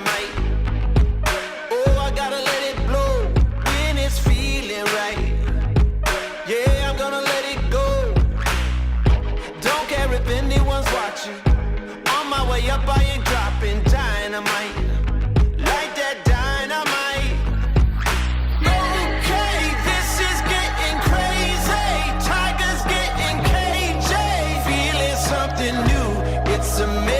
dynamite. Oh, I gotta let it blow when it's feeling right. Yeah, I'm gonna let it go. Don't care if anyone's watching. On my way up, I ain't dropping dynamite. Like that dynamite. Okay, this is getting crazy. Tigers getting cagey. Feeling something new. It's amazing.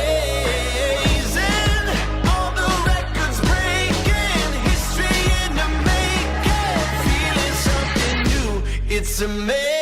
All the records breaking. History in the making. Feeling something new. It's amazing.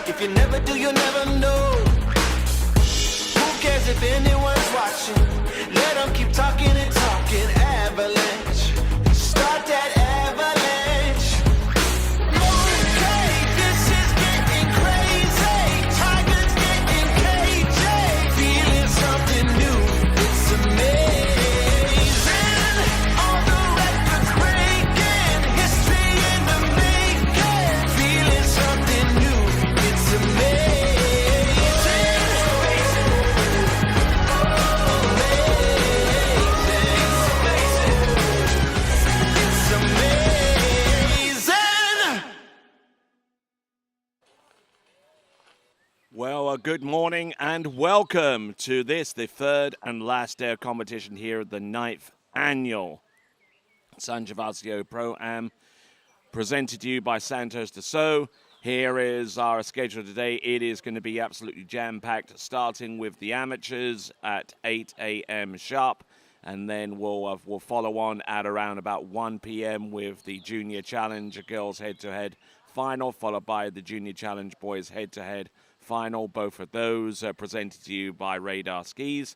If you never do, you'll never know. Who cares if anyone's watching? Let them keep talking and talking. Avalanche. Start that avalanche. Okay, this is getting crazy. Tigers getting cagey. Feeling something new. It's amazing. All the records breaking. History in the making. Feeling something new. It's amazing. It's amazing. Well, good morning and welcome to this, the third and last day of competition here at the 9th annual San Gervasio ProAm, presented to you by Santos Dassault. Here is our schedule today. It is going to be absolutely jam-packed, starting with the amateurs at 8 a.m. sharp, and then we'll follow on at around about 1 p.m. with the Junior Challenge girls head-to-head final, followed by the Junior Challenge boys head-to-head final. Both of those are presented to you by Radar Skis.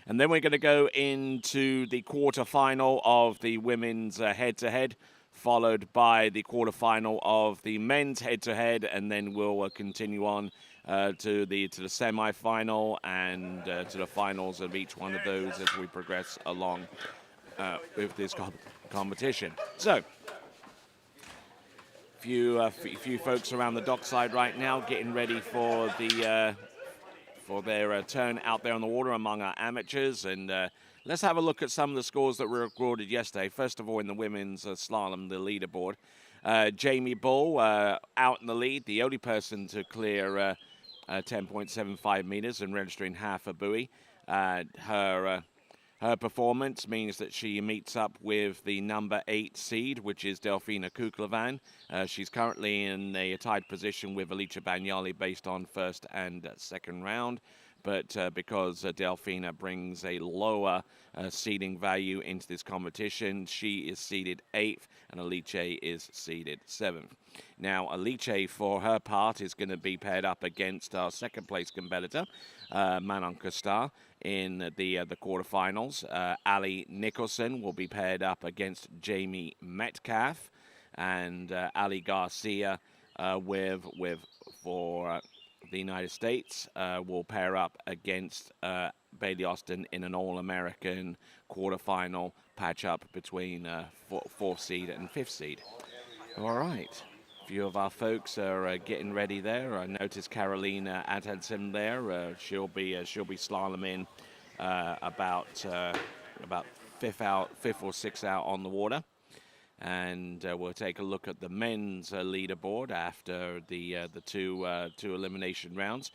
And then we're going to go into the quarterfinal of the women's head-to-head, followed by the quarterfinal of the men's head-to-head, and then we'll continue on to the semi-final and to the finals of each one of those as we progress along with this competition. So, a few folks around the dockside right now getting ready for their turn out there on the water among our amateurs, and let's have a look at some of the scores that were recorded yesterday. First of all, in the women's slalom, the leaderboard. Jamie Bull out in the lead, the only person to clear 10.75 meters and registering half a buoy. Her performance means that she meets up with the number 8 seed, which is Delfina Kuklevan. She's currently in a tied position with Alicia Bagnoli based on first and second round. But because Delfina brings a lower seeding value into this competition, she is seeded 8th and Alice is seeded 7th. Now, Alice, for her part, is going to be paired up against our second place competitor, Manon Costar, in the quarterfinals. Ali Nicholson will be paired up against Jamie Metcalf, and Ali Garcia for the United States will pair up against Bailey Austin in an All-American quarterfinal patch-up between 4th seed and 5th seed. All right. A few of our folks are getting ready there. I noticed Carolina Adhanson there. She'll be slaloming about 5th or 6th out on the water. And we'll take a look at the men's leaderboard after the two elimination rounds.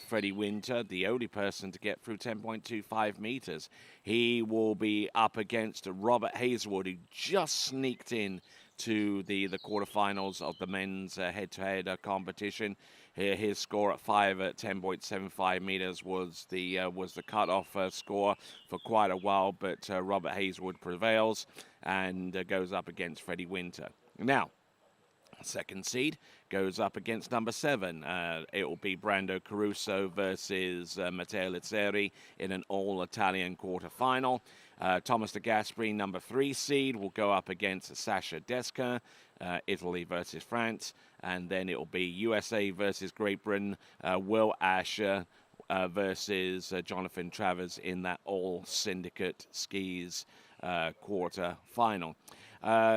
Freddie Winter, the only person to get through 10.25 meters. He will be up against Robert Hazelwood, who just sneaked in to the quarterfinals of the men's head-to-head competition. His score at 10.75 meters was the cutoff score for quite a while, but Robert Hazelwood prevails and goes up against Freddie Winter. Now, second seed goes up against number 7. It will be Brando Caruso versus Matteo Lizzeri in an all-Italian quarterfinal. Thomas de Gasperi, number 3 seed, will go up against Sasha Desca, Italy versus France. And then it will be USA versus Great Britain, Will Asher versus Jonathan Travers in that all syndicate skis quarter final.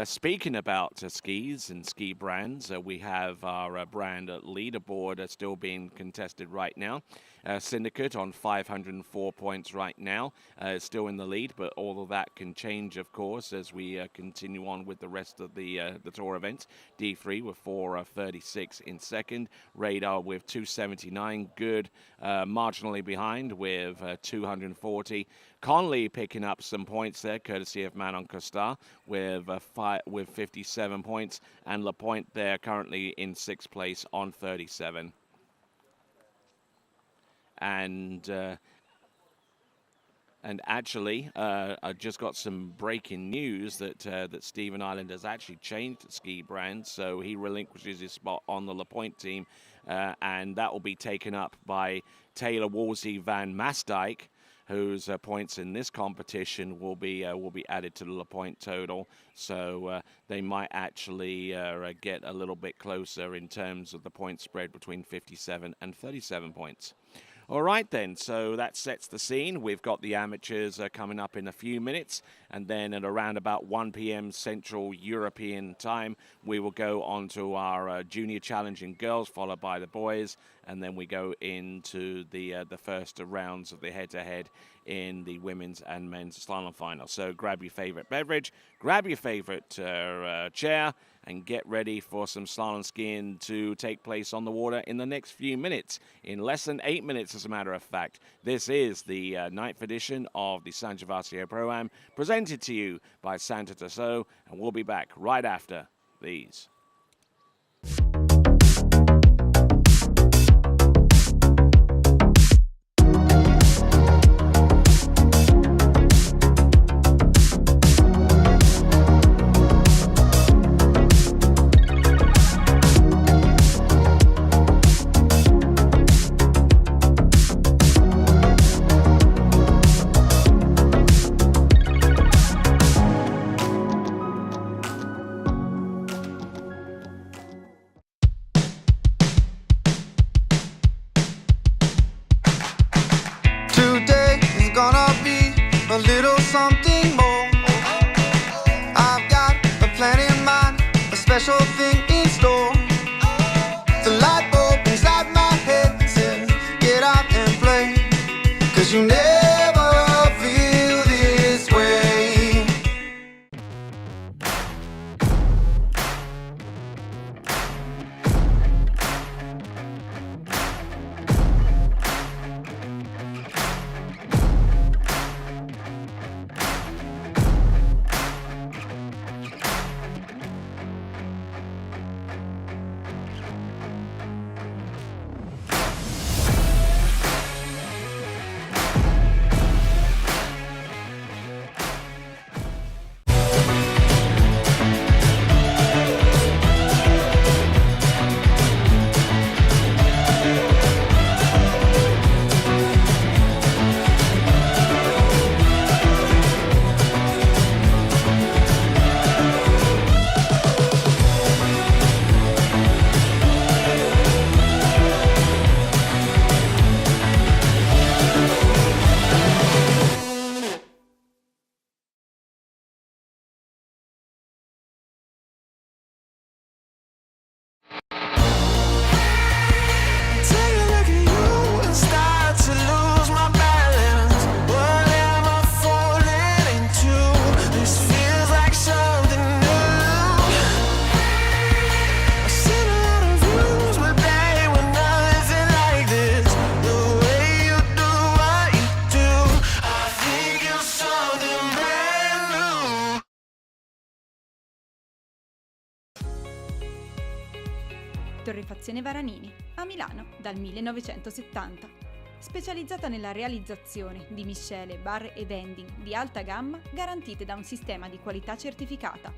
Speaking about skis and ski brands, we have our brand leaderboard still being contested right now. Syndicate on 504 points right now, still in the lead, but all of that can change, of course, as we continue on with the rest of the tour events. D3 with 436 in second, Radar with 279, good, marginally behind with 240. Conley picking up some points there, courtesy of Manon Costar with 57 points, and Lapointe there currently in 6th place on 37. And actually, I just got some breaking news that Stephen Island has actually changed ski brand, so he relinquishes his spot on the Lapointe team, and that will be taken up by Taylor Wolsey van Maasdijk, whose points in this competition will be added to the Lapointe total. So they might actually get a little bit closer in terms of the point spread between 57 and 37 points. All right, then, so that sets the scene. We've got the amateurs coming up in a few minutes, and then at around about 1 p.m. Central European time, we will go on to our junior challenging girls, followed by the boys, and then we go into the first rounds of the head-to-head in the women's and men's slalom final. So grab your favorite beverage, grab your favorite chair, and get ready for some slalom skiing to take place on the water in the next few minutes. In less than 8 minutes, as a matter of fact. This is the 9th edition of the San Gervasio ProAm, presented to you by Santa Tissot, and we'll be back right after these. A little something more. I've got a plan in mind, a special thing in store. The light bulb inside my head says, get out and play, 'cause you never feel this way. Torrefazione Varanini, a Milano dal 1970. Specializzata nella realizzazione di miscele, bar e vending di alta gamma garantite da un sistema di qualità certificata.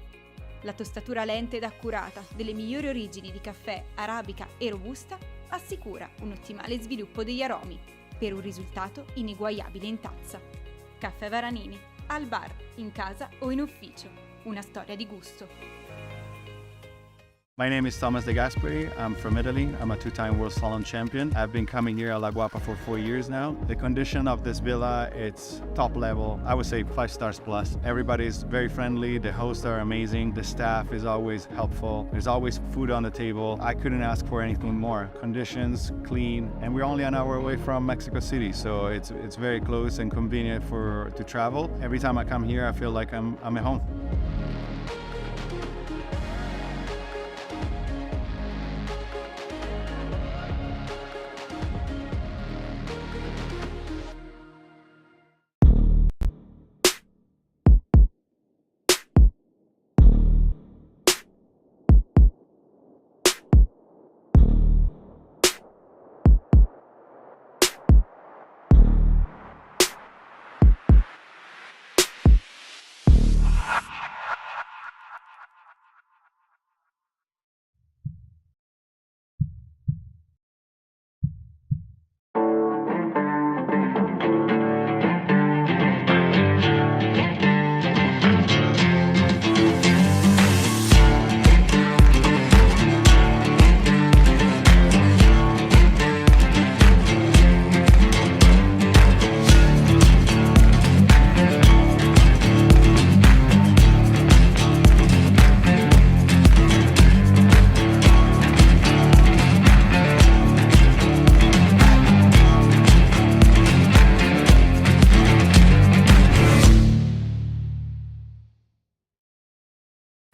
La tostatura lenta ed accurata delle migliori origini di caffè, arabica e robusta assicura un ottimale sviluppo degli aromi per un risultato ineguagliabile in tazza. Caffè Varanini, al bar, in casa o in ufficio. Una storia di gusto. My name is Thomas De Gasperi. I'm from Italy. I'm a two-time World Slalom champion. I've been coming here at La Guapa for 4 years now. The condition of this villa, it's top level. I would say 5 stars plus. Everybody's very friendly. The hosts are amazing. The staff is always helpful. There's always food on the table. I couldn't ask for anything more. Conditions, clean, and we're only an hour away from Mexico City, so it's very close and convenient to travel. Every time I come here, I feel like I'm at home.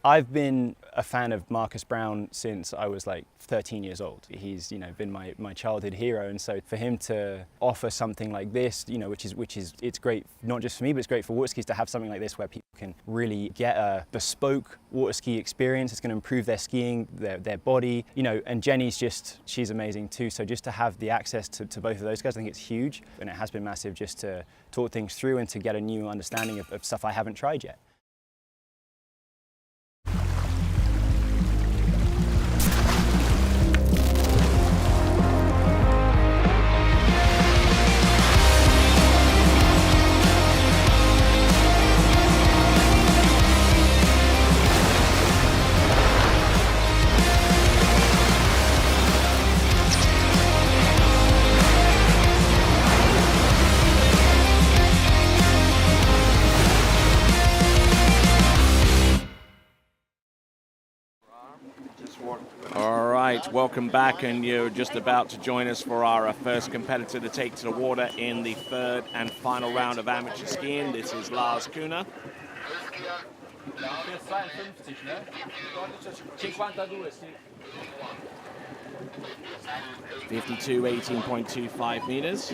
I've been a fan of Marcus Brown since I was like 13 years old. He's, been my childhood hero, and so for him to offer something like this, which is it's great not just for me, but it's great for water skis to have something like this where people can really get a bespoke water ski experience. It's going to improve their skiing, their body, and Jenny's she's amazing too. So just to have the access to both of those guys, I think it's huge, and it has been massive just to talk things through and to get a new understanding of stuff I haven't tried yet. All right, welcome back, and you're just about to join us for our first competitor to take to the water in the third and final round of amateur skiing. This is Lars Kuhner. 52, 18.25 meters.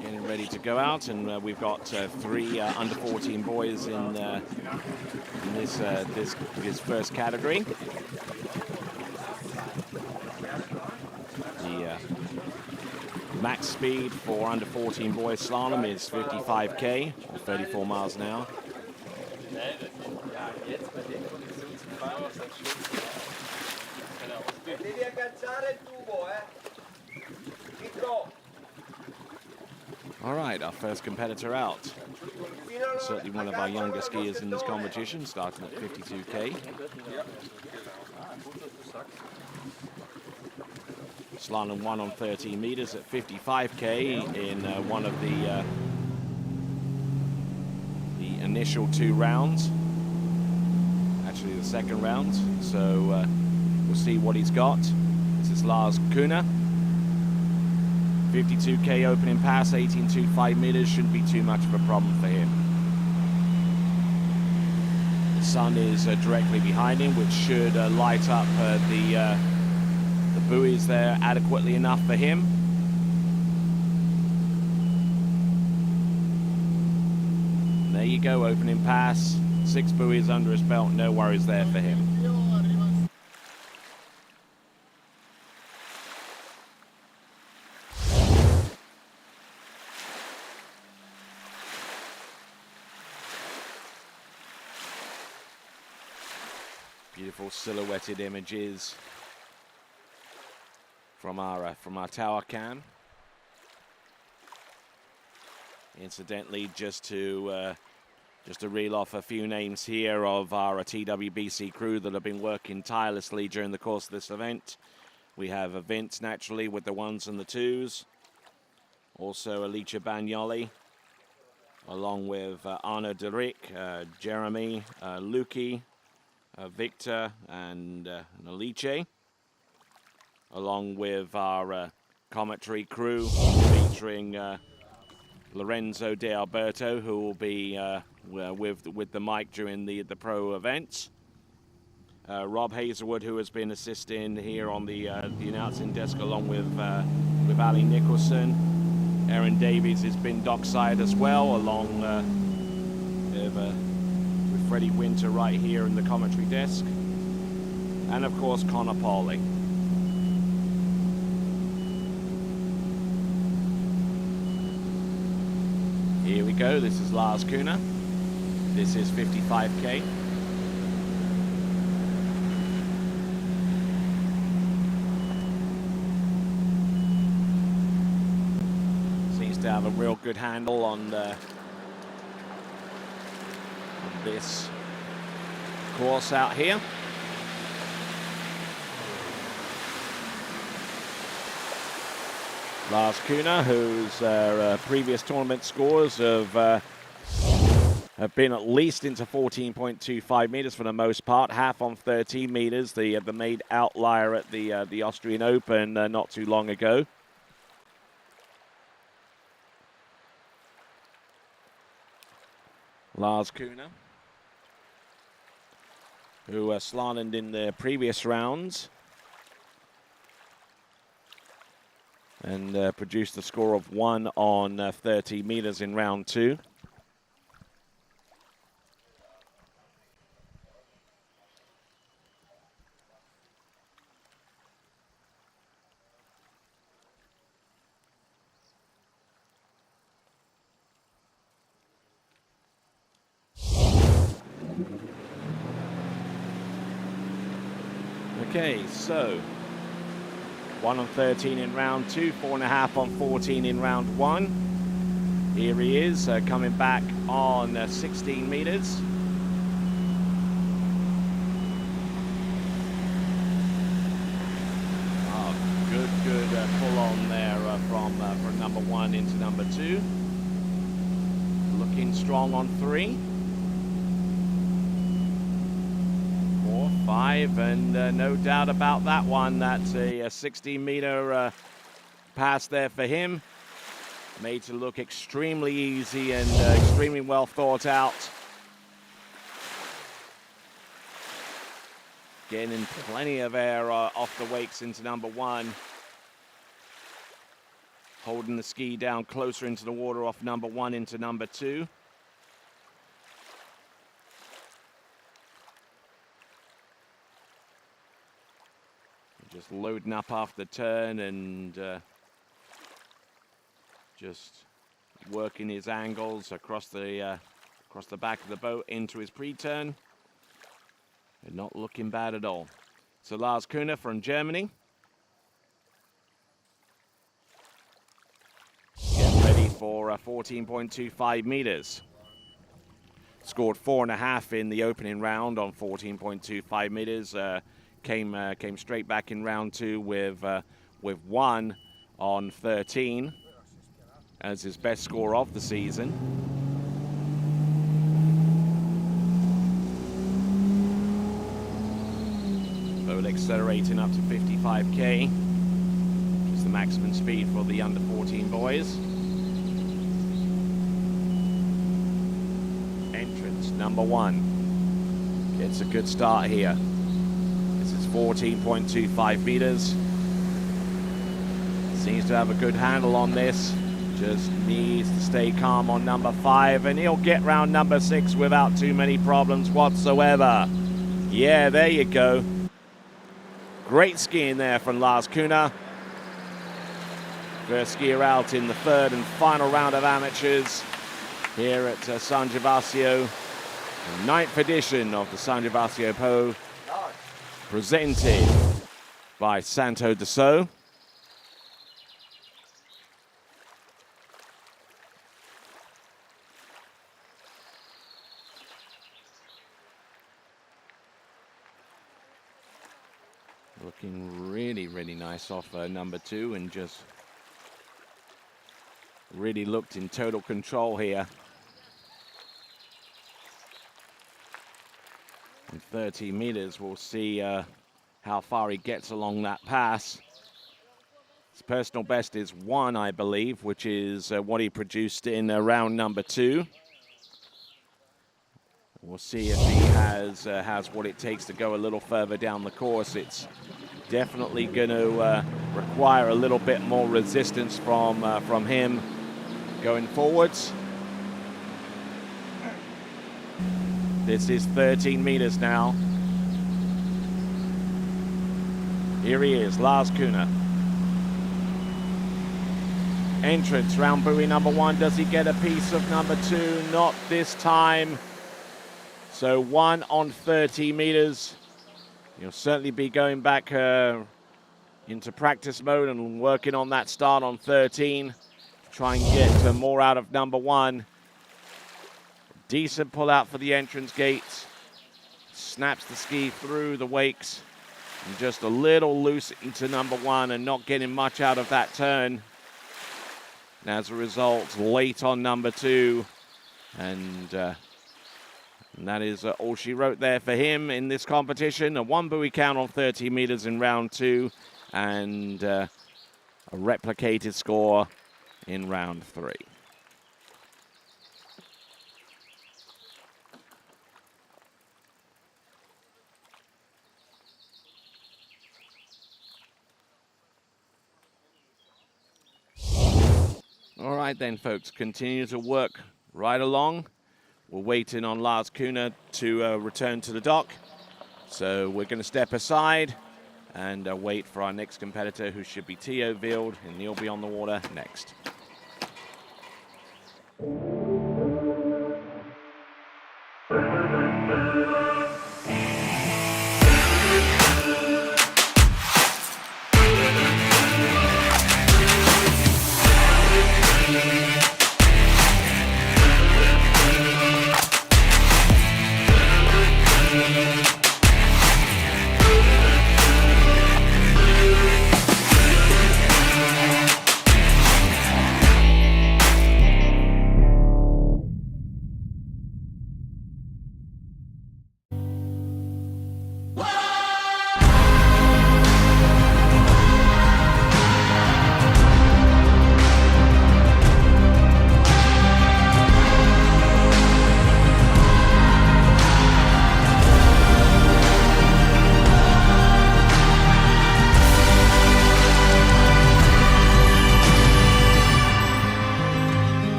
Getting ready to go out, and we've got 3 under 14 boys in this first category. The max speed for under 14 boys slalom is 55k, or 34 miles an hour. All right, our first competitor out. Certainly one of our younger skiers in this competition, starting at 52k. Slalom 1 on 13 meters at 55k in one of the initial 2 rounds. Actually, the second round. So we'll see what he's got. This is Lars Kuhner. 52k opening pass, 18.25 meters, shouldn't be too much of a problem for him. The sun is directly behind him, which should light up the buoys there adequately enough for him. And there you go, opening pass, 6 buoys under his belt, no worries there for him. Beautiful silhouetted images from our tower cam. Incidentally, just to reel off a few names here of our TWBC crew that have been working tirelessly during the course of this event. We have Vince, naturally, with the 1s and the 2s. Also Alicia Bagnoli, along with Arno Derrick, Jeremy, Luki, Victor, and Alice. Along with our commentary crew, featuring Lorenzo De Alberto, who will be with the mic during the pro events. Rob Hazelwood, who has been assisting here on the announcing desk, along with Ali Nicholson. Aaron Davies has been dockside as well, along with Freddie Winter right here in the commentary desk, and of course Connor Pauly. Here we go. This is Lars Kuhne. This is 55K. Seems to have a real good handle on this course out here. Lars Kuhne, whose previous tournament scores have been at least into 14.25 meters for the most part, half on 13 meters. The made outlier at the Austrian Open not too long ago. Lars Kuhne, who slalomed in the previous rounds and produced a score of 1 on 30 meters in round 2. Okay, so 1 on 13 in round 2, 4.5 on 14 in round 1. Here he is, coming back on 16 meters. Oh, good pull on there from number 1 into number 2. Looking strong on 3. 4, 5, and no doubt about that one. That's a 16-meter pass there for him. Made to look extremely easy and extremely well thought out. Getting plenty of air off the wakes into number 1. Holding the ski down closer into the water off number 1 into number 2. Just loading up after the turn and just working his angles across the back of the boat into his pre-turn. And not looking bad at all. So Lars Kuhne from Germany. Get ready for 14.25 meters. Scored 4.5 in the opening round on 14.25 meters. Came straight back in round 2 with 1 on 13 as his best score of the season. Boat accelerating up to 55k, which is the maximum speed for the under 14 boys. Entrance number 1 gets a good start here. This is 14.25 meters. Seems to have a good handle on this. Just needs to stay calm on number 5, and he'll get round number 6 without too many problems whatsoever. Yeah, there you go. Great skiing there from Lars Kuhne. First skier out in the 3rd and final round of amateurs here at San Gervasio, the 9th edition of the San Gervasio presented by Santo Dassault. Looking really, really nice off number 2, and just really looked in total control here. In 30 meters, we'll see how far he gets along that pass. His personal best is 1, I believe, which is what he produced in round number 2. We'll see if he has what it takes to go a little further down the course. It's definitely going to require a little bit more resistance from him going forwards. This is 13 meters now. Here he is, Lars Kuhne. Entrance, round buoy number 1. Does he get a piece of number 2? Not this time. So 1 on 30 meters. He'll certainly be going back into practice mode and working on that start on 13 to try and get more out of number 1. Decent pull out for the entrance gates. Snaps the ski through the wakes. And just a little loose into number 1 and not getting much out of that turn. And as a result, late on number 2. And that is all she wrote there for him in this competition. A 1 buoy count on 30 meters in round 2. And a replicated score in round 3. All right then, folks, continue to work right along. We're waiting on Lars Kuhne to return to the dock. So we're going to step aside and wait for our next competitor, who should be Theo Wild, and he'll be on the water next.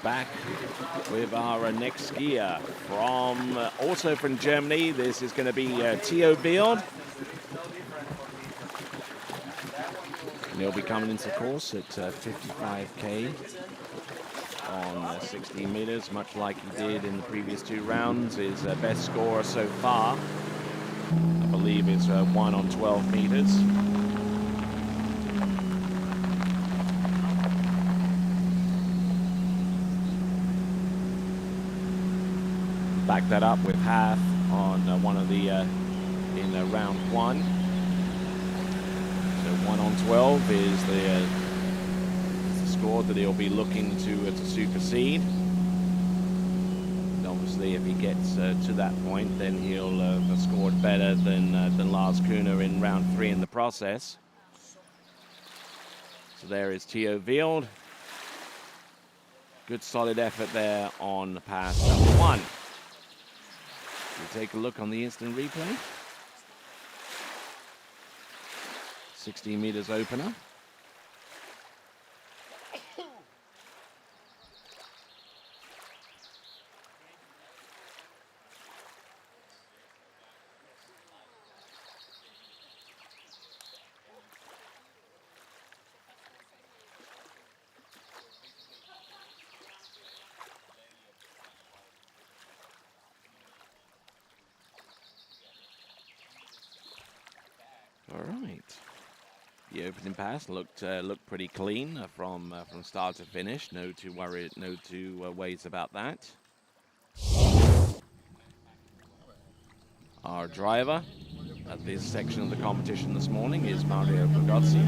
Back with our next skier from, also from Germany. This is going to be Theo Wild. And he'll be coming into the course at 55K on 16 meters, much like he did in the previous 2 rounds. His best score so far, I believe, is 1 on 12 meters. Back that up with half on one of the in round 1. So 1 on 12 is the score that he'll be looking to supersede. And obviously, if he gets to that point, then he'll have scored better than Lars Kuhne in round 3 in the process. So there is Theo Wild. Good solid effort there on pass number 1. We'll take a look on the instant replay. 16 meters opener. All right. The opening pass looked pretty clean from start to finish. No two ways about that. Our driver at this section of the competition this morning is Mario Pagozzi.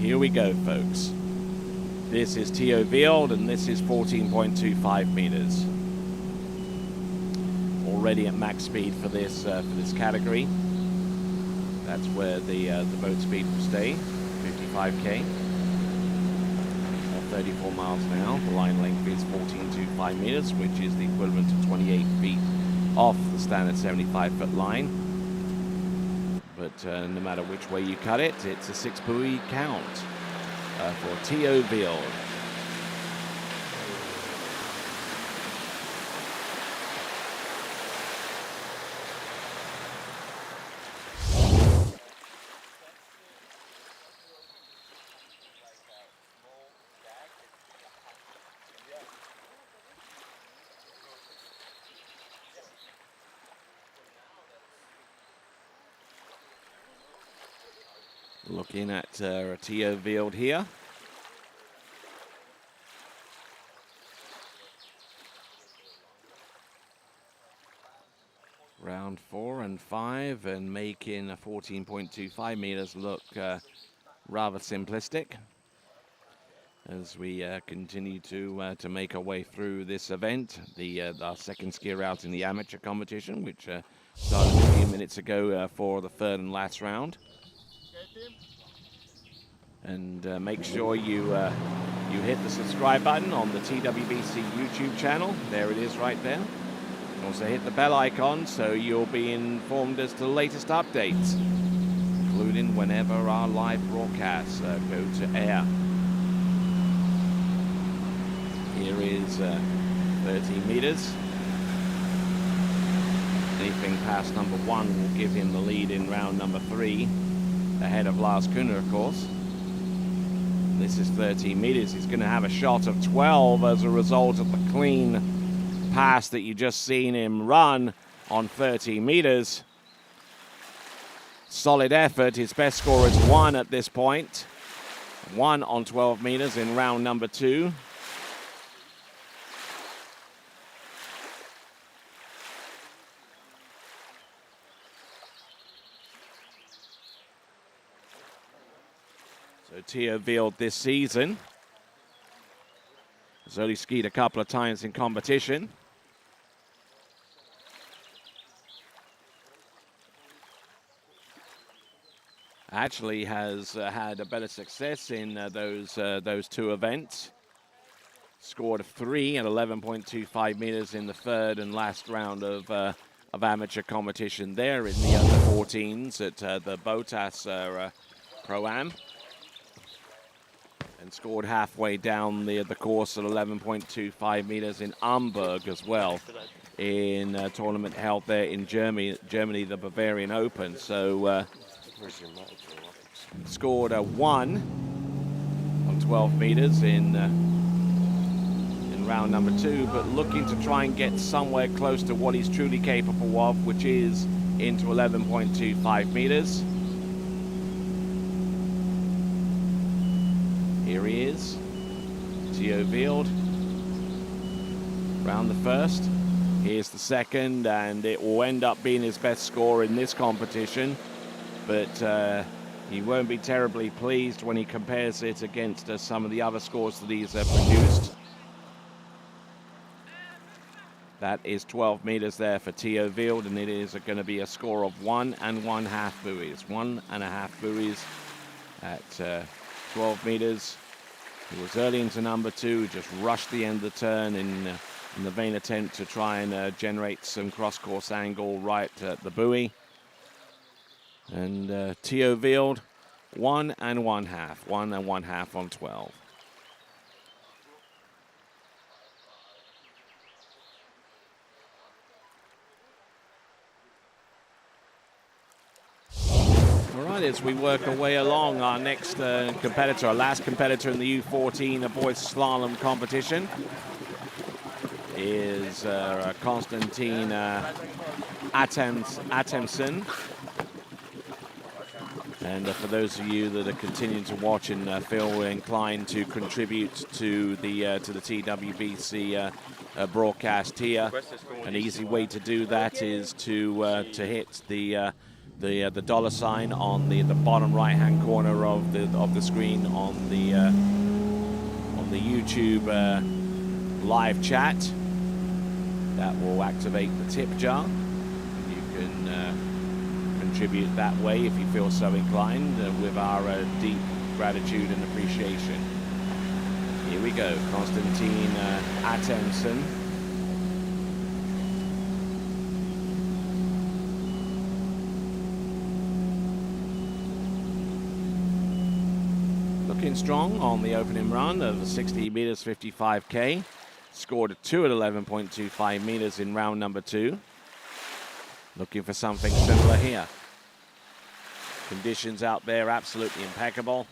Here we go, folks. This is Theo Wield, and this is 14.25 meters. Already at max speed for this category. That's where the boat speed will stay, 55k. 34 miles an hour. The line length is 14.25 meters, which is the equivalent to 28 feet off the standard 75-foot line. But no matter which way you cut it, it's a 6-buoy count for Theo Wield. Looking at Theo Wield here. Round 4 and 5, and making a 14.25 meters look rather simplistic as we continue to make our way through this event. Our second skier out in the amateur competition, which started a few minutes ago for the third and last round. And make sure you hit the subscribe button on the TWBC YouTube channel. There it is right there. Also hit the bell icon so you'll be informed as to the latest updates, including whenever our live broadcasts go to air. Here is 30 meters. Anything past number 1 will give him the lead in round number 3, ahead of Lars Kuhner, of course. This is 13 meters. He's going to have a shot of 12 as a result of the clean pass that you just seen him run on 13 meters. Solid effort. His best score is 1 at this point. 1 on 12 meters in round number 2. So Theo Wield this season has only skied a couple of times in competition. Actually has had a better success in those 2 events. Scored a 3 at 11.25 meters in the third and last round of amateur competition there in the under 14s at the Waterski ProAm. And scored halfway down the course at 11.25 meters in Hamburg as well, in a tournament held there in Germany, the Bavarian Open. So scored a 1 on 12 meters in round number 2, but looking to try and get somewhere close to what he's truly capable of, which is into 11.25 meters. Here he is, Theo Wield, round the first. Here's the second, and it will end up being his best score in this competition, but he won't be terribly pleased when he compares it against some of the other scores that he's produced. That is 12 meters there for Theo Wield, and it is going to be a score of 1 1/2 buoys. 1 1/2 buoys at 12 meters. He was early into number 2, just rushed the end of the turn in the vain attempt to try and generate some cross-course angle right at the buoy. And Theo Wield, 1 1/2. 1 1/2 on 12. All right, as we work our way along, our next competitor, our last competitor in the U14 boys slalom competition. is Konstantin Atemsen. And for those of you that are continuing to watch and feel inclined to contribute to the TWBC broadcast here, an easy way to do that is to hit the dollar sign on the bottom right-hand corner of the screen on the YouTube live chat. That will activate the tip jar. You can contribute that way if you feel so inclined, with our deep gratitude and appreciation. Here we go, Konstantin Atemsen. Looking strong on the opening run of 60 meters 55K. Scored a 2 at 11.25 meters in round number 2. Looking for something similar here. Conditions out there absolutely impeccable.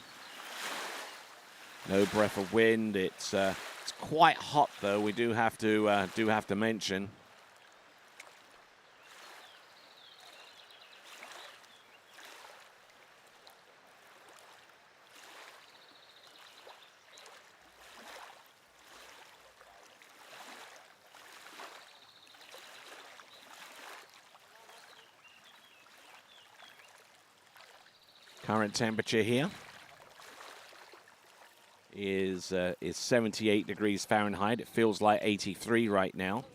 No breath of wind. It's quite hot though. We do have to mention. Current temperature here is 78 degrees Fahrenheit. It feels like 83 right now.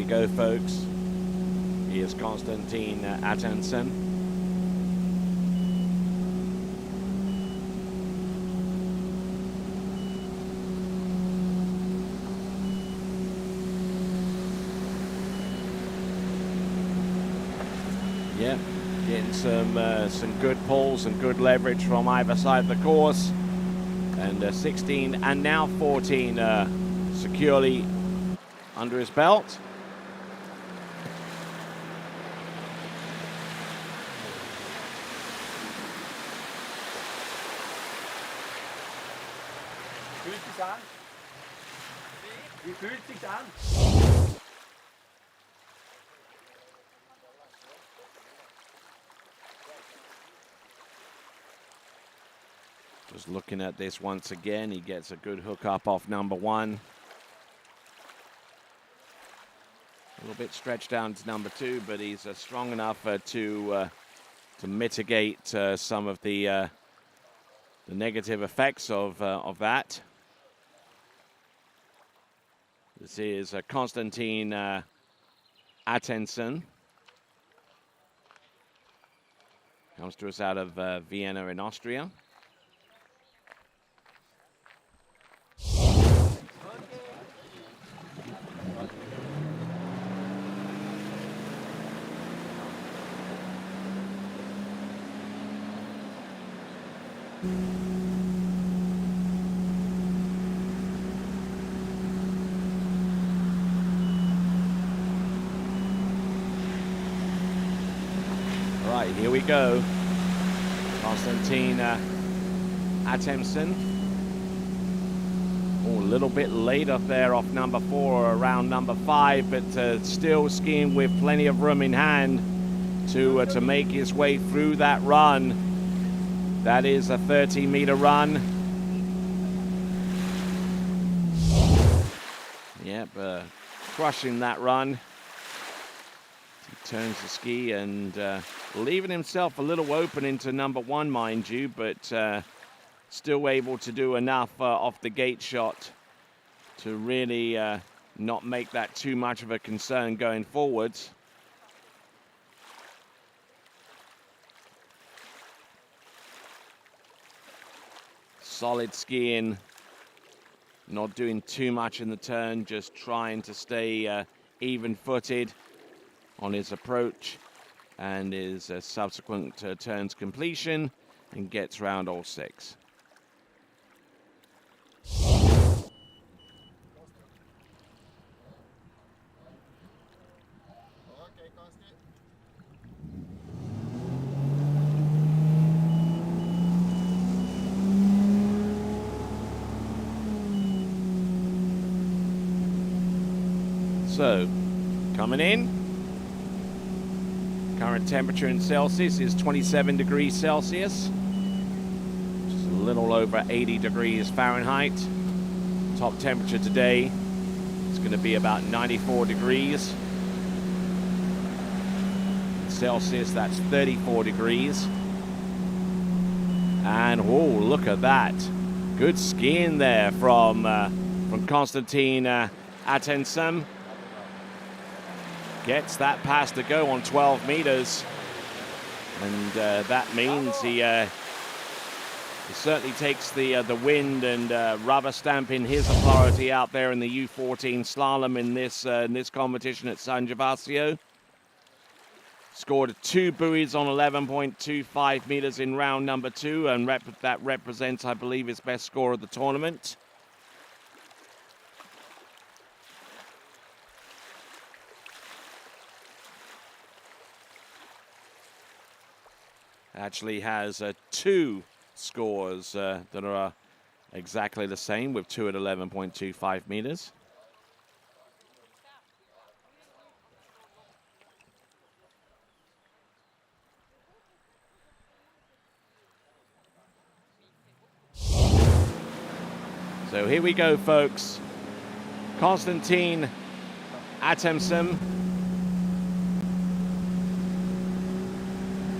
Go, folks. Here's Konstantin Atemsen. Yeah, getting some good pulls and good leverage from either side of the course. And 16 and now 14 securely under his belt. Just looking at this once again, he gets a good hook up off number 1. A little bit stretched down to number 2, but he's strong enough to mitigate some of the negative effects of that. This is Konstantin Atemsen. Comes to us out of Vienna in Austria. Here we go. Konstantin Atemsen. Oh, a little bit late up there off number 4, around number 5, but still skiing with plenty of room in hand to make his way through that run. That is a 30-meter run. Yep, crushing that run. He turns the ski and leaving himself a little open into number 1, mind you, but still able to do enough off the gate shot to really not make that too much of a concern going forwards. Solid skiing, not doing too much in the turn, just trying to stay even-footed on his approach and his subsequent turns completion. and gets round all 6. So, coming in, current temperature in Celsius is 27 degrees Celsius, which is a little over 80 degrees Fahrenheit. Top temperature today is going to be about 94 degrees. In Celsius, that's 34 degrees. And oh, look at that. Good skiing there from Konstantin Atensem. Gets that pass to go on 12 meters, and that means he certainly takes the wind and rubber stamping his authority out there in the U14 slalom in this competition at San Gervasio. Scored 2 buoys on 11.25 meters in round number 2, and that represents, I believe, his best score of the tournament. Actually has 2 scores that are exactly the same, with 2 at 11.25 meters. So here we go, folks. Konstantin Atensem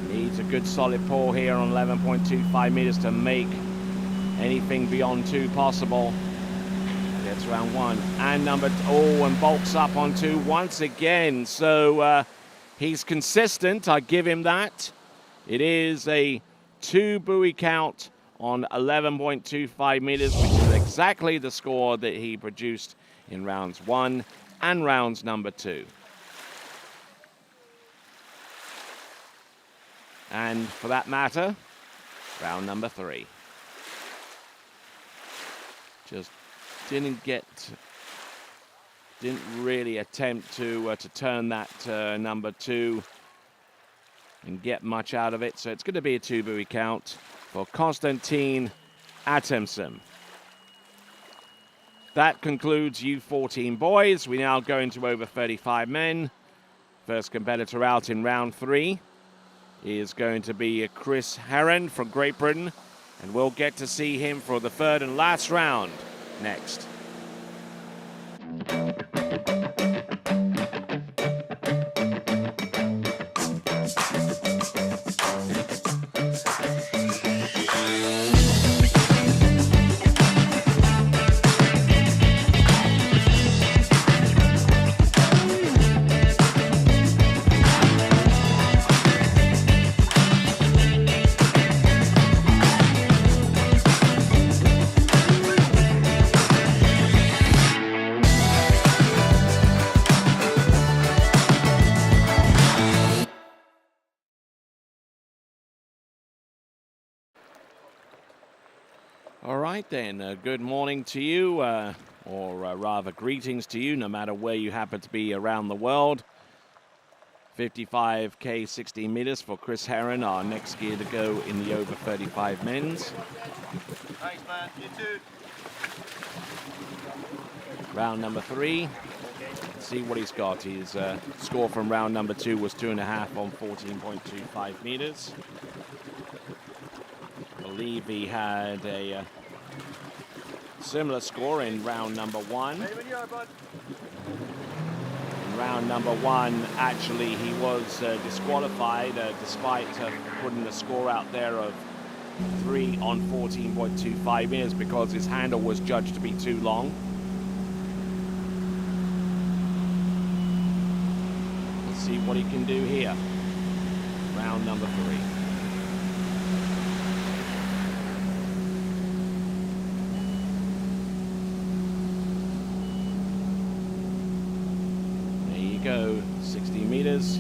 needs a good solid pour here on 11.25 meters to make anything beyond 2 possible. Gets round 1 and and bulks up on 2 once again. So he's consistent, I give him that. It is a 2 buoy count on 11.25 meters, which is exactly the score that he produced in rounds 1 and rounds number 2. And for that matter, round number 3. Just didn't really attempt to turn that number 2 and get much out of it. So it's going to be a 2 buoy count for Konstantin Atensem. That concludes U14 boys. We now go into over 35 men. First competitor out in round 3 is going to be Chris Herron from Great Britain, and we'll get to see him for the 3rd and last round next. All right then, good morning to you, or rather greetings to you, no matter where you happen to be around the world. 55K 16 meters for Chris Herron, our next skier to go in the over 35 men's. Thanks, man. You too. Round number 3. Let's see what he's got. His score from round number 2 was 2.5 on 14.25 meters. I believe he had a similar score in round number 1. In round number 1, actually, he was disqualified despite putting a score out there of 3 on 14.25 meters because his handle was judged to be too long. Let's see what he can do here. Round number 3. Go 60 meters.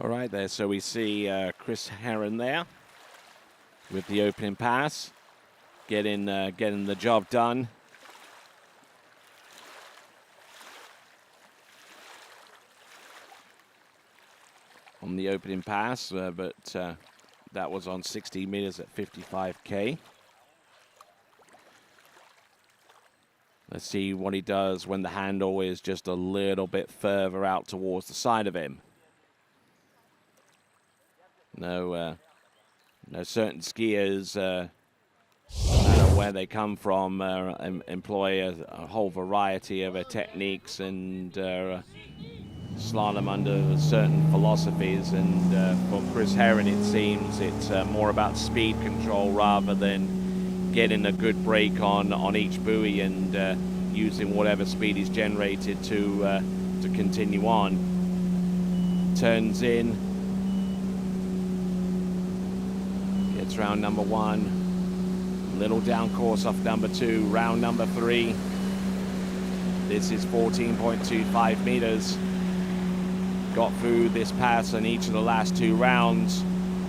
All right there, so we see Chris Herron there with the opening pass, getting the job done. On the opening pass, but that was on 60 meters at 55K. Let's see what he does when the handle is just a little bit further out towards the side of him. No certain skiers, no matter where they come from, employ a whole variety of techniques and slalom under certain philosophies. And for Chris Herron, it seems it's more about speed control rather than getting a good break on each buoy and using whatever speed is generated to continue on. Turns in, gets round number 1, little down course off number 2, round number 3. This is 14.25 meters. Got through this pass in each of the last 2 rounds,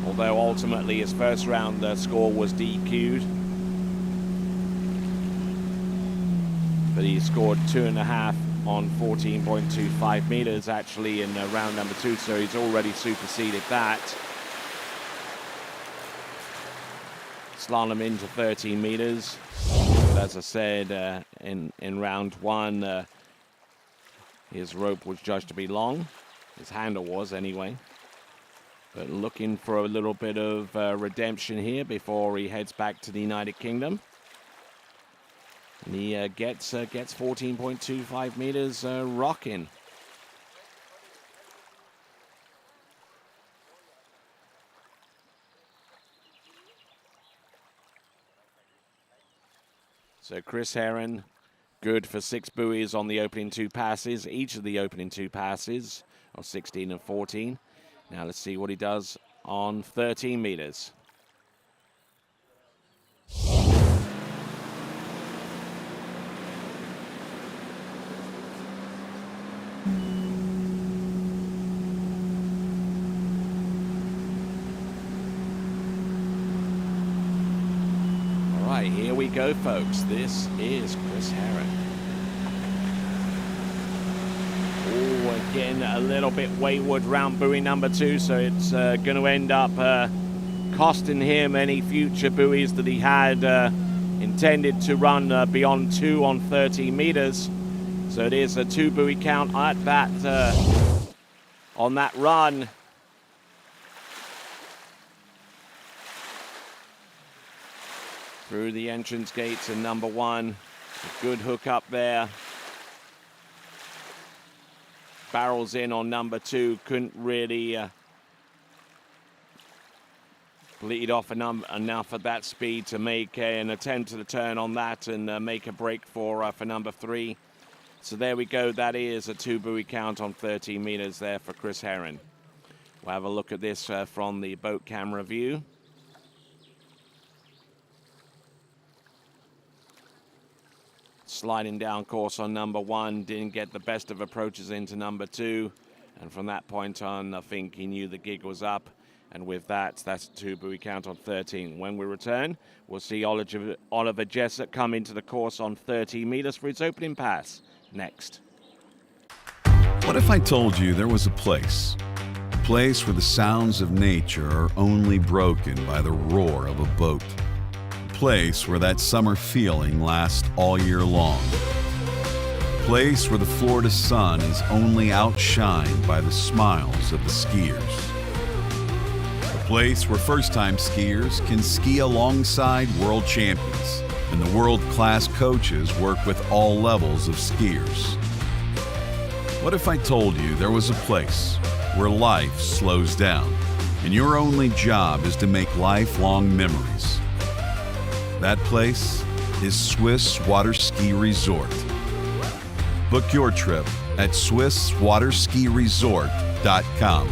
although ultimately his first round score was DQ'd. But he scored 2.5 on 14.25 meters actually in round number 2, so he's already superseded that. Slalom into 13 meters. But as I said, in round 1, his rope was judged to be long. His handle was anyway. But looking for a little bit of redemption here before he heads back to the United Kingdom. And he gets 14.25 meters rocking. So Chris Herron, good for 6 buoys on the opening 2 passes. Each of the opening 2 passes of 16 and 14. Now let's see what he does on 13 meters. Here we go, folks. This is Chris Herron. Oh, again, a little bit wayward round buoy number 2, so it's going to end up costing him any future buoys that he had intended to run beyond 2 on 13 meters. So it is a 2 buoy count at that on that run. Through the entrance gates in number 1. A good hook up there. Barrels in on number 2. Couldn't really bleed off enough at that speed to make an attempt to the turn on that and make a break for number 3. So there we go. That is a 2 buoy count on 13 meters there for Chris Herron. We'll have a look at this from the boat camera view. Sliding down course on number 1, didn't get the best of approaches into number 2, and from that point on I think he knew the gig was up, and with that, that's a 2 buoy count on 13. When we return, we'll see Oliver Jessett come into the course on 13 meters for his opening pass next. What if I told you there was a place where the sounds of nature are only broken by the roar of a boat? Place where that summer feeling lasts all year long. Place where the Florida sun is only outshined by the smiles of the skiers. A place where first-time skiers can ski alongside world champions, and the world-class coaches work with all levels of skiers. What if I told you there was a place where life slows down, and your only job is to make lifelong memories? That place is Swiss Waterski Resort. Book your trip at SwissWaterskiResort.com.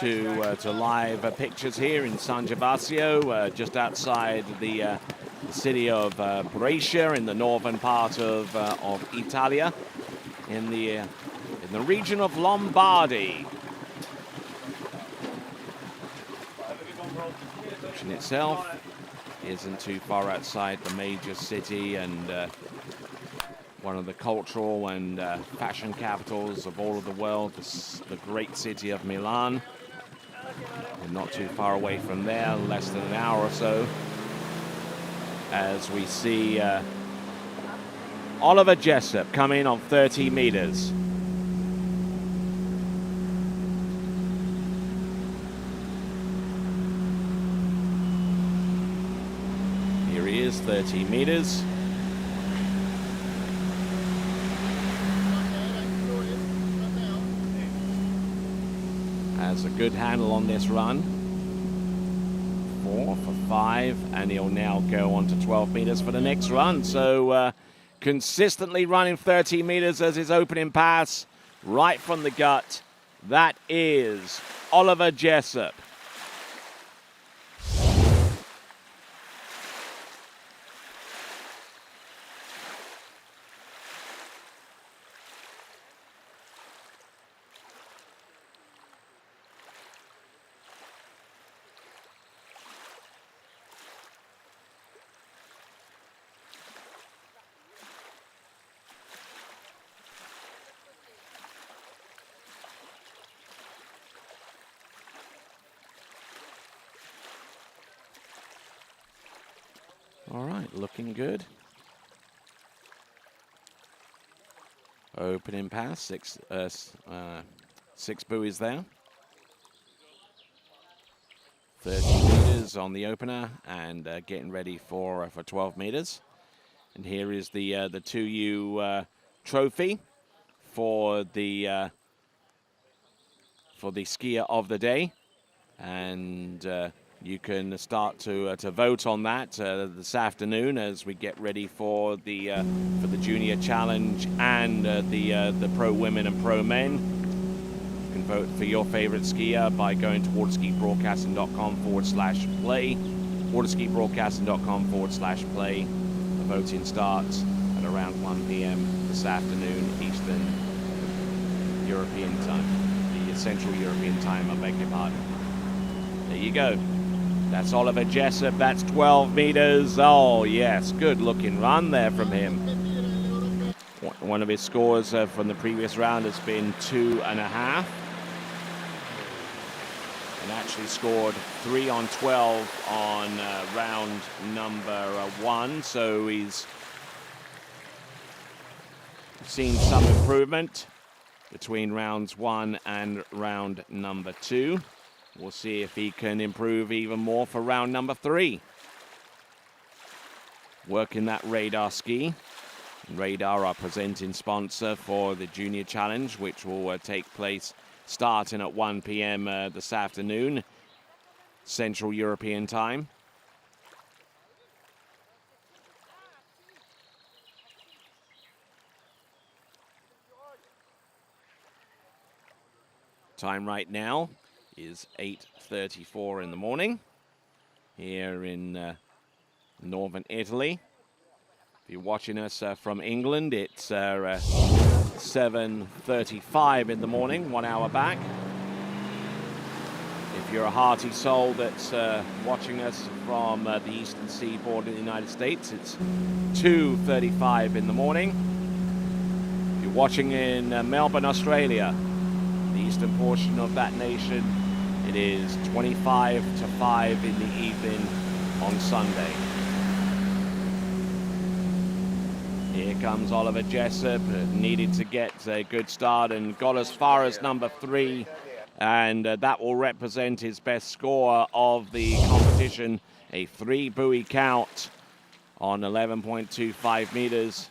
to live pictures here in San Gervasio, just outside the city of Brescia in the northern part of Italia, in the region of Lombardy. The itself isn't too far outside the major city and one of the cultural and fashion capitals of all of the world, the great city of Milan. And not too far away from there, less than an hour or so, as we see Oliver Jessup come in on 30 meters. Here he is, 30 meters. Has a good handle on this run. 4 for 5, and he'll now go on to 12 meters for the next run. So consistently running 30 meters as his opening pass, right from the gut. That is Oliver Jessup. All right, looking good. Opening pass, six buoys there. 30 meters on the opener, and getting ready for 12 meters. And here is the 2U trophy for the skier of the day, and you can start to vote on that this afternoon as we get ready for the junior challenge and the pro women and pro men. You can vote for your favorite skier by going to waterskibroadcasting.com/play. waterskibroadcasting.com/play. The voting starts at around 1 p.m. this afternoon, Eastern European time, the Central European time, I beg your pardon. There you go. That's Oliver Jessup. That's 12 meters. Oh, yes. Good looking run there from him. One of his scores from the previous round has been 2.5. And actually scored 3 on 12 on round number 1. So he's seen some improvement between rounds 1 and round number 2. We'll see if he can improve even more for round number 3. Working that Radar ski. Radar, our presenting sponsor for the Junior Challenge, which will take place starting at 1 p.m. This afternoon, Central European time. Time right now is 8:34 in the morning here in northern Italy. If you're watching us from England, it's 7:35 in the morning, 1 hour back. If you're a hearty soul that's watching us from the eastern seaboard in the United States, it's 2:35 in the morning. If you're watching in Melbourne, Australia, the eastern portion of that nation, it is 25 to 5 in the evening on Sunday. Here comes Oliver Jessup, needed to get a good start and got as far as number 3, and that will represent his best score of the competition, a 3 buoy count on 11.25 meters.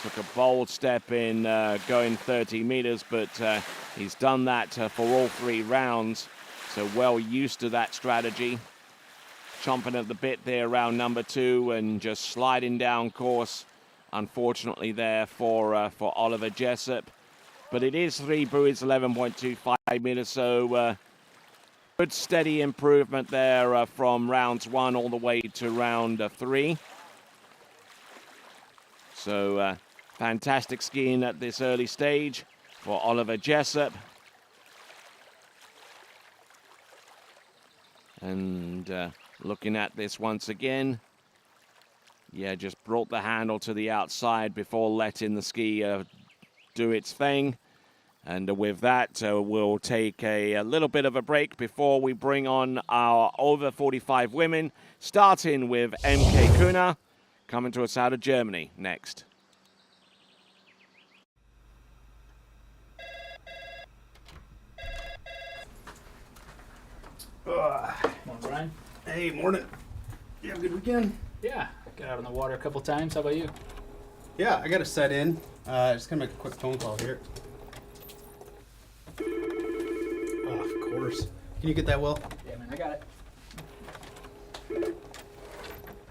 Took a bold step in going 30 meters, but he's done that for all 3 rounds, so well used to that strategy. Chomping at the bit there around number 2 and just sliding down course, unfortunately there for Oliver Jessup. But it is 3 buoys, 11.25. meters. So good steady improvement there from rounds 1 all the way to round 3. So fantastic skiing at this early stage for Oliver Jessup. And looking at this once again, yeah, just brought the handle to the outside before letting the ski do its thing. And with that, we'll take a little bit of a break before we bring on our over 45 women, starting with MK Kuna, coming to us out of Germany next. Morning, Brian. Hey, morning. You have a good weekend? Yeah, got out on the water a couple times. How about you? Yeah, I got to set in. Just gonna make a quick phone call here. Oh, of course. Can you get that, Will? Yeah, man, I got it.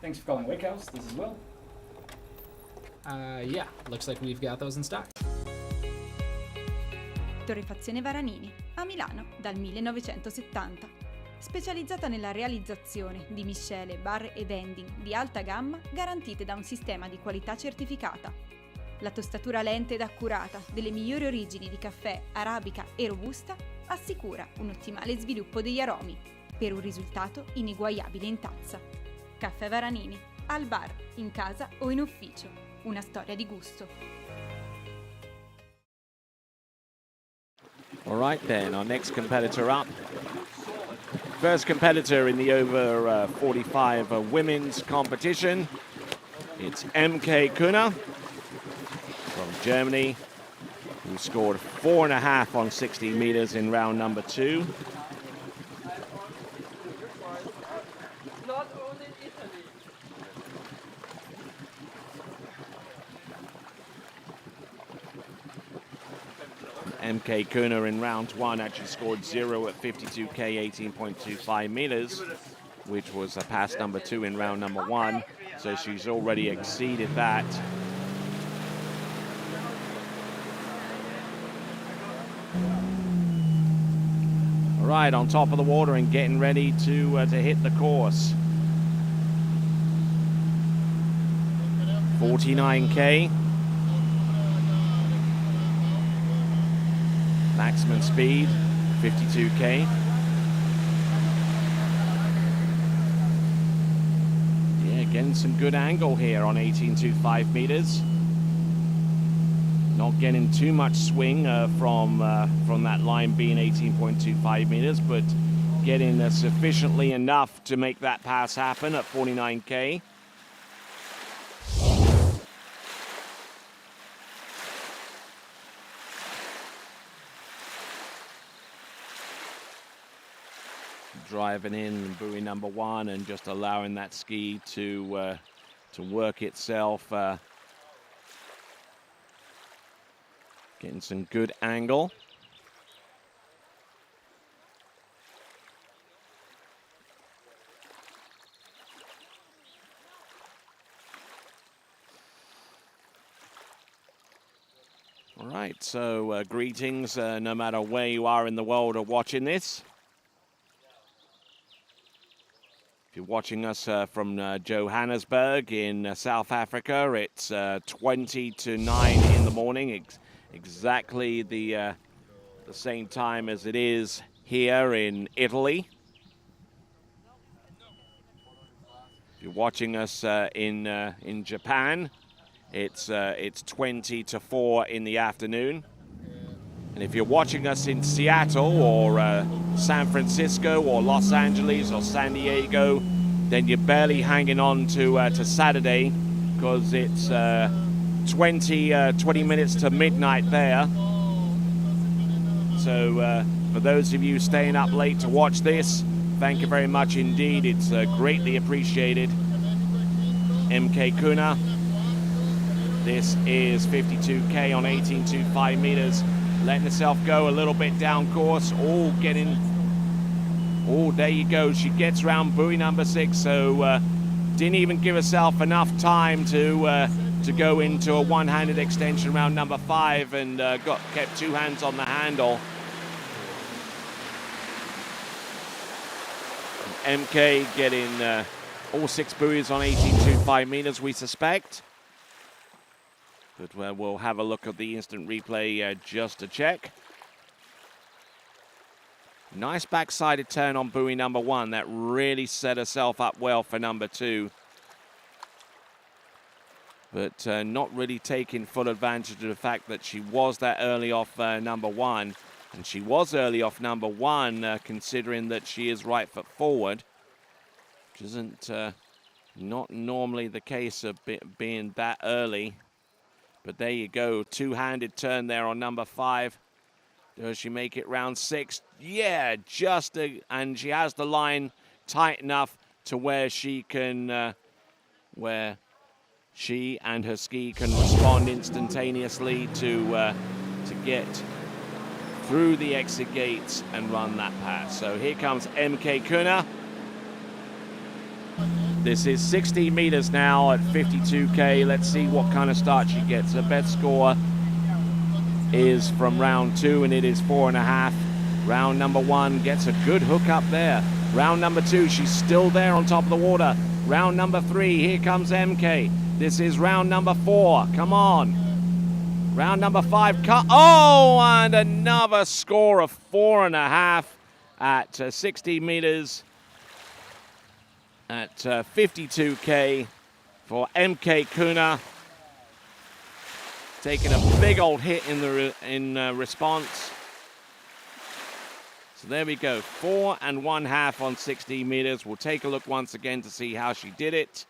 Thanks for calling Wake House. This is Will. Yeah, looks like we've got those in stock. Torrefazione Varanini, a Milano dal 1970. Specializzata nella realizzazione di miscele, bar ed ending di alta gamma garantite da un sistema di qualità certificata. La tostatura lenta ed accurata delle migliori origini di caffè, arabica e robusta assicura un ottimale sviluppo degli aromi per un risultato ineguagliabile in tazza. Caffè Varanini, al bar, in casa o in ufficio. Una storia di gusto. All right then, our next competitor up. First competitor in the over 45 women's competition. It's MK Kuna from Germany, who scored 4.5 on 60 meters in round number 2. MK Kuna in round 1 actually scored 0 at 52K, 18.25 meters, which was a pass number 2 in round number 1. So she's already exceeded that. All right, on top of the water and getting ready to hit the course. 49K. Maximum speed, 52K. Yeah, getting some good angle here on 18.25 meters. Not getting too much swing from that line being 18.25 meters, but getting sufficiently enough to make that pass happen at 49K. Driving in buoy number 1 and just allowing that ski to work itself. Getting some good angle. All right, so greetings no matter where you are in the world or watching this. If you're watching us from Johannesburg in South Africa, it's 20 to 9 in the morning, exactly the same time as it is here in Italy. If you're watching us in Japan, it's 20 to 4 in the afternoon. And if you're watching us in Seattle or San Francisco or Los Angeles or San Diego, then you're barely hanging on to Saturday, because it's 20 minutes to midnight there. So for those of you staying up late to watch this, thank you very much indeed. It's greatly appreciated. MK Kuna. This is 52K on 18.25 meters. Letting herself go a little bit down course. Oh, there you go. She gets round buoy number 6. So didn't even give herself enough time to go into a one-handed extension round number 5, and kept 2 hands on the handle. MK getting all 6 buoys on 18.25 meters, we suspect. But we'll have a look at the instant replay just to check. Nice backsided turn on buoy number 1. That really set herself up well for number 2. But not really taking full advantage of the fact that she was that early off number 1. And she was early off number 1, considering that she is right foot forward, which isn't not normally the case of being that early. But there you go, two-handed turn there on number 5. Does she make it round 6? Yeah, and she has the line tight enough to where she can, where she and her ski can respond instantaneously to get through the exit gates and run that pass. So here comes MK Kuna. This is 60 meters now at 52K. Let's see what kind of start she gets. Her best score is from round 2, and it is 4.5. Round number 1 gets a good hook up there. Round number 2, she's still there on top of the water. Round number 3, here comes MK. This is round number 4. Come on. Round number 5, cut. Oh, and another score of 4.5 at 60 meters at 52K for MK Kuna. Taking a big old hit in response. So there we go, 4.5 on 60 meters. We'll take a look once again to see how she did it.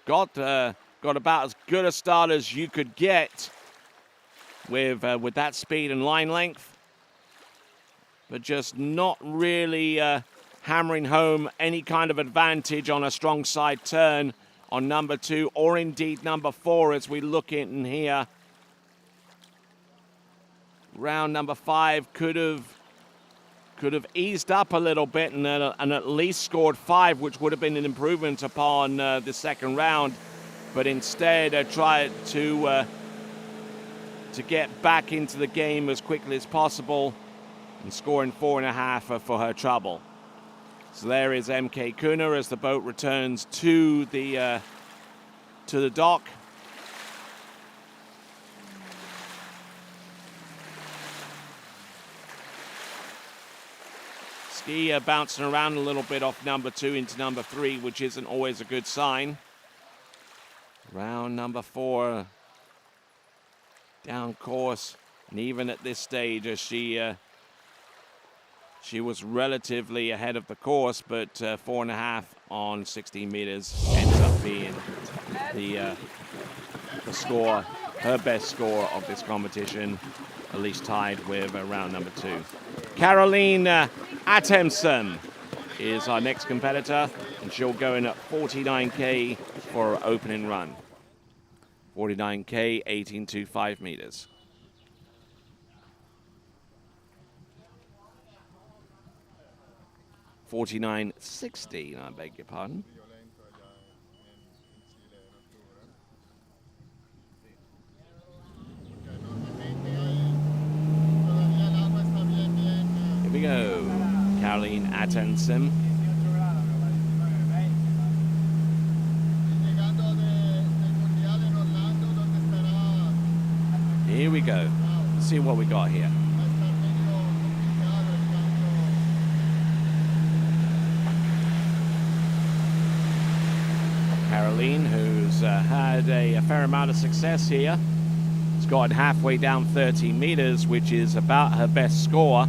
Got about as good a start as you could get with that speed and line length, but just not really hammering home any kind of advantage on a strong side turn on number 2 or indeed number 4 as we look in here. Round number 5 could have eased up a little bit and at least scored 5, which would have been an improvement upon the second round, but instead tried to get back into the game as quickly as possible and scoring 4.5 for her trouble. So there is MK Kuna as the boat returns to the dock. Ski bouncing around a little bit off number 2 into number 3, which isn't always a good sign. Round number 4 down course, and even at this stage, as she was relatively ahead of the course, but 4.5 on 16 meters ends up being the score, her best score of this competition, at least tied with round number 2. Caroline Attemson is our next competitor, and she'll go in at 49K for her opening run. 49K, 18.25 meters. $49.60, I beg your pardon. Here we go, Caroline Attenson. Here we go. Let's see what we got here. Caroline, who's had a fair amount of success here, has gotten halfway down 30 meters, which is about her best score,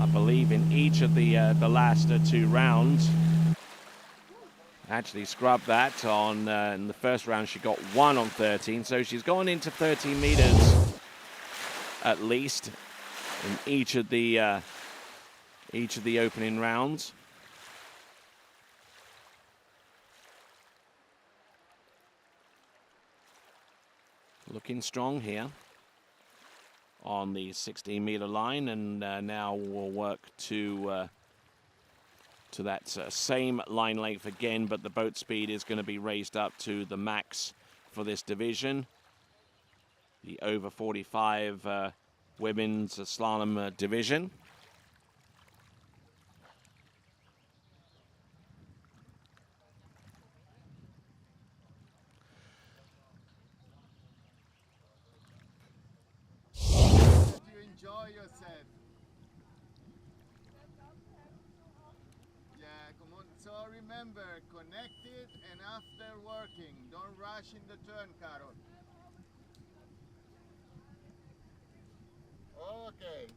I believe, in each of the last 2 rounds. Actually scrubbed that on in the first round. She got 1 on 13, so she's gone into 13 meters at least in each of the opening rounds. Looking strong here on the 16-meter line, and now we'll work to that same line length again, but the boat speed is going to be raised up to the max for this division. The over 45 women's slalom division. Remember, connect it and after working. Don't rush in the turn, Carol. Okay.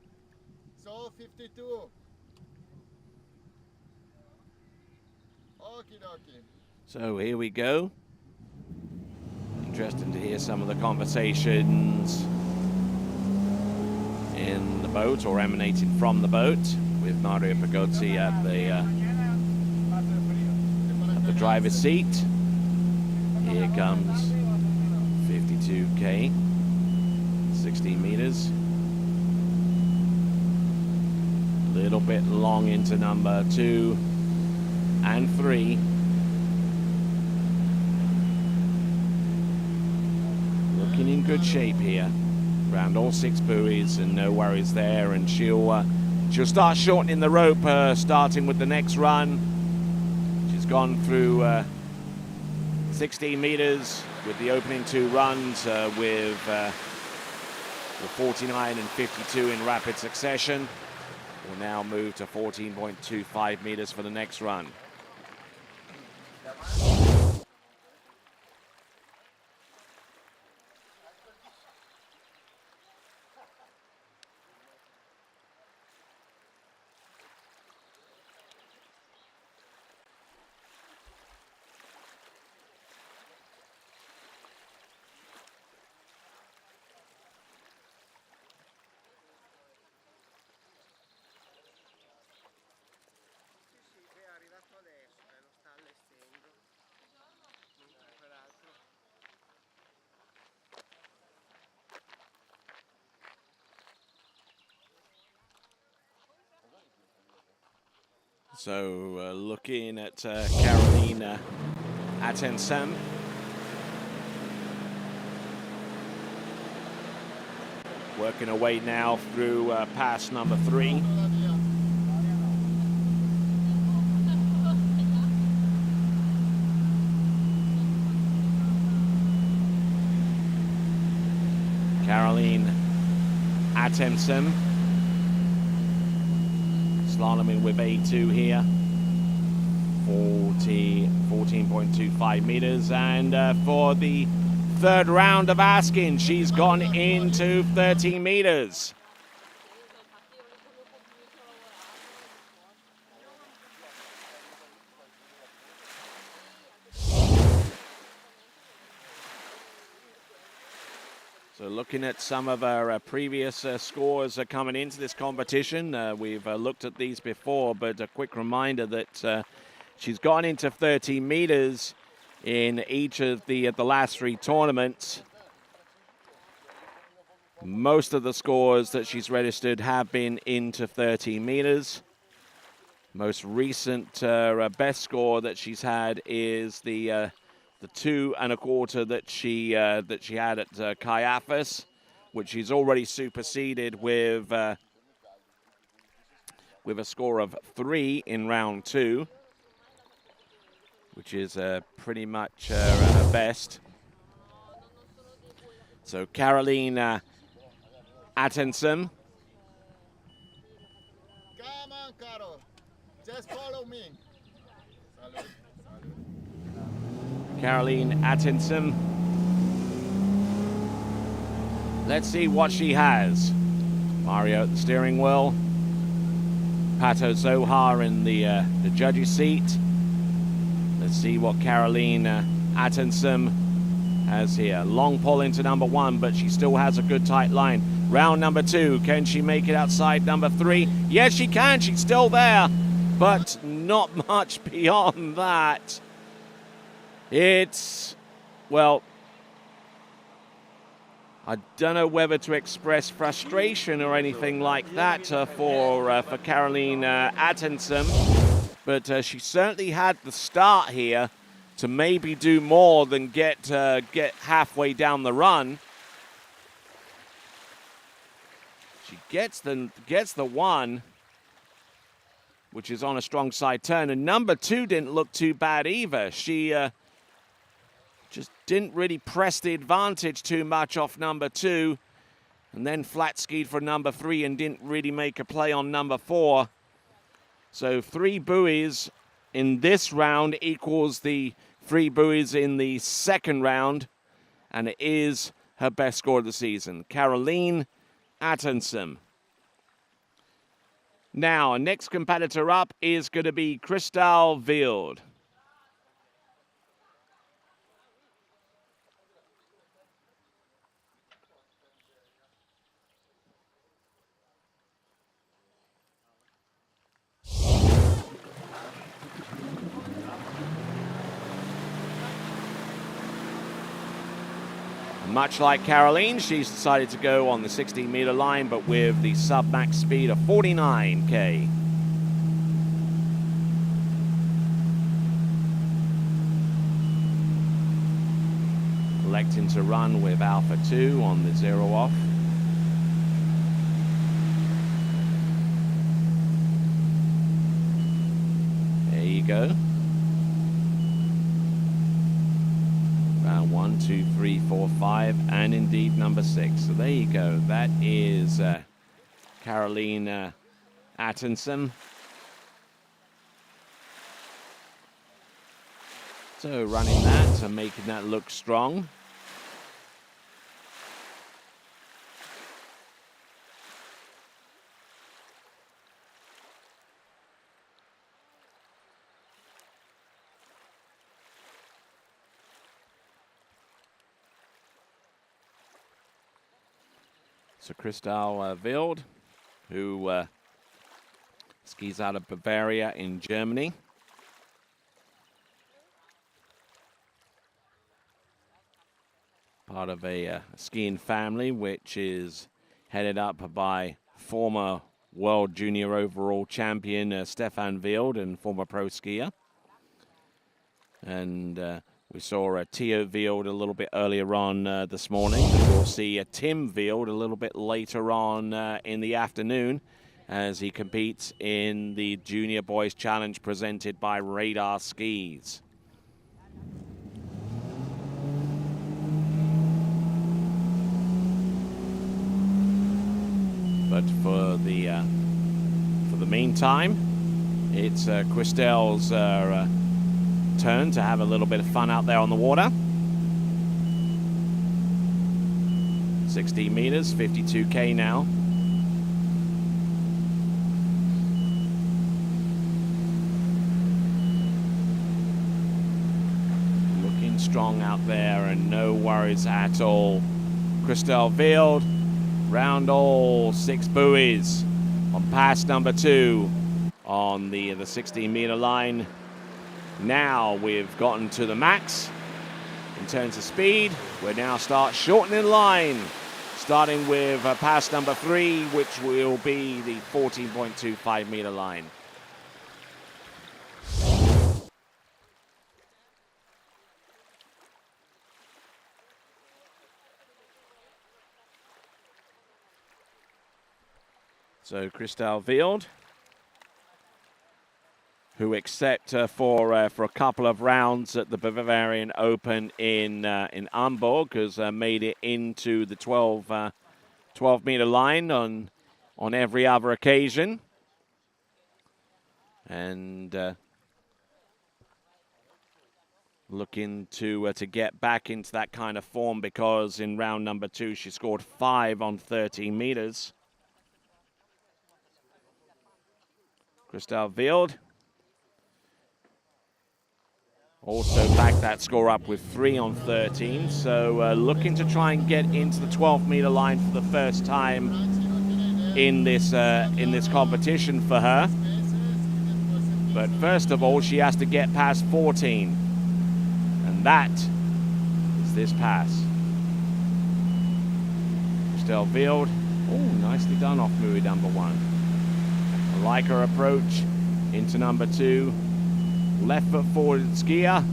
So 52. Okie dokie. So here we go. Interesting to hear some of the conversations in the boat or emanating from the boat with Mario Pagozzi at the driver's seat. Here comes 52K, 16 meters. A little bit long into number 2 and 3. Looking in good shape here. Around all 6 buoys and no worries there. And she'll start shortening the rope, starting with the next run. She's gone through 16 meters with the opening 2 runs with 49 and 52 in rapid succession. We'll now move to 14.25 meters for the next run. So looking at Carolina Atensem. Working her way now through pass number 3. Caroline Atensem. Slaloming with A2 here, 14.25 meters. And for the third round of asking, she's gone into 13 meters. So looking at some of our previous scores coming into this competition, we've looked at these before, but a quick reminder that she's gone into 13 meters in each of the last 3 tournaments. Most of the scores that she's registered have been into 13 meters. Most recent best score that she's had is the 2 1/4 that she had at Caiaphas, which she's already superseded with a score of 3 in round 2, which is pretty much her best. So Carolina Atensem. Come on, Carol. Just follow me. Caroline Atensem. Let's see what she has. Mario at the steering wheel. Pato Zohar in the judge's seat. Let's see what Caroline Atensem has here. Long pull into number 1, but she still has a good tight line. Round number 2, can she make it outside number 3? Yes, she can. She's still there, but not much beyond that. It's, well, I don't know whether to express frustration or anything like that for Caroline Atensem, but she certainly had the start here to maybe do more than get halfway down the run. She gets the 1, which is on a strong side turn, and number 2 didn't look too bad either. She just didn't really press the advantage too much off number 2, and then flat skied for number 3 and didn't really make a play on number 4. So 3 buoys in this round equals the 3 buoys in the second round, and it is her best score of the season. Caroline Attenson. Now, our next competitor up is going to be Christelle Wild. Much like Caroline, she's decided to go on the 16-meter line, but with the sub-max speed of 49k. Electing to run with Alpha 2 on the 0 off. There you go. Round 1, 2, 3, 4, 5, and indeed number 6. So there you go. That is Caroline Attenson. So running that and making that look strong. So Christelle Wild, who skis out of Bavaria in Germany. Part of a skiing family which is headed up by former World Junior Overall Champion Stefan Wild and former pro skier. And we saw Theo Wild a little bit earlier on this morning. We'll see Tim Wild a little bit later on in the afternoon as he competes in the Junior Boys Challenge presented by Radar Skis. But for the meantime, it's Christelle's turn to have a little bit of fun out there on the water. 16 meters, 52k now. Looking strong out there and no worries at all. Christelle Wild, round all 6 buoys on pass number 2 on the 16-meter line. Now we've gotten to the max in terms of speed. We now start shortening the line, starting with pass number 3, which will be the 14.25 meter line. So Christelle Wild, who except for a couple of rounds at the Bavarian Open in Hamburg, has made it into the 12-meter line on every other occasion. And looking to get back into that kind of form, because in round number 2 she scored 5 on 13 meters. Christelle Wild also backed that score up with 3 on 13, so looking to try and get into the 12-meter line for the first time in this competition for her. But first of all, she has to get past 14, and that is this pass. Christelle Wild, oh, nicely done off buoy number 1. I like her approach into number 2. Left foot forward skier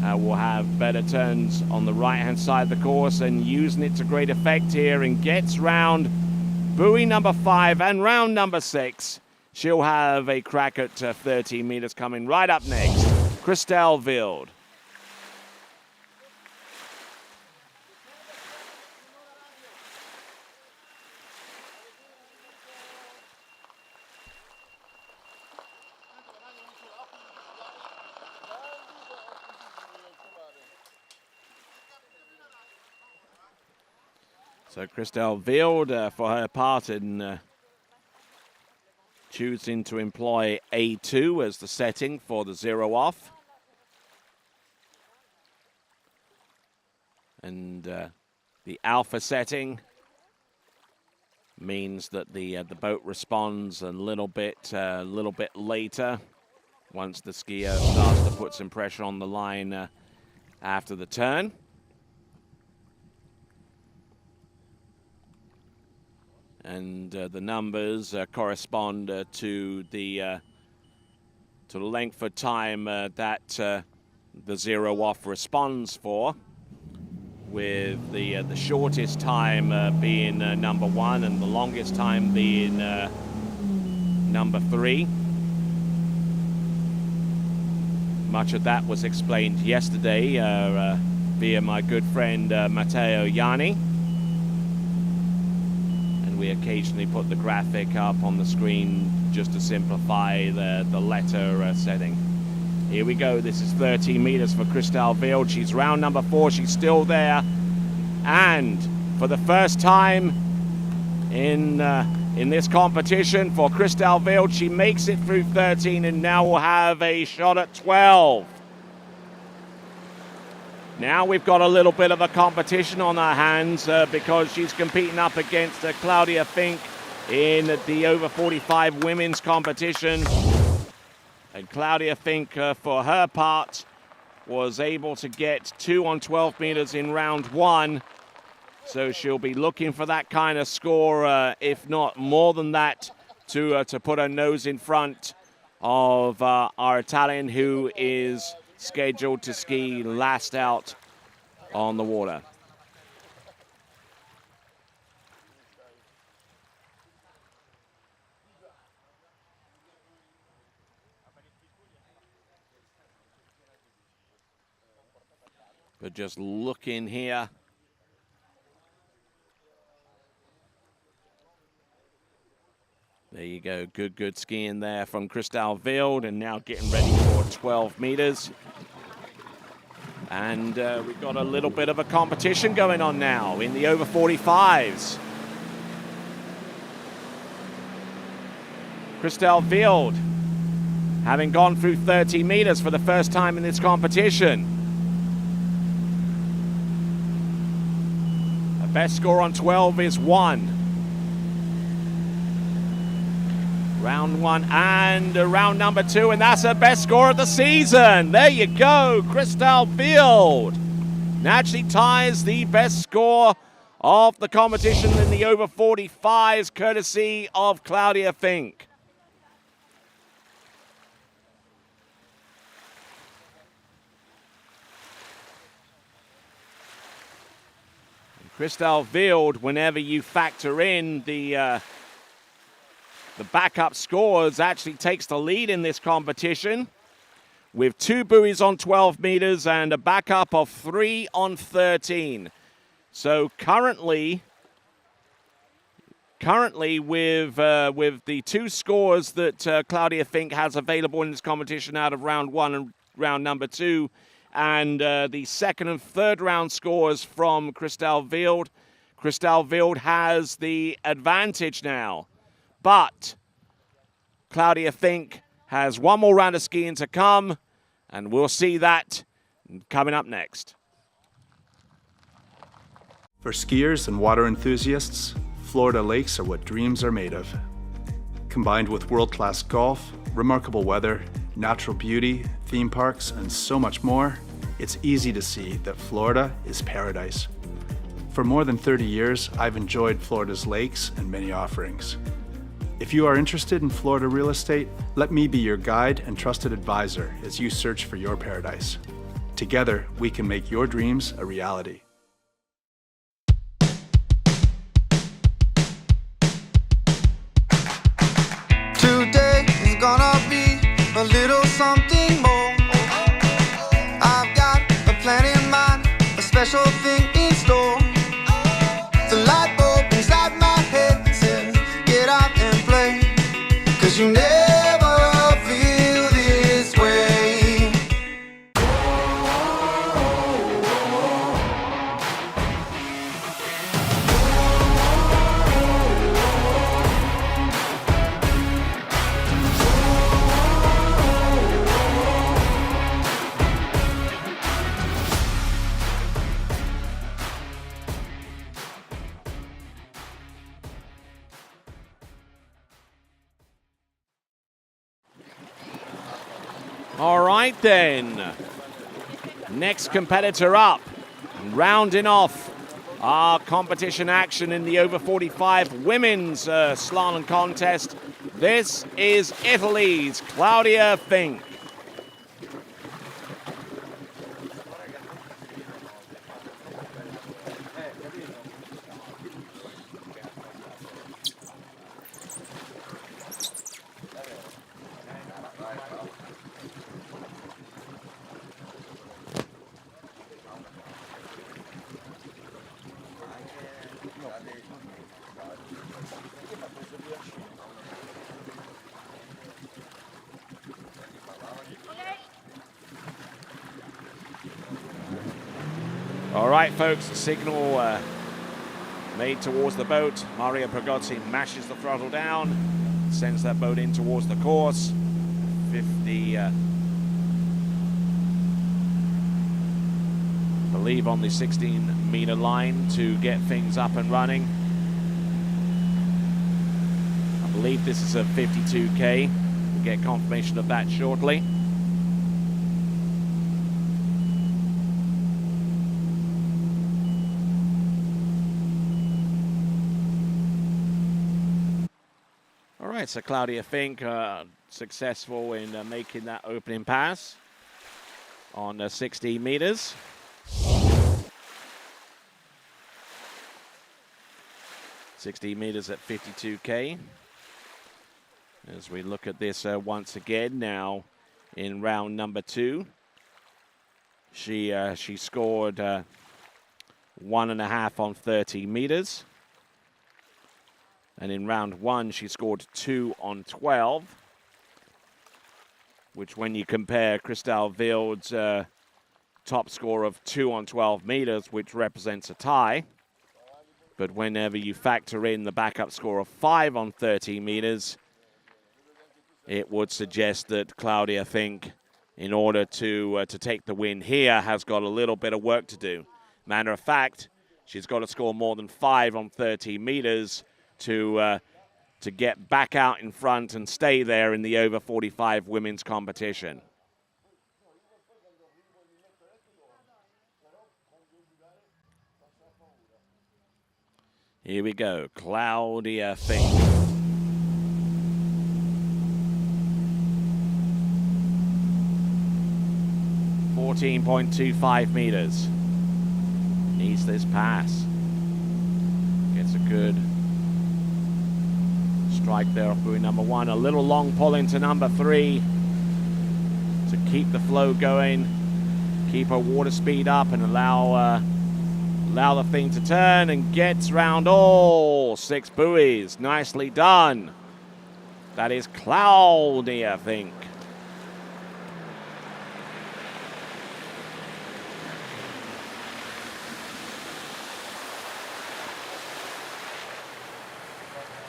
will have better turns on the right hand side of the course and using it to great effect here, and gets round buoy number 5 and round number 6. She'll have a crack at 13 meters coming right up next. Christelle Wild. So Christelle Wild, for her part, in choosing to employ A2 as the setting for the zero off. And the alpha setting means that the boat responds a little bit later once the skier starts to put some pressure on the line after the turn. And the numbers correspond to the length of time that the zero off responds for, with the shortest time being number 1 and the longest time being number 3. Much of that was explained yesterday via my good friend Matteo Yanni. We occasionally put the graphic up on the screen just to simplify the letter setting. Here we go. This is 13 meters for Christelle Wild. She's round number 4. She's still there. And for the first time in this competition for Christelle Wild, she makes it through 13 and now will have a shot at 12. Now we've got a little bit of a competition on our hands because she's competing up against Claudia Fink in the over 45 women's competition. And Claudia Fink, for her part, was able to get 2 on 12 meters in round 1. So she'll be looking for that kind of score, if not more than that, to put her nose in front of our Italian, who is scheduled to ski last out on the water. But just looking here, there you go, good skiing there from Christelle Wild, and now getting ready for 12 meters. And we've got a little bit of a competition going on now in the over 45s. Christelle Wild, having gone through 30 meters for the first time in this competition. Her best score on 12 is 1. Round 1 and round number 2, and that's her best score of the season. There you go, Christelle Wild. Naturally ties the best score of the competition in the over 45s, courtesy of Claudia Fink. And Christelle Wild, whenever you factor in the backup scores, actually takes the lead in this competition with 2 buoys on 12 meters and a backup of 3 on 13. So currently with the 2 scores that Claudia Fink has available in this competition out of round 1 and round number 2, and the second and third round scores from Christelle Wild, Christelle Wild has the advantage now. But Claudia Fink has 1 more round of skiing to come, and we'll see that coming up next. For skiers and water enthusiasts, Florida lakes are what dreams are made of. Combined with world-class golf, remarkable weather, natural beauty, theme parks, and so much more, it's easy to see that Florida is paradise. For more than 30 years, I've enjoyed Florida's lakes and many offerings. If you are interested in Florida real estate, let me be your guide and trusted advisor as you search for your paradise. Together, we can make your dreams a reality. Today is gonna be a little something more. I've got a plan in mind, a special thing in store. The light bulb inside my head says, get out and play, 'cause you never feel this way. All right then. Next competitor up, rounding off our competition action in the over 45 women's slalom contest. This is Italy's Claudia Fink. All right, folks, signal made towards the boat. Mario Pregozzi mashes the throttle down, sends that boat in towards the course. 50, believe on the 16-meter line to get things up and running. I believe this is a 52K. We'll get confirmation of that shortly. All right, so Claudia Fink successful in making that opening pass on 16 meters. $60 meters at 52K. As we look at this once again now in round number 2, she scored 1.5 on 30 meters. And in round 1, she scored 2 on 12, which when you compare Christelle Wild's top score of 2 on 12 meters, which represents a tie, but whenever you factor in the backup score of 5 on 30 meters, it would suggest that Claudia Fink, in order to take the win here, has got a little bit of work to do. Matter of fact, she's got to score more than 5 on 30 meters to get back out in front and stay there in the over 45 women's competition. Here we go, Claudia Fink. .25 meters. Needs this pass. Gets a good strike there off buoy number 1. A little long pull into number 3 to keep the flow going, keep her water speed up, and allow the thing to turn, and gets round all 6 buoys. Nicely done. That is Claudia Fink.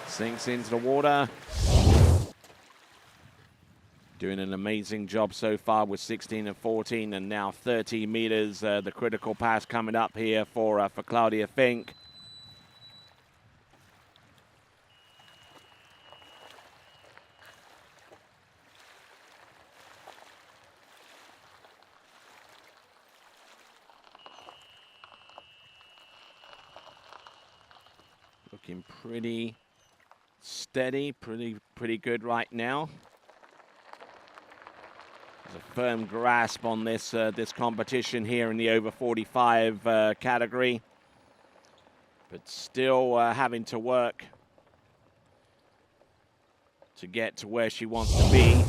Sinks into the water. Doing an amazing job so far with 16 and 14, and now 30 meters. The critical pass coming up here for Claudia Fink. Looking pretty steady, pretty good right now. There's a firm grasp on this this competition here in the over 45 category, but still having to work to get to where she wants to be.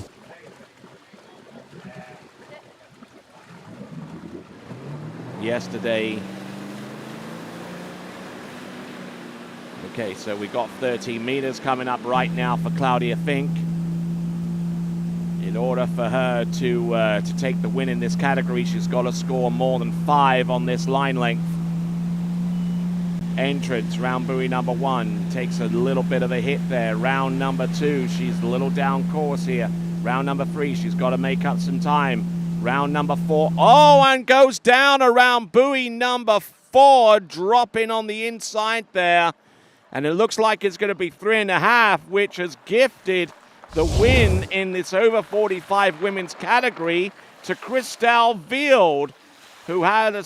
Yesterday. Okay, so we got 13 meters coming up right now for Claudia Fink. In order for her to take the win in this category, she's got to score more than 5 on this line length. Entrance, round buoy number 1, takes a little bit of a hit there. Round number 2, she's a little down course here. Round number 3, she's got to make up some time. Round number 4, oh, and goes down around buoy number 4, dropping on the inside there. And it looks like it's going to be 3.5, which has gifted the win in this over 45 women's category to Christelle Wield, who had a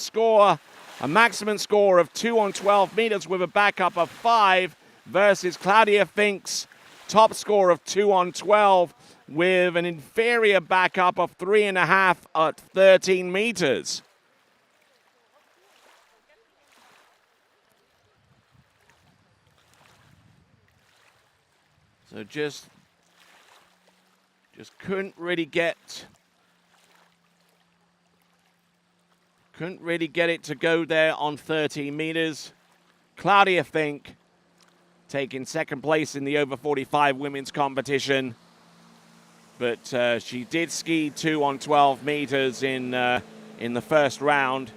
maximum score of 2 on 12 meters with a backup of 5 versus Claudia Fink's top score of 2 on 12 with an inferior backup of 3.5 at 13 meters. So just couldn't really get it to go there on 13 meters. Claudia Fink taking second place in the over 45 women's competition, but she did ski 2 on 12 meters in the first round,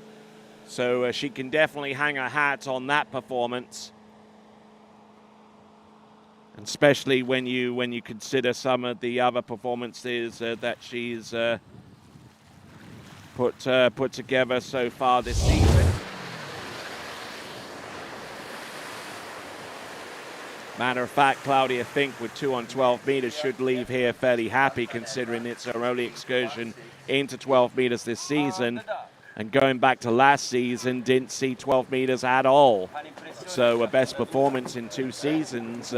so she can definitely hang her hat on that performance. Especially when you consider some of the other performances that she's put together so far this season. Matter of fact, Claudia Fink with 2 on 12 meters should leave here fairly happy, considering it's her only excursion into 12 meters this season. And going back to last season, didn't see 12 meters at all. So a best performance in 2 seasons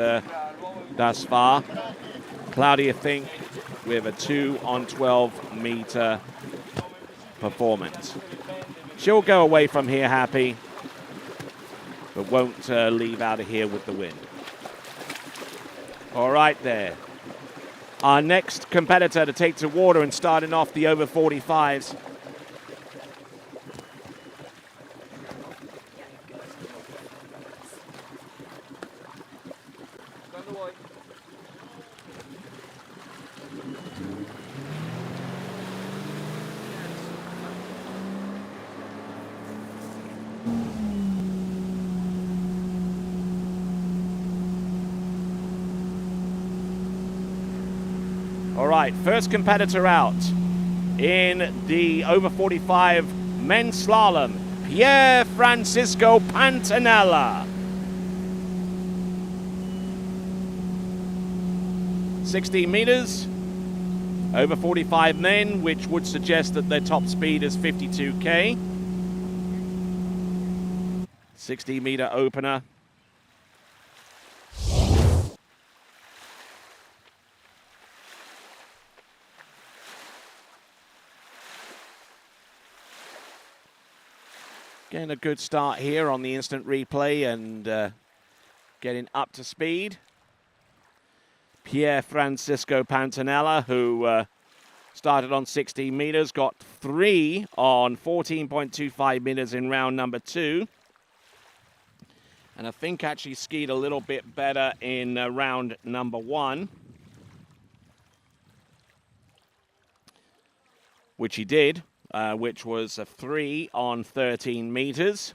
thus far. Claudia Fink with a 2 on 12 meter performance. She'll go away from here happy, but won't leave out of here with the win. All right there. Our next competitor to take to water and starting off the over 45s. All right, first competitor out in the over 45 men's slalom, Pier Francisco Pantanella. 16 meters, over 45 men, which would suggest that their top speed is 52K. 60 meter opener. Getting a good start here on the instant replay and getting up to speed. Pier Francisco Pantanella, who started on 16 meters, got 3 on 14.25 meters in round number 2. And I think actually skied a little bit better in round number 1. Which he did. Which was a 3 on 13 meters.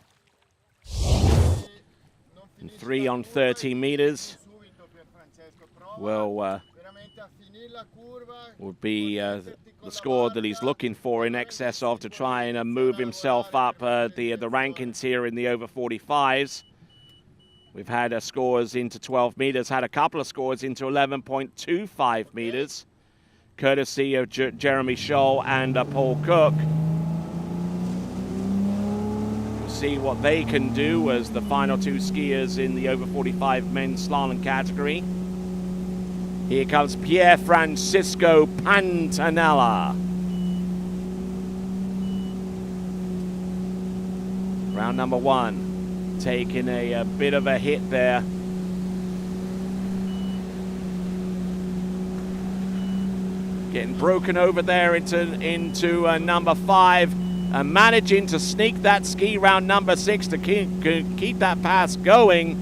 And 3 on 13 meters will would be the score that he's looking for, in excess of, to try and move himself up the rankings here in the over 45s. We've had scores into 12 meters, had a couple of scores into 11.25 meters. Courtesy of Jeremy Scholl and Paul Cook. We'll see what they can do as the final 2 skiers in the over 45 men's slalom category. Here comes Pier Francisco Pantanella. Round number 1, taking a bit of a hit there. Getting broken over there into number 5 and managing to sneak that ski round number 6 to keep that pass going.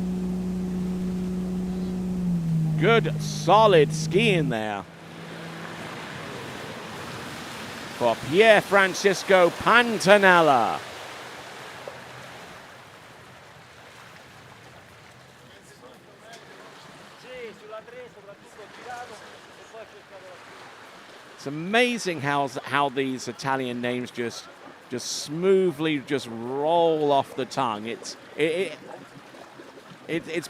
Good, solid skiing there for Pier Francisco Pantanella. It's amazing how these Italian names just smoothly just roll off the tongue. It's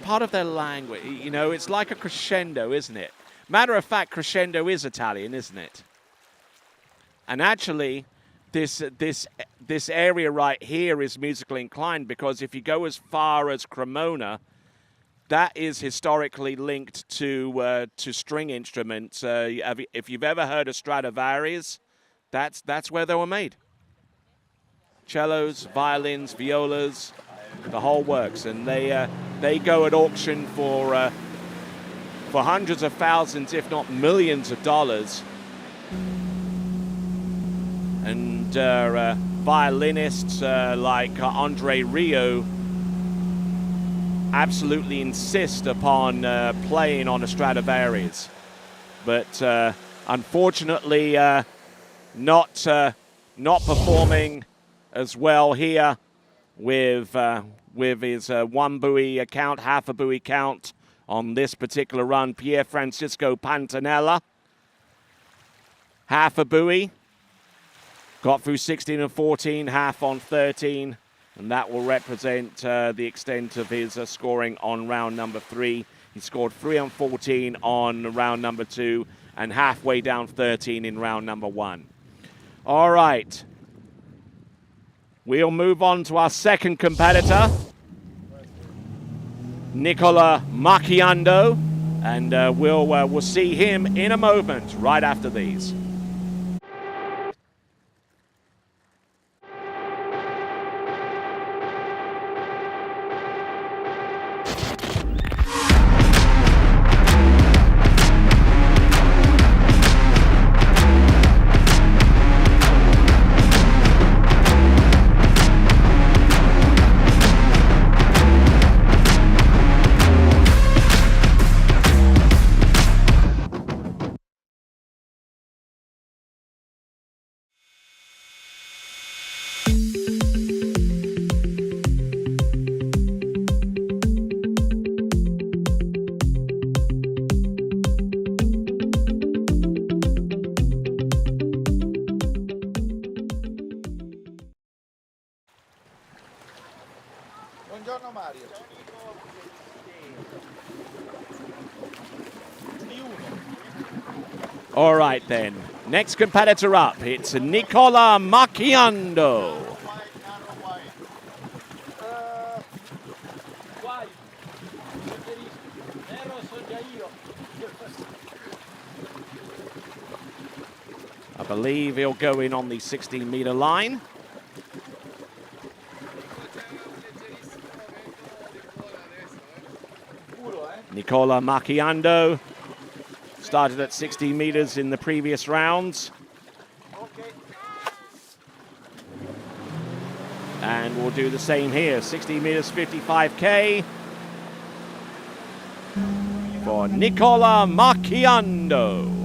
part of their language, you know. It's like a crescendo, isn't it? Matter of fact, Crescendo is Italian, isn't it? And actually, this area right here is musically inclined, because if you go as far as Cremona, that is historically linked to string instruments. If you've ever heard of Stradivarius, that's where they were made. Cellos, violins, violas, the whole works, and they go at auction for hundreds of thousands, if not millions of dollars. And violinists like Andre Rio absolutely insist upon playing on a Stradivarius, but unfortunately not performing as well here with his one buoy count, half a buoy count on this particular run. Pier Francisco Pantanella, half a buoy. Got through 16 and 14, half on 13, and that will represent the extent of his scoring on round number 3. He scored 3 on 14 on round number 2 and halfway down 13 in round number 1. All right. We'll move on to our second competitor, Nicola Macchiando, and we'll see him in a moment right after these. Buongiorno Mario. All right then, next competitor up, it's Nicola Macchiando. I believe he'll go in on the 16-meter line. Nicola Macchiando started at 60 meters in the previous rounds. And we'll do the same here, 60 meters, 55K for Nicola Macchiando.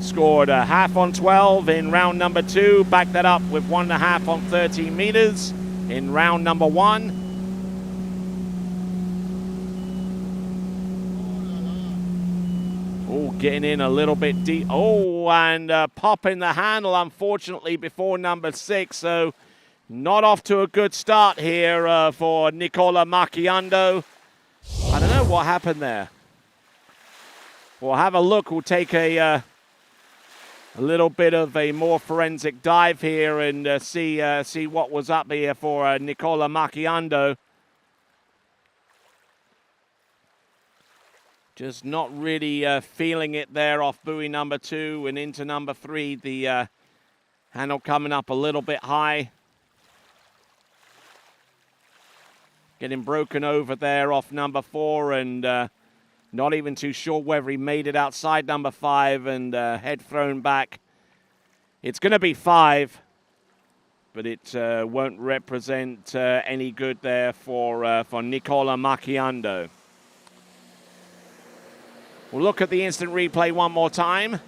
Scored a half on 12 in round number 2. Backed that up with 1.5 on 13 meters in round number 1. Oh, getting in a little bit deep. Oh, and popping the handle, unfortunately, before number 6. So not off to a good start here for Nicola Macchiando. I don't know what happened there. We'll have a look. We'll take a little bit of a more forensic dive here and see what was up here for Nicola Macchiando. Just not really feeling it there off buoy number 2 and into number 3. The handle coming up a little bit high. Getting broken over there off number 4 and not even too sure whether he made it outside number 5 and head thrown back. It's going to be 5, but it won't represent any good there for Nicola Macchiando. We'll look at the instant replay one more time.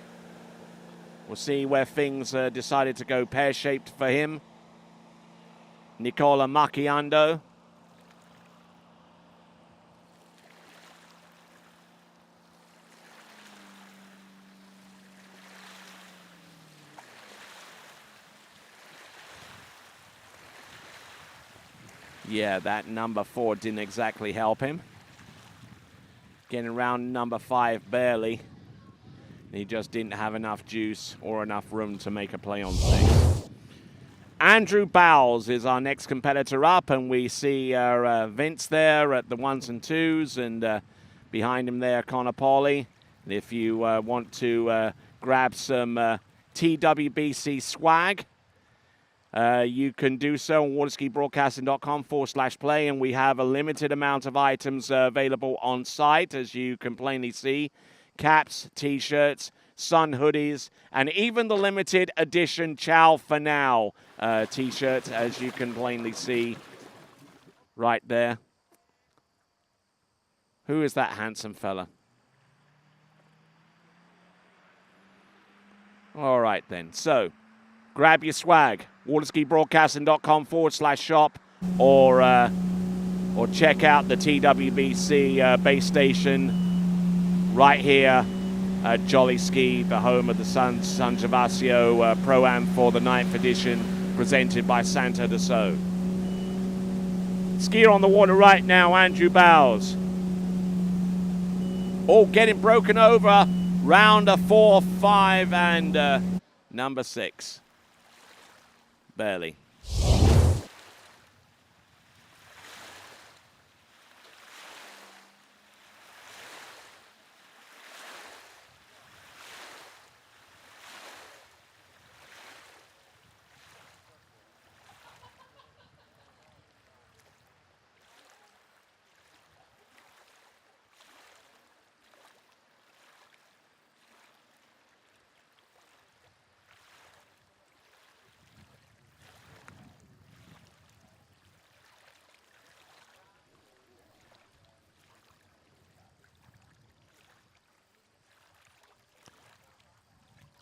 We'll see where things decided to go pear-shaped for him. Nicola Macchiando. Yeah, that number 4 didn't exactly help him. Getting around number 5 barely. He just didn't have enough juice or enough room to make a play on 6. Andrew Bowles is our next competitor up, and we see Vince there at the 1s and 2s, and behind him there, Connor Pauly. And if you want to grab some TWBC swag, you can do so on waterskibroadcasting.com/play, and we have a limited amount of items available on site, as you can plainly see. Caps, T-shirts, sun hoodies, and even the limited edition Ciao for Now T-shirt, as you can plainly see right there. Who is that handsome fella? All right, then. So, grab your swag. waterskibroadcasting.com/shop, or check out the TWBC base station right here at Jolly Ski, the home of the San Gervasio ProAm for the 9th edition, presented by Santo de So. Skier on the water right now, Andrew Bowles. All getting broken over. Rounder 4, 5, and number 6. Barely.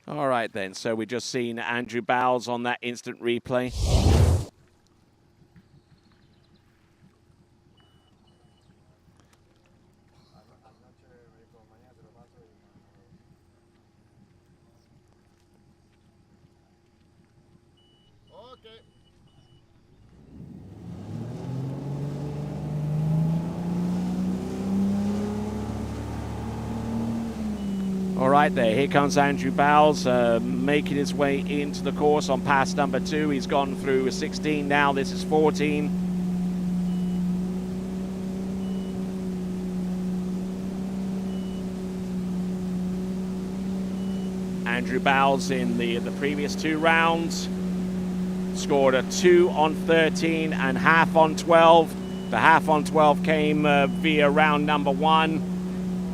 All right, then. So we just seen Andrew Bowles on that instant replay. Okay. All right, there. Here comes Andrew Bowles, making his way into the course on pass number 2. He's gone through 16 now. This is 14. Andrew Bowles in the previous 2 rounds scored a 2 on 13 and half on 12. The half on 12 came via round number 1.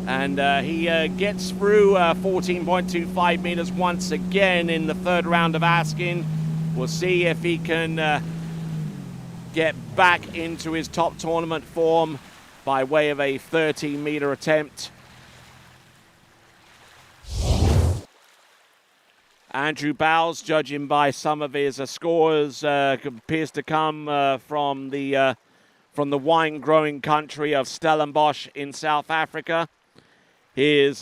And he gets through 14.25 meters once again in the 3rd round of asking. We'll see if he can get back into his top tournament form by way of a 13-meter attempt. Andrew Bowles, judging by some of his scores, appears to come from the wine-growing country of Stellenbosch in South Africa. His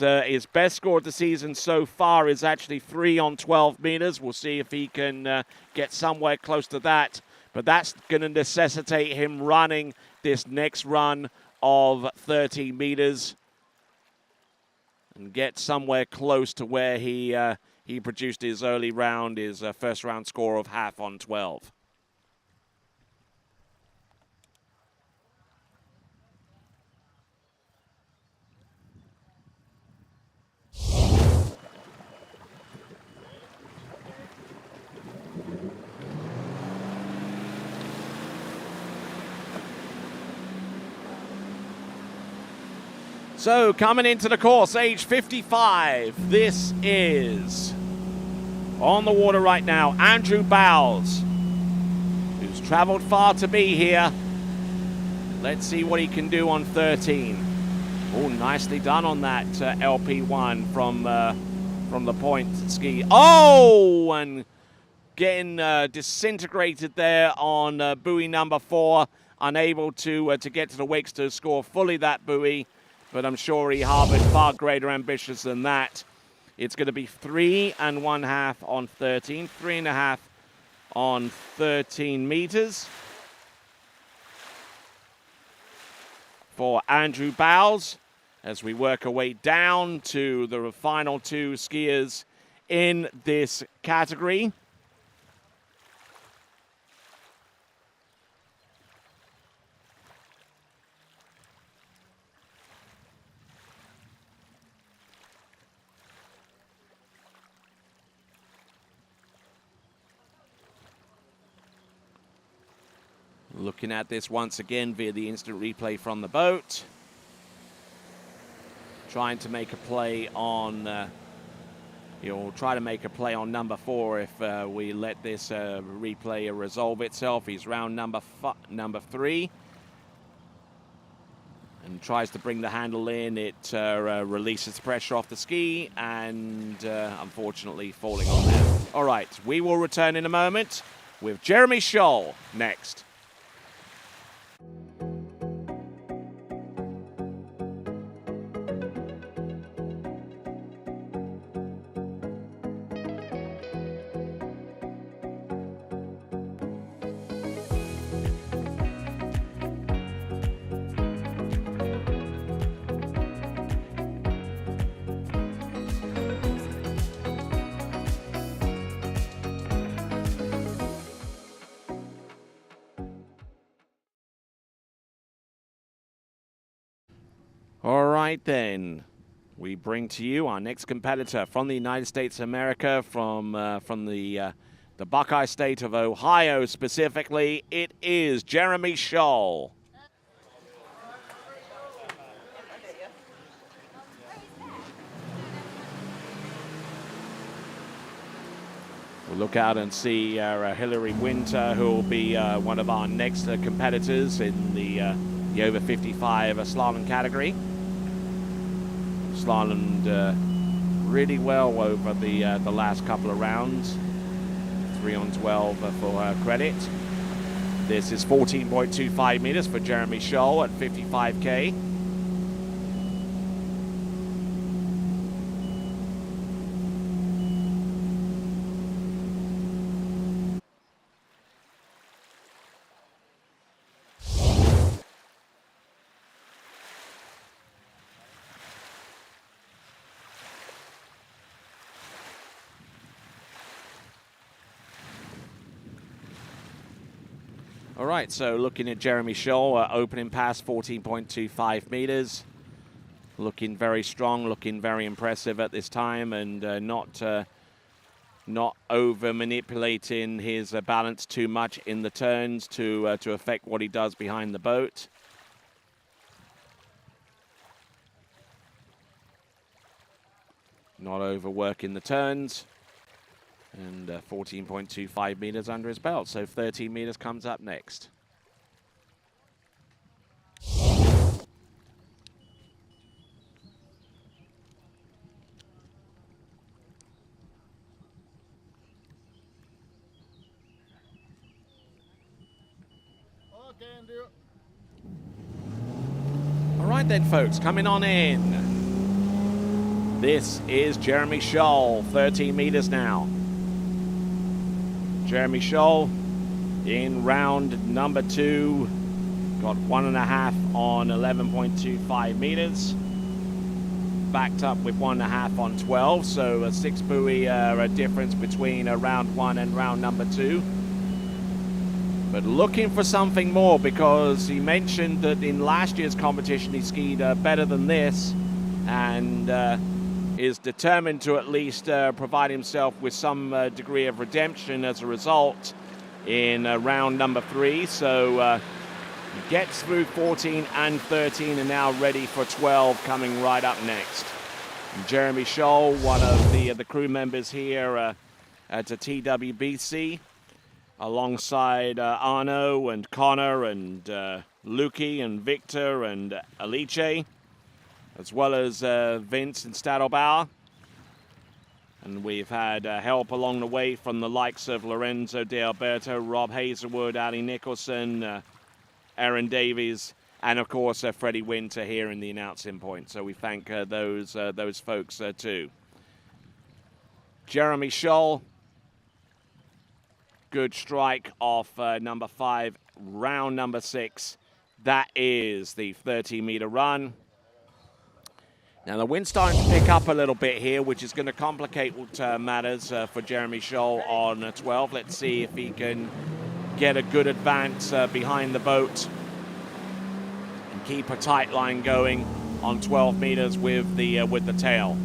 best score of the season so far is actually 3 on 12 meters. We'll see if he can get somewhere close to that. But that's going to necessitate him running this next run of 30 meters and get somewhere close to where he produced his early round, his first round score of half on 12. So, coming into the course, age 55, this is, on the water right now, Andrew Bowles, who's traveled far to be here. Let's see what he can do on 13. Oh, nicely done on that LP1 from the point ski. Oh, and getting disintegrated there on buoy number 4, unable to get to the wakes to score fully that buoy. But I'm sure he harbored far greater ambitions than that. It's going to be 3 1/2 on 13, 3 1/2 on 13 meters. for Andrew Bowles as we work our way down to the final two skiers in this category. Looking at this once again via the instant replay from the boat. Trying to make a play on, he'll try to make a play on number 4 if we let this replay resolve itself. He's round number 3. And tries to bring the handle in. It releases pressure off the ski and unfortunately falling on there. All right, we will return in a moment with Jeremy Scholl next. All right, then. We bring to you our next competitor from the United States of America, from the Buckeye State of Ohio specifically. It is Jeremy Scholl. We'll look out and see Hillary Winter, who will be one of our next competitors in the over 55 slalom category. Slalomed really well over the last couple of rounds. 3 on 12 for her credit. This is 14.25 meters for Jeremy Scholl at 55K. All right, so looking at Jeremy Scholl, opening pass 14.25 meters. Looking very strong, looking very impressive at this time, and not over manipulating his balance too much in the turns to affect what he does behind the boat. Not overworking the turns. And 14.25 meters under his belt. So 13 meters comes up next. Okay, Andrew. All right then, folks, coming on in. This is Jeremy Scholl, 13 meters now. Jeremy Scholl in round number 2, got 1.5 on 11.25 meters, backed up with 1.5 on 12, so a 6 buoy difference between round 1 and round number 2. But looking for something more, because he mentioned that in last year's competition he skied better than this, and is determined to at least provide himself with some degree of redemption as a result in round number 3. So he gets through 14 and 13 and now ready for 12 coming right up next. And Jeremy Scholl, one of the crew members here at the TWBC, alongside Arno and Connor and Lukey and Victor and Alice, as well as Vince and Stadelbauer. And we've had help along the way from the likes of Lorenzo De Alberto, Rob Hazelwood, Ali Nicholson, Aaron Davies, and of course Freddie Winter here in the announcing point. So we thank those folks too. Jeremy Scholl, good strike off number 5, round number 6. that is the 30-meter run. Now the wind's starting to pick up a little bit here, which is going to complicate matters for Jeremy Scholl on 12. Let's see if he can get a good advance behind the boat and keep a tight line going on 12 meters with the tail.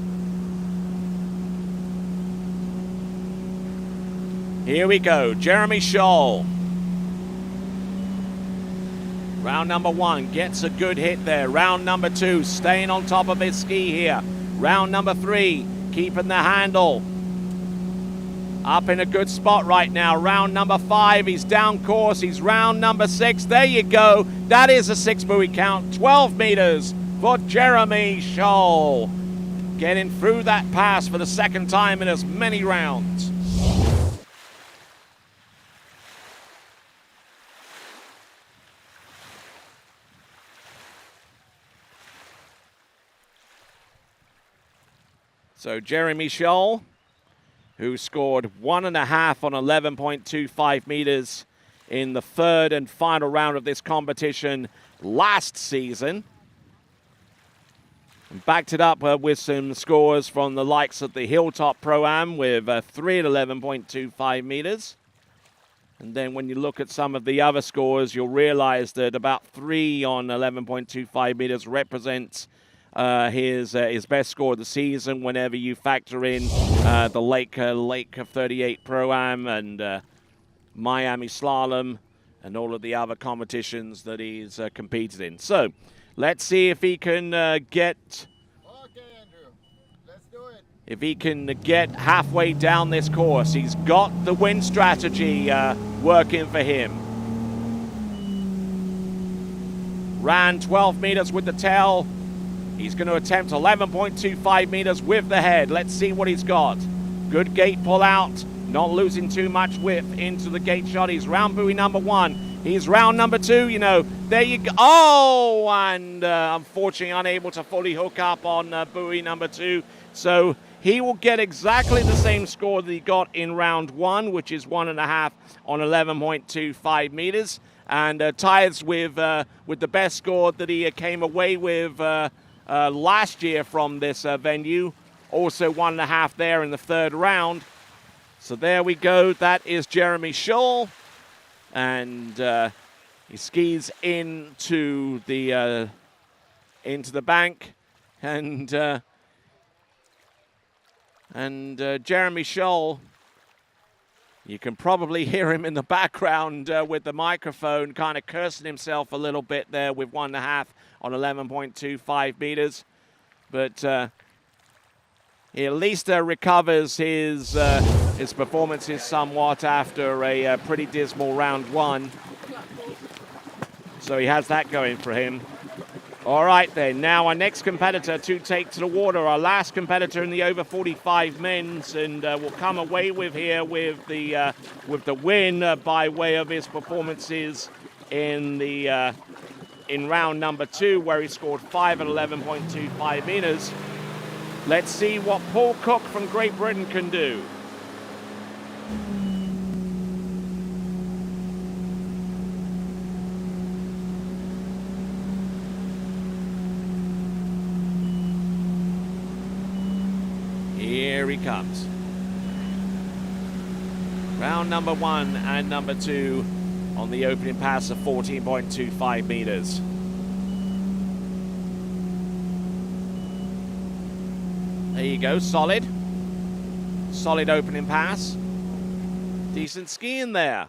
Here we go, Jeremy Scholl. Round number 1 gets a good hit there. Round number 2 staying on top of his ski here. Round number 3 keeping the handle up in a good spot right now. Round number 5, he's down course. He's round number 6. There you go. That is a 6 buoy count. 12 meters for Jeremy Scholl. Getting through that pass for the second time in as many rounds. So Jeremy Scholl, who scored 1.5 on 11.25 meters in the third and final round of this competition last season. And backed it up with some scores from the likes of the Hilltop Pro-Am with 3 at 11.25 meters. And then when you look at some of the other scores, you'll realize that about 3 on 11.25 meters represents his best score of the season whenever you factor in the Lake 38 Pro-Am and Miami Slalom and all of the other competitions that he's competed in. So let's see if he can get if he can get halfway down this course. He's got the wind strategy working for him. Ran 12 meters with the tail. He's going to attempt 11.25 meters with the head. Let's see what he's got. Good gate pull out, not losing too much width into the gate shot. He's round buoy number 1. He's round number 2, you know. There you go. Oh, and unfortunately unable to fully hook up on buoy number 2. So he will get exactly the same score that he got in round 1, which is 1.5 on 11.25 meters. And ties with the best score that he came away with last year from this venue. Also 1.5 there in the third round. So there we go. That is Jeremy Scholl. And he skis into the bank. And Jeremy Scholl, you can probably hear him in the background with the microphone kind of cursing himself a little bit there with 1.5 on 11.25 meters. But he at least recovers his performances somewhat after a pretty dismal round 1. So he has that going for him. All right then, now our next competitor to take to the water, our last competitor in the over 45 men's, and will come away with here with the win by way of his performances in round number 2, where he scored 5 at 11.25 meters. Let's see what Paul Cook from Great Britain can do. Here he comes. Round number 1 and number 2 on the opening pass of 14.25 meters. There you go, solid. Solid opening pass. Decent skiing there.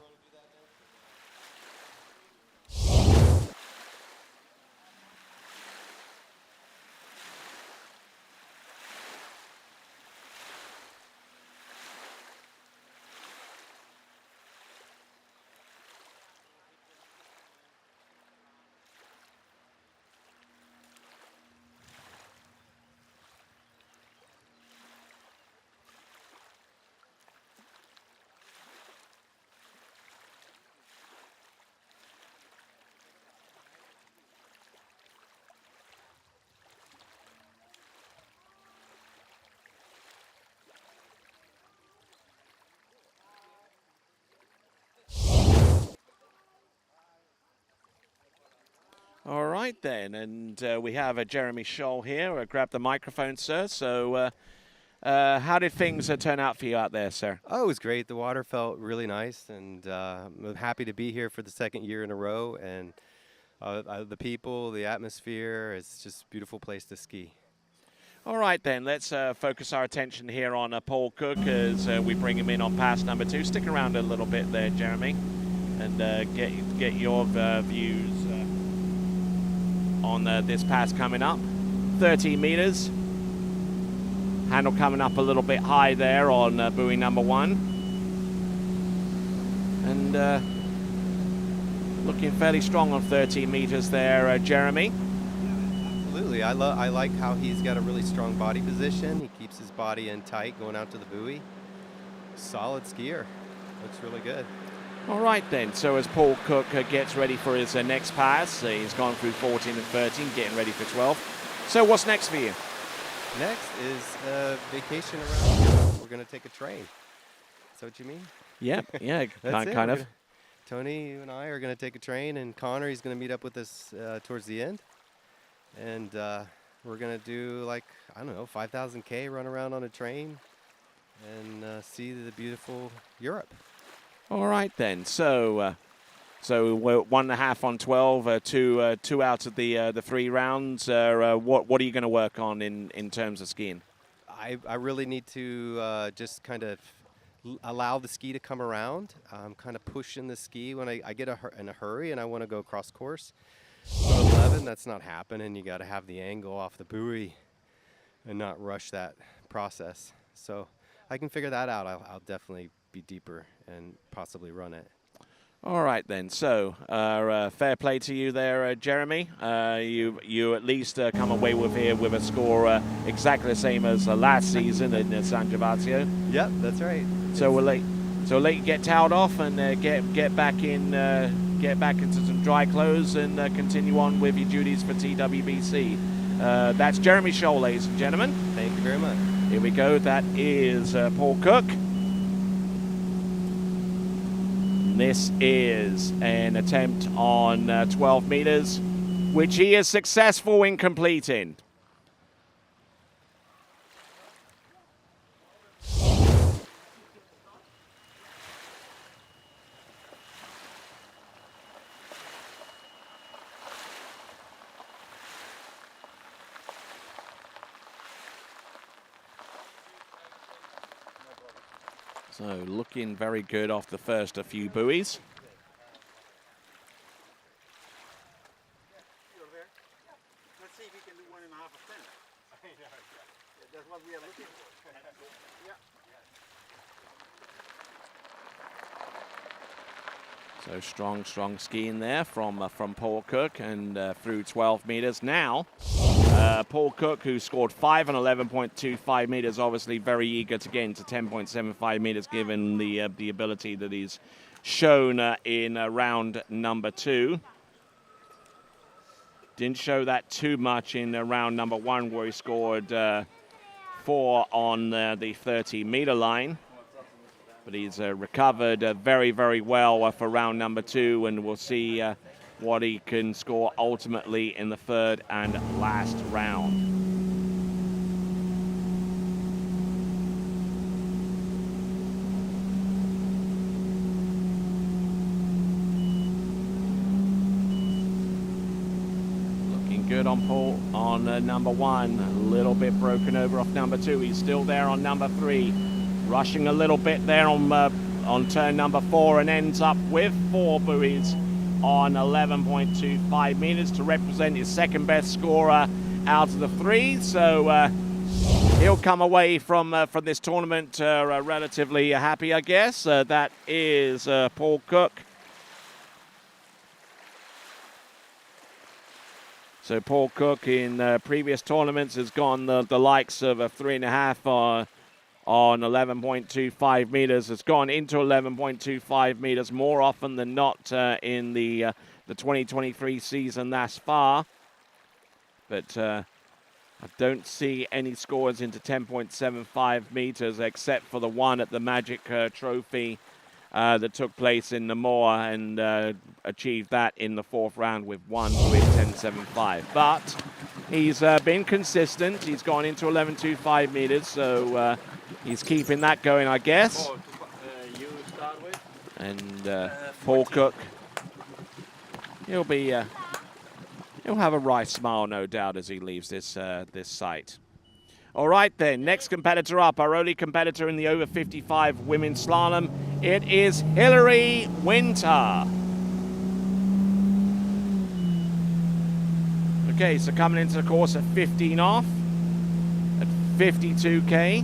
right then, and we have Jeremy Scholl here. Grab the microphone, sir. So how did things turn out for you out there, sir? Oh, it was great. The water felt really nice, and I'm happy to be here for the second year in a row. And the people, the atmosphere, it's just a beautiful place to ski. All right then, let's focus our attention here on Paul Cook as we bring him in on pass number 2. Stick around a little bit there, Jeremy, and get your views on this pass coming up. 13 meters. Handle coming up a little bit high there on buoy number 1. And looking fairly strong on 13 meters there, Jeremy. Absolutely. I like how he's got a really strong body position. He keeps his body in tight going out to the buoy. Solid skier. Looks really good. All right then, so as Paul Cook gets ready for his next pass, he's gone through 14 and 13, getting ready for 12. So what's next for you? Next is vacation around Europe. We're going to take a train. Is that what you mean? Yeah, That's kind of. Tony, you and I are going to take a train, and Connor, he's going to meet up with us towards the end. And we're going to do, like, I don't know, 5,000 K, run around on a train and see the beautiful Europe. All right then. So we're 1.5 on 12, two out of the 3 rounds. What are you going to work on in terms of skiing? I really need to just kind of allow the ski to come around. I'm kind of pushing the ski when I get in a hurry and I want to go cross course. But 11, that's not happening. You got to have the angle off the buoy and not rush that process. So I can figure that out. I'll definitely be deeper and possibly run it. All right then. So fair play to you there, Jeremy. You at least come away with a score exactly the same as last season in San Gervasio. Yep, that's right. So we'll let you get toweled off and get back into some dry clothes and continue on with your duties for TWBC. That's Jeremy Scholl, ladies and gentlemen. Thank you very much. Here we go. That is Paul Cook. This is an attempt on 12 meters, which he is successful in completing. So looking very good off the first few buoys. Let's see if we can do 1.5 of 10. That's what we are looking for. So strong skiing there from Paul Cook and through 12 meters. Now, Paul Cook, who scored 5 on 11.25 meters, obviously very eager to get into 10.75 meters, given the ability that he's shown in round number 2. Didn't show that too much in round number 1, where he scored 4 on the 30-meter line. But he's recovered very, very well for round number 2, and we'll see what he can score ultimately in the 3rd and last round. Looking good on Paul on number 1. A little bit broken over off number 2. He's still there on number 3. Rushing a little bit there on turn number 4 and ends up with 4 buoys on 11.25 meters to represent his second best scorer out of the 3. So he'll come away from this tournament relatively happy, I guess. That is Paul Cook. So Paul Cook in previous tournaments has gone the likes of a 3.5 on 11.25 meters, has gone into 11.25 meters more often than not in the 2023 season thus far. But I don't see any scores into 10.75 meters except for the one at the Magic Trophy that took place in Namur and achieved that in the 4th round with 1:10.75. But he's been consistent. He's gone into 11.25 meters, so he's keeping that going, I guess. And Paul Cook, he'll have a wry smile, no doubt, as he leaves this site. All right, then, next competitor up, our only competitor in the over 55 women's slalom. It is Hilary Winter. Okay, so coming into the course at 15 off, at 52K.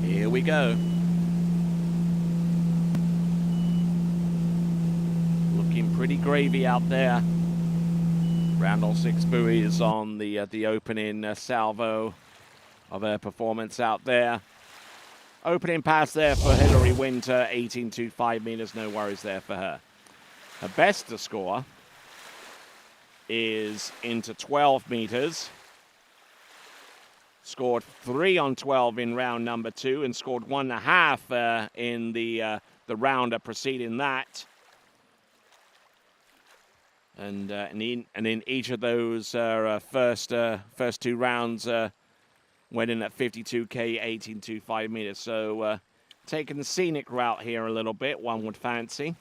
Here we go. Looking pretty gravy out there. Round on 6 buoys on the opening salvo of her performance out there. Opening pass there for Hilary Winter, 18.25 meters, no worries there for her. Her best to score is into 12 meters. Scored 3 on 12 in round number 2 and scored 1.5 in the round preceding that. And in each of those first 2 rounds went in at 52K, 18.25 meters. So taking the scenic route here a little bit, one would fancy.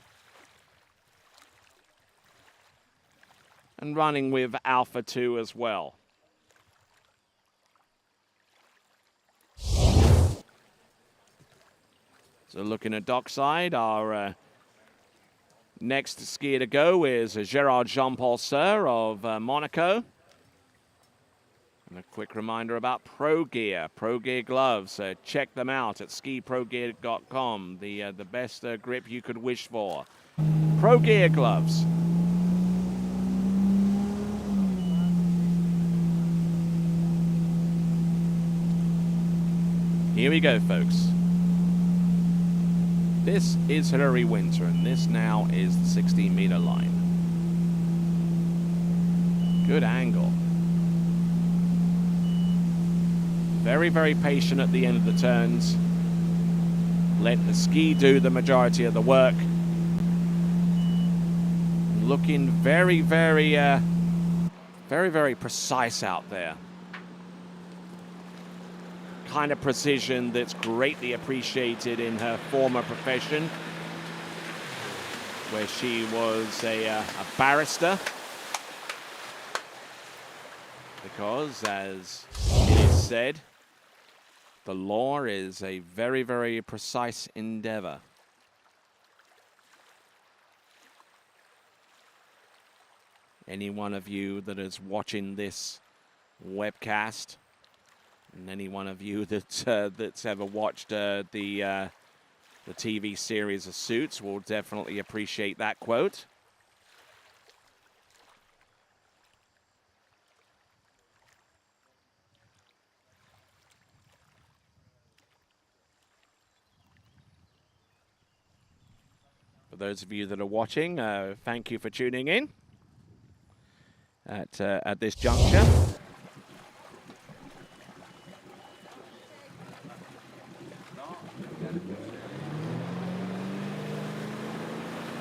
And running with Alpha 2 as well. So looking at dockside, our next skier to go is Gerard Jean-Paul Sir of Monaco. And a quick reminder about Pro Gear gloves. Check them out at skiprogear.com. The best grip you could wish for. Pro Gear gloves. Here we go, folks. This is Hilary Winter, and this now is the 16-meter line. Good angle. Very, very patient at the end of the turns. Let the ski do the majority of the work. Looking very, very precise out there. Kind of precision that's greatly appreciated in her former profession, where she was a barrister. Because, as it is said, the law is a very, very precise endeavor. Any one of you that is watching this webcast, and any one of you that's ever watched the TV series of Suits will definitely appreciate that quote. For those of you that are watching, thank you for tuning in at this juncture.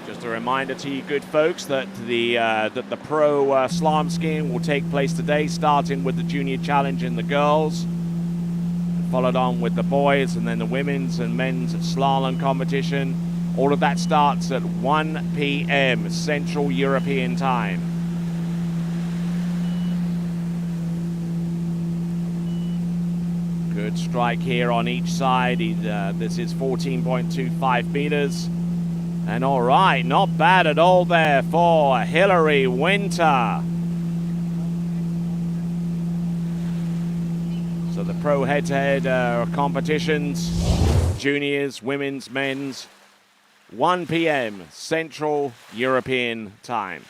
Just a reminder to you good folks that the pro slalom skiing will take place today, starting with the junior challenge in the girls, followed on with the boys, and then the women's and men's slalom competition. All of that starts at 1 p.m. Central European Time. Good strike here on each side. This is 14.25 meters. And all right, not bad at all there for Hilary Winter. So the pro head-to-head competitions, juniors, women's, men's, 1 p.m. Central European Time.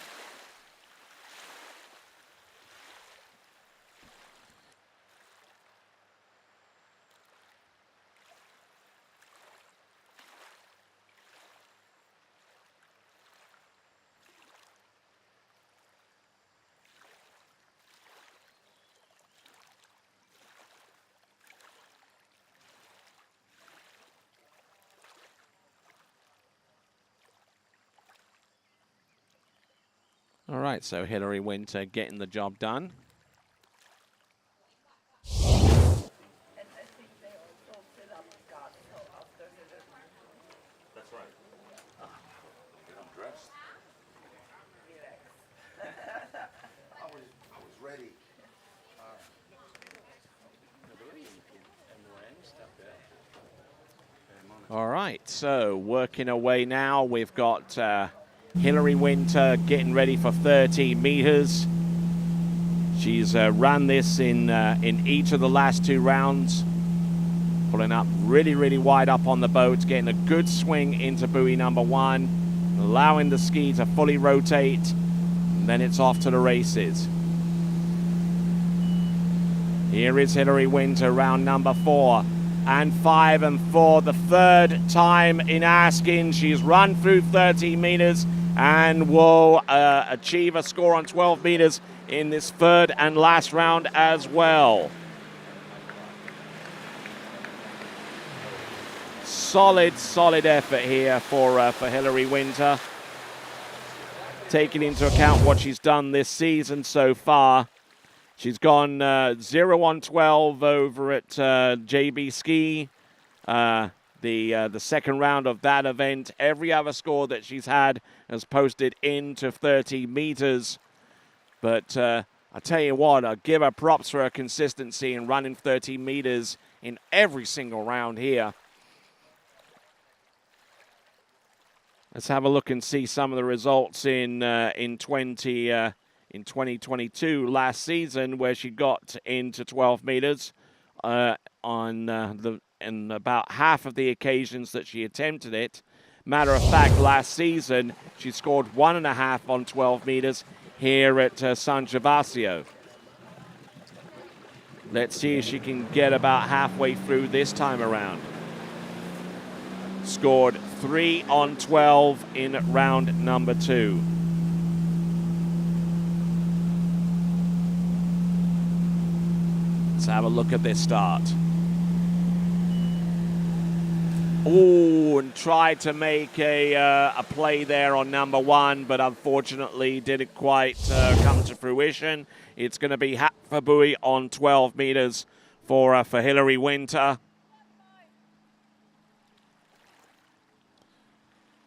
All right, so Hillary Winter getting the job done. That's right. Undressed. I was ready. All right, so working away now, we've got Hillary Winter getting ready for 30 meters. She's run this in each of the last 2 rounds, pulling up really wide up on the boat, getting a good swing into buoy number 1, allowing the ski to fully rotate, and then it's off to the races. Here is Hillary Winter, round number 4. And 5 and 4, the third time in asking. She's run through 30 meters and will achieve a score on 12 meters in this third and last round as well. Solid effort here for Hillary Winter. Taking into account what she's done this season so far. She's gone 0 on 12 over at JB Ski, the second round of that event. Every other score that she's had has posted into 30 meters. But I tell you what, I'll give her props for her consistency in running 30 meters in every single round here. Let's have a look and see some of the results in 2022 last season, where she got into 12 meters in about half of the occasions that she attempted it. Matter of fact, last season she scored 1.5 on 12 meters here at San Gervasio. Let's see if she can get about halfway through this time around. Scored 3 on 12 in round number 2. Let's have a look at this start. Oh, and tried to make a play there on number 1, but unfortunately didn't quite come to fruition. It's going to be half a buoy on 12 meters for Hillary Winter.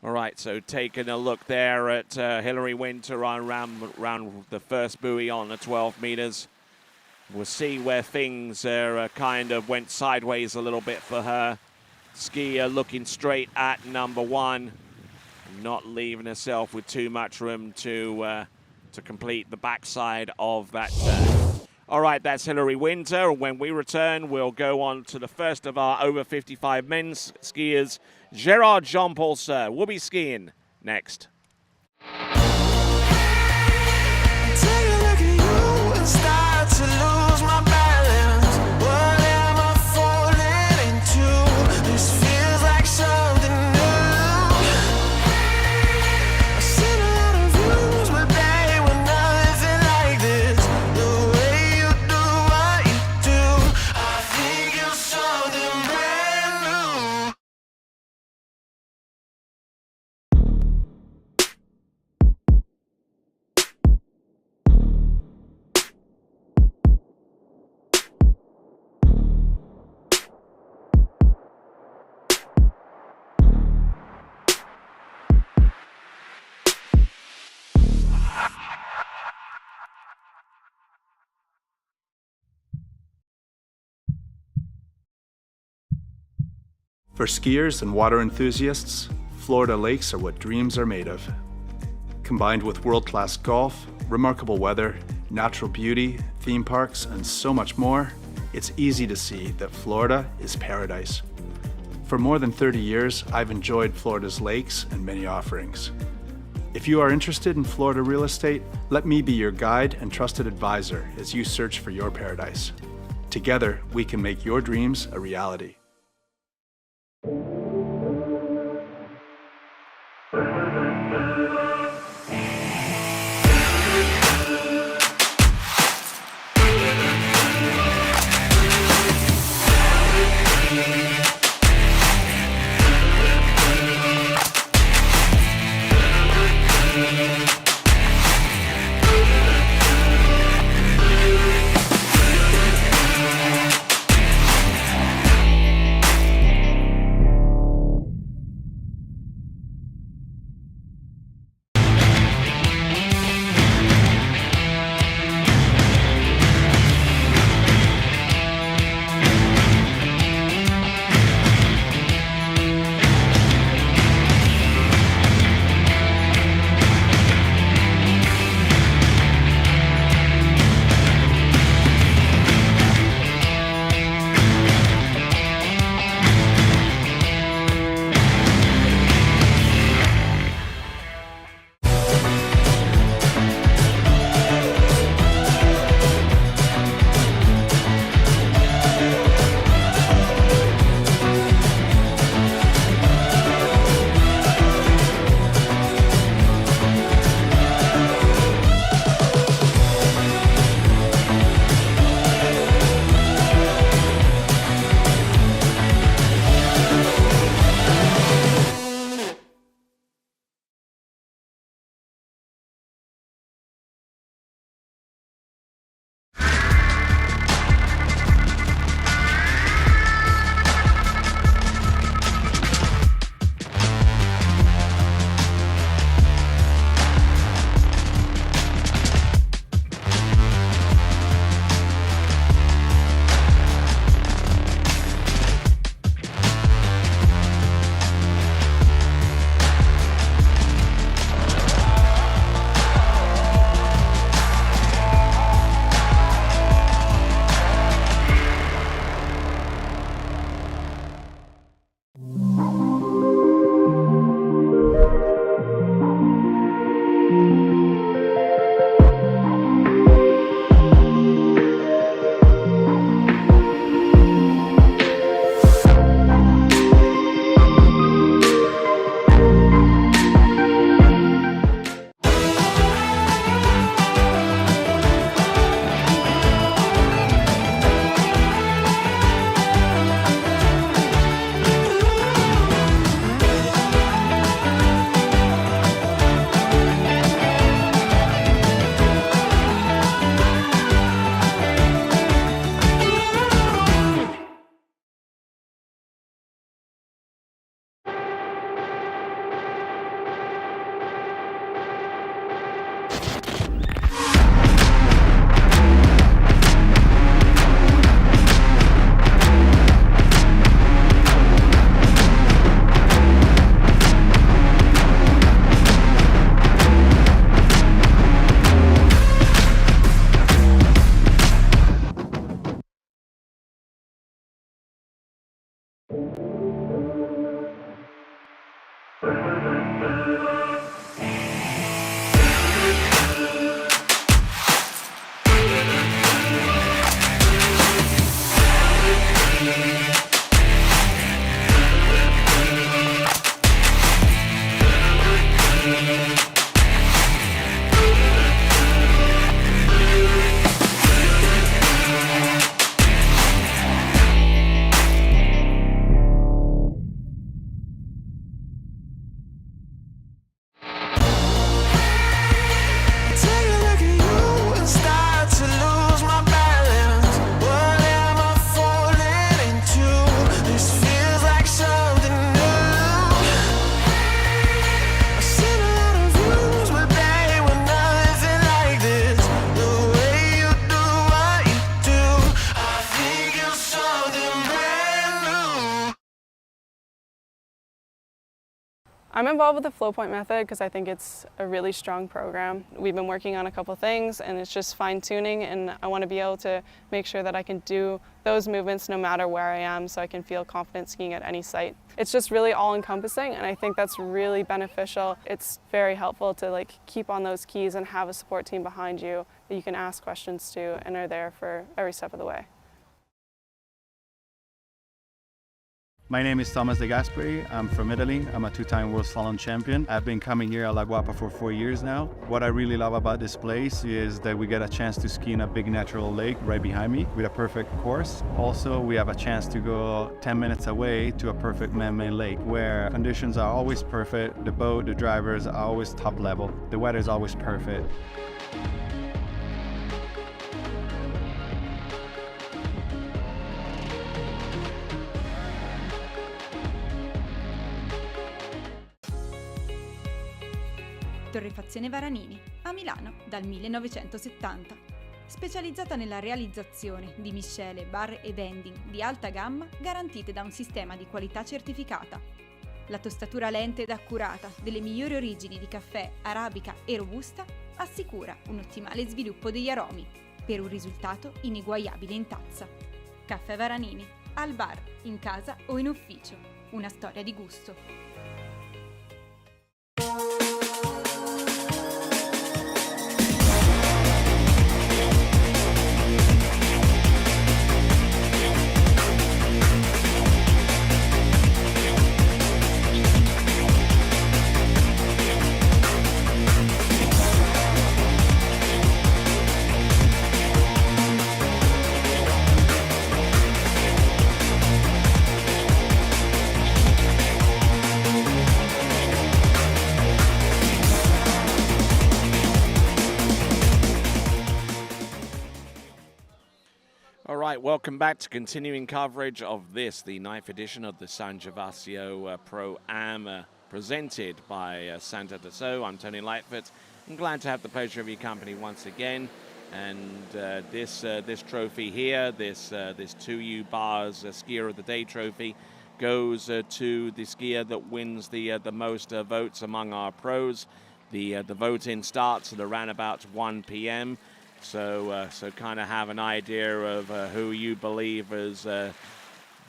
All right, so taking a look there at Hillary Winter on around the first buoy on the 12 meters. We'll see where things kind of went sideways a little bit for her. Skier looking straight at number 1, not leaving herself with too much room to complete the backside of that turn. All right, that's Hillary Winter. When we return, we'll go on to the first of our over 55 men's skiers, Gerard Jean-Paul Sir. We'll be skiing next. Start to lose my balance. What am I falling into? This feels like something new. I've seen a lot of views, but they were nothing like this. The way you do what you do, I think you're something brand new. For skiers and water enthusiasts, Florida lakes are what dreams are made of. Combined with world-class golf, remarkable weather, natural beauty, theme parks, and so much more, it's easy to see that Florida is paradise. For more than 30 years, I've enjoyed Florida's lakes and many offerings. If you are interested in Florida real estate, let me be your guide and trusted advisor as you search for your paradise. Together, we can make your dreams a reality. Take a look at you and start to lose my balance. What am I falling into? This feels like something new. I've seen a lot of views, but they were nothing like this. The way you do what you do, I think you're something brand new. I'm involved with the Flow Point method because I think it's a really strong program. We've been working on a couple things and it's just fine tuning, and I want to be able to make sure that I can do those movements no matter where I am, so I can feel confident skiing at any site. It's just really all encompassing, and I think that's really beneficial. It's very helpful to keep on those keys and have a support team behind you that you can ask questions to and are there for every step of the way. My name is Thomas De Gasperi. I'm from Italy. I'm a two-time World Slalom champion. I've been coming here at La Guapa for 4 years now. What I really love about this place is that we get a chance to ski in a big natural lake right behind me with a perfect course. Also, we have a chance to go 10 minutes away to a perfect man-made lake where conditions are always perfect. The boat, the drivers are always top level. The weather is always perfect. Torrefazione Varanini, a Milano dal 1970. Specializzata nella realizzazione di miscele, bar ed ending di alta gamma garantite da un sistema di qualità certificata. La tostatura lenta ed accurata delle migliori origini di caffè, arabica e robusta assicura un ottimale sviluppo degli aromi per un risultato ineguagliabile in tazza. Caffè Varanini, al bar, in casa o in ufficio. Una storia di gusto. Welcome back to continuing coverage of this, the 9th edition of the San Gervasio ProAm, presented by Santa Dassault. I'm Tony Lightfoot. I'm glad to have the pleasure of your company once again. And this trophy here, this 2U Bars Skier of the Day trophy, goes to the skier that wins the most votes among our pros. The voting starts at around about 1 p.m. So kind of have an idea of who you believe has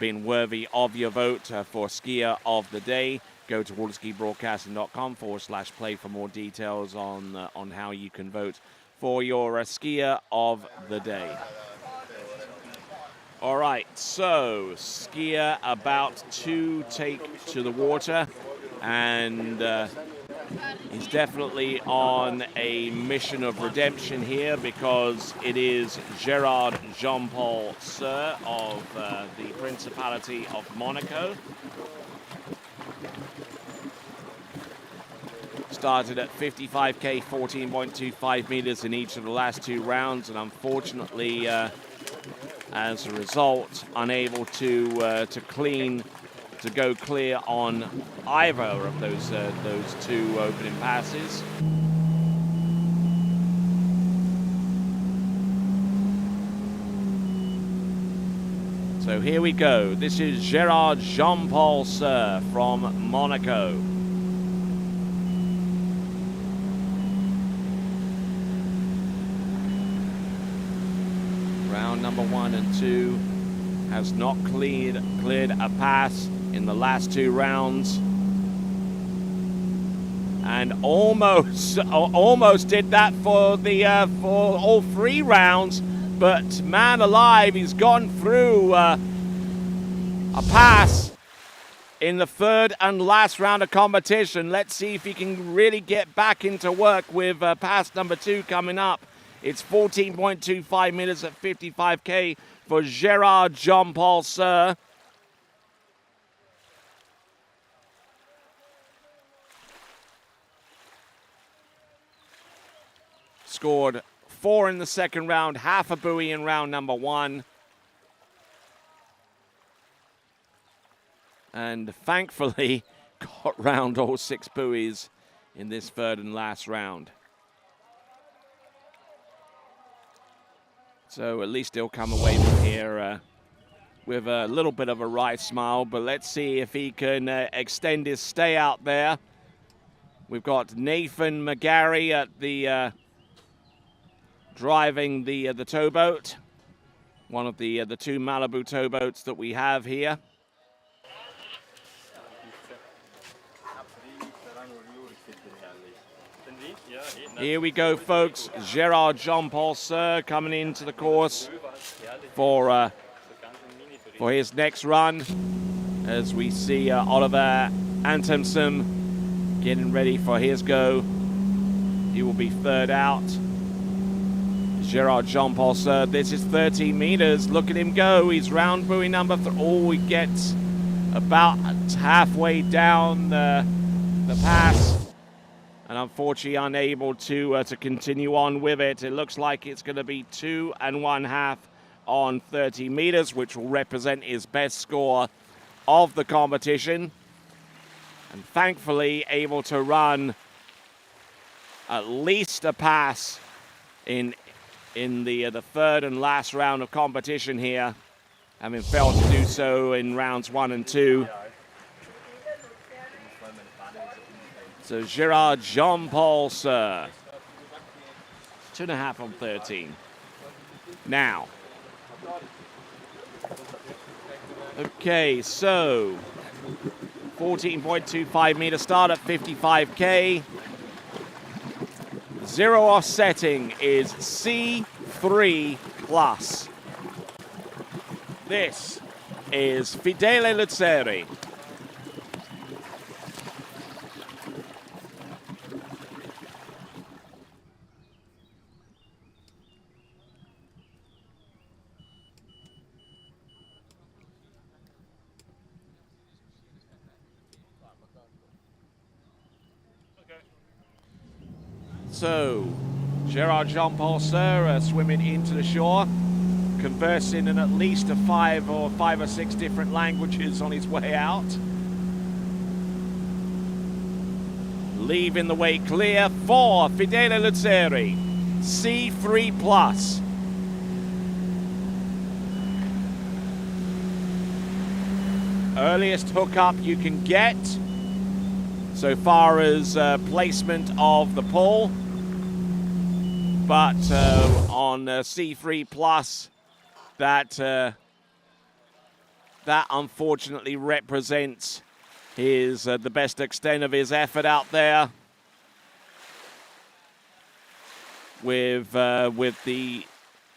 been worthy of your vote for Skier of the Day. Go to waterskibroadcasting.com/play for more details on how you can vote for your Skier of the Day. All right, so skier about to take to the water, and he's definitely on a mission of redemption here, because it is Gerard Jean-Paul Sir of the Principality of Monaco. Started at 55k, 14.25 meters in each of the last two rounds, and unfortunately, as a result, unable to go clear on either of those two opening passes. So here we go. This is Gerard Jean-Paul Sir from Monaco. Round number 1 and 2 has not cleared a pass in the last two rounds. and almost did that for all 3 rounds, but man alive, he's gone through a pass in the 3rd and last round of competition. Let's see if he can really get back into work with pass number 2 coming up. It's 14.25 meters at 55K for Gerard Jean-Paul Sir. Scored 4 in the 2nd round, half a buoy in round number 1. And thankfully got round all 6 buoys in this 3rd and last round. So at least he'll come away from here with a little bit of a wry smile, but let's see if he can extend his stay out there. We've got Nathan McGarry at the driving the towboat, one of the 2 Malibu towboats that we have here. Here we go, folks. Gerard Jean-Paul Sir coming into the course for his next run, as we see Oliver Antonsen getting ready for his go. He will be 3rd out. Gerard Jean-Paul Sir, this is 13 meters. Look at him go. He's round buoy number 3. Oh, he gets about halfway down the pass, and unfortunately unable to continue on with it. It looks like it's going to be 2 1/2 on 30 meters, which will represent his best score of the competition. And thankfully able to run at least a pass in the 3rd and last round of competition here, having failed to do so in rounds 1 and 2. So Gerard Jean-Paul Sir, 2.5 on 13. Now, okay, so 14.25 meter start at 55K. 0 offsetting is C3+. This is Fidele Luzzeri. So, Gerard Jean-Paul Sir swimming into the shore, conversing in at least 5 or 6 different languages on his way out. Leaving the way clear for Fidele Luzzeri, C3+. Earliest hookup you can get so far as placement of the pull. But on C3+, that unfortunately represents his the best extent of his effort out there. With the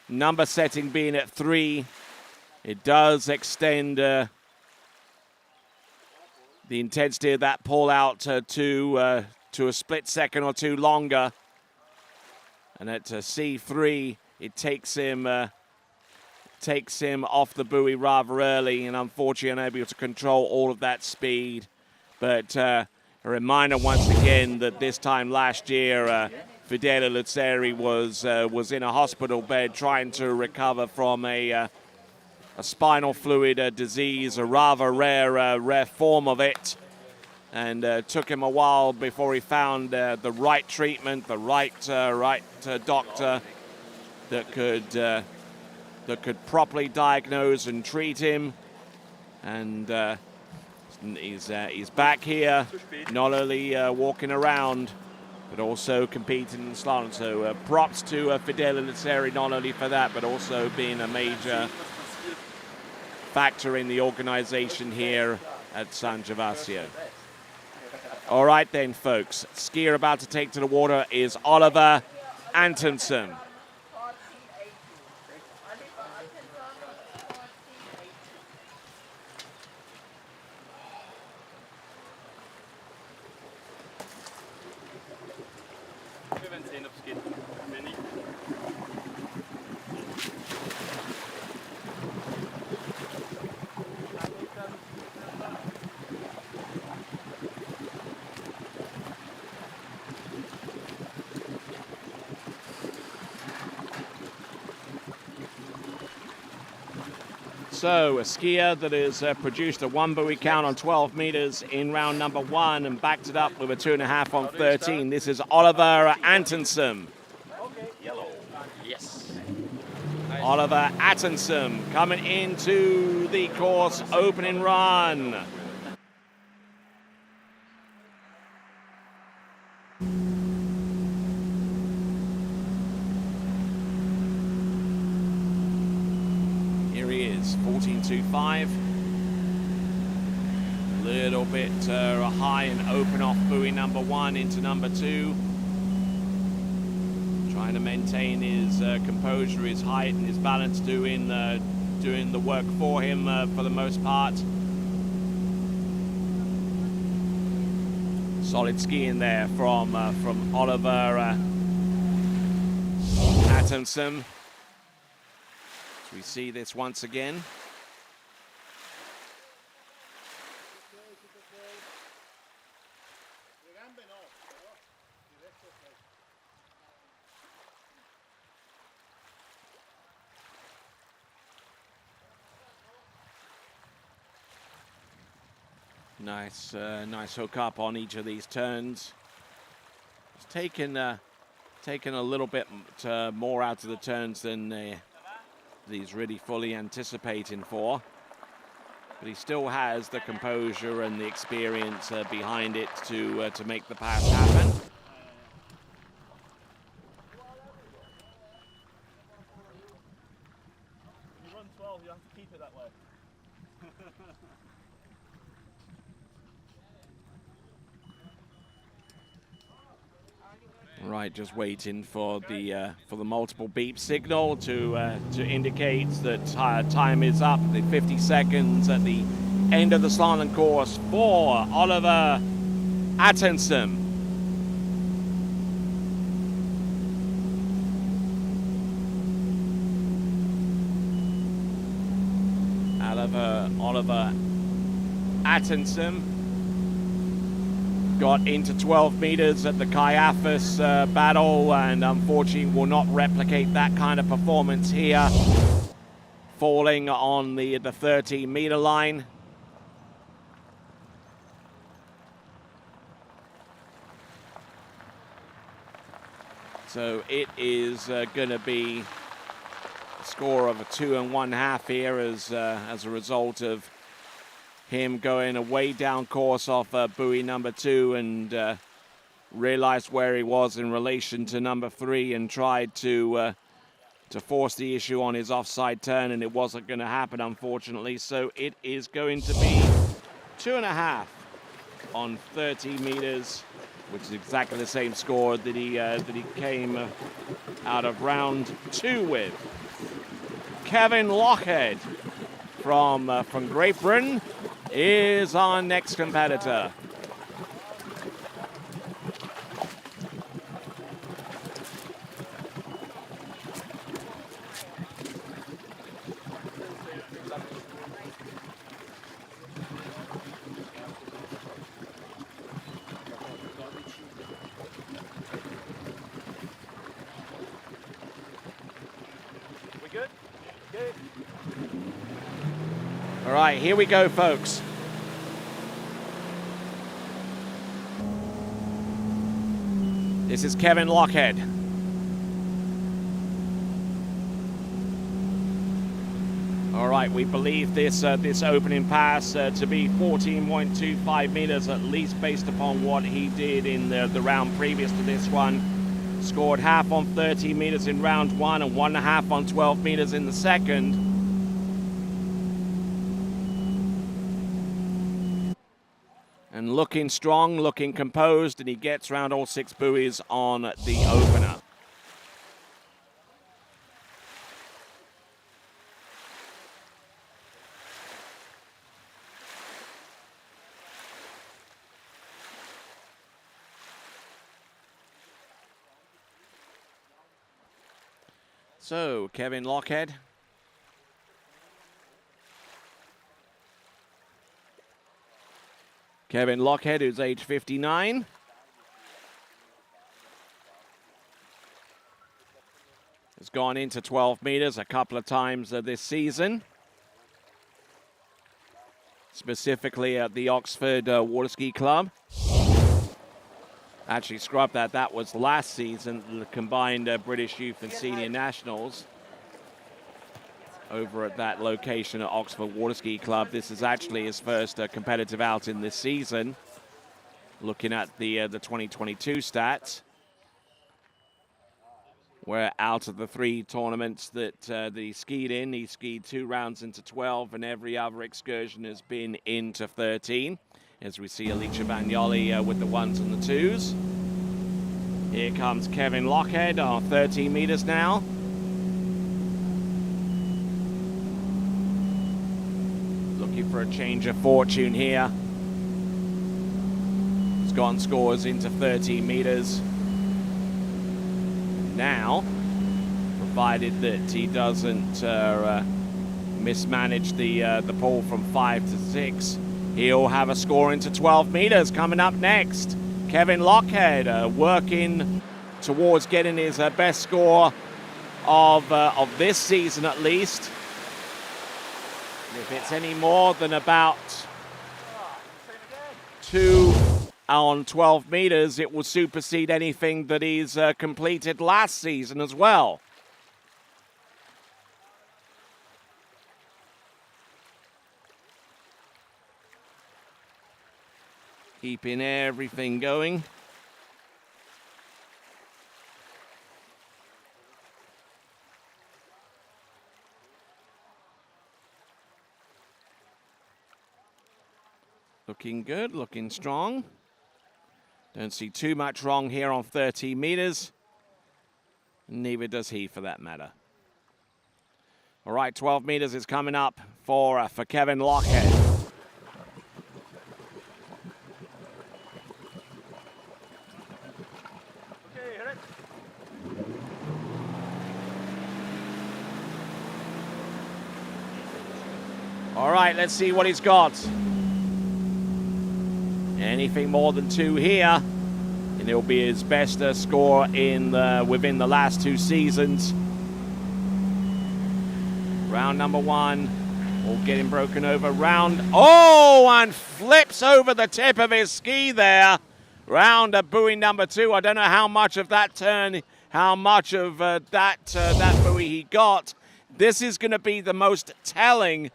number setting being at 3, it does extend the intensity of that pull out to a split second or 2 longer. And at C3, it takes him off the buoy rather early, and unfortunately unable to control all of that speed. But a reminder once again that this time last year, Fidele Luzzeri was in a hospital bed trying to recover from a spinal fluid disease, a rather rare form of it. And took him a while before he found the right treatment, the right doctor that could properly diagnose and treat him. And he's back here, not only walking around, but also competing in slalom. So props to Fidele Luzzeri, not only for that, but also being a major factor in the organization here at San Gervasio. All right then, folks. Skier about to take to the water is Oliver Antonsen. So, a skier that has produced a one buoy count on 12 meters in round number 1 and backed it up with a 2.5 on 13. This is Oliver Antonsen. Yellow. Yes. Oliver Antonsen coming into the course opening run. Here he is, 14.25. A little bit high and open off buoy number 1 into number 2. Trying to maintain his composure, his height and his balance, doing the work for him for the most part. Solid skiing there from Oliver Antonsen. We see this once again. Nice hook up on each of these turns. It's taken a little bit more out of the turns than he's really fully anticipating for, but he still has the composure and the experience behind it to make the pass happen. You run 12, you have to keep it that way. Right, just waiting for the multiple beep signal to indicate that time is up. The 50 seconds at the end of the slalom course for Oliver Antonsen. Oliver Antonsen got into 12 meters at the Caiaphas battle and unfortunately will not replicate that kind of performance here, falling on the 13-meter line. So it is going to be a score of a 2 1/2 here as a result of him going a way down course off buoy number 2 and realized where he was in relation to number 3 and tried to force the issue on his offside turn, and it wasn't going to happen, unfortunately. So it is going to be 2.5 on 30 meters, which is exactly the same score that he came out of round 2 with. Kevin Lockhead from Great Britain is our next competitor. We good? Good. All right, here we go, folks. This is Kevin Lockhead. All right, we believe this opening pass to be 14.25 meters at least, based upon what he did in the round previous to this one. Scored half on 30 meters in round 1 and 1.5 on 12 meters in the second. And looking strong, looking composed, and he gets around all 6 buoys on the opener. So, Kevin Lockhead. Kevin Lockhead, who's age 59. Has gone into 12 meters a couple of times this season. Specifically at the Oxford Waterski Club. Actually, scrub that. That was last season, the combined British Youth and Senior Nationals over at that location at Oxford Waterski Club. This is actually his first competitive outing this season. Looking at the 2022 stats, where out of the 3 tournaments that he skied in, he skied 2 rounds into 12, and every other excursion has been into 13. As we see Alicia Bagnoli with the 1s and the 2s. Here comes Kevin Lockhead on 13 meters now. Looking for a change of fortune here. He's gone scores into 13 meters. Now, provided that he doesn't mismanage the pull from 5 to 6, he'll have a score into 12 meters coming up next. Kevin Lockhead working towards getting his best score of this season at least. If it's any more than about 2 on 12 meters, it will supersede anything that he's completed last season as well. Keeping everything going. Looking good, looking strong. Don't see too much wrong here on 13 meters. Neither does he, for that matter. All right, 12 meters is coming up for Kevin Lockhead. All right, let's see what he's got. Anything more than 2 here, and it'll be his best score in within the last 2 seasons. Round number 1, all getting broken over. And flips over the tip of his ski there. Round buoy number 2. I don't know how much of that turn, how much of that buoy he got. This is going to be the most telling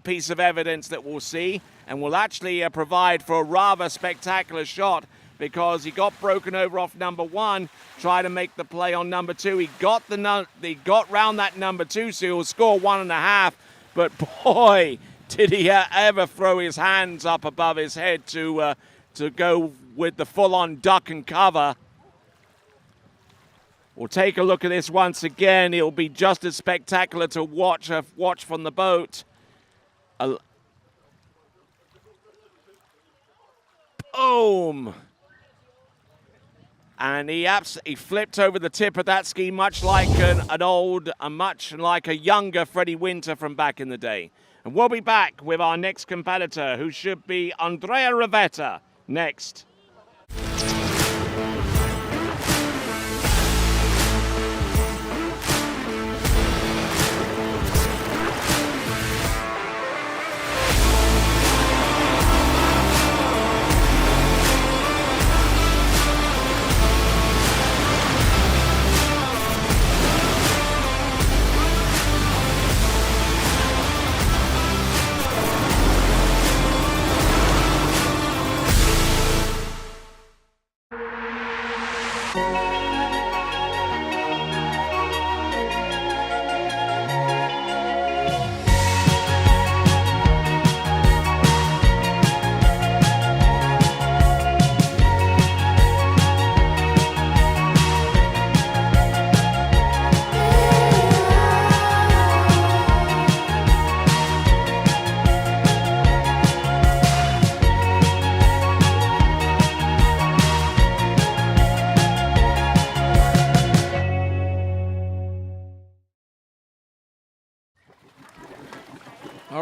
piece of evidence that we'll see, and will actually provide for a rather spectacular shot, because he got broken over off number 1, tried to make the play on number 2. He got round that number 2, so he'll score 1.5. But boy, did he ever throw his hands up above his head to go with the full-on duck and cover. We'll take a look at this once again. It'll be just as spectacular to watch from the boat. Boom! And he flipped over the tip of that ski, much like much like a younger Freddie Winter from back in the day. And we'll be back with our next competitor, who should be Andrea Rivetta, next.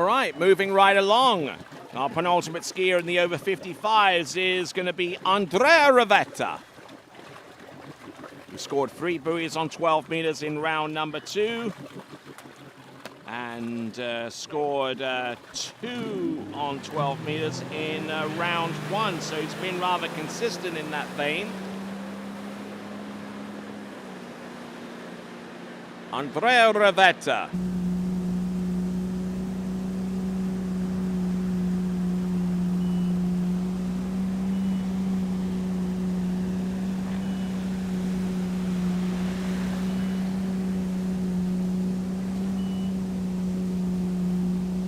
All right, moving right along. Our penultimate skier in the over 55s is going to be Andrea Rivetta, who scored 3 buoys on 12 meters in round number 2 and scored 2 on 12 meters in round 1. So he's been rather consistent in that vein. Andrea Rivetta.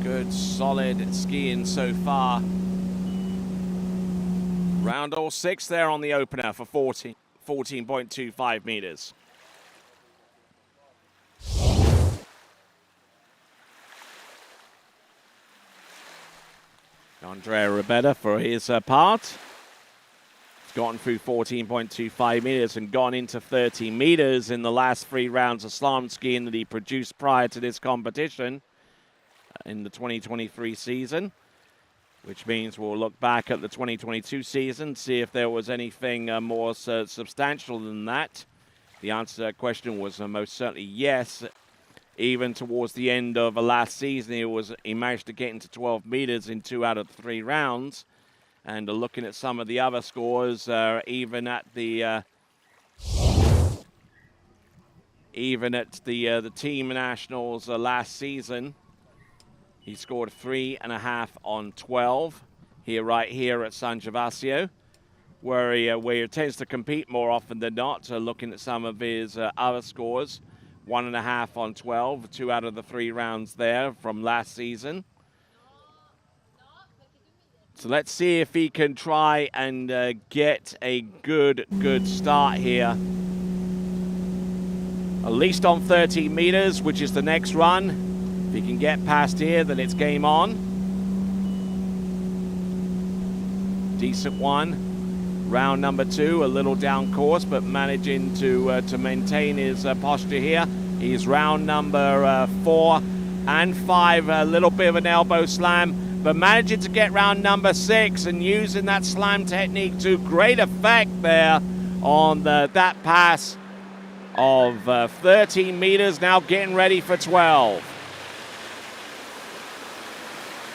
Good, solid skiing so far. Round all 6 there on the opener for 14.25 meters. Andrea Rivetta for his part. He's gotten through 14.25 meters and gone into 30 meters in the last 3 rounds of slalom skiing that he produced prior to this competition in the 2023 season, which means we'll look back at the 2022 season, see if there was anything more substantial than that. The answer to that question was most certainly yes. Even towards the end of last season, he managed to get into 12 meters in 2 out of 3 rounds. And looking at some of the other scores, even at the team nationals last season, he scored 3.5 on 12 right here at San Gervasio, where he tends to compete more often than not. So looking at some of his other scores, 1.5 on 12, 2 out of the 3 rounds there from last season. So let's see if he can try and get a good start here. At least on 13 meters, which is the next run. If he can get past here, then it's game on. Decent one. Round number 2, a little down course, but managing to maintain his posture here. He's round number 4 and 5, a little bit of an elbow slam, but managing to get round number 6 and using that slam technique to great effect there on that pass of 13 meters, now getting ready for 12.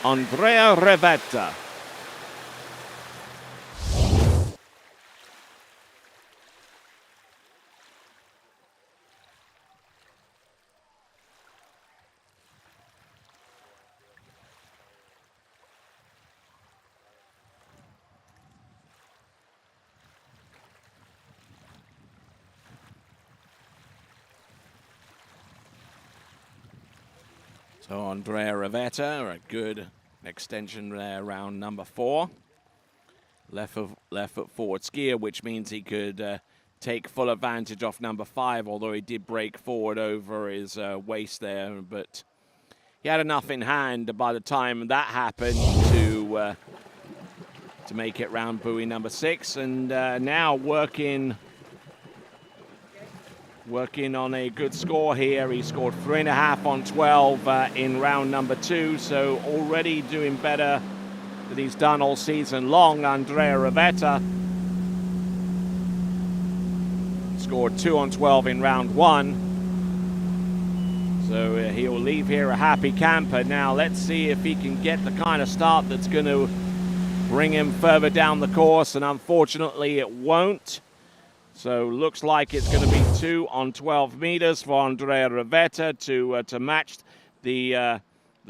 Andrea Rivetta. So Andrea Rivetta, a good extension there, round number 4. Left foot forward skier, which means he could take full advantage off number 5, although he did break forward over his waist there. But he had enough in hand by the time that happened to make it round buoy number 6. And now working on a good score here. He scored 3.5 on 12 in round number 2, so already doing better than he's done all season long. Andrea Rivetta scored 2 on 12 in round 1, so he'll leave here a happy camper. Now let's see if he can get the kind of start that's going to bring him further down the course, and unfortunately it won't. So looks like it's going to be 2 on 12 meters for Andrea Rivetta to match the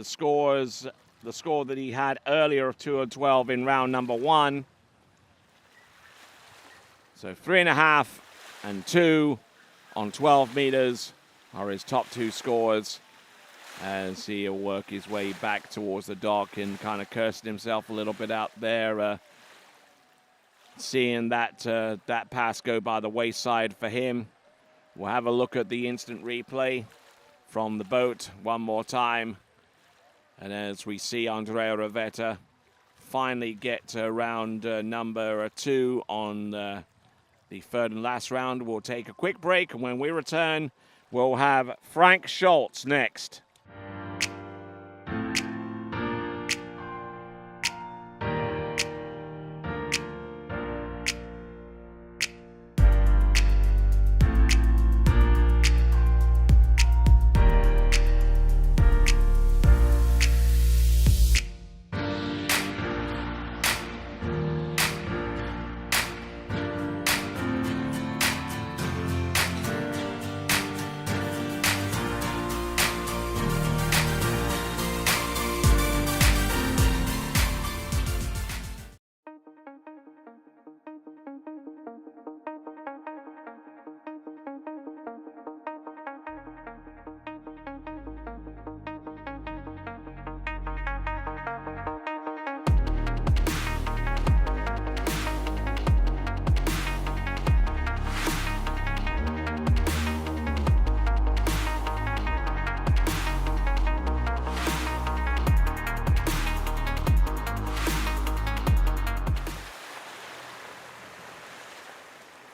score that he had earlier of 2 on 12 in round number 1. So 3.5 and 2 on 12 meters are his top 2 scores, as he'll work his way back towards the dock and kind of cursing himself a little bit out there. Seeing that pass go by the wayside for him. We'll have a look at the instant replay from the boat one more time. And as we see Andrea Rivetta finally get to round number 2 on the 3rd and last round, we'll take a quick break. And when we return, we'll have Frank Schultz next.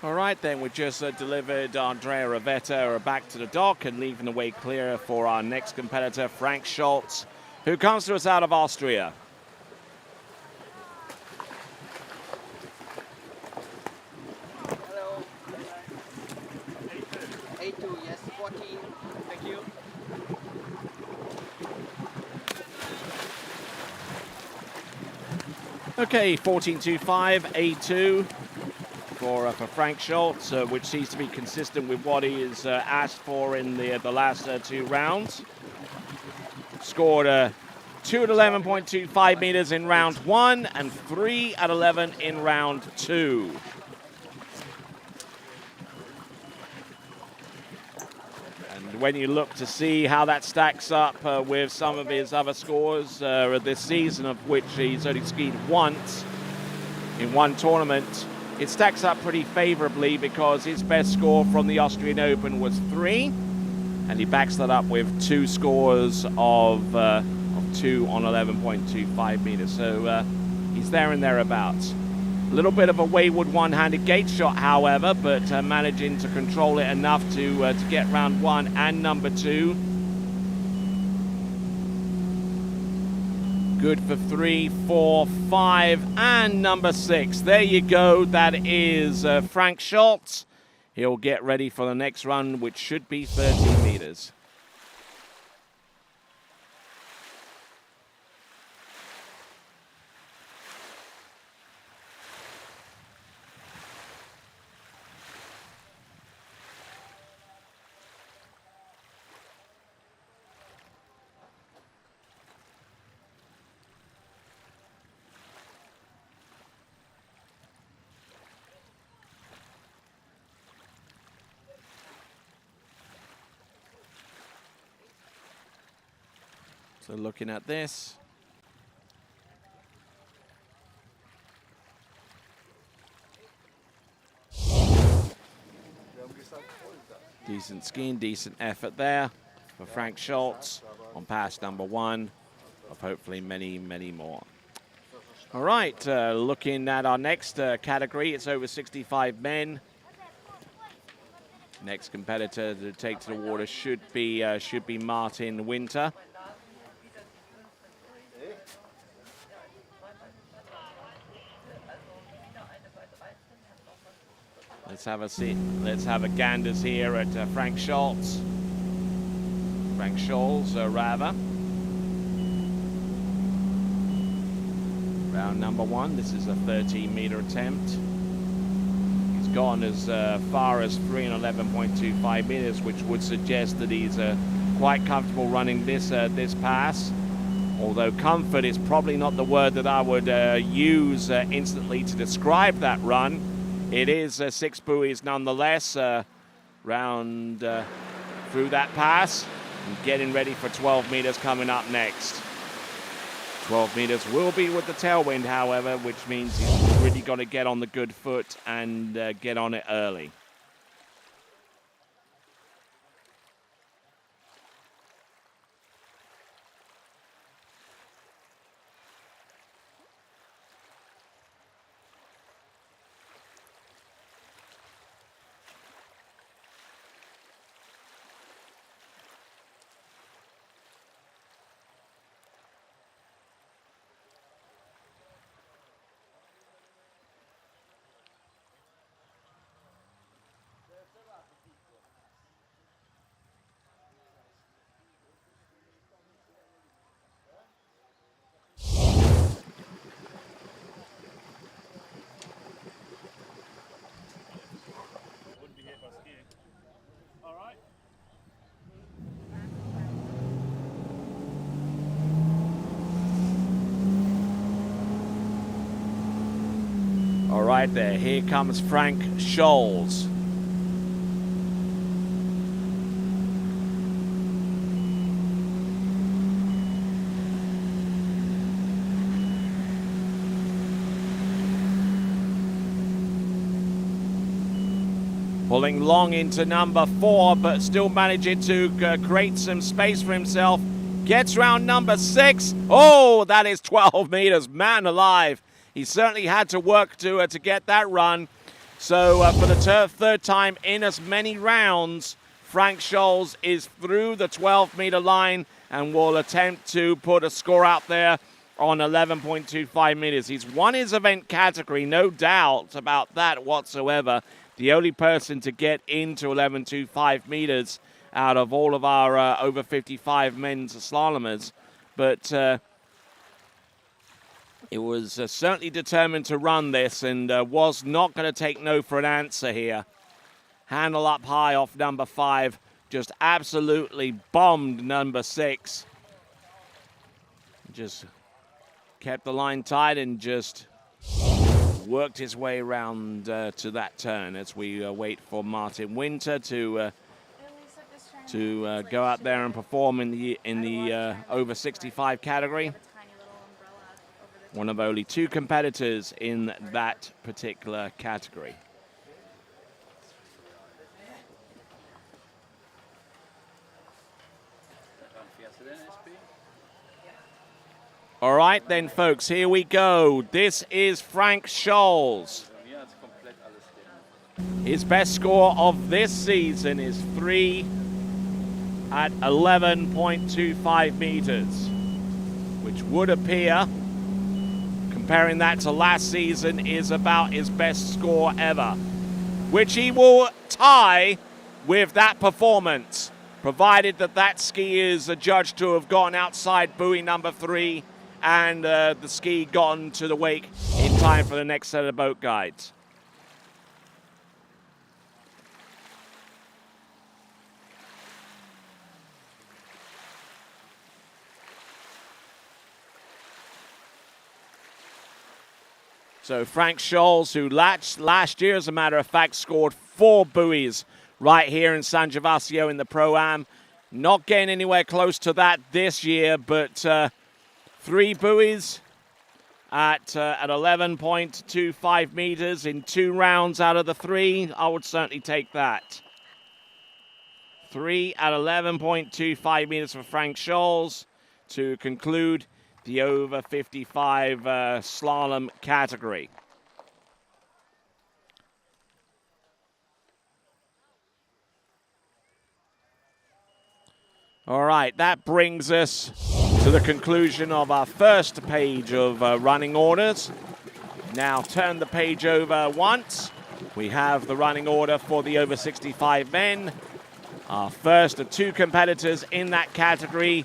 All right, then we just delivered Andrea Rivetta back to the dock and leaving the way clear for our next competitor, Frank Schultz, who comes to us out of Austria. Hello. A2, yes, 14. Thank you. Okay, 14.25, A2 for Frank Schultz, which seems to be consistent with what he has asked for in the last 2 rounds. Scored 2 at 11.25 meters in round 1 and 3 at 11 in round 2. And when you look to see how that stacks up with some of his other scores this season, of which he's only skied once in one tournament, it stacks up pretty favorably because his best score from the Austrian Open was 3, and he backs that up with 2 scores of 2 on 11.25 meters. So he's there and thereabouts. A little bit of a wayward one-handed gate shot, however, but managing to control it enough to get round 1 and number 2. Good for 3, 4, 5, and number 6. There you go. That is Frank Schultz. He'll get ready for the next run, which should be 13 meters. So looking at this. Decent skiing, decent effort there for Frank Schultz on pass number 1 of hopefully many, many more. All right, looking at our next category, it's over 65 men. Next competitor to take to the water should be Martin Winter. Let's have a seat. Let's have a ganders here at Frank Schultz. Frank Scholz, rather. Round number 1. This is a 13-meter attempt. He's gone as far as 3 and 11.25 meters, which would suggest that he's quite comfortable running this pass. Although comfort is probably not the word that I would use instantly to describe that run. It is 6 buoys nonetheless, round through that pass, and getting ready for 12 meters coming up next. 12 meters will be with the tailwind, however, which means he's really got to get on the good foot and get on it early. All right there, here comes Frank Scholz. Pulling long into number 4, but still managing to create some space for himself. Gets round number 6. Oh, that is 12 meters, man alive. He certainly had to work to get that run. So for the third time in as many rounds, Frank Scholes is through the 12-meter line and will attempt to put a score out there on 11.25 meters. He's won his event category, no doubt about that whatsoever. The only person to get into 11.25 meters out of all of our over 55 men's slalomers. But it was certainly determined to run this and was not going to take no for an answer here. Handle up high off number 5. Just absolutely bombed number 6. Just kept the line tight and just worked his way around to that turn as we wait for Martin Winter to go out there and perform in the over 65 category. One of only 2 competitors in that particular category. All right then, folks, here we go. This is Frank Scholes. His best score of this season is 3 at 11.25 meters, which would appear, comparing that to last season, is about his best score ever, which he will tie with that performance, provided that that ski is adjudged to have gone outside buoy number 3 and the ski gotten to the wake in time for the next set of boat guides. So Frank Scholes, who last year, as a matter of fact, scored 4 buoys right here in San Gervasio in the Pro-Am. Not getting anywhere close to that this year, but 3 buoys at 11.25 meters in 2 rounds out of the 3. I would certainly take that. 3 at 11.25 meters for Frank Scholes to conclude the over 55 slalom category. All right, that brings us to the conclusion of our first page of running orders. Now turn the page over once. We have the running order for the over 65 men. Our first of 2 competitors in that category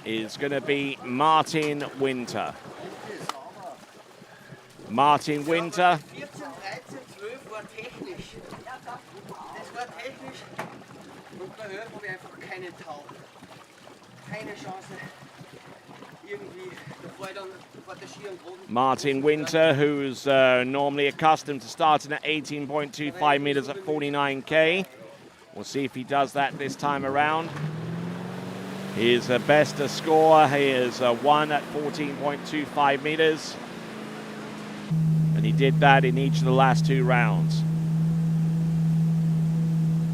is going to be Martin Winter. Martin Winter. Martin Winter, who's normally accustomed to starting at 18.25 meters at 49K. We'll see if he does that this time around. His best score, he is 1 at 14.25 meters. And he did that in each of the last 2 rounds.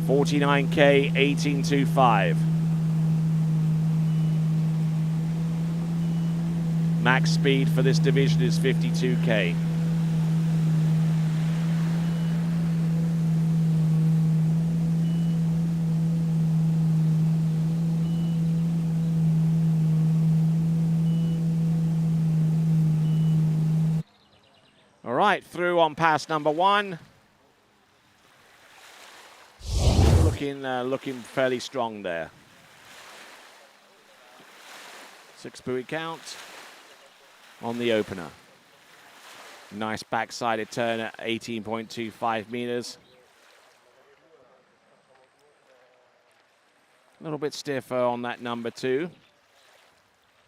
49K, 18.25. Max speed for this division is 52K. All right, through on pass number 1. Looking fairly strong there. 6 buoy count on the opener. Nice backsided turn at 18.25 meters. A little bit stiffer on that number 2.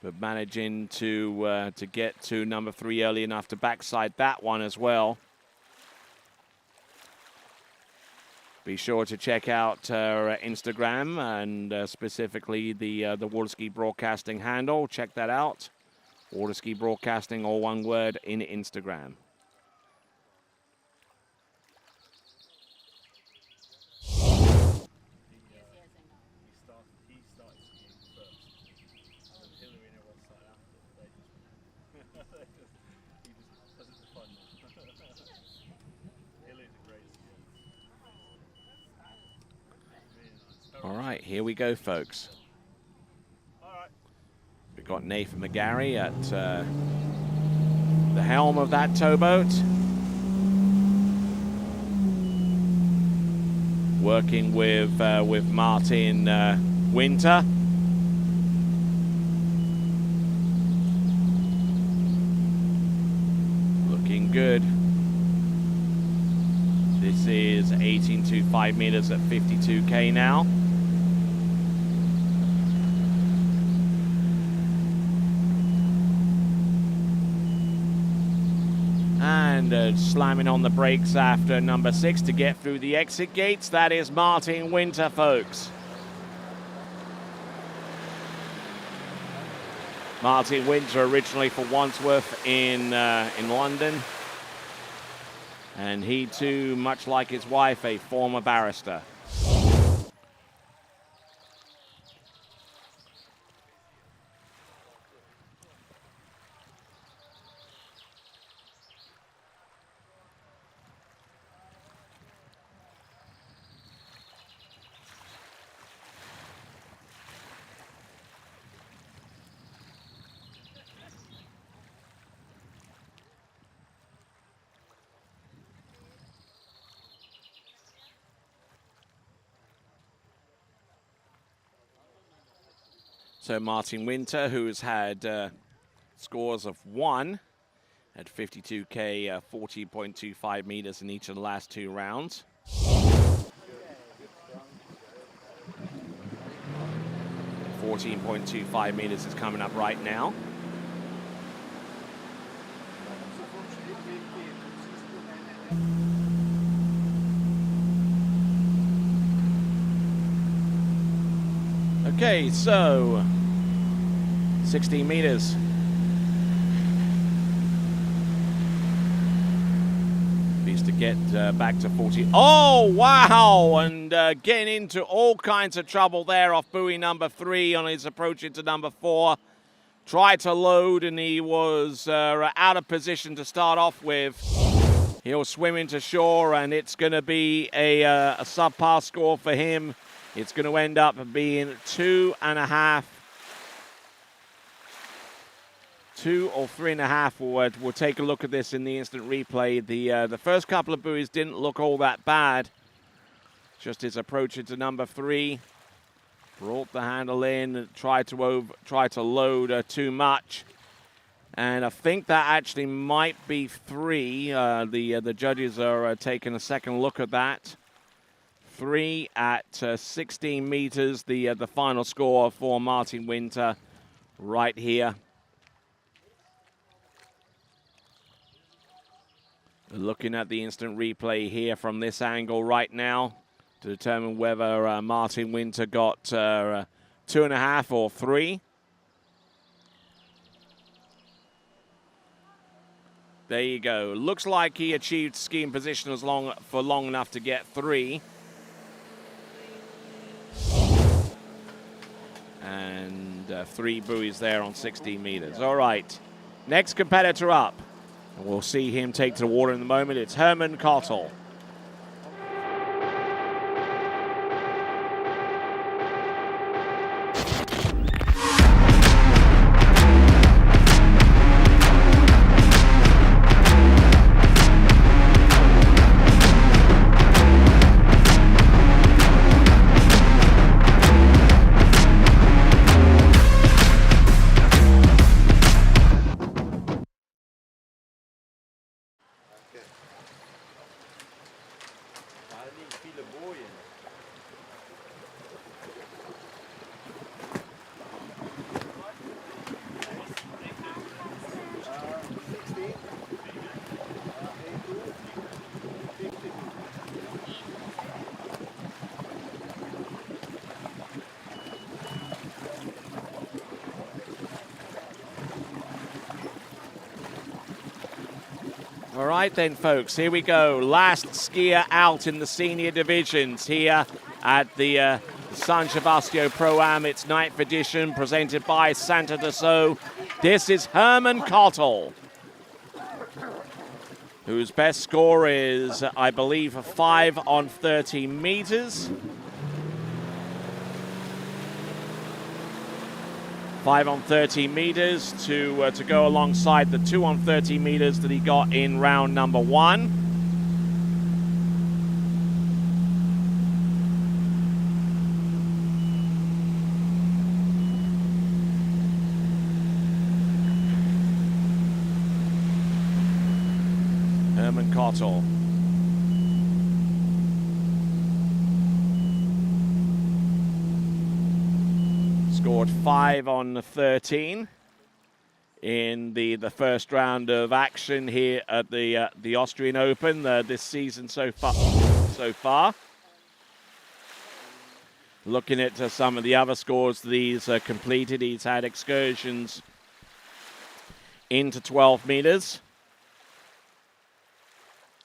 But managing to get to number 3 early enough to backside that one as well. Be sure to check out Instagram and specifically the Waterski Broadcasting handle. Check that out. Waterski Broadcasting, all one word, in Instagram. right, here we go, folks. We've got Nathan McGarry at the helm of that towboat. Working with Martin Winter. Looking good. This is 18.25 meters at 52K now. And slamming on the brakes after number 6 to get through the exit gates. That is Martin Winter, folks. Martin Winter, originally for Wandsworth in London. And he too, much like his wife, a former barrister. So Martin Winter, who has had scores of 1 at 52K, 40.25 meters in each of the last 2 rounds. $14.25 meters is coming up right now. Okay, so 16 meters. Needs to get back to 40. Oh, wow! And getting into all kinds of trouble there off buoy number 3 on his approach into number 4. Tried to load and he was out of position to start off with. He'll swim into shore and it's going to be a subpar score for him. It's going to end up being 2.5. 2 or 3.5. We'll take a look at this in the instant replay. The first couple of buoys didn't look all that bad. Just his approach into number 3. Brought the handle in, tried to load too much. And I think that actually might be 3. The judges are taking a second look at that. 3 at 16 meters, the final score for Martin Winter right here. Looking at the instant replay here from this angle right now to determine whether Martin Winter got 2.5 or 3. There you go. Looks like he achieved skiing position for long enough to get 3. And 3 buoys there on 16 meters. All right, next competitor up. And we'll see him take to the water in a moment. It's Herman Kottel. All right then, folks, here we go. Last skier out in the senior divisions here at the San Gervasio ProAm. It's 9th edition, presented by Santa Dassault. This is Herman Kottel, whose best score is, I believe, a 5 on 30 meters. 5 on 30 meters to go alongside the 2 on 30 meters that he got in round number 1. Herman Cottle. Scored 5 on 13 in the first round of action here at the Austrian Open this season so far. Looking at some of the other scores that he's completed, he's had excursions into 12 meters.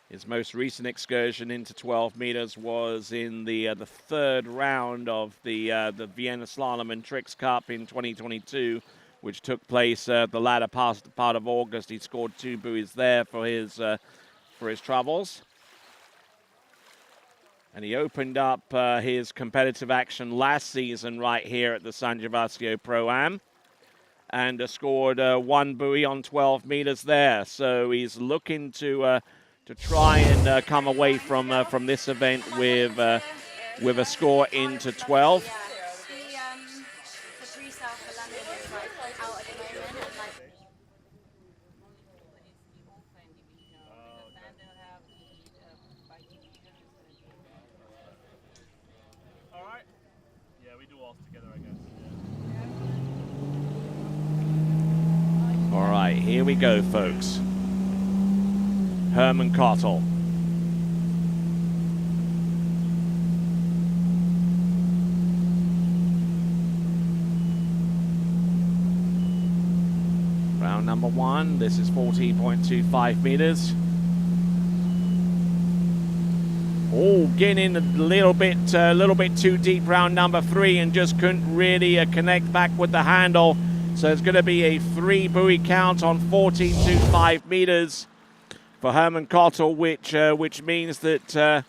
His most recent excursion into 12 meters was in the third round of the Vienna Slalom and Tricks Cup in 2022, which took place the latter part of August. He scored 2 buoys there for his troubles, and he opened up his competitive action last season right here at the San Gervasio ProAm, and scored 1 buoy on 12 meters there. So he's looking to try and come away from this event with a score into 12. All right. Yeah, we do all together, I guess. All right, here we go, folks. Herman Cottle. Round number 1. This is 14.25 meters. Oh, getting in a little bit too deep. Round number 3, and just couldn't really connect back with the handle. So it's going to be a 3 buoy count on 14.25 meters. For Herman Cottle, which means that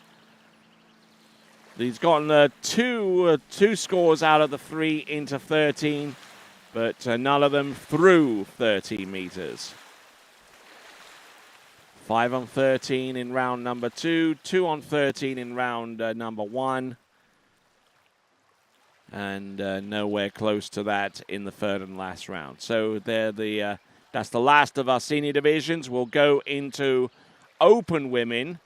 he's gotten two scores out of the 3 into 13, but none of them through 13 meters. 5 on 13 in round number 2, 2 on 13 in round number 1, and nowhere close to that in the third and last round. So that's the last of our senior divisions. We'll go into open women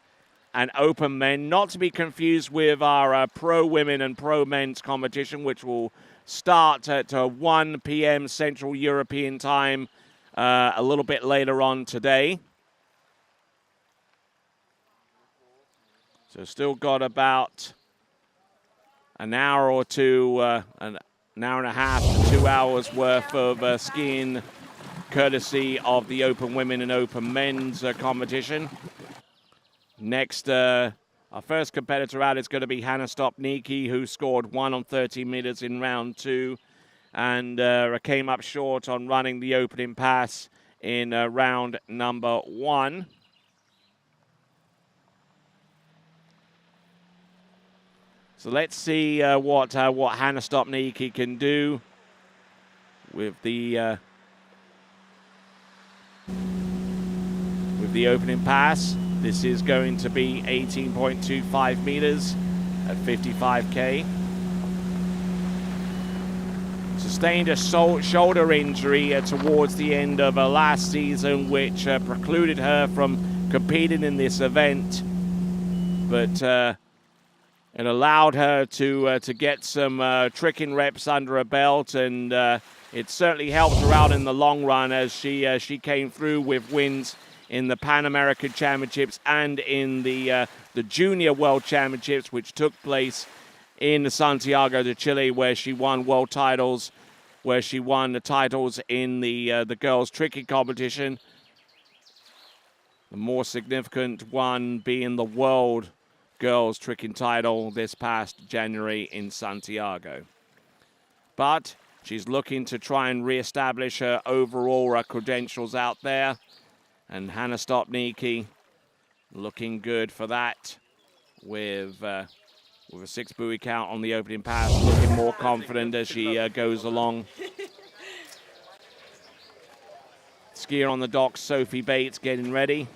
and open men, not to be confused with our pro women and pro men's competition, which will start at 1 p.m. Central European time a little bit later on today. So still got about an hour or two, an hour and a half to 2 hours worth of skiing, courtesy of the open women and open men's competition. Next, our first competitor out is going to be Hannah Stopnicki, who scored 1 on 30 meters in round 2, and came up short on running the opening pass in round number 1. So let's see what Hannah Stopnicki can do with the opening pass. This is going to be 18.25 meters at 55K. Sustained a shoulder injury towards the end of last season, which precluded her from competing in this event. But it allowed her to get some tricking reps under her belt, and it certainly helped her out in the long run as she came through with wins in the Pan American Championships and in the Junior World Championships, which took place in Santiago de Chile, where she won world titles, where she won the titles in the girls' tricking competition. The more significant one being the world girls tricking title this past January in Santiago. But she's looking to try and re-establish her overall credentials out there. And Hannah Stopnicki looking good for that with a 6 buoy count on the opening pass, looking more confident as she goes along. skier on the dock, Sophie Bates, getting ready.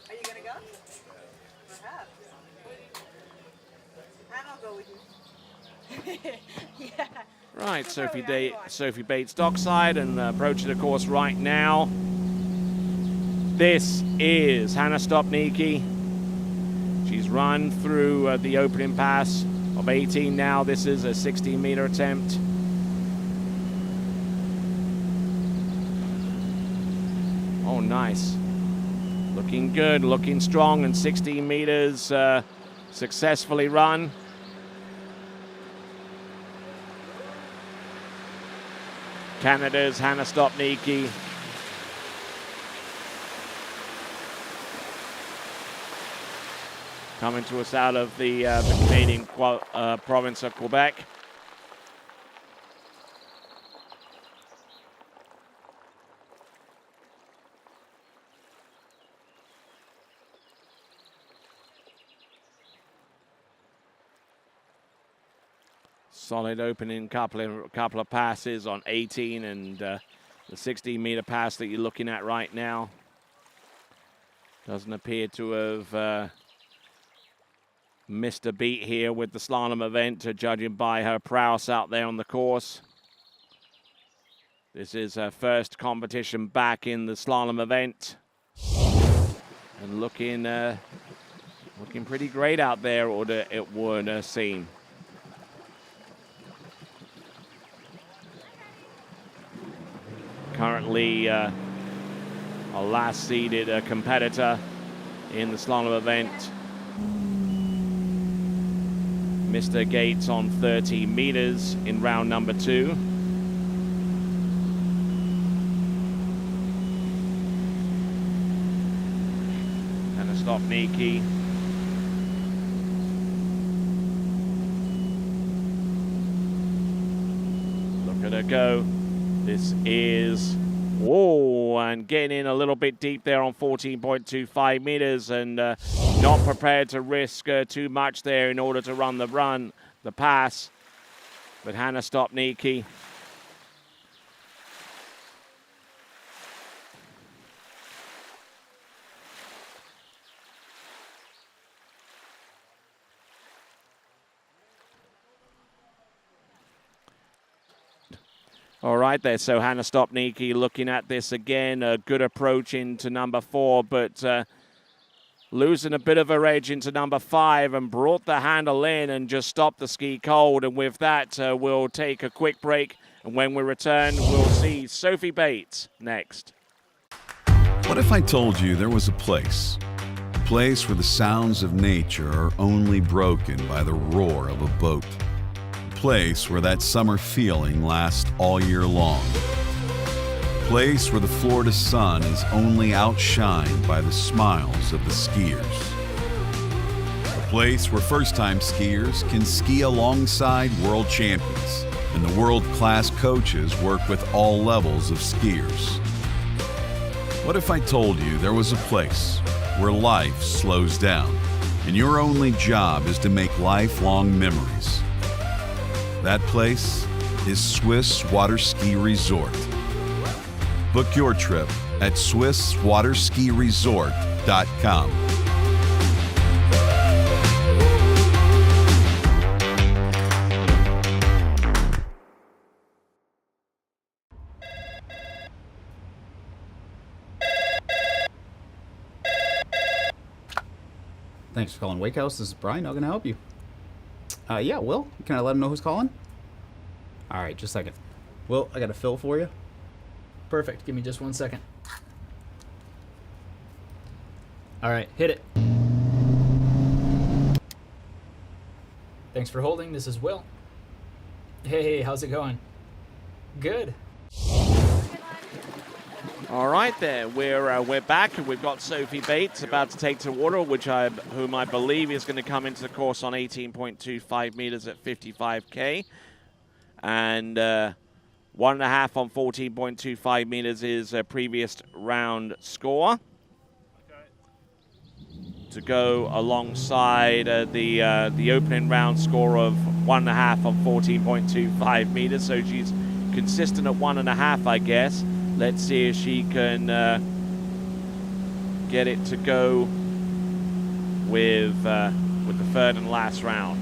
Are you gonna go? Perhaps. And I'll go with you. Yeah. Right, Sophie Bates dockside and approaching the course right now. This is Hannah Stopnicki. She's run through the opening pass of 18 now. This is a 16-meter attempt. Oh, nice. Looking good, looking strong, and 16 meters successfully run. Canada's Hannah Stopnicki. Coming to us out of the Canadian province of Quebec. Solid opening couple of passes on 18 and the 16-meter pass that you're looking at right now. Doesn't appear to have missed a beat here with the slalom event, judging by her prowess out there on the course. This is her first competition back in the slalom event. And looking pretty great out there, it would seem. Currently a last seeded competitor in the slalom event. Mr. Gates on 30 meters in round number 2. Hannah Stopnicki. Look at her go. This is, whoa, and getting in a little bit deep there on 14.25 meters and not prepared to risk too much there in order to run the pass. But Hannah Stopnicki. All right there, so Hannah Stopnicki looking at this again, a good approach into number 4, but losing a bit of her edge into number 5 and brought the handle in and just stopped the ski cold. And with that, we'll take a quick break. And when we return, we'll see Sophie Bates next. What if I told you there was a place where the sounds of nature are only broken by the roar of a boat? Place where that summer feeling lasts all year long. Place where the Florida sun is only outshined by the smiles of the skiers. A place where first-time skiers can ski alongside world champions, and the world-class coaches work with all levels of skiers. What if I told you there was a place where life slows down, and your only job is to make lifelong memories? That place is Swiss Waterski Resort. Book your trip at SwissWaterskiResort.com. Thanks for calling Wake House. This is Brian. How can I help you? Yeah, Will. Can I let him know who's calling? All right, just a second. Will, I got a fill for you. Perfect. Give me just 1 second. All right, hit it. Thanks for holding. This is Will. Hey, how's it going? Good. All right, there we're back, and we've got Sophie Bates about to take to water, whom I believe is going to come into the course on 18.25 meters at 55K, and 1.5 on 14.25 meters is a previous round score. Okay. to go alongside the opening round score of 1.5 on 14.25 meters. So she's consistent at 1.5, I guess. Let's see if she can get it to go with the third and last round.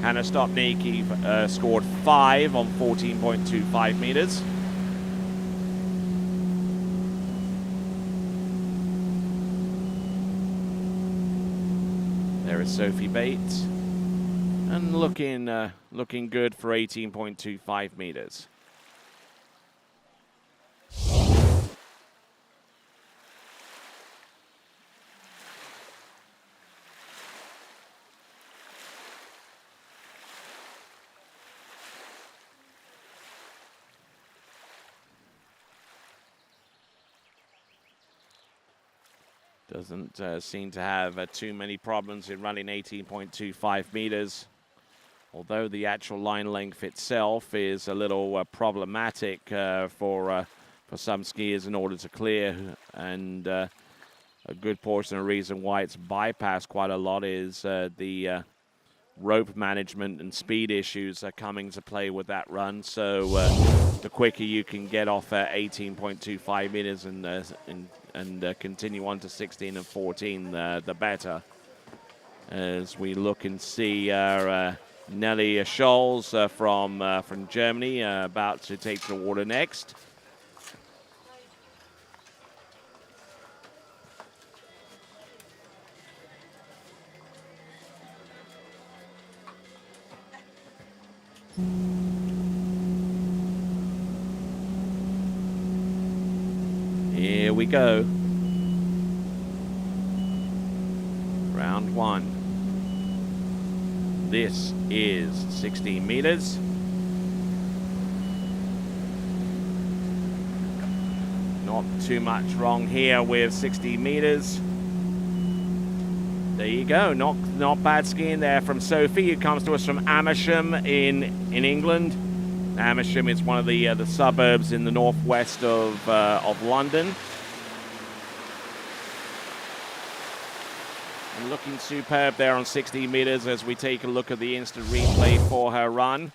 Hannah Stopnicki scored 5 on 14.25 meters. There is Sophie Bates, and looking good for 18.25 meters. Doesn't seem to have too many problems in running 18.25 meters, although the actual line length itself is a little problematic for some skiers in order to clear, and a good portion of the reason why it's bypassed quite a lot is the rope management and speed issues are coming to play with that run. So the quicker you can get off at 18.25 meters and continue on to 16 and 14, the better. As we look and see Nelly Scholz from Germany about to take to the water next. Here we go. Round 1. This is 16 meters. Not too much wrong here with 16 meters. There you go. Not bad skiing there from Sophie, who comes to us from Amersham in England. Amersham is one of the suburbs in the northwest of London. And looking superb there on 16 meters as we take a look at the instant replay for her run.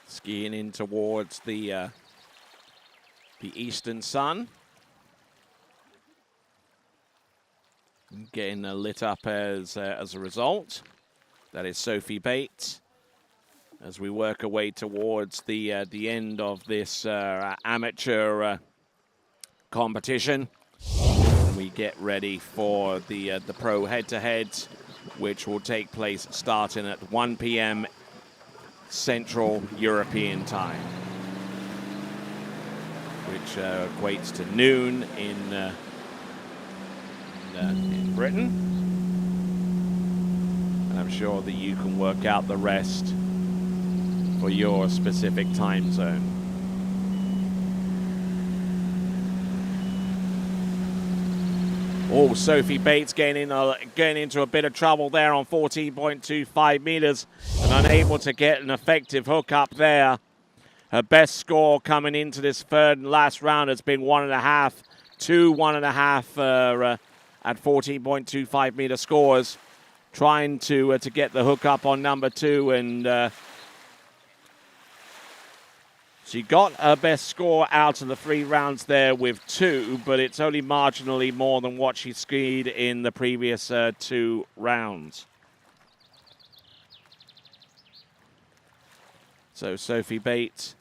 Skiing in towards the eastern sun. Getting lit up as a result. That is Sophie Bates. As we work our way towards the end of this amateur competition, and we get ready for the pro head-to-head, which will take place starting at 1 p.m. Central European Time, which equates to noon in Britain. And I'm sure that you can work out the rest for your specific time zone. Oh, Sophie Bates getting into a bit of trouble there on 14.25 meters and unable to get an effective hook up there. Her best score coming into this third and last round has been 1.5, 1.5 at 14.25 meter scores. Trying to get the hook up on number 2, and she got her best score out of the 3 rounds there with 2, but it's only marginally more than what she skied in the previous 2 rounds. So Sophie Bates,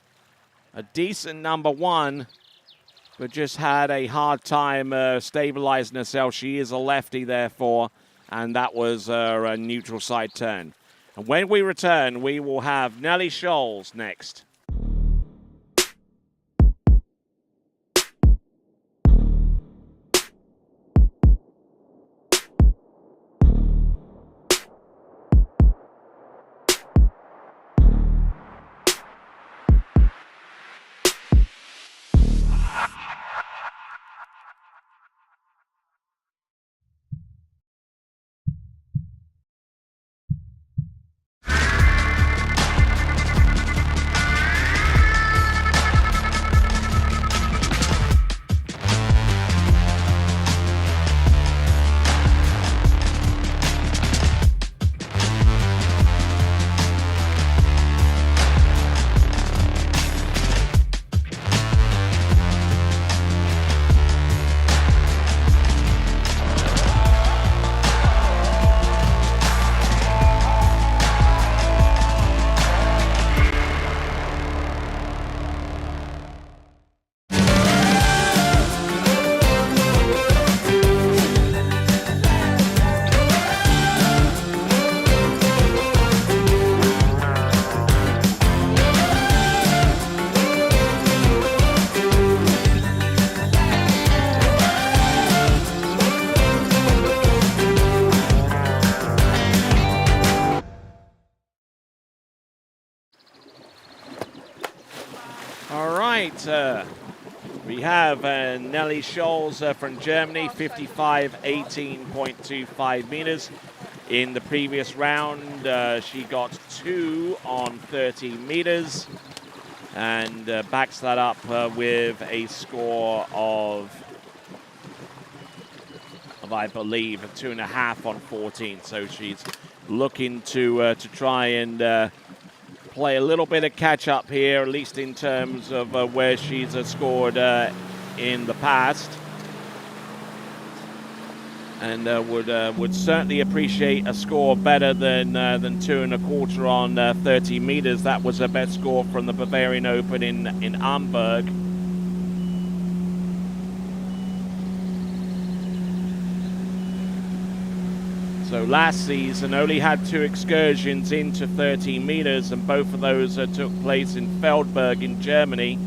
a decent number 1, but just had a hard time stabilizing herself. She is a lefty, therefore, and that was a neutral side turn. And when we return, we will have Nelly Scholz next. All right. We have Nelly Scholz from Germany, 55.18.25 meters. In the previous round, she got 2 on 30 meters and backs that up with a score of I believe, 2.5 on 14. So she's looking to try and play a little bit of catch up here, at least in terms of where she's scored in the past. And would certainly appreciate a score better than 2.25 on 30 meters. That was her best score from the Bavarian Open in Hamburg. So last season only had 2 excursions into 13 meters, and both of those took place in Feldberg in Germany.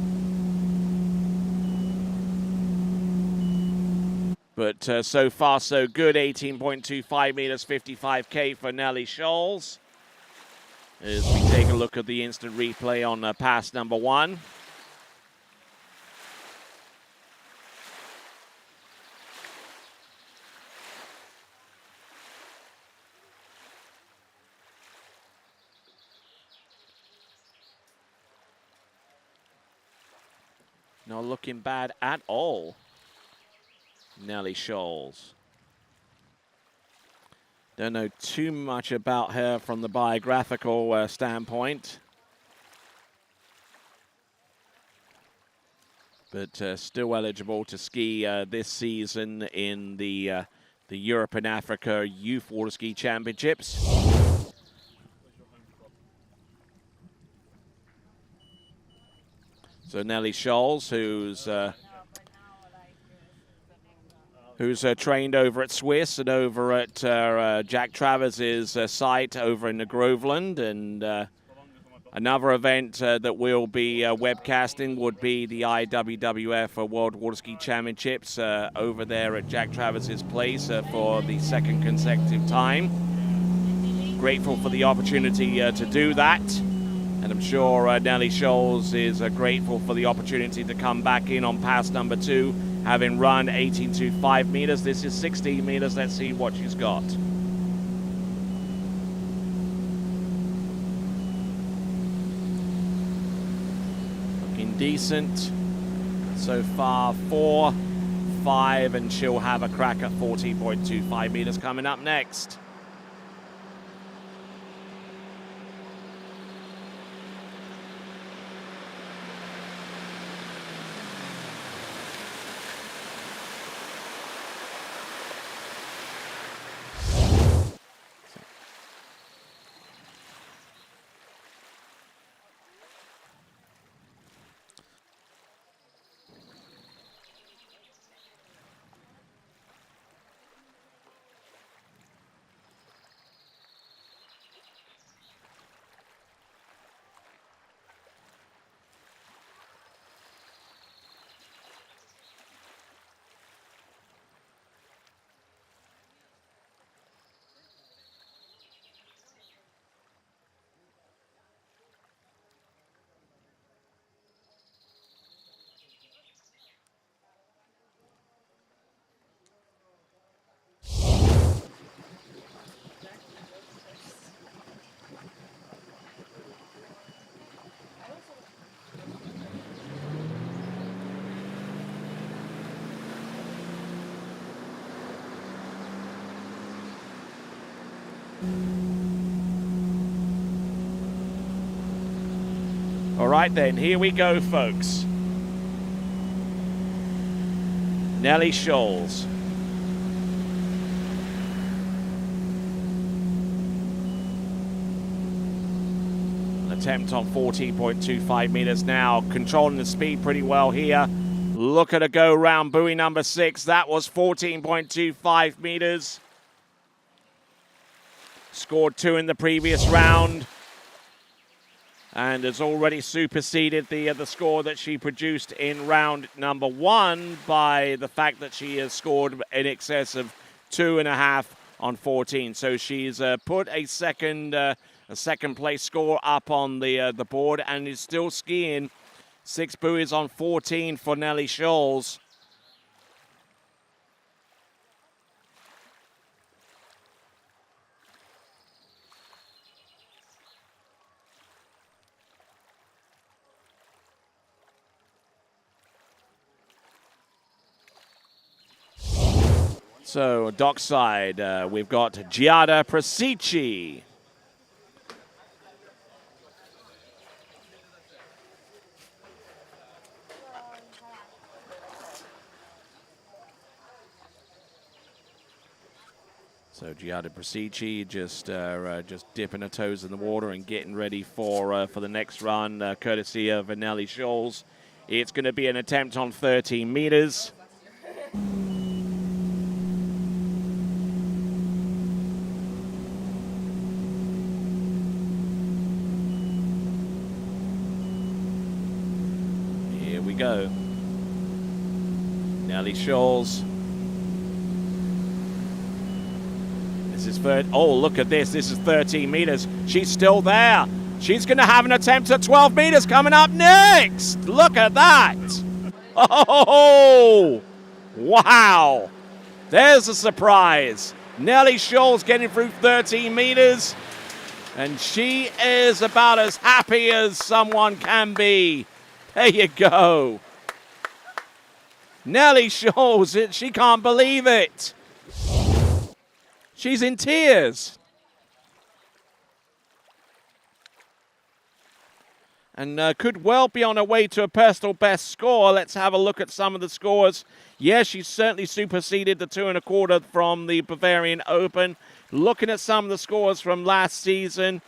But so far so good, 18.25 meters, 55K for Nelly Scholz. As we take a look at the instant replay on pass number 1. Not looking bad at all, Nelly Scholz. Don't know too much about her from the biographical standpoint. But still eligible to ski this season in the Europe and Africa Youth Water Ski Championships. So Nelly Scholz, who's trained over at Swiss and over at Jack Travers's site over in the Groveland. And another event that we'll be webcasting would be the IWWF World Water Ski Championships over there at Jack Travers's place for the 2nd consecutive time. Grateful for the opportunity to do that. And I'm sure Nelly Scholz is grateful for the opportunity to come back in on pass number 2, having run 18.25 meters. This is 16 meters. Let's see what she's got. Looking decent. So far, 4, 5, and she'll have a crack at 14.25 meters coming up next. All right then, here we go, folks. Nelly Scholz. An attempt on 14.25 meters now, controlling the speed pretty well here. Look at her go round buoy number 6. That was 14.25 meters. Scored 2 in the previous round. And has already superseded the score that she produced in round number 1 by the fact that she has scored in excess of 2.5 on 14. So she's put a second place score up on the board and is still skiing 6 buoys on 14 for Nelly Scholes. So, dockside, we've got Giada Prasici. So Giada Prasici just dipping her toes in the water and getting ready for the next run, courtesy of Nelly Scholes. It's going to be an attempt on 13 meters. Here we go. Nelly Scholes. This is third. Oh, look at this. This is 13 meters. She's still there. She's going to have an attempt at 12 meters coming up next. Look at that. Oh, wow. There's a surprise. Nelly Scholes getting through 13 meters. And she is about as happy as someone can be. There you go. Nelly Scholes, she can't believe it. She's in tears. And could well be on her way to a personal best score. Let's have a look at some of the scores. Yes, she's certainly superseded the 2 1/4 from the Bavarian Open. Looking at some of the scores from last season,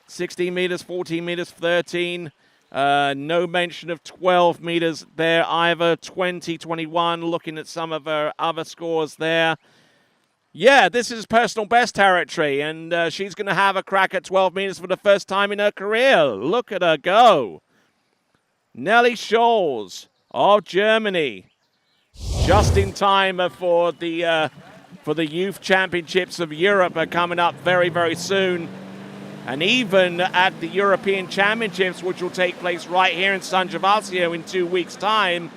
16 meters, 14 meters, 13. No mention of 12 meters there either. 20, 21, looking at some of her other scores there. Yeah, this is personal best territory, and she's going to have a crack at 12 meters for the first time in her career. Look at her go. Nelly Scholes of Germany, just in time for the Youth Championships of Europe are coming up very, very soon. And even at the European Championships, which will take place right here in San Gervasio in 2 weeks' time.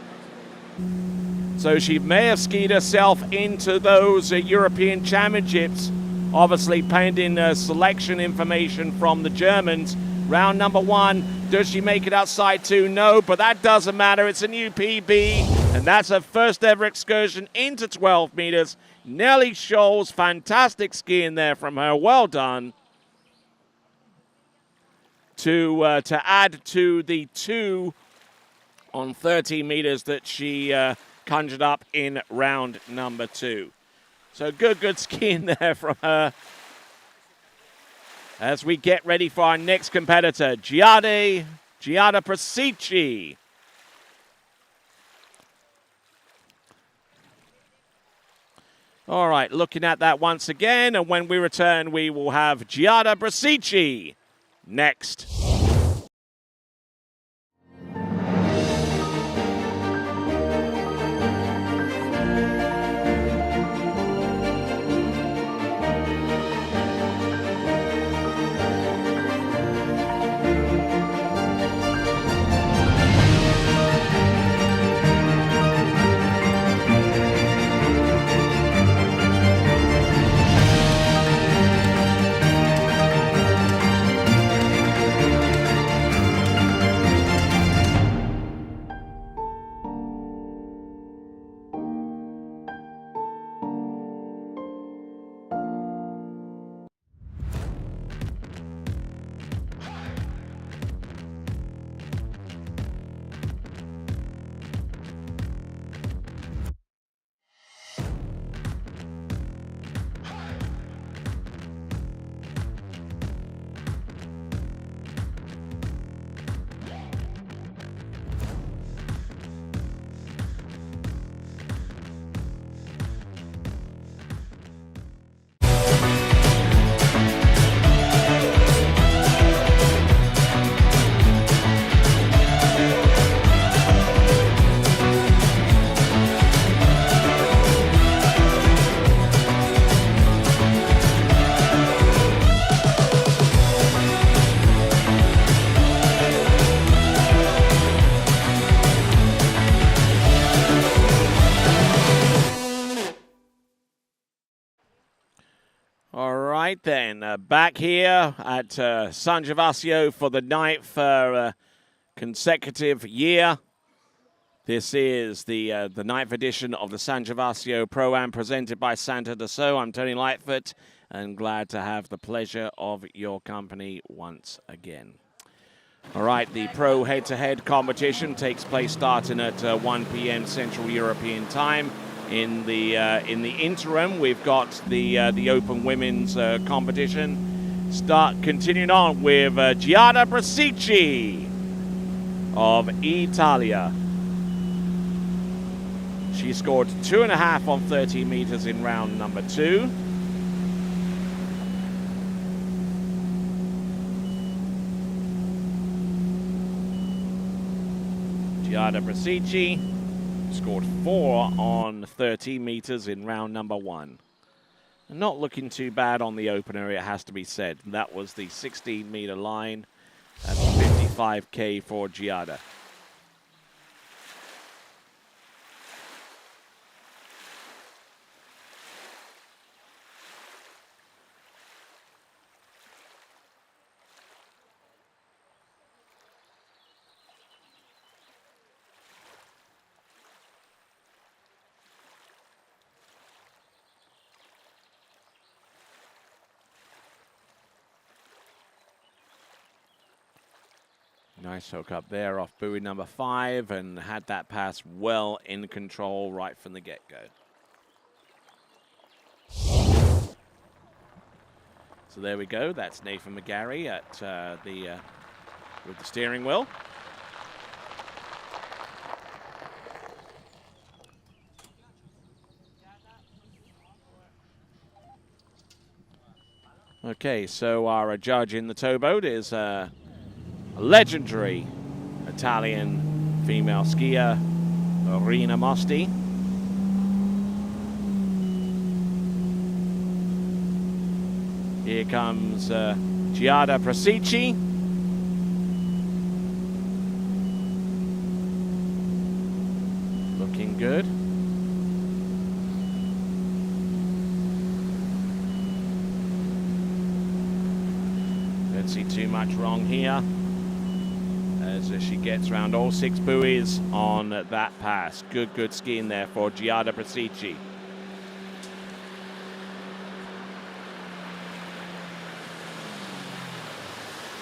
So she may have skied herself into those European Championships, obviously pending selection information from the Germans. Round number 1, does she make it outside 2? No, but that doesn't matter. It's a new PB, and that's her first ever excursion into 12 meters. Nelly Scholes, fantastic skiing there from her. Well done. To add to the 2 on 13 meters that she conjured up in round number 2. So good skiing there from her. As we get ready for our next competitor, Giada Prasici. All right, looking at that once again, and when we return, we will have Giada Prasici next. right then, back here at San Gervasio for the ninth consecutive year. This is the ninth edition of the San Gervasio ProAm presented by Santa Dassault. I'm Tony Lightfoot and glad to have the pleasure of your company once again. All right, the pro head-to-head competition takes place starting at 1 p.m. Central European Time. In the interim, we've got the Open Women's competition. Continuing on with Giada Brasici of Italia. She scored 2.5 on 30 meters in round number 2. Giada Brasici scored 4 on 30 meters in round number 1. Not looking too bad on the opener, it has to be said. That was the 16-meter line. That's 55K for Giada. Nice hook up there off buoy number 5 and had that pass well in control right from the get-go. So there we go. That's Nathan McGarry at with the steering wheel. Okay, so our judge in the towboat is legendary Italian female skier, Rina Mosti. Here comes Giada Brasici. Looking good. Don't see too much wrong here as she gets around all 6 buoys on that pass. Good skiing there for Giada Brasici.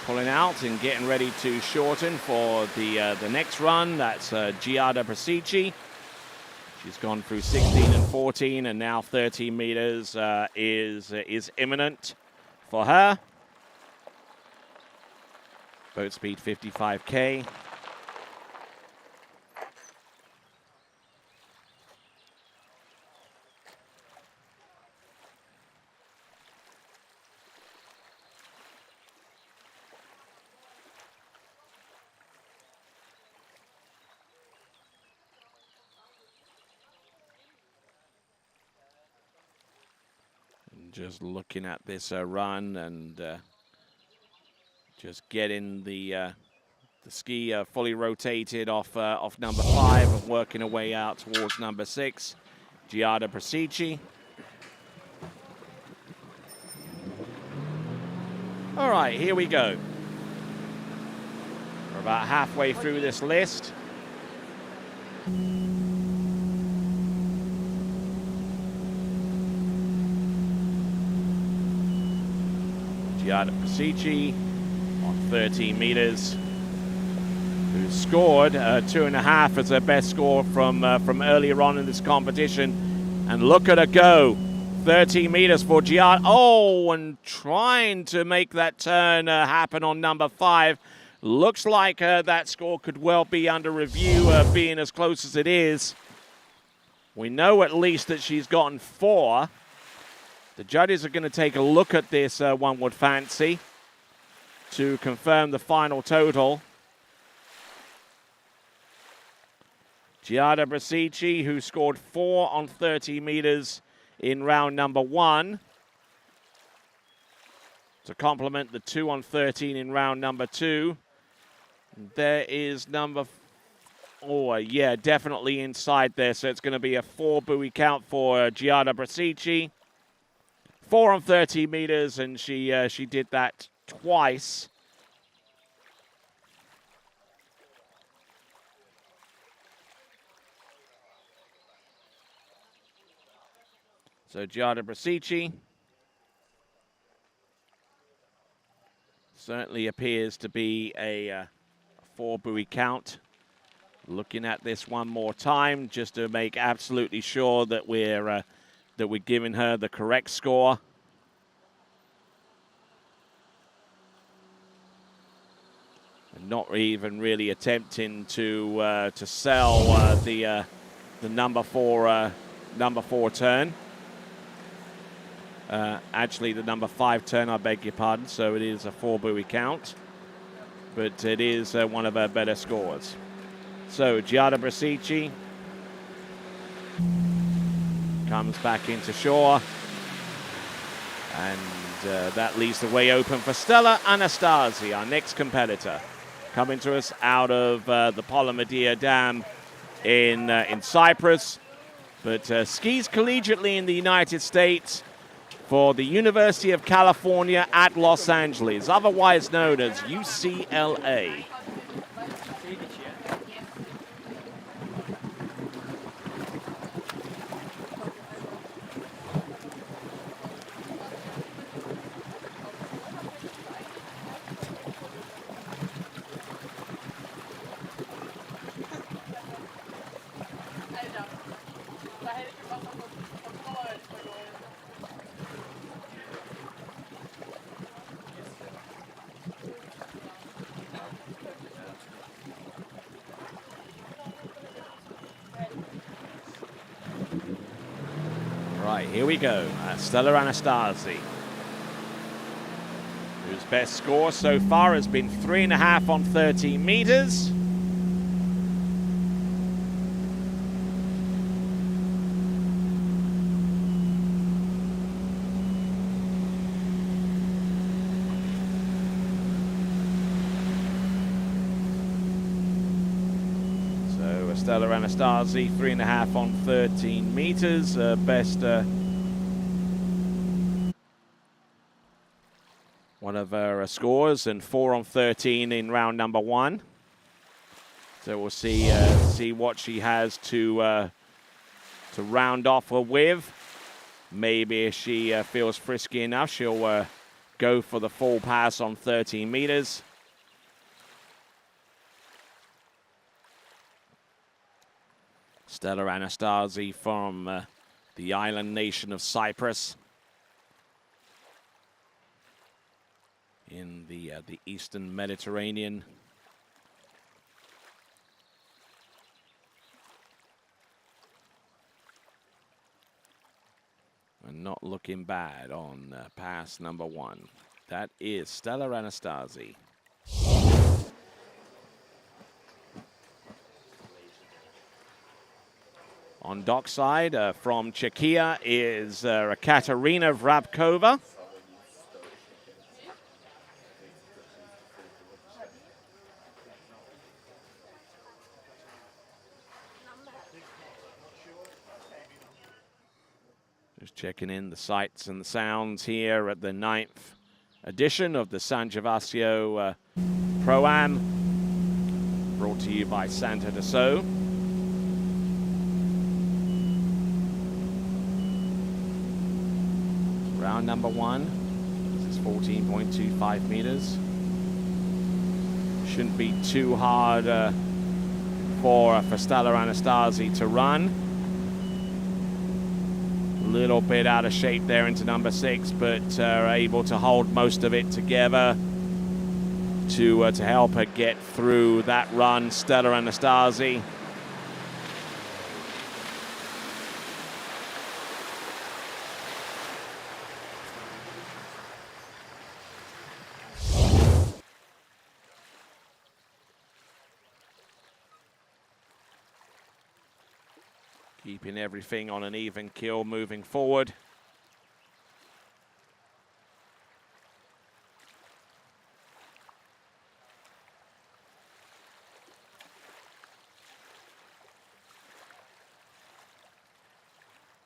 Pulling out and getting ready to shorten for the next run. That's Giada Brasici. She's gone through 16 and 14, and now 13 meters is imminent for her. Boat speed 55K. And just looking at this run and just getting the ski fully rotated off number 5 and working her way out towards number 6, Giada Brasici. All right, here we go. We're about halfway through this list. Giada Brasici on 13 meters. Who scored 2.5 as her best score from earlier on in this competition. And look at her go. 13 meters for Giada. Oh, and trying to make that turn happen on number 5. Looks like that score could well be under review, being as close as it is. We know at least that she's gotten 4. The judges are going to take a look at this, one would fancy, to confirm the final total. Giada Brasici, who scored 4 on 30 meters in round number 1. To complement the 2 on 13 in round number 2. There is number... Oh, yeah, definitely inside there. So it's going to be a 4 buoy count for Giada Brasici. 4 on 30 meters, and she did that twice. So Giada Brasici certainly appears to be a 4-buoy count. Looking at this one more time just to make absolutely sure that we're giving her the correct score. And not even really attempting to sell the number four turn. Actually, the number 5 turn, I beg your pardon. So it is a 4-buoy count, but it is one of her better scores. So Giada Brasici comes back into shore, and that leaves the way open for Stella Anastasi, our next competitor, coming to us out of the Polomedia Dam in Cyprus, but skis collegiately in the United States for the University of California at Los Angeles, otherwise known as UCLA. Right, here we go. Stella Anastasi, whose best score so far has been 3.5 on 13 meters. So Stella Anastasi, 3.5 on 13 meters, best. One of her scores, and 4 on 13 in round number 1. So we'll see what she has to round off with. Maybe if she feels frisky enough, she'll go for the full pass on 13 meters. Stella Anastasi from the island nation of Cyprus, in the Eastern Mediterranean. And not looking bad on pass number 1. That is Stella Anastasi. On dockside from Czechia is Katarina Vrabkova. Just checking in the sights and the sounds here at the 9th edition of the San Gervasio ProAm, brought to you by Santa de So. Round number 1. This is 14.25 meters. Shouldn't be too hard for Stella Anastasi to run. Little bit out of shape there into number 6, but able to hold most of it together to help her get through that run. Stella Anastasi. Keeping everything on an even keel moving forward.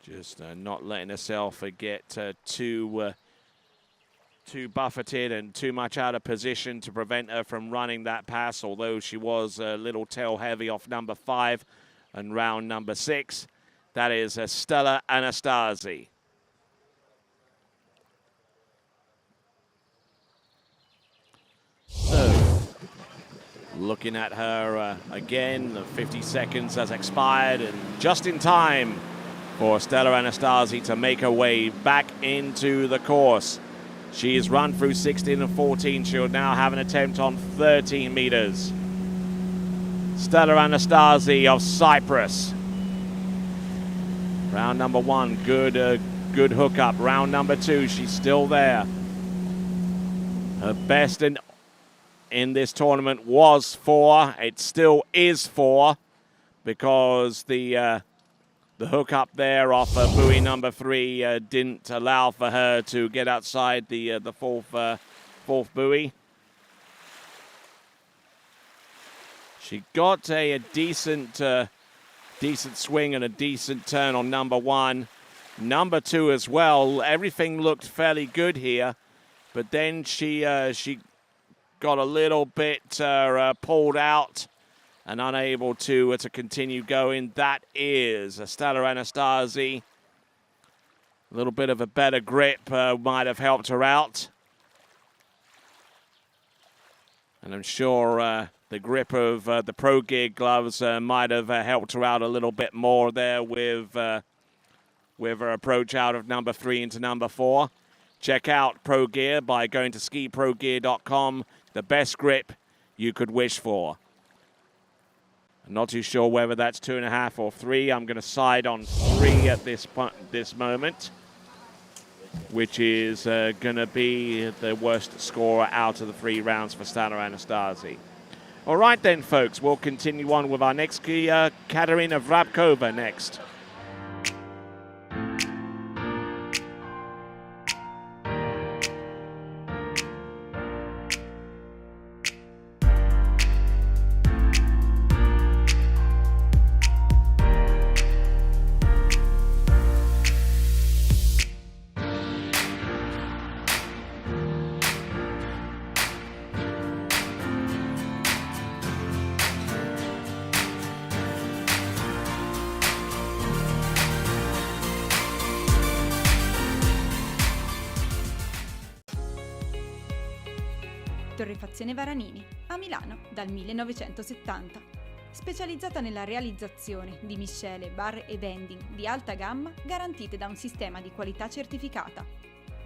Just not letting herself get too buffeted and too much out of position to prevent her from running that pass, although she was a little tail heavy off number 5 and round number 6. That is Stella Anastasi. So, looking at her again, the 50 seconds has expired, and just in time for Stella Anastasi to make her way back into the course. She has run through 16 and 14. She'll now have an attempt on 13 meters. Stella Anastasi of Cyprus. Round number 1, good hookup. Round number 2, she's still there. Her best in this tournament was 4. It still is 4 because the hook up there off buoy number 3 didn't allow for her to get outside the fourth buoy. She got a decent swing and a decent turn on number 1. Number 2 as well. Everything looked fairly good here, but then she got a little bit pulled out and unable to continue going. That is Stella Anastasi. A little bit of a better grip might have helped her out. And I'm sure the grip of the Pro Gear gloves might have helped her out a little bit more there with her approach out of number 3 into number 4. Check out Pro Gear by going to skiprogear.com. The best grip you could wish for. I'm not too sure whether that's 2.5 or 3. I'm going to side on 3 at this moment, which is going to be the worst scorer out of the 3 rounds for Stella Anastasi. All right then, folks, we'll continue on with our next skier, Katerina Vrabkova, next. Torrefazione Varanini, a Milano dal 1970. Specializzata nella realizzazione di miscele, bar ed ending di alta gamma garantite da un sistema di qualità certificata.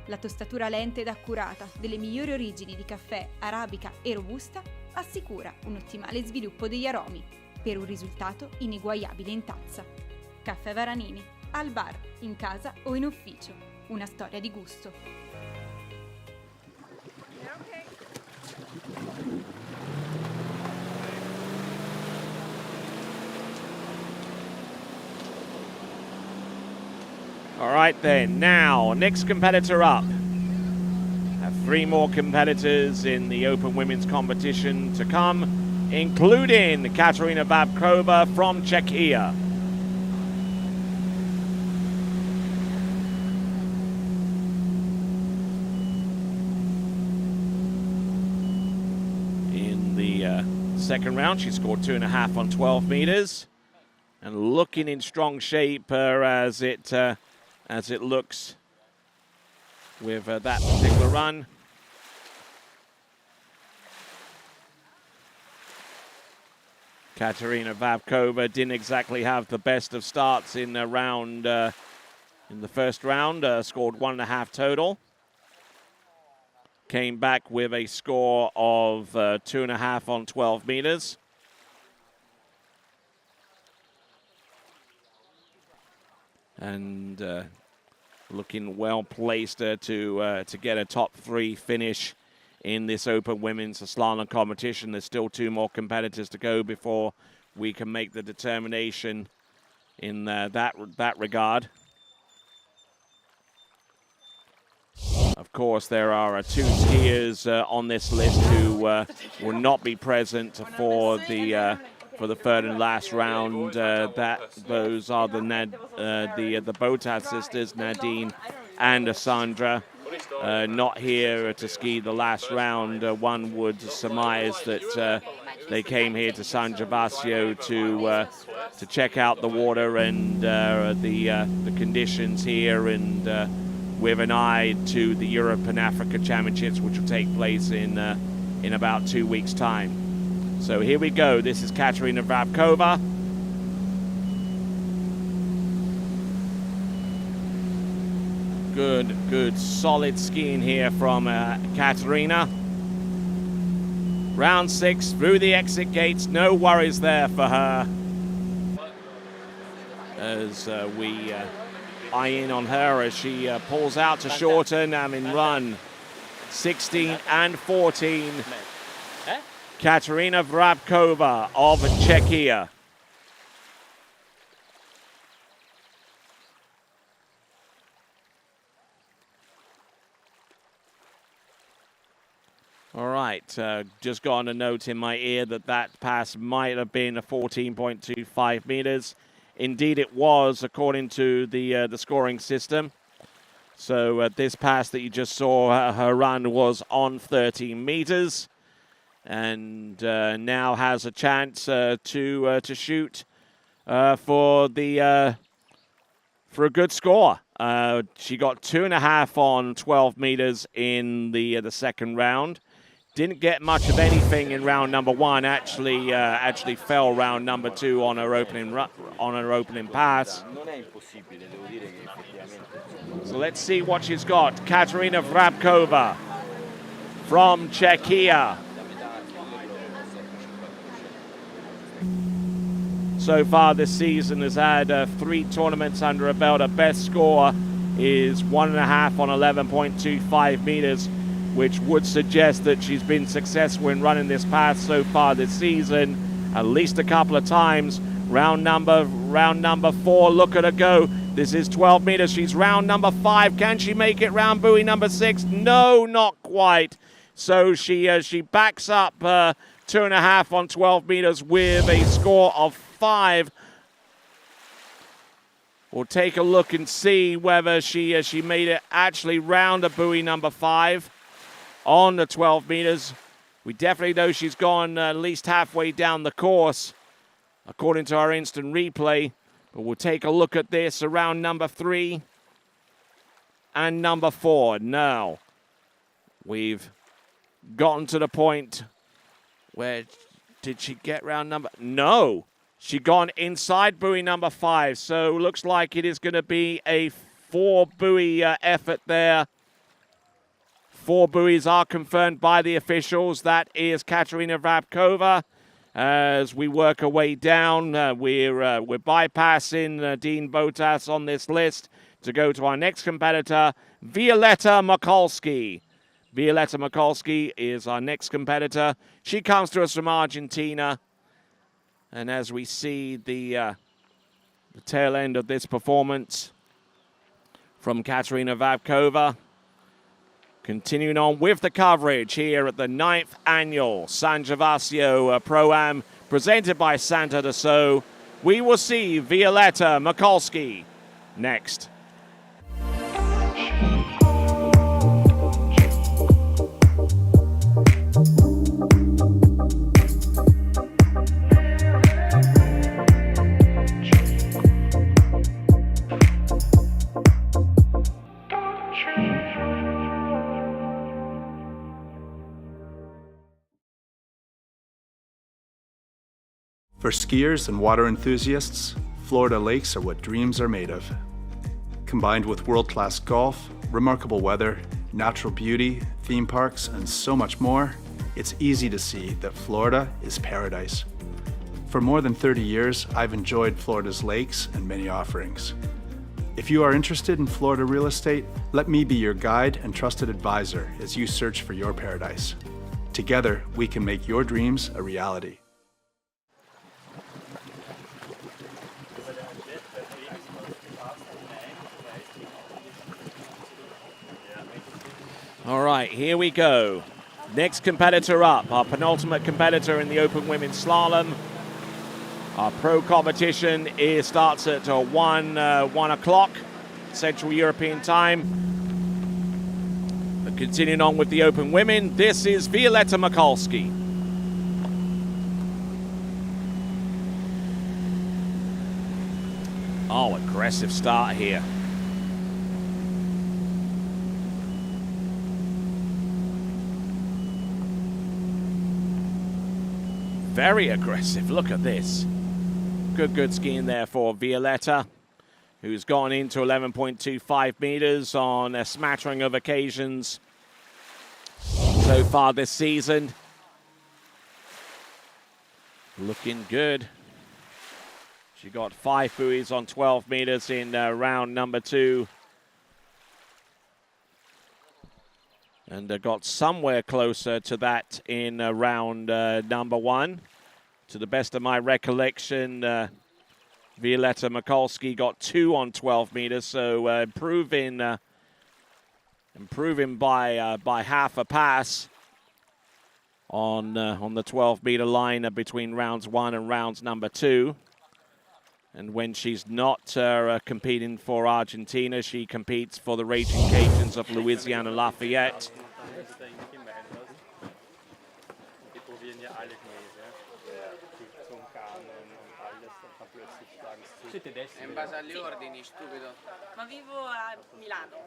La tostatura lenta ed accurata delle migliori origini di caffè, arabica e robusta assicura un ottimale sviluppo degli aromi per un risultato ineguagliabile in tazza. Caffè Varanini, al bar, in casa o in ufficio. Una storia di gusto. All right then, now, next competitor up. Have 3 more competitors in the Open Women's competition to come, including Katerina Vrabkova from Czechia. In the second round, she scored 2.5 on 12 meters, and looking in strong shape as it looks with that particular run. Katerina Vrabkova didn't exactly have the best of starts in the first round, scored 1.5 total. Came back with a score of 2.5 on 12 meters. And looking well placed to get a top 3 finish in this Open Women's Slalom competition. There's still 2 more competitors to go before we can make the determination in that regard. Of course, there are 2 skiers on this list who will not be present for the for the third and last round. Those are the Botas sisters, Nadine and Sandra. Not here to ski the last round. One would surmise that they came here to San Gervasio to check out the water and the conditions here, and with an eye to the Europe and Africa Championships, which will take place in about 2 weeks' time. So here we go. This is Katerina Vrabkova. Good, solid skiing here from Katerina. Round 6 through the exit gates. No worries there for her. As we eye in on her as she pulls out to shorten. Run 16 and 14. Katerina Vrabkova of Czechia. All right, just got on a note in my ear that pass might have been a 14.25 meters. Indeed it was, according to the scoring system. So this pass that you just saw, her run was on 13 meters. And now has a chance to shoot for a good score. She got 2.5 on 12 meters in the second round. Didn't get much of anything in round number 1. Actually fell round number 2 on her opening pass. So let's see what she's got. Katerina Vrabkova from Czechia. So far this season has had 3 tournaments under her belt. Her best score is 1.5 on 11.25 meters, which would suggest that she's been successful in running this pass so far this season, at least a couple of times. Round number 4, look at her go. This is 12 meters, she's round number 5. Can she make it round buoy number 6? No, not quite. So she backs up 2.5 on 12 meters with a score of 5. We'll take a look and see whether she made it actually round a buoy number 5 on the 12 meters. We definitely know she's gone at least halfway down the course, according to our instant replay. But we'll take a look at this around number 3 and number 4. Now, we've gotten to the point where, did she get round number? No, she gone inside buoy number 5. So looks like it is going to be a 4 buoy effort there. 4 buoys are confirmed by the officials. That is Katerina Vrabkova. As we work our way down, we're bypassing Dean Botas on this list to go to our next competitor, Violetta Mikulski. Violetta Mikulski is our next competitor. She comes to us from Argentina. And as we see the tail end of this performance from Katerina Vrabkova, continuing on with the coverage here at the 9th annual San Gervasio ProAm, presented by Santa de So. We will see Violetta Mikulski next. For skiers and water enthusiasts, Florida lakes are what dreams are made of. Combined with world-class golf, remarkable weather, natural beauty, theme parks, and so much more, it's easy to see that Florida is paradise. For more than 30 years, I've enjoyed Florida's lakes and many offerings. If you are interested in Florida real estate, let me be your guide and trusted advisor as you search for your paradise. Together, we can make your dreams a reality. All right, here we go. Next competitor up, our penultimate competitor in the open women's slalom. Our pro competition starts at 1 o'clock Central European time. But continuing on with the open women, this is Violetta Mikulski. Oh, aggressive start here. Very aggressive. Look at this. Good skiing there for Violetta, who's gone into 11.25 meters on a smattering of occasions so far this season. Looking good. She got 5 buoys on 12 meters in round number 2. And got somewhere closer to that in round number 1. To the best of my recollection, Violetta Mikulski got 2 on 12 meters, so improving by half a pass on the 12-meter line between rounds 1 and rounds number 2. And when she's not competing for Argentina, she competes for the Raging Cajuns of Louisiana Lafayette. In base agli ordini, stupido. Ma vivo a Milano.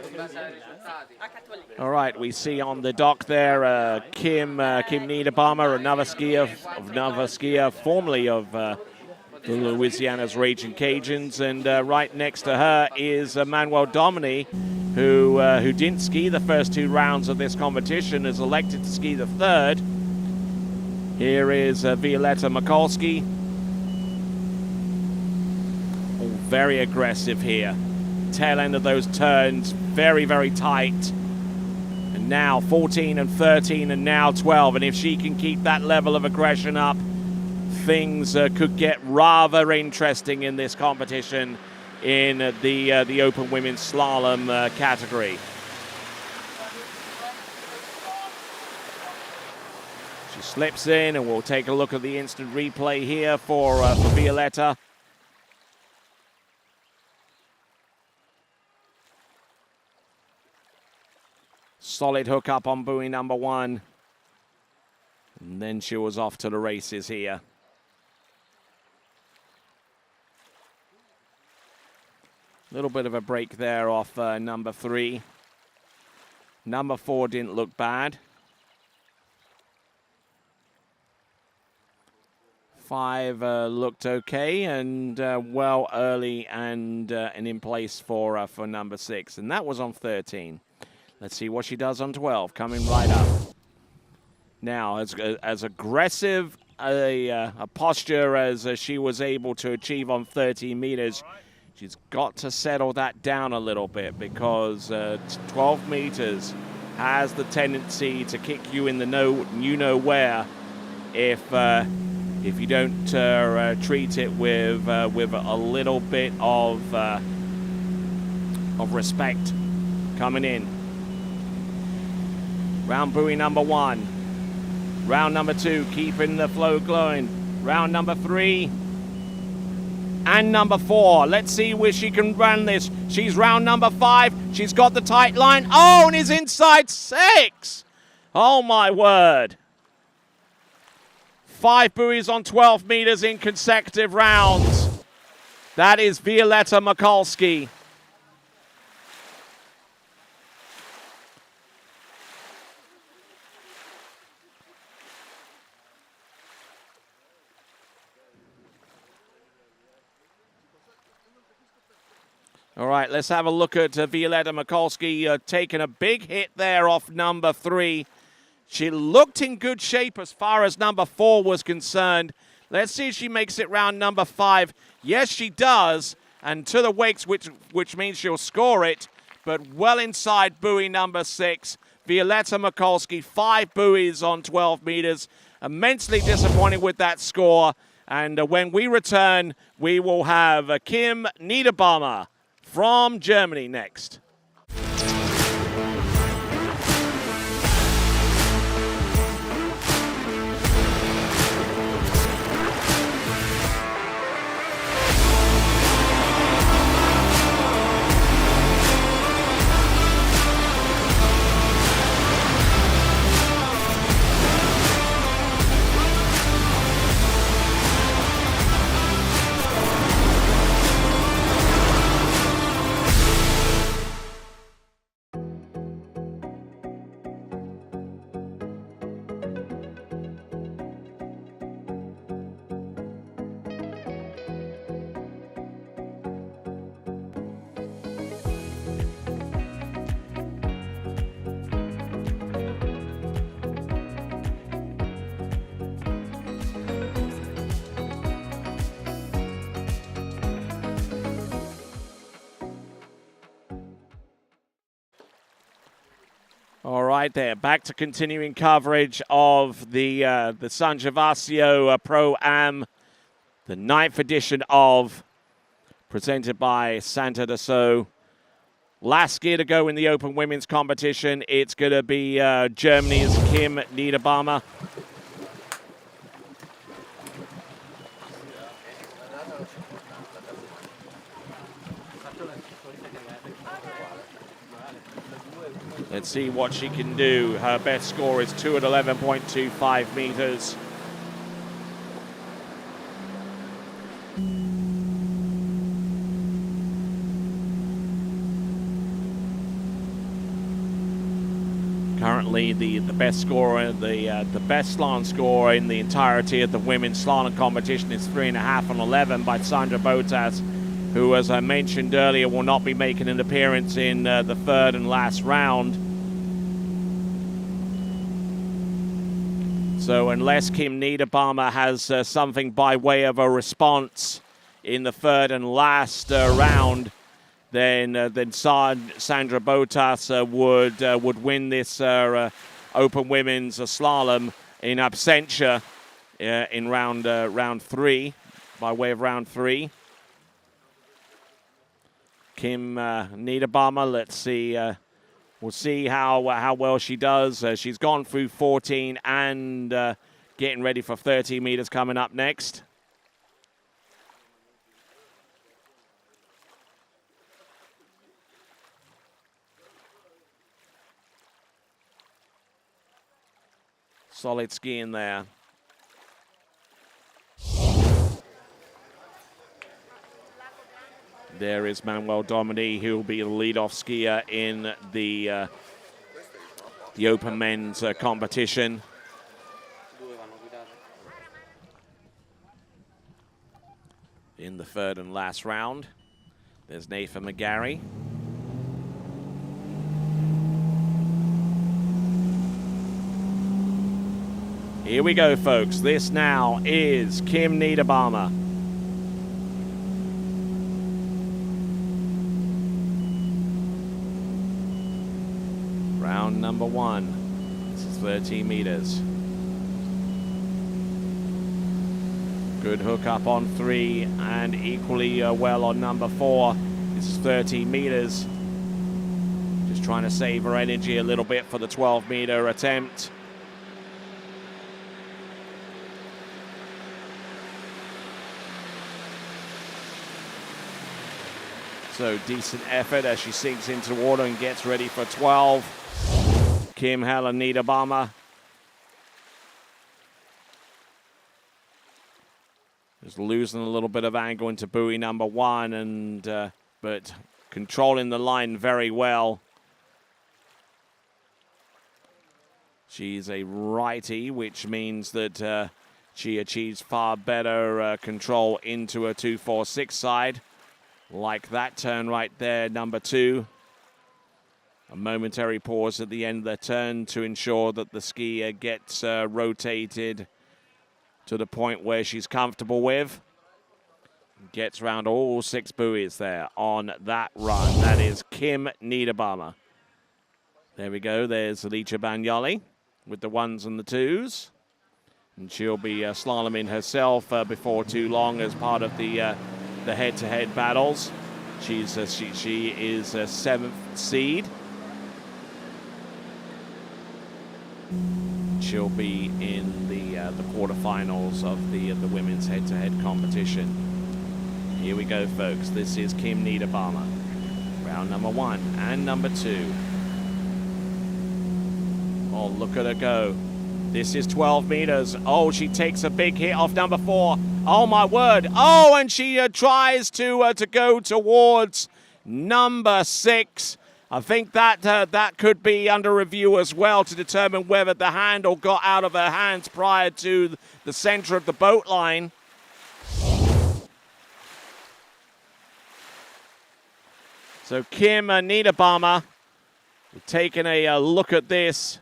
In base ai risultati. A Cattolica. All right, we see on the dock there Kim Niederbaumer, another skier, formerly of the Louisiana's Raging Cajuns, and right next to her is Manuel Domini, who didn't ski the first 2 rounds of this competition, is elected to ski the 3rd. Here is Violetta Mikulski. Very aggressive here. Tail end of those turns, very, very tight. And now 14 and 13 and now 12. And if she can keep that level of aggression up, things could get rather interesting in this competition in the open women's slalom category. She slips in, and we'll take a look at the instant replay here for Violetta. Solid hook up on buoy number 1. And then she was off to the races here. A little bit of a break there off number 3. Number 4 didn't look bad. 5 looked okay, and well early and in place for number 6. And that was on 13. Let's see what she does on 12, coming right up. Now, as aggressive a posture as she was able to achieve on 13 meters, she's got to settle that down a little bit, because 12 meters has the tendency to kick you in the you-know-where if you don't treat it with a little bit of respect coming in. Round buoy number 1. Round number 2, keeping the flow going. Round number 3. And number 4. Let's see where she can run this. She's round number 5. She's got the tight line. Oh, and is inside 6. Oh, my word. 5 buoys on 12 meters in consecutive rounds. That is Violetta Mikulski. All right, let's have a look at Violetta Mikulski taking a big hit there off number 3. She looked in good shape as far as number 4 was concerned. Let's see if she makes it round number 5. Yes, she does, and to the wakes, which means she'll score it, but well inside buoy number 6. Violetta Mikulski, 5 buoys on 12 meters. Immensely disappointed with that score. And when we return, we will have Kim Niederbaumer from Germany next. All right, there. Back to continuing coverage of the San Gervasio ProAm, the 9th edition of, presented by Santa de So. Last skier to go in the open women's competition. It's going to be Germany's Kim Niederbaumer. Let's see what she can do. Her best score is 2 at 11.25 meters. Currently, the best scorer, the best slalom score in the entirety of the women's slalom competition is 3.5 on 11 by Sandra Botas, who, as I mentioned earlier, will not be making an appearance in the third and last round. So unless Kim Niederbaumer has something by way of a response in the third and last round, then Sandra Botas would win this open women's slalom in absentia in round 3, by way of round 3. Kim Niederbaumer, let's see. We'll see how well she does. She's gone through 14 and getting ready for 30 meters coming up next. Solid skiing there. There is Manuel Domini, who will be the lead-off skier in the open men's competition. In the third and last round, there's Nathan McGarry. Here we go, folks. This now is Kim Niederbaumer. Round number 1. This is 13 meters. Good hook up on 3 and equally well on number 4. This is 13 meters. Just trying to save her energy a little bit for the 12-meter attempt. So decent effort as she sinks into water and gets ready for 12. Kim Helen Niederbaumer. Just losing a little bit of angle into buoy number 1, and but controlling the line very well. She's a righty, which means that she achieves far better control into a 2-4-6 side. Like that turn right there, number 2. A momentary pause at the end of the turn to ensure that the skier gets rotated to the point where she's comfortable with. Gets around all 6 buoys there on that run. That is Kim Niederbaumer. There we go. There's Alicia Bagnoli with the 1s and the 2s. And she'll be slaloming herself before too long as part of the head-to-head battles. She is a 7th seed. She'll be in the quarterfinals of the women's head-to-head competition. Here we go, folks. This is Kim Niederbaumer. Round number 1 and number 2. Oh, look at her go. This is 12 meters. Oh, she takes a big hit off number 4. Oh, my word. Oh, and she tries to go towards number 6. I think that could be under review as well to determine whether the handle got out of her hands prior to the center of the boat line. So Kim Niederbaumer taking a look at this.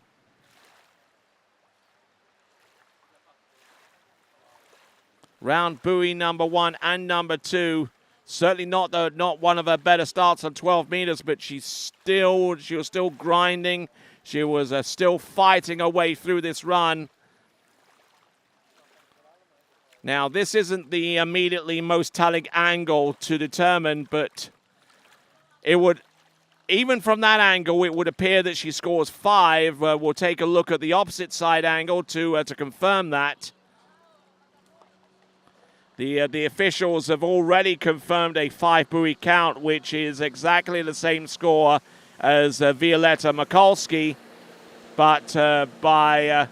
Round buoy number 1 and number 2. Certainly not one of her better starts on 12 meters, but she was still grinding. She was still fighting her way through this run. Now, this isn't the immediately most telling angle to determine, but it would, even from that angle, it would appear that she scores 5. We'll take a look at the opposite side angle to confirm that. The officials have already confirmed a 5 buoy count, which is exactly the same score as Violetta Mikulski, but by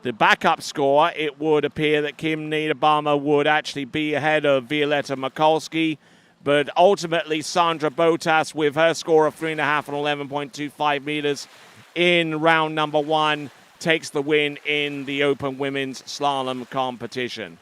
the backup score, it would appear that Kim Niederbaumer would actually be ahead of Violetta Mikulski. But ultimately, Sandra Botas, with her score of 3.5 and 11.25 meters in round number 1, takes the win in the Open Women's Slalom competition.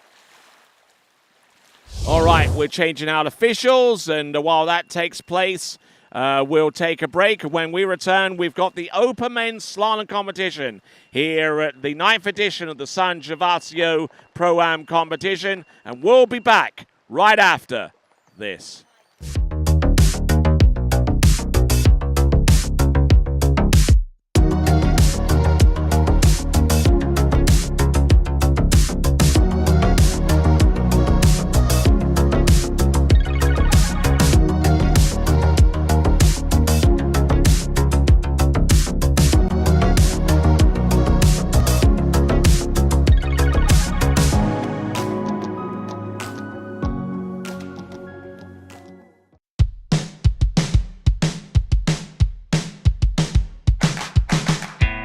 All right, we're changing out officials, and while that takes place, we'll take a break. When we return, we've got the Open Men's Slalom competition here at the 9th edition of the San Gervasio ProAm competition, and we'll be back right after this.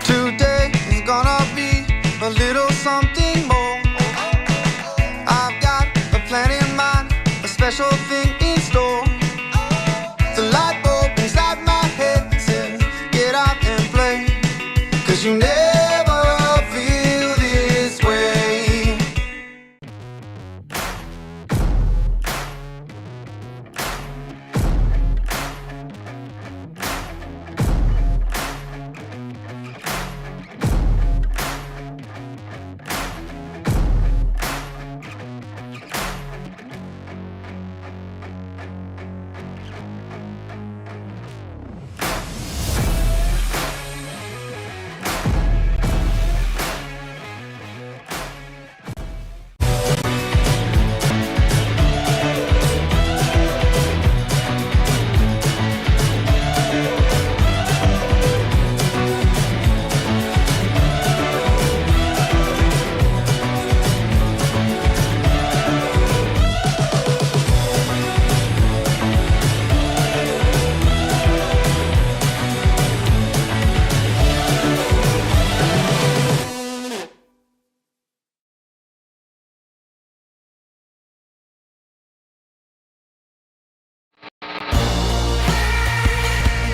Today is gonna be a little something more. I've got a plan in mind, a special thing in store. The light bulb inside my head says, get out and play, 'cause you never feel this way.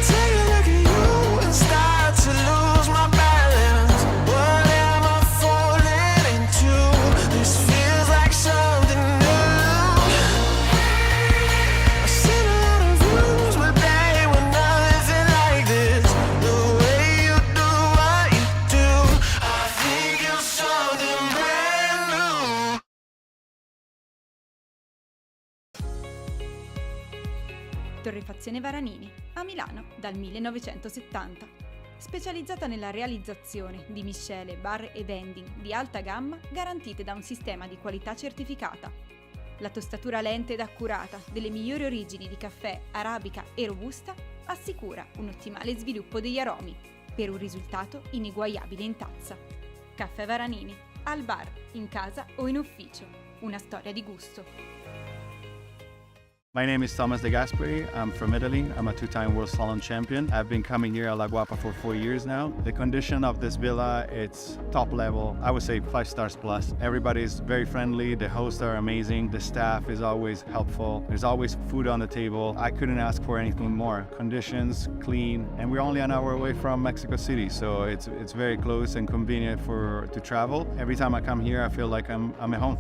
Take a look at you and start to lose my balance. What am I falling into? This feels like something new. I've seen a lot of views, but they were nothing like this. The way you do what you do, I think you're something brand new. Torrefazione Varanini, a Milano dal 1970. Specializzata nella realizzazione di miscele, bar ed ending di alta gamma garantite da un sistema di qualità certificata. La tostatura lenta ed accurata delle migliori origini di caffè, arabica e robusta assicura un ottimale sviluppo degli aromi per un risultato ineguagliabile in tazza. Caffè Varanini, al bar, in casa o in ufficio. Una storia di gusto. My name is Thomas De Gasperi. I'm from Italy. I'm a 2-time world slalom champion. I've been coming here at La Guapa for 4 years now. The condition of this villa, it's top level. I would say 5 stars plus. Everybody is very friendly. The hosts are amazing. The staff is always helpful. There's always food on the table. I couldn't ask for anything more. Conditions, clean, and we're only an hour away from Mexico City, so it's very close and convenient to travel. Every time I come here, I feel like I'm at home.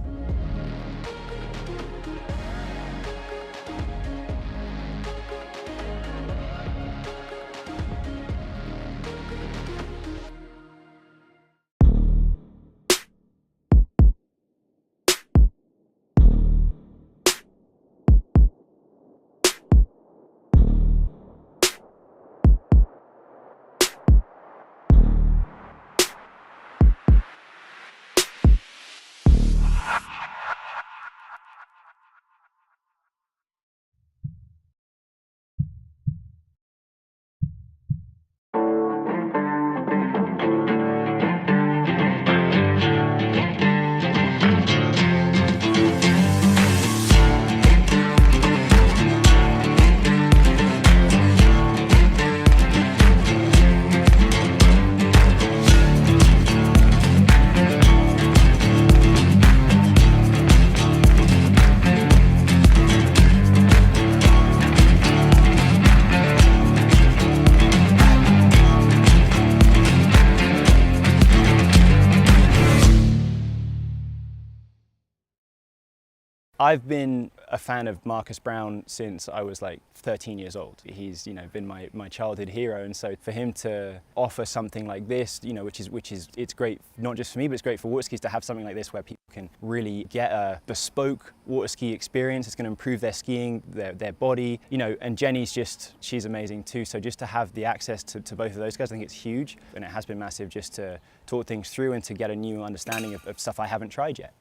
I've been a fan of Marcus Brown since I was like 13 years old. He's, been my childhood hero, and so for him to offer something like this, which is it's great not just for me, but it's great for water skis to have something like this where people can really get a bespoke water ski experience. It's going to improve their skiing, their body, and Jenny's she's amazing too. So just to have the access to both of those guys, I think it's huge, and it has been massive just to talk things through and to get a new understanding of stuff I haven't tried yet.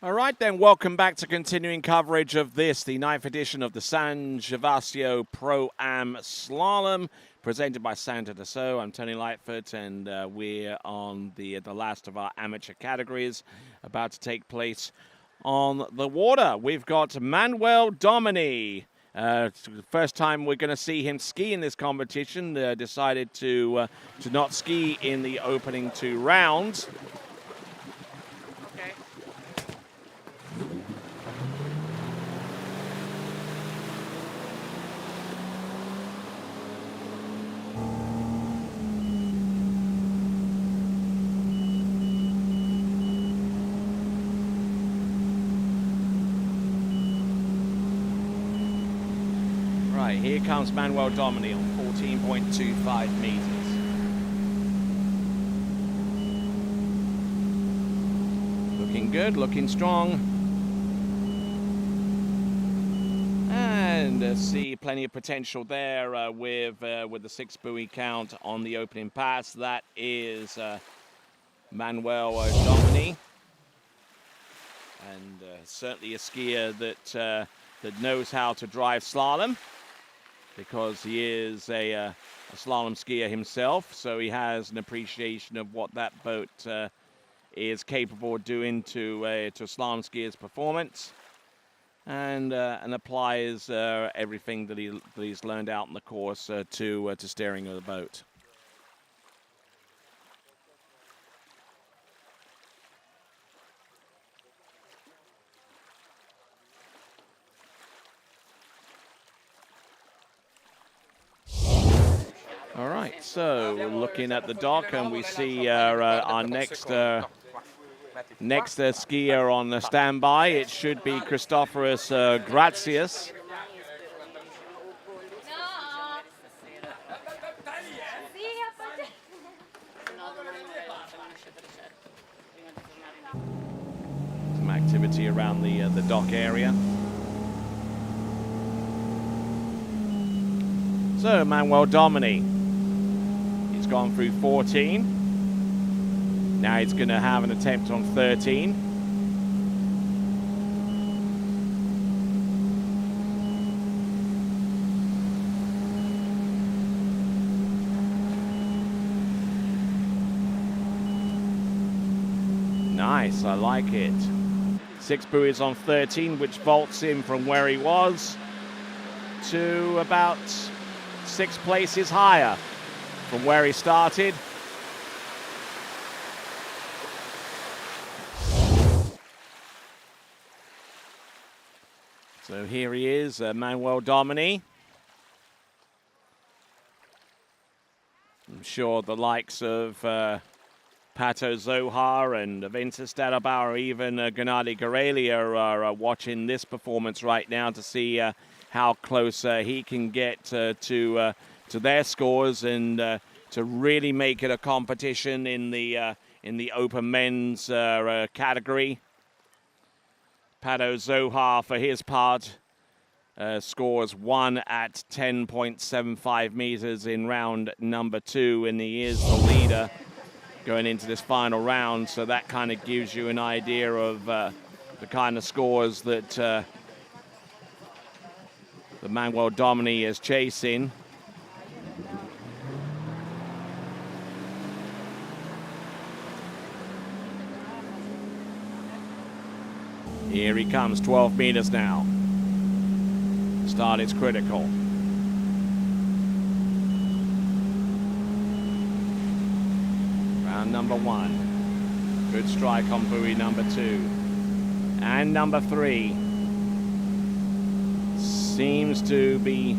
All right, then, welcome back to continuing coverage of this, the 9th edition of the San Gervasio ProAm Slalom, presented by Santa Dassault. I'm Tony Lightfoot, and we're on the last of our amateur categories about to take place on the water. We've got Manuel Domini. First time we're going to see him ski in this competition. Decided to not ski in the opening 2 rounds. Here comes Manuel Domini on 14.25 meters. Looking good, looking strong. And see plenty of potential there with the 6 buoy count on the opening pass. That is Manuel Domini. And certainly a skier that knows how to drive slalom, because he is a slalom skier himself, so he has an appreciation of what that boat is capable of doing to a slalom skier's performance, and applies everything that he's learned out in the course to steering of the boat. All right, so we're looking at the dock, and we see our next skier on the standby. It should be Christoforos Gratsias. around the dock area. So Manuel Domini, he's gone through 14. Now he's going to have an attempt on 13. Nice, I like it. 6 buoys on 13, which vaults him from where he was to about 6 places higher from where he started. So here he is, Manuel Domini. I'm sure the likes of Pato Zohar and Vince Starabauer, even Gennady Gorelia are watching this performance right now to see how close he can get to their scores and to really make it a competition in the open men's category. Pato Zohar, for his part, scores 1 at 10.75 meters in round number 2, and he is the leader going into this final round. So that kind of gives you an idea of the kind of scores that the Manuel Domini is chasing. Here he comes, 12 meters now. Start is critical. Round number 1. Good strike on buoy number 2. And number 3. Seems to be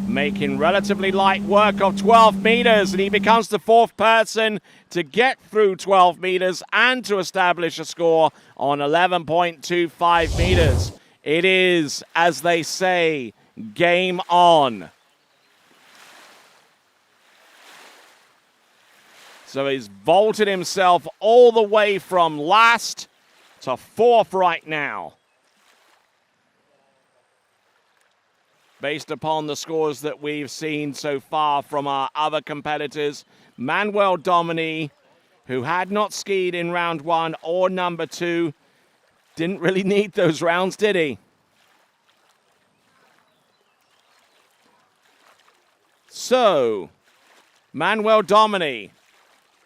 making relatively light work of 12 meters, and he becomes the 4th person to get through 12 meters and to establish a score on 11.25 meters. It is, as they say, game on. So he's vaulted himself all the way from last to 4th right now, based upon the scores that we've seen so far from our other competitors. Manuel Domini, who had not skied in round 1 or number 2, didn't really need those rounds, did he? So, Manuel Domini,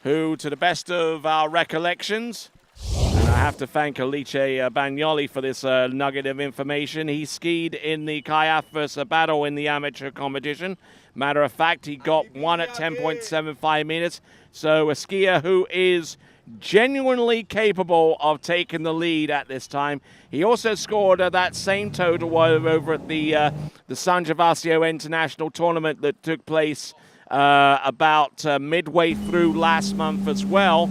who, to the best of our recollections, and I have to thank Alice Bagnoli for this nugget of information, he skied in the Kayak battle in the amateur competition. Matter of fact, he got 1 at 10.75 meters. So a skier who is genuinely capable of taking the lead at this time. He also scored that same total over at the San Gervasio International Tournament that took place about midway through last month as well.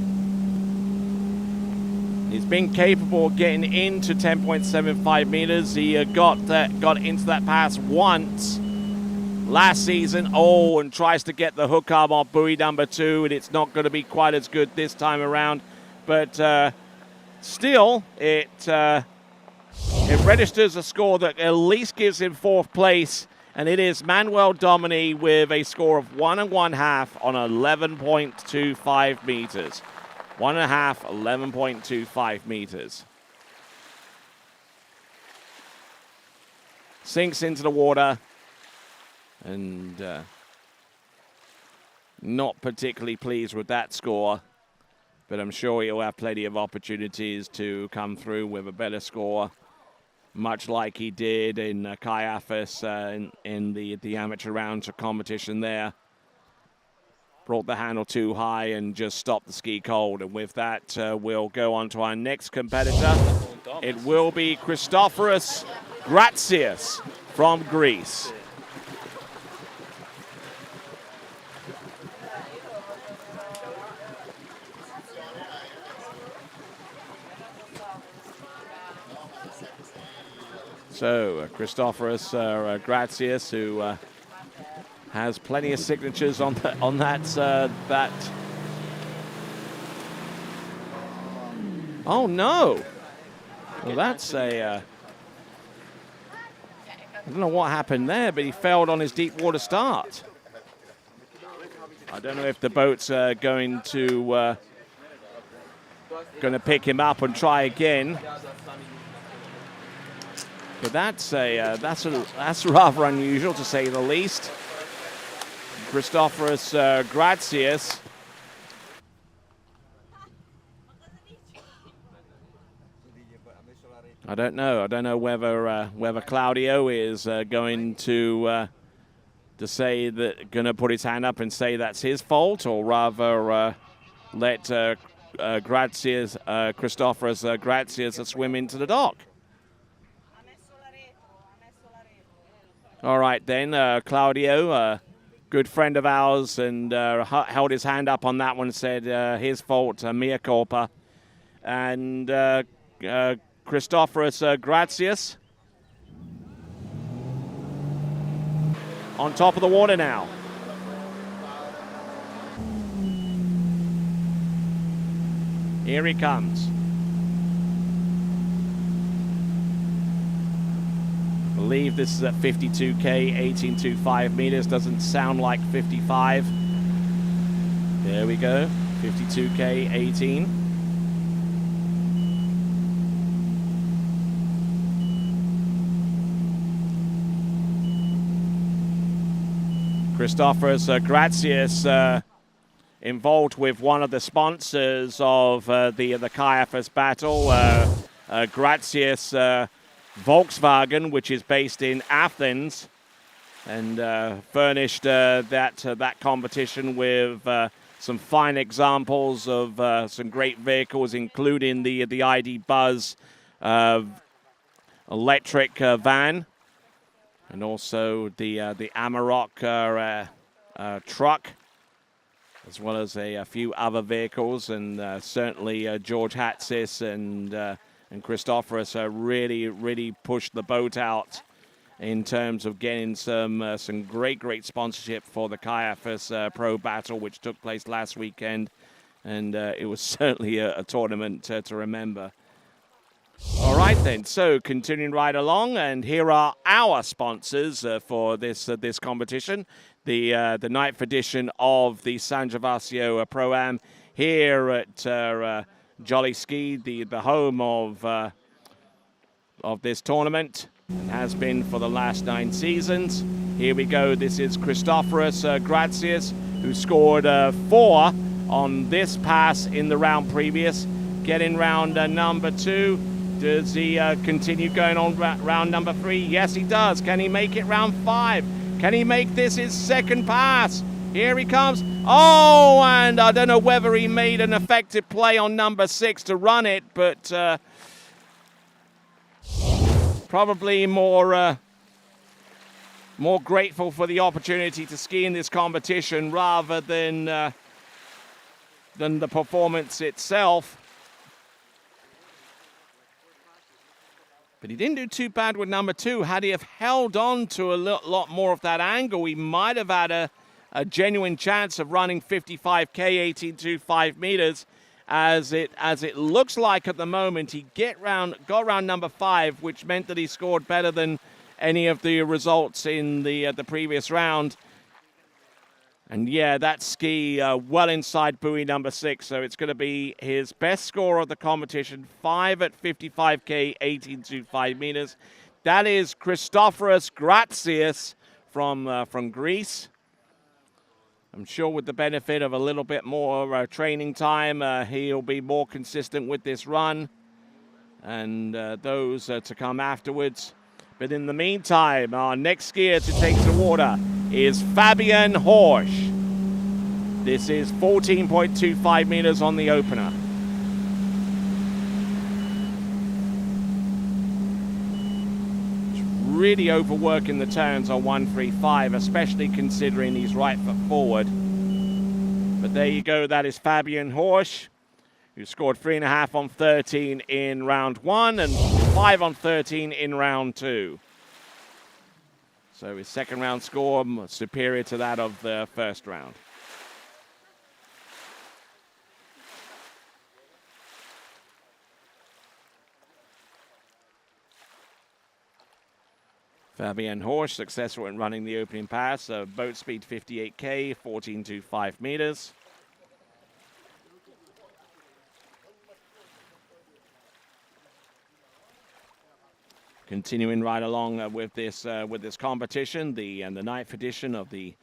He's been capable of getting into 10.75 meters. He got into that pass once last season. Oh, and tries to get the hook arm on buoy number 2, and it's not going to be quite as good this time around. But still, it registers a score that at least gives him 4th place, and it is Manuel Domini with a score of 1 1/2 on 11.25 meters. 1 1/2, 11.25 meters. Sinks into the water, and not particularly pleased with that score, but I'm sure he'll have plenty of opportunities to come through with a better score, much like he did in Kayafis in the amateur rounds of competition there. Brought the handle too high and just stopped the ski cold. And with that, we'll go on to our next competitor. It will be Christoforos Gratsias from Greece. So, Christoforos Gratsias, who has plenty of signatures on that. Oh no! Well, that's a... I don't know what happened there, but he failed on his deep water start. I don't know if the boat's going to pick him up and try again. But that's rather unusual, to say the least. Christophorus Gratius. I don't know whether Claudio is going to say that, going to put his hand up and say that's his fault, or rather let Christophorus Gratius swim into the dock. All right then, Claudio, good friend of ours, and held his hand up on that one, said his fault, mea culpa. And Christophorus Gratius on top of the water now. Here he comes. I believe this is at 52K, 18.25 meters. Doesn't sound like 55. There we go, 52K, 18. Christophorus Gratius involved with one of the sponsors of the Caiaphas battle, Gratius Volkswagen, which is based in Athens, and furnished that competition with some fine examples of some great vehicles, including the ID Buzz electric van, and also the Amarok truck, as well as a few other vehicles, and certainly George Hatsis and Christophorus really pushed the boat out in terms of getting some great sponsorship for the Caiaphas Pro Battle, which took place last weekend, and it was certainly a tournament to remember. All right then, so continuing right along, and here are our sponsors for this competition. The 9th edition of the San Gervasio ProAm here at Jolly Ski, the home of this tournament, and has been for the last 9 seasons. Here we go. This is Christophorus Gratius, who scored 4 on this pass in the round previous, getting round number 2. Does he continue going on round number 3? Yes, he does. Can he make it round 5? Can he make this his second pass? Here he comes. Oh, and I don't know whether he made an effective play on number 6 to run it, but probably more grateful for the opportunity to ski in this competition rather than the performance itself. But he didn't do too bad with number 2. Had he have held on to a lot more of that angle, he might have had a genuine chance of running 55K, 18.25 meters. As it looks like at the moment, he got round number 5, which meant that he scored better than any of the results in the previous round. And yeah, that ski well inside buoy number 6, so it's going to be his best score of the competition, 5 at 55K, 18.25 meters. That is Christophorus Gratius from Greece. I'm sure with the benefit of a little bit more training time, he'll be more consistent with this run, and those to come afterwards. But in the meantime, our next skier to take the water is Fabian Horsch. This is 14.25 meters on the opener. Really overworking the turns on 135, especially considering he's right foot forward. But there you go, that is Fabian Horsch, who scored 3.5 on 13 in round 1 and 5 on 13 in round 2. So his second round score superior to that of the first round. Fabian Horsch successful in running the opening pass. Boat speed 58K, 14.25 meters. Continuing right along with this competition, the 9th edition of the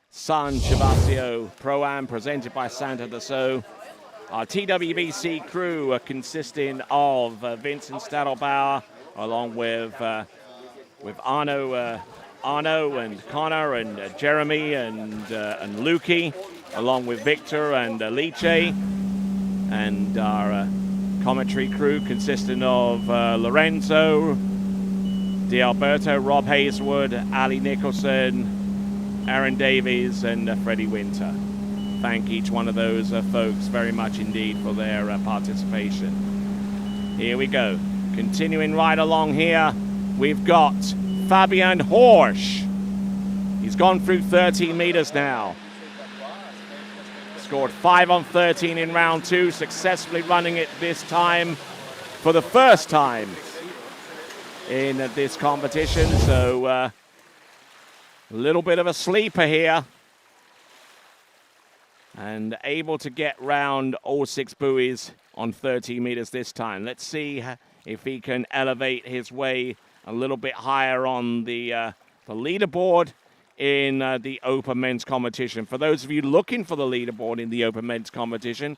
San Gervasio ProAm presented by Santa de So. Our TWBC crew consisting of Vincent Stadelbauer, along with Arno and Connor and Jeremy and Lukey, along with Victor and Liche, and our commentary crew consisting of Lorenzo, D'Alberto, Rob Hazelwood, Ali Nicholson, Aaron Davies, and Freddie Winter. Thank each one of those folks very much indeed for their participation. Here we go. Continuing right along here, we've got Fabian Horsch. He's gone through 13 meters now. Scored 5 on 13 in round 2, successfully running it this time for the first time in this competition. So a little bit of a sleeper here. And able to get round all 6 buoys on 13 meters this time. Let's see if he can elevate his way a little bit higher on the leaderboard in the Open Men's Competition. For those of you looking for the leaderboard in the Open Men's Competition,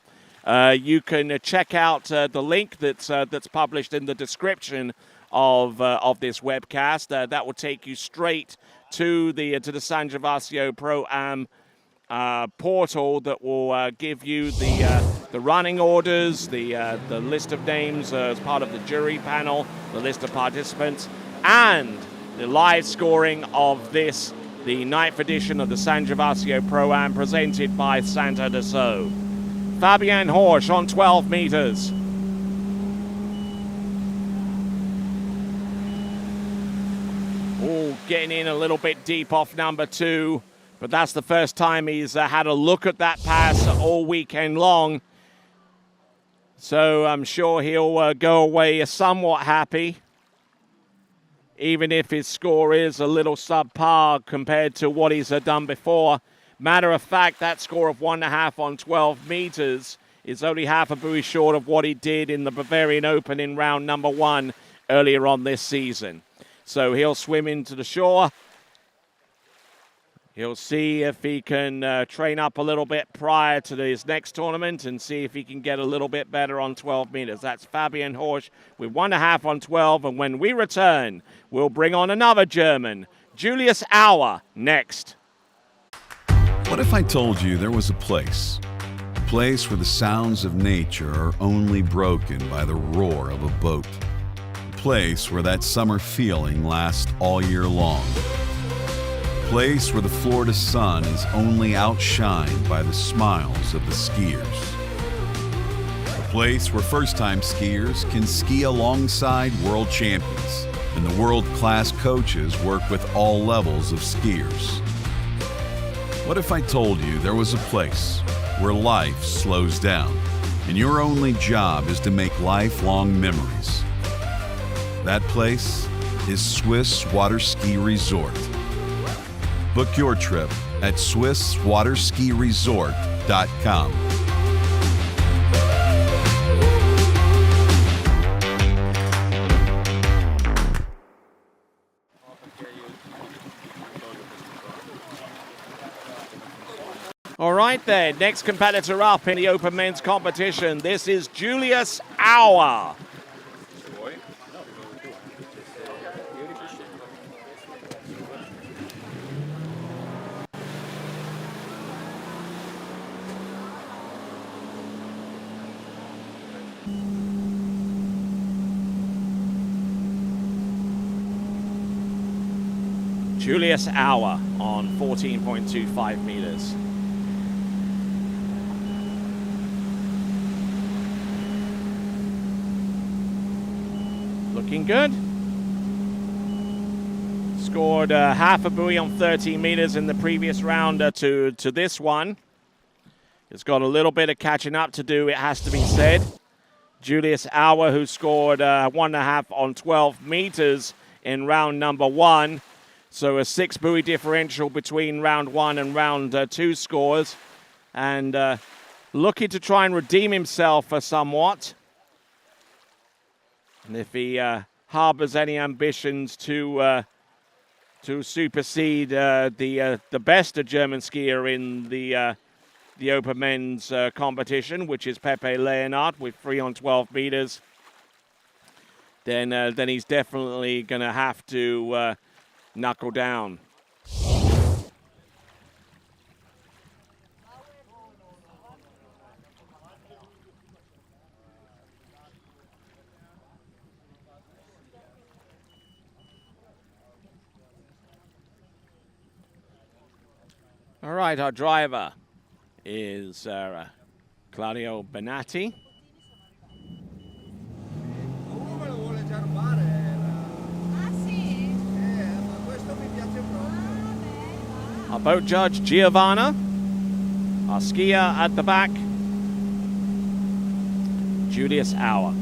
you can check out the link that's published in the description of this webcast. That will take you straight to the San Gervasio ProAm portal that will give you the running orders, the list of names as part of the jury panel, the list of participants, and the live scoring of the 9th edition of the San Gervasio ProAm presented by Santa de So. Fabian Horsch on 12 meters. Getting in a little bit deep off number 2. But that's the first time he's had a look at that pass all weekend long. So I'm sure he'll go away somewhat happy, even if his score is a little subpar compared to what he's done before. Matter of fact, that score of 1.5 on 12 meters is only half a buoy short of what he did in the Bavarian Open in round number 1 earlier on this season. So he'll swim into the shore. He'll see if he can train up a little bit prior to his next tournament and see if he can get a little bit better on 12 meters. That's Fabian Horsch with 1.5 on 12. And when we return, we'll bring on another German, Julius Auer, next. What if I told you there was a place where the sounds of nature are only broken by the roar of a boat? A place where that summer feeling lasts all year long. Place where the Florida sun is only outshined by the smiles of the skiers. A place where first-time skiers can ski alongside world champions, and the world-class coaches work with all levels of skiers. What if I told you there was a place where life slows down, and your only job is to make lifelong memories? That place is Swiss Waterski Resort. Book your trip at SwissWaterskiResort.com. All right then, next competitor up in the Open Men's Competition. This is Julius Auer. Julius Auer on 14.25 meters. Looking good. Scored half a buoy on 13 meters in the previous round to this one. It's got a little bit of catching up to do, it has to be said. Julius Auer, who scored 1.5 on 12 meters in round number 1. So a 6 buoy differential between round 1 and round 2 scores. And looking to try and redeem himself somewhat. And if he harbors any ambitions to supersede the best German skier in the open men's competition, which is Pepe Leonard with 3 on 12 meters, then he's definitely going to have to knuckle down. All right, our driver is Claudio Benatti. Uno me lo vuole già rubare. Ah sì? Ma questo mi piace proprio. Our boat judge, Giovanna. Our skier at the back, Julius Auer.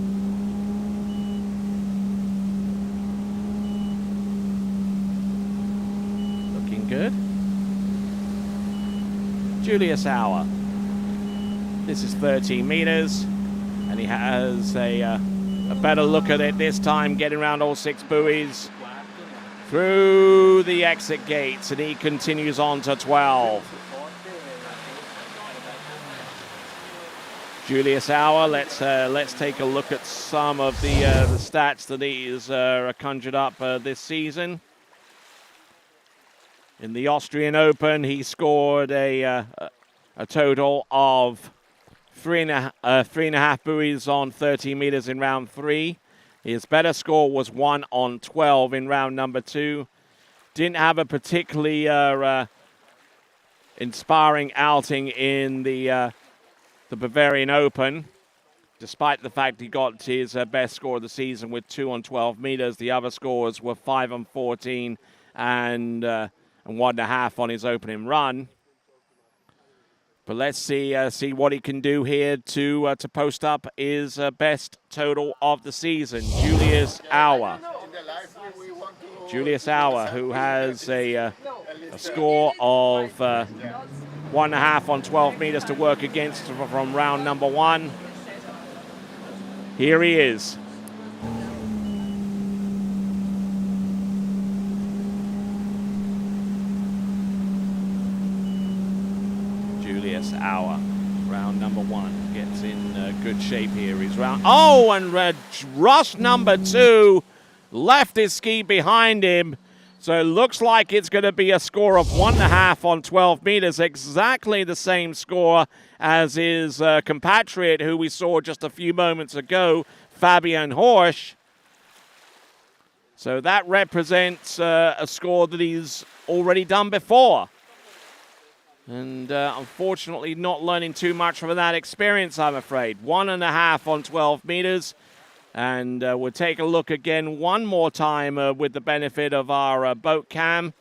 Looking good. Julius Auer. This is 13 meters, and he has a better look at it this time, getting around all 6 buoys through the exit gates, and he continues on to 12. Julius Auer, let's take a look at some of the stats that he's conjured up this season. In the Austrian Open, he scored a total of 3.5 buoys on 30 meters in round 3. His better score was 1 on 12 in round number 2. Didn't have a particularly inspiring outing in the Bavarian Open, despite the fact he got his best score of the season with 2 on 12 meters. The other scores were 5 on 14 and 1.5 on his opening run. But let's see what he can do here to post up his best total of the season. Julius Auer. Julius Auer, who has a score of 1.5 on 12 meters to work against from round number 1. Here he is. Julius Auer, round number 1, gets in good shape here. He's round. Oh, and rush number 2 left his ski behind him. So it looks like it's going to be a score of 1.5 on 12 meters, exactly the same score as his compatriot who we saw just a few moments ago, Fabian Horsch. So that represents a score that he's already done before. And unfortunately not learning too much from that experience, I'm afraid. 1.5 on 12 meters. And we'll take a look again one more time with the benefit of our boat cam.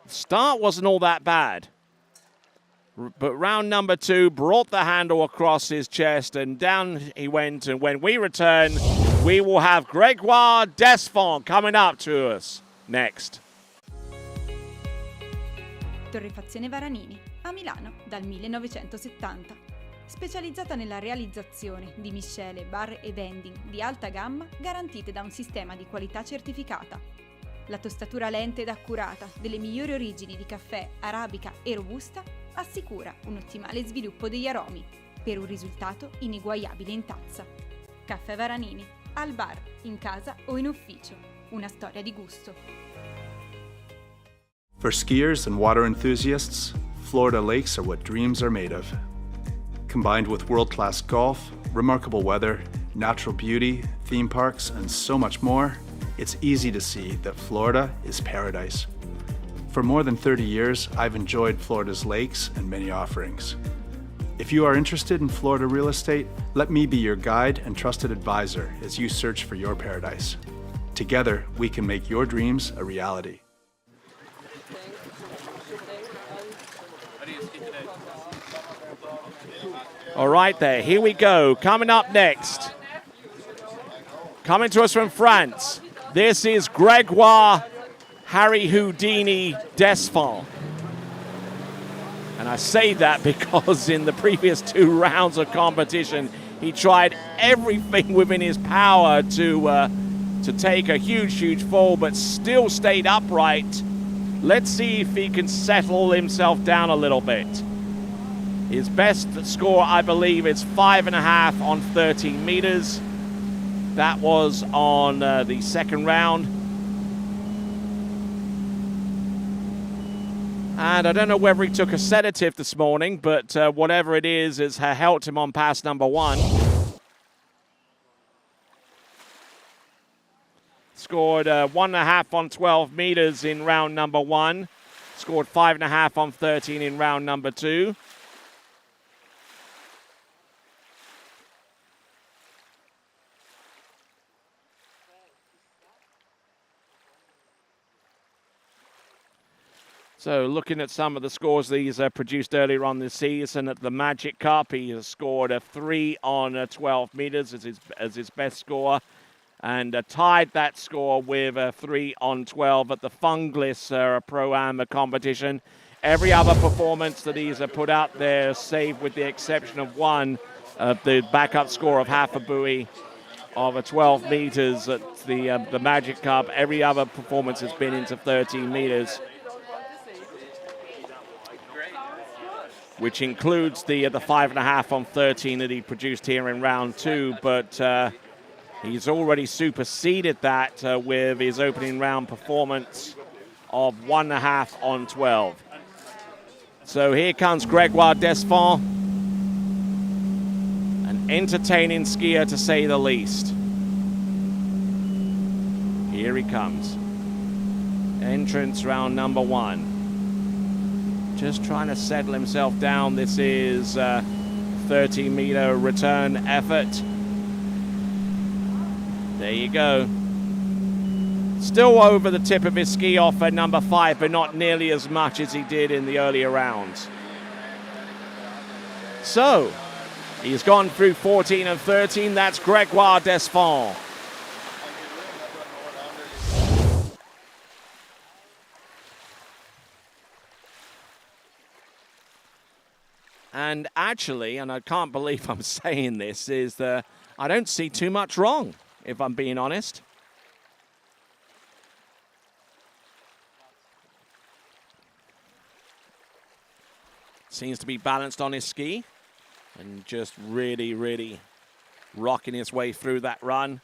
Start wasn't all that bad. But round number 2 brought the handle across his chest and down he went. And when we return, we will have Grégoire Desfont coming up to us next. Torrefazione Varanini, a Milano dal 1970. Specializzata nella realizzazione di miscele, bar ed ending di alta gamma garantite da un sistema di qualità certificata. La tostatura lenta ed accurata delle migliori origini di caffè, arabica e robusta assicura un ottimale sviluppo degli aromi per un risultato ineguagliabile in tazza. Caffè Varanini, al bar, in casa o in ufficio. Una storia di gusto. For skiers and water enthusiasts, Florida lakes are what dreams are made of. Combined with world-class golf, remarkable weather, natural beauty, theme parks, and so much more, it's easy to see that Florida is paradise. For more than 30 years, I've enjoyed Florida's lakes and many offerings. If you are interested in Florida real estate, let me be your guide and trusted advisor as you search for your paradise. Together, we can make your dreams a reality. All right there, here we go. Coming up next, Coming to us from France, this is Gregoire Harry Houdini Desfond. And I say that because in the previous 2 rounds of competition, he tried everything within his power to take a huge fall, but still stayed upright. Let's see if he can settle himself down a little bit. His best score, I believe, is 5.5 on 13 meters. That was on the second round. And I don't know whether he took a sedative this morning, but whatever it is has helped him on pass number 1. Scored 1.5 on 12 meters in round number 1. Scored 5.5 on 13 in round number 2. So looking at some of the scores these produced earlier on this season at the Magic Cup, he has scored a 3 on 12 meters as his best score, and tied that score with a 3 on 12 at the Funglis Pro-Am competition. Every other performance that he's put out there, save with the exception of one, the backup score of half a buoy of a 12 meters at the Magic Cup, every other performance has been into 13 meters. Which includes the 5.5 on 13 that he produced here in round 2, but he's already superseded that with his opening round performance of 1.5 on 12. So here comes Gregoire Desfond, an entertaining skier to say the least. Here he comes. Entrance round number 1. Just trying to settle himself down. This is a 30-meter return effort. There you go. Still over the tip of his ski off at number 5, but not nearly as much as he did in the earlier rounds. So, he's gone through 14 and 13. That's Gregoire Desfond. And actually, and I can't believe I'm saying this, is that I don't see too much wrong, if I'm being honest. Seems to be balanced on his ski and just really rocking his way through that run.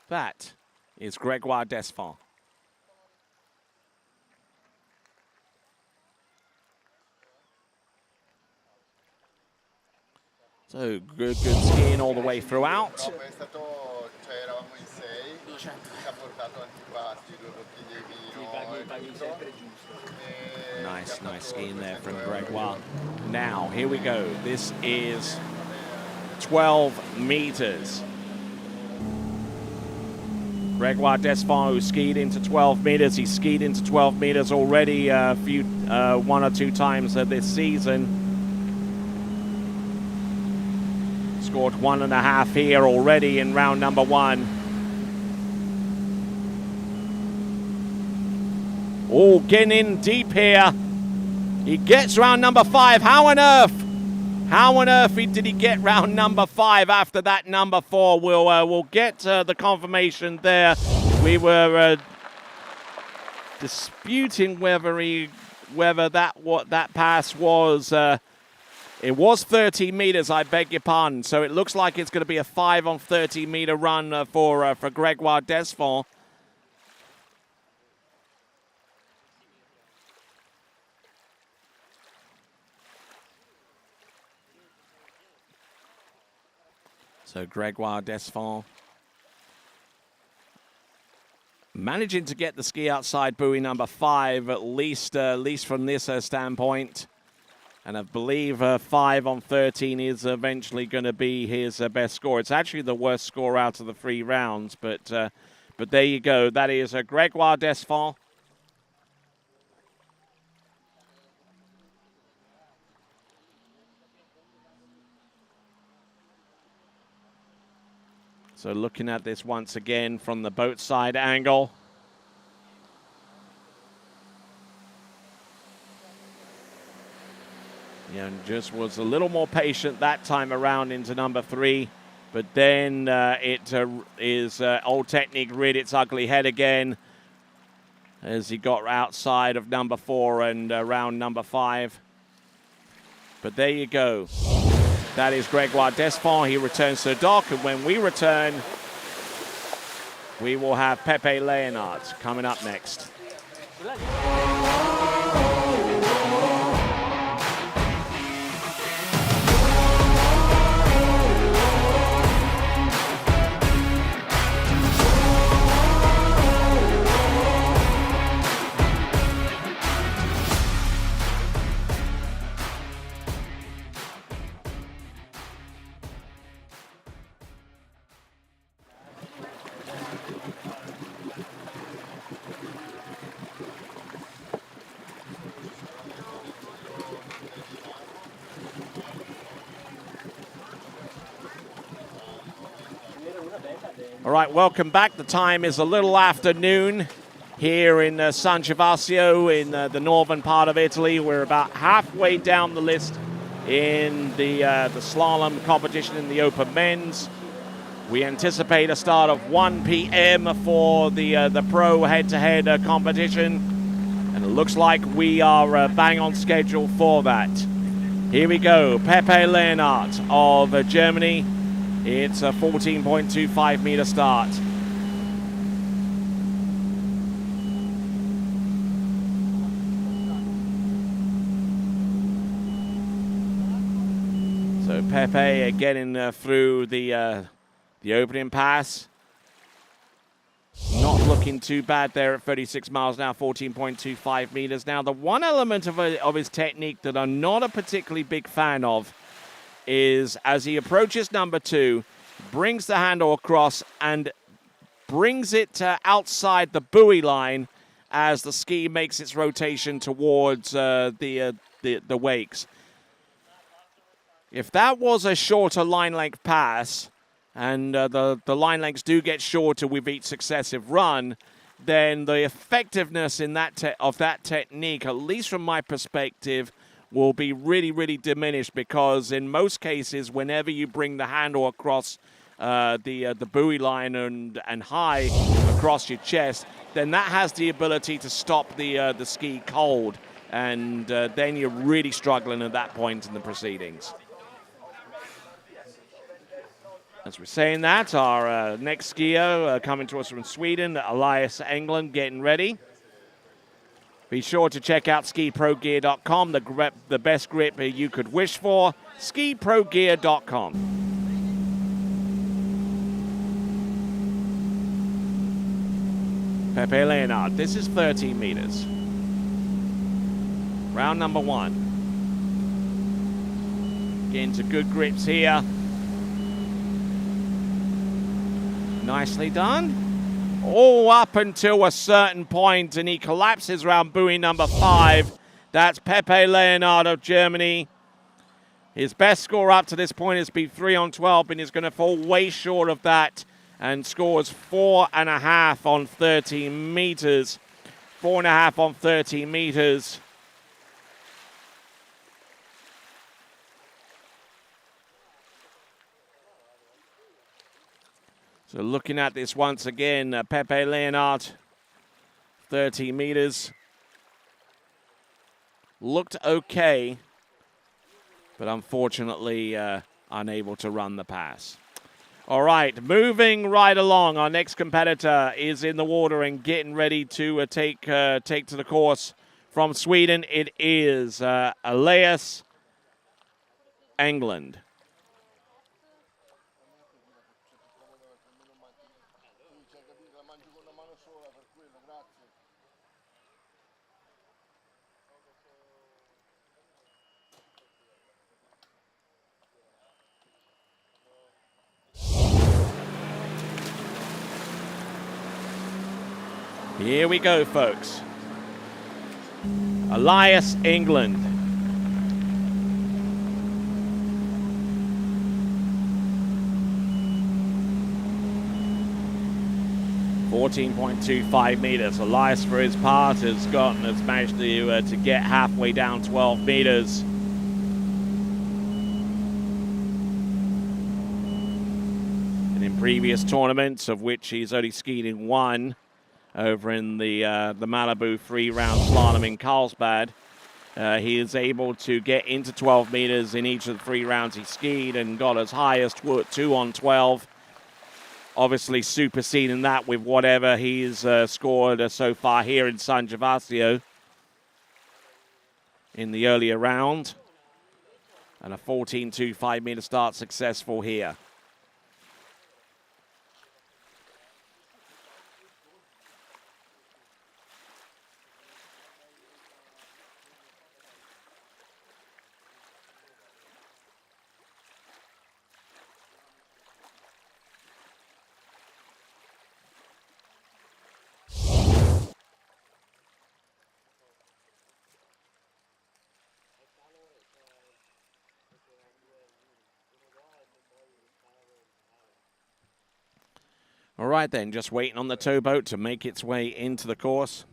That is Gregoire Desfond. So good skiing all the way throughout. Nice skiing there from Gregoire. Now, here we go. This is 12 meters. Gregoire Desfond, who skied into 12 meters. He skied into 12 meters already one or two times this season. Scored 1.5 here already in round number 1. Oh, getting in deep here. He gets round number 5. How on earth did he get round number 5 after that number 4? We'll get the confirmation there. We were disputing whether that pass was. It was 30 meters, I beg your pardon. So it looks like it's going to be a 5 on 30 meter run for Gregoire Desfond. So Gregoire Desfond managing to get the ski outside buoy number 5, at least from this standpoint. And I believe 5 on 13 is eventually going to be his best score. It's actually the worst score out of the 3 rounds, but there you go. That is Gregoire Desfond. So looking at this once again from the boat side angle. Yeah, and just was a little more patient that time around into number 3. But then Old Technique reared its ugly head again as he got outside of number 4 and around number 5. But there you go. That is Gregoire Desfond. He returns to the dock, and when we return, we will have Pepe Leonard coming up next. All right, welcome back. The time is a little after noon here in San Gervasio in the northern part of Italy. We're about halfway down the list in the slalom competition in the open men's. We anticipate a start of 1 p.m. for the pro head-to-head competition, and it looks like we are bang on schedule for that. Here we go, Pepe Leonard of Germany. It's a 14.25 meter start. So Pepe getting through the opening pass. Not looking too bad there at 36 miles an hour, 14.25 meters. Now, the one element of his technique that I'm not a particularly big fan of is as he approaches number 2, brings the handle across and brings it outside the buoy line as the ski makes its rotation towards the wakes. If that was a shorter line length pass, and the line lengths do get shorter with each successive run, then the effectiveness in of that technique, at least from my perspective, will be really, really diminished, because in most cases, whenever you bring the handle across the buoy line and high across your chest, then that has the ability to stop the ski cold, and then you're really struggling at that point in the proceedings. As we're saying that, our next skier coming to us from Sweden, Elias Englund, getting ready. Be sure to check out skiprogear.com, the best grip you could wish for, skiprogear.com. Pepe Leonard, this is 13 meters. Round number 1. Getting to good grips here. Nicely done. All up until a certain point, and he collapses around buoy number 5. That's Pepe Leonard of Germany. His best score up to this point has been 3 on 12, and he's going to fall way short of that and scores 4.5 on 13 meters. 4.5 on 13 meters. So looking at this once again, Pepe Leonard, 30 meters. Looked okay, but unfortunately unable to run the pass. All right, moving right along. Our next competitor is in the water and getting ready to take to the course from Sweden. It is Elias Englund. Here we go, folks. Elias Englund. 14.25 meters. Elias, for his part, has managed to get halfway down 12 meters. And in previous tournaments, of which he's only skied in one, over in the Malibu 3-round slalom in Carlsbad, he is able to get into 12 meters in each of the 3 rounds he skied and got as high as 2 on 12. Obviously superseding that with whatever he's scored so far here in San Gervasio in the earlier round. And a 14.25 meter start successful here. All right then, just waiting on the towboat to make its way into the course.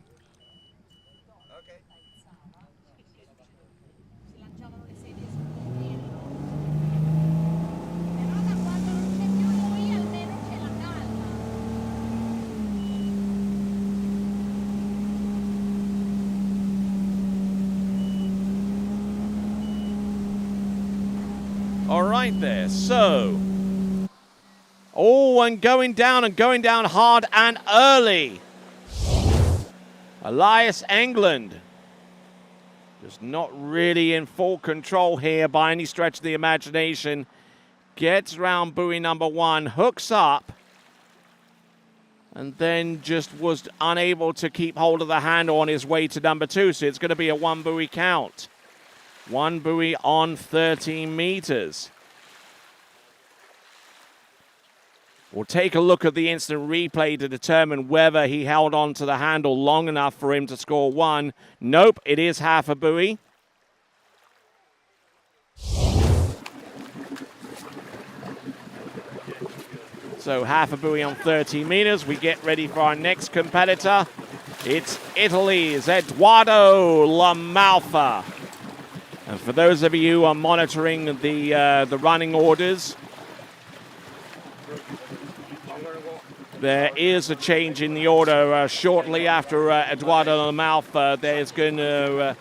All right there, so. Oh, and going down hard and early. Elias England just not really in full control here by any stretch of the imagination. Gets round buoy number 1, hooks up, and then just was unable to keep hold of the handle on his way to number 2. So it's going to be a 1 buoy count. 1 buoy on 13 meters. We'll take a look at the instant replay to determine whether he held on to the handle long enough for him to score 1. Nope, it is half a buoy. So half a buoy on 30 meters. We get ready for our next competitor. It's Italy's Edoardo Lamalfa. And for those of you who are monitoring the running orders, there is a change in the order. Shortly after Edoardo Lamalfa, there's going to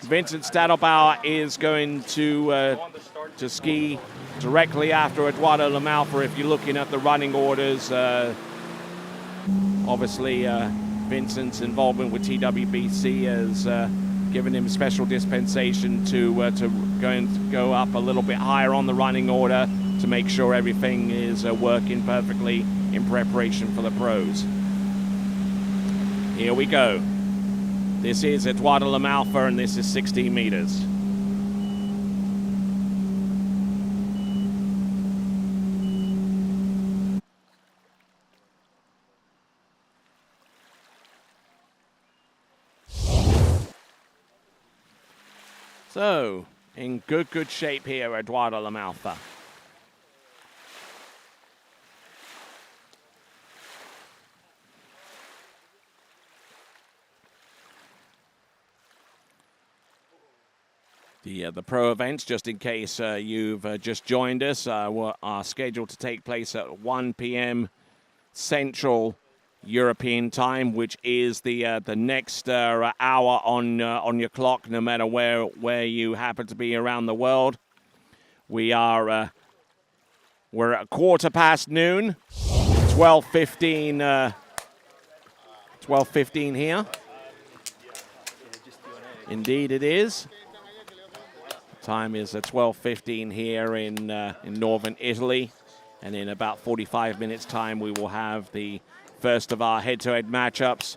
Vincent Stadelbauer is going to ski directly after Edoardo Lamalfa. If you're looking at the running orders, obviously Vincent's involvement with TWBC has given him special dispensation to go up a little bit higher on the running order to make sure everything is working perfectly in preparation for the pros. Here we go. This is Edoardo Lamalfa, and this is 16 meters. So, in good shape here, Edoardo Lamalfa. The pro events, just in case you've just joined us, are scheduled to take place at 1 p.m. Central European time, which is the next hour on your clock, no matter where you happen to be around the world. We're at noon, 12:15 here. Indeed, it is. Time is 12:15 here in northern Italy, and in about 45 minutes' time we will have the first of our head-to-head matchups,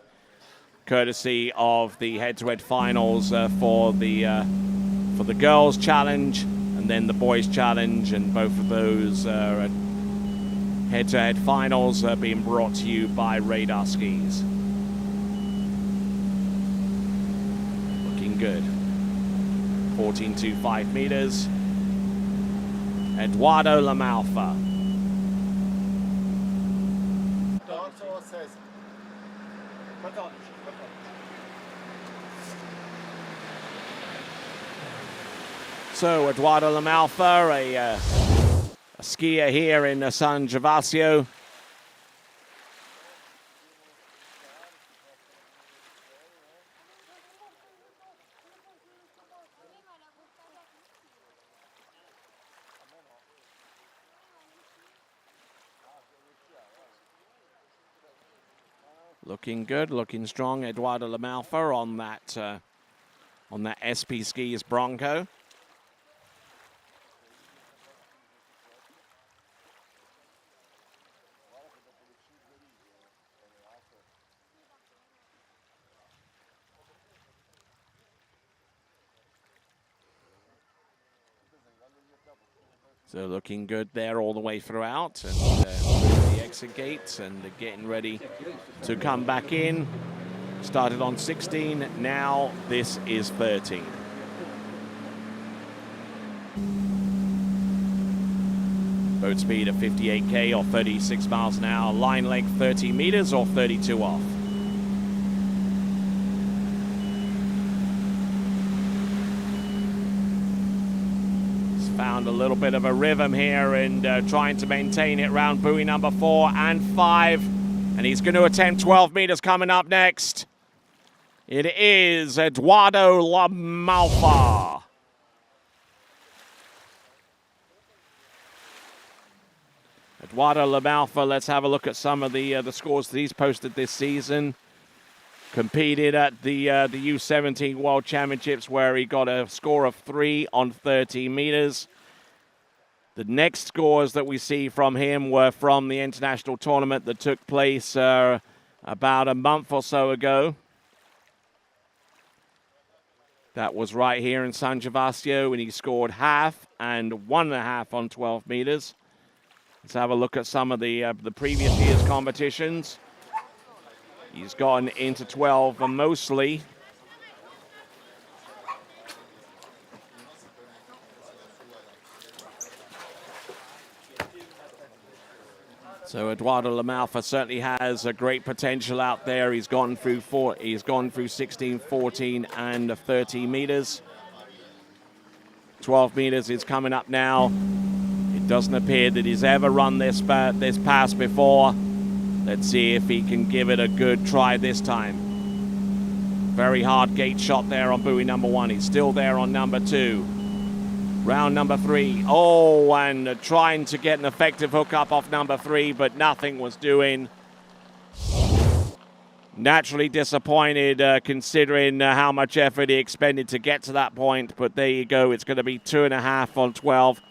courtesy of the head-to-head finals for the girls' challenge and then the boys' challenge, and both of those head-to-head finals are being brought to you by Radar Skis. Looking good. 14.25 meters. Edoardo Lamalfa. Don't says So Eduardo Lamalfa, a skier here in San Gervasio. Looking good, looking strong. Eduardo Lamalfa on that SP Skis Bronco. So looking good there all the way throughout, and through the exit gates, and getting ready to come back in. Started on 16, now this is 13. Boat speed of 58k or 36 miles an hour, line length 30 meters or 32 off. Found a little bit of a rhythm here and trying to maintain it round buoy number 4 and 5. And he's going to attempt 12 meters coming up next. It is Eduardo Lamalfa. Eduardo Lamalfa, let's have a look at some of the scores that he's posted this season. Competed at the U17 World Championships where he got a score of 3 on 30 meters. The next scores that we see from him were from the international tournament that took place about a month or so ago. That was right here in San Gervasio, and he scored half and 1.5 on 12 meters. Let's have a look at some of the previous year's competitions. He's gotten into 12 mostly. So Eduardo Lamalfa certainly has a great potential out there. He's gone through 16, 14, and 13 meters. 12 meters is coming up now. It doesn't appear that he's ever run this pass before. Let's see if he can give it a good try this time. Very hard gate shot there on buoy number 1. He's still there on number 2. Round number 3. Oh, and trying to get an effective hookup off number 3, but nothing was doing. Naturally disappointed considering how much effort he expended to get to that point, but there you go. It's going to be 2.5 on 12.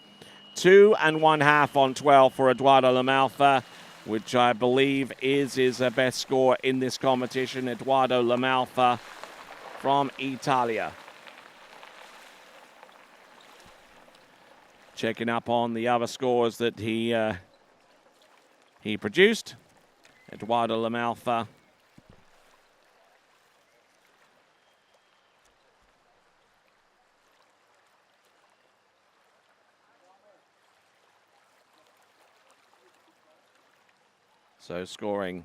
2 1/2 on 12 for Eduardo Lamalfa, which I believe is his best score in this competition. Eduardo Lamalfa from Italia. Checking up on the other scores that he produced. Eduardo Lamalfa. So scored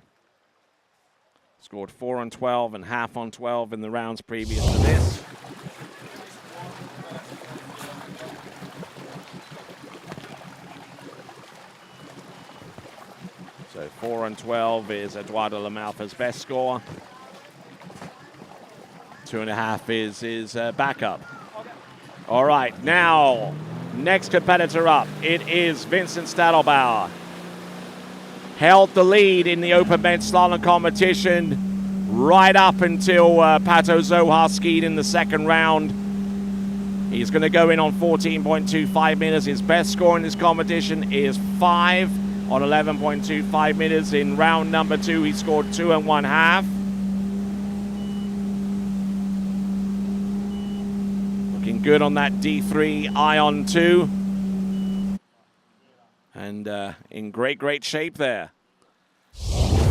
4 on 12 and half on 12 in the rounds previous to this. So 4 on 12 is Eduardo Lamalfa's best score. 2.5 is his backup. All right, now, next competitor up, it is Vincent Stadelbauer. Held the lead in the open men's slalom competition right up until Pato Zohar skied in the second round. He's going to go in on 14.25 meters. His best score in this competition is 5 on 11.25 meters. In round number 2, he scored 2 1/2. Looking good on that D3 Ion 2. And in great shape there.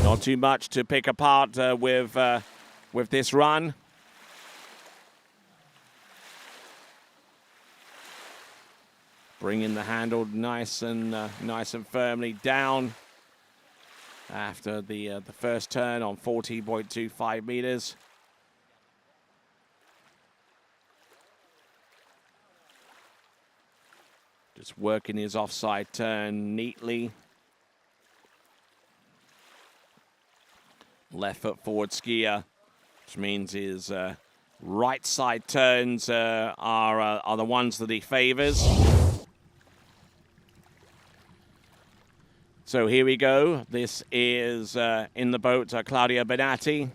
Not too much to pick apart with this run. Bringing the handle nice and firmly down after the first turn on 14.25 meters. Just working his offside turn neatly. Left foot forward skier, which means his right side turns are the ones that he favors. So here we go. This is in the boat Claudio Benatti.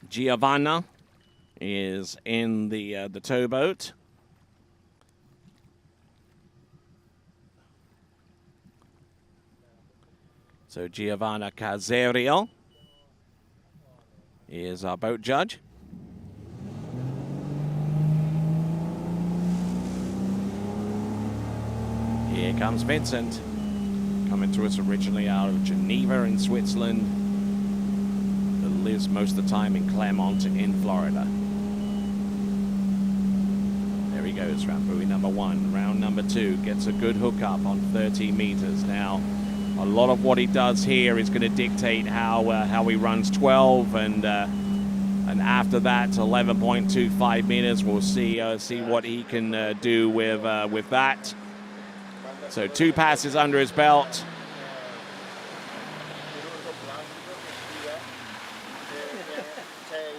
Giovanna is in the towboat. So Giovanna Caserio is our boat judge. Here comes Vincent, coming to us originally out of Geneva in Switzerland, but lives most of the time in Clermont in Florida. There he goes, round buoy number 1. Round number 2 gets a good hookup on 30 meters. Now, a lot of what he does here is going to dictate how he runs 12, and after that 11.25 meters. We'll see what he can do with that. So 2 passes under his belt.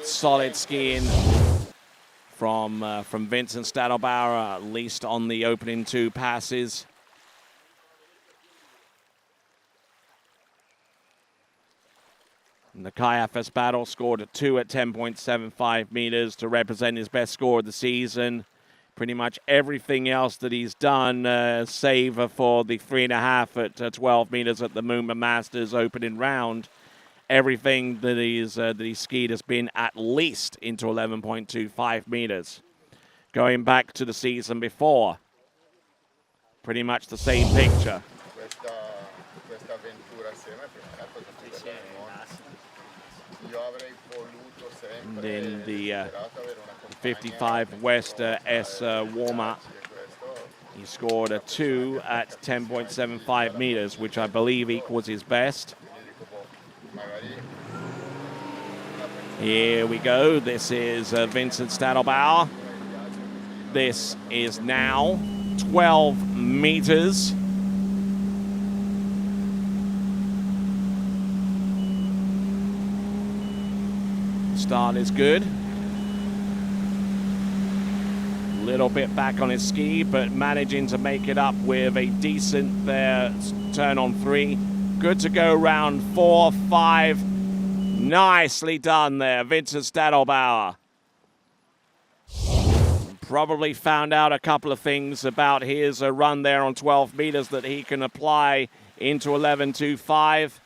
Solid skiing from Vincent Stadelbauer, at least on the opening 2 passes. And the Caiaphas battle scored a 2 at 10.75 meters to represent his best score of the season. Pretty much everything else that he's done, save for the 3.5 at 12 meters at the Moomba Masters opening round, everything that he's skied has been at least into 11.25 meters. Going back to the season before, pretty much the same picture. And in the 55 West S warm-up, he scored a 2 at 10.75 meters, which I believe equals his best. Here we go. This is Vincent Stadelbauer. This is now 12 meters. Start is good. Little bit back on his ski, but managing to make it up with a decent turn on 3. Good to go round 4, 5. Nicely done there, Vincent Stadelbauer. Probably found out a couple of things about his run there on 12 meters that he can apply into 11.25.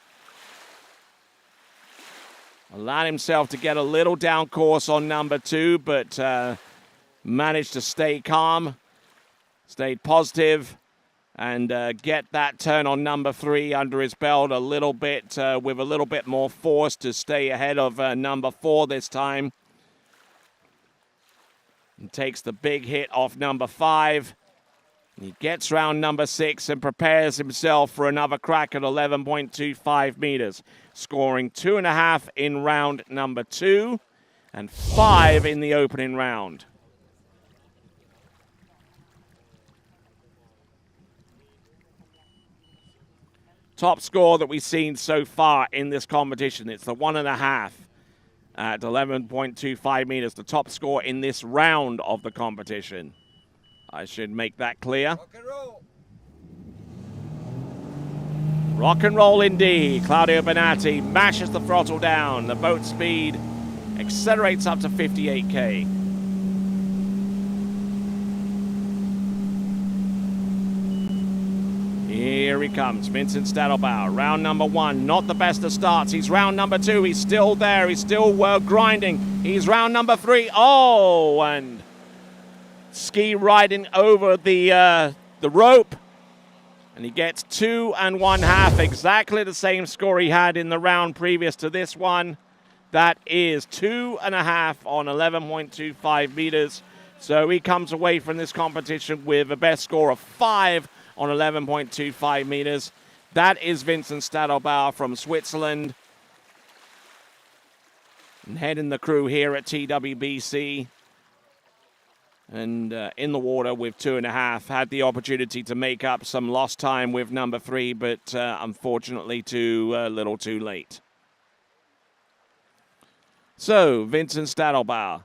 Allowed himself to get a little down course on number 2, but managed to stay calm, stayed positive, and get that turn on number 3 under his belt a little bit, with a little bit more force to stay ahead of number 4 this time. And takes the big hit off number 5. He gets round number 6 and prepares himself for another crack at 11.25 meters, scoring 2.5 in round number 2 and 5 in the opening round. Top score that we've seen so far in this competition. It's the 1.5 at 11.25 meters, the top score in this round of the competition. I should make that clear. Rock and roll indeed. Claudio Benatti mashes the throttle down. The boat speed accelerates up to 58k. Here he comes, Vincent Stadelbauer. Round number 1, not the best of starts. He's round number 2. He's still there. He's still grinding. He's round number 3. Oh, and ski riding over the rope. And he gets 2 1/2, exactly the same score he had in the round previous to this one. That is 2.5 on 11.25 meters. So he comes away from this competition with a best score of 5 on 11.25 meters. That is Vincent Stadelbauer from Switzerland. And heading the crew here at TWBC. and in the water with 2.5. Had the opportunity to make up some lost time with number 3, but unfortunately too little too late. So Vincent Stadelbauer,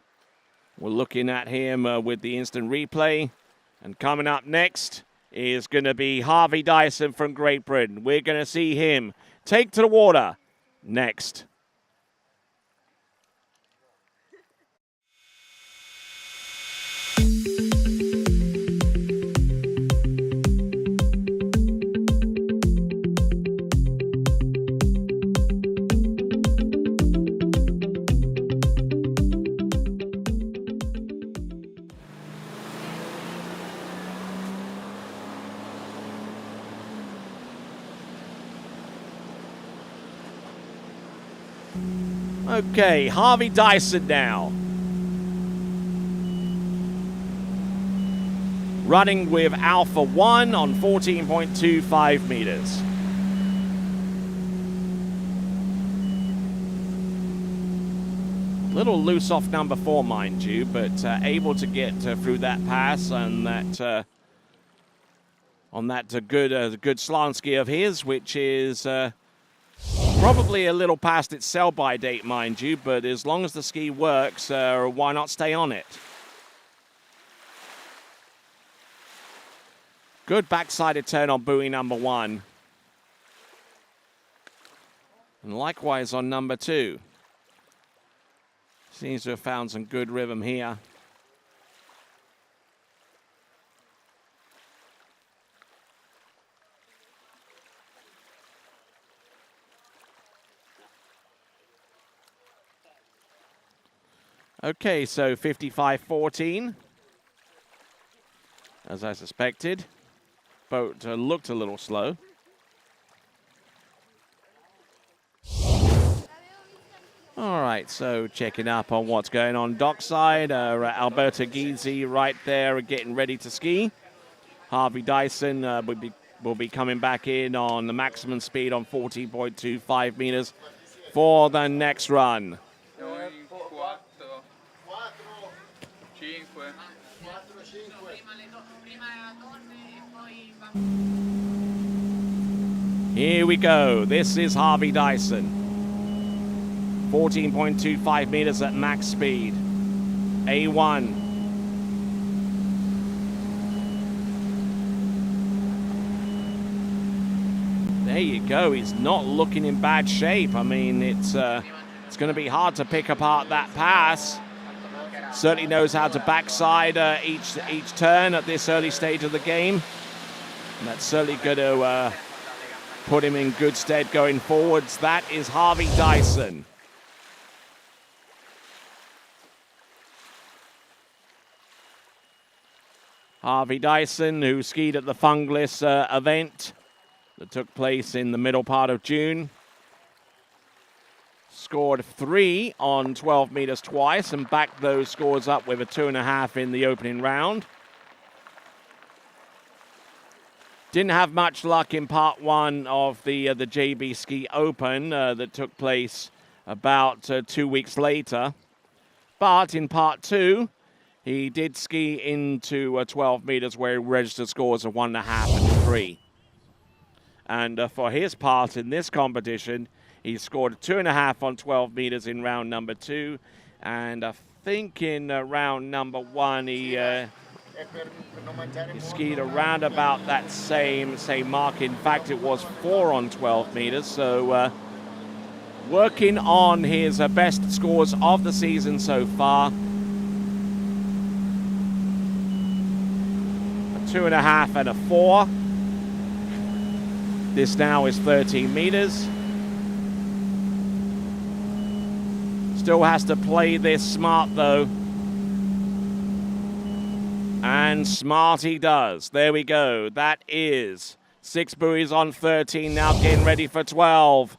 we're looking at him with the instant replay. And coming up next is going to be Harvey Dyson from Great Britain. We're going to see him take to the water next. Okay, Harvey Dyson now. Running with Alpha 1 on 14.25 meters. Little loose off number 4, mind you, but able to get through that pass and that on that good slant ski of his, which is probably a little past its sell-by date, mind you, but as long as the ski works, why not stay on it? Good backsided turn on buoy number 1. And likewise on number 2. Seems to have found some good rhythm here. Okay, so 55.14, as I suspected. Boat looked a little slow. All right, so checking up on what's going on dockside. Alberto Gizzi right there getting ready to ski. Harvey Dyson will be coming back in on the maximum speed on 14.25 meters for the next run. Here we go. This is Harvey Dyson. 14.25 meters at max speed. A1. There you go. He's not looking in bad shape. I mean, it's going to be hard to pick apart that pass. Certainly knows how to backside each turn at this early stage of the game. And that's certainly going to put him in good stead going forwards. That is Harvey Dyson. Harvey Dyson, who skied at the Funglis event that took place in the middle part of June. Scored 3 on 12 meters twice and backed those scores up with a 2.5 in the opening round. Didn't have much luck in part 1 of the JB Ski Open that took place about 2 weeks later. But in part 2, he did ski into 12 meters where he registered scores of 1.5 and 3. And for his part in this competition, he scored 2.5 on 12 meters in round number 2. And I think in round number 1, he skied around about that same mark. In fact, it was 4 on 12 meters. So working on his best scores of the season so far. 2.5 and a 4. This now is 13 meters. Still has to play this smart though. And smart he does. There we go. That is 6 buoys on 13, now getting ready for 12.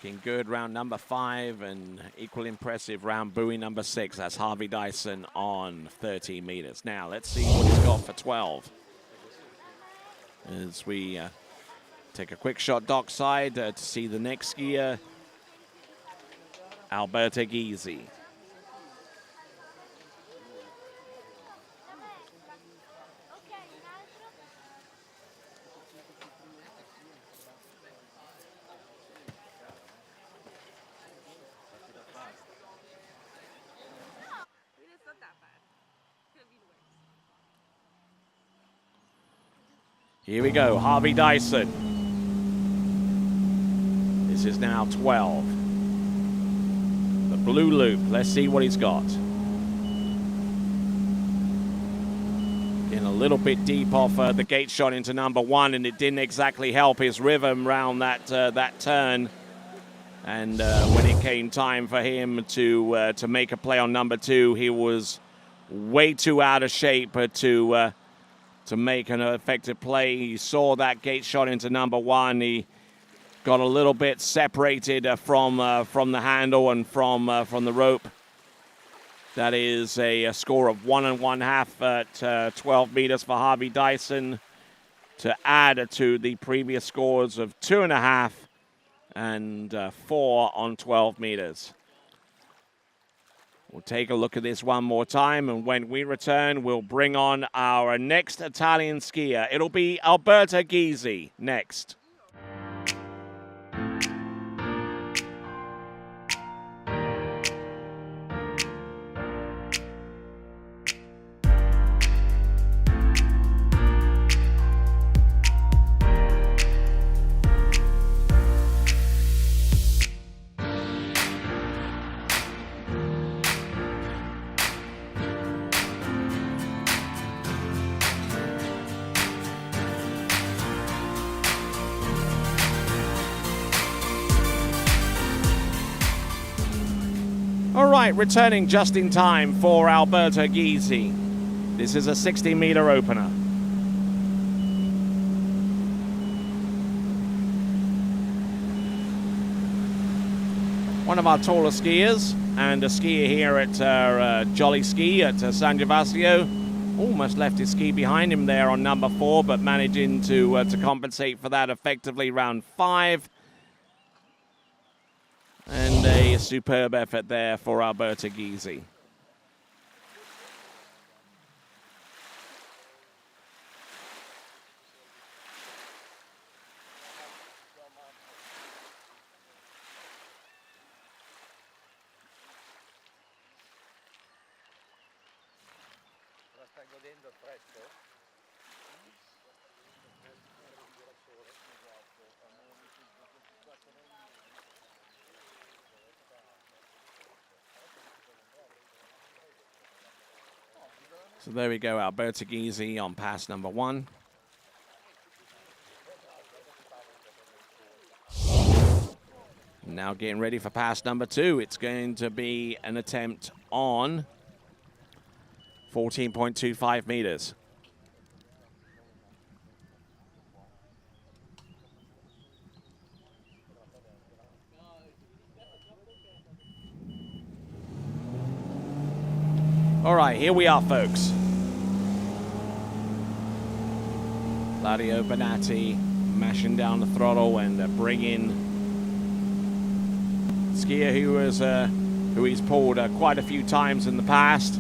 Looking good round number 5, and equally impressive round buoy number 6. That's Harvey Dyson on 13 meters. Now let's see what he's got for 12. As we take a quick shot dockside to see the next skier, Alberto Gysi. Here we go, Harvey Dyson. This is now 12. The blue loop, let's see what he's got. Getting a little bit deep off the gate shot into number 1, and it didn't exactly help his rhythm round that turn. And when it came time for him to make a play on number 2, he was way too out of shape to make an effective play. He saw that gate shot into number 1. He got a little bit separated from the handle and from the rope. That is a score of 1 1/2 at 12 meters for Harvey Dyson, to add to the previous scores of 2 1/2 and 4 on 12 meters. We'll take a look at this one more time, and when we return, we'll bring on our next Italian skier. It'll be Alberto Gysi next. All right, returning just in time for Alberto Gysi. This is a 60-meter opener. One of our taller skiers, and a skier here at Jolly Ski at San Gervasio. Almost left his ski behind him there on number 4, but managing to compensate for that effectively round 5. And a superb effort there for Alberto Gysi. So there we go, Alberto Gysi on pass number 1. Now getting ready for pass number 2. It's going to be an attempt on 14.25 meters. All right, here we are, folks. Claudio Bonatti mashing down the throttle and bringing skier who he's pulled quite a few times in the past.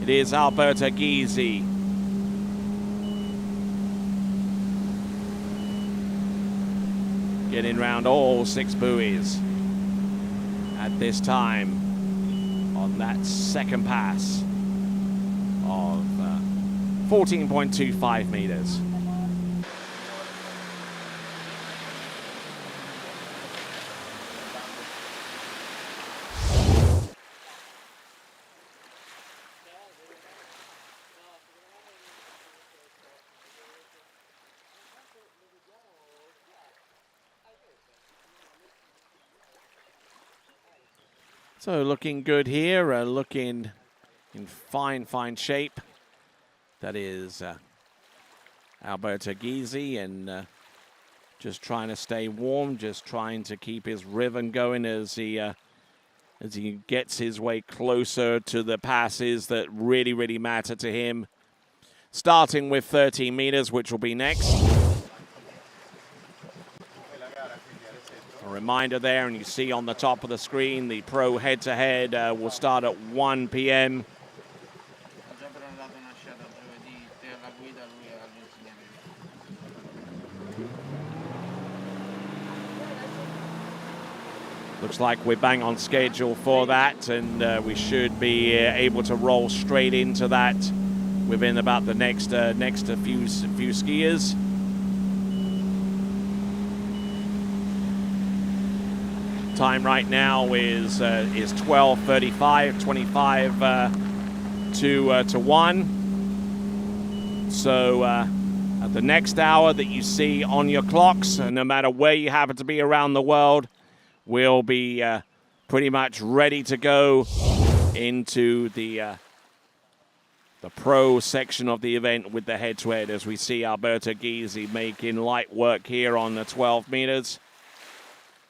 It is Alberto Gysi. Getting round all 6 buoys at this time on that second pass of 14.25 meters. So looking good here, looking in fine shape. That is Alberto Gysi, and Just trying to stay warm, just trying to keep his rhythm going as he gets his way closer to the passes that really, really matter to him. Starting with 13 meters, which will be next. A reminder there, and you see on the top of the screen, the pro head-to-head will start at 1 p.m. Looks like we're bang on schedule for that, and we should be able to roll straight into that within about the next few skiers. Time right now is 12:35, 25 to 1. So at the next hour that you see on your clocks, no matter where you happen to be around the world, we'll be pretty much ready to go into the pro section of the event with the head-to-head, as we see Alberto Gysi making light work here on the 12 meters.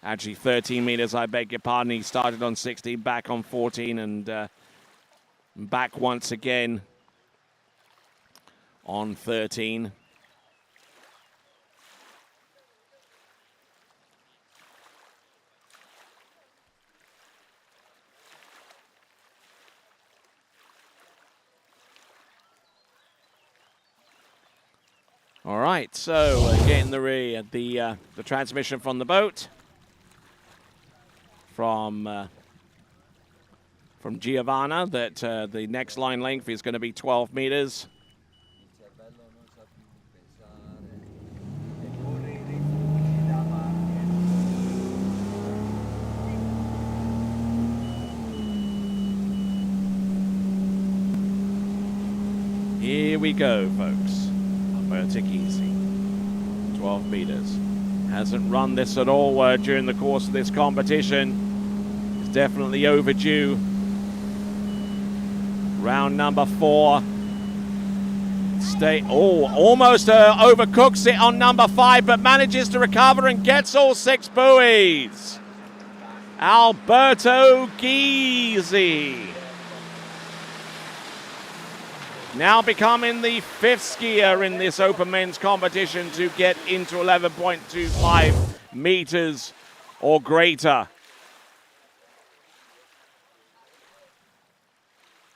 Actually, 13 meters, I beg your pardon. He started on 16, back on 14, and back once again on 13. All right, so getting the transmission from the boat from Giovanna that the next line length is going to be 12 meters. Here we go, folks. Alberto Gysi, 12 meters. Hasn't run this at all during the course of this competition. It's definitely overdue. Round number 4. Almost overcooks it on number 5, but manages to recover and gets all 6 buoys. Alberto Gysi, now becoming the 5th skier in this open men's competition to get into 11.25 meters or greater.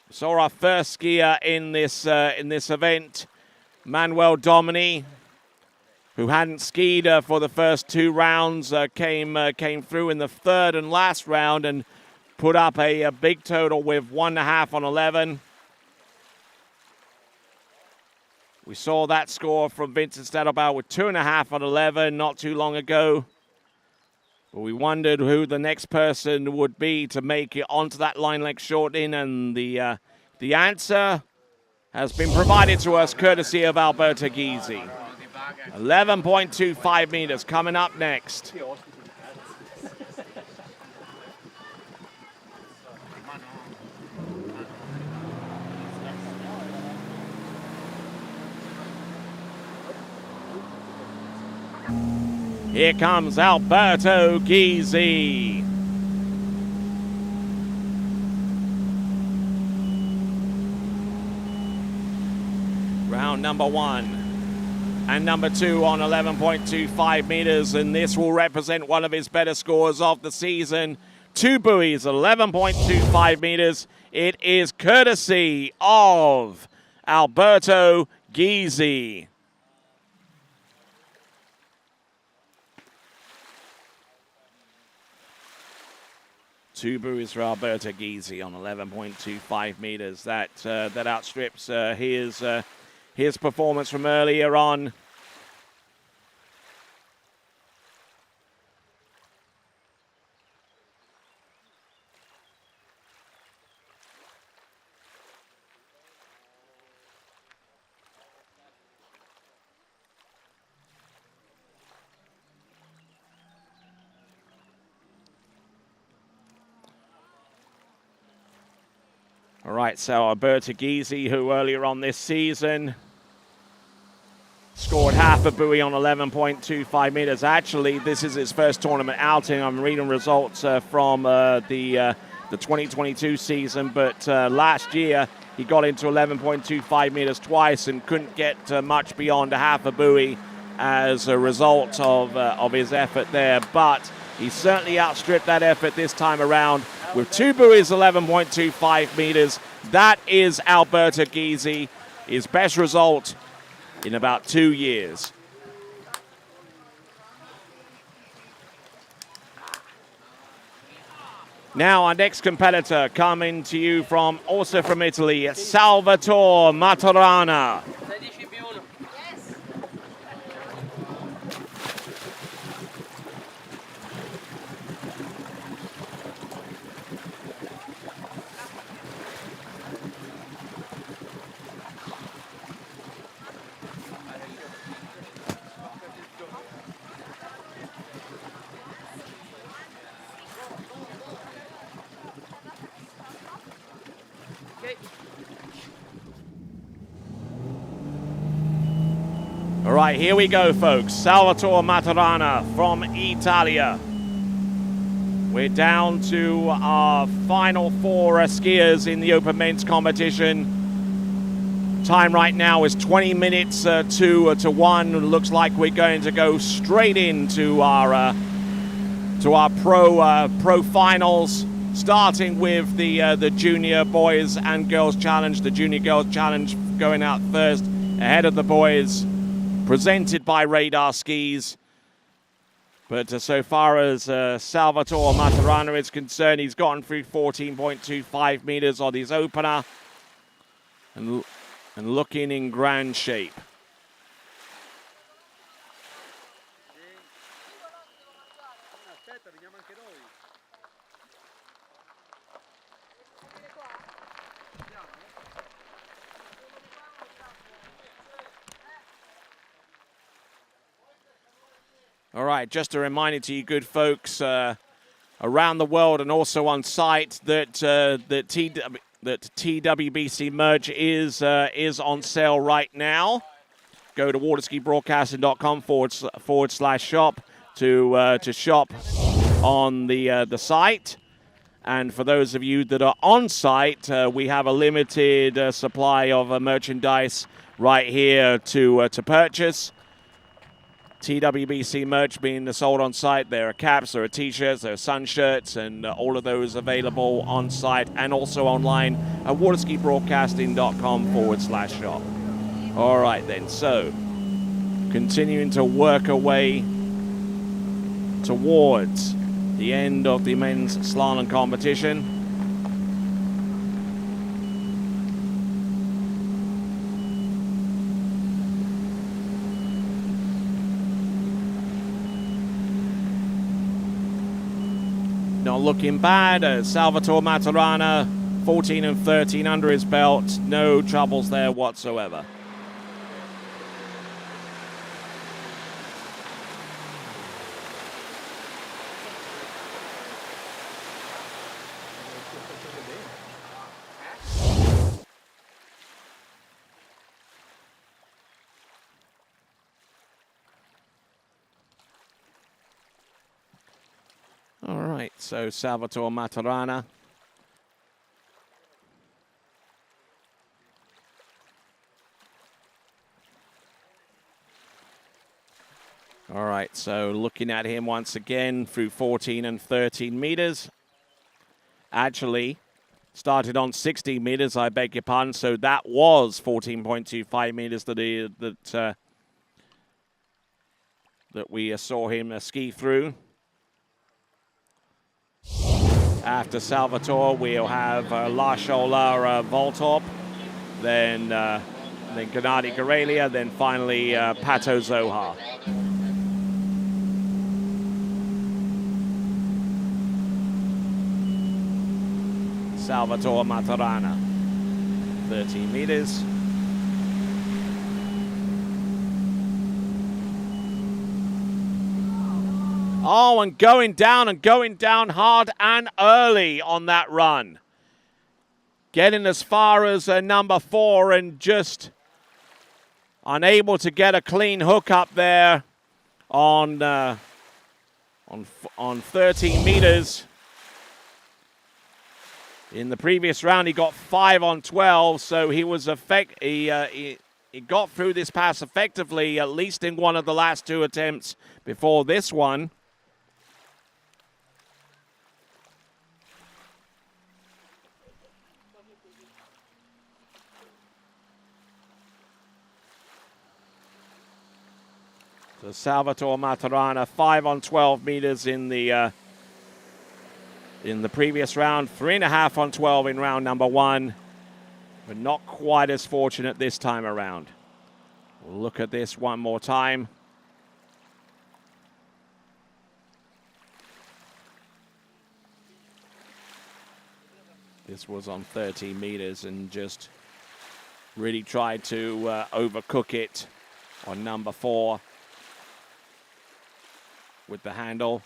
Saw our first skier in this event, Manuel Domini, who hadn't skied for the first 2 rounds, came through in the 3rd and last round and put up a big total with 1.5 on 11. We saw that score from Vincent Stadelbauer with 2.5 on 11 not too long ago. But we wondered who the next person would be to make it onto that line length shortening, and the answer has been provided to us courtesy of Alberto Gysi. 11.25 meters coming up next. Here comes Alberto Gysi. Round number 1 and number 2 on 11.25 meters, and this will represent one of his better scores of the season. 2 buoys, 11.25 meters. It is courtesy of Alberto Gysi. Two buoys for Alberto Gysi on 11.25 meters. That outstrips his performance from earlier on. All right, so Alberto Gysi, who earlier on this season scored half a buoy on 11.25 meters. Actually, this is his first tournament outing. I'm reading results from the 2022 season, but last year he got into 11.25 meters twice and couldn't get much beyond a half a buoy as a result of his effort there. But he certainly outstripped that effort this time around with 2 buoys, 11.25 meters. That is Alberto Gysi, his best result in about 2 years. Now our next competitor coming to you also from Italy, Salvatore Maturana. All right, here we go, folks. Salvatore Maturana from Italia. We're down to our final 4 skiers in the open men's competition. Time right now is 20 minutes to 1. Looks like we're going to go straight into our pro finals, starting with the junior boys and girls challenge. The junior girls challenge going out first ahead of the boys, presented by Radar Skis. But so far as Salvatore Maturana is concerned, he's gotten through 14.25 meters on his opener and looking in grand shape. All right, just a reminder to you good folks around the world and also on site that TWBC merch is on sale right now. Go to waterskibroadcasting.com/shop to shop on the site. And for those of you that are on site, we have a limited supply of merchandise right here to purchase. TWBC merch being sold on site. There are caps, there are t-shirts, there are sun shirts, and all of those available on site and also online at waterskibroadcasting.com/shop. All right then, so continuing to work our way towards the end of the men's slalom competition. Not looking bad. Salvatore Maturana, 14 and 13 under his belt. No troubles there whatsoever. All right, so Salvatore Maturana. All right, so looking at him once again through 14 and 13 meters. Actually, started on 16 meters, I beg your pardon. So that was 14.25 meters that we saw him ski through. After Salvatore, we'll have Lasciola Voltop, then Gennady Gorelia, then finally Pato Zohar. Salvatore Maturana, 13 meters. Oh, and going down hard and early on that run. Getting as far as number 4 and just unable to get a clean hook up there on 13 meters. In the previous round, he got 5 on 12, so he was he got through this pass effectively, at least in one of the last 2 attempts before this one. So Salvatore Maturana, 5 on 12 meters in the previous round, 3.5 on 12 in round number 1, but not quite as fortunate this time around. We'll look at this one more time. This was on 13 meters and just really tried to overcook it on number 4 with the handle.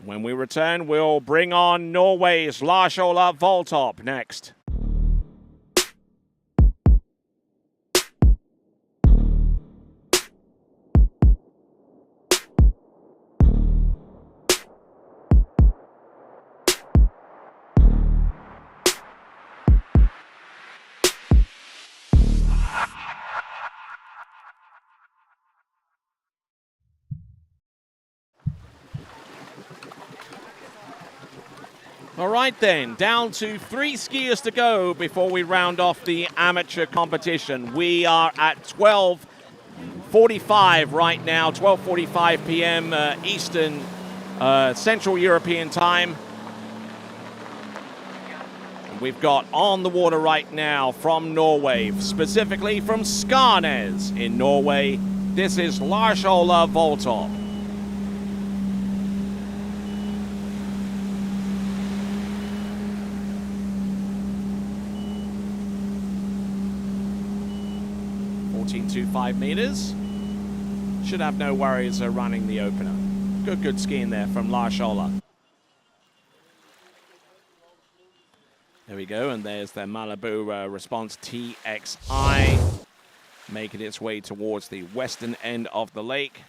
When we return, we'll bring on Norway's Lars Ola Voltop next. All right then, down to 3 skiers to go before we round off the amateur competition. We are at 12:45 right now, 12:45 p.m. Eastern Central European time. And we've got on the water right now from Norway, specifically from Skarnes in Norway. This is Lars Ola Voltop. To 5 meters. Should have no worries running the opener. Good skiing there from Lars Ola. There we go, and there's the Malibu Response TXI making its way towards the western end of the lake.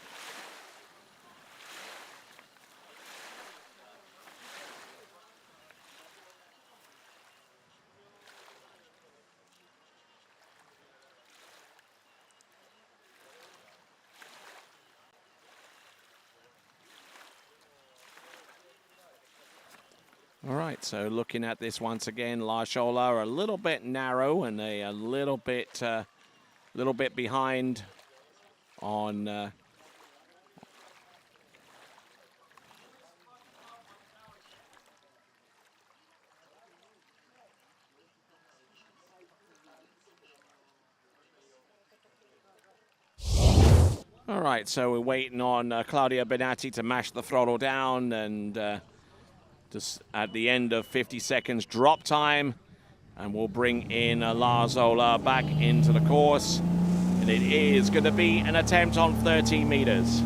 All right, so looking at this once again, Lars Ola a little bit narrow and a little bit behind on All right, so we're waiting on Claudio Benatti to mash the throttle down, and just at the end of 50 seconds drop time, and we'll bring in Lars Ola back into the course, and it is going to be an attempt on 13 meters.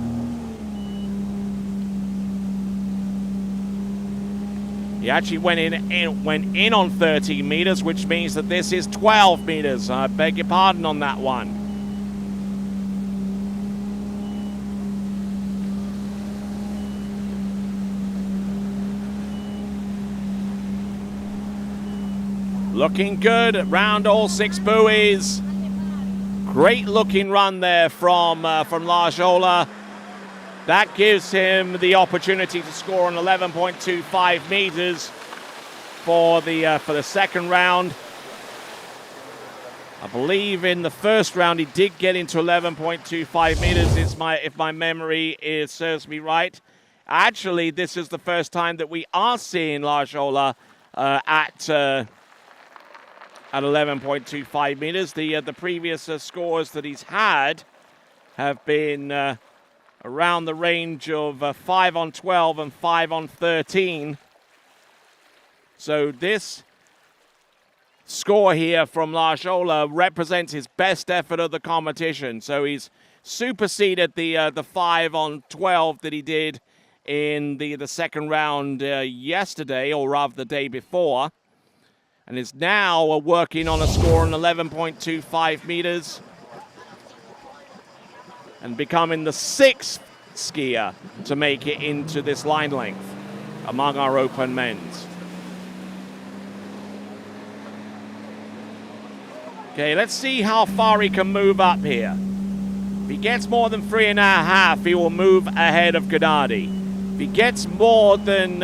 He actually went in on 13 meters, which means that this is 12 meters. I beg your pardon on that one. Looking good, round all 6 buoys. Great looking run there from Lars Ola. That gives him the opportunity to score on 11.25 meters for the second round. I believe in the first round he did get into 11.25 meters. If my memory serves me right. Actually, this is the first time that we are seeing Lars Ola at 11.25 meters. The previous scores that he's had have been around the range of 5 on 12 and 5 on 13. So this score here from Lars Ola represents his best effort of the competition. So he's superseded the 5 on 12 that he did in the second round yesterday, or rather the day before, and is now working on a score on 11.25 meters. and becoming the 6th skier to make it into this line length among our open men's. Okay, let's see how far he can move up here. If he gets more than 3.5, he will move ahead of Gennady. If he gets more than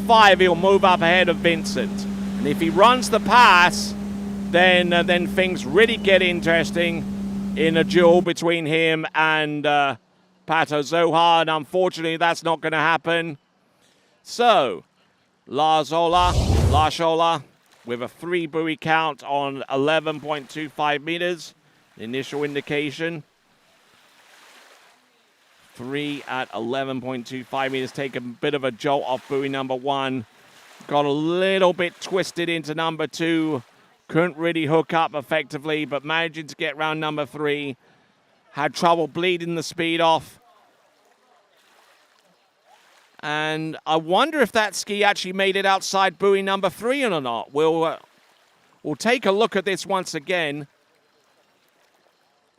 5, he'll move up ahead of Vincent. And if he runs the pass, then things really get interesting in a duel between him and Pato Zohar, and unfortunately that's not going to happen. So, Lars Ola with a 3 buoy count on 11.25 meters. Initial indication. 3 at 11.25 meters. Take a bit of a jolt off buoy number 1. Got a little bit twisted into number 2. Couldn't really hook up effectively, but managing to get round number 3. Had trouble bleeding the speed off. And I wonder if that ski actually made it outside buoy number 3 or not. We'll take a look at this once again.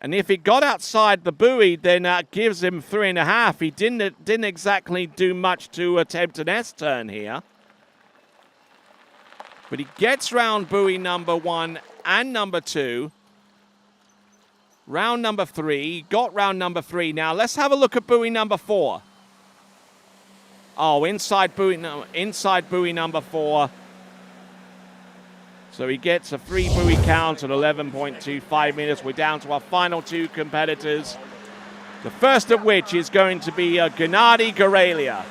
And if he got outside the buoy, then that gives him 3.5. He didn't exactly do much to attempt an S-turn here. But he gets round buoy number 1 and number 2. Round number 3, got round number 3. Now let's have a look at buoy number 4. Oh, inside buoy number 4. So he gets a 3 buoy count at 11.25 meters. We're down to our final 2 competitors. The first of which is going to be Gennady Gorelia.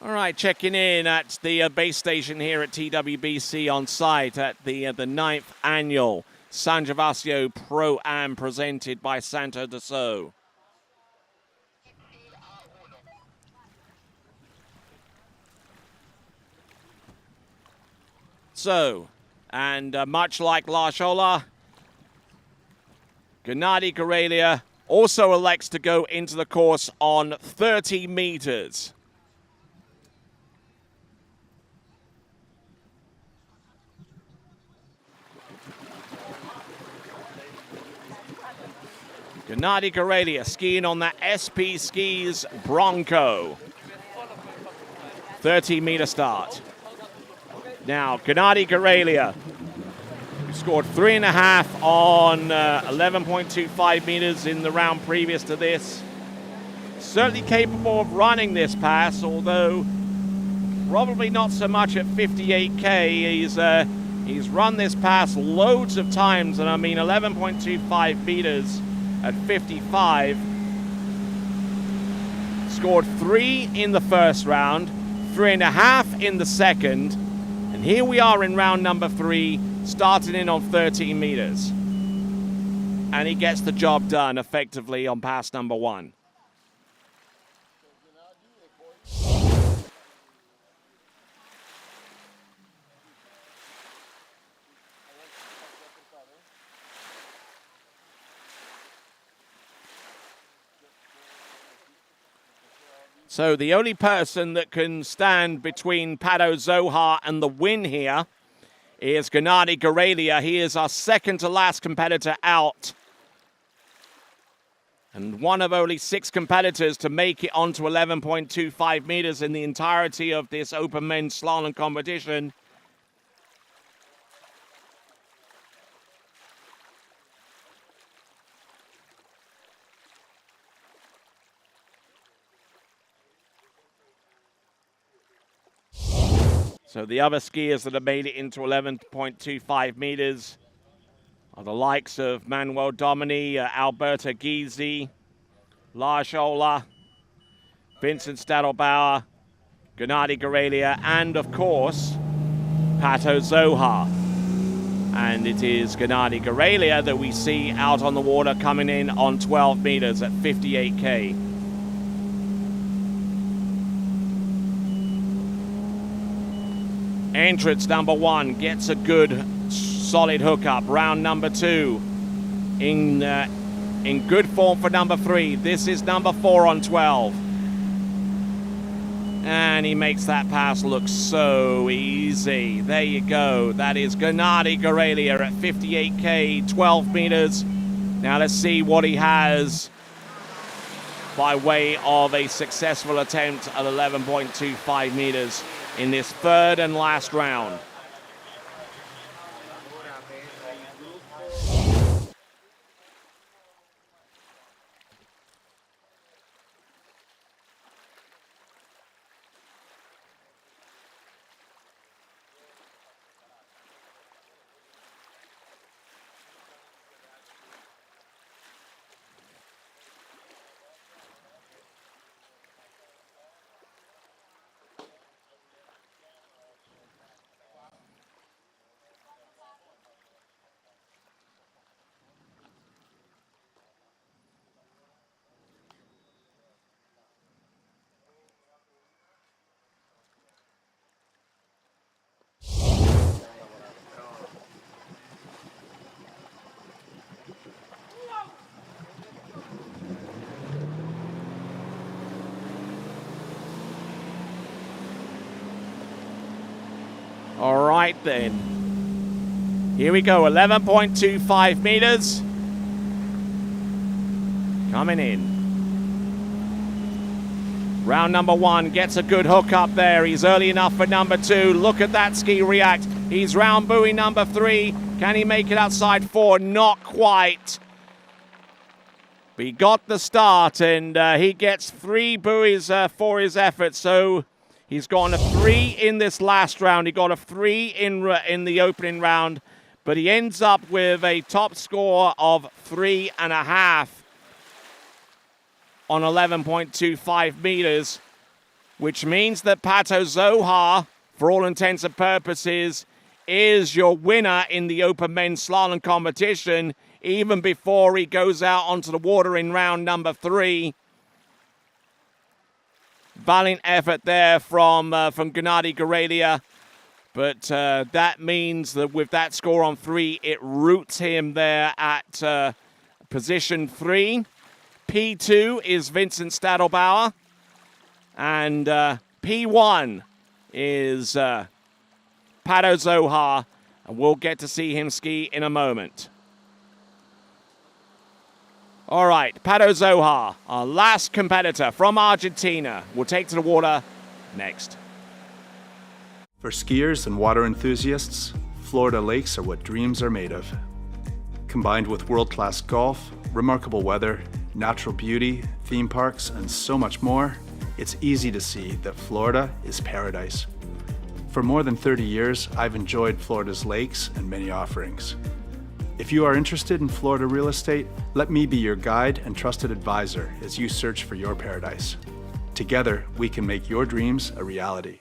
All right, checking in at the base station here at TWBC on site at the 9th annual San Gervasio ProAm presented by Santo Dassault. So, and much like Lars Ola, Gennady Gorelia also elects to go into the course on 30 meters. Gennady Gorelia skiing on that SP Skis Bronco. 30-meter start. Now, Gennady Gorelia scored 3.5 on 11.25 meters in the round previous to this. Certainly capable of running this pass, although probably not so much at 58K. He's run this pass loads of times, and I mean 11.25 meters at 55. Scored 3 in the first round, 3.5 in the second. And here we are in round number 3, starting in on 13 meters. And he gets the job done effectively on pass number 1. So the only person that can stand between Pato Zohar and the win here is Gennady Gorelia. He is our second to last competitor out. And one of only 6 competitors to make it onto 11.25 meters in the entirety of this open men's slalom competition. So the other skiers that have made it into 11.25 meters are the likes of Manuel Domini, Alberto Gysi, Lars Ola, Vincent Stadelbauer, Gennady Gorelia, and of course, Pato Zohar. And it is Gennady Gorelia that we see out on the water coming in on 12 meters at 58K. Entrance number 1 gets a good solid hookup. Round number 2 in good form for number 3. This is number 4 on 12. And he makes that pass look so easy. There you go. That is Gennady Gorelia at 58K, 12 meters. Now let's see what he has by way of a successful attempt at 11.25 meters in this third and last round. All right then. Here we go, 11.25 meters. Coming in. Round number one gets a good hook up there. He's early enough for number two. Look at that ski react. He's round buoy number three. Can he make it outside four? Not quite. But he got the start, and he gets 3 buoys for his effort. So he's gotten a 3 in this last round. He got a 3 in the opening round, but he ends up with a top score of 3.5 on 11.25 meters, which means that Pato Zohar, for all intents and purposes, is your winner in the open men's slalom competition, even before he goes out onto the water in round number 3. Valiant effort there from Gennady Gorelia, but that means that with that score on 3, it roots him there at position 3. P2 is Vincent Stadelbauer, and P1 is Pato Zohar, and we'll get to see him ski in a moment. All right, Pato Zohar, our last competitor from Argentina, will take to the water next. For skiers and water enthusiasts, Florida lakes are what dreams are made of. Combined with world-class golf, remarkable weather, natural beauty, theme parks, and so much more, it's easy to see that Florida is paradise. For more than 30 years, I've enjoyed Florida's lakes and many offerings. If you are interested in Florida real estate, let me be your guide and trusted advisor as you search for your paradise. Together, we can make your dreams a reality.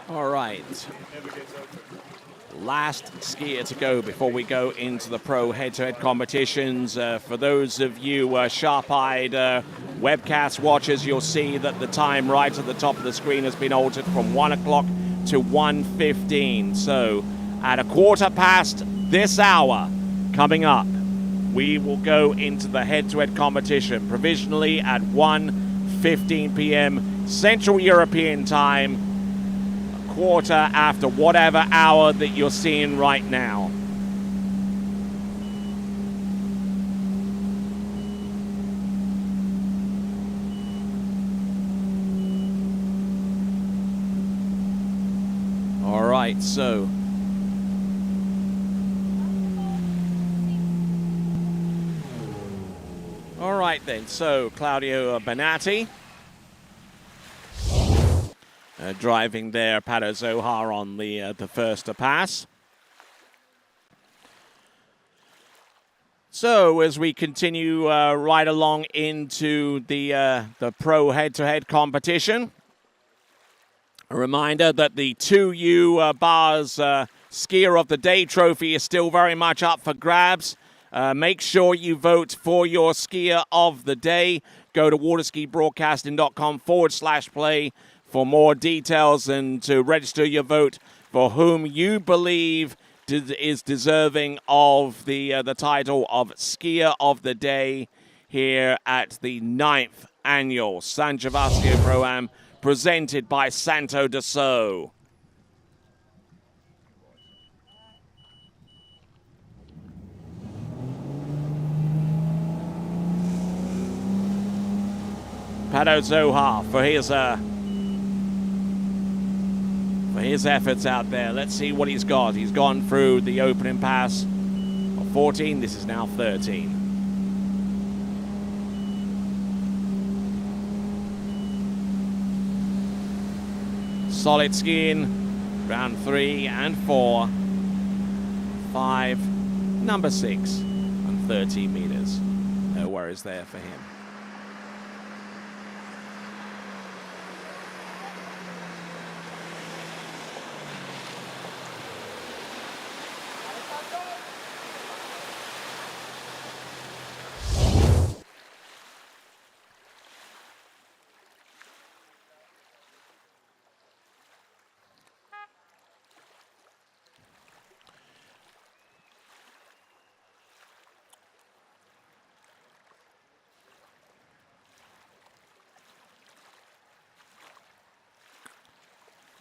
All right. Last skier to go before we go into the pro head-to-head competitions. For those of you sharp-eyed webcast watchers, you'll see that the time right at the top of the screen has been altered from 1 o'clock to 1:15. So at 1:15 this hour, coming up, we will go into the head-to-head competition provisionally at 1:15 p.m. Central European time, quarter after whatever hour that you're seeing right now. All right, so all right then, so Claudio Benatti driving there, Pato Zohar on the first to pass. So as we continue right along into the pro head-to-head competition, a reminder that the 2U Bars Skier of the Day trophy is still very much up for grabs. Make sure you vote for your Skier of the Day. Go to waterskibroadcasting.com/play for more details and to register your vote for whom you believe is deserving of the title of Skier of the Day here at the 9th annual San Gervasio ProAm presented by Santo de So. Pato Zohar for his efforts out there. Let's see what he's got. He's gone through the opening pass of 14. This is now 13. Solid skiing. Round 3 and 4. 5, number 6, and 13 meters. No worries there for him.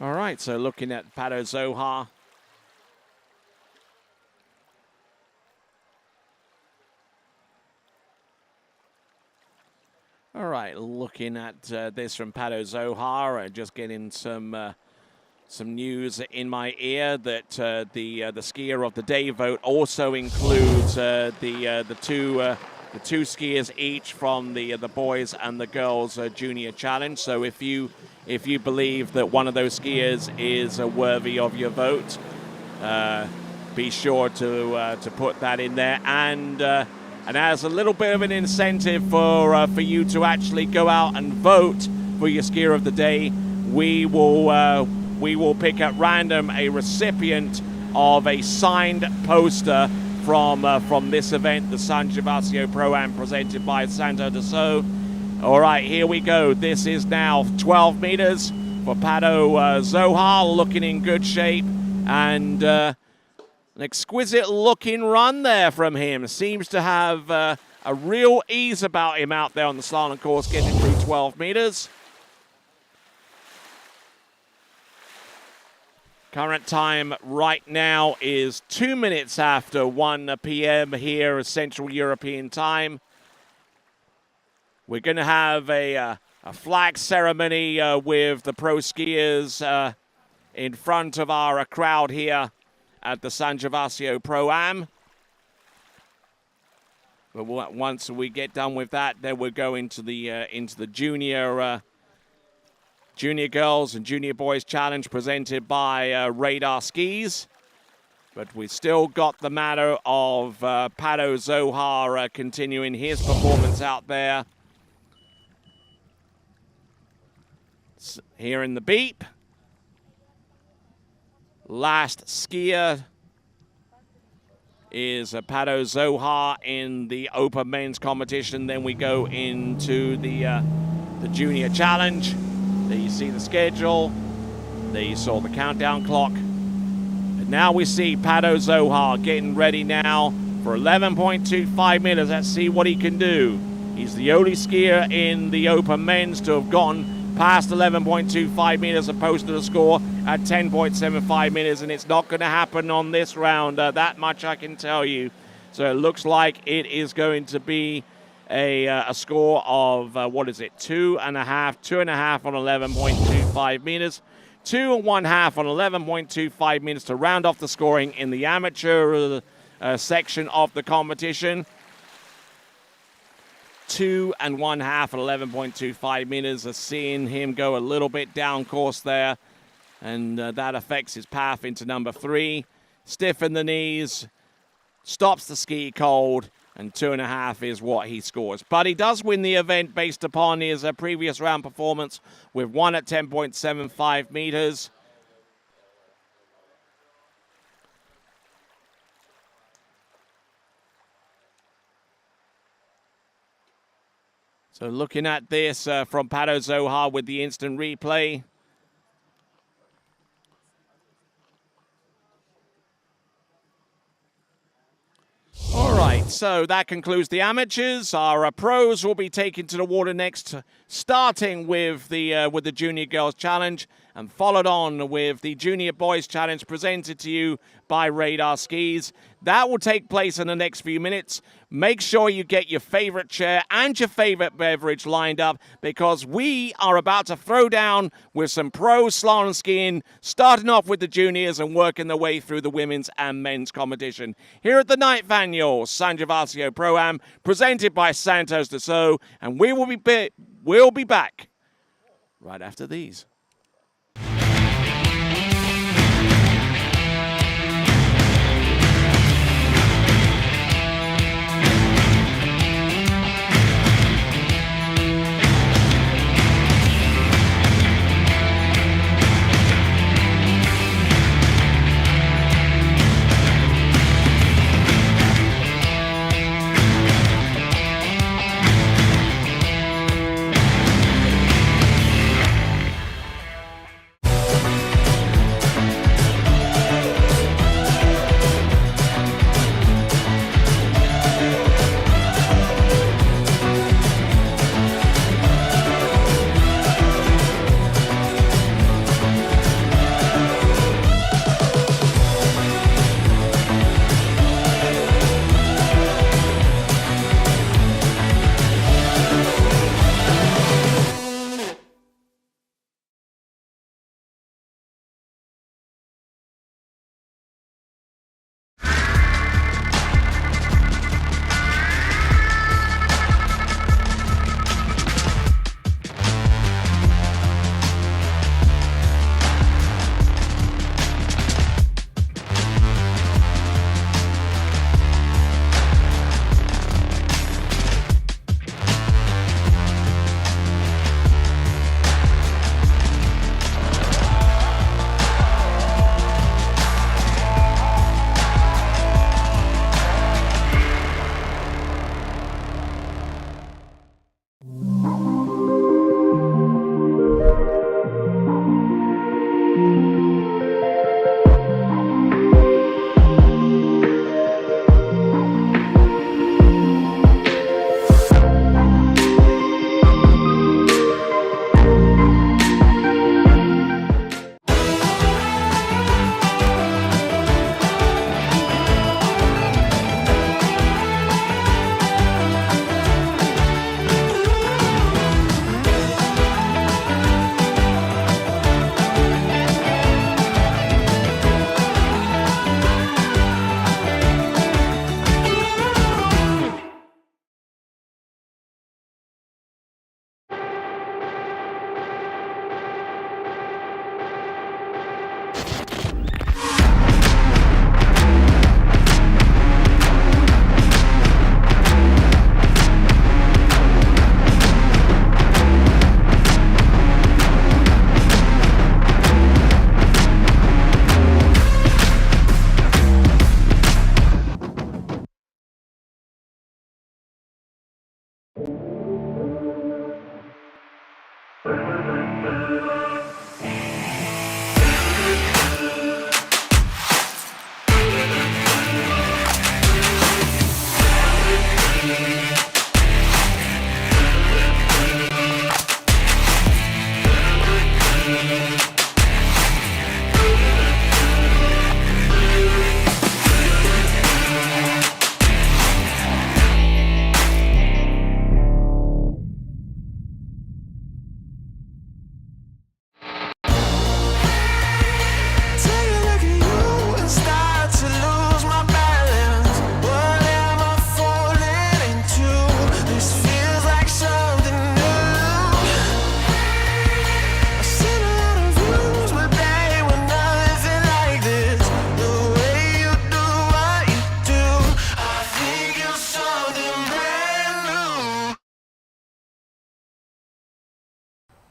All right, so looking at Pato Zohar. All right, looking at this from Pato Zohar, just getting some news in my ear that the Skier of the Day vote also includes the two skiers each from the boys and the girls junior challenge. So if you believe that one of those skiers is worthy of your vote, be sure to put that in there. And as a little bit of an incentive for you to actually go out and vote for your Skier of the Day, we will pick at random a recipient of a signed poster from this event, the San Gervasio ProAm presented by Santo de So. All right, here we go. This is now 12 meters for Pato Zohar, looking in good shape, and an exquisite looking run there from him. Seems to have a real ease about him out there on the slalom course, getting through 12 meters. Current time right now is 2 minutes after 1 p.m. here at Central European time. We're going to have a flag ceremony with the pro skiers in front of our crowd here at the San Gervasio ProAm. But once we get done with that, then we'll go into the junior girls and junior boys challenge presented by Radar Skis. But we've still got the matter of Pato Zohar continuing his performance out there. Here in the beep. Last skier is Pato Zohar in the open men's competition. Then we go into the junior challenge. There you see the schedule. There you saw the countdown clock. And now we see Pato Zohar getting ready now for 11.25 meters. Let's see what he can do. He's the only skier in the open men's to have gone past 11.25 meters and posted a score at 10.75 meters, and it's not going to happen on this round. That much I can tell you. So it looks like it is going to be a score of, 2.5 on 11.25 meters. 2 1/2 on 11.25 meters to round off the scoring in the amateur section of the competition. 2 1/2 on 11.25 meters. Seeing him go a little bit down course there, and that affects his path into number 3. Stiffen the knees, stops the ski cold, and 2.5 is what he scores. But he does win the event based upon his previous round performance with 1 at 10.75 meters. So looking at this from Pato Zohar with the instant replay. All right, so that concludes the amateurs. Our pros will be taken to the water next, starting with the Junior Girls Challenge and followed on with the Junior Boys Challenge presented to you by Radar Skis. That will take place in the next few minutes. Make sure you get your favorite chair and your favorite beverage lined up because we are about to throw down with some pro slalom skiing, starting off with the juniors and working their way through the women's and men's competition. Here at the 9th Annual San Gervasio ProAm, presented by Santos Dassault, and we'll be back right after these.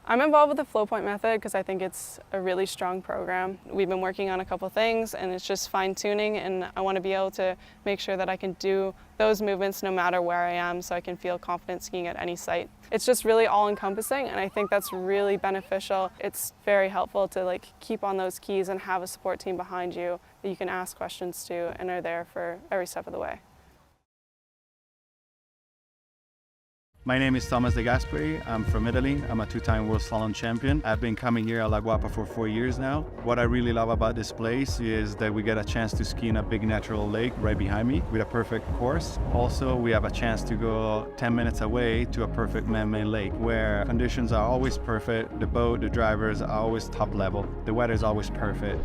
I'm involved with the flow point method because I think it's a really strong program. We've been working on a couple things and it's just fine tuning, and I want to be able to make sure that I can do those movements no matter where I am, so I can feel confident skiing at any site. It's just really all encompassing, and I think that's really beneficial. It's very helpful to keep on those keys and have a support team behind you that you can ask questions to and are there for every step of the way. My name is Thomas De Gasperi. I'm from Italy. I'm a two-time World Slalom champion. I've been coming here at La Guapa for 4 years now. What I really love about this place is that we get a chance to ski in a big natural lake right behind me with a perfect course. Also, we have a chance to go 10 minutes away to a perfect man-made lake where conditions are always perfect. The boat, the drivers are always top level. The weather is always perfect.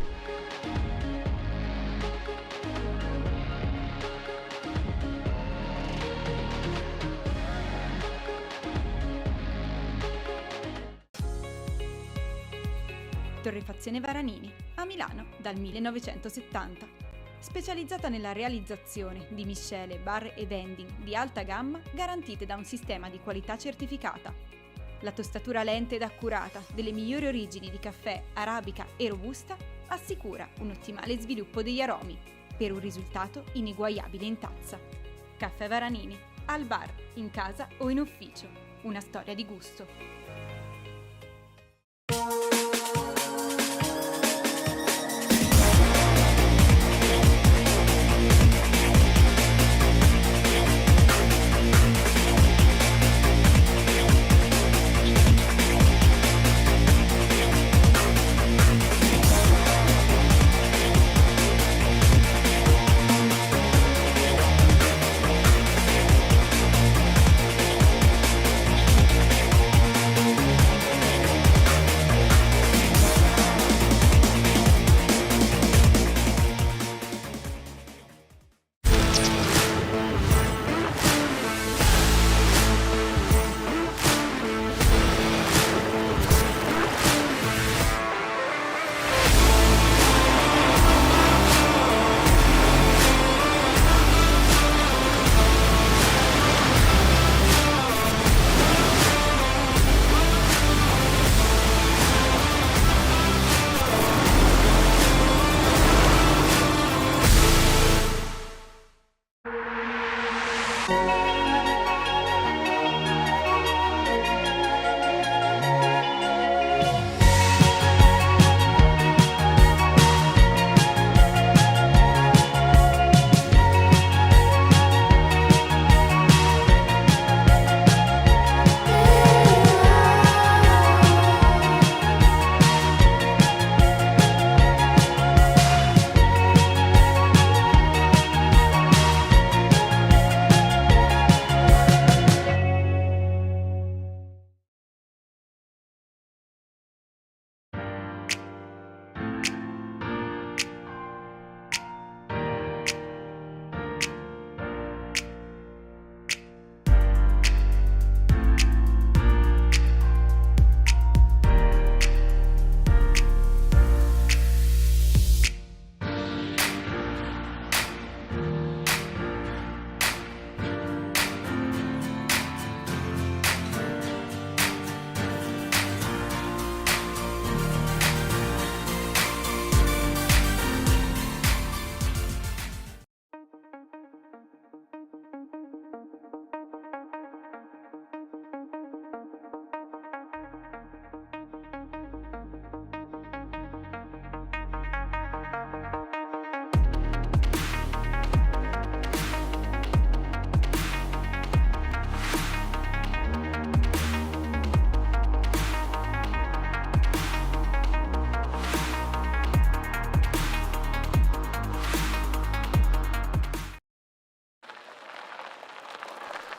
Torrefazione Varanini, a Milano dal 1970. Specializzata nella realizzazione di miscele, bar ed ending di alta gamma garantite da un sistema di qualità certificata. La tostatura lenta ed accurata delle migliori origini di caffè, arabica e robusta assicura un ottimale sviluppo degli aromi per un risultato ineguagliabile in tazza. Caffè Varanini, al bar, in casa o in ufficio. Una storia di gusto.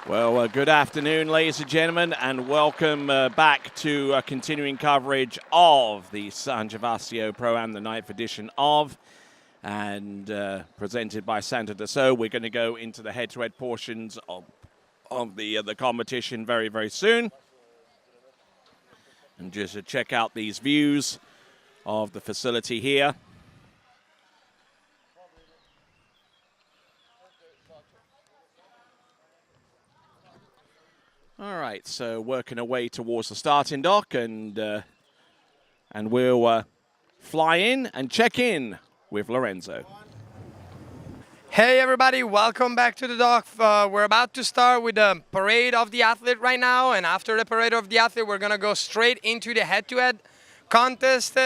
Well, good afternoon, ladies and gentlemen, and welcome back to continuing coverage of the San Gervasio ProAm, the 9th edition of, and presented by Santa Dassault. We're going to go into the head-to-head portions of the competition very, very soon. And just to check out these views of the facility here. All right, so working our way towards the starting dock, and we'll fly in and check in with Lorenzo. Hey everybody, welcome back to the dock. We're about to start with the parade of the athlete right now, and after the parade of the athlete, we're gonna go straight into the head-to-head contest.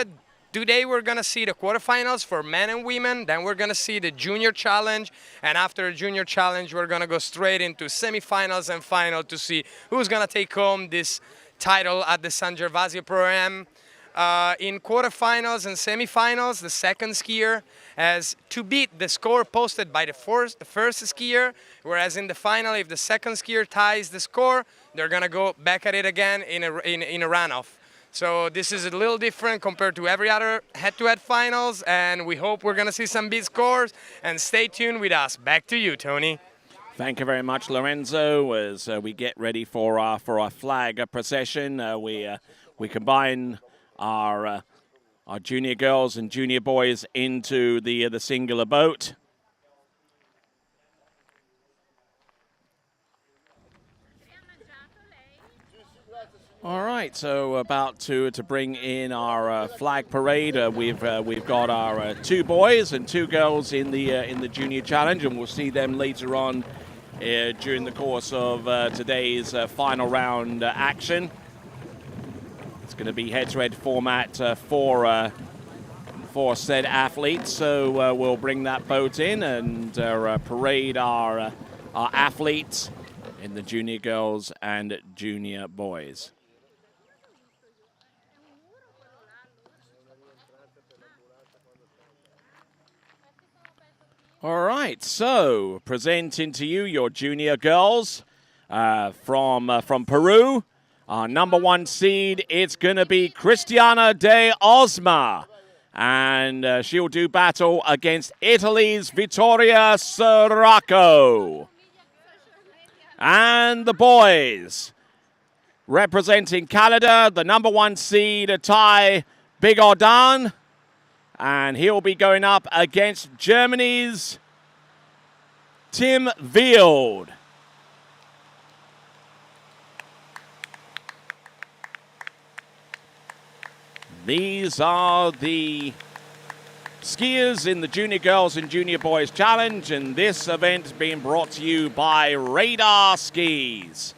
Today we're gonna see the quarterfinals for men and women, then we're gonna see the junior challenge, and after the junior challenge, we're gonna go straight into semifinals and final to see who's gonna take home this title at the San Gervasio ProAm. In quarterfinals and semifinals, the second skier has to beat the score posted by the first skier, whereas in the final, if the second skier ties the score, they're gonna go back at it again in a runoff. So this is a little different compared to every other head-to-head finals, and we hope we're gonna see some big scores, and stay tuned with us. Back to you, Tony. Thank you very much, Lorenzo. As we get ready for our flag procession, we combine our junior girls and junior boys into the singular boat. All right, so about to bring in our flag parade. We've got our 2 boys and 2 girls in the junior challenge, and we'll see them later on during the course of today's final round action. It's going to be head-to-head format for said athletes, so we'll bring that boat in and parade our athletes in the junior girls and junior boys. All right, so presenting to you your junior girls from Peru. Our number 1 seed, it's going to be Cristiana de Osma. And she'll do battle against Italy's Vittoria Sirocco. And the boys, representing Canada, the number 1 seed, Ty Bigodan. And he'll be going up against Germany's Tim Wield. These are the skiers in the Junior Girls and Junior Boys Challenge, and this event is being brought to you by Radar Skis.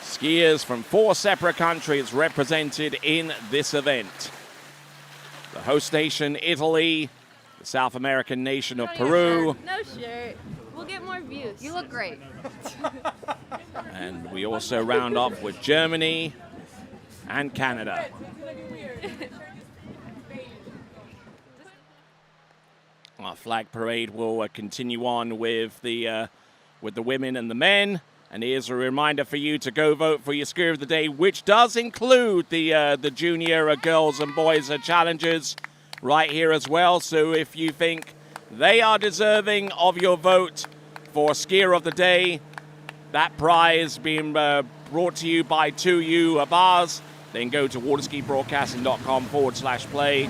Skiers from 4 separate countries represented in this event. The host nation, Italy, the South American nation of Peru. No shirt. We'll get more views. You look great. And we also round off with Germany and Canada. Our flag parade will continue on with the women and the men. And here's a reminder for you to go vote for your skier of the day, which does include the junior girls and boys challenges right here as well. So if you think they are deserving of your vote for skier of the day, that prize being brought to you by 2U Bars, then go to waterskibroadcasting.com/play.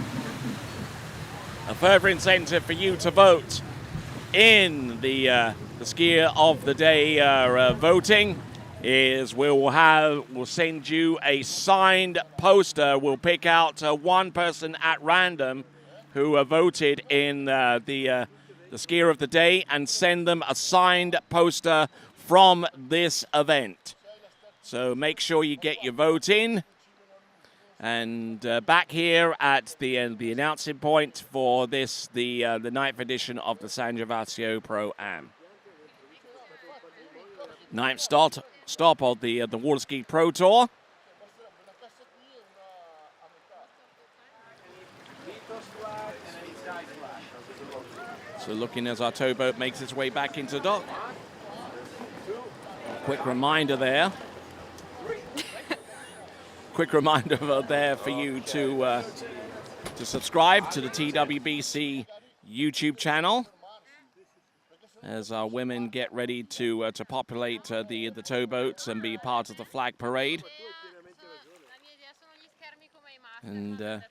A further incentive for you to vote in the skier of the day voting is we'll send you a signed poster. We'll pick out 1 person at random who voted in the skier of the day and send them a signed poster from this event. So make sure you get your vote in. And back here at the announcing point for this, the 9th edition of the San Gervasio ProAm. 9th stop of the Waterski Pro Tour. So looking as our towboat makes its way back into dock. Quick reminder there. Quick reminder there for you to subscribe to the TWBC YouTube channel as our women get ready to populate the towboats and be part of the flag parade. And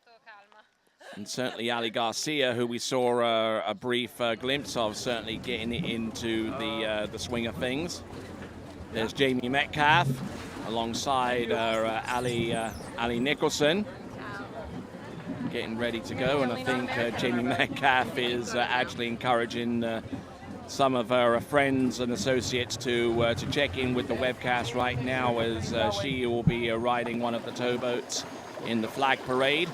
And certainly Ali Garcia, who we saw a brief glimpse of, certainly getting into the swing of things. There's Jamie Metcalf alongside Ali Nicholson, getting ready to go. And I think Jamie Metcalf is actually encouraging some of her friends and associates to check in with the webcast right now, as she will be riding one of the towboats in the flag parade.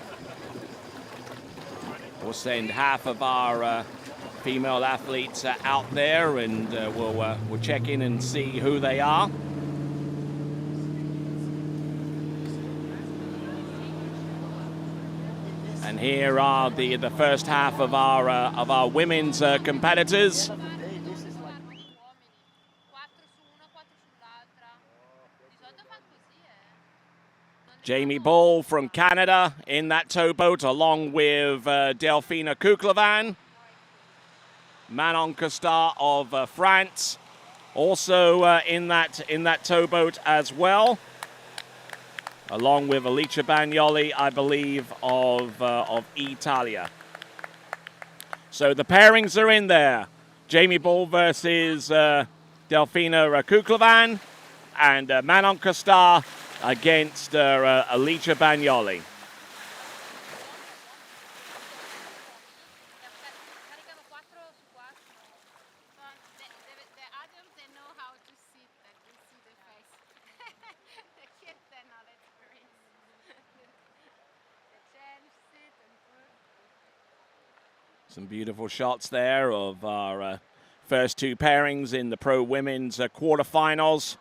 We'll send half of our female athletes out there, and we'll check in and see who they are. And here are the first half of our women's competitors. Jamie Ball from Canada in that towboat, along with Delphina Kuklevan. Manon Costard of France, also in that towboat as well, along with Alicia Bagnoli, I believe, of Italia. So the pairings are in there. Jamie Ball versus Delphina Kuklevan, and Manon Costard against Alicia Bagnoli. Some beautiful shots there of our first two pairings in the Pro Women's quarterfinals.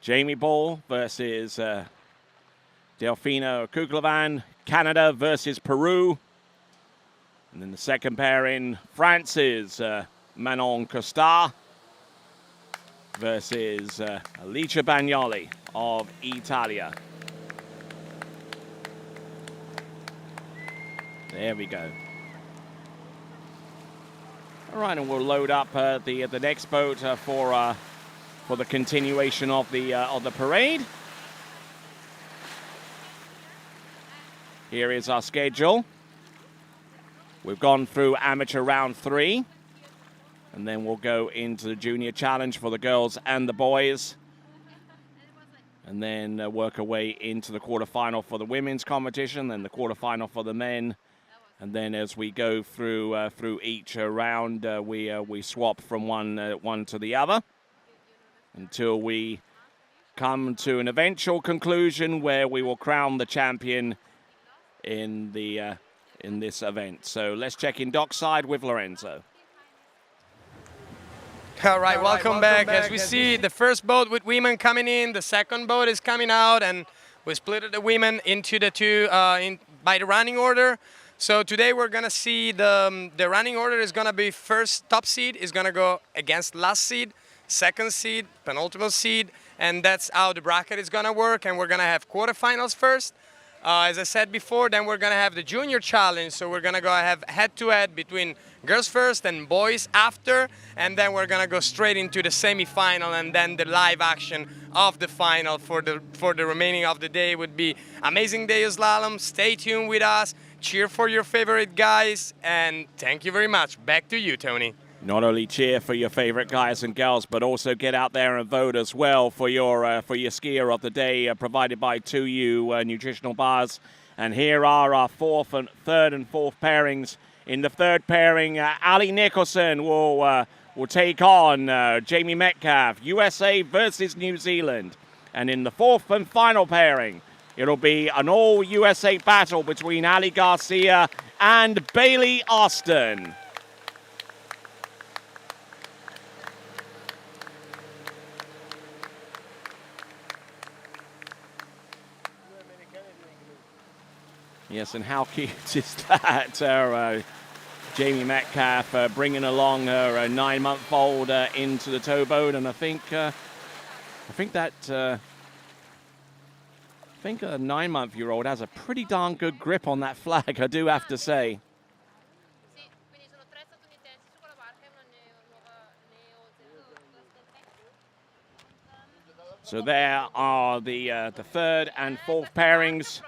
Jamie Ball versus Delphina Kuklevan, Canada versus Peru. And then the second pairing, France is Manon Costard versus Alicia Bagnoli of Italia. There we go. All right, and we'll load up the next boat for the continuation of the parade. Here is our schedule. We've gone through amateur round 3, and then we'll go into the junior challenge for the girls and the boys, and then work our way into the quarterfinal for the women's competition, then the quarterfinal for the men. And then as we go through each round, we swap from one to the other until we come to an eventual conclusion where we will crown the champion in this event. So let's check in dockside with Lorenzo. All right, welcome back. As we see the first boat with women coming in, the second boat is coming out, and we split the women into the two by the running order. So today we're gonna see the running order is gonna be first top seed is gonna go against last seed, second seed, penultimate seed, and that's how the bracket is gonna work. And we're gonna have quarterfinals first. As I said before, then we're gonna have the junior challenge. So we're gonna go have head-to-head between girls first and boys after, and then we're gonna go straight into the semi-final, and then the live action of the final for the remaining of the day would be amazing day of slalom. Stay tuned with us. Cheer for your favorite guys, and thank you very much. Back to you, Tony. Not only cheer for your favorite guys and girls, but also get out there and vote as well for your skier of the day, provided by 2U nutritional bars. And here are our third and fourth pairings. In the third pairing, Ali Nicholson will take on Jamie Metcalf, USA versus New Zealand. And in the fourth and final pairing, it'll be an all-USA battle between Ali Garcia and Bailey Austin. Yes, and how cute is that? Jamie Metcalf bringing along her 9-month-old into the towboat, and I think a 9-month-year-old has a pretty darn good grip on that flag, I do have to say. So there are the third and fourth pairings.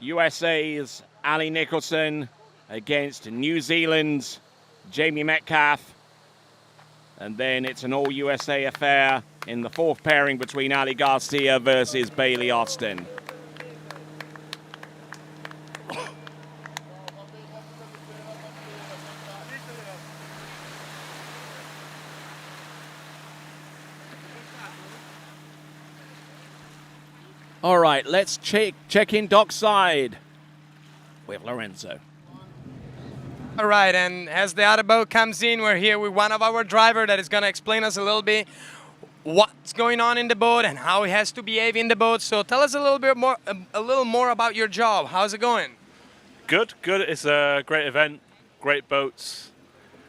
USA's Ali Nicholson against New Zealand's Jamie Metcalf. And then it's an all-USA affair in the fourth pairing between Ali Garcia versus Bailey Austin. All right, let's check in dockside with Lorenzo. All right, and as the other boat comes in, we're here with one of our drivers that is going to explain us a little bit what's going on in the boat and how he has to behave in the boat. So tell us a little more about your job. How's it going? Good. It's a great event, great boats,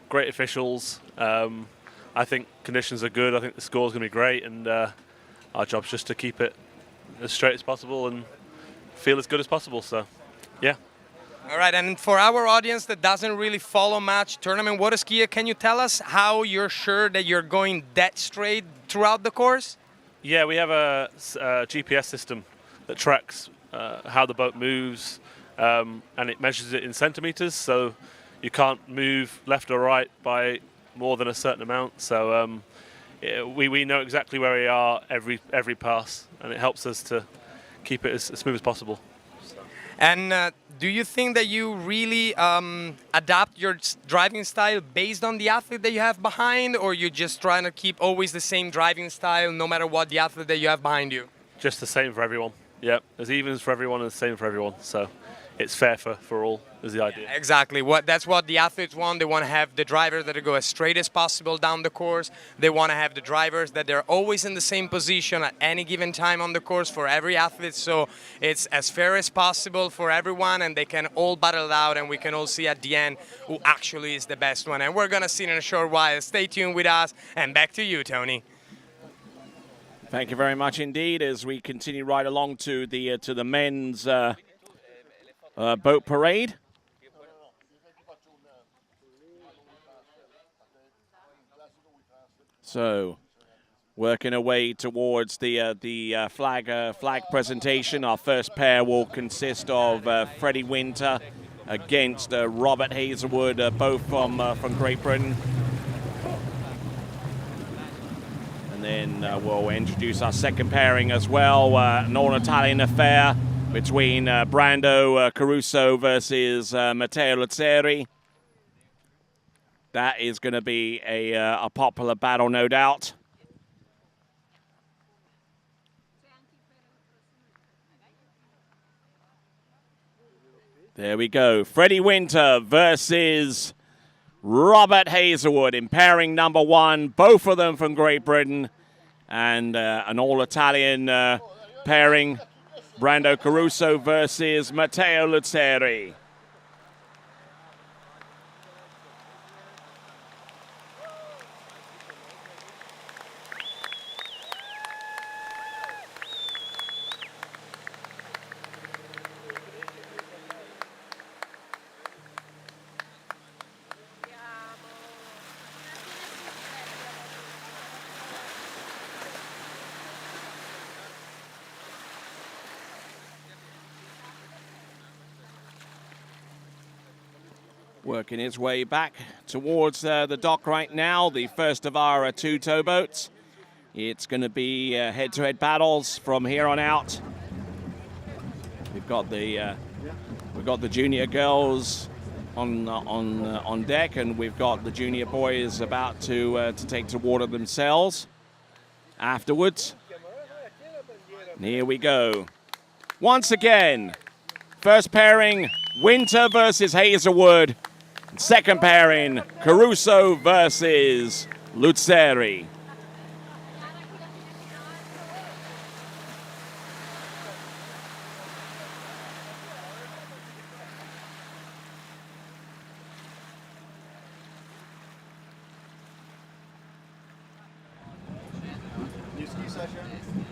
great officials. I think conditions are good. I think the score's going to be great, and our job's just to keep it as straight as possible and feel as good as possible. So, yeah. All right, and for our audience that doesn't really follow much tournament water skier, can you tell us how you're sure that you're going that straight throughout the course? Yeah, we have a GPS system that tracks how the boat moves, and it measures it in centimeters, so you can't move left or right by more than a certain amount. So we know exactly where we are every pass, and it helps us to keep it as smooth as possible. So. And do you think that you really adapt your driving style based on the athlete that you have behind, or you're just trying to keep always the same driving style no matter what the athlete that you have behind you? Just the same for everyone. Yeah, there's evens for everyone and the same for everyone. So it's fair for all is the idea. Yeah, exactly. That's what the athletes want. They want to have the drivers that go as straight as possible down the course. They want to have the drivers that they're always in the same position at any given time on the course for every athlete. So it's as fair as possible for everyone, and they can all battle it out, and we can all see at the end who actually is the best one. And we're going to see in a short while. Stay tuned with us, and back to you, Tony. Thank you very much indeed as we continue right along to the men's boat parade. So, working our way towards the flag presentation. Our first pair will consist of Freddie Winter against Robert Hazelwood, both from Great Britain. And then we'll introduce our second pairing as well, an all-Italian affair between Brando Caruso versus Matteo Luzzeri. That is going to be a popular battle, no doubt. There we go. Freddie Winter versus Robert Hazelwood in pairing number one. Both of them from Great Britain. And an all-Italian pairing. Brando Caruso versus Matteo Luzzeri. Working his way back towards the dock right now, the first of our two towboats. It's going to be head-to-head battles from here on out. We've got the junior girls on deck, and we've got the junior boys about to take to water themselves afterwards. And here we go. Once again, first pairing, Winter versus Hazelwood. Second pairing, Caruso versus Luzzeri.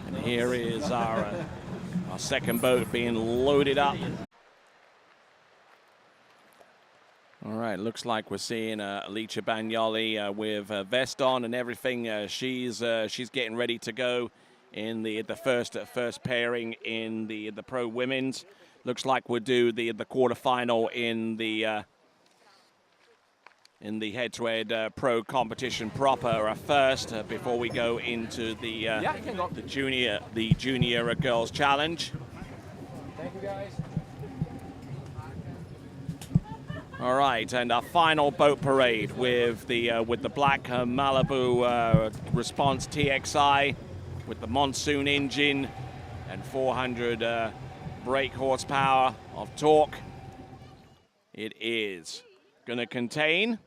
And here is our second boat being loaded up. All right, looks like we're seeing Alicia Bagnoli with a vest on and everything. She's getting ready to go in the first pairing in the pro women's. looks like we'll do the quarterfinal in the head-to-head pro competition proper first before we go into the junior girls challenge. Thank you, guys. All right, and our final boat parade with the black Malibu Response TXI with the monsoon engine and 400 brake horsepower of torque. It is going to contain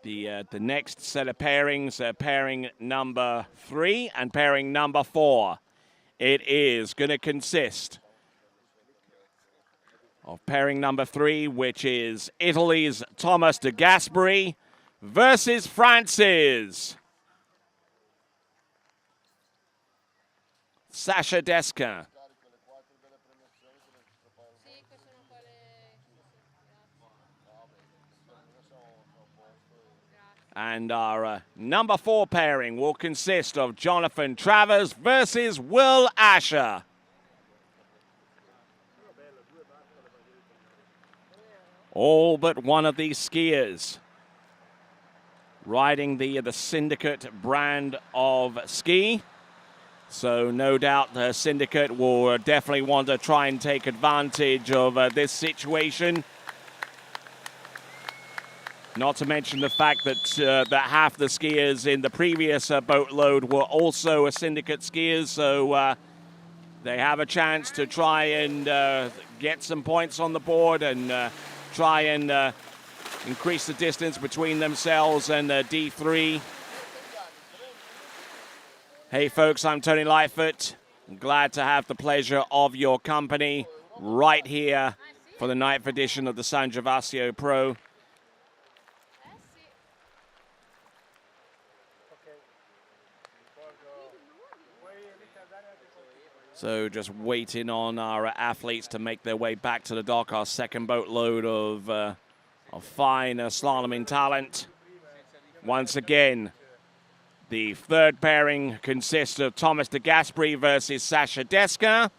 the next set of pairings, pairing number 3 and pairing number 4. It is going to consist of pairing number 3, which is Italy's Thomas de Gasperi versus France's Sasha Desca. And our number 4 pairing will consist of Jonathan Travers versus Will Asher. All but one of these skiers riding the Syndicate brand of ski. So no doubt the Syndicate will definitely want to try and take advantage of this situation. Not to mention the fact that that half the skiers in the previous boatload were also Syndicate skiers, so they have a chance to try and get some points on the board and try and increase the distance between themselves and D3. Hey folks, I'm Tony Lightfoot. I'm glad to have the pleasure of your company right here for the 9th edition of the San Gervasio Pro. So just waiting on our athletes to make their way back to the dock. Our second boatload of fine slaloming talent. Once again, the third pairing consists of Thomas de Gasperi versus Sasha Desca.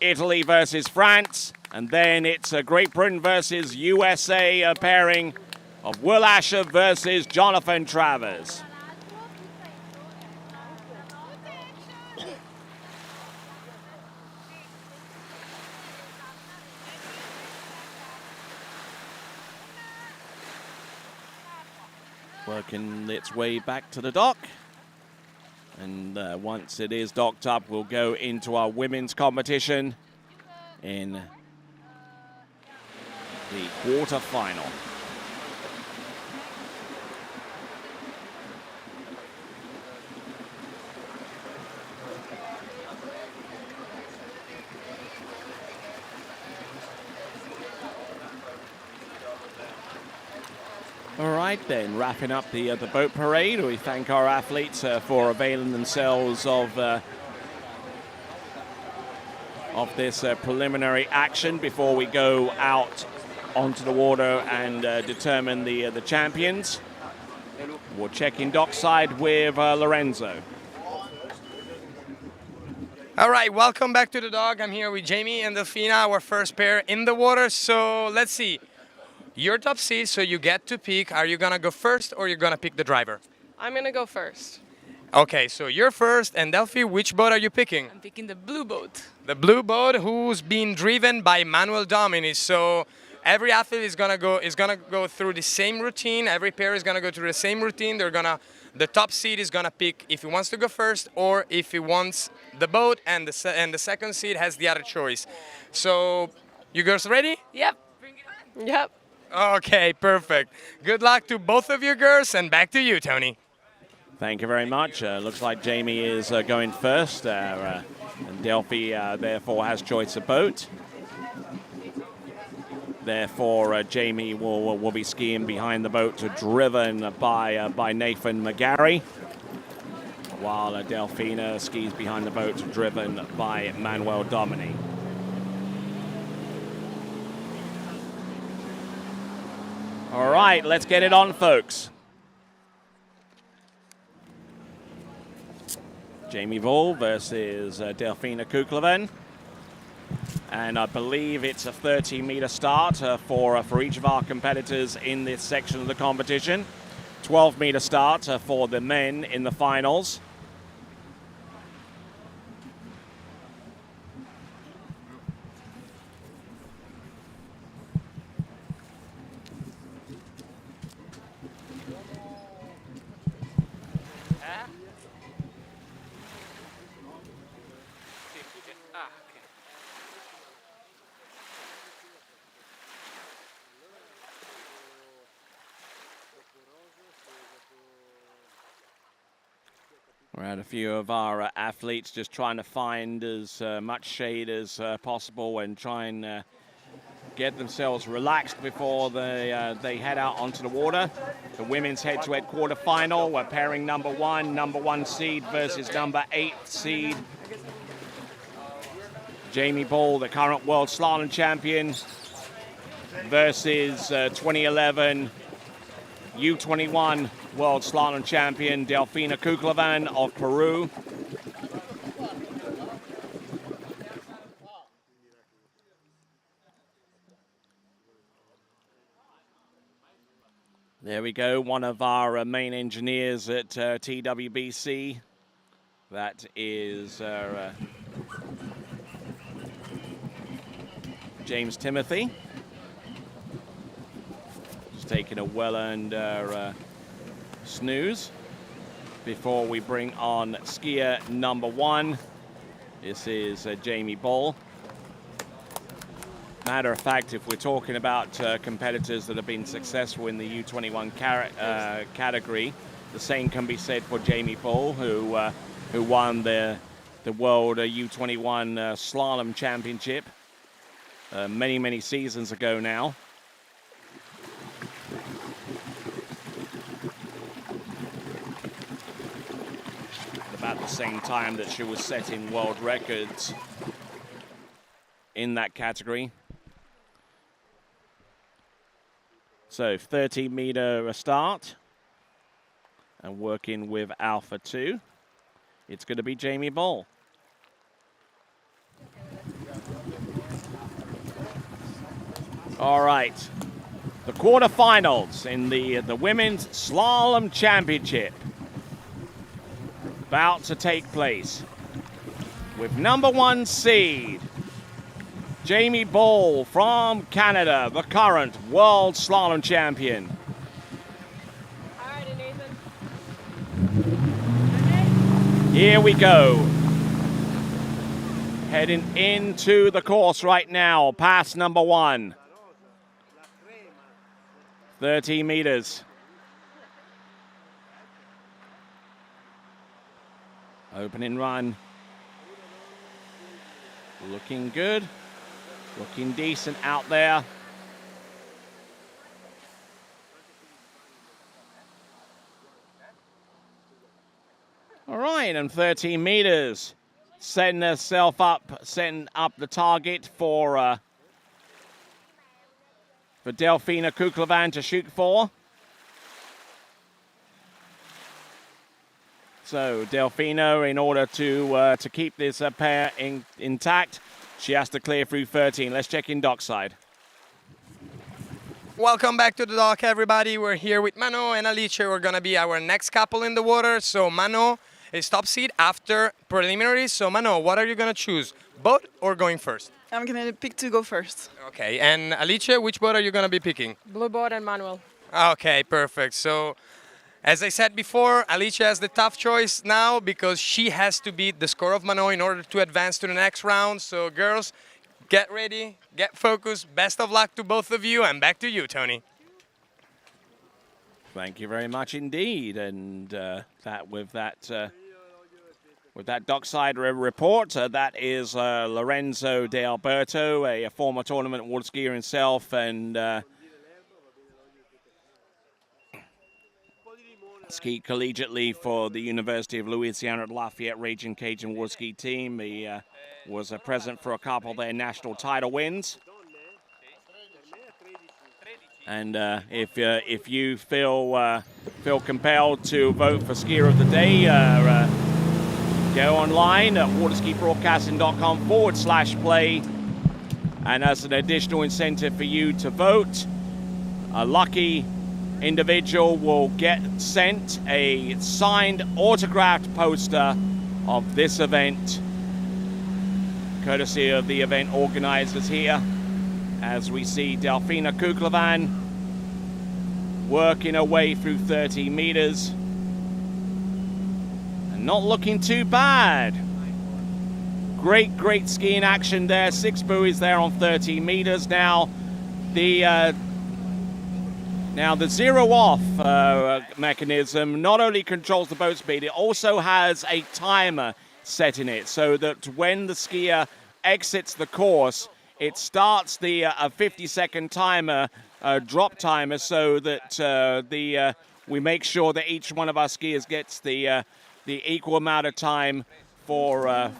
Italy versus France. And then it's Great Britain versus USA pairing of Will Asher versus Jonathan Travers. Working its way back to the dock. And once it is docked up, we'll go into our women's competition in the quarterfinal. All right, then, wrapping up the boat parade. We thank our athletes for availing themselves of this preliminary action before we go out onto the water and determine the champions. We'll check in dockside with Lorenzo. All right, welcome back to the dock. I'm here with Jamie and Delfina, our first pair in the water. So let's see. You're top seed, so you get to pick. Are you going to go first or you're going to pick the driver? I'm going to go first. Okay, so you're first. And Delphi, which boat are you picking? I'm picking the blue boat. The blue boat, who's being driven by Manuel Domini. So every athlete is gonna go through the same routine. Every pair is gonna go through the same routine. The top seed is gonna pick if he wants to go first or if he wants the boat, and the second seed has the other choice. So you girls ready? Yep. Bring it on. Yep. Okay, perfect. Good luck to both of you girls, and back to you, Tony. Thank you very much. Looks like Jamie is going first, and Delphi therefore has choice of boat. Therefore, Jamie will be skiing behind the boat, driven by Nathan McGarry, while Delphina skis behind the boat, driven by Manuel Domini. All right, let's get it on, folks. Jamie Bull versus Delfina Kuklevan. And I believe it's a 30-meter start for each of our competitors in this section of the competition. 12-meter start for the men in the finals. We're at a few of our athletes just trying to find as much shade as possible and try and get themselves relaxed before they head out onto the water. The women's head-to-head quarterfinal. We're pairing number one seed versus number 8 seed. Jamie Bull, the current world slalom champion, versus 2011 U21 world slalom champion Delfina Kuklevan of Peru. There we go, one of our main engineers at TWBC. That is James Timothy. Just taking a well-earned snooze before we bring on skier number 1. This is Jamie Bull. Matter of fact, if we're talking about competitors that have been successful in the U21 category, the same can be said for Jamie Bull, who won the World U21 Slalom Championship many seasons ago now. About the same time that she was setting world records in that category. So 30-meter start and working with Alpha 2. It's going to be Jamie Bull. All right, the quarterfinals in the Women's Slalom Championship about to take place with number 1 seed Jamie Bull from Canada, the current world slalom champion. Alrighty, Nathan. Here we go. Heading into the course right now, past number 1. 30 meters. Opening run. Looking good. Looking decent out there. All right, and 13 meters. Setting up the target for Delfina Kuklevan to shoot for. So Delfina, in order to keep this pair intact, she has to clear through 13. Let's check in dockside. Welcome back to the dock, everybody. We're here with Mano and Alice. We're going to be our next couple in the water. So Mano is top seed after preliminaries. So Mano, what are you going to choose? Boat or going first? I'm going to pick to go first. Okay, and Alice, which boat are you going to be picking? Blue boat and manual. Okay, perfect. So, as I said before, Alice has the tough choice now because she has to beat the score of Mano in order to advance to the next round. So, girls, get ready, get focused. Best of luck to both of you, and back to you, Tony. Thank you very much indeed. And with that dockside report, that is Lorenzo De Alberto, a former tournament water skier himself, and skied collegiately for the University of Louisiana at Lafayette Raging Cajun water ski team. He was present for a couple of their national title wins. And if you feel compelled to vote for skier of the day, Go online at waterskibroadcasting.com/play. And as an additional incentive for you to vote, a lucky individual will get sent a signed autographed poster of this event, courtesy of the event organizers here, as we see Delfina Kuklevan working her way through 30 meters and not looking too bad. Great skiing action there. 6 buoys there on 30 meters. Now the zero off mechanism not only controls the boat speed, it also has a timer set in it, so that when the skier exits the course, it starts the 50-second timer, drop timer, so that we make sure that each one of our skiers gets the equal amount of time for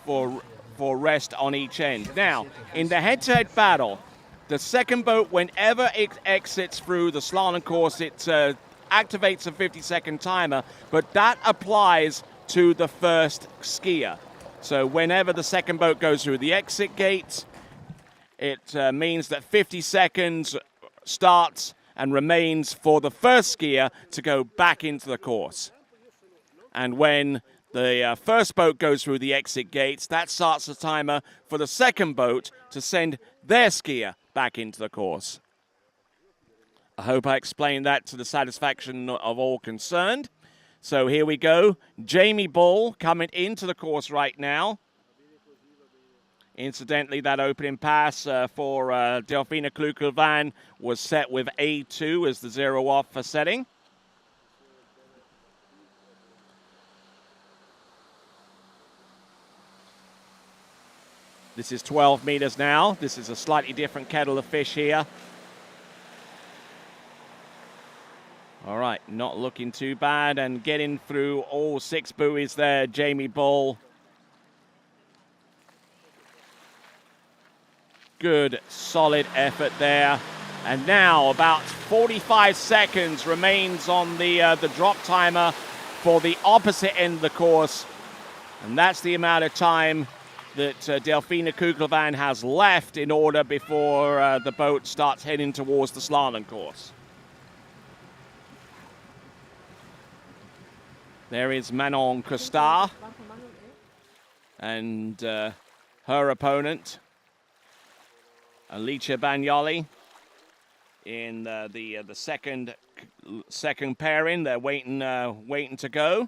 rest on each end. Now, in the head-to-head battle, the second boat, whenever it exits through the slalom course, it activates a 50-second timer, but that applies to the first skier. So whenever the second boat goes through the exit gate, it means that 50 seconds starts and remains for the first skier to go back into the course. And when the first boat goes through the exit gates, that starts the timer for the second boat to send their skier back into the course. I hope I explained that to the satisfaction of all concerned. So here we go. Jamie Bull coming into the course right now. Incidentally, that opening pass for Delfina Kuklevan was set with A2 as the zero off for setting. This is 12 meters now. This is a slightly different kettle of fish here. All right, not looking too bad, and getting through all 6 buoys there, Jamie Bull. Good, solid effort there. And now about 45 seconds remains on the drop timer for the opposite end of the course. And that's the amount of time that Delfina Kuklevan has left in order before the boat starts heading towards the slalom course. There is Manon Costard and her opponent, Alicia Bagnoli, in the second pairing. They're waiting to go.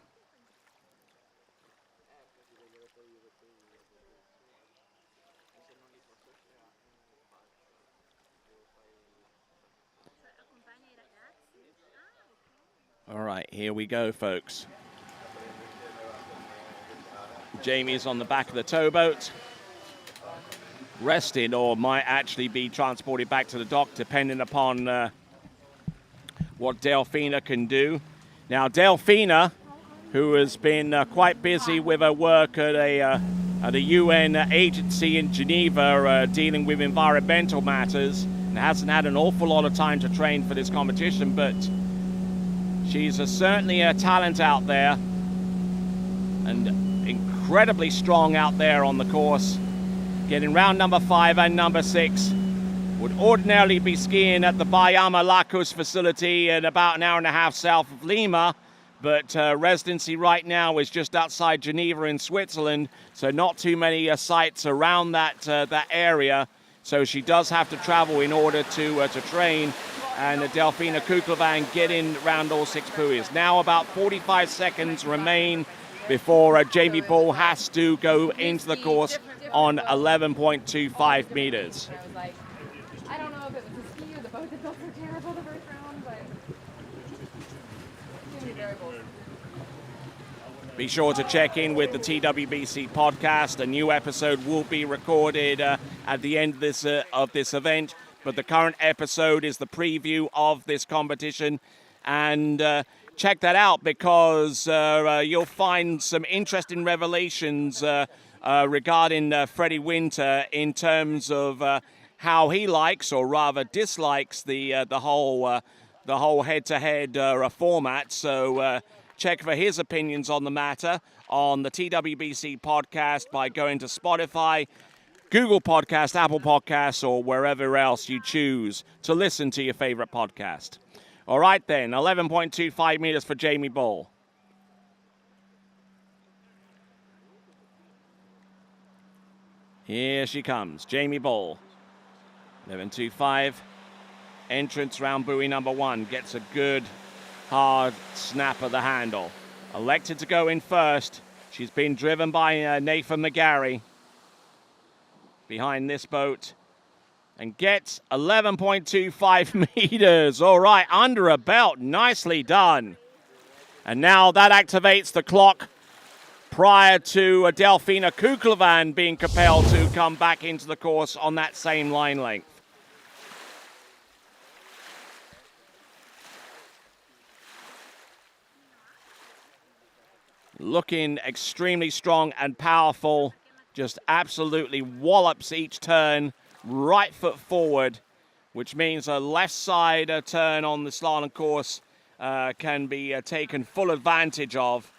All right, here we go, folks. Jamie's on the back of the towboat, resting, or might actually be transported back to the dock, depending upon what Delfina can do. Now, Delfina, who has been quite busy with her work at a UN agency in Geneva dealing with environmental matters, and hasn't had an awful lot of time to train for this competition, but she's certainly a talent out there, and incredibly strong out there on the course, getting round number 5 and number 6. Would ordinarily be skiing at the Bayama Lacus facility at about an hour and a half south of Lima, but residency right now is just outside Geneva in Switzerland, so not too many sites around that area. So she does have to travel in order to train. And Delfina Kuklevan getting around all 6 buoys. Now about 45 seconds remain before Jamie Bull has to go into the course on 11.25 meters. I don't know if it was the ski or the boat that felt so terrible the first round, but too many variables. Be sure to check in with the TWBC podcast. A new episode will be recorded at the end of this event. But the current episode is the preview of this competition. And check that out, because you'll find some interesting revelations regarding Freddie Winter in terms of how he likes, or rather dislikes, the whole head-to-head format. So check for his opinions on the matter on the TWBC podcast by going to Spotify, Google Podcast, Apple Podcasts, or wherever else you choose to listen to your favorite podcast. All right then, 11.25 meters for Jamie Bull. Here she comes, Jamie Bull. 11.25. Entrance round buoy number 1. Gets a good, hard snap of the handle. Elected to go in first. She's been driven by Nathan McGarry behind this boat. And gets 11.25 meters. All right, under a belt. Nicely done. And now that activates the clock prior to Delfina Kuklevan being compelled to come back into the course on that same line length. Looking extremely strong and powerful. Just absolutely wallops each turn. Right foot forward, which means a left side turn on the slalom course can be taken full advantage of.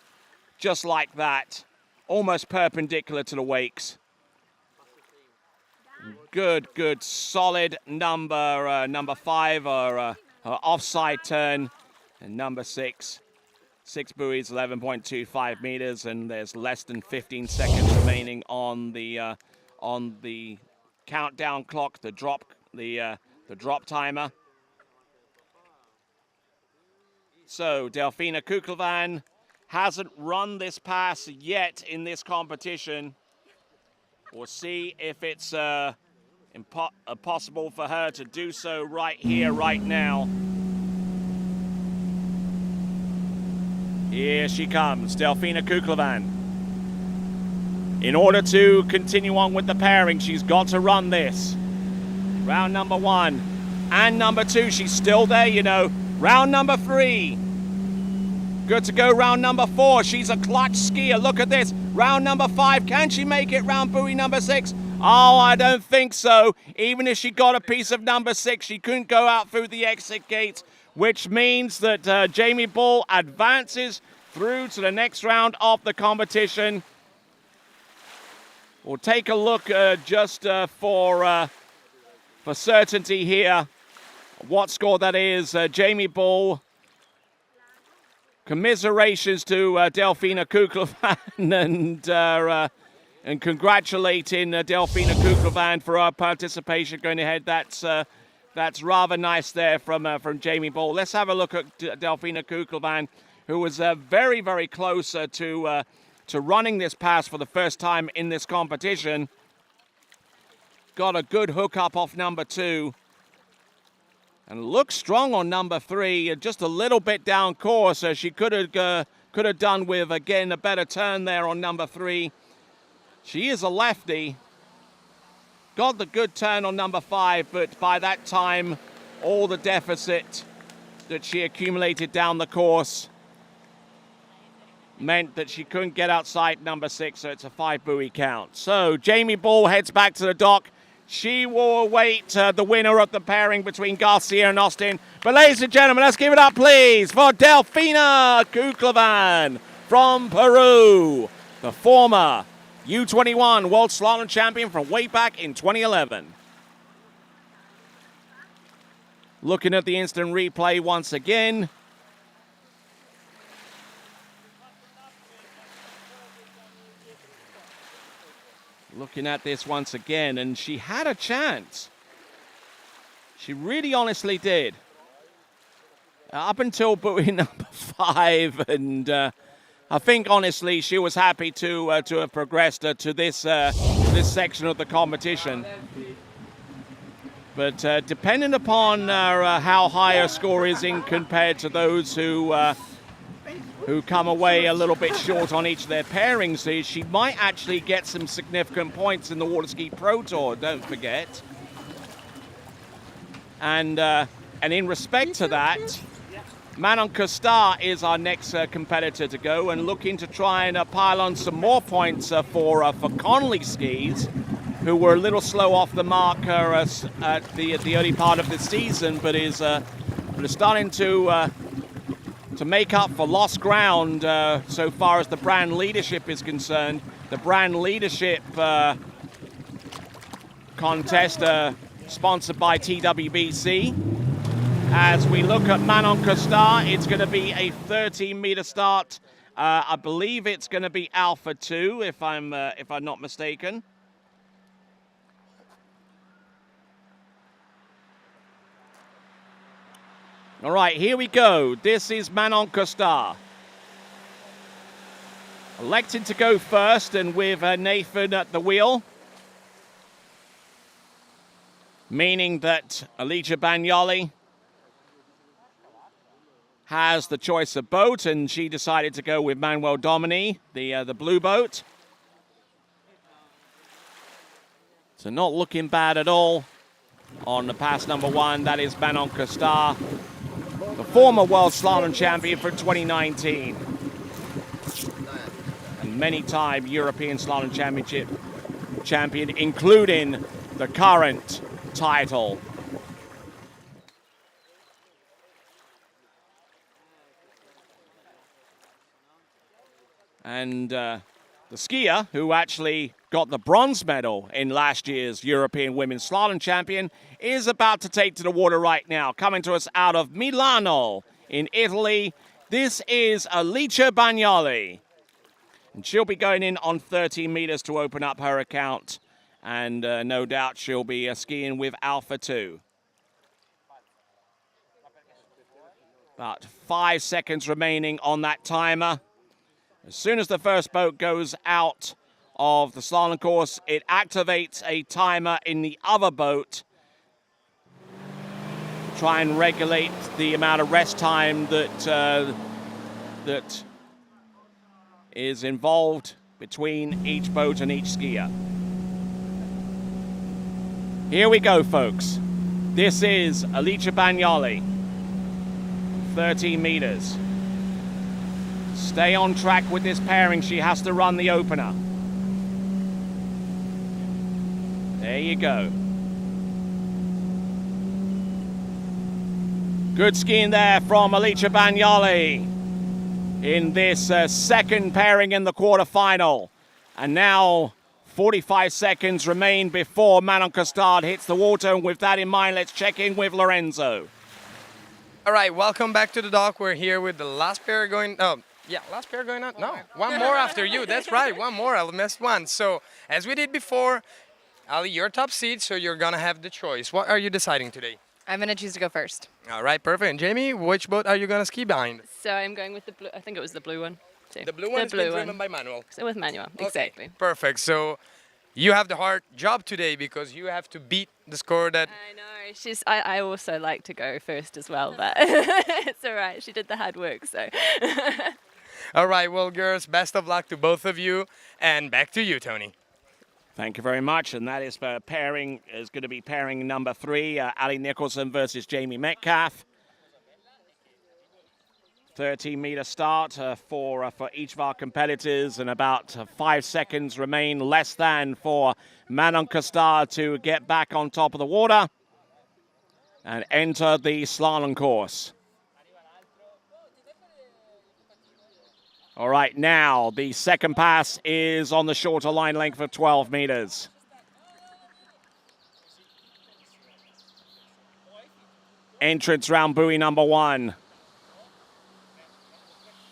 Just like that, almost perpendicular to the wakes. Good, solid number 5, or her offside turn, and number 6. 6 buoys, 11.25 meters, and there's less than 15 seconds remaining on the countdown clock, the drop timer. So Delfina Kuklevan hasn't run this pass yet in this competition. We'll see if it's possible for her to do so right here, right now. Here she comes, Delfina Kuklevan. In order to continue on with the pairing, she's got to run this. Round number 1 and number 2, she's still there, you know. Round number 3. Good to go round number 4. She's a clutch skier. Look at this. Round number 5. Can she make it round buoy number 6? Oh, I don't think so. Even if she got a piece of number 6, she couldn't go out through the exit gate, which means that Jamie Bull advances through to the next round of the competition. We'll take a look just for certainty here what score that is. Jamie Bull. Commiserations to Delfina Kuklevan and congratulating Delfina Kuklevan for her participation going ahead. That's rather nice there from Jamie Bull. Let's have a look at Delfina Kuklevan, who was very, very close to running this pass for the first time in this competition. Got a good hook up off number 2. And looks strong on number 3, just a little bit down course. She could have done with, again, a better turn there on number 3. She is a lefty. Got the good turn on number 5, but by that time, all the deficit that she accumulated down the course meant that she couldn't get outside number 6, so it's a 5 buoy count. So Jamie Bull heads back to the dock. She will await the winner of the pairing between Garcia and Austin. But ladies and gentlemen, let's give it up, please, for Delfina Kuklevan from Peru, the former U21 World Slalom Champion from way back in 2011. Looking at the instant replay once again. Looking at this once again, and she had a chance. She really honestly did. Up until buoy number 5, and I think honestly she was happy to have progressed to this section of the competition. But depending upon how high her score is in compared to those who come away a little bit short on each of their pairings, she might actually get some significant points in the Waterski Pro Tour, don't forget. And in respect to that, Manon Costar is our next competitor to go, and looking to try and pile on some more points for Connolly skis, who were a little slow off the mark at the early part of the season, but is starting to to make up for lost ground so far as the brand leadership is concerned. The brand leadership contest sponsored by TWBC. As we look at Manon Costard, it's going to be a 13-meter start. I believe it's going to be Alpha 2, if I'm not mistaken. All right, here we go. This is Manon Costard. Elected to go first, and with Nathan at the wheel. Meaning that Alicia Bagnoli has the choice of boat, and she decided to go with Manuel Domini, the blue boat. So not looking bad at all on the pass number 1. That is Manon Costard, the former world slalom champion for 2019. And many-time European Slalom Championship champion, including the current title. And the skier who actually got the bronze medal in last year's European Women's Slalom Champion is about to take to the water right now. Coming to us out of Milano in Italy, this is Alicia Bagnoli. And she'll be going in on 13 meters to open up her account. And no doubt she'll be skiing with Alpha 2. About 5 seconds remaining on that timer. As soon as the first boat goes out of the slalom course, it activates a timer in the other boat. Try and regulate the amount of rest time that is involved between each boat and each skier. Here we go, folks. This is Alicia Bagnoli. 13 meters. Stay on track with this pairing. She has to run the opener. There you go. Good skiing there from Alicia Bagnoli in this second pairing in the quarterfinal. And now 45 seconds remain before Manon Costard hits the water. And with that in mind, let's check in with Lorenzo. All right, welcome back to the dock. We're here with the last pair going... Oh, yeah, last pair going on? No, one more after you. That's right, one more. I missed one. So, as we did before, Ali, you're top seed, so you're going to have the choice. What are you deciding today? I'm going to choose to go first. All right, perfect. And Jamie, which boat are you going to ski behind? So I'm going with the blue. I think it was the blue one. Too. The blue one is driven by Manuel. So with Manuel, exactly. Okay, perfect. So you have the hard job today because you have to beat the score that... I know. I also like to go first as well, but it's all right. She did the hard work, so... All right, well, girls, best of luck to both of you. And back to you, Tony. Thank you very much. And that is going to be pairing number 3, Ali Nicholson versus Jamie Metcalf. 13-meter start for each of our competitors, and about 5 seconds remain, less than, for Manon Costard to get back on top of the water and enter the slalom course. All right, now the second pass is on the shorter line length of 12 meters. Entrance round buoy number 1.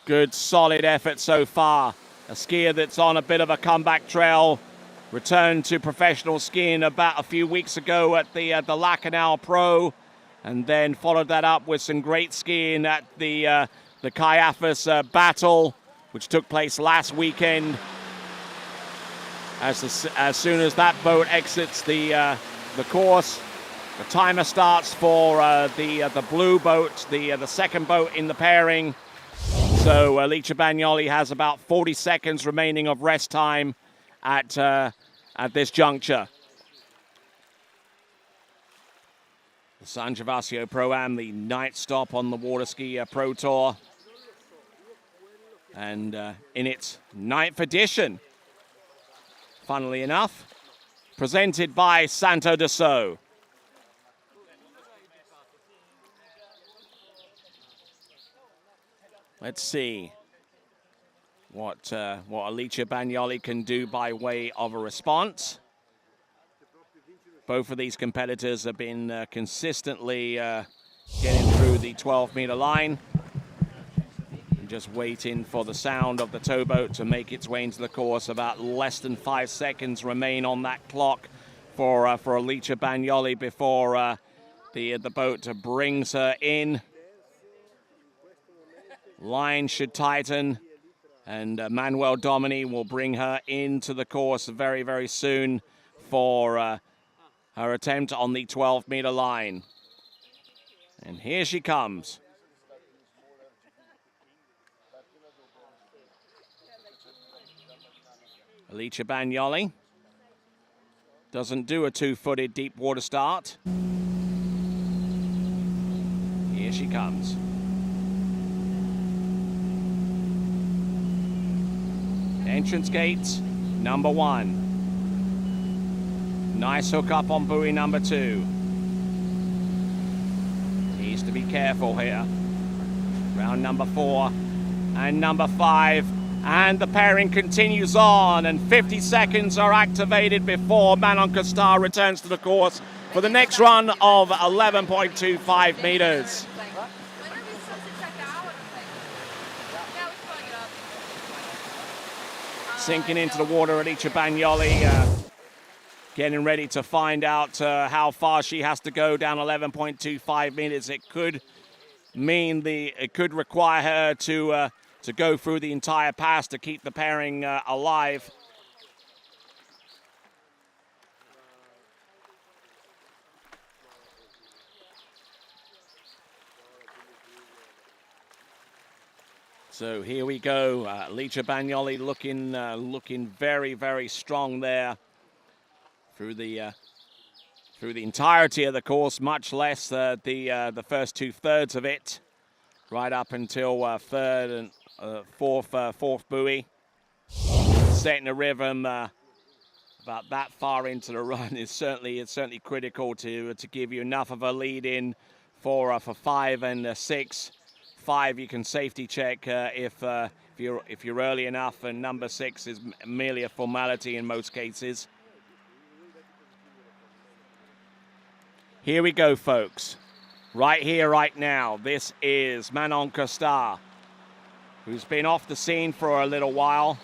Good, solid effort so far. A skier that's on a bit of a comeback trail. Returned to professional skiing about a few weeks ago at the Lacanau Pro, and then followed that up with some great skiing at the Caiaphas Battle, which took place last weekend. As soon as that boat exits the course, the timer starts for the blue boat, the second boat in the pairing. So Alicia Bagnoli has about 40 seconds remaining of rest time at this juncture. The San Gervasio ProAm, the 9th stop on the Waterski Pro Tour. And in its 9th edition, funnily enough, presented by Santo de So. Let's see what Alicia Bagnoli can do by way of a response. Both of these competitors have been consistently getting through the 12-meter line. And just waiting for the sound of the towboat to make its way into the course. About less than 5 seconds remain on that clock for Alicia Bagnoli before the boat brings her in. Line should tighten, and Manuel Domini will bring her into the course very, very soon for her attempt on the 12-meter line. And here she comes. Alicia Bagnoli doesn't do a two-footed deep water start. Here she comes. Entrance gates, number 1. Nice hook up on buoy number 2. Needs to be careful here. Round number 4 and number 5. And the pairing continues on, and 50 seconds are activated before Manon Costar returns to the course for the next run of 11.25 meters. Sinking into the water, Alicia Bagnoli getting ready to find out how far she has to go down 11.25 meters. It could mean it could require her to go through the entire pass to keep the pairing alive. So here we go. Alicia Bagnoli looking very, very strong there through the entirety of the course, much less the first 2/3 of it, right up until third and fourth buoy. Setting a rhythm about that far into the run is certainly critical to give you enough of a lead in for 5 and 6. 5 you can safety check if you're early enough, and number 6 is merely a formality in most cases. Here we go, folks. Right here, right now. This is Manon Costar, who's been off the scene for a little while.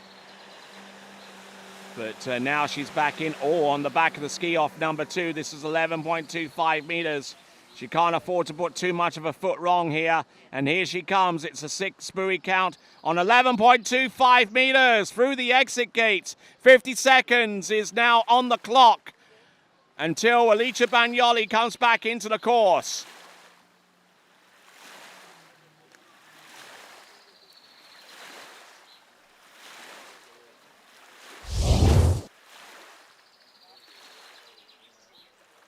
But now she's back in. On the back of the ski off number 2. This is 11.25 meters. She can't afford to put too much of a foot wrong here. And here she comes. It's a 6 buoy count on 11.25 meters through the exit gates. 50 seconds is now on the clock until Alicia Bagnoli comes back into the course.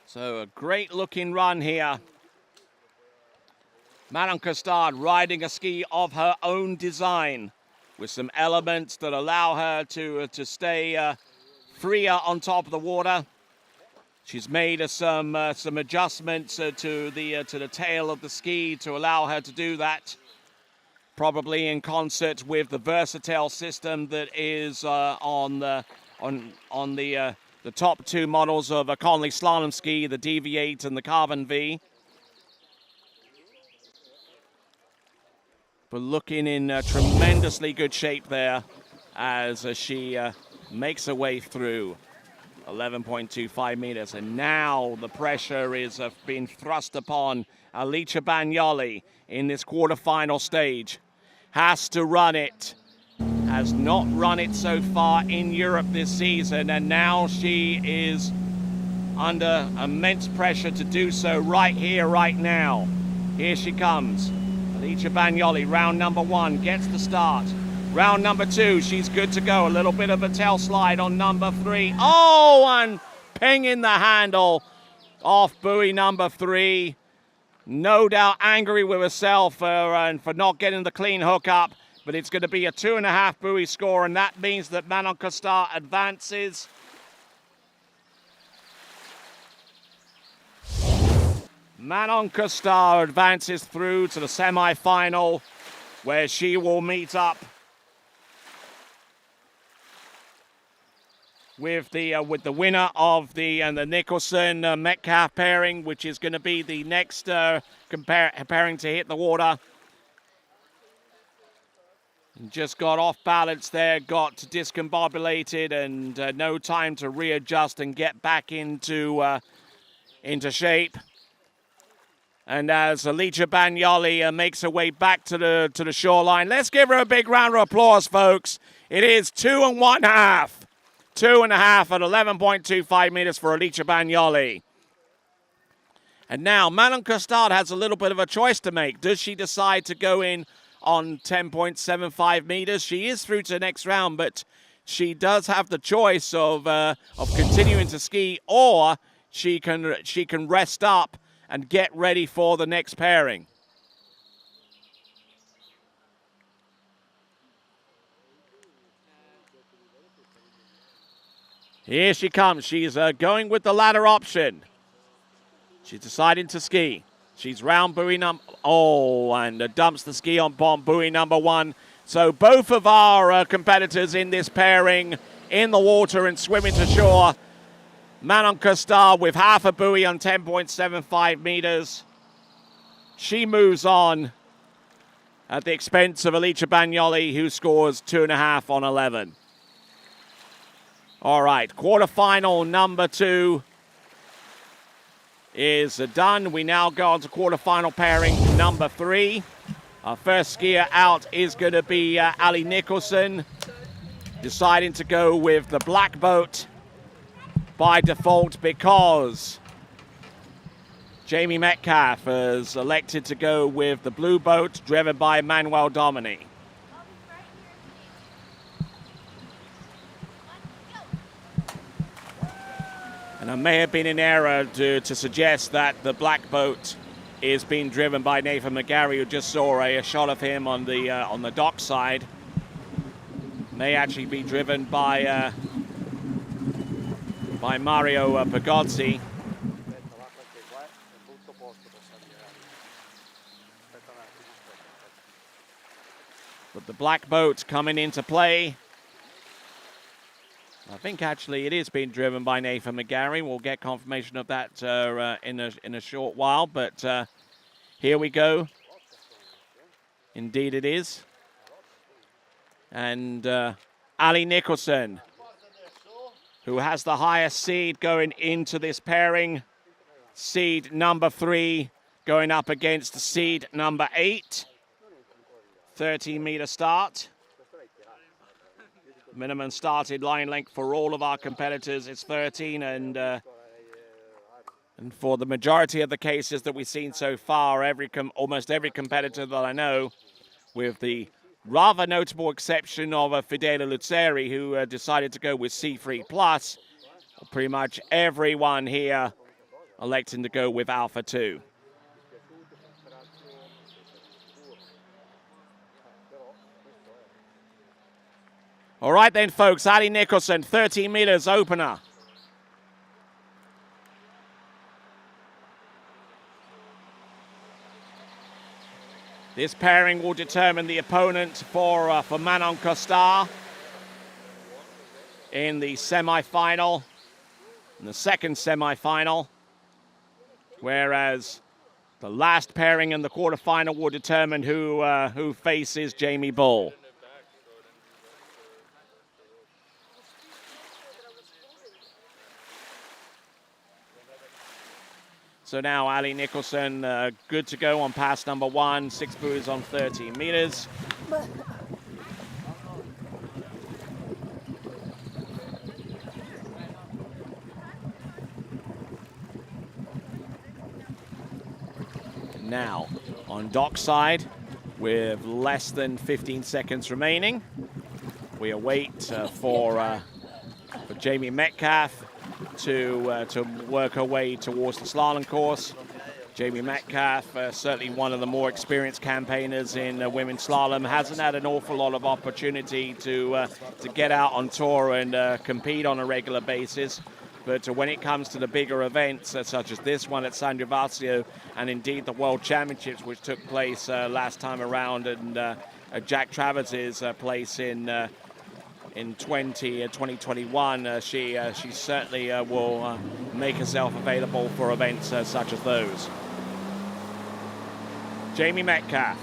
So a great looking run here. Manon Costar riding a ski of her own design with some elements that allow her to stay freer on top of the water. She's made some adjustments to the tail of the ski to allow her to do that, probably in concert with the versatile system that is on the top 2 models of a Conley slalom ski, the DV8 and the Carbon V. But looking in tremendously good shape there as she makes her way through 11.25 meters. And now the pressure is being thrust upon Alicia Bagnoli in this quarterfinal stage. Has to run it. Has not run it so far in Europe this season, and now she is under immense pressure to do so right here, right now. Here she comes. Alicia Bagnoli, round number 1, gets the start. Round number 2, she's good to go. A little bit of a tail slide on number 3. Oh, and pinging the handle off buoy number 3. No doubt angry with herself for not getting the clean hook up. But it's going to be a 2.5 buoy score, and that means that Manon Costar advances. Manon Costar advances through to the semi-final where she will meet up with the winner of the Nicholson Metcalf pairing, which is going to be the next pairing to hit the water. Just got off balance there, got discombobulated, and no time to readjust and get back into shape. And as Alicia Bagnoli makes her way back to the shoreline, let's give her a big round of applause, folks. It is 2 1/2. 2.5 at 11.25 meters for Alicia Bagnoli. And now Manon Costard has a little bit of a choice to make. Does she decide to go in on 10.75 meters? She is through to the next round, but she does have the choice of continuing to ski, or she can rest up and get ready for the next pairing. Here she comes. She's going with the latter option. She's deciding to ski. She's round buoy number... Oh, and dumps the ski on buoy number 1. So both of our competitors in this pairing in the water and swimming to shore. Manon Costard with half a buoy on 10.75 meters. She moves on at the expense of Alicia Bagnoli, who scores 2.5 on 11. All right, quarterfinal number 2 is done. We now go on to quarterfinal pairing number 3. Our first skier out is going to be Ali Nicholson, deciding to go with the black boat by default because Jamie Metcalf has elected to go with the blue boat driven by Manuel Domini. And there may have been an error to suggest that the black boat is being driven by Nathan McGarry, who just saw a shot of him on the dock side. May actually be driven by Mario Pagozzi. But the black boat coming into play. I think actually it is being driven by Nathan McGarry. We'll get confirmation of that in a short while, but here we go. Indeed it is. And Ali Nicholson, who has the highest seed going into this pairing. Seed number 3 going up against seed number 8. 13-meter start. Minimum started line length for all of our competitors is 13, and for the majority of the cases that we've seen so far, almost every competitor that I know, with the rather notable exception of Fidela Luzzeri, who decided to go with C3+, pretty much everyone here electing to go with Alpha 2. All right then, folks, Ali Nicholson, 13 meters opener. This pairing will determine the opponent for Manon Costard in the semi-final, in the second semi-final, whereas the last pairing in the quarterfinal will determine who faces Jamie Bull. So now Ali Nicholson good to go on pass number 1, 6 buoys on 13 meters. Now on dockside with less than 15 seconds remaining, we await for Jamie Metcalf to work her way towards the slalom course. Jamie Metcalf, certainly one of the more experienced campaigners in women's slalom, hasn't had an awful lot of opportunity to get out on tour and compete on a regular basis. But when it comes to the bigger events, such as this one at San Gervasio, and indeed the World Championships, which took place last time around, and Jack Travis's place in 2021, she certainly will make herself available for events such as those. Jamie Metcalf.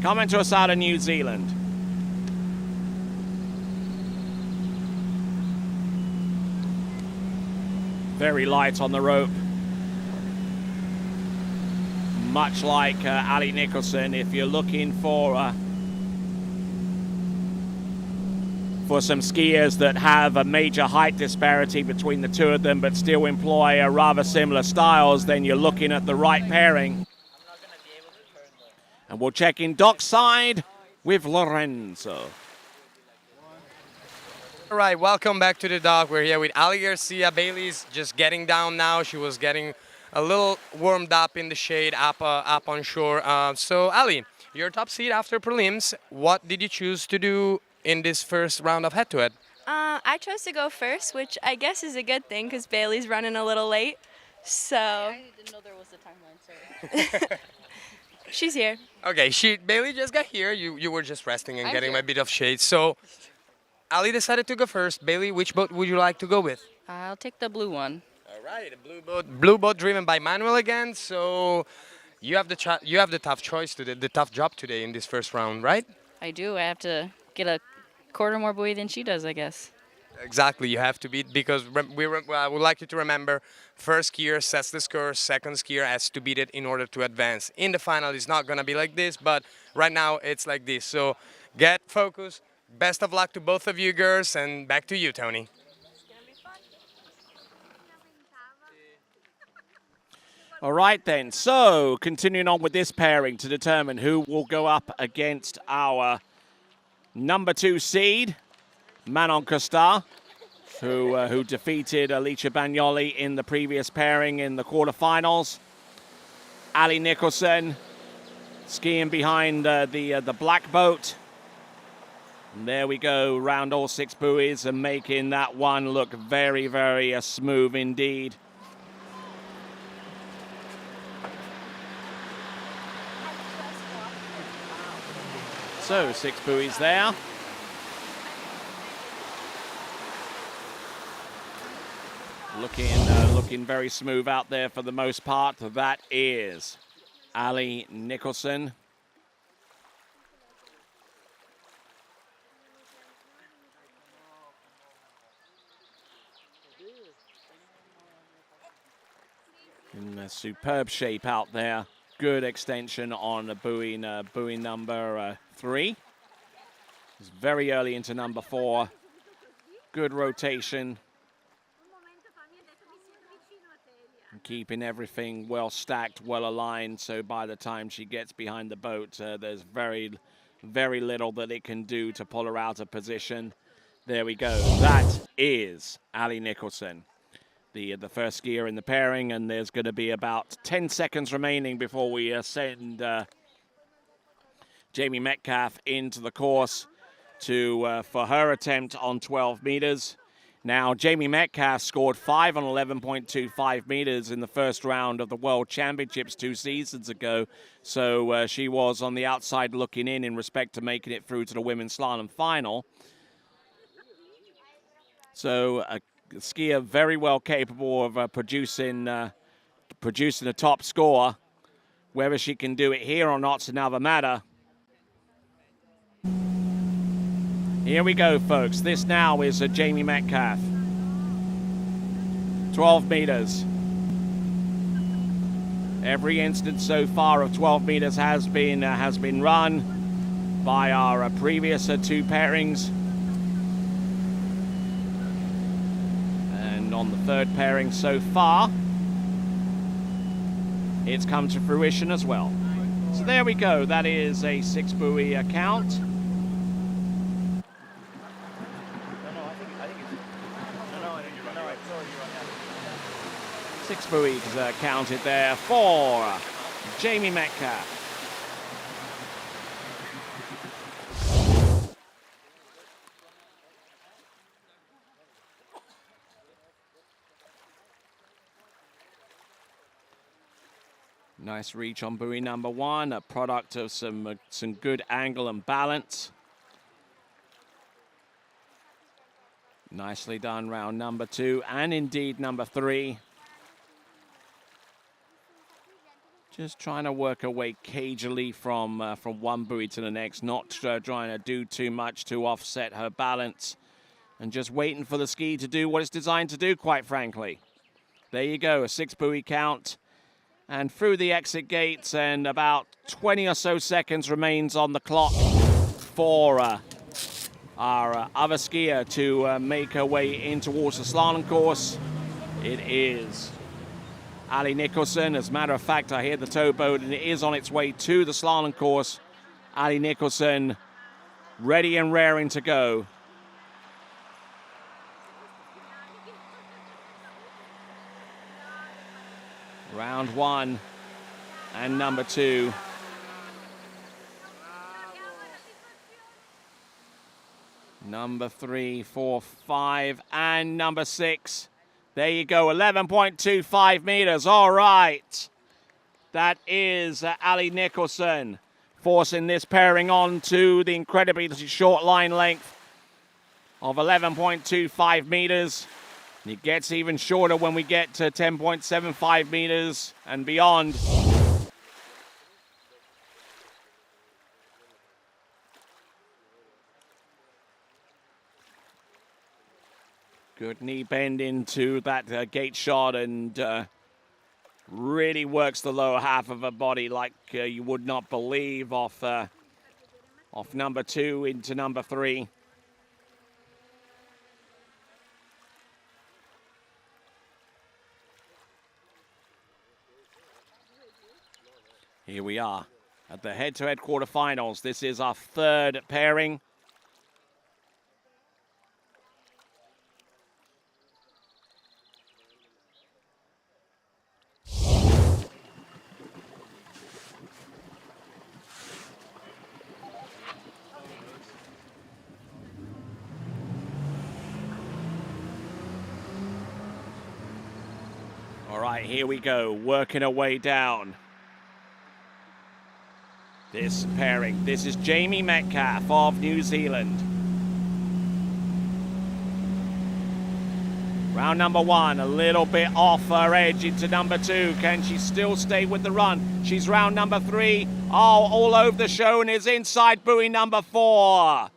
Coming to us out of New Zealand. Very light on the rope. Much like Ali Nicholson, if you're looking for some skiers that have a major height disparity between the two of them but still employ rather similar styles, then you're looking at the right pairing. And we'll check in dockside with Lorenzo. All right, welcome back to the dock. We're here with Ali Garcia. Bailey's just getting down now. She was getting a little warmed up in the shade up on shore. So Ali, you're top seed after prelims. What did you choose to do in this first round of head-to-head? I chose to go first, which I guess is a good thing because Bailey's running a little late. So I didn't know there was a timeline. Sorry. She's here. Okay, Bailey just got here. You were just resting and getting a bit of shade. So Ali decided to go first. Bailey, which boat would you like to go with? I'll take the blue one. All right, a blue boat driven by Manuel again. So you have the tough choice today, the tough job today in this first round, right? I do. I have to get a quarter more buoy than she does, I guess. Exactly, you have to beat, because I would like you to remember, first skier sets the score, second skier has to beat it in order to advance. In the final, it's not going to be like this, but right now it's like this. So get focused. Best of luck to both of you girls, and back to you, Tony. All right then, so continuing on with this pairing to determine who will go up against our number 2 seed, Manon Costa, who defeated Alicia Bagnoli in the previous pairing in the quarterfinals. Ali Nicholson skiing behind the black boat. And there we go, round all 6 buoys and making that one look very, very smooth indeed. So 6 buoys there. Looking very smooth out there for the most part. That is Ali Nicholson. In a superb shape out there. Good extension on buoy number 3. It's very early into number 4. Good rotation. And keeping everything well stacked, well aligned, so by the time she gets behind the boat, there's very, very little that it can do to pull her out of position. There we go. That is Ali Nicholson, the first skier in the pairing, and there's going to be about 10 seconds remaining before we send Jamie Metcalf into the course for her attempt on 12 meters. Now, Jamie Metcalf scored 5 on 11.25 meters in the first round of the World Championships 2 seasons ago. So she was on the outside looking in respect to making it through to the women's slalom final. So a skier very well capable of producing a top score. Whether she can do it here or not is another matter. Here we go, folks. This now is Jamie Metcalf. 12 meters. Every instance so far of 12 meters has been run by our previous 2 pairings. And on the 3rd pairing so far, it's come to fruition as well. So there we go. That is a 6 buoy count. 6 buoys counted there for Jamie Metcalf. Nice reach on buoy number 1, a product of some good angle and balance. Nicely done round number 2 and indeed number 3. Just trying to work her way cagily from one buoy to the next, not trying to do too much to offset her balance, and just waiting for the ski to do what it's designed to do, quite frankly. There you go, a 6 buoy count, and through the exit gates, and about 20 or so seconds remains on the clock for our other skier to make her way in towards the slalom course. It is Ali Nicholson. As a matter of fact, I hear the towboat and it is on its way to the slalom course. Ali Nicholson ready and raring to go. Round 1 and number 2. Number 3, 4, 5, and number 6. There you go, 11.25 meters. All right. That is Ali Nicholson forcing this pairing on to the incredibly short line length of 11.25 meters. It gets even shorter when we get to 10.75 meters and beyond. Good knee bend into that gate shot, and really works the lower half of her body like you would not believe off number 2 into number 3. Here we are at the head-to-head quarterfinals. This is our 3rd pairing. All right, here we go, working our way down. This pairing, this is Jamie Metcalf of New Zealand. Round number 1, a little bit off her edge into number 2. Can she still stay with the run? She's round number 3. Oh, all over the show and is inside buoy number 4.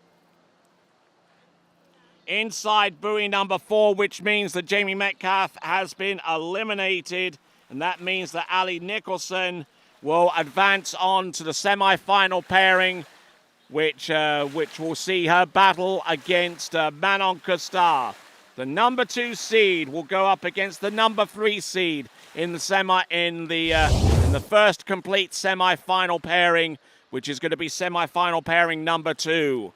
Inside buoy number 4, which means that Jamie Metcalf has been eliminated. And that means that Ali Nicholson will advance on to the semi-final pairing, which will see her battle against Manon Costar. The number 2 seed will go up against the number 3 seed in the first complete semi-final pairing, which is going to be semi-final pairing number 2.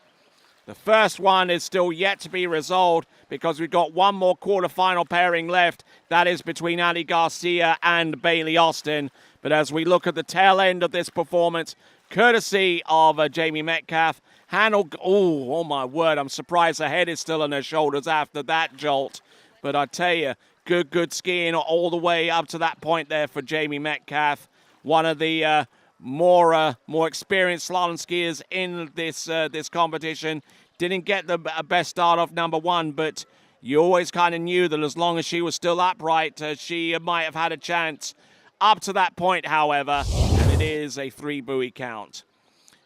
The first one is still yet to be resolved because we've got one more quarterfinal pairing left. That is between Ali Garcia and Bailey Austin. But as we look at the tail end of this performance, courtesy of Jamie Metcalf, handled, oh my word, I'm surprised her head is still on her shoulders after that jolt. But I tell you, good skiing all the way up to that point there for Jamie Metcalf. One of the more experienced slalom skiers in this competition. Didn't get the best start off number 1, but you always kind of knew that as long as she was still upright, she might have had a chance. Up to that point, however, and it is a 3 buoy count.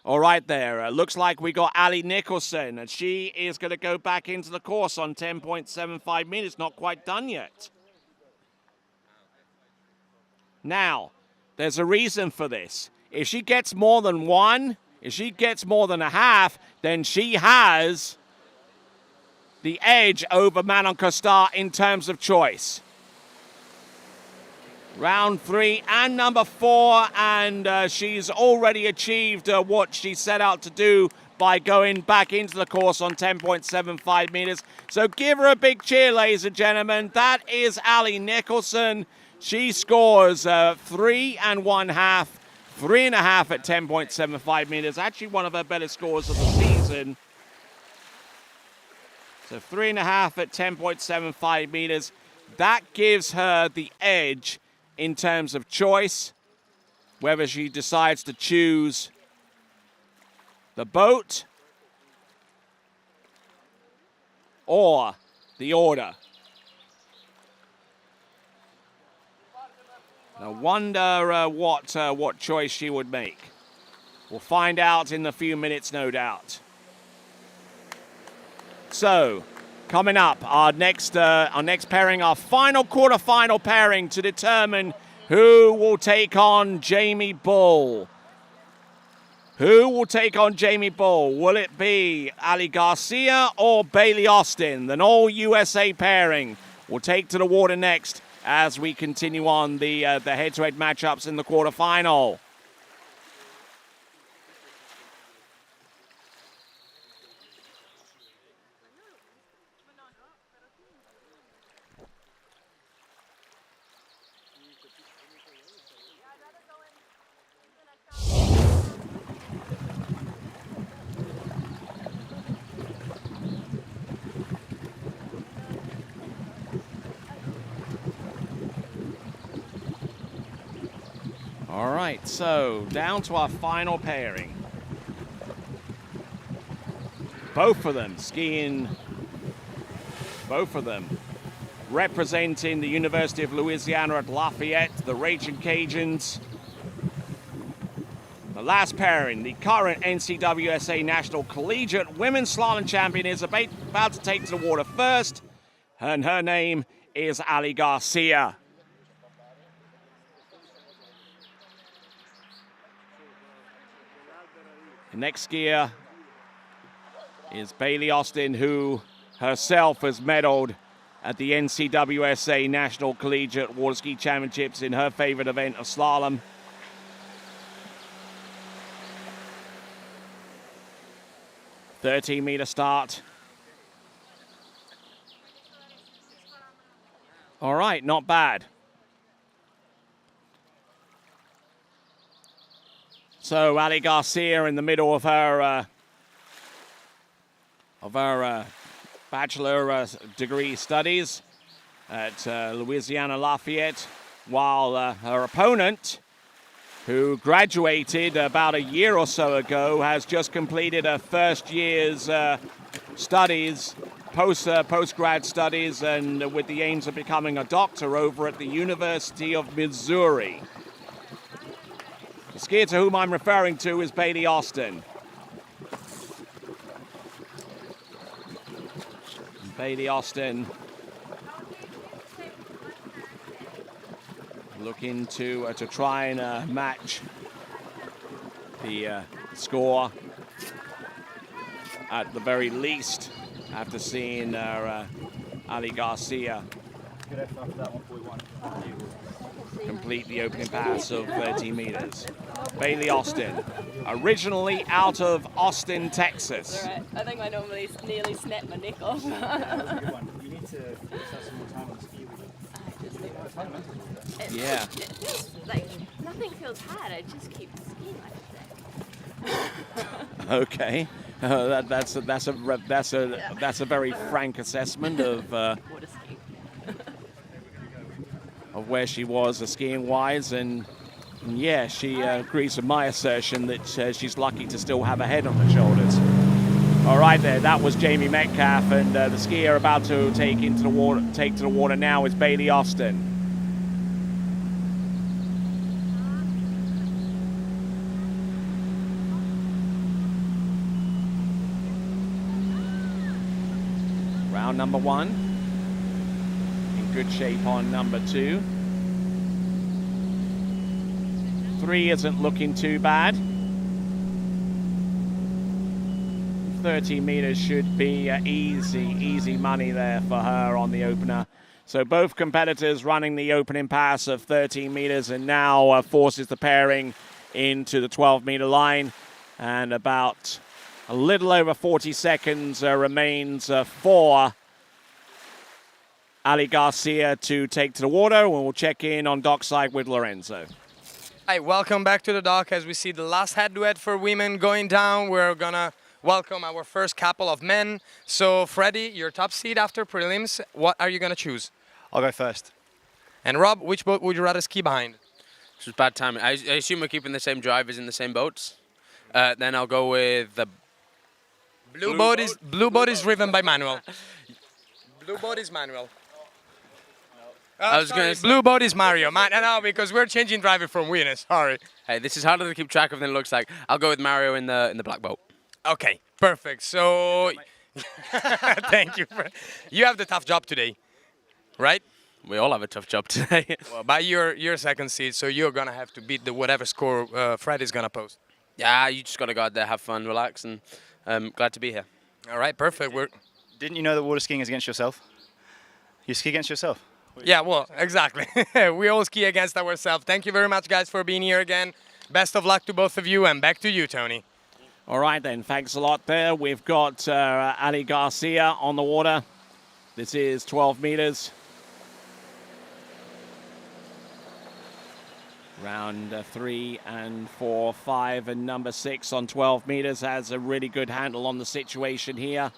All right there, looks like we got Ali Nicholson, and she is going to go back into the course on 10.75 meters. Not quite done yet. Now, there's a reason for this. If she gets more than 1, if she gets more than a half, then she has the edge over Manon Costar in terms of choice. Round 3 and number 4, and she's already achieved what she set out to do by going back into the course on 10.75 meters. So give her a big cheer, ladies and gentlemen. That is Ali Nicholson. She scores 3 1/2. 3.5 at 10.75 meters. Actually one of her better scores of the season. So 3.5 at 10.75 meters. That gives her the edge in terms of choice. whether she decides to choose the boat or the order. I wonder what choice she would make. We'll find out in a few minutes, no doubt. So, coming up, our next pairing, our final quarterfinal pairing to determine who will take on Jamie Bull. Who will take on Jamie Bull? Will it be Ali Garcia or Bailey Austin? An all-USA pairing will take to the water next as we continue on the head-to-head matchups in the quarterfinal. All right, so down to our final pairing. Both of them skiing, both of them representing the University of Louisiana at Lafayette, the Raging Cajuns. The last pairing, the current NCWSA National Collegiate Women's Slalom Champion, is about to take to the water first, and her name is Ali Garcia. The next skier is Bailey Austin, who herself has medaled at the NCWSA National Collegiate Waterski Championships in her favorite event of slalom. $13-meter start. All right, not bad. So Ali Garcia in the middle of her bachelor degree studies at Louisiana Lafayette, while her opponent, who graduated about a year or so ago, has just completed her first year's studies, post-grad studies, and with the aims of becoming a doctor over at the University of Missouri. The skier to whom I'm referring to is Bailey Austin. Bailey Austin looking to try and match the score at the very least after seeing Ali Garcia complete the opening pass of 13 meters. Bailey Austin, originally out of Austin, Texas. All right. I think I normally nearly snap my neck off. You need to have some more time on the ski. Yeah. It feels like nothing feels hard. I just keep skiing like that. Okay, that's a very frank assessment of where she was skiing wise, and yeah, she agrees with my assertion that she's lucky to still have a head on her shoulders. All right, there, that was Jamie Metcalf, and the skier about to take to the water now is Bailey Austin. Round number one. In good shape on number two. 3 isn't looking too bad. 13 meters should be easy money there for her on the opener. So both competitors running the opening pass of 13 meters, and now forces the pairing into the 12-meter line. And about a little over 40 seconds remains for Ali Garcia to take to the water, and we'll check in on dockside with Lorenzo. Hi, welcome back to the dock as we see the last head-to-head for women going down. We're gonna welcome our first couple of men. So Freddie, your top seed after prelims, what are you gonna choose? I'll go first. And Rob, which boat would you rather ski behind? This was bad timing. I assume we're keeping the same drivers in the same boats. Then I'll go with the Blue boat is driven by Manuel. Blue boat is Manuel. I was going to say, blue boat is Mario. No, because we're changing driver from Venus. Sorry. hey, this is harder to keep track of than it looks like. I'll go with Mario in the black boat. Okay, perfect. So, thank you. You have the tough job today, right? We all have a tough job today. Well, by your second seed, so you're gonna have to beat whatever score Fred is gonna post. Yeah, you just got to go out there, have fun, relax, and glad to be here. All right, perfect. Didn't you know that water skiing is against yourself? You ski against yourself. Yeah, well, exactly. We all ski against ourselves. Thank you very much, guys, for being here again. Best of luck to both of you, and back to you, Tony. All right, then. Thanks a lot there. We've got Ali Garcia on the water. This is 12 meters. Round 3 and 4, 5, and number 6 on 12 meters has a really good handle on the situation here.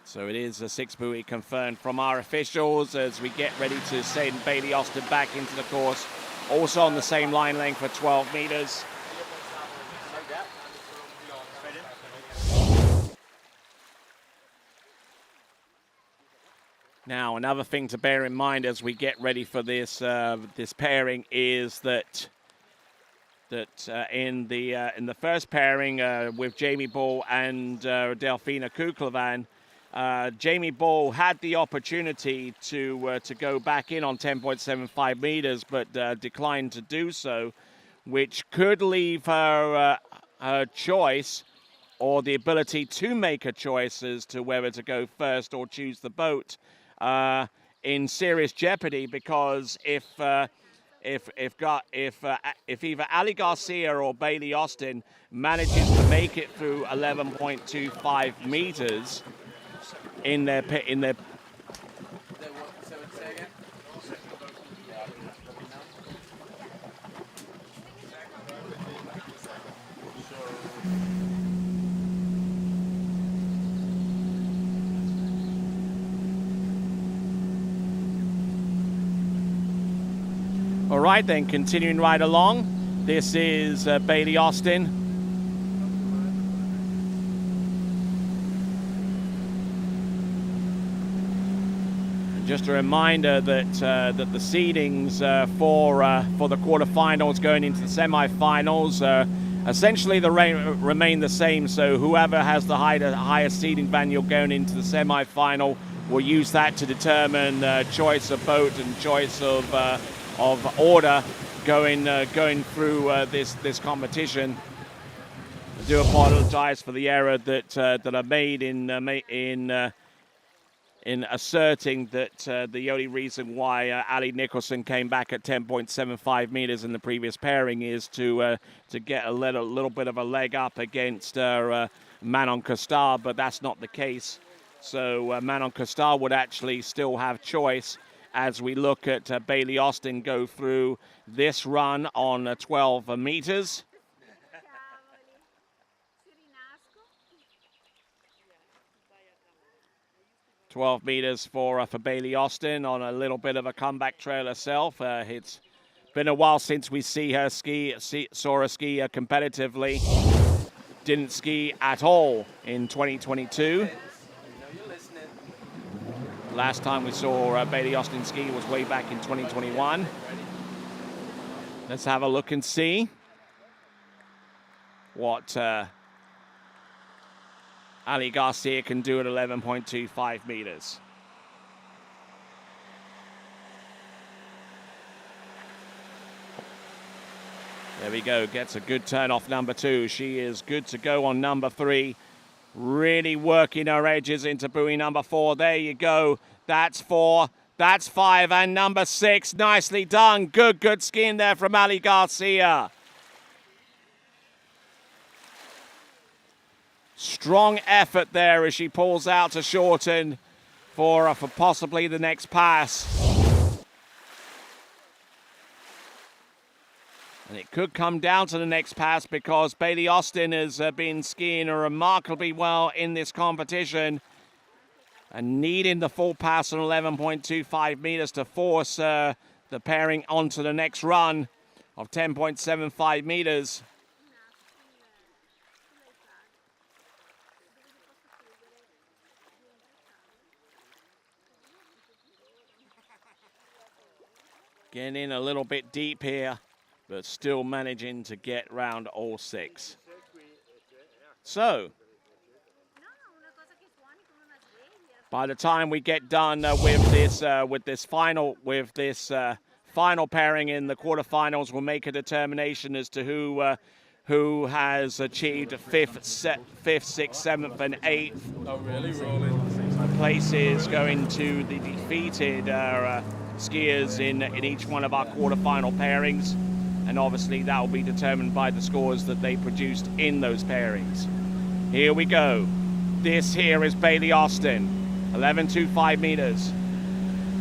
So it is a 6 buoy confirmed from our officials as we get ready to send Bailey Austin back into the course. Also on the same line length for 12 meters. Now, another thing to bear in mind as we get ready for this this pairing is that in the first pairing with Jamie Ball and Delfina Kuklevan, Jamie Ball had the opportunity to go back in on 10.75 meters, but declined to do so, which could leave her her choice or the ability to make a choice as to whether to go first or choose the boat in serious jeopardy, because if either Ali Garcia or Bailey Austin manages to make it through 11.25 meters in their All right, then, continuing right along. This is Bailey Austin. And just a reminder that that the seedings for the quarterfinals going into the semifinals essentially remain the same. So whoever has the highest seeding value going into the semifinal will use that to determine choice of boat and choice of order going through this competition. I do apologize for the error that I made in asserting that the only reason why Ali Nicholson came back at 10.75 meters in the previous pairing is to get a little bit of a leg up against Manon Costar, but that's not the case. So Manon Costar would actually still have choice as we look at Bailey Austin go through this run on 12 meters. "12 meters for Bailey Austin on a little bit of a comeback trail herself. It's been a while since we saw her ski competitively. Didn't ski at all in 2022. Last time we saw Bailey Austin ski was way back in 2021. Let's have a look and see what Ali Garcia can do at 11.25 meters. There we go, gets a good turn off number 2. She is good to go on number 3. Really working her edges into buoy number 4. There you go. That's 4. That's 5. And number 6. Nicely done. Good skiing there from Ali Garcia. Strong effort there as she pulls out to shorten for possibly the next pass. And it could come down to the next pass because Bailey Austin has been skiing remarkably well in this competition. and needing the full pass on 11.25 meters to force the pairing onto the next run of 10.75 meters. Getting in a little bit deep here, but still managing to get round all 6. So, by the time we get done with this final pairing in the quarterfinals, we'll make a determination as to who has achieved 5th, 6th, 7th, and 8th. Oh, really? Rolling. Places going to the defeated skiers in each one of our quarterfinal pairings, and obviously that will be determined by the scores that they produced in those pairings. Here we go. This here is Bailey Austin, 11.25 meters.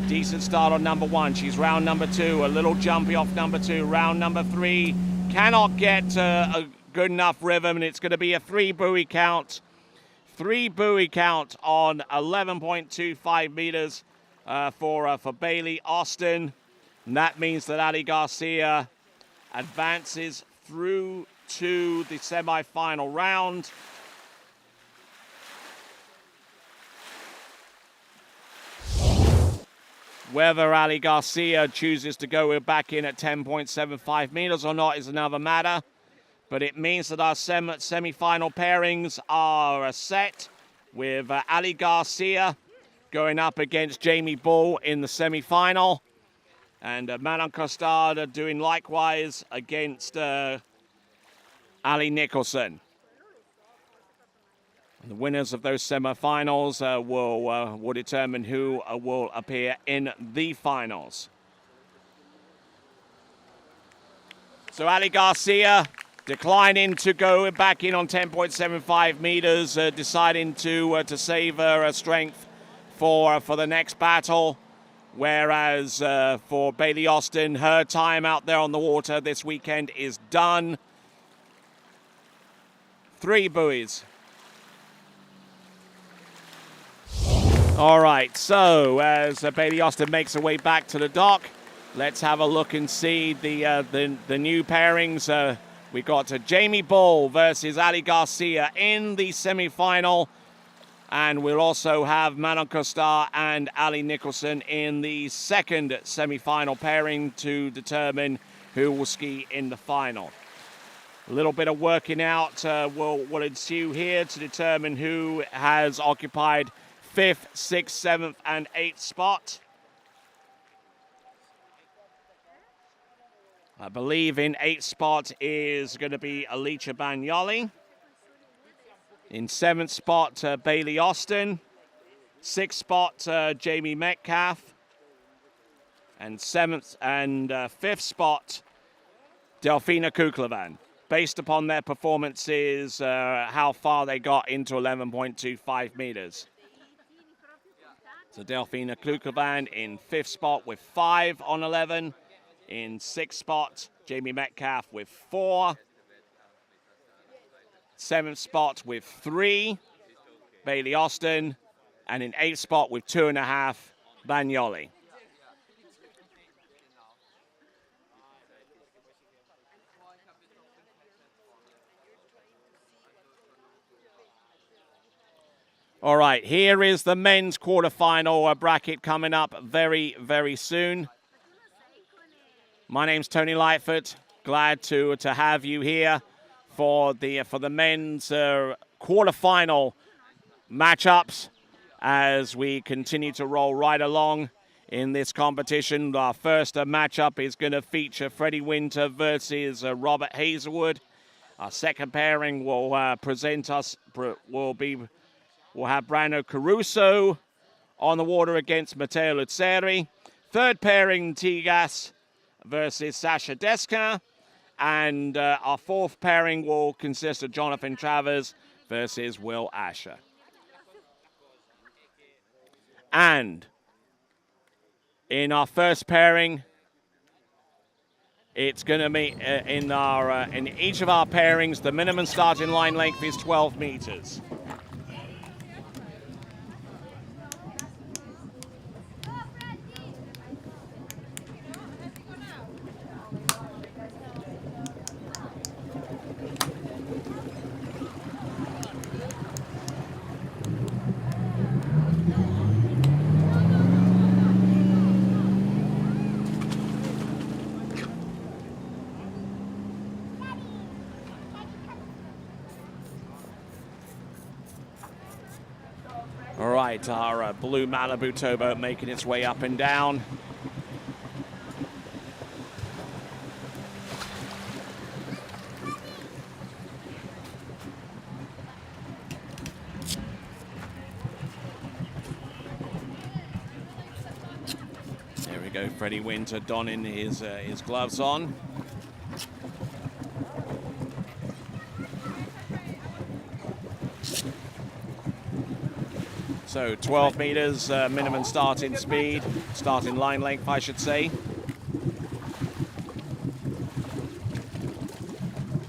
Decent start on number 1. She's round number 2, a little jumpy off number 2. Round number 3 cannot get a good enough rhythm, and it's going to be a 3 buoy count. 3 buoy count on 11.25 meters for Bailey Austin. And that means that Ali Garcia advances through to the semi-final round. Whether Ali Garcia chooses to go back in at 10.75 meters or not is another matter. But it means that our semi-final pairings are set, with Ali Garcia going up against Jamie Bull in the semi-final, and Manon Costard doing likewise against Ali Nicholson. The winners of those semi-finals will determine who will appear in the finals. So Ali Garcia declining to go back in on 10.75 meters, deciding to save her strength for the next battle. Whereas for Bailey Austin, her time out there on the water this weekend is done. 3 buoys. All right, so as Bailey Austin makes her way back to the dock, let's have a look and see the new pairings. We got Jamie Bull versus Ali Garcia in the semi-final, and we'll also have Manon Costard and Ali Nicholson in the second semi-final pairing to determine who will ski in the final. A little bit of working out will ensue here to determine who has occupied 5th, 6th, 7th, and 8th spot. I believe in 8th spot is going to be Alicia Bagnoli. In 7th spot, Bailey Austin. 6th spot, Jamie Metcalf. And 7th and 5th spot, Delfina Kuklevan. Based upon their performances, how far they got into 11.25 meters. So Delfina Kuklevan in 5th spot with 5 on 11. In 6th spot, Jamie Metcalf with 4. 7th spot with 3, Bailey Austin. And in 8th spot with 2.5, Bagnoli. All right, here is the men's quarterfinal bracket coming up very, very soon. My name's Tony Lightfoot. Glad to have you here for the men's quarterfinal matchups as we continue to roll right along in this competition. Our first matchup is going to feature Freddie Winter versus Robert Hazelwood. Our second pairing will We'll have Brando Caruso on the water against Matteo Luzzeri. Third pairing, Tigas versus Sasha Deska. And our fourth pairing will consist of Jonathan Travers versus Will Asher. And in our first pairing, it's going to be in each of our pairings, the minimum starting line length is 12 meters. right, our blue Malibu towboat making its way up and down. There we go, Freddie Winter donning his gloves on. So 12 meters minimum starting speed, starting line length, I should say.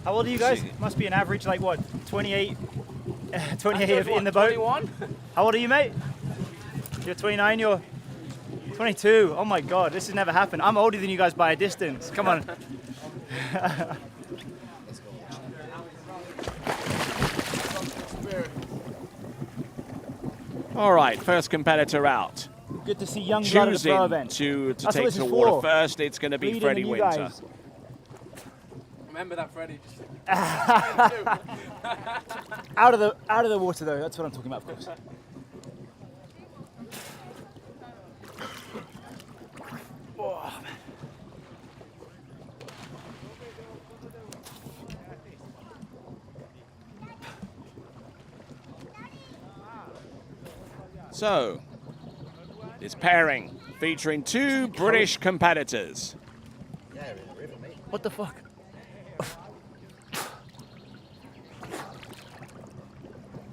How old are you guys? Must be an average, like what, 28, 28 in the boat? 21. How old are you, mate? You're 29, you're 22. Oh my God, this has never happened. I'm older than you guys by a distance. Come on. All right, first competitor out. Good to see young blood at the pro event. To take to the water first, it's going to be Freddie Winter. Remember that, Freddie. out of the water though. That's what I'm talking about, of course. Oh. So, this pairing featuring two British competitors. What the fuck?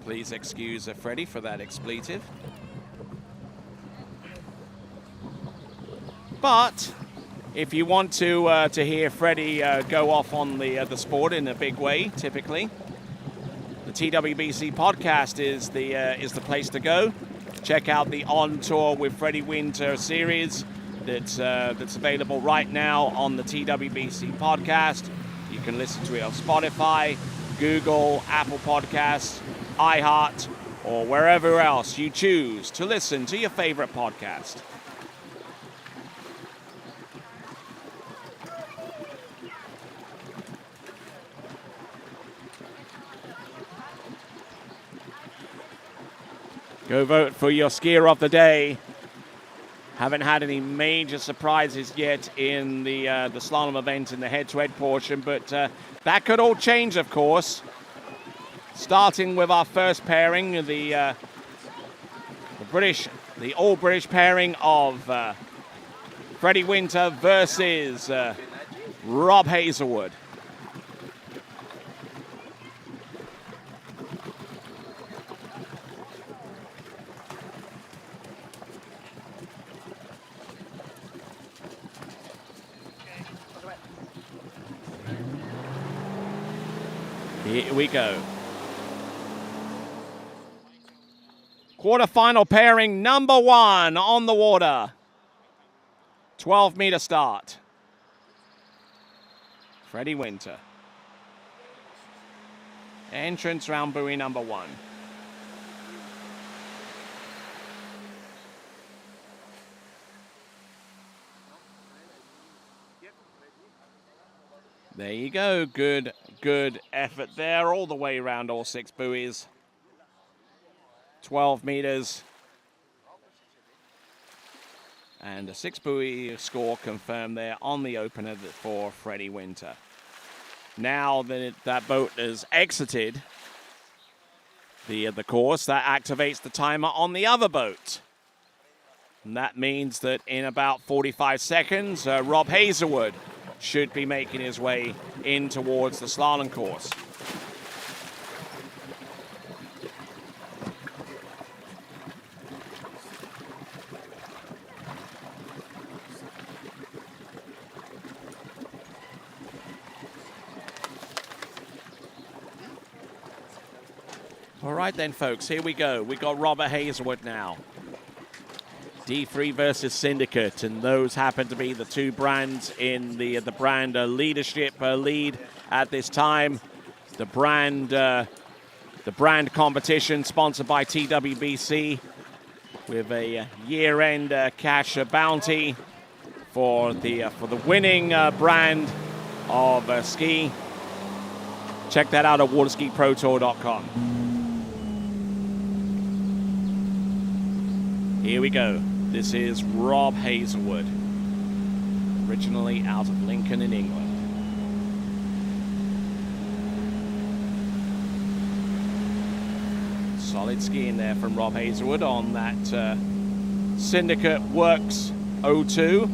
Please excuse Freddie for that expletive. But if you want to hear Freddie go off on the sport in a big way, typically, the TWBC podcast is the place to go. Check out the On Tour with Freddie Winter series that's available right now on the TWBC podcast. You can listen to it on Spotify, Google, Apple Podcasts, iHeart, or wherever else you choose to listen to your favorite podcast. Go vote for your skier of the day. Haven't had any major surprises yet in the slalom event in the head-to-head portion, but that could all change, of course. Starting with our first pairing, the all-British pairing of Freddie Winter versus Rob Hazelwood. Here we go. Quarterfinal pairing number 1 on the water. 12-meter start. Freddie Winter. Entrance round buoy number 1. There you go. Good effort there all the way around all 6 buoys. 12 meters. And a 6-buoy score confirmed there on the opener for Freddie Winter. Now that that boat has exited the course, that activates the timer on the other boat. And that means that in about 45 seconds, Rob Hazelwood should be making his way in towards the slalom course. All right then, folks, here we go. We got Robert Hazelwood now. D3 versus Syndicate, and those happen to be the two brands in the brand leadership lead at this time. The brand competition sponsored by TWBC with a year-end cash bounty for the winning brand of ski. Check that out at waterskiprotour.com. Here we go. This is Rob Hazelwood, originally out of Lincoln in England. Solid skiing there from Rob Hazelwood on that Syndicate Works 02.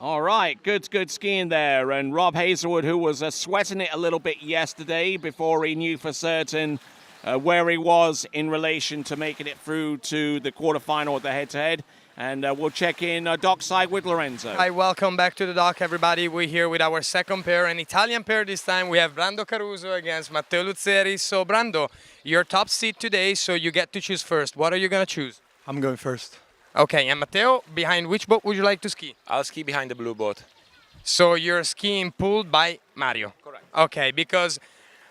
All right, good skiing there. And Rob Hazelwood, who was sweating it a little bit yesterday before he knew for certain where he was in relation to making it through to the quarterfinal at the head-to-head. And we'll check in dockside with Lorenzo. Hi, welcome back to the dock, everybody. We're here with our second pair, an Italian pair this time. We have Brando Caruso against Matteo Luzzeri. So, Brando, your top seed today, so you get to choose first. What are you going to choose? I'm going first. Okay, and Matteo, behind which boat would you like to ski? I'll ski behind the blue boat. So you're skiing pulled by Mario? Correct. Okay, because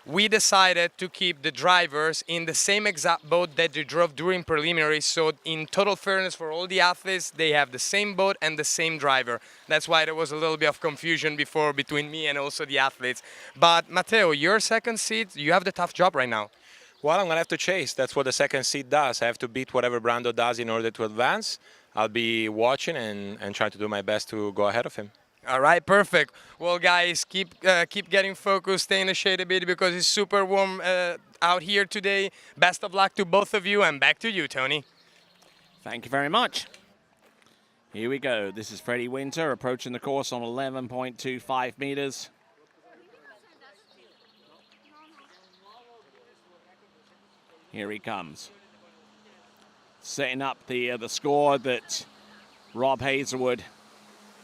we decided to keep the drivers in the same exact boat that they drove during preliminaries. So in total fairness for all the athletes, they have the same boat and the same driver. That's why there was a little bit of confusion before between me and also the athletes. But Matteo, your second seat, you have the tough job right now. Well, I'm going to have to chase. That's what the second seed does. I have to beat whatever Brando does in order to advance. I'll be watching and trying to do my best to go ahead of him. All right, perfect. Well, guys, keep getting focused, stay in the shade a bit because it's super warm out here today. Best of luck to both of you, and back to you, Tony. Thank you very much. Here we go. This is Freddie Winter approaching the course on 11.25 meters. Here he comes. Setting up the score that Rob Hazelwood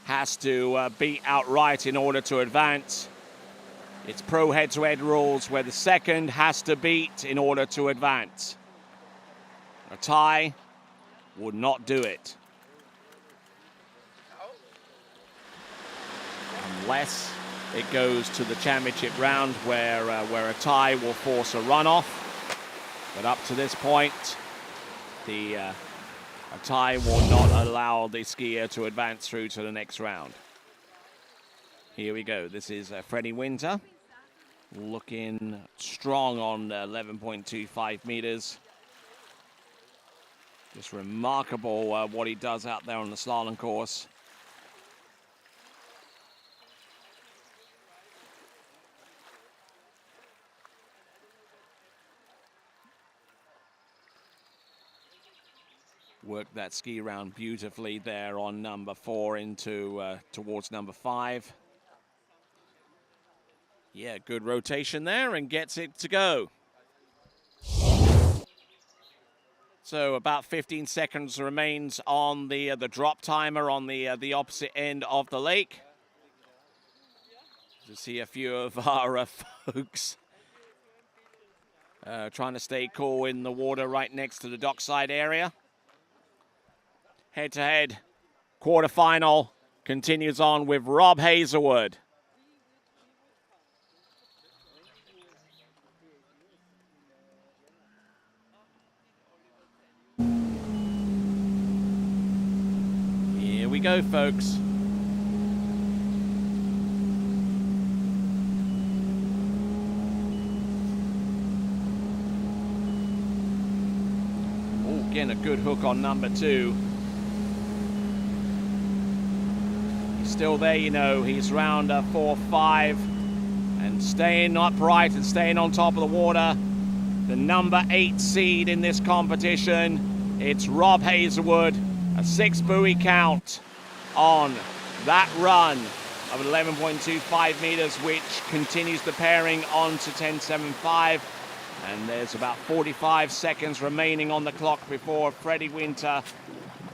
has to beat outright in order to advance. It's pro head-to-head rules where the second has to beat in order to advance. A tie would not do it. Unless it goes to the championship round where a tie will force a runoff. But up to this point, a tie will not allow the skier to advance through to the next round. Here we go. This is Freddie Winter, looking strong on 11.25 meters. Just remarkable what he does out there on the slalom course. Worked that ski round beautifully there on number 4 into towards number 5. Yeah, good rotation there and gets it to go. So about 15 seconds remains on the drop timer on the opposite end of the lake. You see a few of our folks trying to stay cool in the water right next to the dockside area. Head-to-head quarterfinal continues on with Rob Hazelwood. Here we go, folks. Oh, again, a good hook on number 2. Still there, you know, he's round 4-5 and staying upright and staying on top of the water. The number 8 seed in this competition, it's Rob Hazelwood, a 6 buoy count on that run of 11.25 meters, which continues the pairing on to 10.75. And there's about 45 seconds remaining on the clock before Freddie Winter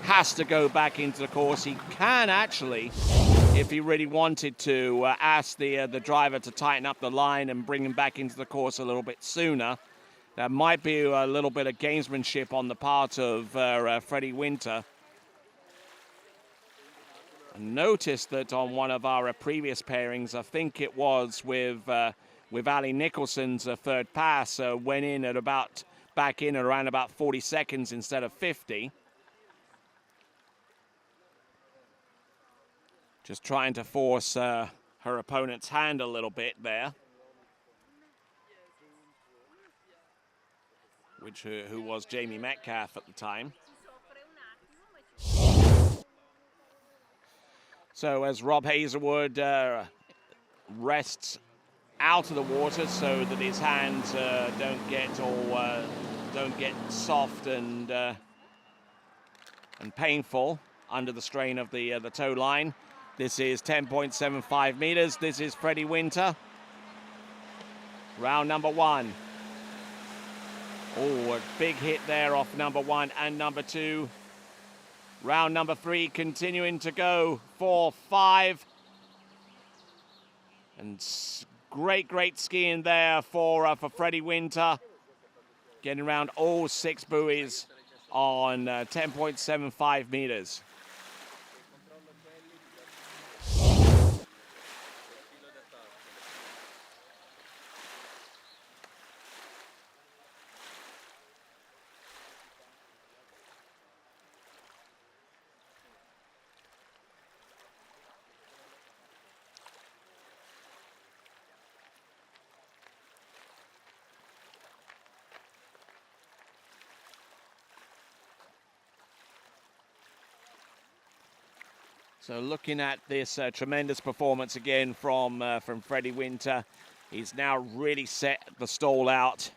has to go back into the course. He can actually, if he really wanted to, ask the driver to tighten up the line and bring him back into the course a little bit sooner. That might be a little bit of gamesmanship on the part of Freddie Winter. I noticed that on one of our previous pairings, I think it was with Ali Nicholson's third pass, went in at back in at around about 40 seconds instead of 50. Just trying to force her opponent's hand a little bit there. who was Jamie Metcalf at the time. So as Rob Hazelwood rests out of the water so that his hands don't get soft and painful under the strain of the tow line. This is 10.75 meters. This is Freddie Winter. Round number 1. Oh, a big hit there off number 1 and number 2. Round number 3 continuing to go. 4, 5. And great skiing there for Freddie Winter. Getting around all 6 buoys on 10.75 meters. So looking at this tremendous performance again from Freddie Winter, he's now really set the stall out.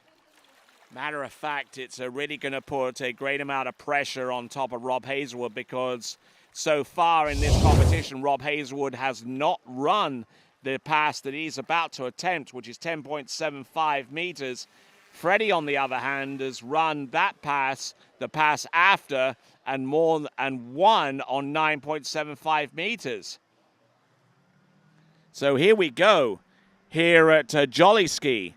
Matter of fact, it's really going to put a great amount of pressure on top of Rob Hazelwood, because so far in this competition, Rob Hazelwood has not run the pass that he's about to attempt, which is 10.75 meters. Freddie, on the other hand, has run that pass, the pass after, and won on 9.75 meters. So here we go, here at Jolly Ski,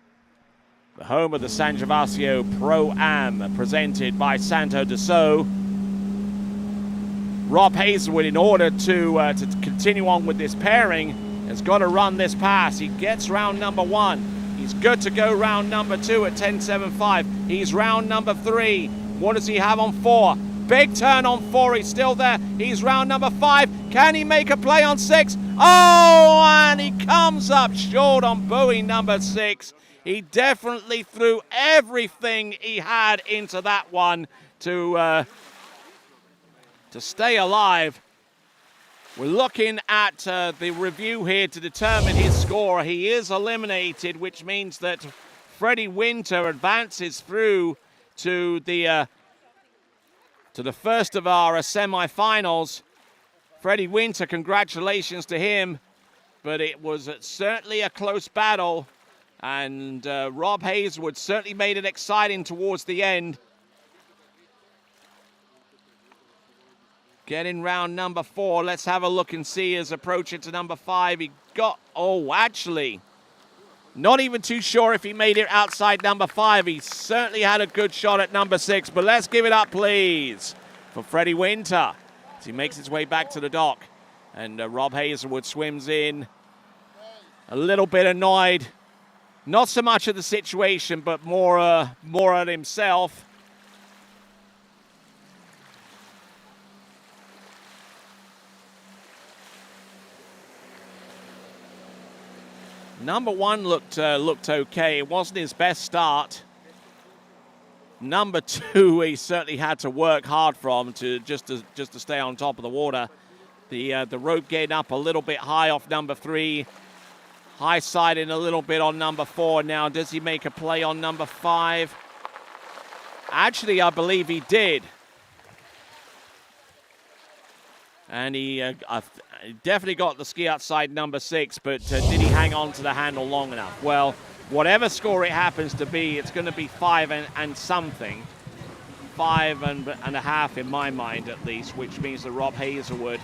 the home of the San Gervasio ProAm, presented by Santo de So. Rob Hazelwood, in order to continue on with this pairing, has got to run this pass. He gets round number 1. He's good to go round number 2 at 10.75. He's round number 3. What does he have on 4? Big turn on 4. He's still there. He's round number 5. Can he make a play on 6? Oh, and he comes up short on buoy number 6. He definitely threw everything he had into that one to stay alive. We're looking at the review here to determine his score. He is eliminated, which means that Freddie Winter advances through to the first of our semi-finals. Freddie Winter, congratulations to him, but it was certainly a close battle, and Rob Hazelwood certainly made it exciting towards the end. Getting round number 4. Let's have a look and see his approach into number 5. He got, actually, not even too sure if he made it outside number 5. He certainly had a good shot at number 6, but let's give it up, please, for Freddie Winter as he makes his way back to the dock. And Rob Hazelwood swims in, a little bit annoyed. Not so much at the situation, but more at himself. Number 1 looked okay. It wasn't his best start. Number 2, he certainly had to work hard from just to stay on top of the water. The rope getting up a little bit high off number 3. High siding a little bit on number 4. Now, does he make a play on number 5? Actually, I believe he did. And he definitely got the ski outside number 6, but did he hang on to the handle long enough? Well, whatever score it happens to be, it's going to be 5 and something. 5 and a half in my mind, at least, which means that Rob Hazelwood.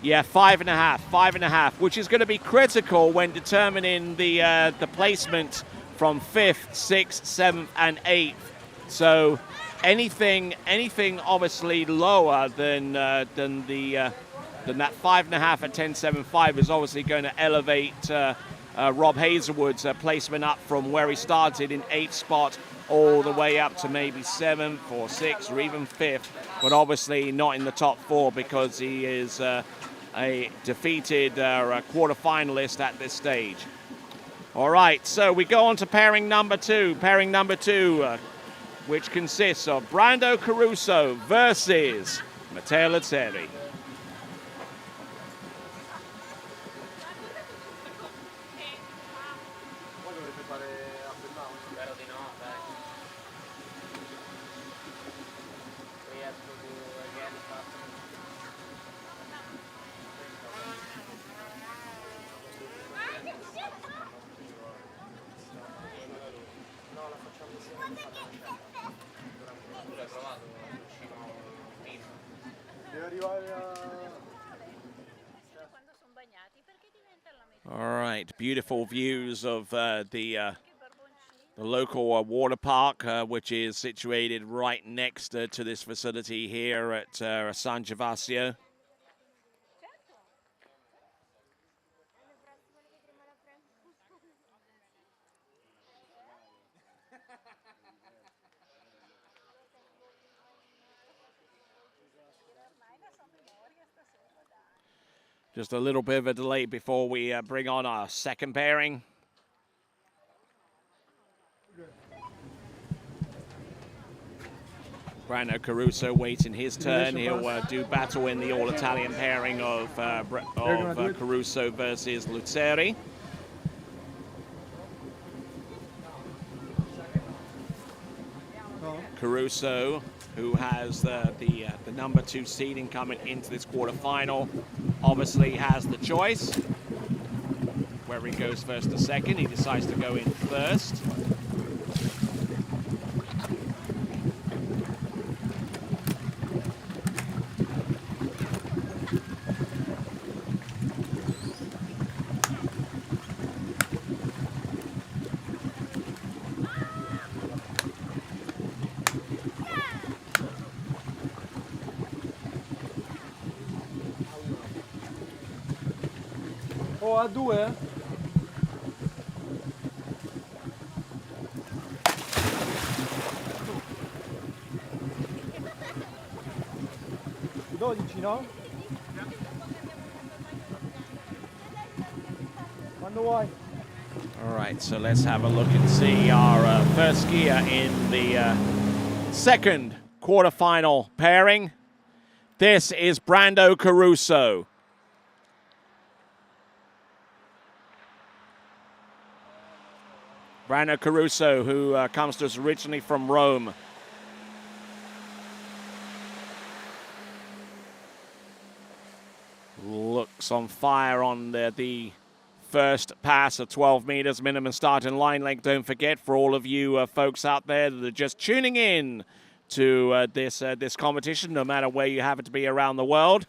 Yeah, 5.5, 5.5, which is going to be critical when determining the placement from 5th, 6th, 7th, and 8th. So anything obviously lower than that 5.5 at 10.75 is obviously going to elevate Rob Hazelwood's placement up from where he started in 8th spot all the way up to maybe 7th or 6th or even 5th, but obviously not in the top 4 because he is a defeated quarter-finalist at this stage. All right, so we go on to pairing number two. Pairing number two, which consists of Brando Caruso versus Matteo Lazzeri. All right, beautiful views of the local water park, which is situated right next to this facility here at San Gervasio. Just a little bit of a delay before we bring on our second pairing. Brando Caruso waiting his turn. He'll do battle in the all-Italian pairing of Caruso versus Lazzeri. Caruso, who has the number 2 seeding coming into this quarterfinal, obviously has the choice whether he goes first or second. He decides to go in first. Oh, a due? No? Quando vuoi. All right, so let's have a look and see our first skier in the second quarterfinal pairing. This is Brando Caruso. Brando Caruso, who comes to us originally from Rome. Looks on fire on the first pass of 12 meters, minimum starting line length. Don't forget, for all of you folks out there that are just tuning in to this competition, no matter where you happen to be around the world,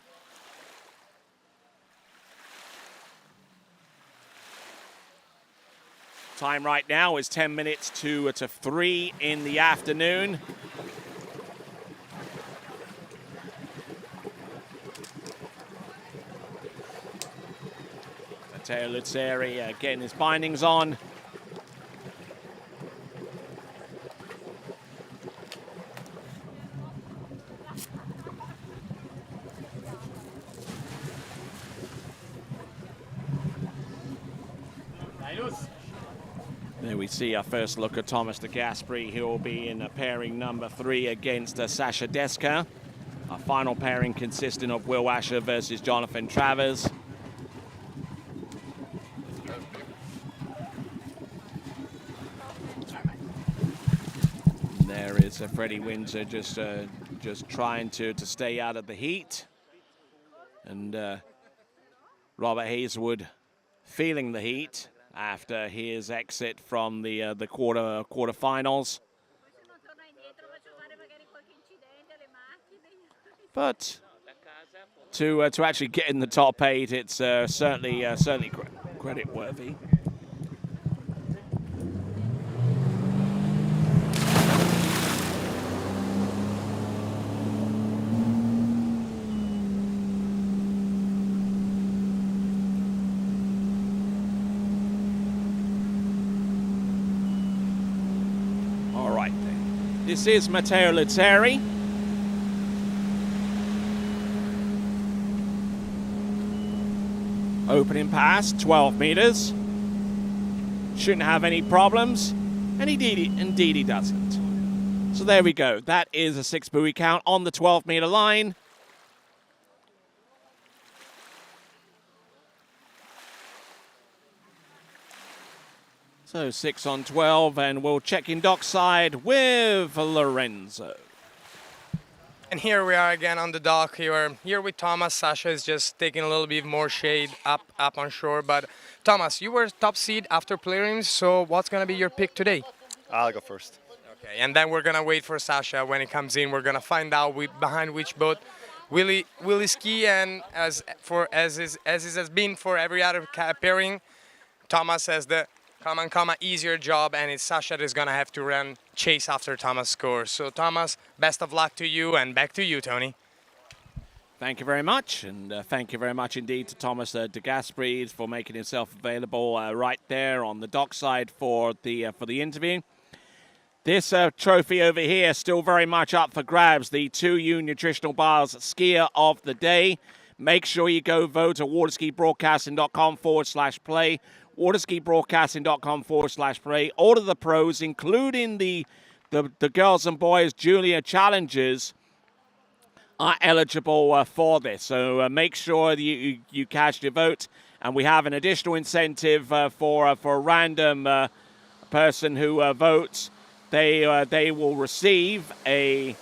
time right now is 10 minutes to 3 in the afternoon. Matteo Lazzeri getting his bindings on. There we see our first look at Thomas de Gasperi. He will be in pairing number 3 against Sasha Deska. Our final pairing consisting of Will Asher versus Jonathan Travers. There is Freddie Windsor just trying to stay out of the heat. And Robert Hazelwood feeling the heat after his exit from the quarterfinals. But to actually get in the top 8, it's certainly credit worthy. This is Matteo Lazzeri. Opening pass, 12 meters. shouldn't have any problems, and indeed he doesn't. So there we go. That is a 6 buoy count on the 12-meter line. So 6 on 12, and we'll check in dockside with Lorenzo. And here we are again on the dock. Here with Thomas. Sasha is just taking a little bit more shade up on shore. But Thomas, you were top seed after prelims, so what's going to be your pick today? I'll go first. Okay, and then we're going to wait for Sasha when he comes in. We're going to find out behind which boat Willie ski, and as it has been for every other pairing, Thomas has the easier job, and it's Sasha that is going to have to chase after Thomas' scores. So Thomas, best of luck to you, and back to you, Tony. Thank you very much, and thank you very much indeed to Thomas de Gasperi for making himself available right there on the dockside for the interview. This trophy over here still very much up for grabs, the 2U Nutritional Bars Skier of the Day. Make sure you go vote at waterskibroadcasting.com/play. waterskibroadcasting.com/play. All of the pros, including the girls and boys junior challenges, are eligible for this. So make sure you cast your vote. And we have an additional incentive for a random person who votes. They will receive a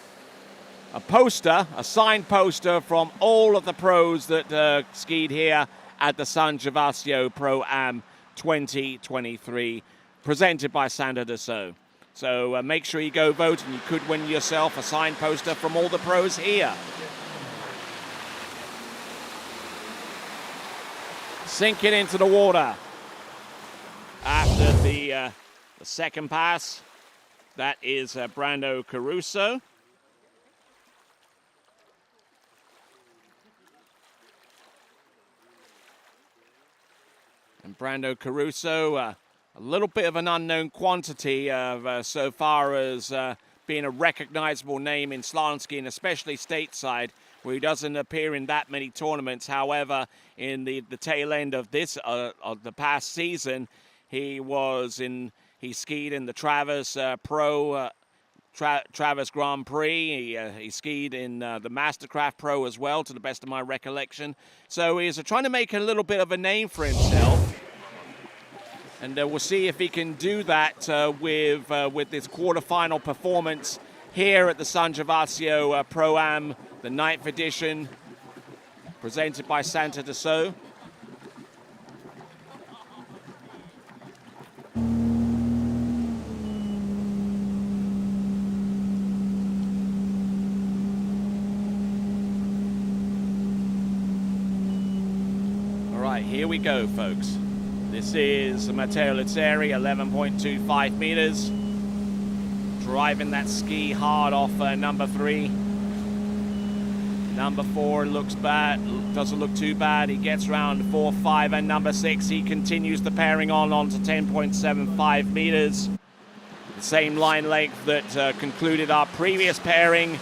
poster, a signed poster from all of the pros that skied here at the San Gervasio ProAm 2023, presented by Sandra Dassault. So make sure you go vote, and you could win yourself a signed poster from all the pros here. Sinking into the water after the second pass. That is Brando Caruso. And Brando Caruso, a little bit of an unknown quantity so far as being a recognizable name in slalom skiing, especially stateside, where he doesn't appear in that many tournaments. However, in the tail end of this of the past season, he skied in the Travis Travis Grand Prix. He skied in the Mastercraft Pro as well, to the best of my recollection. So he's trying to make a little bit of a name for himself. And we'll see if he can do that with this quarterfinal performance here at the San Gervasio ProAm, the 9th edition, presented by Sandra Dassault. Here we go, folks. This is Matteo Luzzeri, 11.25 meters. Driving that ski hard off number 3. Number 4 looks bad, doesn't look too bad. He gets around 4, 5, and number 6. He continues the pairing onto 10.75 meters. The same line length that concluded our previous pairing.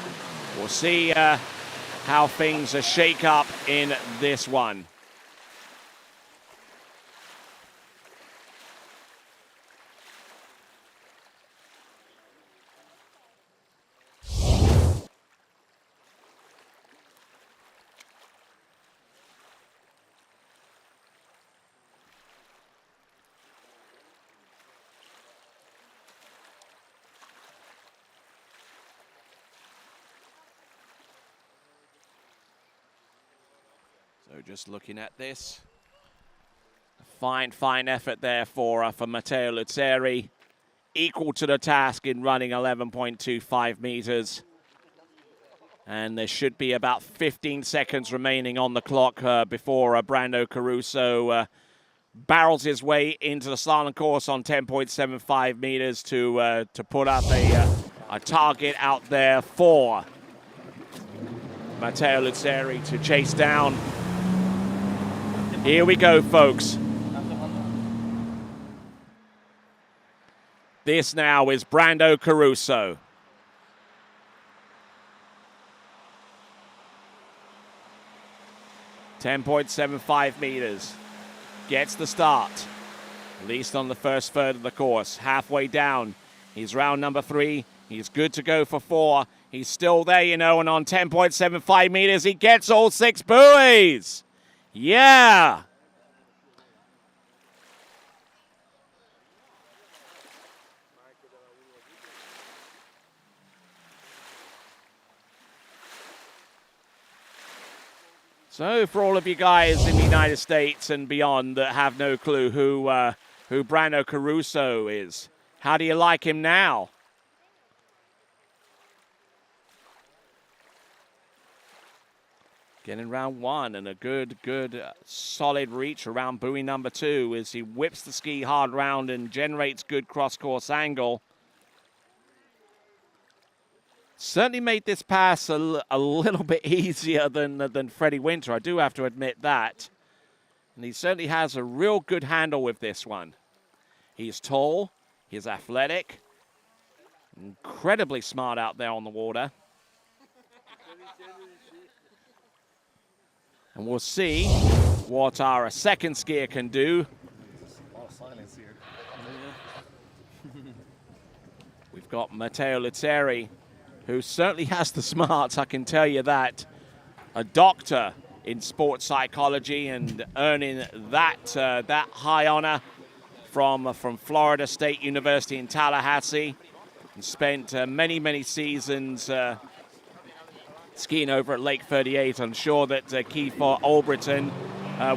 We'll see how things shake up in this one. So just looking at this, fine effort there for Matteo Luzzeri, equal to the task in running 11.25 meters. And there should be about 15 seconds remaining on the clock before Brando Caruso barrels his way into the slalom course on 10.75 meters to put up a target out there for Matteo Luzzeri to chase down. Here we go, folks. This now is Brando Caruso. .75 meters. Gets the start. at least on the first third of the course. Halfway down, he's round number 3. He's good to go for 4. He's still there, you know, and on 10.75 meters, he gets all 6 buoys. Yeah. So for all of you guys in the United States and beyond that have no clue who Brando Caruso is, how do you like him now? Getting round 1 and a good, solid reach around buoy number 2 as he whips the ski hard round and generates good cross-course angle. Certainly made this pass a little bit easier than Freddie Winter. I do have to admit that. And he certainly has a real good handle with this one. He's tall, he's athletic, incredibly smart out there on the water. And we'll see what our second skier can do. We've got Matteo Litteri, who certainly has the smarts, I can tell you that. A doctor in sports psychology and earning that high honor from Florida State University in Tallahassee. And spent many seasons skiing over at Lake 38. I'm sure that Kiefer Albritton,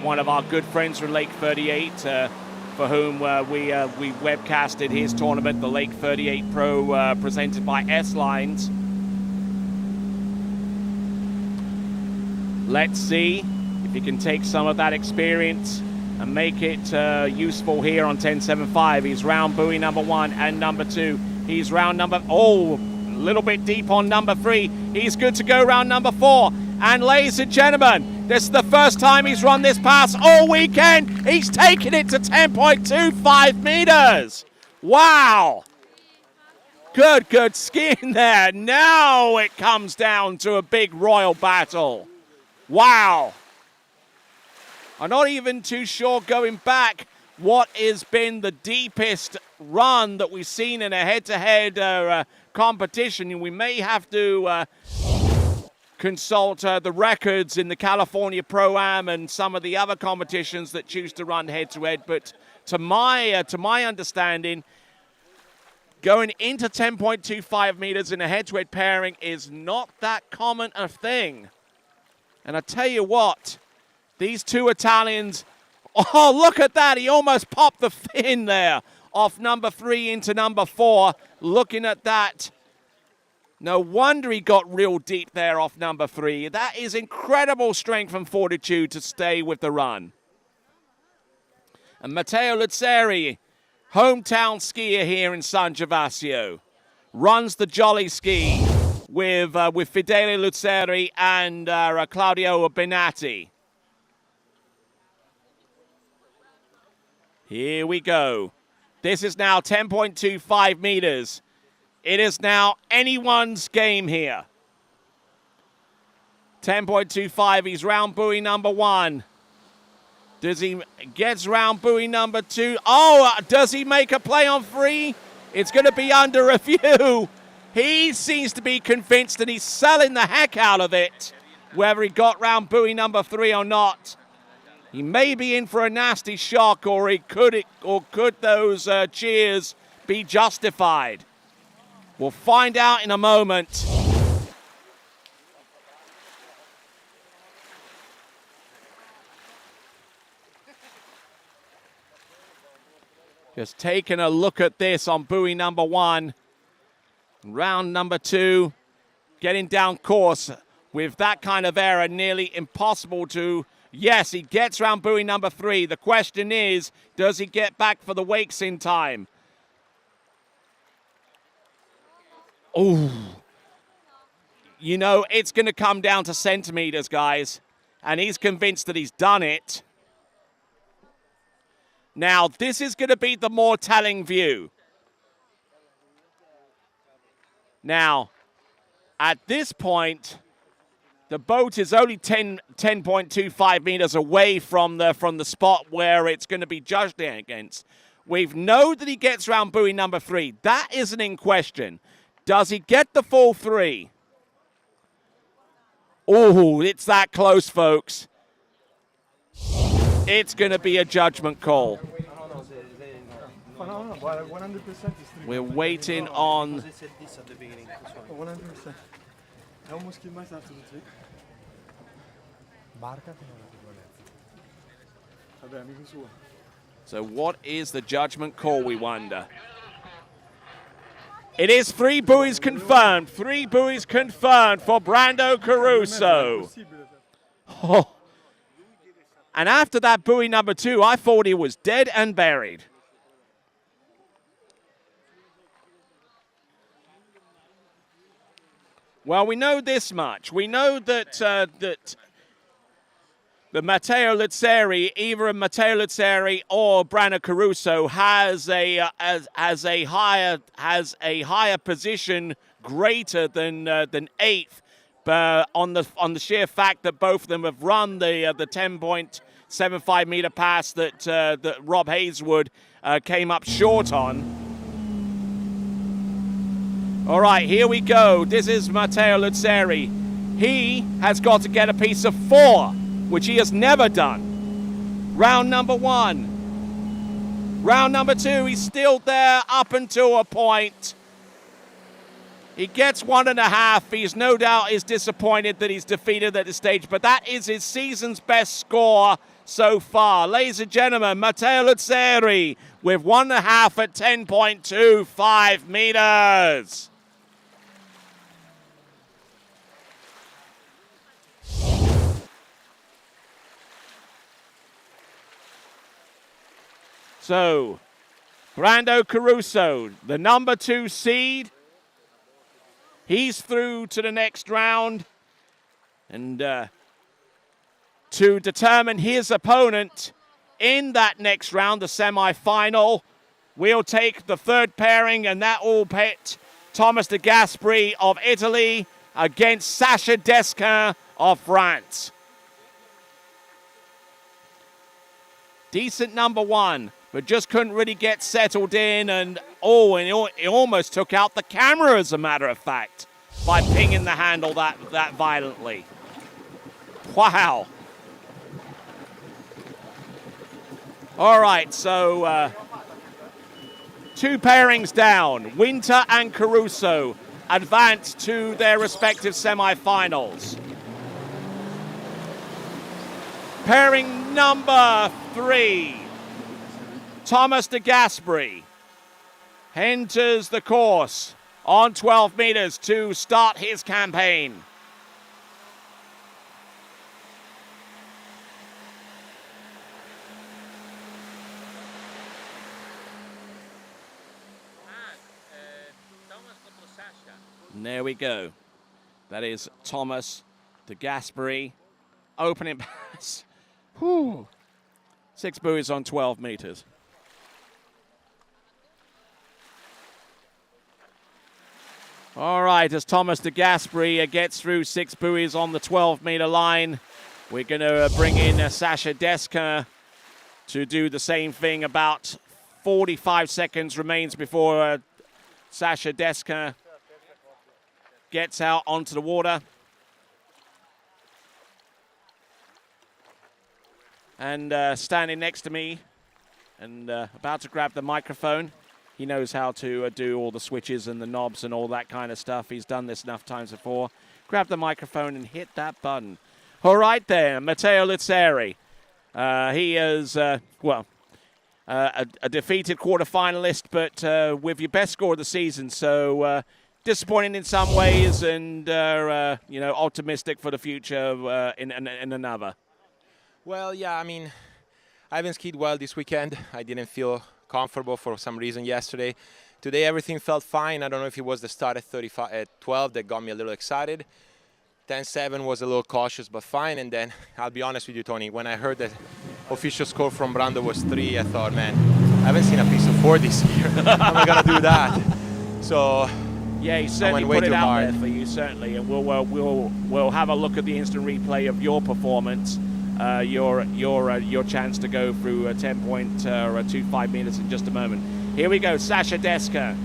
one of our good friends from Lake 38, for whom we webcasted his tournament, the Lake 38 Pro, presented by S-Lines. Let's see if he can take some of that experience and make it useful here on 10.75. He's round buoy number 1 and number 2. He's round number, a little bit deep on number 3. He's good to go round number 4. And ladies and gentlemen, this is the first time he's run this pass all weekend. He's taken it to 10.25 meters. Wow. Good skiing there. Now it comes down to a big royal battle. Wow. I'm not even too sure going back what has been the deepest run that we've seen in a head-to-head competition. We may have to consult the records in the California Pro-Am and some of the other competitions that choose to run head-to-head. But to my understanding, going into 10.25 meters in a head-to-head pairing is not that common a thing. And I tell you what, these two Italians, oh, look at that. He almost popped the fin there off number 3 into number 4. Looking at that. No wonder he got real deep there off number 3. That is incredible strength and fortitude to stay with the run. And Matteo Litteri, hometown skier here in San Gervasio, runs the jolly ski with Fedele Litteri and Claudio Benatti. Here we go. This is now 10.25 meters. It is now anyone's game here. 10.25, he's round buoy number 1. Does he gets round buoy number 2? Oh, does he make a play on 3? It's going to be under review. He seems to be convinced and he's selling the heck out of it, whether he got round buoy number 3 or not. He may be in for a nasty shock, or could those cheers be justified? We'll find out in a moment. Just taking a look at this on buoy number 1. Round number 2, getting down course with that kind of error, nearly impossible to... Yes, he gets round buoy number 3. The question is, does he get back for the wakes in time? Oh, you know, it's going to come down to centimeters, guys. And he's convinced that he's done it. Now, this is going to be the more telling view. Now, at this point, the boat is only 10.25 meters away from the spot where it's going to be judged against. We know that he gets round buoy number 3. That isn't in question. Does he get the full 3? Oh, it's that close, folks. It's going to be a judgment call. We're waiting on... 100%. È un muschio mais alto do que Barca tem Vabbè, amico suo. So what is the judgment call, we wonder? It is 3 buoys confirmed. 3 buoys confirmed for Brando Caruso. Oh. And after that buoy number 2, I thought he was dead and buried. Well, we know this much. We know that the Matteo Luzzeri, either Matteo Luzzeri or Brando Caruso, has a higher position greater than 8th, on the sheer fact that both of them have run the 10.75 meter pass that Rob Hazelwood came up short on. All right, here we go. This is Matteo Luzzeri. He has got to get a piece of 4, which he has never done. Round number 1. Round number 2, he's still there up until a point. He gets 1.5. He's no doubt is disappointed that he's defeated at this stage, but that is his season's best score so far. Ladies and gentlemen, Matteo Luzzeri with 1.5 at 10.25 meters. So, Brando Caruso, the number 2 seed, he's through to the next round. And to determine his opponent in that next round, the semi-final, we'll take the 3rd pairing, and that will pit Thomas de Gasperi of Italy against Sacha Desquin of France. Decent number 1. But just couldn't really get settled in, and it almost took out the camera, as a matter of fact, by pinging the handle that violently. Wow. All right, so 2 pairings down. Winter and Caruso advance to their respective semifinals. Pairing number 3. Thomas de Gasperi enters the course on 12 meters to start his campaign. And there we go. That is Thomas de Gasperi. Opening pass. Whew. 6 buoys on 12 meters. All right, as Thomas de Gasperi gets through 6 buoys on the 12-meter line, we're going to bring in Sacha Desquin to do the same thing. About 45 seconds remains before Sacha Desquin gets out onto the water. And standing next to me and about to grab the microphone. He knows how to do all the switches and the knobs and all that kind of stuff. He's done this enough times before. Grab the microphone and hit that button. All right there, Matteo Luzzeri. He is, a defeated quarterfinalist, but with your best score of the season. So disappointing in some ways and, optimistic for the future in another. Well, yeah, I mean, I haven't skied well this weekend. I didn't feel comfortable for some reason yesterday. Today everything felt fine. I don't know if it was the start at 12 that got me a little excited. 10-7 was a little cautious but fine, and then I'll be honest with you, Tony, when I heard the official score from Brando was 3, I thought, man, I haven't seen a piece of 4 this year. How am I gonna do that? So yeah, he certainly put it out there for you, certainly, and we'll have a look at the instant replay of your performance. your chance to go through 10.25 meters in just a moment. Here we go, Sasha Deska,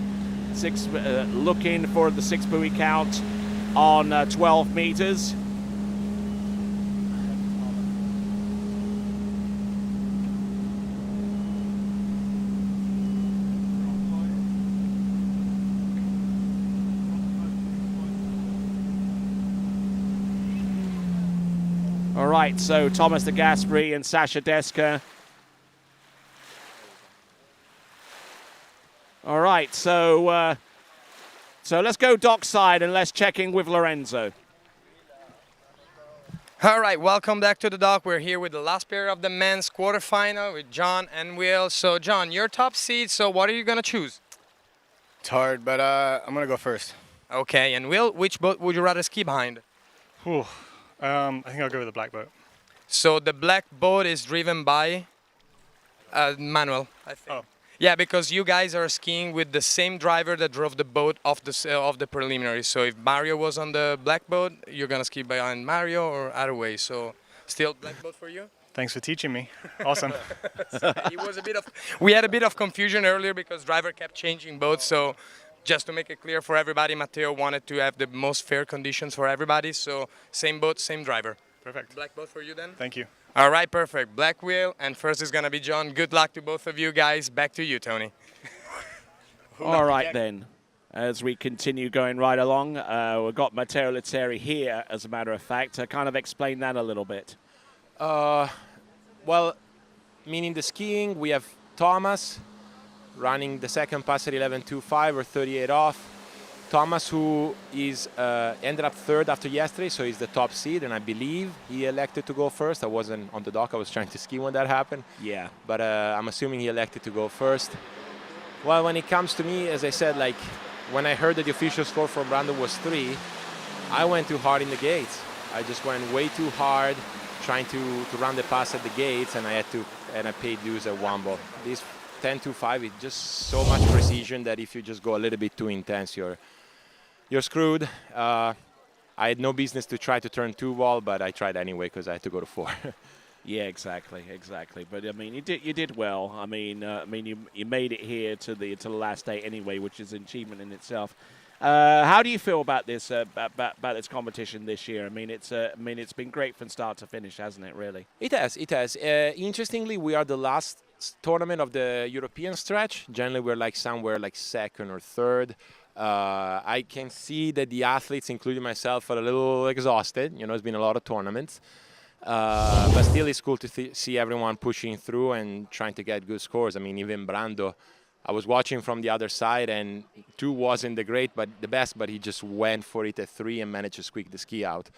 looking for the 6 buoy count on 12 meters. All right, so Thomas de Gasperi and Sasha Deska. All right, so let's go dockside and let's check in with Lorenzo. All right, welcome back to the dock. We're here with the last pair of the men's quarterfinal with John and Will. So, John, you're top seed, so what are you going to choose? It's hard, but I'm going to go first. Okay, and Will, which boat would you rather ski behind? Whew. I think I'll go with the black boat. So the black boat is driven by Manuel, I think. Oh. Yeah, because you guys are skiing with the same driver that drove the boat of the preliminary. So if Mario was on the black boat, you're gonna ski behind Mario or other way. So still black boat for you? Thanks for teaching me. Awesome. It was we had a bit of confusion earlier because driver kept changing boats. So just to make it clear for everybody, Matteo wanted to have the most fair conditions for everybody. So same boat, same driver. Perfect. Black boat for you then? Thank you. All right, perfect. Black wheel, and first is going to be John. Good luck to both of you guys. Back to you, Tony. All right, then. As we continue going right along, we've got Matteo Litteri here, as a matter of fact. To kind of explain that a little bit. Well, meaning the skiing, we have Thomas running the second pass at 11.25 or 38 off. Thomas, who is ended up third after yesterday, so he's the top seed, and I believe he elected to go first. I wasn't on the dock. I was trying to ski when that happened. Yeah. But I'm assuming he elected to go first. Well, when it comes to me, as I said, like when I heard that the official score from Brandon was 3, I went too hard in the gates. I just went way too hard trying to run the pass at the gates, and I paid dues at Womble. This 10.25 is just so much precision that if you just go a little bit too intense, you're screwed. I had no business to try to turn 2-wall, but I tried anyway because I had to go to 4. Yeah, exactly. But I mean, you did well. I mean, you made it here to the last day anyway, which is an achievement in itself. How do you feel about this about this competition this year? I mean, it's been great from start to finish, hasn't it? Really. It has. Interestingly, we are the last tournament of the European stretch. Generally, we're like somewhere like second or third. I can see that the athletes, including myself, are a little exhausted. You know, it's been a lot of tournaments. But still, it's cool to see everyone pushing through and trying to get good scores. I mean, even Brando, I was watching from the other side, and 2 wasn't the best, but he just went for it at 3 and managed to squeak the ski out.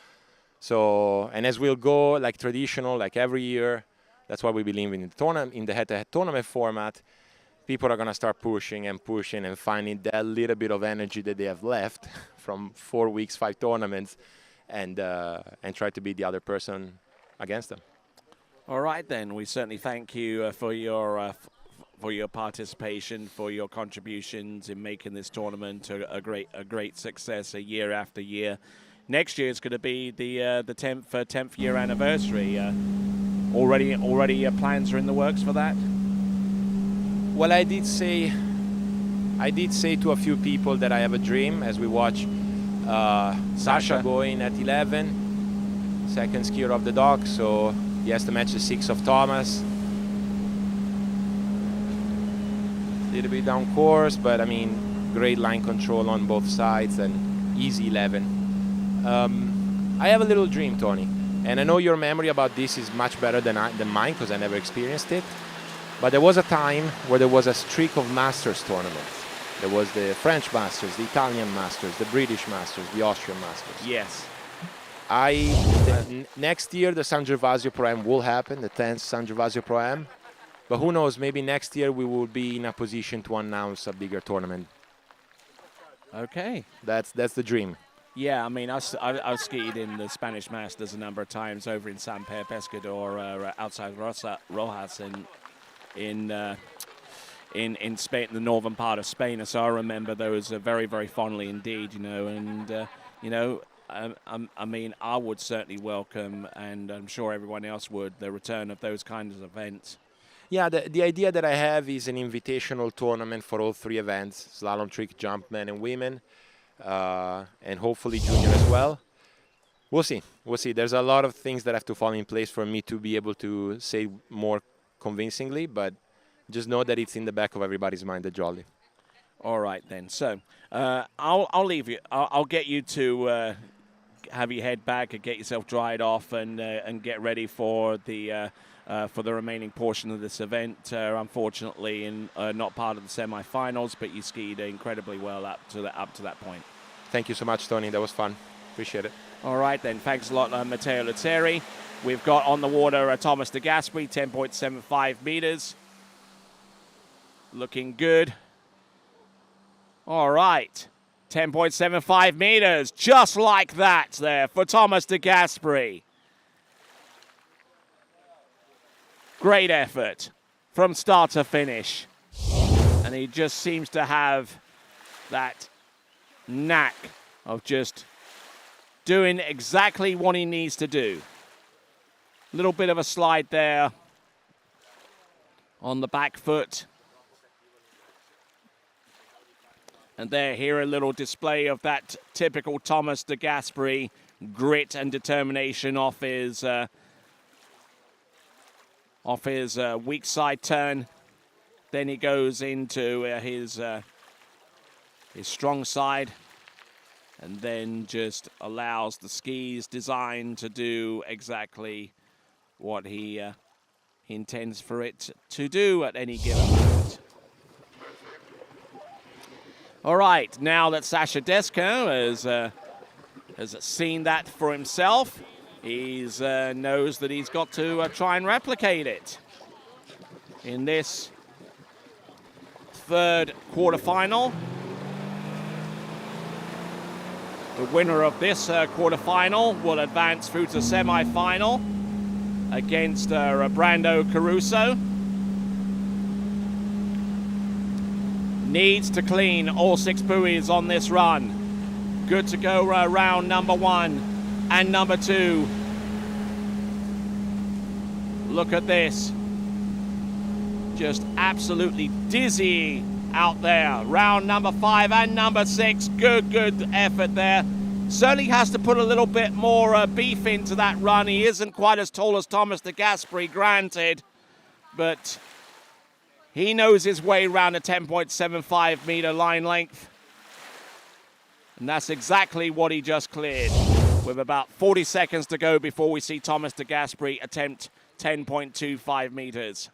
So, and as we'll go, like traditional, like every year, that's why we believe in the head-to-head tournament format. People are going to start pushing and finding that little bit of energy that they have left from 4 weeks, 5 tournaments, and try to beat the other person against them. All right, then. We certainly thank you for your participation, for your contributions in making this tournament a great success year after year. Next year is going to be the 10th year anniversary. Already plans are in the works for that. Well, I did say to a few people that I have a dream as we watch Sasha going at 11, second skier of the dock, so he has to match the 6 of Thomas. A little bit down course, but I mean, great line control on both sides and easy 11. I have a little dream, Tony, and I know your memory about this is much better than mine because I never experienced it. But there was a time where there was a streak of Masters tournaments. There was the French Masters, the Italian Masters, the British Masters, the Austrian Masters. Yes. Next year, the San Gervasio ProAm will happen, the 10th San Gervasio ProAm. But who knows, maybe next year we will be in a position to announce a bigger tournament. Okay. That's the dream. Yeah, I mean, I've skied in the Spanish Masters a number of times over in San Pedro Pescador, outside Rojas in Spain, the northern part of Spain. So I remember those very, very fondly indeed, you know. And I mean, I would certainly welcome, and I'm sure everyone else would, the return of those kinds of events. Yeah, the idea that I have is an invitational tournament for all 3 events, slalom, trick, jump, men and women, and hopefully junior as well. We'll see. We'll see. There's a lot of things that have to fall in place for me to be able to say more convincingly, but just know that it's in the back of everybody's mind, the jolly. All right, then. So I'll leave you. I'll get you to have your head back and get yourself dried off and get ready for the remaining portion of this event. Unfortunately, not part of the semi-finals, but you skied incredibly well up to that point. Thank you so much, Tony. That was fun. Appreciate it. All right, then. Thanks a lot, Matteo Luzzeri. We've got on the water Thomas de Gasperi, 10.75 meters. Looking good. All right. 10.75 meters, just like that there for Thomas de Gasperi. Great effort from start to finish. And he just seems to have that knack of just doing exactly what he needs to do. Little bit of a slide there on the back foot. And there, here a little display of that typical Thomas de Gasperi grit and determination off his weak side turn. Then he goes into his strong side, and then just allows the skis design to do exactly what he intends for it to do at any given moment. All right, now that Sasha Desko has seen that for himself, he knows that he's got to try and replicate it in this 3rd quarterfinal. The winner of this quarterfinal will advance through to semi-final against Brando Caruso. Needs to clean all 6 buoys on this run. Good to go round number 1 and number 2. Look at this. Just absolutely dizzy out there. Round number 5 and number 6. Good effort there. Certainly has to put a little bit more beef into that run. He isn't quite as tall as Thomas de Gasperi, granted, but he knows his way around a 10.75 meter line length. And that's exactly what he just cleared, with about 40 seconds to go before we see Thomas de Gasperi attempt 10.25 meters.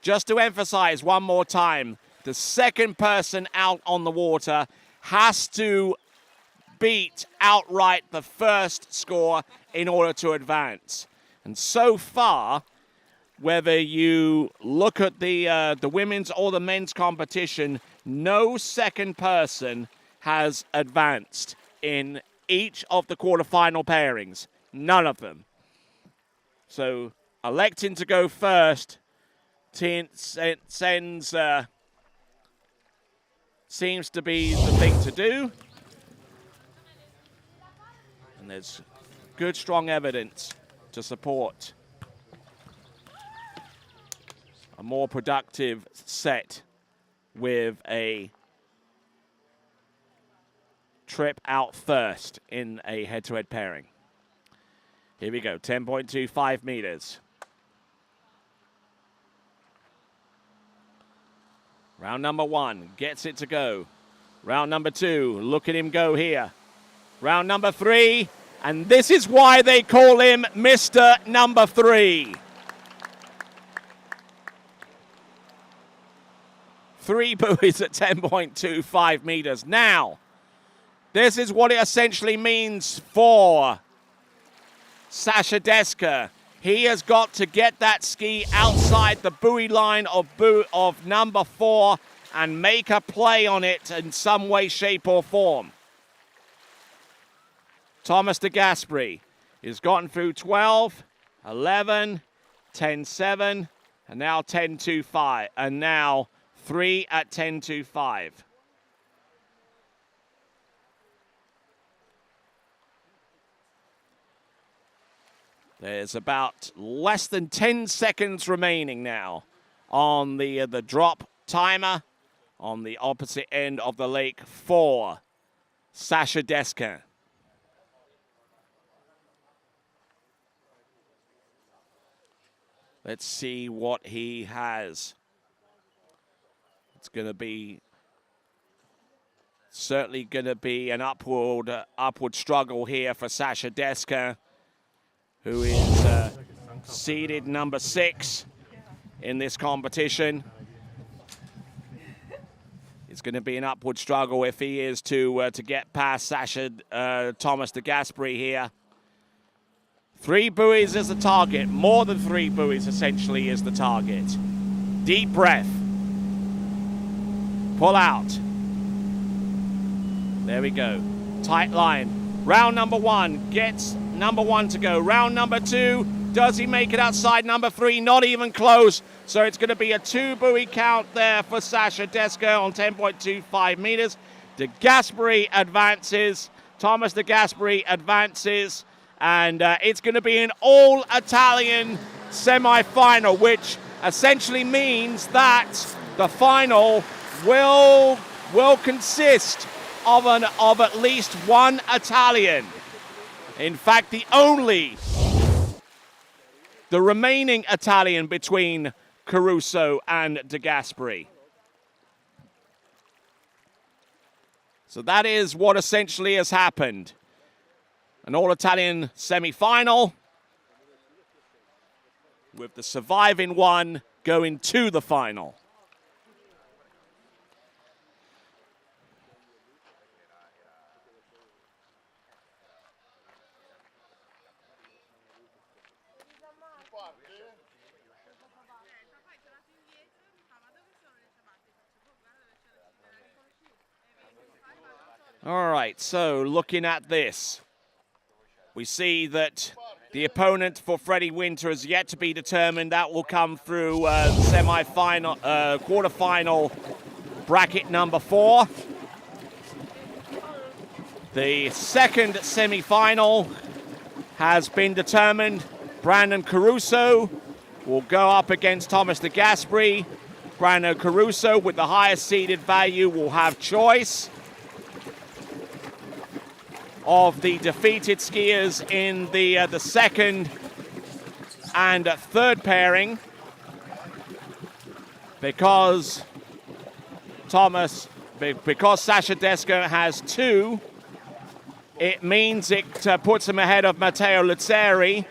Just to emphasize one more time, the second person out on the water has to beat outright the first score in order to advance. And so far, whether you look at the women's or the men's competition, no second person has advanced in each of the quarterfinal pairings. None of them. So electing to go first seems to be the thing to do. And there's good, strong evidence to support a more productive set with a trip out first in a head-to-head pairing. Here we go, 10.25 meters. Round number 1 gets it to go. Round number 2, look at him go here. Round number 3, and this is why they call him Mr. Number 3. 3 buoys at 10.25 meters. Now, this is what it essentially means for Sasha Desko. He has got to get that ski outside the buoy line of number 4 and make a play on it in some way, shape, or form. Thomas de Gasperi has gotten through 12, 11, 10.7, and now 10.25, and now 3 at 10.25. There's about less than 10 seconds remaining now on the drop timer on the opposite end of the lake for Sasha Deskin. Let's see what he has. It's going to be certainly going to be an upward struggle here for Sasha Deskin, who is seeded number 6 in this competition. It's going to be an upward struggle if he is to get past Sasha Thomas de Gasperi here. 3 buoys is the target. More than 3 buoys essentially is the target. Deep breath. Pull out. There we go. Tight line. Round number 1 gets number 1 to go. Round number 2, does he make it outside number 3? Not even close. So it's going to be a 2 buoy count there for Sasha Deskin on 10.25 meters. De Gasperi advances. Thomas de Gasperi advances. And it's going to be an all-Italian semi-final, which essentially means that the final will consist of at least one Italian. In fact, the remaining Italian between Caruso and de Gasperi. So that is what essentially has happened. An all-Italian semi-final with the surviving one going to the final. All right, so looking at this, we see that the opponent for Freddie Winter is yet to be determined. That will come through semi-final, quarterfinal bracket number 4. The second semi-final has been determined. Brandon Caruso will go up against Thomas de Gasperi. Brandon Caruso, with the highest seeded value, will have choice of the defeated skiers in the second and third pairing, because Sasha Deskin has 2. It means it puts him ahead of Matteo Luzzeri.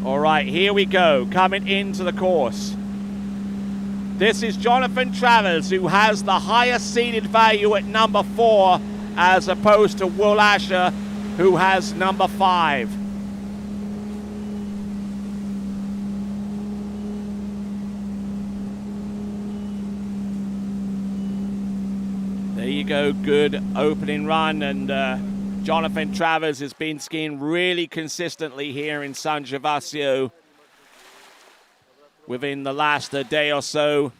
All right, here we go, coming into the course. This is Jonathan Travers, who has the highest seeded value at number 4, as opposed to Will Asher, who has number 5. There you go, good opening run, and Jonathan Travers has been skiing really consistently here in San Gervasio within the last day or so.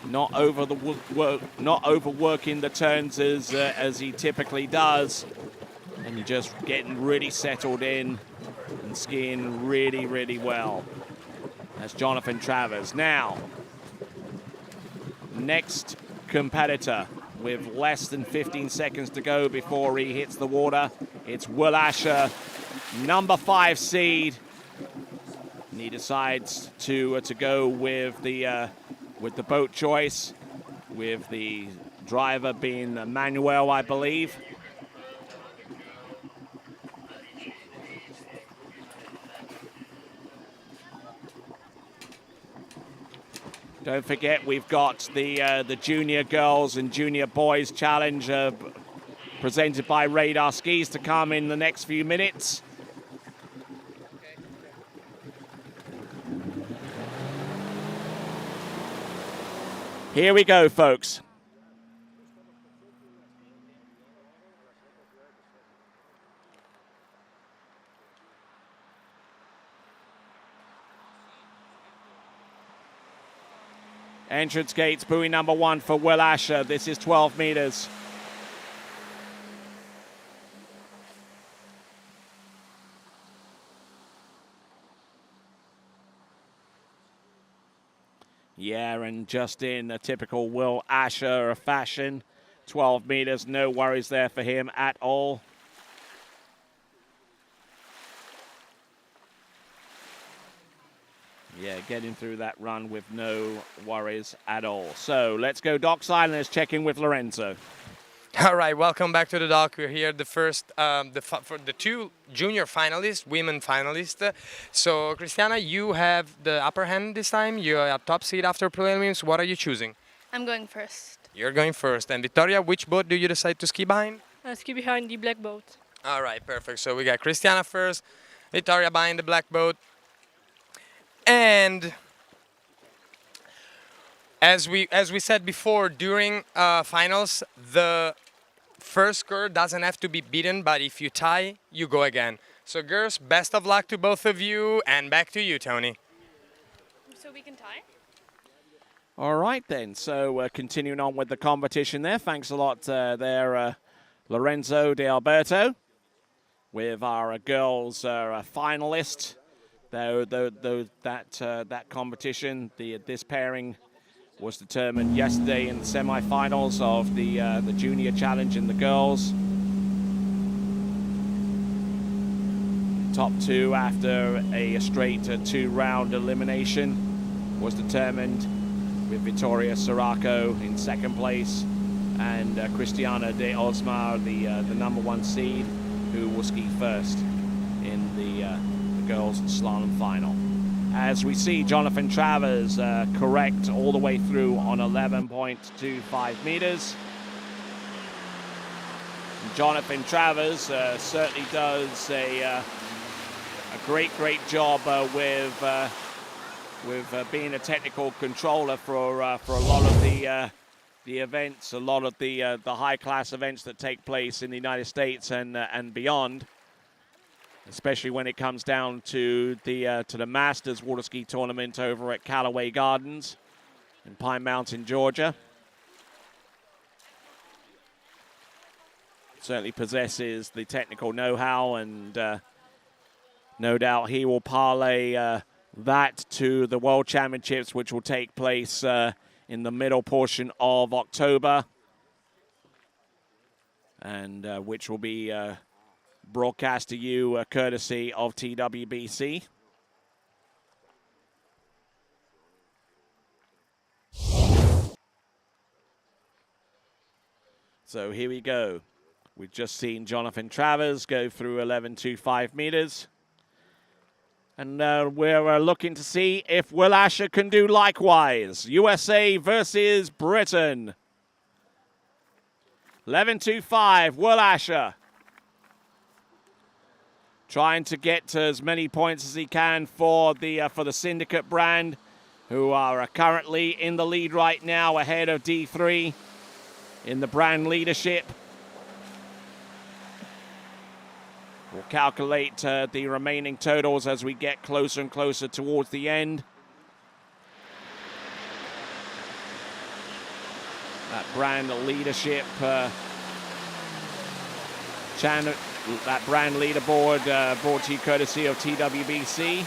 Not overworking the turns as he typically does, and just getting really settled in and skiing really, really well. That's Jonathan Travers. Now, next competitor with less than 15 seconds to go before he hits the water. It's Will Asher, number 5 seed. And he decides to go with the boat choice, with the driver being Manuel, I believe. Don't forget, we've got the Junior Girls and Junior Boys Challenge presented by Radar Skis to come in the next few minutes. Here we go, folks. Entrance gates, buoy number 1 for Will Asher. This is 12 meters. Yeah, and just in a typical Will Asher fashion, 12 meters, no worries there for him at all. Yeah, getting through that run with no worries at all. So let's go dockside and let's check in with Lorenzo. All right, welcome back to the dock. We're here for the 2 junior finalists, women finalists. So, Cristiana, you have the upper hand this time. You're at top seed after prelims. What are you choosing? I'm going first. You're going first. And Victoria, which boat do you decide to ski behind? Ski behind the black boat. All right, perfect. So we got Cristiana first, Victoria behind the black boat. And as we said before, during finals, the first girl doesn't have to be beaten, but if you tie, you go again. So girls, best of luck to both of you, and back to you, Tony. So we can tie? All right then, so continuing on with the competition there. Thanks a lot there, Lorenzo De Alberto, with our girls finalist. Though that competition, this pairing was determined yesterday in the semi-finals of the junior challenge in the girls. Top 2 after a straight 2-round elimination was determined, with Vittoria Siracco in second place and Cristiana de Osmar, the number 1 seed, who will ski first in the girls slalom final. As we see Jonathan Travers correct all the way through on 11.25 meters. Jonathan Travers certainly does a great job with being a technical controller for a lot of the events, a lot of the high class events that take place in the United States and beyond. Especially when it comes down to the Masters water ski tournament over at Callaway Gardens in Pine Mountain, Georgia. Certainly possesses the technical know-how, and no doubt he will parlay that to the World Championships, which will take place in the middle portion of October, and which will be broadcast to you courtesy of TWBC. So here we go. We've just seen Jonathan Travers go through 11.25 meters. And we're looking to see if Will Asher can do likewise. USA versus Britain. 11.25, Will Asher. Trying to get to as many points as he can for the Syndicate brand, who are currently in the lead right now, ahead of D3 in the brand leadership. We'll calculate the remaining totals as we get closer and closer towards the end. That brand leadership channel. That brand leaderboard brought to you courtesy of TWBC.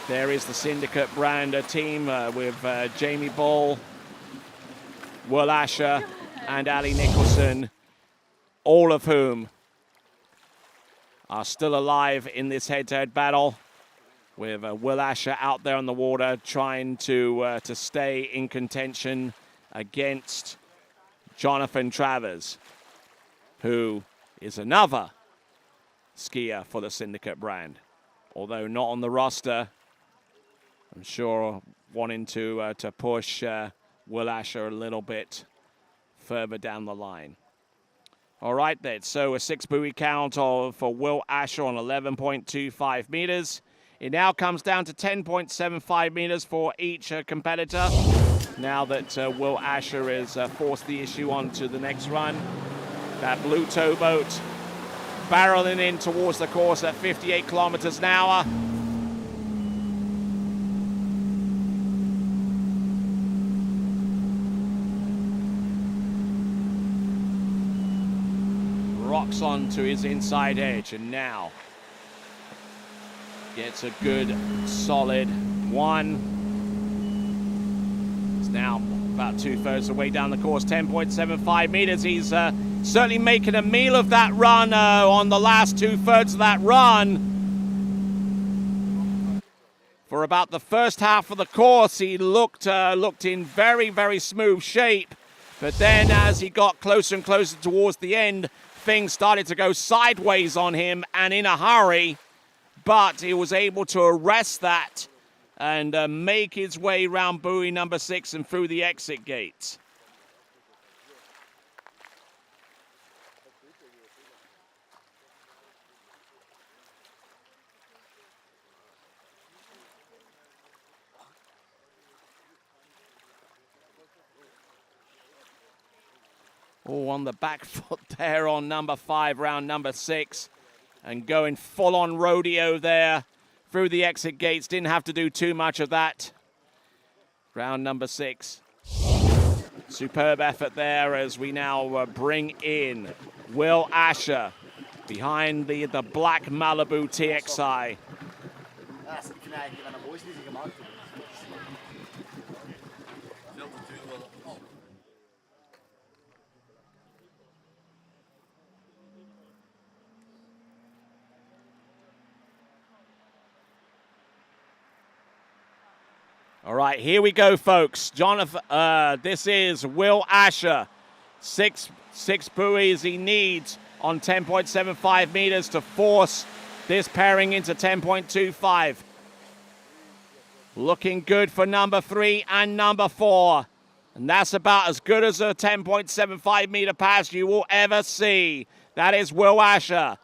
There is the Syndicate brand team with Jamie Bull, Will Asher, and Ali Nicholson, all of whom are still alive in this head-to-head battle, with Will Asher out there on the water trying to stay in contention against Jonathan Travers, who is another skier for the Syndicate brand, although not on the roster. I'm sure wanting to push Will Asher a little bit further down the line. All right then, so a 6 buoy count for Will Asher on 11.25 meters. It now comes down to 10.75 meters for each competitor, now that Will Asher has forced the issue on to the next run. That blue towboat barreling in towards the course at 58 kilometers an hour. locks onto his inside edge, and now gets a good solid one. It's now about 2/3 of the way down the course, 10.75 meters. He's certainly making a meal of that run on the last 2/3 of that run. For about the first half of the course, he looked in very, very smooth shape. But then as he got closer and closer towards the end, things started to go sideways on him and in a hurry. But he was able to arrest that and make his way around buoy number 6 and through the exit gates. Oh, on the back foot there on number 5, round number 6. And going full-on rodeo there through the exit gates. Didn't have to do too much of that. Round number 6. Superb effort there as we now bring in Will Asher behind the black Malibu TXI. All right, here we go, folks. Jonathan, this is Will Asher. Six buoys he needs on 10.75 meters to force this pairing into 10.25. Looking good for number 3 and number 4. And that's about as good as a 10.75 meter pass you will ever see. That is Will Asher.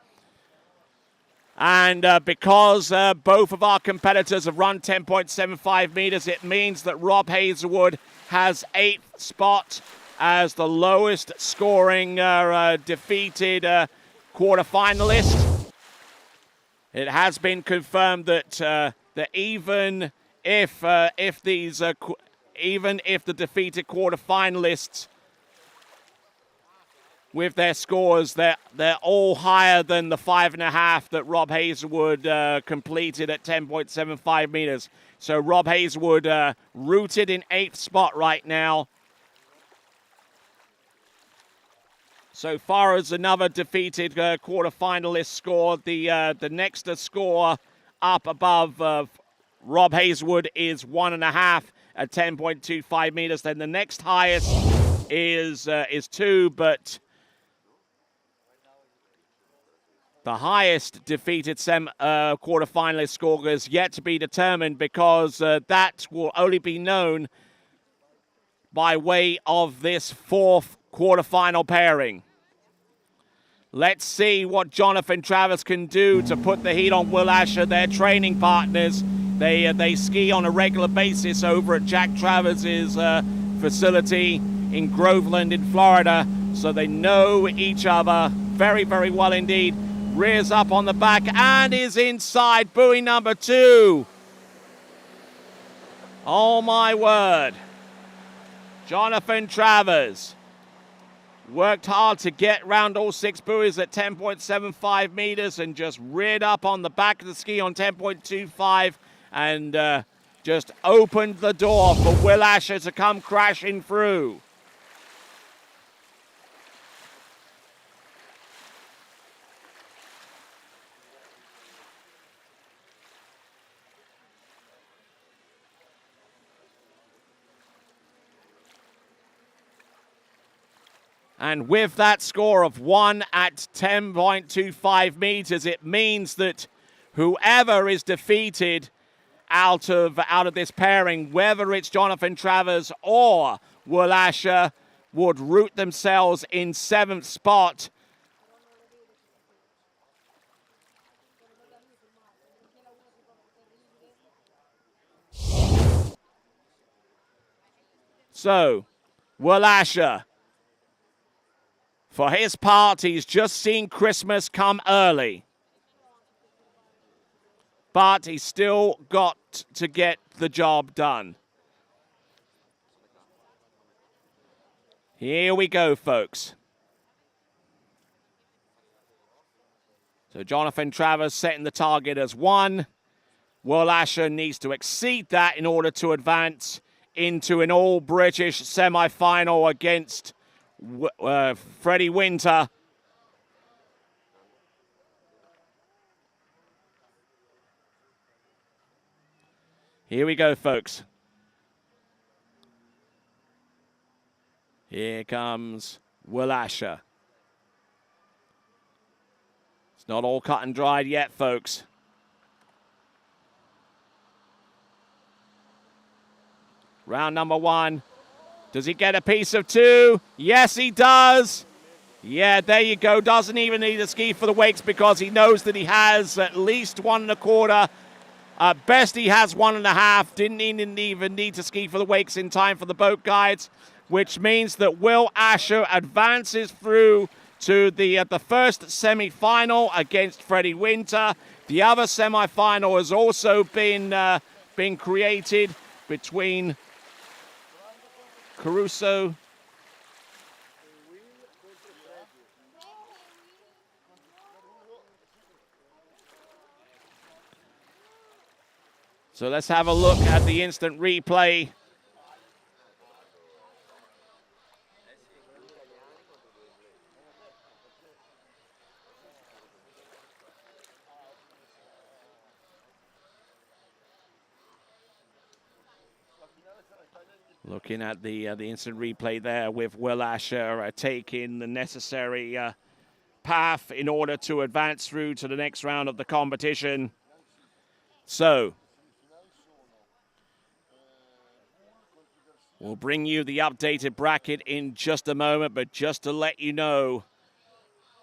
And because both of our competitors have run 10.75 meters, it means that Rob Hazelwood has 8th spot as the lowest scoring defeated quarterfinalist. It has been confirmed that even if the defeated quarterfinalists with their scores, they're all higher than the 5.5 that Rob Hazelwood completed at 10.75 meters. So Rob Hazelwood rooted in 8th spot right now. So far as another defeated quarterfinalist scored, the next score up above Rob Hazelwood is 1.5 at 10.25 meters. Then the next highest is 2, but the highest defeated quarterfinalist score is yet to be determined because that will only be known by way of this 4th quarterfinal pairing. Let's see what Jonathan Travers can do to put the heat on Will Asher, their training partners. They ski on a regular basis over at Jack Travers' facility in Groveland in Florida, so they know each other very, very well indeed. Rears up on the back and is inside buoy number 2. Oh my word. Jonathan Travers worked hard to get round all 6 buoys at 10.75 meters and just reared up on the back of the ski on 10.25 and just opened the door for Will Asher to come crashing through. And with that score of 1 at 10.25 meters, it means that whoever is defeated out of this pairing, whether it's Jonathan Travers or Will Asher, would root themselves in 7th spot. So, Will Asher, for his part, he's just seen Christmas come early. But he's still got to get the job done. Here we go, folks. So Jonathan Travers setting the target as 1. Will Asher needs to exceed that in order to advance into an all-British semi-final against Freddie Winter. Here we go, folks. Here comes Will Asher. It's not all cut and dried yet, folks. Round number 1. Does he get a piece of 2? Yes, he does. Yeah, there you go. Doesn't even need a ski for the wakes because he knows that he has at least 1 1/4. At best, he has 1 1/2. Didn't even need to ski for the wakes in time for the boat guides, which means that Will Asher advances through to the first semi-final against Freddie Winter. The other semi-final has also been created between Caruso So let's have a look at the instant replay. Looking at the instant replay there with Will Asher taking the necessary path in order to advance through to the next round of the competition. So we'll bring you the updated bracket in just a moment, but just to let you know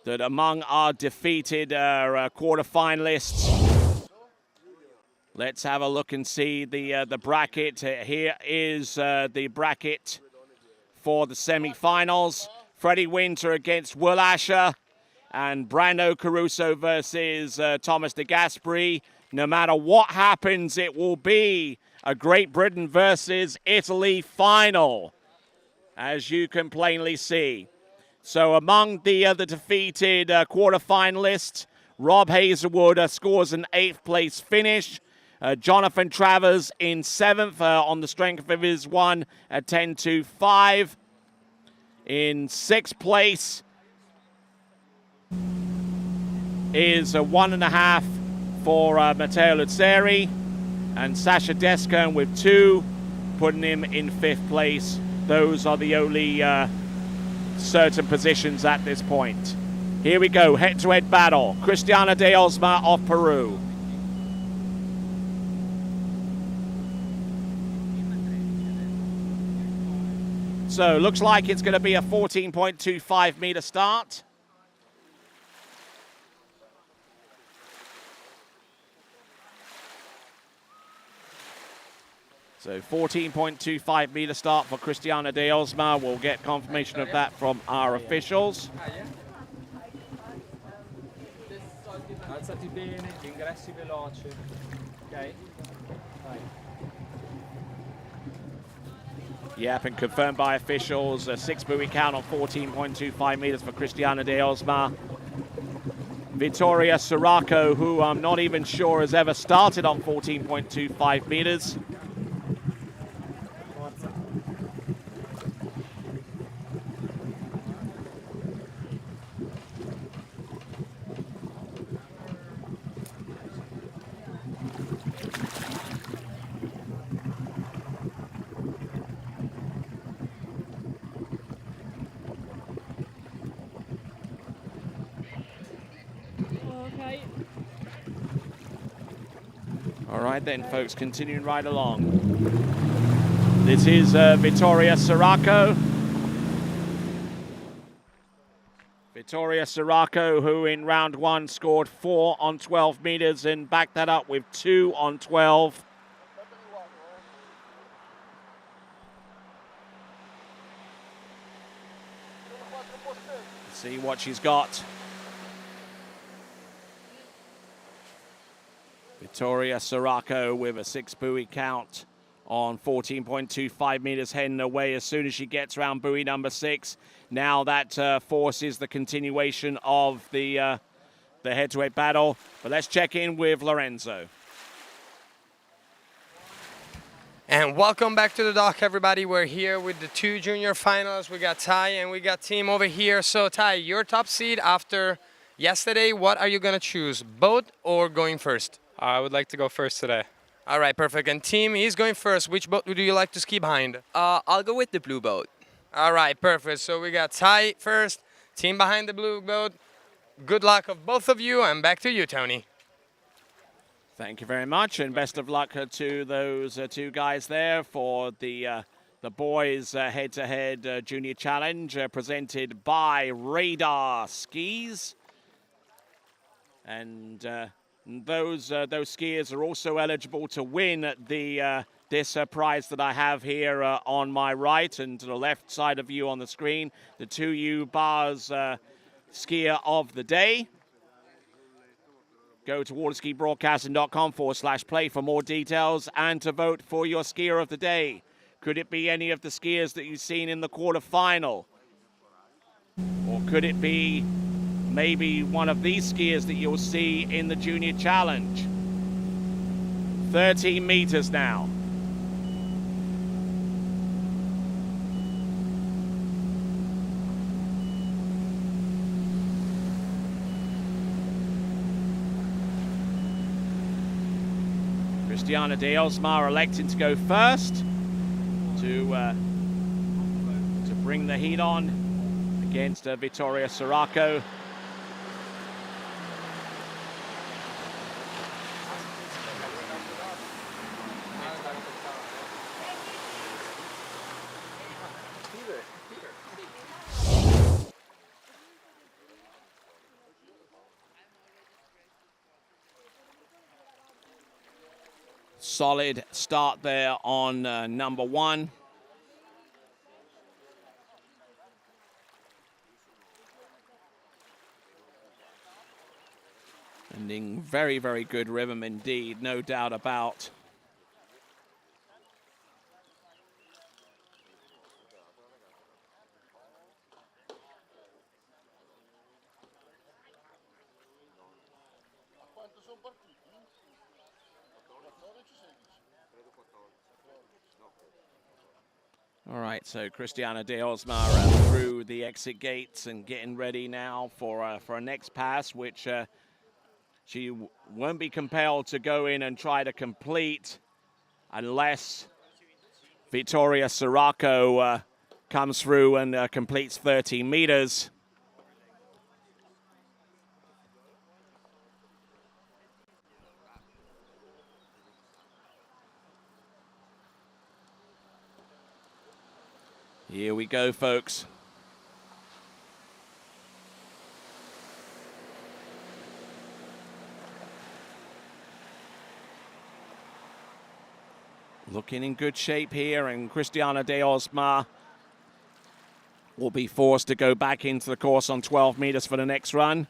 that among our defeated quarterfinalists, let's have a look and see the bracket. Here is the bracket for the semi-finals. Freddie Winter against Will Asher and Brando Caruso versus Thomas de Gasperi. No matter what happens, it will be a Great Britain versus Italy final, as you can plainly see. So among the defeated quarterfinalists, Rob Hazelwood scores an 8th place finish. Jonathan Travers in 7th on the strength of his 1 at 10.25. In 6th place is a 1.5 for Matteo Luzzeri, and Sasha Descan with 2, putting him in 5th place. Those are the only certain positions at this point. Here we go, head-to-head battle. Cristiana de Osma of Peru. So looks like it's going to be a 14.25 meter start. So 14.25 meter start for Cristiana de Osma. We'll get confirmation of that from our officials. Alzati bene, ingressi veloce. Okay. Vai. Yep, and confirmed by officials, a 6 buoy count on 14.25 meters for Cristiana de Osma. Vittoria Sirocco, who I'm not even sure has ever started on 14.25 meters. All right then, folks, continuing right along. This is Vittoria Sirocco. Vittoria Sirocco, who in round 1 scored 4 on 12 meters and backed that up with 2 on 12. Let's see what she's got. Vittoria Sirocco with a 6 buoy count on 14.25 meters, heading away as soon as she gets around buoy number 6. Now that forces the continuation of the the head-to-head battle. But let's check in with Lorenzo. And welcome back to the dock, everybody. We're here with the 2 junior finals. We got Ty and we got Team over here. So Ty, your top seed after yesterday, what are you gonna choose, boat or going first? I would like to go first today. All right, perfect. And Team, he's going first. Which boat do you like to ski behind? I'll go with the blue boat. All right, perfect. So we got Ty first, Team behind the blue boat. Good luck of both of you, and back to you, Tony. Thank you very much, and best of luck to those 2 guys there for the boys head-to-head junior challenge presented by Radar Skis. And those skiers are also eligible to win this prize that I have here on my right and to the left side of you on the screen, the 2U Bars Skier of the Day. Go to waterskibroadcasting.com/play for more details and to vote for your skier of the day. Could it be any of the skiers that you've seen in the quarterfinal? Or could it be maybe one of these skiers that you'll see in the junior challenge? 13 meters now. Christiana de Osmar electing to go first to bring the heat on against Vittoria Sirocco. Solid start there on number 1. And in very, very good rhythm indeed, no doubt about. All right, so Christiana de Osmar through the exit gates and getting ready now for a next pass, which she won't be compelled to go in and try to complete unless Vittoria Sirocco comes through and completes 13 meters. Here we go, folks. Looking in good shape here, and Christiana de Osmar will be forced to go back into the course on 12 meters for the next run.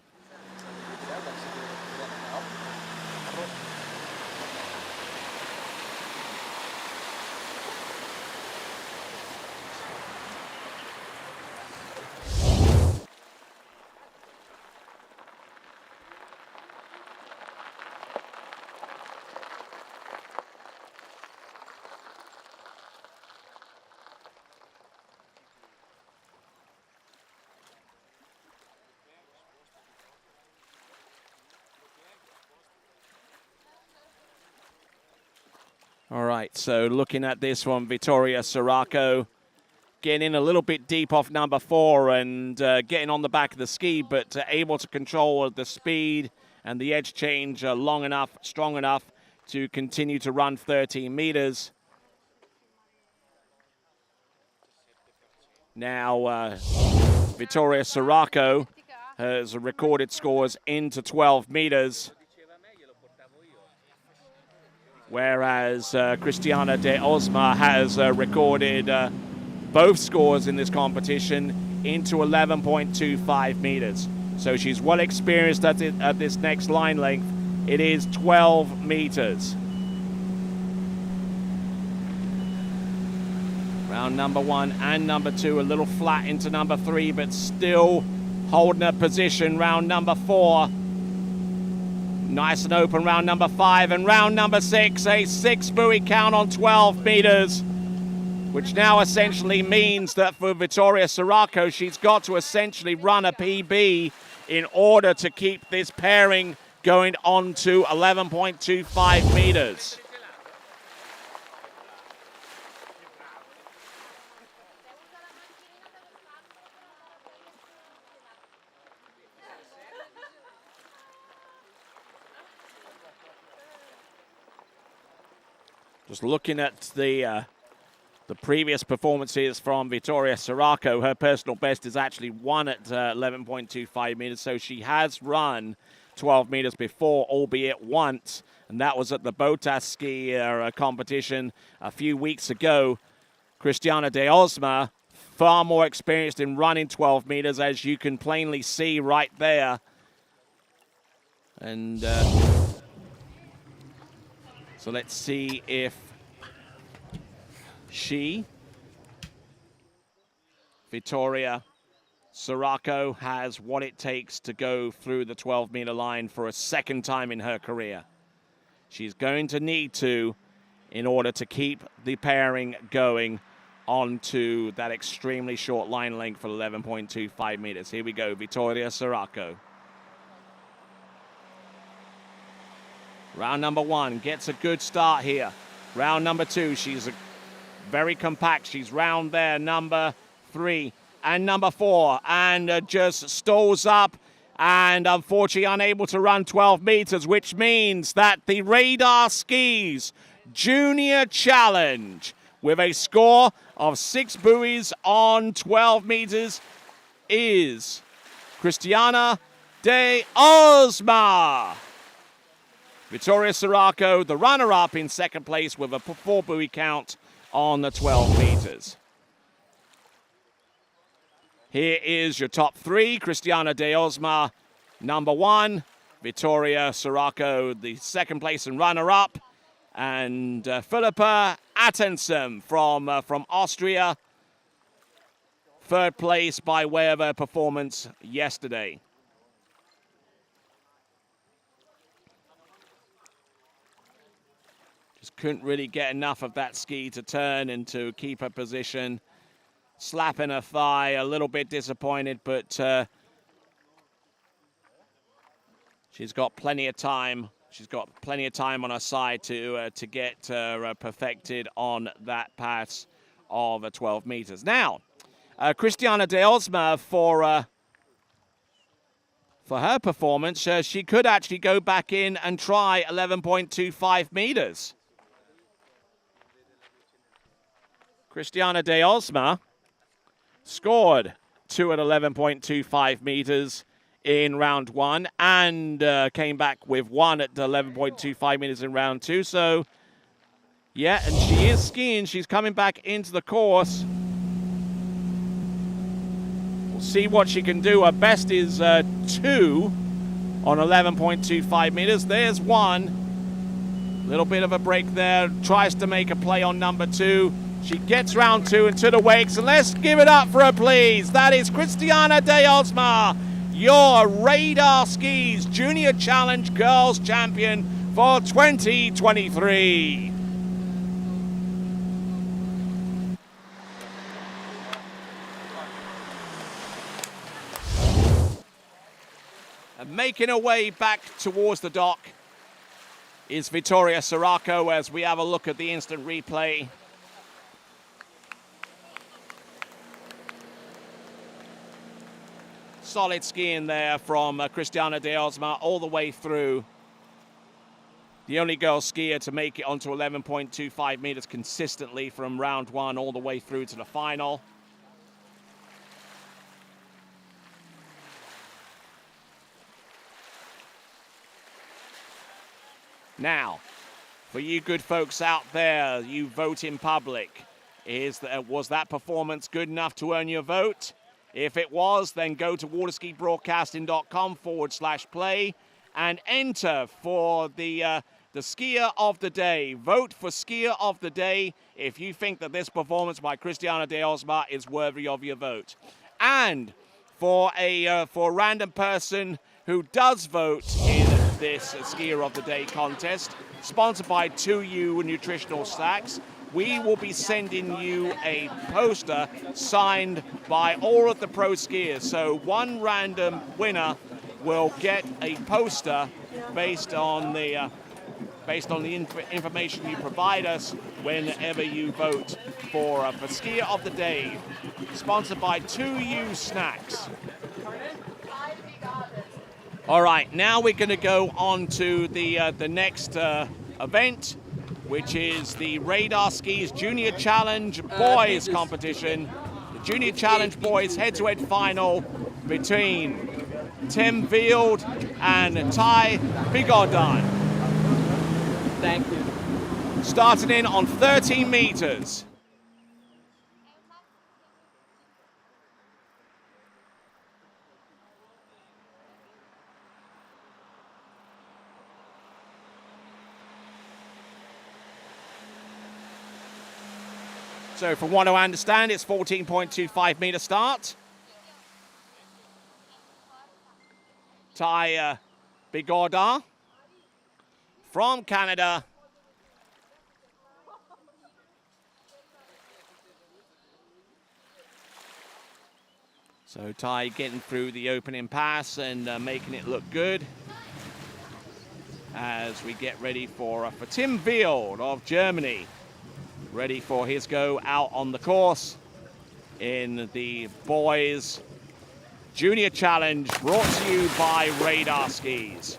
All right, so looking at this one, Vittoria Sirocco getting in a little bit deep off number 4 and getting on the back of the ski, but able to control the speed and the edge change long enough, strong enough to continue to run 13 meters. Now, Vittoria Sirocco has recorded scores into 12 meters. Whereas Christiana de Osmar has recorded both scores in this competition into 11.25 meters. So she's well experienced at this next line length. It is 12 meters. Round number 1 and number 2 a little flat into number 3, but still holding a position. Round number 4. Nice and open round number 5, and round number 6, a 6-buoy count on 12 meters, which now essentially means that for Vittoria Sirocco, she's got to essentially run a PB in order to keep this pairing going on to 11.25 meters. Just looking at the previous performances from Vittoria Sirocco, her personal best is actually 1 at 11.25 meters, so she has run 12 meters before, albeit once, and that was at the Waterski competition a few weeks ago. Cristiana de Osma, far more experienced in running 12 meters, as you can plainly see right there. And so let's see if Vittoria Sirocco has what it takes to go through the 12-meter line for a second time in her career. She's going to need to in order to keep the pairing going onto that extremely short line length for 11.25 meters. Here we go, Vittoria Sirocco. Round number 1 gets a good start here. Round number 2, she's very compact. She's round there, number 3 and number 4, and just stalls up and unfortunately unable to run 12 meters, which means that the Radar Skis Junior Challenge with a score of 6 buoys on 12 meters is Cristiana de Osma. Vittoria Sirocco, the runner-up, in second place with a 4-buoy count on the 12 meters. Here is your top 3. Cristiana de Osma, number 1. Vittoria Sirocco, the second place and runner-up. And Philippa Attensen from Austria, third place by way of her performance yesterday. Just couldn't really get enough of that ski to turn and to keep her position. Slapping her thigh, a little bit disappointed, but she's got plenty of time. She's got plenty of time on her side to get perfected on that pass of 12 meters. Now, Cristiana de Osma, for her performance, she could actually go back in and try 11.25 meters. Cristiana de Osma scored 2 at 11.25 meters in round 1 and came back with 1 at 11.25 meters in round 2. So, yeah, and she is skiing. She's coming back into the course. We'll see what she can do. Her best is 2 on 11.25 meters. There's 1. Little bit of a break there. Tries to make a play on number 2. She gets round 2 into the wakes, and let's give it up for her, please. That is Cristiana de Osma, your Radar Skis Junior Challenge Girls Champion for 2023. And making her way back towards the dock is Vittoria Sirocco as we have a look at the instant replay. Solid skiing there from Cristiana de Osma all the way through. The only girl skier to make it onto 11.25 meters consistently from round 1 all the way through to the final. Now, for you good folks out there, you vote in public. Was that performance good enough to earn your vote? If it was, then go to waterskibroadcasting.com/play and enter for the skier of the day. Vote for skier of the day if you think that this performance by Cristiana de Osma is worthy of your vote. And for a random person who does vote in this Skier of the Day contest, sponsored by 2U Nutritional Snacks. We will be sending you a poster signed by all of the pro skiers. So one random winner will get a poster based on the information you provide us whenever you vote for Skier of the Day, sponsored by 2U Snacks. All right, now we're going to go on to the next event, which is the Radar Skis Junior Challenge Boys competition. The Junior Challenge Boys head-to-head final between Tim Field and Ty Bigodon. Thank you. Starting in on 13 meters. So from what I understand, it's 14.25 meter start. Ty Bigodon from Canada. So Ty getting through the opening pass and making it look good as we get ready for Tim Field of Germany. Ready for his go out on the course in the Boys Junior Challenge, brought to you by Radar Skis.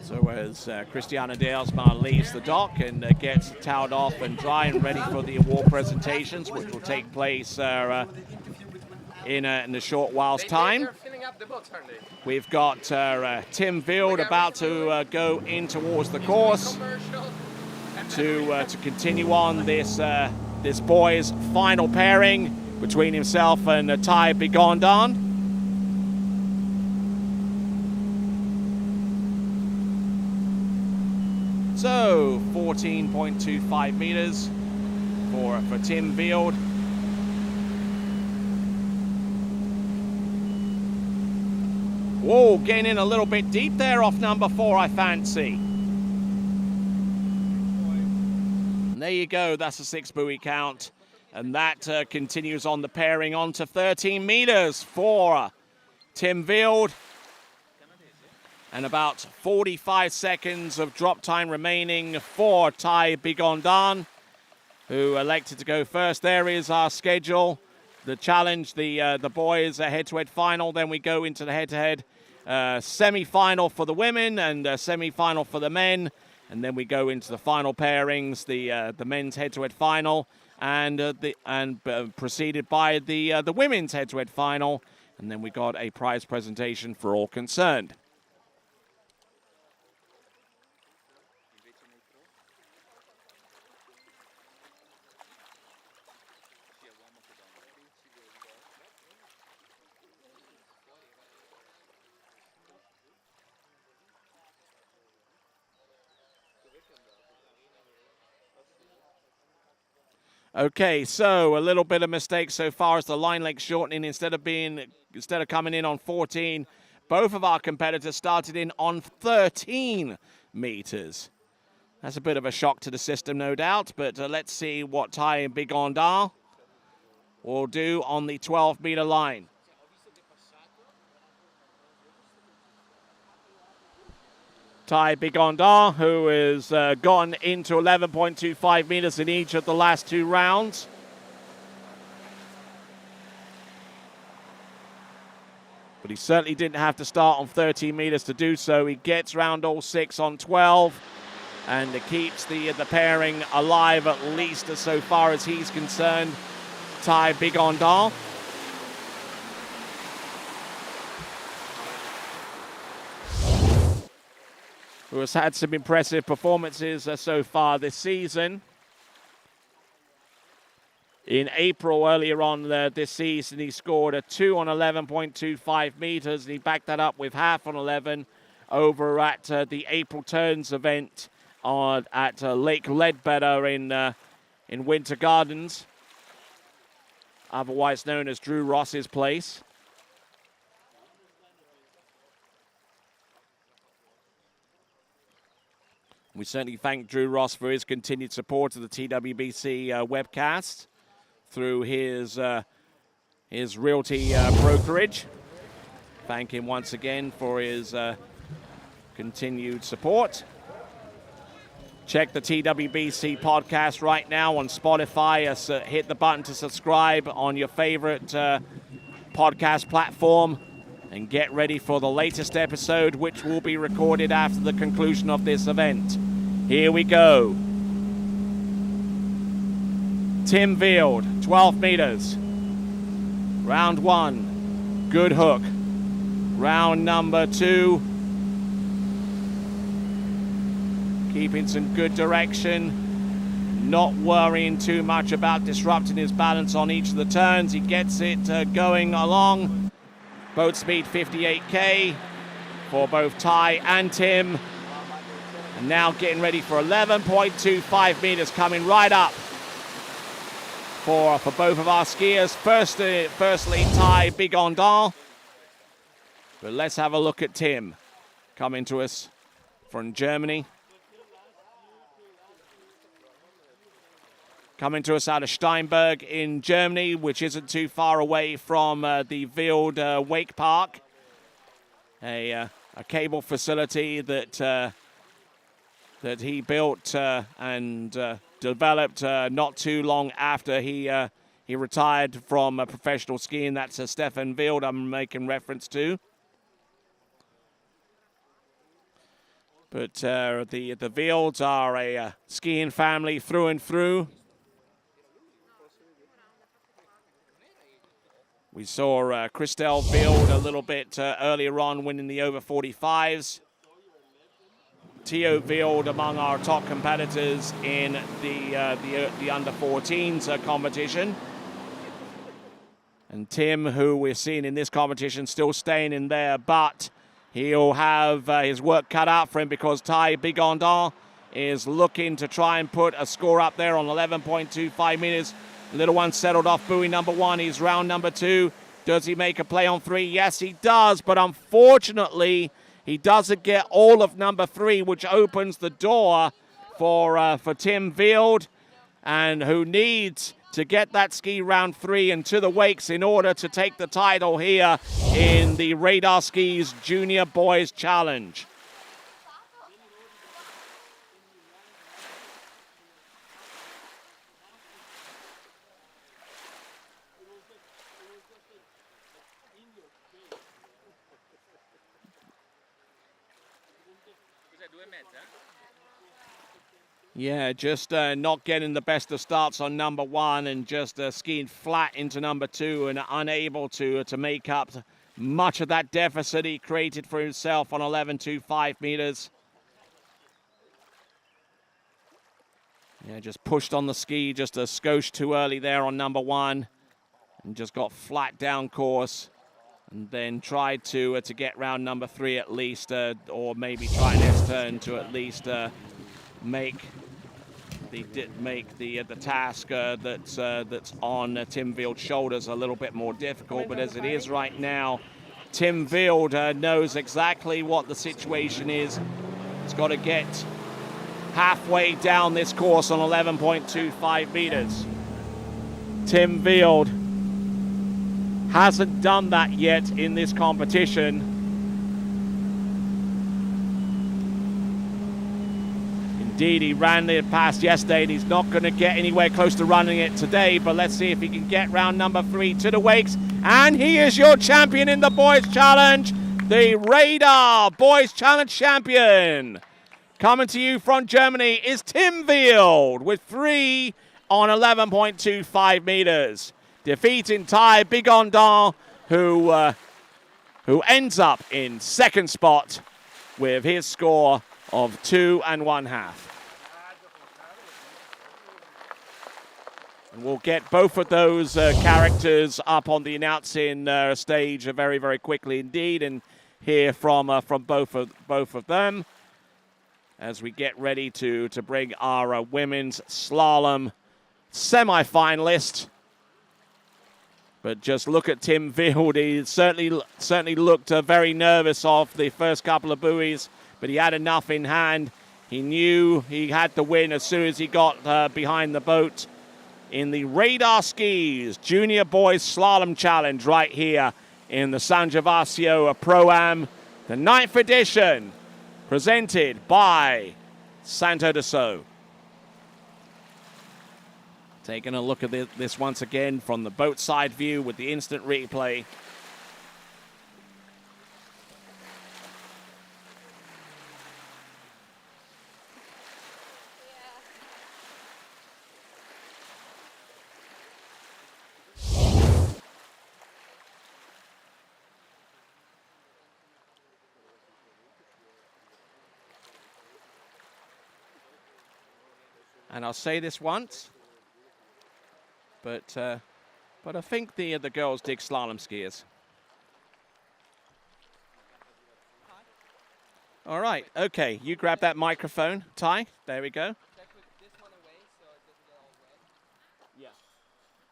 So as Christiana Dalesma leaves the dock and gets toweled off and dry and ready for the award presentations, which will take place in a short while's time. We've got Tim Field about to go in towards the course to continue on this this boys' final pairing between himself and Ty Bigodon. So 14.25 meters for Tim Field. Whoa, getting in a little bit deep there off number 4, I fancy. And there you go, that's a 6 buoy count. And that continues on the pairing on to 13 meters for Tim Field. And about 45 seconds of drop time remaining for Ty Bigodon, who elected to go first. There is our schedule. The challenge, the boys head-to-head final. Then we go into the head-to-head semi-final for the women and semi-final for the men. And then we go into the final pairings, the men's head-to-head final, and preceded by the women's head-to-head final. And then we got a prize presentation for all concerned. Okay, so a little bit of mistake so far as the line length shortening. Instead of coming in on 14, both of our competitors started in on 13 meters. That's a bit of a shock to the system, no doubt, but let's see what Ty Bigodon will do on the 12-meter line. Ty Bigodon, who has gone into 11.25 meters in each of the last 2 rounds. But he certainly didn't have to start on 13 meters to do so. He gets round all 6 on 12, and it keeps the pairing alive, at least so far as he's concerned. Ty Bigodon. Who has had some impressive performances so far this season. In April, earlier on this season, he scored a 2 on 11.25 meters, and he backed that up with half on 11 over at the April Turns event at Lake Ledbetter in Winter Gardens, otherwise known as Drew Ross's place. We certainly thank Drew Ross for his continued support of the TWBC webcast through his realty brokerage. Thank him once again for his continued support. Check the TWBC podcast right now on Spotify. Hit the button to subscribe on your favorite podcast platform and get ready for the latest episode, which will be recorded after the conclusion of this event. Here we go. Tim Field, 12 meters. Round 1, good hook. Round number 2, keeping some good direction, not worrying too much about disrupting his balance on each of the turns. He gets it going along. Boat speed 58k for both Ty and Tim. And now getting ready for 11.25 meters coming right up for both of our skiers. Firstly, Ty Bigondal. But let's have a look at Tim coming to us from Germany. Coming to us out of Steinberg in Germany, which isn't too far away from the Wild Wake Park, a cable facility that he built and developed not too long after he retired from professional skiing. That's Stefan Wild I'm making reference to. But the Wilds are a skiing family through and through. We saw Christelle Wild a little bit earlier on winning the over 45s. Theo Wild among our top competitors in the under 14s competition. And Tim, who we're seeing in this competition, still staying in there, but he'll have his work cut out for him because Ty Bigondal is looking to try and put a score up there on 11.25 meters. Little one settled off buoy number 1. He's round number 2. Does he make a play on 3? Yes, he does, but unfortunately, he doesn't get all of number 3, which opens the door for Tim Wild, and who needs to get that ski round 3 and to the wakes in order to take the title here in the Radar Skis Junior Boys Challenge. Yeah, just not getting the best of starts on number 1 and just skiing flat into number 2 and unable to make up much of that deficit he created for himself on 11.25 meters. Yeah, just pushed on the ski just a skosh too early there on number 1 and just got flat down course and then tried to get round number 3 at least, or maybe try an S-turn to at least make the task that's on Tim Wild's shoulders a little bit more difficult. But as it is right now, Tim Wild knows exactly what the situation is. He's got to get halfway down this course on 11.25 meters. Tim Wild hasn't done that yet in this competition. Indeed, he ran it past yesterday, and he's not going to get anywhere close to running it today, but let's see if he can get round number 3 to the wakes. And he is your champion in the Boys Challenge, the Radar Boys Challenge champion. Coming to you from Germany is Tim Wild with 3 on 11.25 meters, defeating Ty Bigondal, who ends up in second spot with his score of 2 1/2. And we'll get both of those characters up on the announcing stage very, very quickly indeed, and hear from both of them as we get ready to bring our women's slalom semi-finalist. But just look at Tim Wild. He certainly looked very nervous off the first couple of buoys, but he had enough in hand. He knew he had to win as soon as he got behind the boat in the Radar Skis Junior Boys Slalom Challenge right here in the San Gervasio ProAm, the 9th edition, presented by Santo de So. Taking a look at this once again from the boat side view with the instant replay. And I'll say this once, but I think the girls dig slalom skiers. All right, okay, you grab that microphone, Ty. There we go.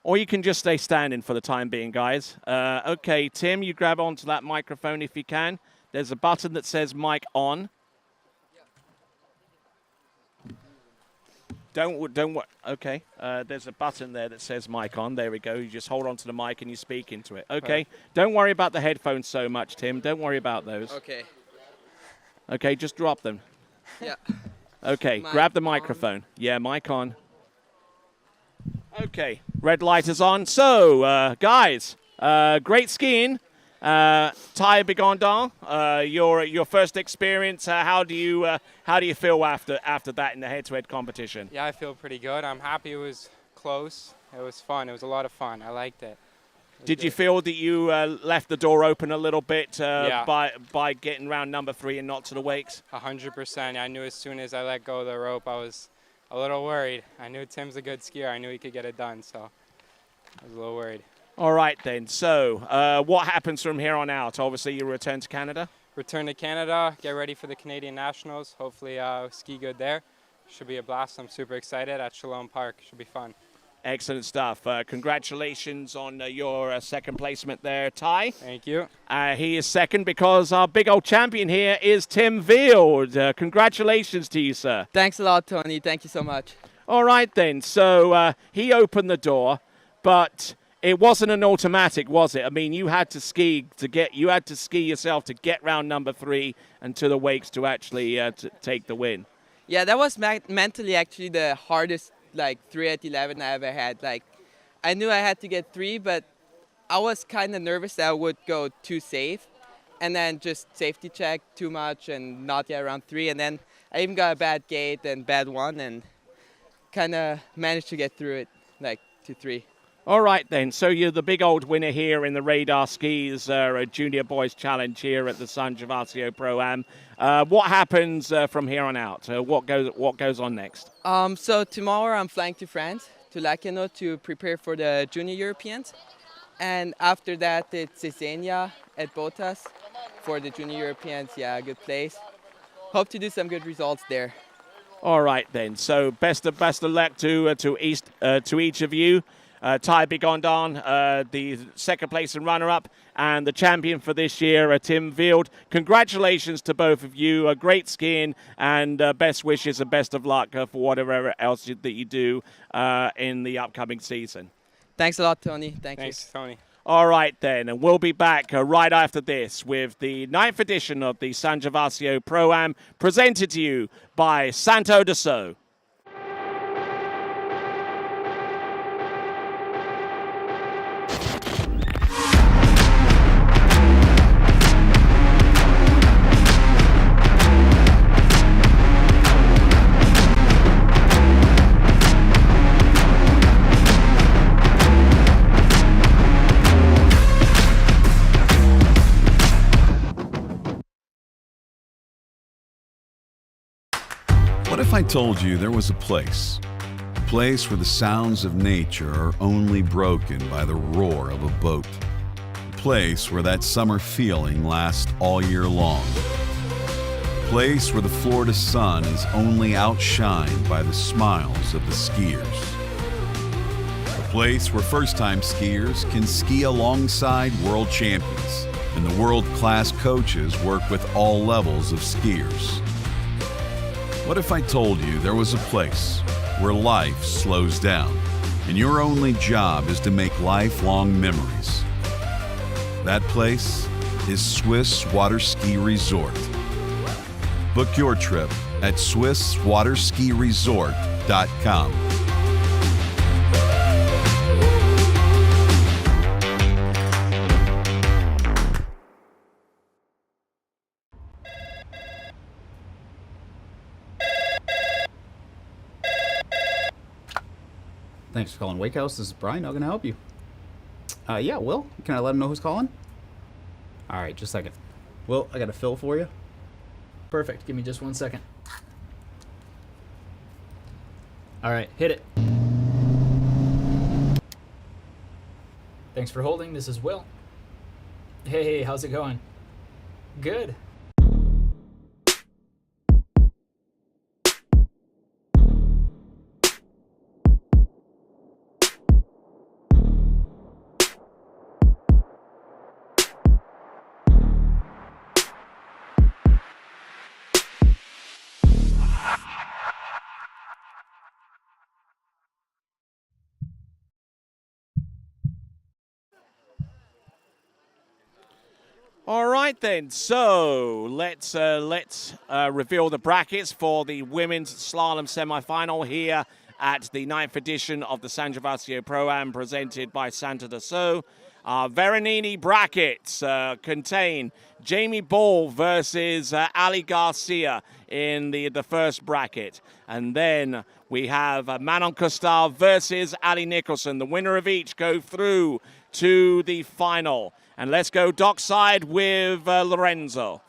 Or you can just stay standing for the time being, guys. Okay, Tim, you grab onto that microphone if you can. There's a button that says mic on. Okay, there's a button there that says mic on. There we go. You just hold on to the mic and you speak into it. Okay, don't worry about the headphones so much, Tim. Don't worry about those. Okay. Okay, just drop them. Yeah. Okay, Mic grab the on. microphone. Yeah, mic on. Okay, red light is on. So, guys, great skiing. Ty Bigondal, your first experience. How do you feel after that in the head-to-head competition? Yeah, I feel pretty good. I'm happy it was close. It was fun. It was a lot of fun. I liked it. Did you feel that you left the door open a little bit Yeah. by getting round number 3 and not to the wakes? 100%. I knew as soon as I let go of the rope, I was a little worried. I knew Tim's a good skier. I knew he could get it done, so I was a little worried. All right, then. So what happens from here on out? Obviously, you return to Canada? Return to Canada, get ready for the Canadian Nationals. Hopefully ski good there. Should be a blast. I'm super excited at Shalom Park. Should be fun. Excellent stuff. Congratulations on your second placement there, Ty. Thank you. He is second because our big old champion here is Tim Wild. Congratulations to you, sir. Thanks a lot, Tony. Thank you so much. All right, then. So he opened the door, but it wasn't an automatic, was it? I mean, you had to ski yourself to get round number 3 and to the wakes to actually to take the win. Yeah, that was mentally actually the hardest 3 at 11 I ever had. I knew I had to get 3, but I was kind of nervous that I would go too safe and then just safety check too much and not get around 3. And then I even got a bad gate and bad 1 and kind of managed to get through it to 3. All right, then. So you're the big old winner here in the Radar Skis Junior Boys Challenge here at the San Gervasio ProAm. What happens from here on out? What goes on next? So tomorrow I'm flying to France, to Lacanau, to prepare for the Junior Europeans. And after that, it's Cesenia at Botas for the Junior Europeans. Yeah, good place. Hope to do some good results there. All right, then. So best of luck to each of you. Ty Bigondon, the second place and runner-up, and the champion for this year, Tim Wild. Congratulations to both of you. Great skiing, and best wishes and best of luck for whatever else that you do in the upcoming season. Thanks a lot, Tony. Thanks, Tony. All right, then, and we'll be back right after this with the 9th edition of the San Gervasio ProAm, presented to you by Santo de So. What if I told you there was a place place where the sounds of nature are only broken by the roar of a boat. A place where that summer feeling lasts all year long. A place where the Florida sun is only outshined by the smiles of the skiers. A place where first-time skiers can ski alongside world champions, and the world-class coaches work with all levels of skiers. What if I told you there was a place where life slows down and your only job is to make lifelong memories? That place is Swiss Waterski Resort. Book your trip at SwissWaterskiResort.com. Thanks for calling Wake House. This is Brian. How can I help you? Yeah, Will. Can I let him know who's calling? All right, just a second. Will, I got a fill for you. Perfect. Give me just 1 second. All right, hit it. Thanks for holding. This is Will. Hey, how's it going? Good. All right then, so let's reveal the brackets for the women's slalom semi-final here at the 9th edition of the San Gervasio ProAm presented by Santa de So. Veronini brackets contain Jamie Ball versus Ali Garcia in the first bracket. And then we have Manon Costard versus Ali Nicholson. The winner of each go through to the final. And let's go dockside with Lorenzo.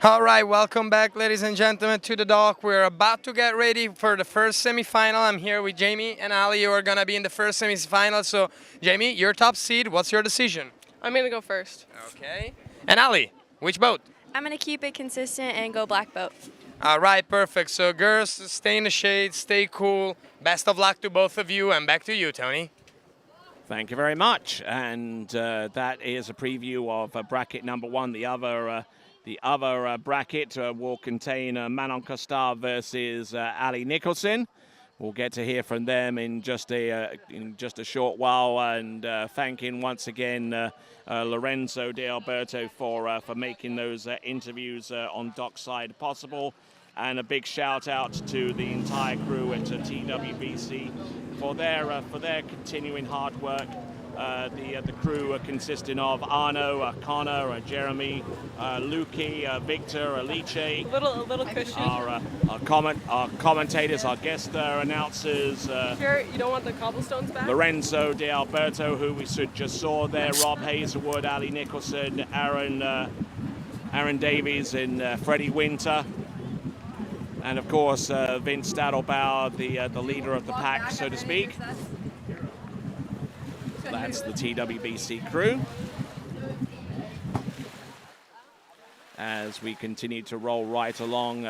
All right, welcome back, ladies and gentlemen, to the dock. We're about to get ready for the first semifinal. I'm here with Jamie and Ali, who are going to be in the first semifinal. So, Jamie, your top seed. What's your decision? I'm going to go first. Okay. And Ali, which boat? I'm going to keep it consistent and go black boat. All right, perfect. So, girls, stay in the shade, stay cool. Best of luck to both of you, and back to you, Tony. Thank you very much. And that is a preview of bracket number one. The other bracket will contain Manon Costard versus Ali Nicholson. We'll get to hear from them in just a short while. And thanking once again Lorenzo De Alberto for making those interviews on Dockside possible. And a big shout out to the entire crew at TWBC for their continuing hard work. The crew are consisting of Arno, Connor, Jeremy, Luki, Victor, Alice. A little cushy. Our commentators, our guest announcers. Sure, you don't want the cobblestones back? Lorenzo De Alberto, who we just saw there, Rob Hazelwood, Ali Nicholson, Aaron Davies, and Freddie Winter. And of course, Vince Stadelbauer, the leader of the pack, so to speak. That's the TWBC crew. As we continue to roll right along,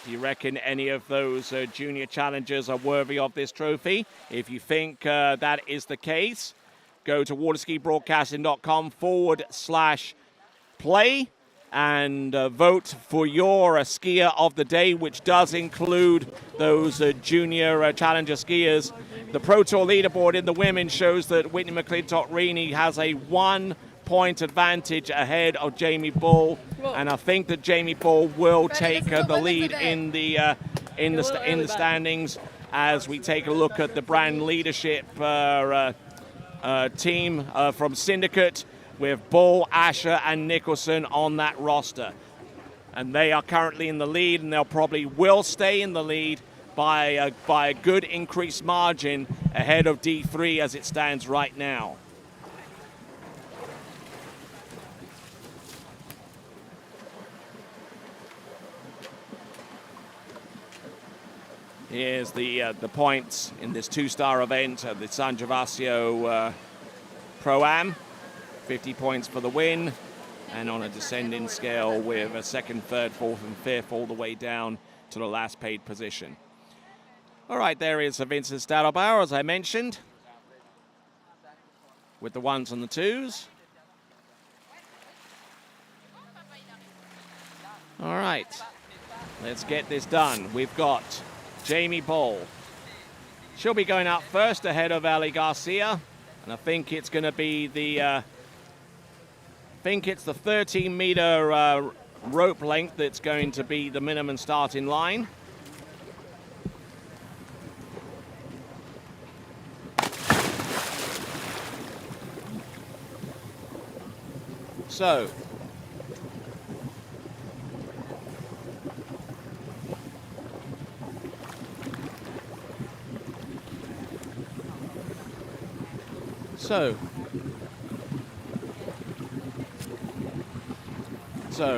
do you reckon any of those junior challengers are worthy of this trophy? If you think that is the case, go to waterskibroadcasting.com/play. And vote for your skier of the day, which does include those junior challenger skiers. The Pro Tour leaderboard in the women shows that Whitney McClintock-Reaney has a 1-point advantage ahead of Jamie Bull, and I think that Jamie Bull will take the lead in the standings as we take a look at the brand leadership team from Syndicate, with Bull, Asher, and Nicholson on that roster. And they are currently in the lead, and they'll probably will stay in the lead by a good increased margin ahead of D3 as it stands right now. Here's the points in this two-star event at the San Gervasio ProAm. 50 points for the win, and on a descending scale with a second, third, fourth, and fifth all the way down to the last paid position. All right, there is Vincent Stadelbauer, as I mentioned, with the ones and the twos. All right, let's get this done. We've got Jamie Bull. She'll be going out first ahead of Ali Garcia, and I think it's going to be the 13-meter rope length that's going to be the minimum starting line. So,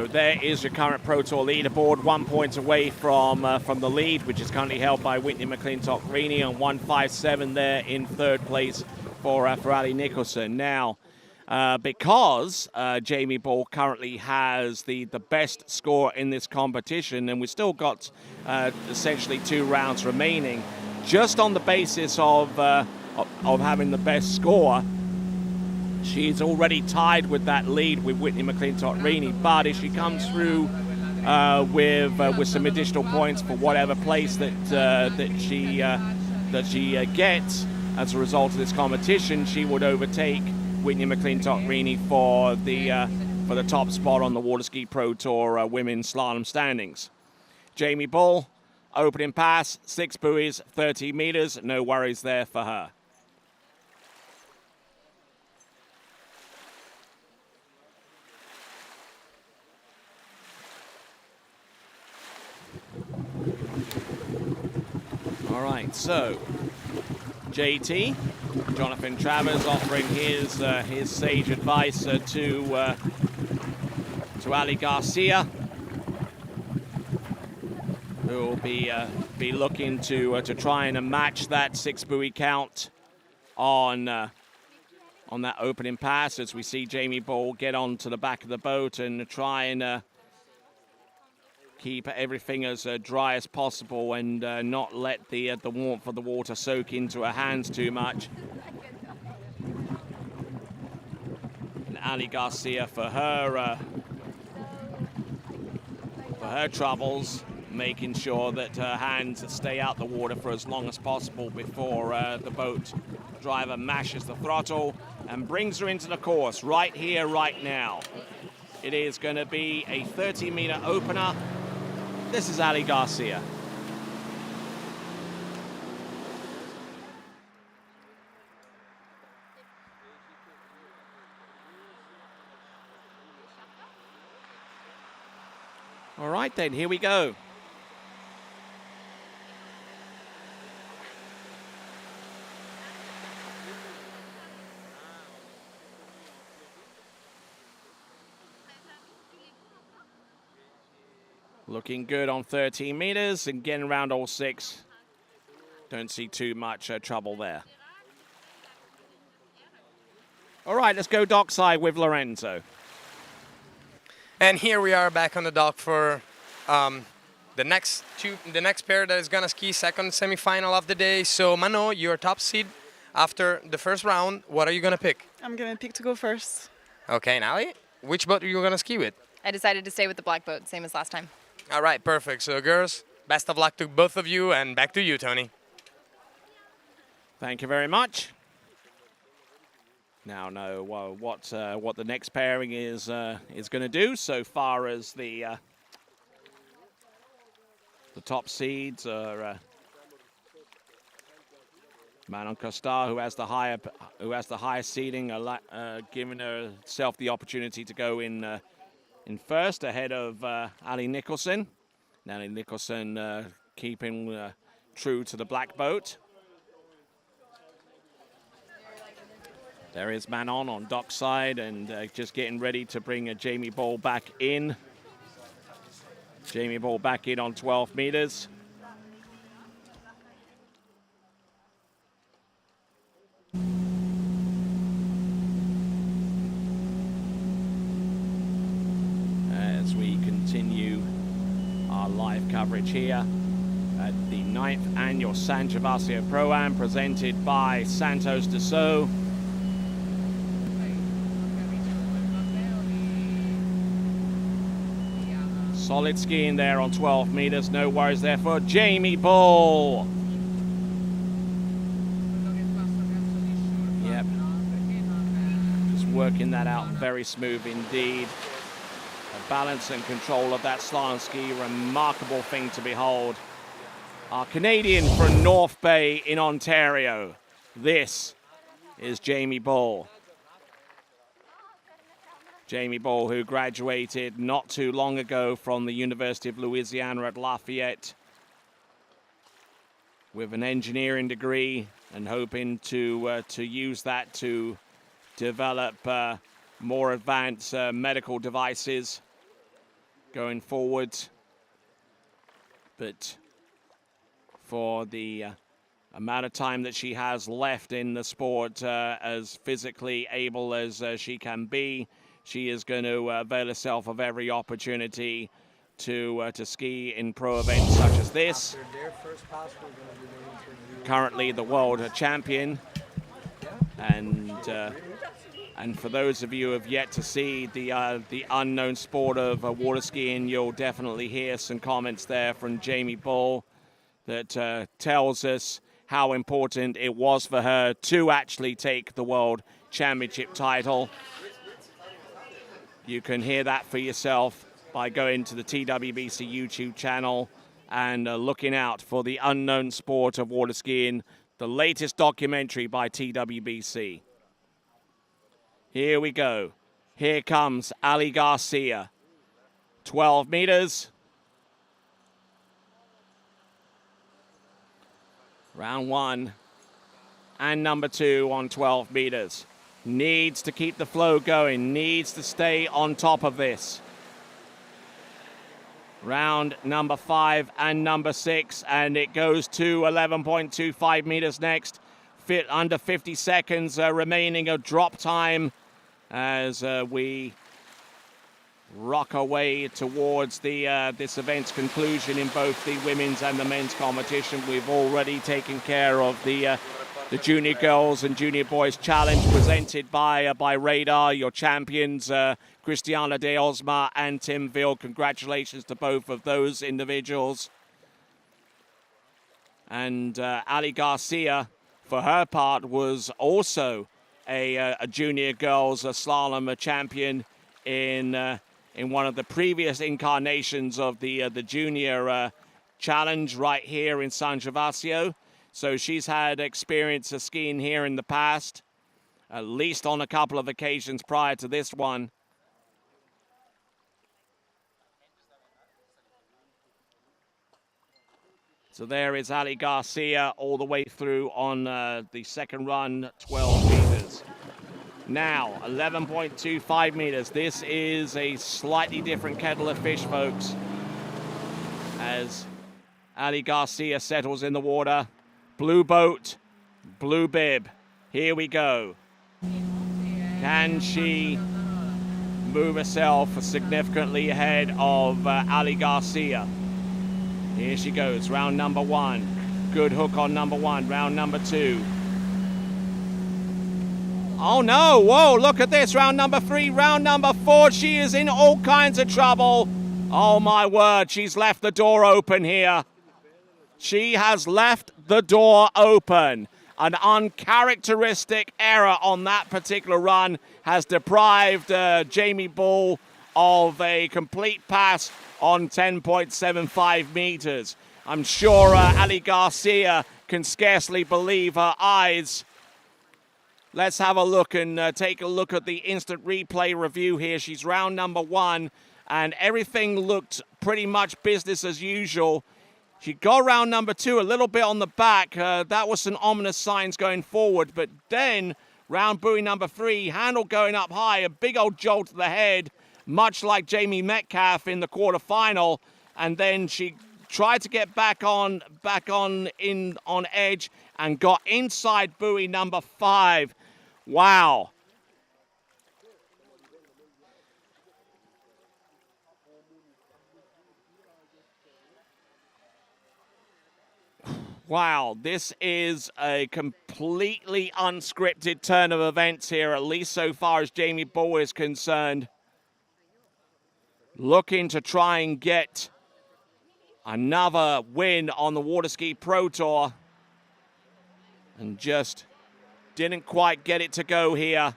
there is your current Pro Tour leaderboard, 1 point away from the lead, which is currently held by Whitney McClintock-Rini, on 157 there in third place for Ali Nicholson. Now, because Jamie Bull currently has the best score in this competition, and we've still got essentially 2 rounds remaining, just on the basis of having the best score, she's already tied with that lead with Whitney McClintock-Rini. But if she comes through with some additional points for whatever place that she gets as a result of this competition, she would overtake Whitney McClintock-Rini for the top spot on the Waterski Pro Tour women's slalom standings. Jamie Bull, opening pass, 6 buoys, 30 meters. No worries there for her. All right, so JT, Jonathan Travers, offering his sage advice to Ali Garcia, who will be looking to try and match that 6 buoy count on that opening pass, as we see Jamie Bull get onto the back of the boat and try and keep everything as dry as possible and not let the warmth of the water soak into her hands too much. And Ali Garcia, for her troubles, making sure that her hands stay out the water for as long as possible before the boat driver mashes the throttle and brings her into the course right here, right now. It is going to be a 30-meter opener. This is Ali Garcia. All right then, here we go. Looking good on 13 meters and getting around all 6. Don't see too much trouble there. All right, let's go dockside with Lorenzo. And here we are back on the dock for the next pair that is gonna ski second semifinal of the day. So Mano, your top seed after the first round. What are you gonna pick? I'm gonna pick to go first. Okay, and Ali, which boat are you gonna ski with? I decided to stay with the black boat, same as last time. All right, perfect. So girls, best of luck to both of you, and back to you, Tony. Thank you very much. Now know what the next pairing is going to do. So far as the top seeds are Manon Costar, who has the highest seeding, giving herself the opportunity to go in first ahead of Ali Nicholson. Ali Nicholson keeping true to the black boat. There is Manon on dockside and just getting ready to bring Jamie Bull back in. Jamie Bull back in on 12 meters. live coverage here at the 9th annual San Gervasio ProAm, presented by Santos Dassault. Solid skiing there on 12 meters. No worries there for Jamie Bull. Yep. Just working that out very smooth indeed. The balance and control of that slalom ski, remarkable thing to behold. Our Canadian from North Bay in Ontario. This is Jamie Bull. Jamie Bull, who graduated not too long ago from the University of Louisiana at Lafayette with an engineering degree, and hoping to use that to develop more advanced medical devices going forward. But for the amount of time that she has left in the sport, as physically able as she can be, she is going to avail herself of every opportunity to ski in pro events such as this. Currently the world champion, and for those of you who have yet to see the unknown sport of water skiing, you'll definitely hear some comments there from Jamie Bull that tells us how important it was for her to actually take the world championship title. You can hear that for yourself by going to the TWBC YouTube channel and looking out for the unknown sport of water skiing, the latest documentary by TWBC. Here we go. Here comes Ali Garcia. 12 meters. Round one and number two on 12 meters. Needs to keep the flow going, needs to stay on top of this. Round number 5 and number 6, and it goes to 11.25 meters next. Under 50 seconds remaining of drop time as we rock our way towards this event's conclusion in both the women's and the men's competition. We've already taken care of the Junior Girls and Junior Boys Challenge presented by Radar, your champions, Cristiana de Osma and Tim Ville. Congratulations to both of those individuals. And Ali Garcia, for her part, was also a Junior Girls slalom champion in one of the previous incarnations of the Junior Challenge right here in San Gervasio. So she's had experience of skiing here in the past, at least on a couple of occasions prior to this one. So there is Ali Garcia all the way through on the second run, 12 meters. Now, 11.25 meters. This is a slightly different kettle of fish, folks, as Ali Garcia settles in the water. Blue boat, blue bib. Here we go. Can she move herself significantly ahead of Ali Garcia? Here she goes, round number 1. Good hook on number 1, round number 2. Oh no, whoa, look at this, round number 3, round number 4. She is in all kinds of trouble. Oh my word, she's left the door open here. She has left the door open. An uncharacteristic error on that particular run has deprived Jamie Bull of a complete pass on 10.75 meters. I'm sure Ali Garcia can scarcely believe her eyes. Let's have a look and take a look at the instant replay review here. She's round number 1, and everything looked pretty much business as usual. She got round number 2 a little bit on the back. That was some ominous signs going forward. But then round buoy number 3, handle going up high, a big old jolt to the head, much like Jamie Metcalf in the quarterfinal. And then she tried to get back on edge and got inside buoy number 5. Wow. Wow, this is a completely unscripted turn of events here, at least so far as Jamie Bull is concerned. Looking to try and get another win on the Waterski Pro Tour. And just didn't quite get it to go here.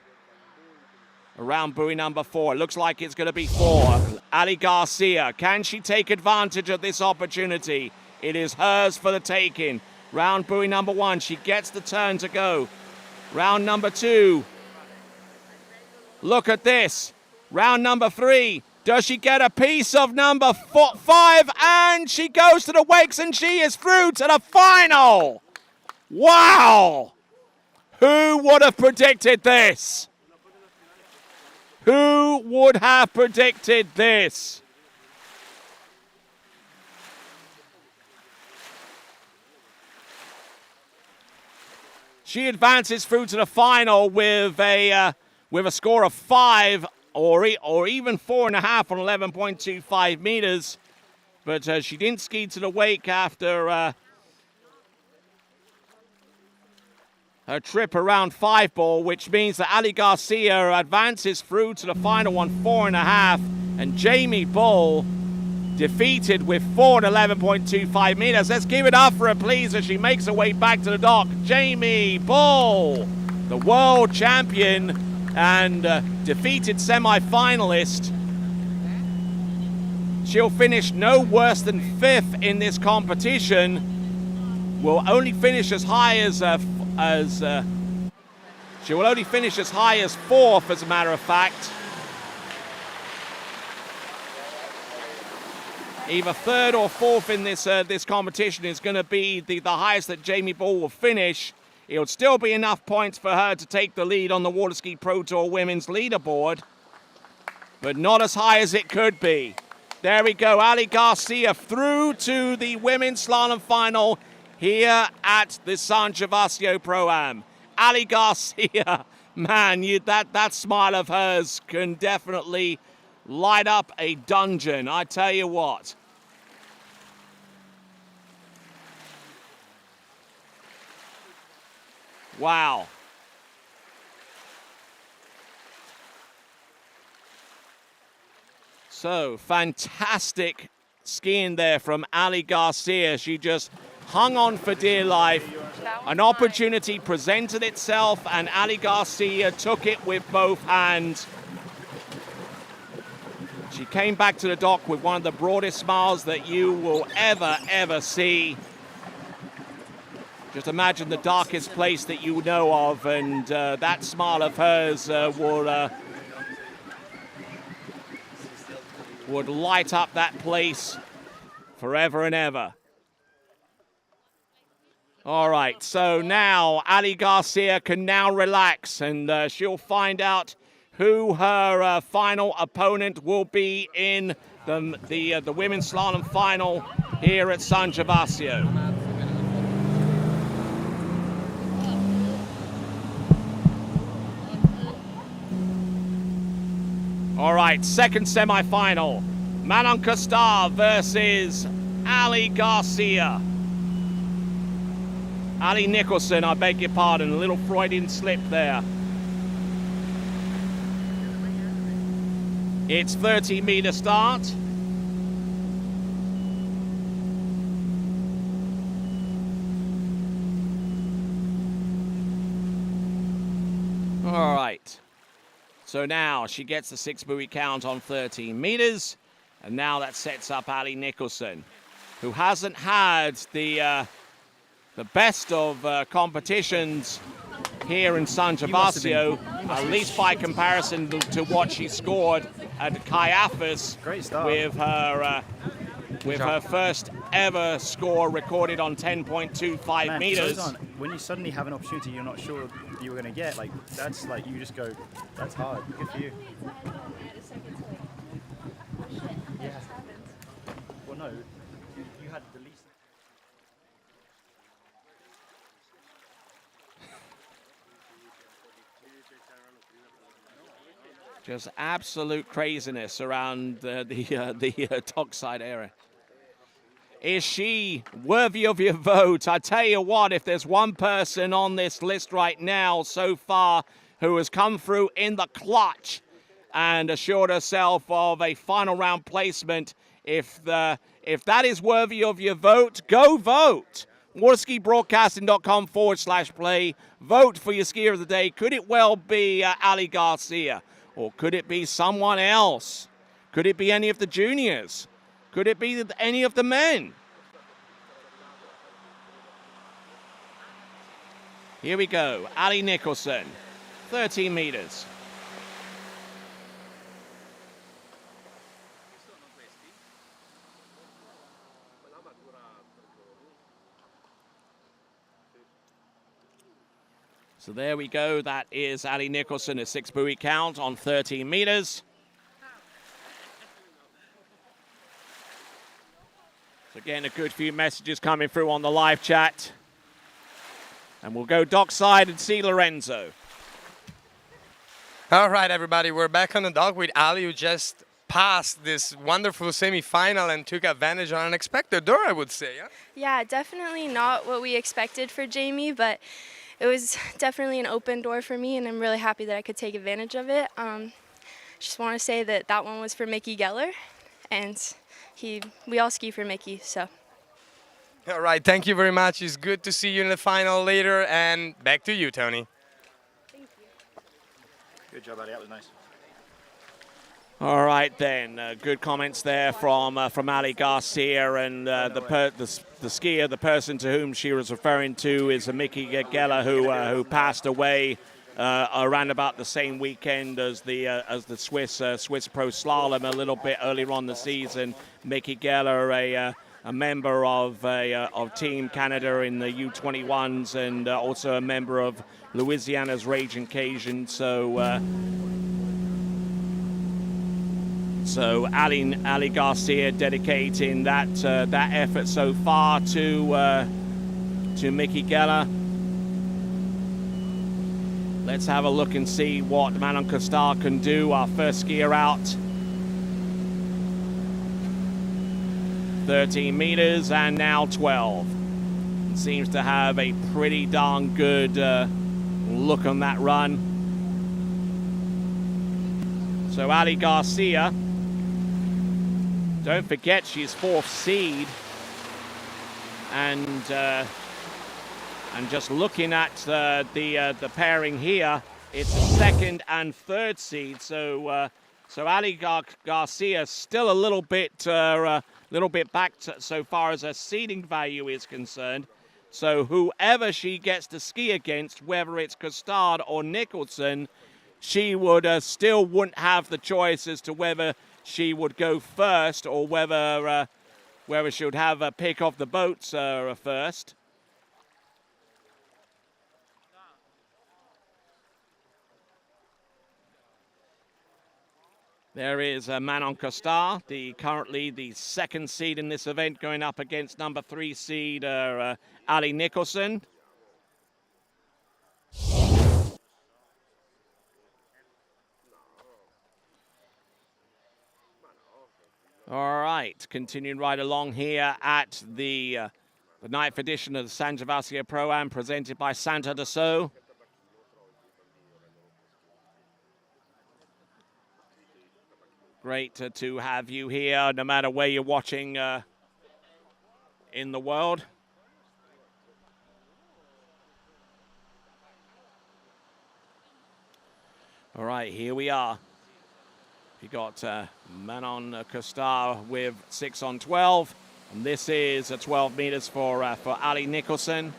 Around buoy number 4. It looks like it's going to be 4. Ali Garcia, can she take advantage of this opportunity? It is hers for the taking. Round buoy number 1. She gets the turn to go. Round number 2. Look at this. Round number 3. Does she get a piece of number 5? And she goes to the wakes and she is through to the final. Wow. Who would have predicted this? Who would have predicted this? She advances through to the final with a score of 5 or even 4.5 on 11.25 meters. But she didn't ski to the wake after her trip around 5 ball, which means that Ali Garcia advances through to the final on 4.5, and Jamie Bull defeated with 4 and 11.25 meters. Let's give it up for her, please, as she makes her way back to the dock. Jamie Bull, the world champion and defeated semi-finalist. She'll finish no worse than 5th in this competition. Will only finish as high as she will only finish as high as 4th, as a matter of fact. Either 3rd or 4th in this competition is going to be the highest that Jamie Bull will finish. It would still be enough points for her to take the lead on the Waterski Pro Tour Women's leaderboard, but not as high as it could be. There we go, Ali Garcia through to the women's slalom final here at the San Gervasio ProAm. Ali Garcia, man, that smile of hers can definitely light up a dungeon, I tell you what. Wow. So, fantastic skiing there from Ali Garcia. She just hung on for dear life. An opportunity presented itself, and Ali Garcia took it with both hands. She came back to the dock with one of the broadest smiles that you will ever see. Just imagine the darkest place that you know of, and that smile of hers would light up that place forever and ever. All right, so now Ali Garcia can now relax, and she'll find out who her final opponent will be in the women's slalom final here at San Gervasio. All right, second semi-final. Manon Costard versus Ali Garcia. Ali Nicholson, I beg your pardon, a little Freudian slip there. It's 30-meter start. All right. So now she gets the 6 buoy count on 13 meters, and now that sets up Ali Nicholson, who hasn't had the best of competitions here in San Gervasio, at least by comparison to what she scored at Caiaphas with her first ever score recorded on 10.25 meters. When you suddenly have an opportunity you're not sure you were going to get, like that's like you just go, that's hard. Good for you. Yeah. Well, no, you had the least. Just absolute craziness around the dockside area. Is she worthy of your vote? I tell you what, if there's one person on this list right now so far who has come through in the clutch and assured herself of a final round placement, if that is worthy of your vote, go vote. Waterskibroadcasting.com/play. Vote for your skier of the day. Could it well be Ali Garcia? Or could it be someone else? Could it be any of the juniors? Could it be any of the men? Here we go. Ali Nicholson, 13 meters. So there we go. That is Ali Nicholson, a 6-buoy count on 13 meters. So again, a good few messages coming through on the live chat. And we'll go dockside and see Lorenzo. All right, everybody, we're back on the dock with Ali, who just passed this wonderful semi-final and took advantage of an unexpected door, I would say. Yeah? Yeah, definitely not what we expected for Jamie, but it was definitely an open door for me, and I'm really happy that I could take advantage of it. Just want to say that one was for Mickey Geller, and we all ski for Mickey, so. All right, thank you very much. It's good to see you in the final later, and back to you, Tony. Thank you. Good job, Ali. That was nice. All right, then. Good comments there from Ali Garcia, and the skier, the person to whom she was referring to, is Mickey Geller, who passed away around about the same weekend as the Swiss Pro Slalom a little bit earlier on the season. Mickey Geller, a member of Team Canada in the U21s, and also a member of Louisiana's Raging Cajun. So Ali Garcia dedicating that effort so far to Mickey Geller. Let's have a look and see what Manon Costard can do. Our first skier out. 13 meters and now 12. Seems to have a pretty darn good look on that run. So Ali Garcia, don't forget she's 4th seed, and just looking at the pairing here, it's a 2nd and 3rd seed. So Ali Garcia still a little bit back so far as her seeding value is concerned. So whoever she gets to ski against, whether it's Costard or Nicholson, she would still wouldn't have the choice as to whether she would go first or whether she would have a pick off the boats first. There is Manon Costard, currently the 2nd seed in this event, going up against number 3 seed Ali Nicholson. All right, continuing right along here at the 9th edition of the San Gervasio ProAm, presented by Santa Dassault. Great to have you here, no matter where you're watching in the world. All right, here we are. You got Manon Costard with 6 on 12, and this is 12 meters for Ali Nicholson.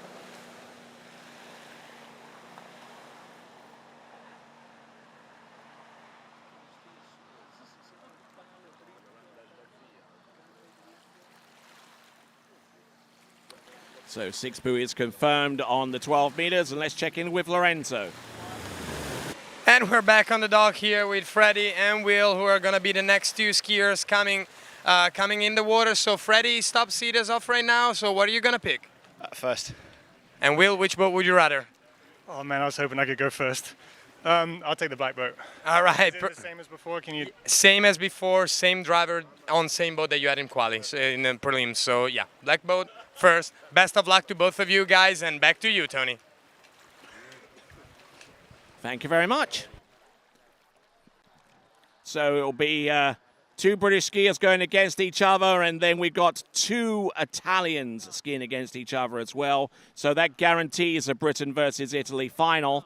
So 6 buoys confirmed on the 12 meters, and let's check in with Lorenzo. And we're back on the dock here with Freddie and Will, who are going to be the next 2 skiers coming in the water. So Freddie, top seed is off right now. So what are you going to pick? First. And Will, which boat would you rather? Oh man, I was hoping I could go first. I'll take the black boat. All right. Is it the same as before? Can you? Same as before, same driver on same boat that you had in quali, so in the prelims. So yeah, black boat first. Best of luck to both of you guys, and back to you, Tony. Thank you very much. So it'll be two British skiers going against each other, and then we've got two Italians skiing against each other as well. So that guarantees a Britain versus Italy final.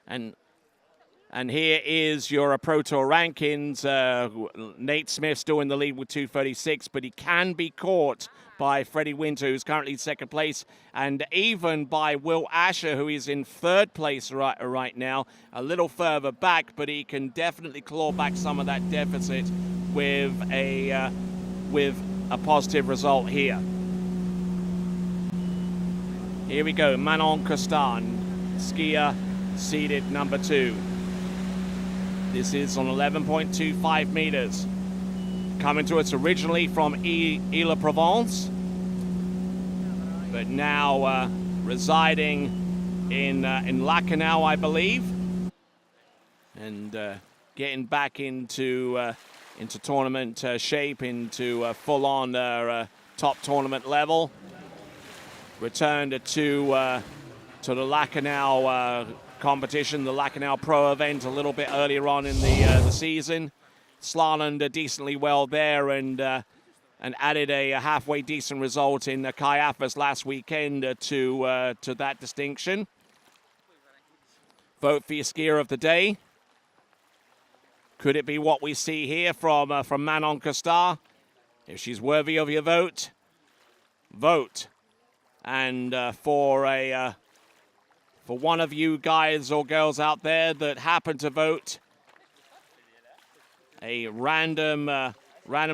And here is your Pro Tour rankings. Nate Smith still in the lead with 2:36, but he can be caught by Freddie Winter, who's currently second place, and even by Will Asher, who is in third place right now, a little further back, but he can definitely claw back some of that deficit with a positive result here. Here we go, Manon Costan, skier seeded number 2. This is on 11.25 meters. Coming to us originally from Aix-en-Provence, but now residing in Lacanau, I believe, and getting back into tournament shape, into full-on top tournament level. Returned to the Lacanau competition, the Lacanau Pro event, a little bit earlier on in the season. Slalomed decently well there, and added a halfway decent result in Kayafas last weekend to that distinction. Vote for your skier of the day. Could it be what we see here from Manon Costar? If she's worthy of your vote, vote. And for one of you guys or girls out there that happen to vote, a random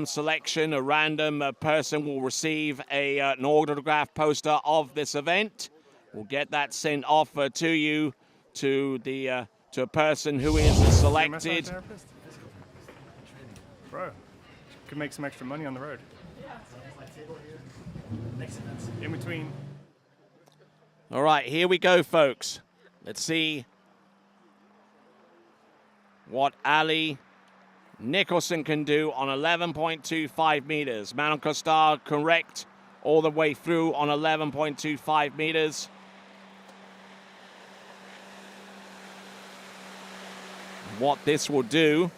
selection, a random person will receive an autograph poster of this event. We'll get that sent off to you, to a person who is selected. Bro, could make some extra money on the road. In between. All right, here we go, folks. Let's see what Ali Nicholson can do on 11.25 meters. Manon Costar correct all the way through on 11.25 meters. What this will do,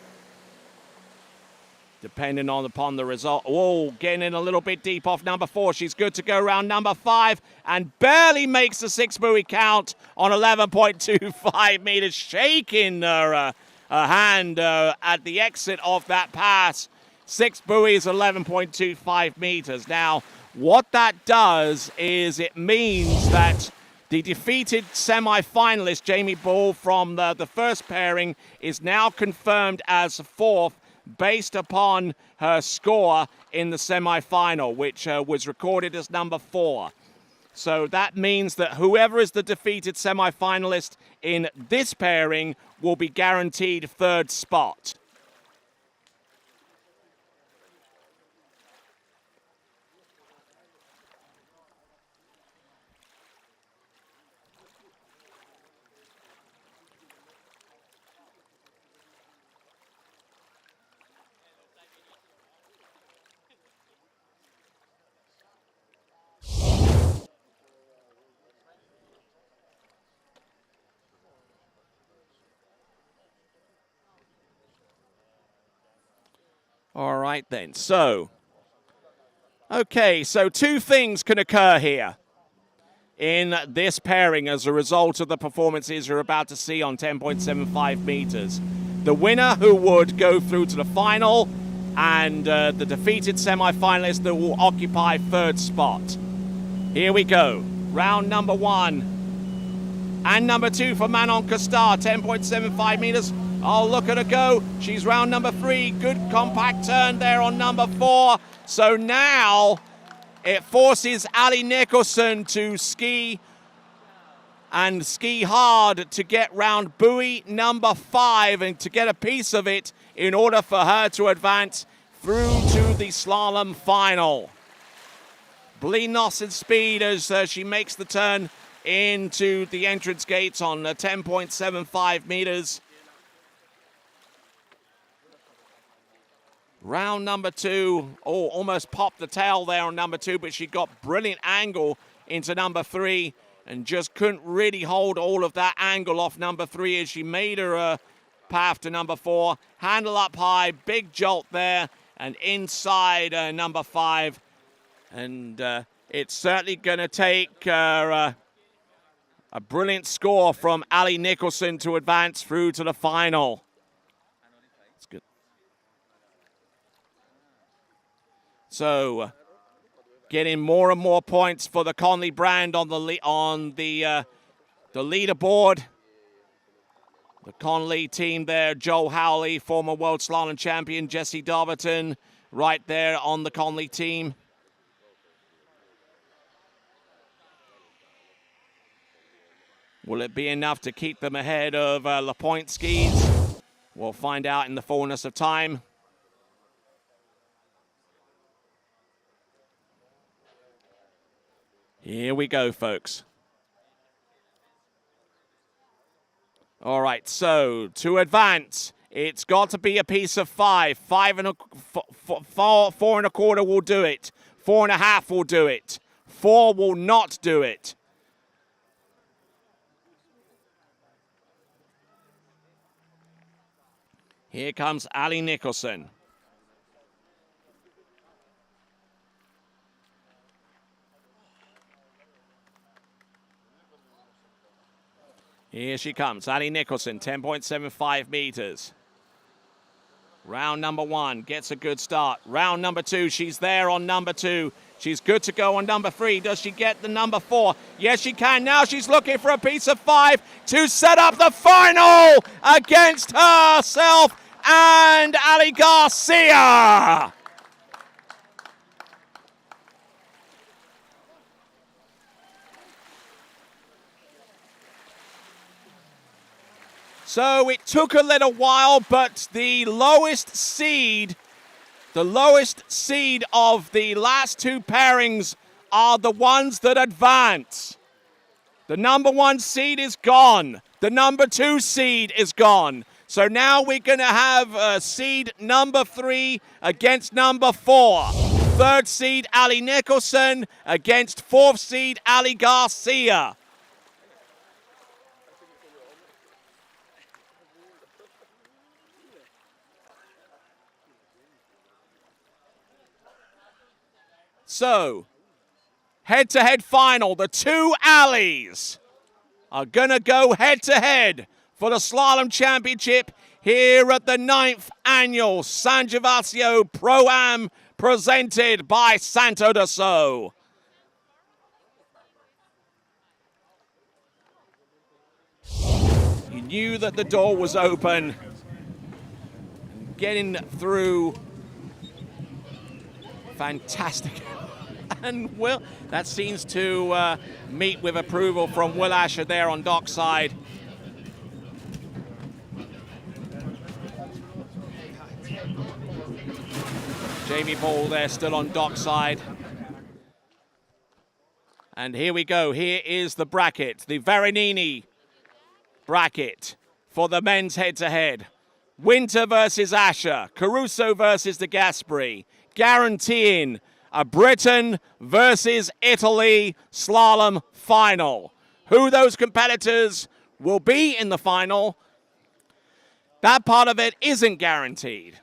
depending upon the result. Oh, getting in a little bit deep off number 4. She's good to go around number 5 and barely makes the 6 buoy count on 11.25 meters, shaking her hand at the exit of that pass. 6 buoys, 11.25 meters. Now, what that does is it means that the defeated semi-finalist, Jamie Ball, from the first pairing, is now confirmed as 4th, based upon her score in the semi-final, which was recorded as number 4. So that means that whoever is the defeated semi-finalist in this pairing will be guaranteed 3rd spot. All right, then. So, okay, so 2 things can occur here in this pairing as a result of the performances you're about to see on 10.75 meters. The winner who would go through to the final, and the defeated semi-finalist that will occupy 3rd spot. Here we go. Round number 1 and number 2 for Manon Costar, 10.75 meters. Oh, look at her go. She's round number 3. Good compact turn there on number 4. So now it forces Ali Nicholson to ski and ski hard to get round buoy number 5 and to get a piece of it in order for her to advance through to the slalom final. Bleeding off in speed as she makes the turn into the entrance gates on 10.75 meters. Round number 2, almost popped the tail there on number 2, but she got brilliant angle into number 3 and just couldn't really hold all of that angle off number 3 as she made her path to number 4. Handle up high, big jolt there, and inside number 5. And it's certainly going to take a brilliant score from Ali Nicholson to advance through to the final. That's good. So, getting more and more points for the Conley brand on the leaderboard. The Conley team there, Joe Howley, former world slalom champion, Jesse Darberton, right there on the Conley team. Will it be enough to keep them ahead of LaPointe skis? We'll find out in the fullness of time. Here we go, folks. All right, so to advance, it's got to be a piece of 5. 4 and a quarter will do it. 4.5 will do it. 4 will not do it. Here comes Ali Nicholson. Here she comes, Ali Nicholson, 10.75 meters. Round number 1, gets a good start. Round number 2, she's there on number 2. She's good to go on number 3. Does she get the number 4? Yes, she can. Now she's looking for a piece of 5 to set up the final against herself and Ali Garcia. So it took a little while, but the lowest seed of the last 2 pairings are the ones that advance. The number 1 seed is gone. The number 2 seed is gone. So now we're going to have seed number 3 against number 4. 3rd seed Ali Nicholson against 4th seed Ali Garcia. So, head-to-head final. The 2 Alis are going to go head-to-head for the Slalom Championship here at the 9th Annual San Gervasio ProAm presented by Santo de So. You knew that the door was open. Getting through. Fantastic. And Will, that seems to meet with approval from Will Asher there on dockside. Jamie Ball there still on dockside. And here we go. Here is the bracket, the Veronini bracket for the men's head-to-head. Winter versus Asher, Caruso versus De Gasperi, guaranteeing a Britain versus Italy slalom final. Who those competitors will be in the final, that part of it isn't guaranteed.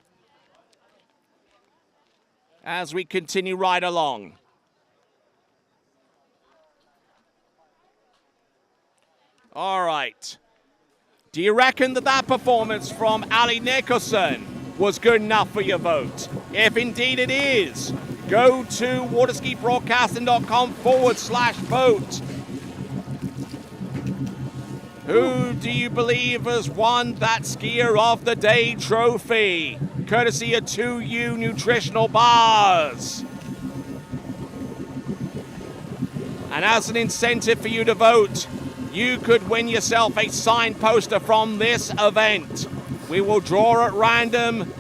As we continue right along. All right. Do you reckon that performance from Ali Nicholson was good enough for your vote? If indeed it is, go to waterskibroadcasting.com/vote. Who do you believe has won that Skier of the Day trophy? Courtesy of 2U Nutritional Bars. And as an incentive for you to vote, you could win yourself a signed poster from this event. We will draw at random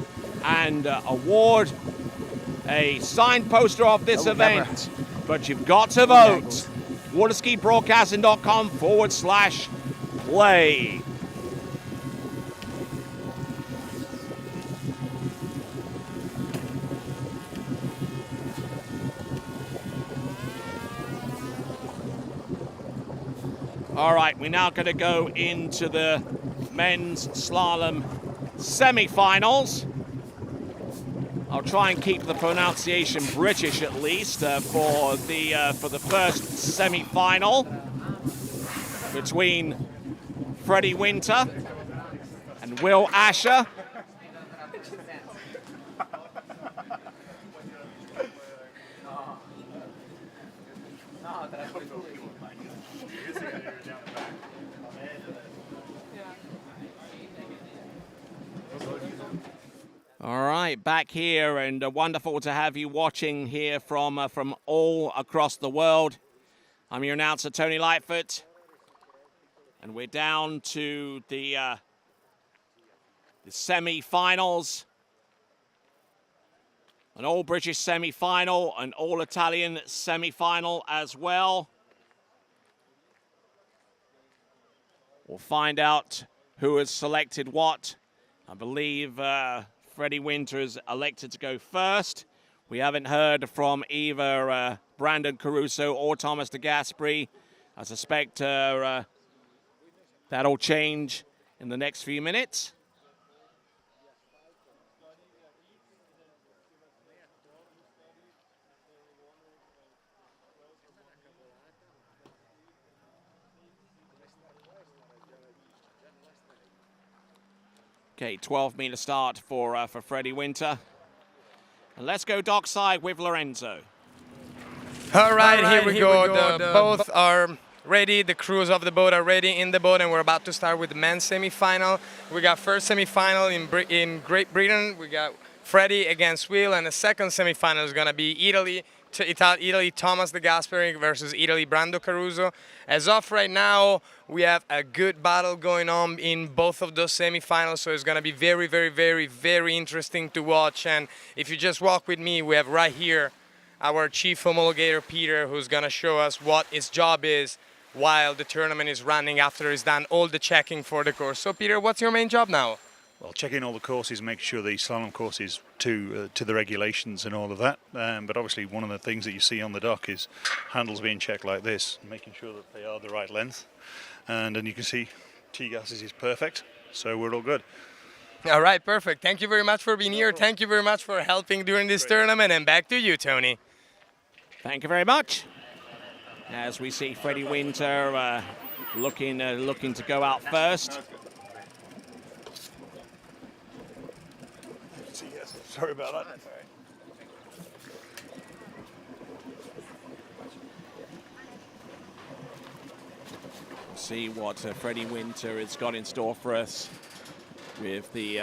and award a signed poster of this event. But you've got to vote. waterskibroadcasting.com/play. All right, we're now going to go into the men's slalom semi-finals. I'll try and keep the pronunciation British at least for the first semi-final between Freddie Winter and Will Asher. All right, back here, and wonderful to have you watching here from all across the world. I'm your announcer, Tony Lightfoot, and we're down to the semi-finals. An all-British semi-final, an all-Italian semi-final as well. We'll find out who has selected what. I believe Freddie Winter is elected to go first. We haven't heard from either Brandon Caruso or Thomas de Gasperi. I suspect that'll change in the next few minutes. Okay, 12-meter start for Freddie Winter. And let's go dockside with Lorenzo. All right, here we go. The both are ready. The crews of the boat are ready in the boat, and we're about to start with the men's semi-final. We got first semi-final in Great Britain. We got Freddie against Will, and the second semi-final is going to be Italy, Thomas de Gasperi versus Italy, Brando Caruso. As of right now, we have a good battle going on in both of those semi-finals, so it's going to be very, very, very, very interesting to watch. And if you just walk with me, we have right here our chief homologator, Peter, who's going to show us what his job is while the tournament is running after he's done all the checking for the course. So, Peter, what's your main job now? Well, checking all the courses, make sure the slalom course is to the regulations and all of that. But obviously, one of the things that you see on the dock is handles being checked like this, making sure that they are the right length. And then you can see T-gases is perfect, so we're all good. All right, perfect. Thank you very much for being here. Thank you very much for helping during this tournament. And back to you, Tony. Thank you very much. As we see Freddie Winter looking to go out first. Sorry about that. See what Freddie Winter has got in store for us with the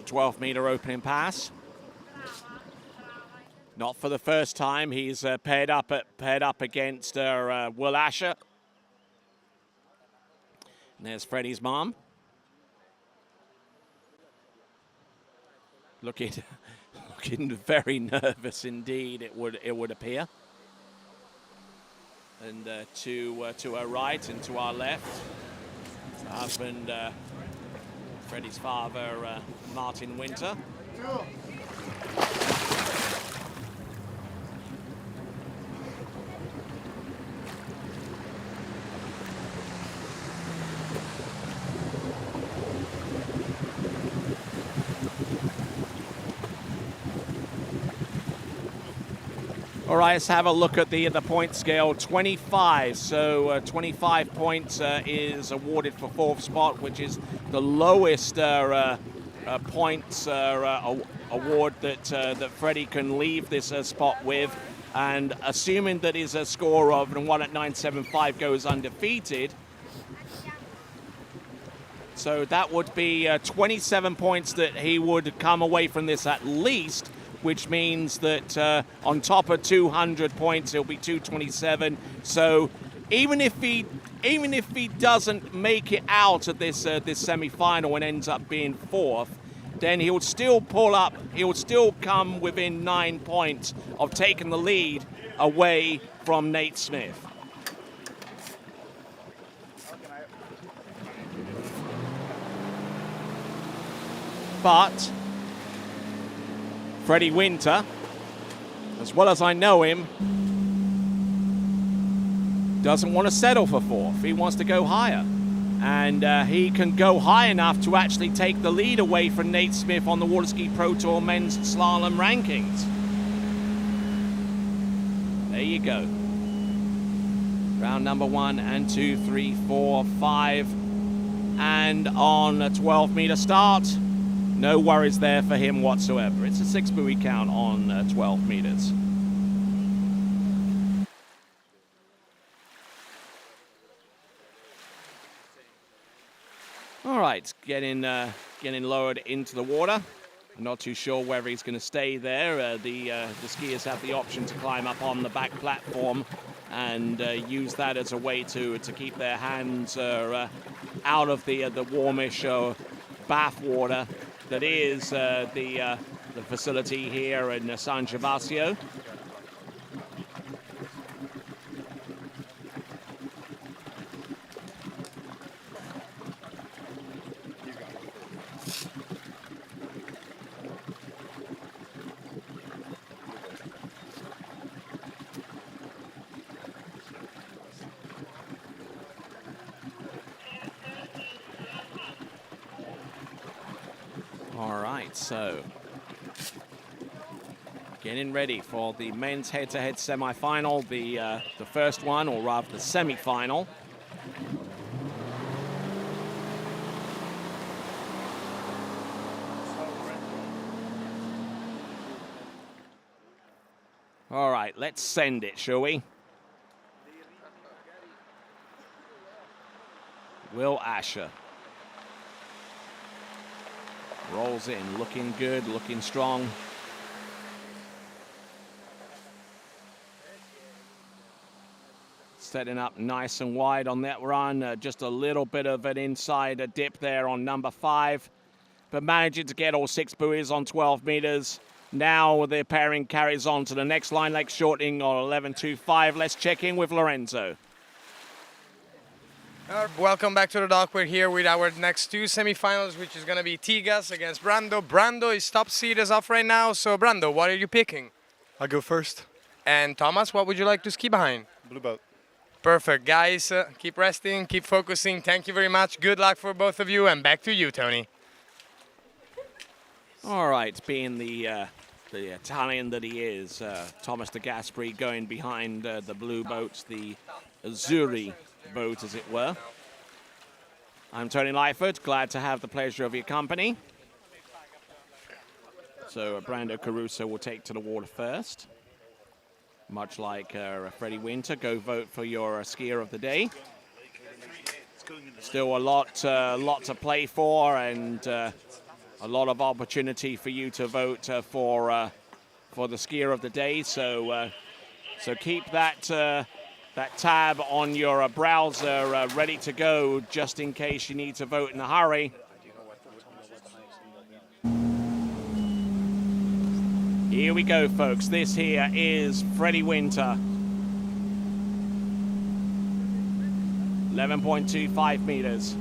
12-meter opening pass. Not for the first time, he's paired up against Will Asher. And there's Freddie's mom. Looking very nervous indeed, it would appear. And to our right and to our left, her husband, Freddie's father, Martin Winter. All right, let's have a look at the point scale. 25, so 25 points is awarded for fourth spot, which is the lowest points award that Freddie can leave this spot with. And assuming that his score of 1 at 9.75 goes undefeated, so that would be 27 points that he would come away from this at least, which means that on top of 200 points, it'll be 227. So even if he doesn't make it out of this semi-final and ends up being fourth, then he'll still come within 9 points of taking the lead away from Nate Smith. But Freddie Winter, as well as I know him, doesn't want to settle for fourth. He wants to go higher. And he can go high enough to actually take the lead away from Nate Smith on the Waterski Pro Tour men's slalom rankings. There you go. Round number 1 and 2, 3, 4, 5. And on a 12-meter start, no worries there for him whatsoever. It's a 6 buoy count on 12 meters. All right, getting lowered into the water. I'm not too sure whether he's going to stay there. The skiers have the option to climb up on the back platform and use that as a way to keep their hands out of the warmish bath water that is the facility here in San Gervasio. All right, so getting ready for the men's head-to-head semi-final, the first one, or rather the semi-final. All right, let's send it, shall we? Will Asher rolls in, looking good, looking strong. Setting up nice and wide on that run. Just a little bit of an inside dip there on number 5. But managing to get all 6 buoys on 12 meters. Now the pairing carries on to the next line, leg shortening on 11.25. Let's check in with Lorenzo. Welcome back to the dock. We're here with our next 2 semifinals, which is going to be Tigas against Brando. Brando is top seed as of right now. So, Brando, what are you picking? I'll go first. And Thomas, what would you like to ski behind? Blue boat. Perfect. Guys, keep resting, keep focusing. Thank you very much. Good luck for both of you. And back to you, Tony. All right, being the Italian that he is, Thomas de Gasperi going behind the blue boat, the Azzurri boat, as it were. I'm Tony Lightfoot, glad to have the pleasure of your company. So Brando Caruso will take to the water first. Much like Freddie Winter, go vote for your skier of the day. Still a lot to play for, and a lot of opportunity for you to vote for the skier of the day. So keep that tab on your browser ready to go, just in case you need to vote in a hurry. Here we go, folks. This here is Freddie Winter. 11.25 meters.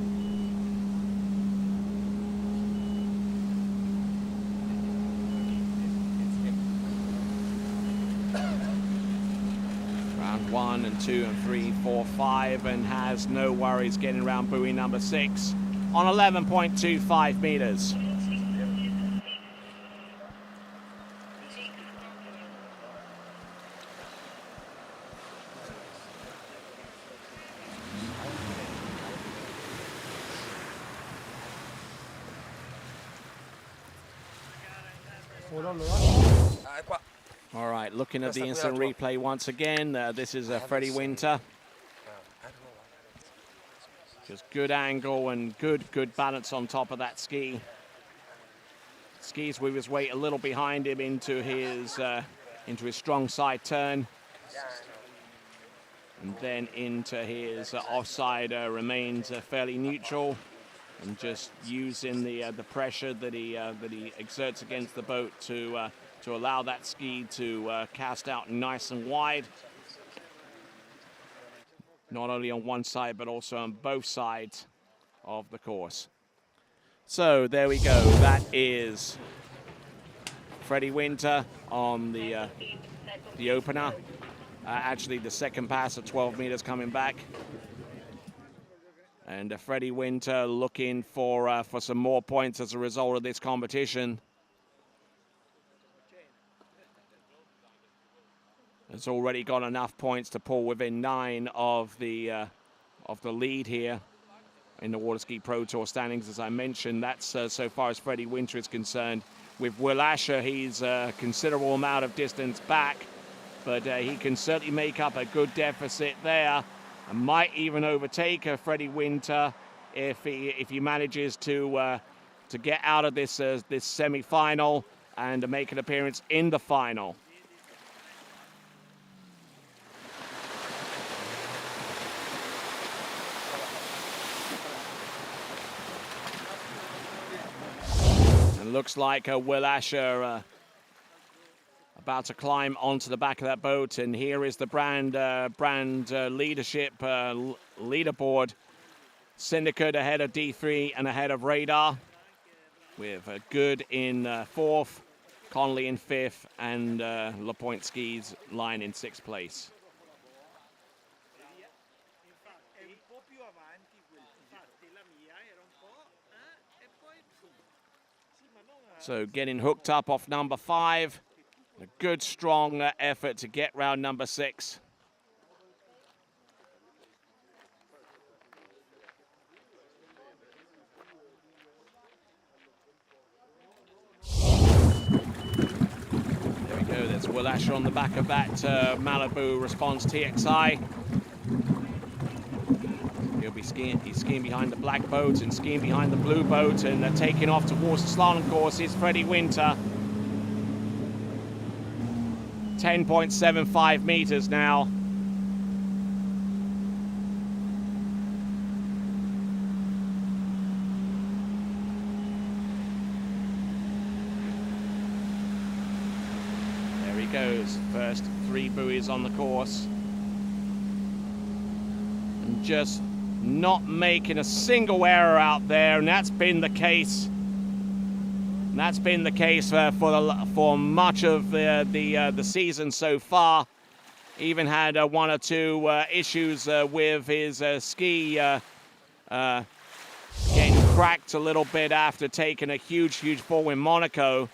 Round 1 and 2 and 3, 4, 5, and has no worries getting around buoy number 6 on 11.25 meters. All right, looking at the instant replay once again. This is Freddie Winter. Just good angle and good balance on top of that ski. Skis with his weight a little behind him into his strong side turn, and then into his offside remains fairly neutral, and just using the pressure that he exerts against the boat to to allow that ski to cast out nice and wide. Not only on one side, but also on both sides of the course. So there we go. That is Freddie Winter on the opener. Actually, the second pass at 12 meters coming back. And Freddie Winter looking for some more points as a result of this competition. Has already got enough points to pull within 9 of the lead here in the Waterski Pro Tour standings. As I mentioned, that's so far as Freddie Winter is concerned. With Will Asher, he's a considerable amount of distance back, but he can certainly make up a good deficit there, and might even overtake Freddie Winter if he manages to get out of this semi-final and make an appearance in the final. Looks like Will Asher about to climb onto the back of that boat, and here is the brand leadership leaderboard. Syndicate ahead of D3 and ahead of Radar, with Good in 4th, Connolly in 5th, and LaPointe Skis line in 6th place. So getting hooked up off number 5. A good, strong effort to get round number 6. There we go. There's Will Asher on the back of that Malibu Response TXI. He's skiing behind the black boat and skiing behind the blue boat, and taking off towards the slalom course is Freddie Winter. 10.75 meters now. There he goes. First 3 buoys on the course. And just not making a single error out there, and that's been the case. That's been the case for much of the season so far. Even had 1 or 2 issues with his ski getting cracked a little bit after taking a huge fall in Monaco,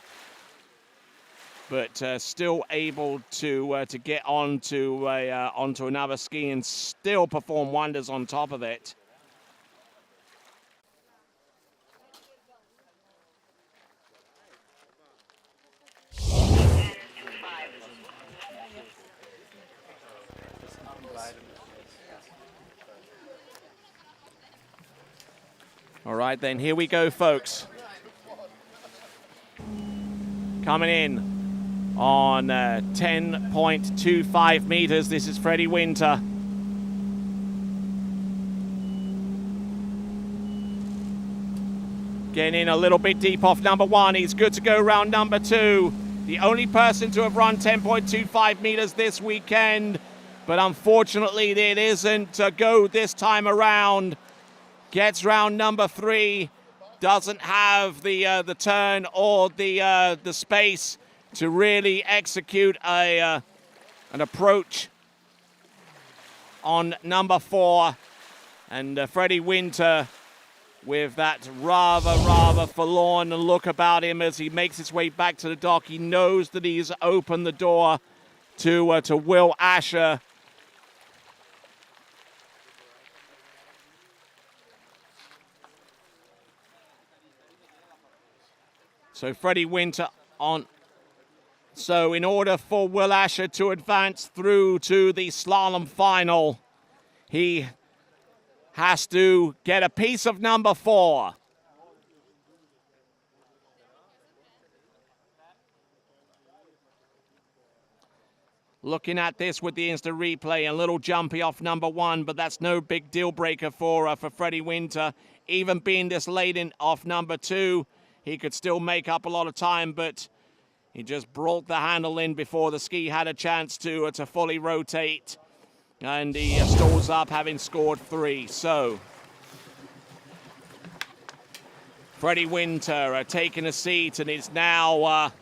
but still able to get onto another ski and still perform wonders on top of it. All right, then, here we go, folks. Coming in on 10.25 meters, this is Freddie Winter. Getting in a little bit deep off number 1. He's good to go round number 2. The only person to have run 10.25 meters this weekend, but unfortunately it isn't a go this time around. Gets round number 3, doesn't have the turn or the space to really execute an approach on number 4, and Freddie Winter with that rather forlorn look about him as he makes his way back to the dock. He knows that he's opened the door to Will Asher. So Freddie Winter on. So in order for Will Asher to advance through to the slalom final, he has to get a piece of number 4. Looking at this with the instant replay, a little jumpy off number 1, but that's no big deal breaker for Freddie Winter. Even being this late in off number 2, he could still make up a lot of time, but He just brought the handle in before the ski had a chance to fully rotate. And he stalls up, having scored 3. So, Freddie Winter taking a seat, and is now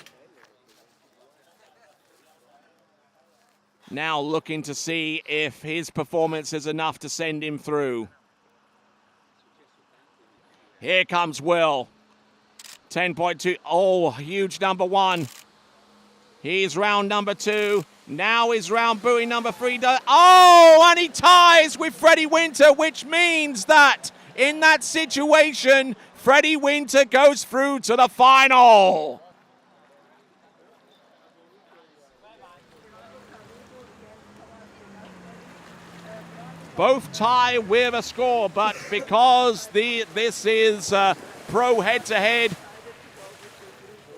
looking to see if his performance is enough to send him through. Here comes Will. 10.2. Oh, huge number 1. He's round number 2. Now is round buoy number 3. Oh, and he ties with Freddie Winter, which means that in that situation, Freddie Winter goes through to the final. Both tie with a score, but because this is pro head-to-head,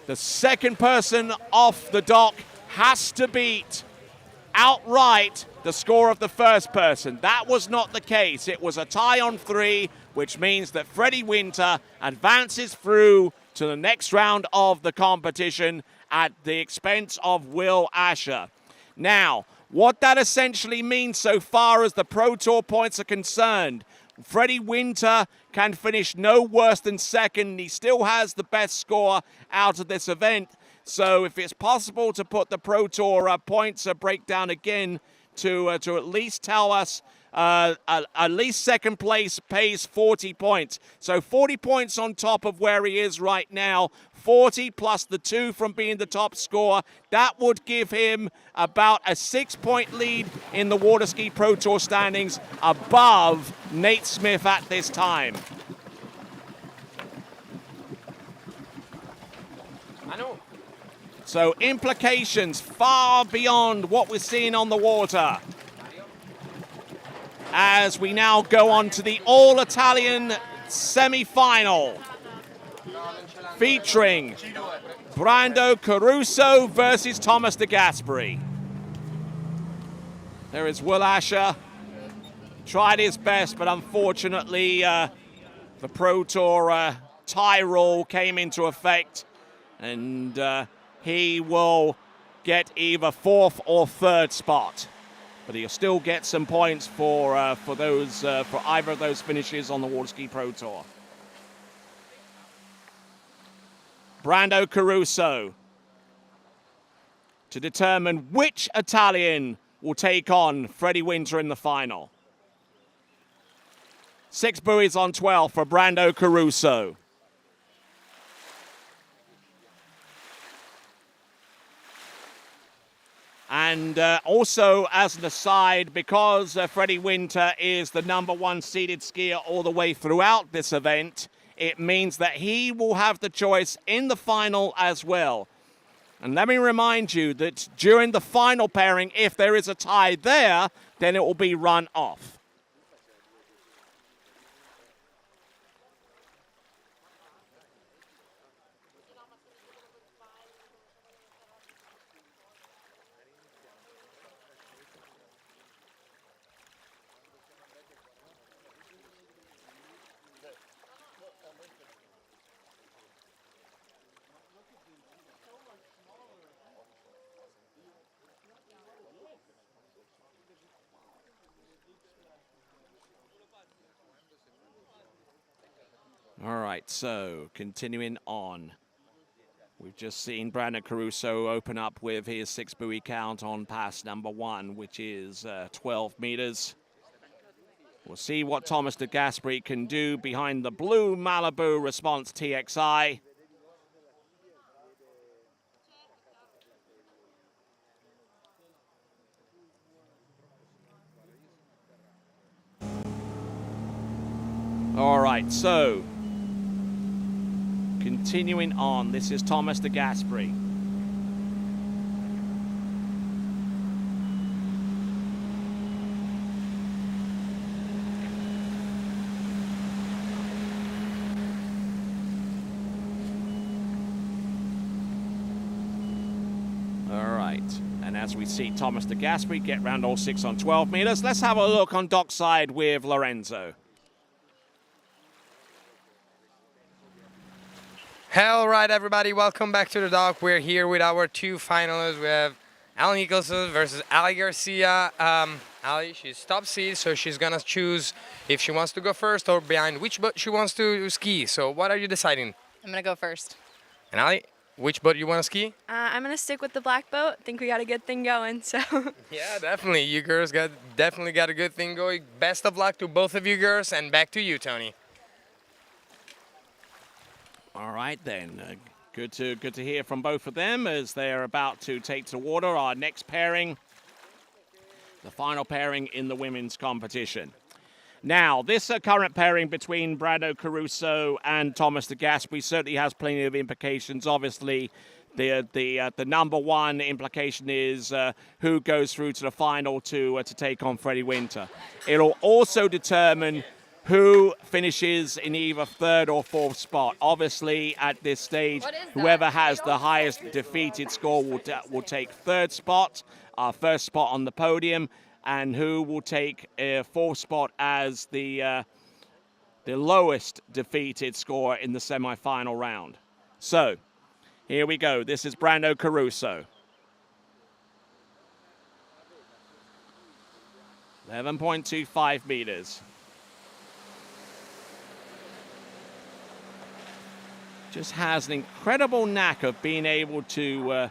the second person off the dock has to beat outright the score of the first person. That was not the case. It was a tie on 3, which means that Freddie Winter advances through to the next round of the competition at the expense of Will Asher. Now, what that essentially means so far as the Pro Tour points are concerned, Freddie Winter can finish no worse than second. He still has the best score out of this event. So if it's possible to put the Pro Tour points breakdown again to at least tell us at least second place pays 40 points. So 40 points on top of where he is right now. 40 plus the 2 from being the top scorer. That would give him about a 6-point lead in the Waterski Pro Tour standings above Nate Smith at this time. I know. So implications far beyond what we're seeing on the water. As we now go on to the all-Italian semi-final, featuring Brando Caruso versus Thomas de Gasperi. There is Will Asher. Tried his best, but unfortunately the Pro Tour tie rule came into effect, and he will get either 4th or 3rd spot. But he'll still get some points for either of those finishes on the Waterski Pro Tour. Brando Caruso to determine which Italian will take on Freddie Winter in the final. 6 buoys on 12 for Brando Caruso. And also, as an aside, because Freddie Winter is the #1 seeded skier all the way throughout this event, it means that he will have the choice in the final as well. And let me remind you that during the final pairing, if there is a tie there, then it will be run off. All right, so continuing on. We've just seen Brandon Caruso open up with his 6 buoy count on pass #1, which is 12 meters. We'll see what Thomas de Gasperi can do behind the blue Malibu Response TXI. All right, so continuing on, this is Thomas de Gasperi. All right, and as we see Thomas de Gasperi get round all 6 on 12 meters, let's have a look on dockside with Lorenzo. All right, everybody, welcome back to the dock. We're here with our two finalists. We have Ali Nicholson versus Ali Garcia. Ali, she's top seed, so she's gonna choose if she wants to go first or behind which boat she wants to ski. So what are you deciding? I'm going to go first. And Ali, which boat you want to ski? I'm going to stick with the black boat. Think we got a good thing going, so. Yeah, definitely. You girls definitely got a good thing going. Best of luck to both of you girls, and back to you, Tony. All right, then. Good to hear from both of them as they're about to take to the water. Our next pairing, the final pairing in the women's competition. Now, this current pairing between Brando Caruso and Thomas de Gasperi certainly has plenty of implications. Obviously, the number one implication is who goes through to the final to take on Freddie Winter. It'll also determine who finishes in either third or fourth spot. Obviously, at this stage, whoever has the highest defeated score will take third spot, our first spot on the podium, and who will take a fourth spot as the lowest defeated score in the semi-final round. So, here we go. This is Brando Caruso. 11.25 meters. Just has an incredible knack of being able to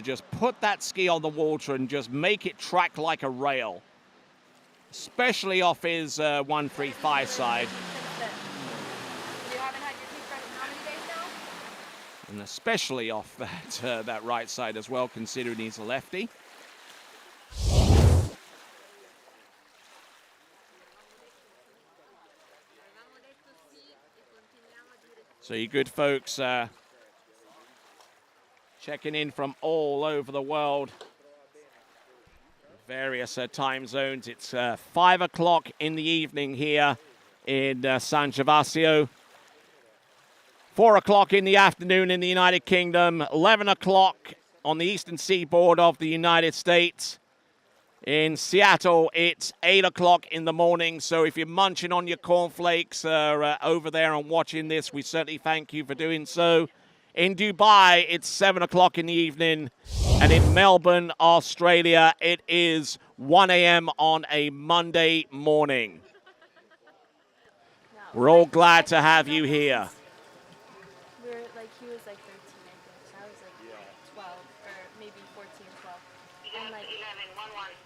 just put that ski on the water and just make it track like a rail, especially off his 135 side. And especially off that right side as well, considering he's a lefty. So you good folks checking in from all over the world, various time zones. It's 5 o'clock in the evening here in San Gervasio. 4 o'clock in the afternoon in the United Kingdom. 11 o'clock on the eastern seaboard of the United States. In Seattle, it's 8 o'clock in the morning, so if you're munching on your cornflakes over there and watching this, we certainly thank you for doing so. In Dubai, it's 7 o'clock in the evening, and in Melbourne, Australia, it is 1 a.m. on a Monday morning. We're all glad to have you here. He was like 13, I think, so I was like 12, or maybe 14, 12. And like,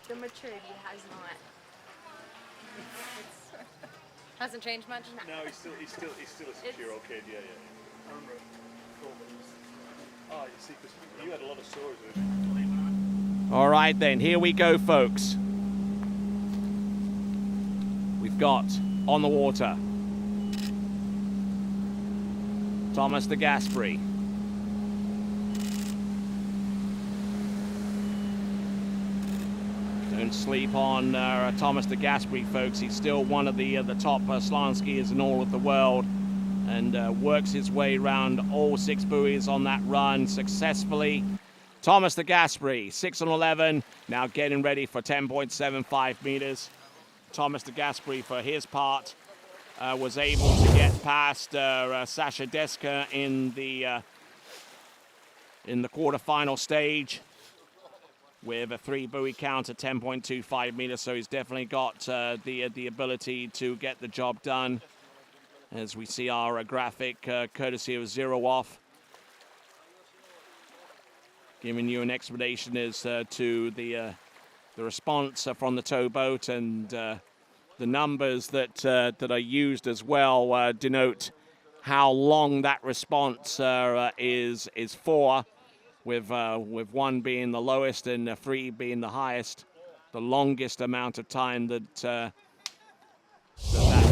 the maturity has not. Hasn't changed much? No, he's still a 6-year-old kid. Yeah. I remember. Oh, you see, because you had a lot of stories with him. All right, then, here we go, folks. We've got on the water Thomas de Gasperi. Don't sleep on Thomas de Gasperi, folks. He's still one of the top slalom skiers in all of the world, and works his way around all 6 buoys on that run successfully. Thomas de Gasperi, 6 on 11, now getting ready for 10.75 meters. Thomas de Gasperi, for his part, was able to get past Sasha Deska in the quarterfinal stage with a 3 buoy count at 10.25 meters, so he's definitely got the ability to get the job done. As we see our graphic, courtesy of Zero Off, giving you an explanation as to the response from the towboat, and the numbers that are used as well denote how long that response is for. With 1 being the lowest and 3 being the highest, the longest amount of time that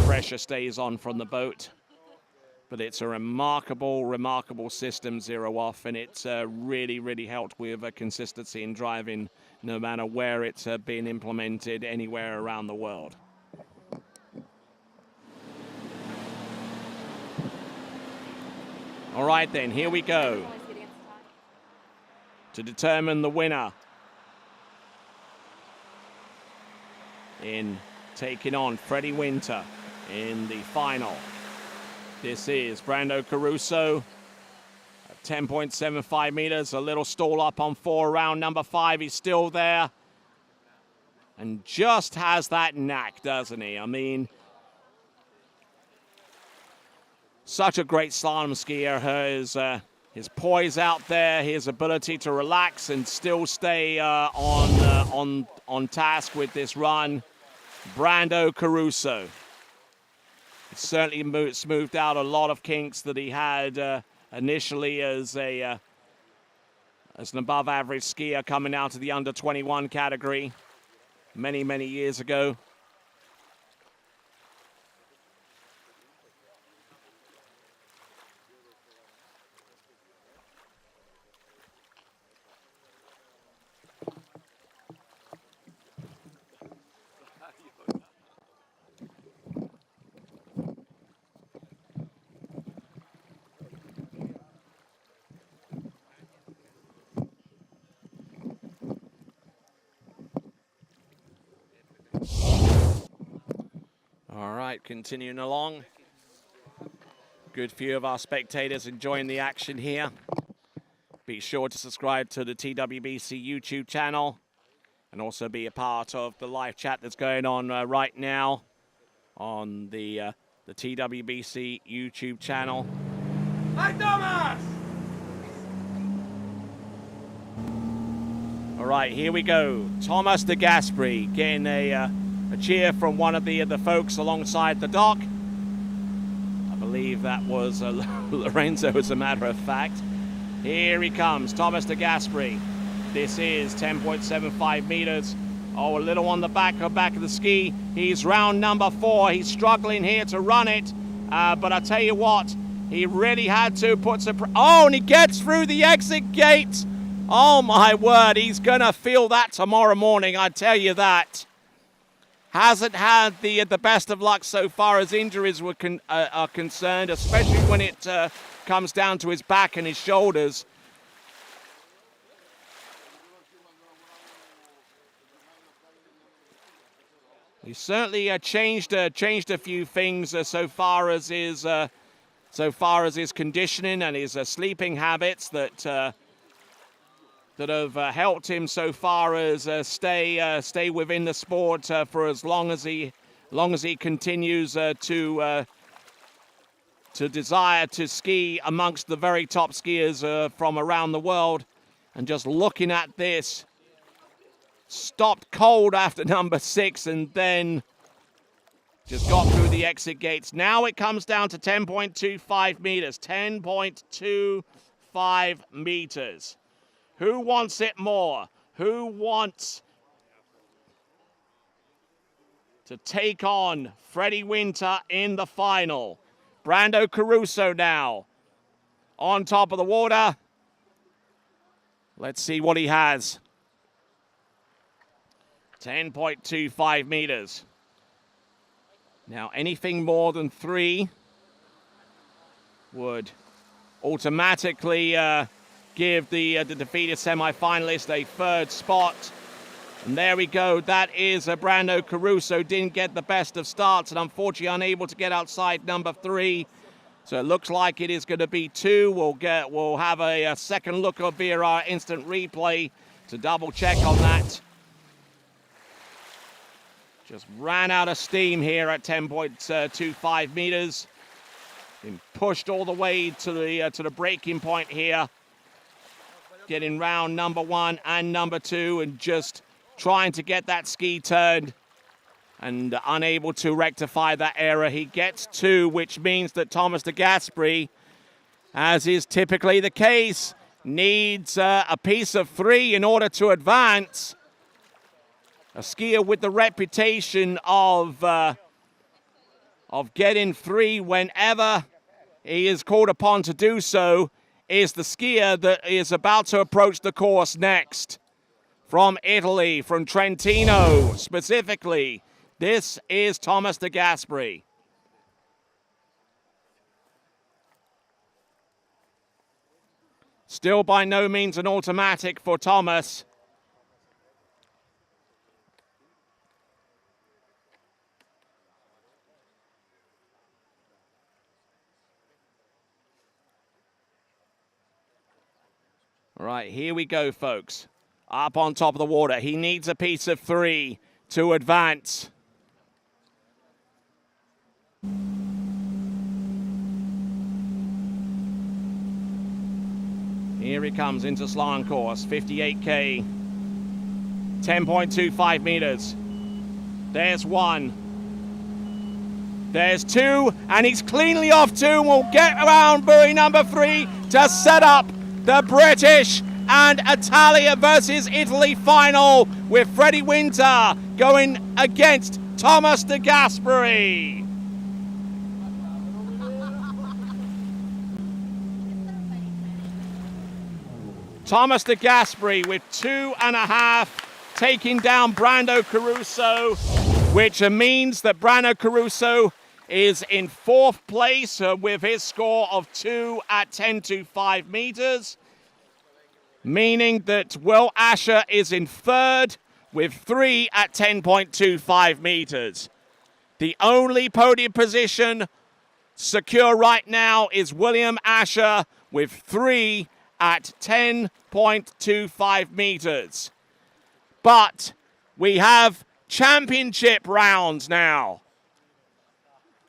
pressure stays on from the boat. But it's a remarkable system, Zero Off, and it's really helped with consistency in driving, no matter where it's being implemented anywhere around the world. All right, then, here we go. To determine the winner in taking on Freddie Winter in the final. This is Brando Caruso at 10.75 meters. A little stall up on 4 around number 5. He's still there. And just has that knack, doesn't he? I mean, such a great slalom skier. His poise out there, his ability to relax and still stay on task with this run. Brando Caruso. He certainly smoothed out a lot of kinks that he had initially as an above-average skier coming out of the under-21 category many, many years ago. All right, continuing along. Good few of our spectators enjoying the action here. Be sure to subscribe to the TWBC YouTube channel and also be a part of the live chat that's going on right now on the TWBC YouTube channel. Hi, Thomas! All right, here we go. Thomas de Gasperi getting a cheer from one of the folks alongside the dock. I believe that was Lorenzo, as a matter of fact. Here he comes, Thomas de Gasperi. This is 10.75 meters. Oh, a little on the back of the ski. He's round number 4. He's struggling here to run it. But I tell you what, he really had to put some... Oh, and he gets through the exit gate. Oh, my word. He's going to feel that tomorrow morning, I tell you that. Hasn't had the best of luck so far as injuries are concerned, especially when it comes down to his back and his shoulders. He certainly changed a few things so far as his conditioning and his sleeping habits that have helped him so far as stay within the sport for as long as he continues to desire to ski amongst the very top skiers from around the world. And just looking at this, stopped cold after number 6 and then just got through the exit gates. Now it comes down to 10.25 meters. 10.25 meters. Who wants it more? Who wants to take on Freddie Winter in the final? Brando Caruso now on top of the water. Let's see what he has. 10.25 meters. Now, anything more than 3 would automatically give the defeated semi-finalist a 3rd spot. And there we go. That is Brando Caruso. Didn't get the best of starts and unfortunately unable to get outside number 3. So it looks like it is going to be 2. We'll have a second look via our instant replay to double check on that. Just ran out of steam here at 10.25 meters. Been pushed all the way to the breaking point here. Getting round number 1 and number 2 and just trying to get that ski turned and unable to rectify that error. He gets 2, which means that Thomas de Gasperi, as is typically the case, needs a piece of 3 in order to advance. A skier with the reputation of getting 3 whenever he is called upon to do so is the skier that is about to approach the course next. From Italy, from Trentino specifically, this is Thomas de Gasperi. Still by no means an automatic for Thomas. All right, here we go, folks. Up on top of the water. He needs a piece of 3 to advance. Here he comes into slalom course, 58K, 10.25 meters. There's 1. There's 2, and he's cleanly off 2. We'll get around buoy number 3 to set up the British and Italia versus Italy final with Freddie Winter going against Thomas de Gasperi. Thomas de Gasperi with 2.5, taking down Brando Caruso, which means that Brando Caruso is in 4th place with his score of 2 at 10.25 meters, meaning that Will Asher is in 3rd with 3 at 10.25 meters. The only podium position secure right now is William Asher with 3 at 10.25 meters. But we have championship rounds now.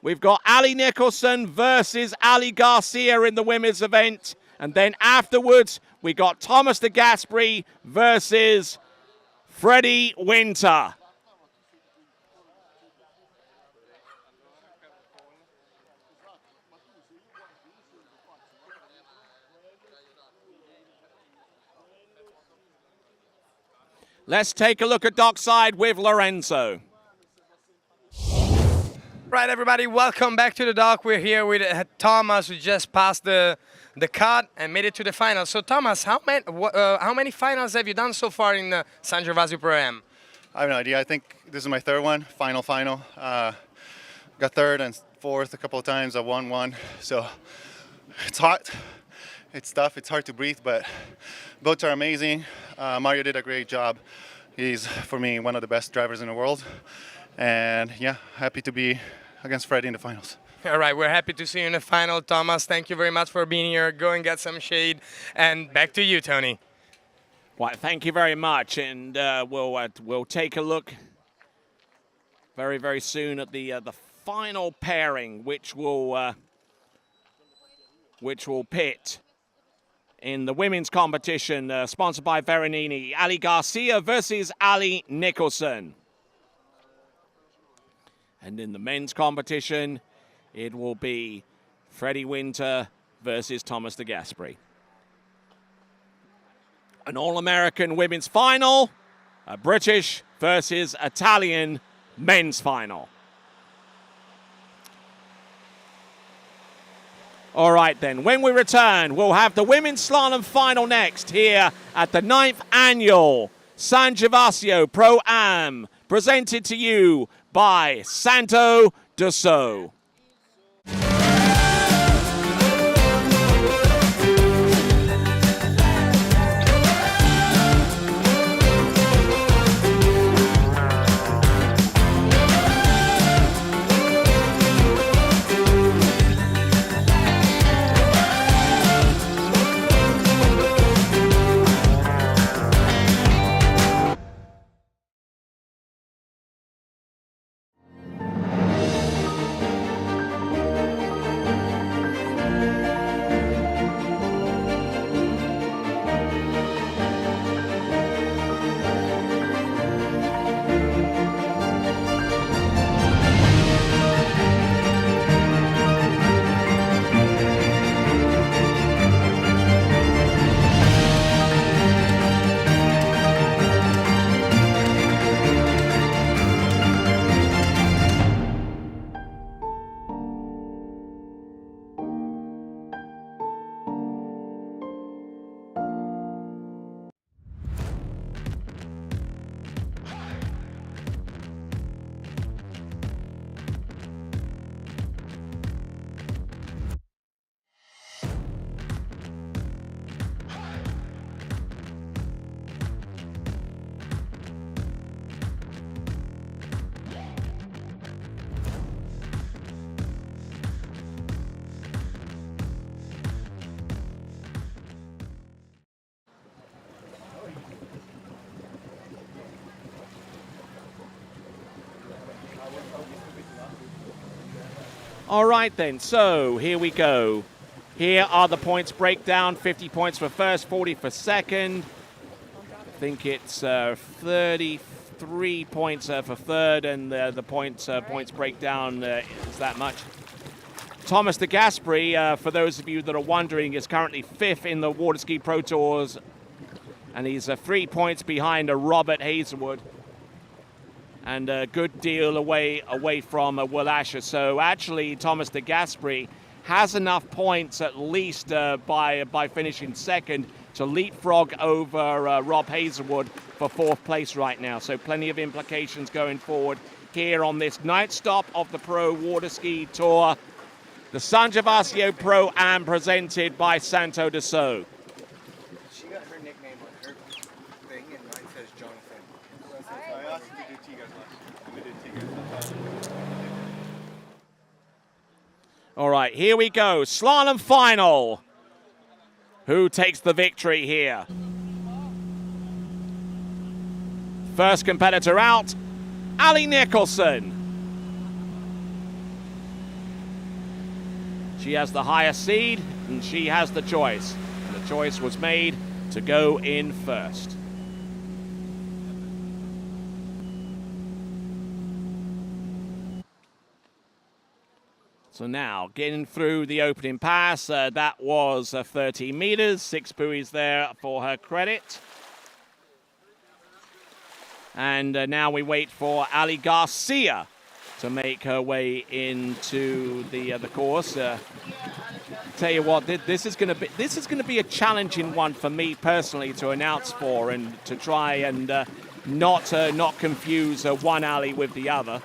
We've got Ali Nicholson versus Ali Garcia in the women's event. And then afterwards, we got Thomas de Gasperi versus Freddie Winter. Let's take a look at dockside with Lorenzo. Right, everybody, welcome back to the dock. We're here with Thomas, who just passed the cut and made it to the final. So, Thomas, how many finals have you done so far in the San Gervasio ProAm? I have no idea. I think this is my 3rd one, final. Got 3rd and 4th a couple of times. I won 1. So it's hot. It's tough. It's hard to breathe, but boats are amazing. Mario did a great job. He's, for me, one of the best drivers in the world. And yeah, happy to be against Freddie in the finals. All right, we're happy to see you in the final, Thomas. Thank you very much for being here. Go and get some shade. And back to you, Tony. Well, thank you very much. And we'll take a look very, very soon at the final pairing, which will pit in the women's competition, sponsored by Veronini. Ali Garcia versus Ali Nicholson. And in the men's competition, it will be Freddie Winter versus Thomas de Gasperi. An All-American women's final, a British versus Italian men's final. All right, then. When we return, we'll have the women's slalom final next here at the 9th annual San Gervasio ProAm, presented to you by Santo Dusso. All right then, so here we go. Here are the points breakdown. 50 points for first, 40 for second. I think it's 33 points for third, and the points breakdown is that much. Thomas de Gasperi, for those of you that are wondering, is currently 5th in the Waterski Pro Tours, and he's 3 points behind Robert Hazelwood, and a good deal away from Will Asher. So actually, Thomas de Gasperi has enough points, at least by finishing second, to leapfrog over Rob Hazelwood for 4th place right now. So plenty of implications going forward here on this night stop of the Pro Waterski Tour. The San Gervasio ProAm presented by Santo de So. She got her nickname on her thing, and mine says Jonathan. I asked you to do Tiga's last. We did Tiga's last. All right, here we go. Slalom final. Who takes the victory here? First competitor out, Ali Nicholson. She has the highest seed, and she has the choice. And the choice was made to go in first. So now, getting through the opening pass, that was 13 meters, 6 buoys there for her credit. And now we wait for Ali Garcia to make her way into the course. Tell you what, this is going to be a challenging one for me personally to announce for, and to try and not confuse one Ali with the other.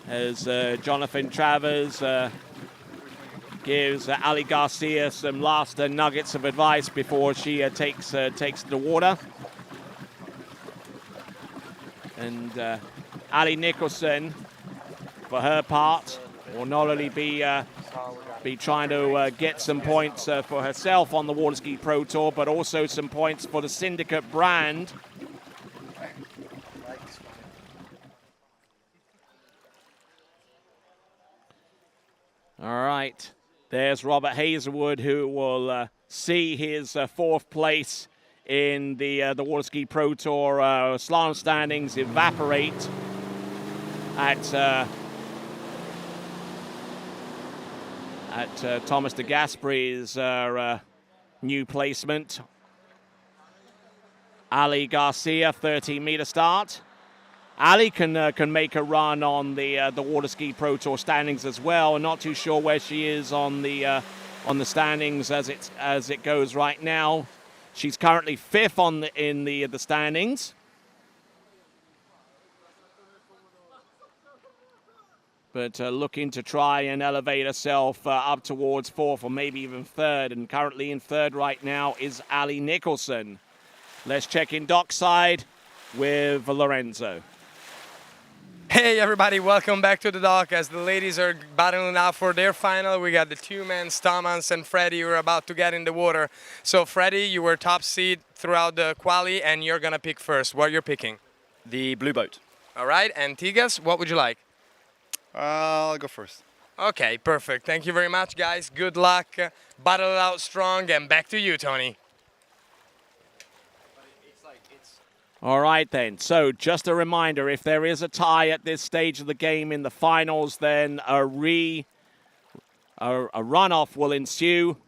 As Jonathan Travers gives Ali Garcia some last nuggets of advice before she takes the water. And Ali Nicholson, for her part, will not only be trying to get some points for herself on the Waterski Pro Tour, but also some points for the Syndicate brand. All right, there's Robert Hazelwood, who will see his 4th place in the Waterski Pro Tour slalom standings evaporate at Thomas de Gasperi's new placement. Ali Garcia, 13-meter start. Ali can make a run on the Waterski Pro Tour standings as well. I'm not too sure where she is on the standings as it goes right now. She's currently 5th in the standings. But looking to try and elevate herself up towards 4th or maybe even 3rd. And currently in 3rd right now is Ali Nicholson. Let's check in dockside with Lorenzo. Hey everybody, welcome back to the dock as the ladies are battling out for their final. We got the 2 men, Thomas and Freddie, who are about to get in the water. So Freddie, you were top seed throughout the quali, and you're gonna pick first. What you're picking? The blue boat. All right, and Tigas, what would you like? I'll go first. Okay, perfect. Thank you very much, guys. Good luck. Battle it out strong, and back to you, Tony. All right then, so just a reminder, if there is a tie at this stage of the game in the finals, then a runoff will ensue,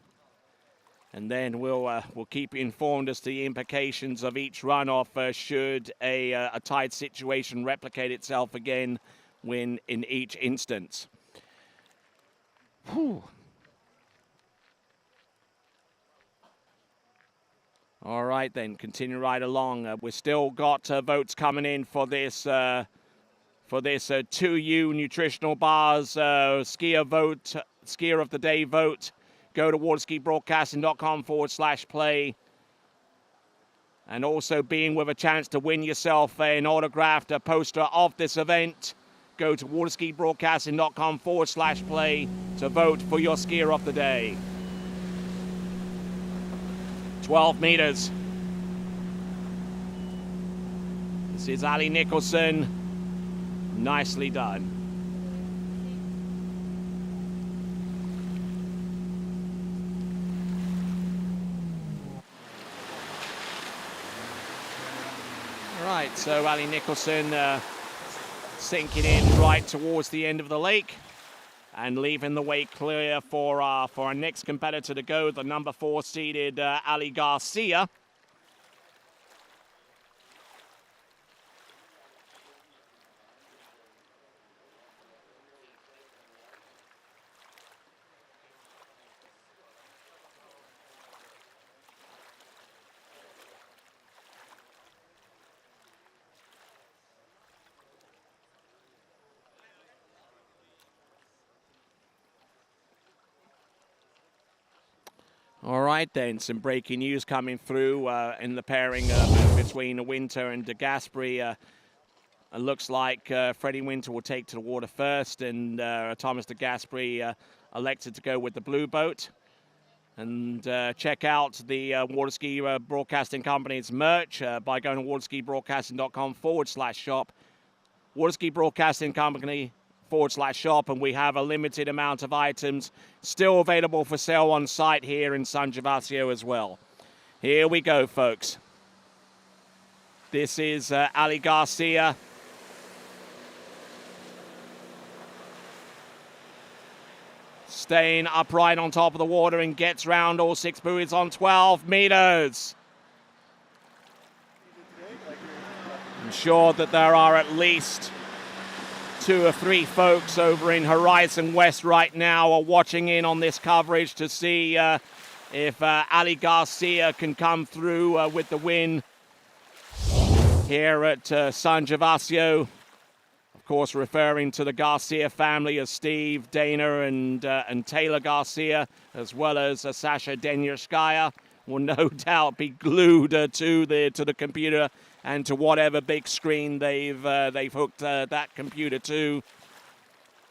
and then we'll keep you informed as to the implications of each runoff should a tied situation replicate itself again in each instance. Whew. All right, then, continue right along. We've still got votes coming in for this 2U nutritional bars skier of the day vote. Go to waterskibroadcasting.com/play. And also being with a chance to win yourself an autographed poster of this event. Go to waterskibroadcasting.com/play to vote for your skier of the day. 12 meters. This is Ali Nicholson. Nicely done. right, so Ali Nicholson sinking in right towards the end of the lake and leaving the way clear for our next competitor to go, the number 4 seeded Ali Garcia. All right, then, some breaking news coming through in the pairing between Winter and De Gasperi. It looks like Freddie Winter will take to the water first, and Thomas De Gasperi elected to go with the blue boat. And check out the Waterski Broadcasting Company's merch by going to waterskibroadcasting.com/shop. Waterski Broadcasting Company /shop, and we have a limited amount of items still available for sale on site here in San Gervasio as well. Here we go, folks. This is Ali Garcia. Staying upright on top of the water and gets round all 6 buoys on 12 meters. I'm sure that there are at least 2 or 3 folks over in Horizon West right now are watching in on this coverage to see if Ali Garcia can come through with the win here at San Gervasio. Of course, referring to the Garcia family as Steve, Dana, and Taylor Garcia, as well as Sasha Denierskaya, will no doubt be glued to the computer and to whatever big screen they've hooked that computer to,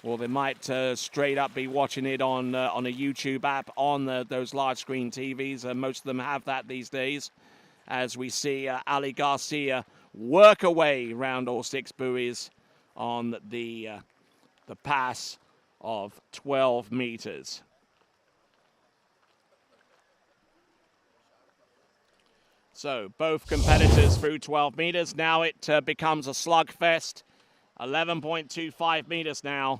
or they might straight up be watching it on a YouTube app on those large screen TVs. Most of them have that these days, as we see Ali Garcia work away round all 6 buoys on the pass of 12 meters. So both competitors through 12 meters. Now it becomes a slugfest. 11.25 meters now.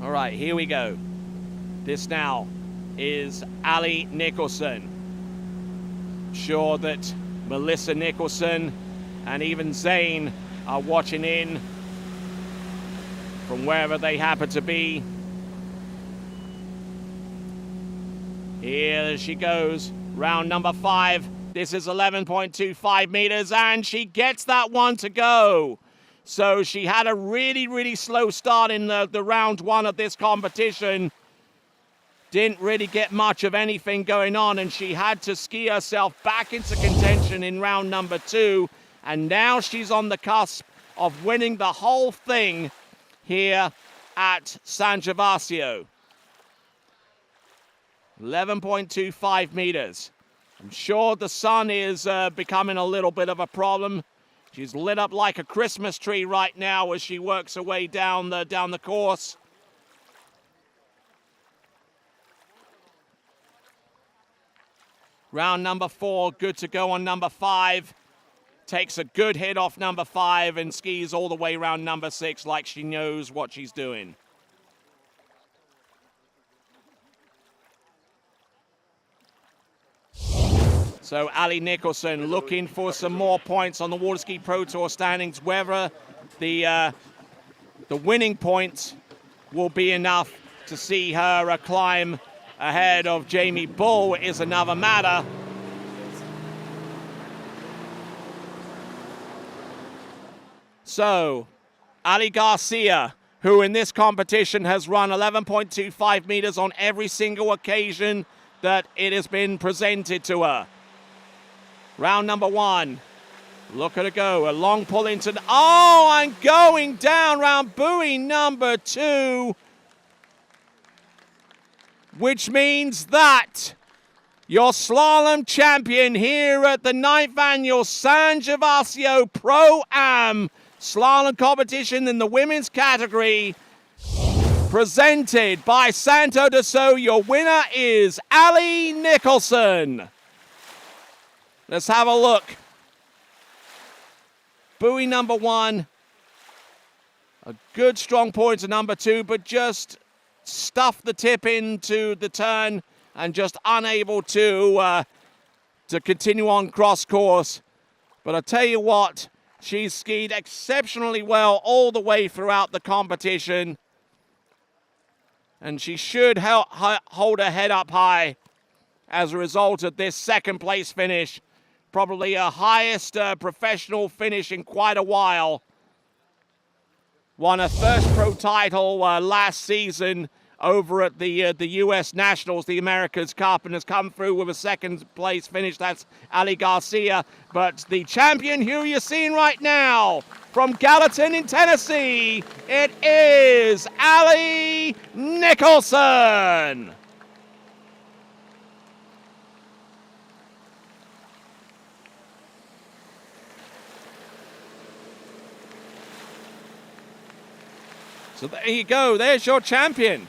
All right, here we go. This now is Ali Nicholson. Sure that Melissa Nicholson and even Zane are watching in from wherever they happen to be. Here she goes, round number 5. This is 11.25 meters, and she gets that one to go. So she had a really, really slow start in the round 1 of this competition. Didn't really get much of anything going on, and she had to ski herself back into contention in round number 2. And now she's on the cusp of winning the whole thing here at San Gervasio. 11.25 meters. I'm sure the sun is becoming a little bit of a problem. She's lit up like a Christmas tree right now as she works her way down the course. Round number 4, good to go on number 5. Takes a good hit off number 5 and skis all the way around number 6 like she knows what she's doing. So Ali Nicholson looking for some more points on the Waterski Pro Tour standings. Whether the winning points will be enough to see her climb ahead of Jamie Bull is another matter. So, Ali Garcia, who in this competition has run 11.25 meters on every single occasion that it has been presented to her. Round number 1. Look at her go. A long pull into the... Oh, and going down round buoy number 2. Which means that your slalom champion here at the 9th annual San Gervasio ProAm slalom competition in the women's category presented by Santo de So. Your winner is Ali Nicholson. Let's have a look. Buoy number 1. A good strong point to number 2, but just stuffed the tip into the turn and just unable to continue on cross course. But I tell you what, she's skied exceptionally well all the way throughout the competition. And she should hold her head up high as a result of this second place finish. Probably her highest professional finish in quite a while. Won her first pro title last season over at the U.S. Nationals, the America's Cup, and has come through with a second place finish. That's Ali Garcia. But the champion who you're seeing right now from Gallatin in Tennessee, it is Ali Nicholson. So there you go, there's your champion.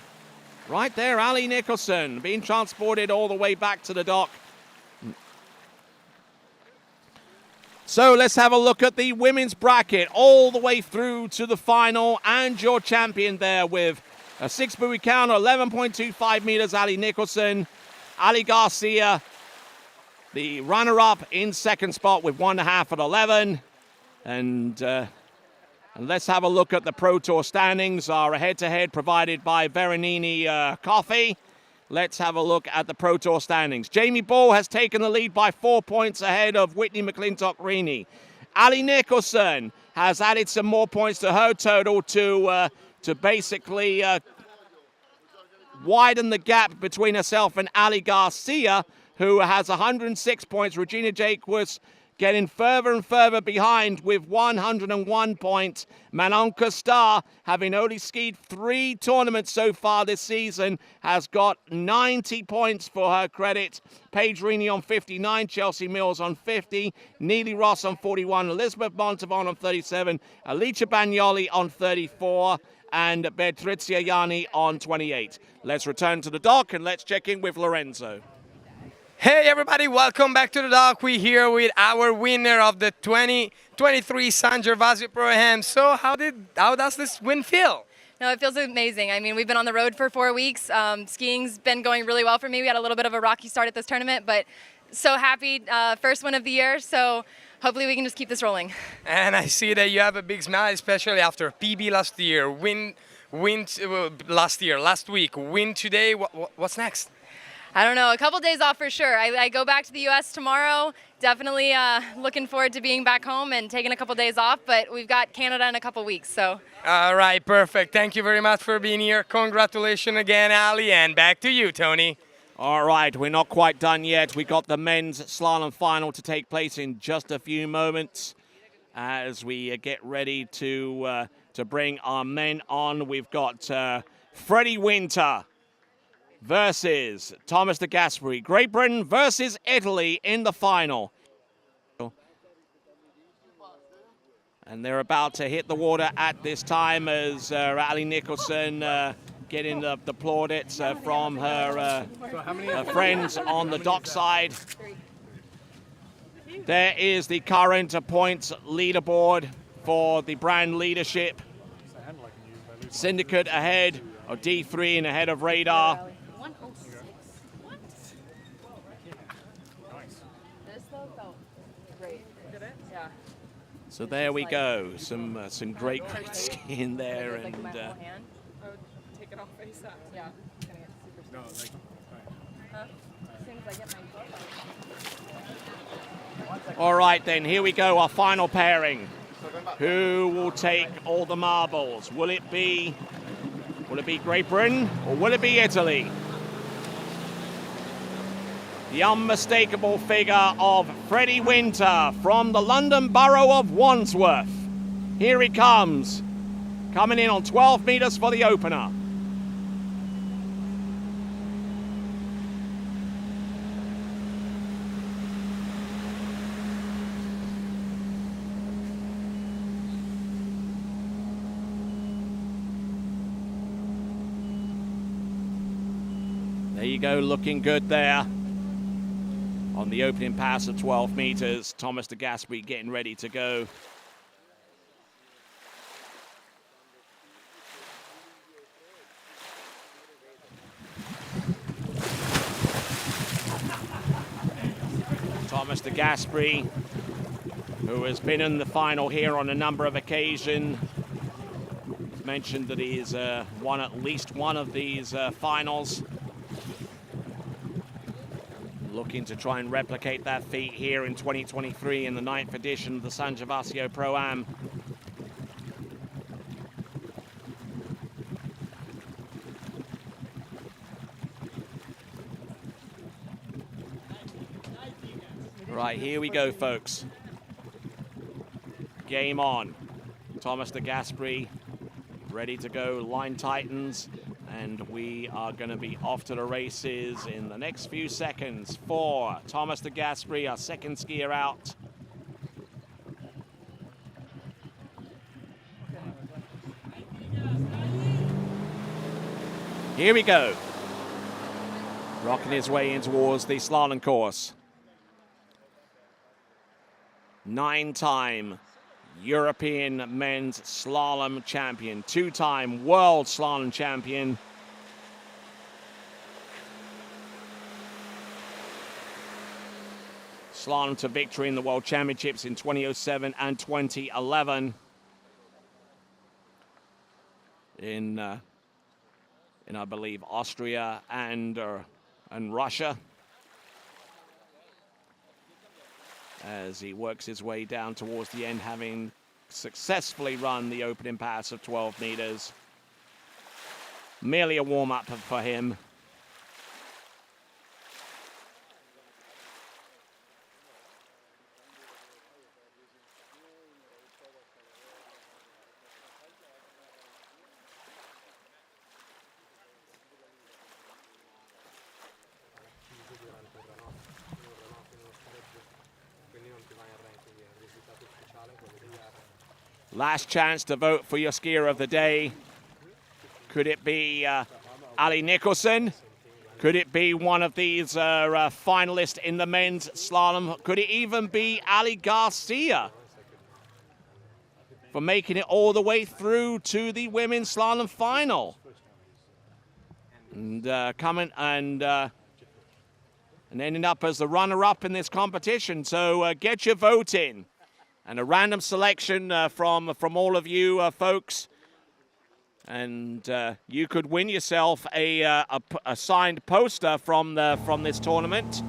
Right there, Ali Nicholson, being transported all the way back to the dock. So let's have a look at the women's bracket all the way through to the final, and your champion there with a 6 buoy count, 11.25 meters, Ali Nicholson. Ali Garcia, the runner-up in second spot with 1.5 at 11. And let's have a look at the Pro Tour standings. Our head-to-head provided by Veronini Coffee. Let's have a look at the Pro Tour standings. Jamie Ball has taken the lead by 4 points ahead of Whitney McClintock-Rini. Ali Nicholson has added some more points to her total to basically widen the gap between herself and Ali Garcia, who has 106 points. Regina Jaquez getting further and further behind with 101 points. Manon Costar, having only skied 3 tournaments so far this season, has got 90 points for her credit. Paige Rini on 59, Chelsea Mills on 50, Neely Ross on 41, Elizabeth Montavon on 37, Alicia Bagnoli on 34, and Betrizia Yanni on 28. Let's return to the dock and let's check in with Lorenzo. Hey everybody, welcome back to the dock. We're here with our winner of the 2023 San Gervasio ProAm. So how does this win feel? No, it feels amazing. I mean, we've been on the road for 4 weeks. Skiing's been going really well for me. We had a little bit of a rocky start at this tournament, but so happy. First win of the year, so hopefully we can just keep this rolling. And I see that you have a big smile, especially after PB last year, win last week, win today. What's next? I don't know, a couple days off for sure. I go back to the U.S. tomorrow. Definitely looking forward to being back home and taking a couple days off, but we've got Canada in a couple weeks, so. All right, perfect. Thank you very much for being here. Congratulations again, Ali, and back to you, Tony. All right, we're not quite done yet. We got the men's slalom final to take place in just a few moments as we get ready to bring our men on. We've got Freddie Winter versus Thomas de Gasperi. Great Britain versus Italy in the final. And they're about to hit the water at this time as Ali Nicholson getting the plaudits from her friends on the dockside. There is the current points leaderboard for the brand leadership. Syndicate ahead of D3 and ahead of Radar. So there we go, some great skiing there, and take it off ASAP. Yeah. No, like, As soon as I get my all right then, here we go, our final pairing. Who will take all the marbles? Will it be Great Britain or will it be Italy? The unmistakable figure of Freddie Winter from the London borough of Wandsworth. Here he comes, coming in on 12 meters for the opener. There you go, looking good there. On the opening pass of 12 meters, Thomas de Gasperi getting ready to go. Thomas de Gasperi, who has been in the final here on a number of occasions, mentioned that he's won at least one of these finals. Looking to try and replicate that feat here in 2023 in the 9th edition of the San Gervasio ProAm. Right, here we go, folks. Game on. Thomas de Gasperi ready to go, line tightens, and we are going to be off to the races in the next few seconds for Thomas de Gasperi, our second skier out. Here we go. Rocking his way in towards the slalom course. 9-time European men's slalom champion, 2-time world slalom champion. Slalom to victory in the World Championships in 2007 and 2011 in I believe Austria and Russia, as he works his way down towards the end, having successfully run the opening pass of 12 meters. Merely a warm-up for him. Last chance to vote for your skier of the day. Could it be Ali Nicholson? Could it be one of these finalists in the men's slalom? Could it even be Ali Garcia for making it all the way through to the women's slalom final? And coming and ending up as the runner-up in this competition. So get your vote in. And a random selection from all of you folks. And you could win yourself a signed poster from this tournament.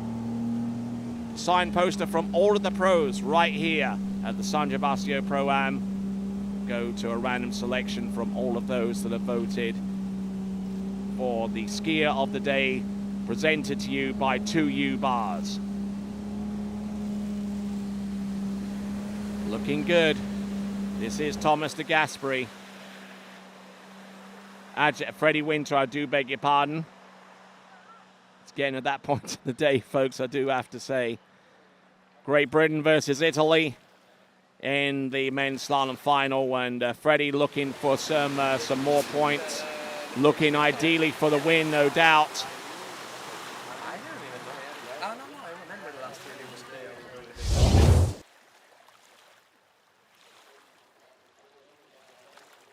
Signed poster from all of the pros right here at the San Gervasio ProAm. Go to a random selection from all of those that have voted for the skier of the day, presented to you by 2U Bars. Looking good. This is Thomas de Gasperi. Freddie Winter, I do beg your pardon. It's getting at that point of the day, folks, I do have to say. Great Britain versus Italy in the men's slalom final, and Freddie looking for some more points. Looking ideally for the win, no doubt.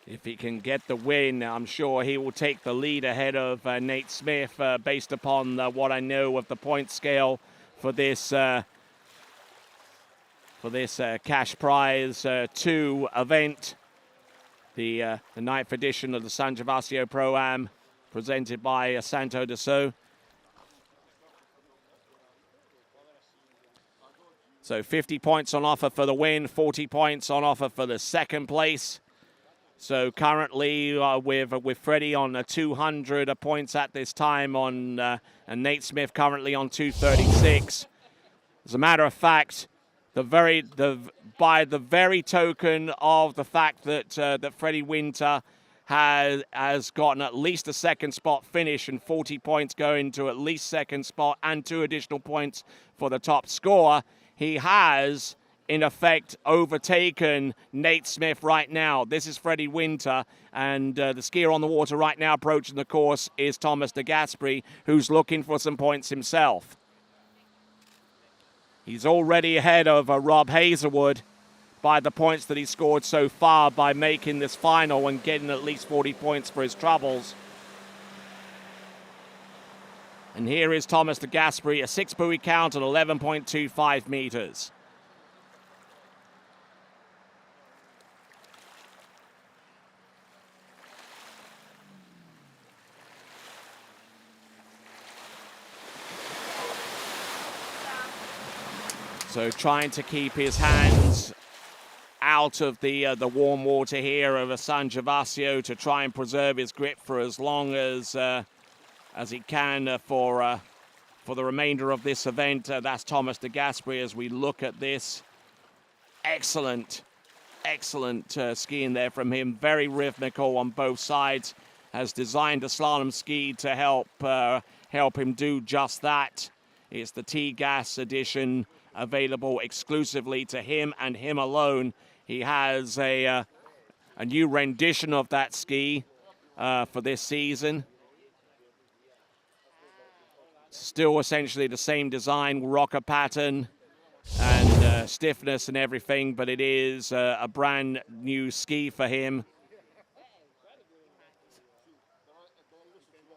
If he can get the win, I'm sure he will take the lead ahead of Nate Smith, based upon what I know of the point scale for this cash prize 2 event, the 9th edition of the San Gervasio ProAm, presented by Santo de So. So 50 points on offer for the win, 40 points on offer for the second place. So currently with Freddie on 200 points at this time, and Nate Smith currently on 236. As a matter of fact, by the very token of the fact that Freddie Winter has gotten at least a second spot finish and 40 points going to at least second spot and 2 additional points for the top score, he has in effect, overtaken Nate Smith right now. This is Freddie Winter, and the skier on the water right now approaching the course is Thomas de Gasperi, who's looking for some points himself. He's already ahead of Rob Hazelwood by the points that he scored so far by making this final and getting at least 40 points for his troubles. And here is Thomas de Gasperi, a 6-buoy count at 11.25 meters. So trying to keep his hands out of the warm water here of a San Gervasio to try and preserve his grip for as long as he can for the remainder of this event. That's Thomas de Gasperi as we look at this. Excellent skiing there from him. Very rhythmical on both sides. Has designed a slalom ski to help him do just that. It's the T-Gas edition, available exclusively to him and him alone. He has a new rendition of that ski for this season. Still essentially the same design, rocker pattern and stiffness and everything, but it is a brand new ski for him.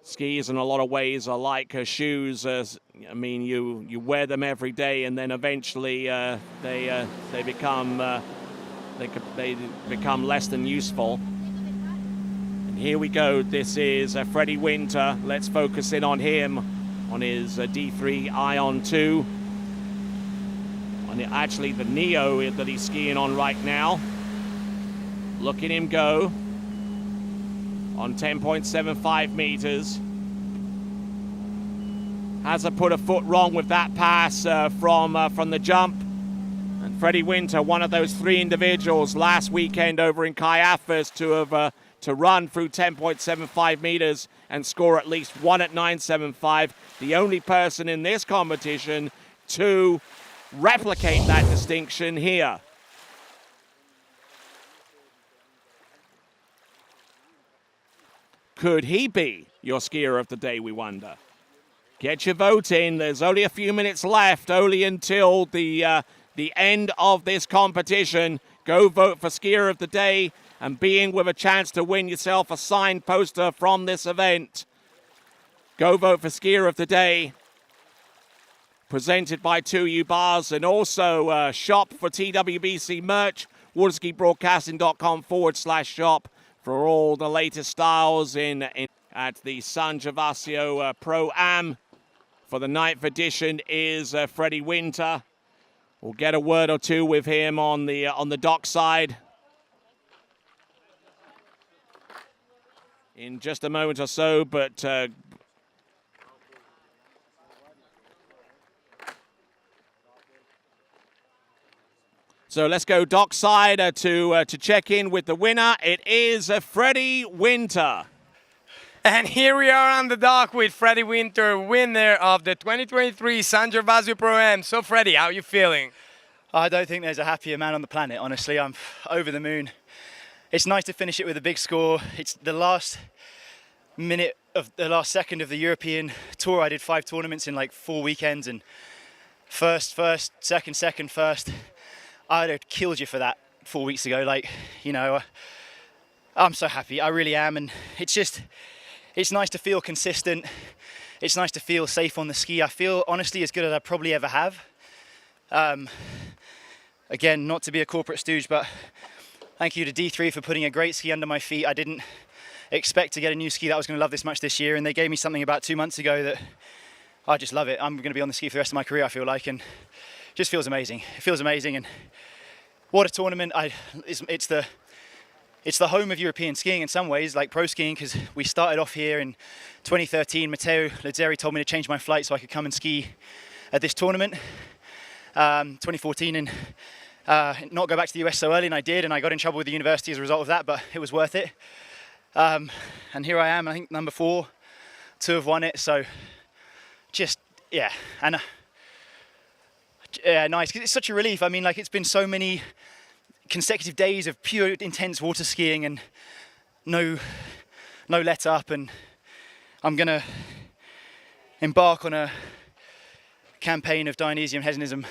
Skis in a lot of ways are like shoes. I mean, you wear them every day, and then eventually they become less than useful. And here we go. This is Freddie Winter. Let's focus in on him, on his D3 Ion 2, on actually the Neo that he's skiing on right now. Look at him go on 10.75 meters. Hasn't put a foot wrong with that pass from the jump. And Freddie Winter, one of those 3 individuals last weekend over in Caiaphas to run through 10.75 meters and score at least 1 at 9.75. The only person in this competition to replicate that distinction here. Could he be your skier of the day, we wonder? Get your vote in. There's only a few minutes left, only until the end of this competition. Go vote for skier of the day and be in with a chance to win yourself a signed poster from this event. Go vote for skier of the day. Presented by 2U Bars, and also shop for TWBC merch. WaterskiBroadcasting.com/shop for all the latest styles at the San Gervasio ProAm. For the 9th edition is Freddie Winter. We'll get a word or two with him on the dock side in just a moment or so, but so let's go dockside to check in with the winner. It is Freddie Winter. And here we are on the dock with Freddie Winter, winner of the 2023 San Gervasio ProAm. So Freddie, how are you feeling? I don't think there's a happier man on the planet, honestly. I'm over the moon. It's nice to finish it with a big score. It's the last second of the European tour. I did 5 tournaments in like 4 weekends, and first, second, first. I'd have killed you for that 4 weeks ago. Like, you know, I'm so happy. I really am. And it's nice to feel consistent. It's nice to feel safe on the ski. I feel, honestly, as good as I probably ever have. Again, not to be a corporate stooge, but thank you to D3 for putting a great ski under my feet. I didn't expect to get a new ski that I was going to love this much this year, and they gave me something about 2 months ago that I just love it. I'm going to be on the ski for the rest of my career, I feel like, and it just feels amazing. It feels amazing, and what a tournament. It's the home of European skiing in some ways, like pro skiing, because we started off here in 2013. Matteo Lazzeri told me to change my flight so I could come and ski at this tournament, 2014, and not go back to the US so early, and I did, and I got in trouble with the university as a result of that, but it was worth it. And here I am, I think number 4 to have won it, so just, yeah. And Yeah, nice. 'Cause it's such a relief. I mean, like, it's been so many consecutive days of pure intense water skiing and no let up, and I'm gonna embark on a campaign of Dionysian hedonism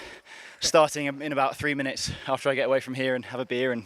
starting in about 3 minutes after I get away from here and have a beer, and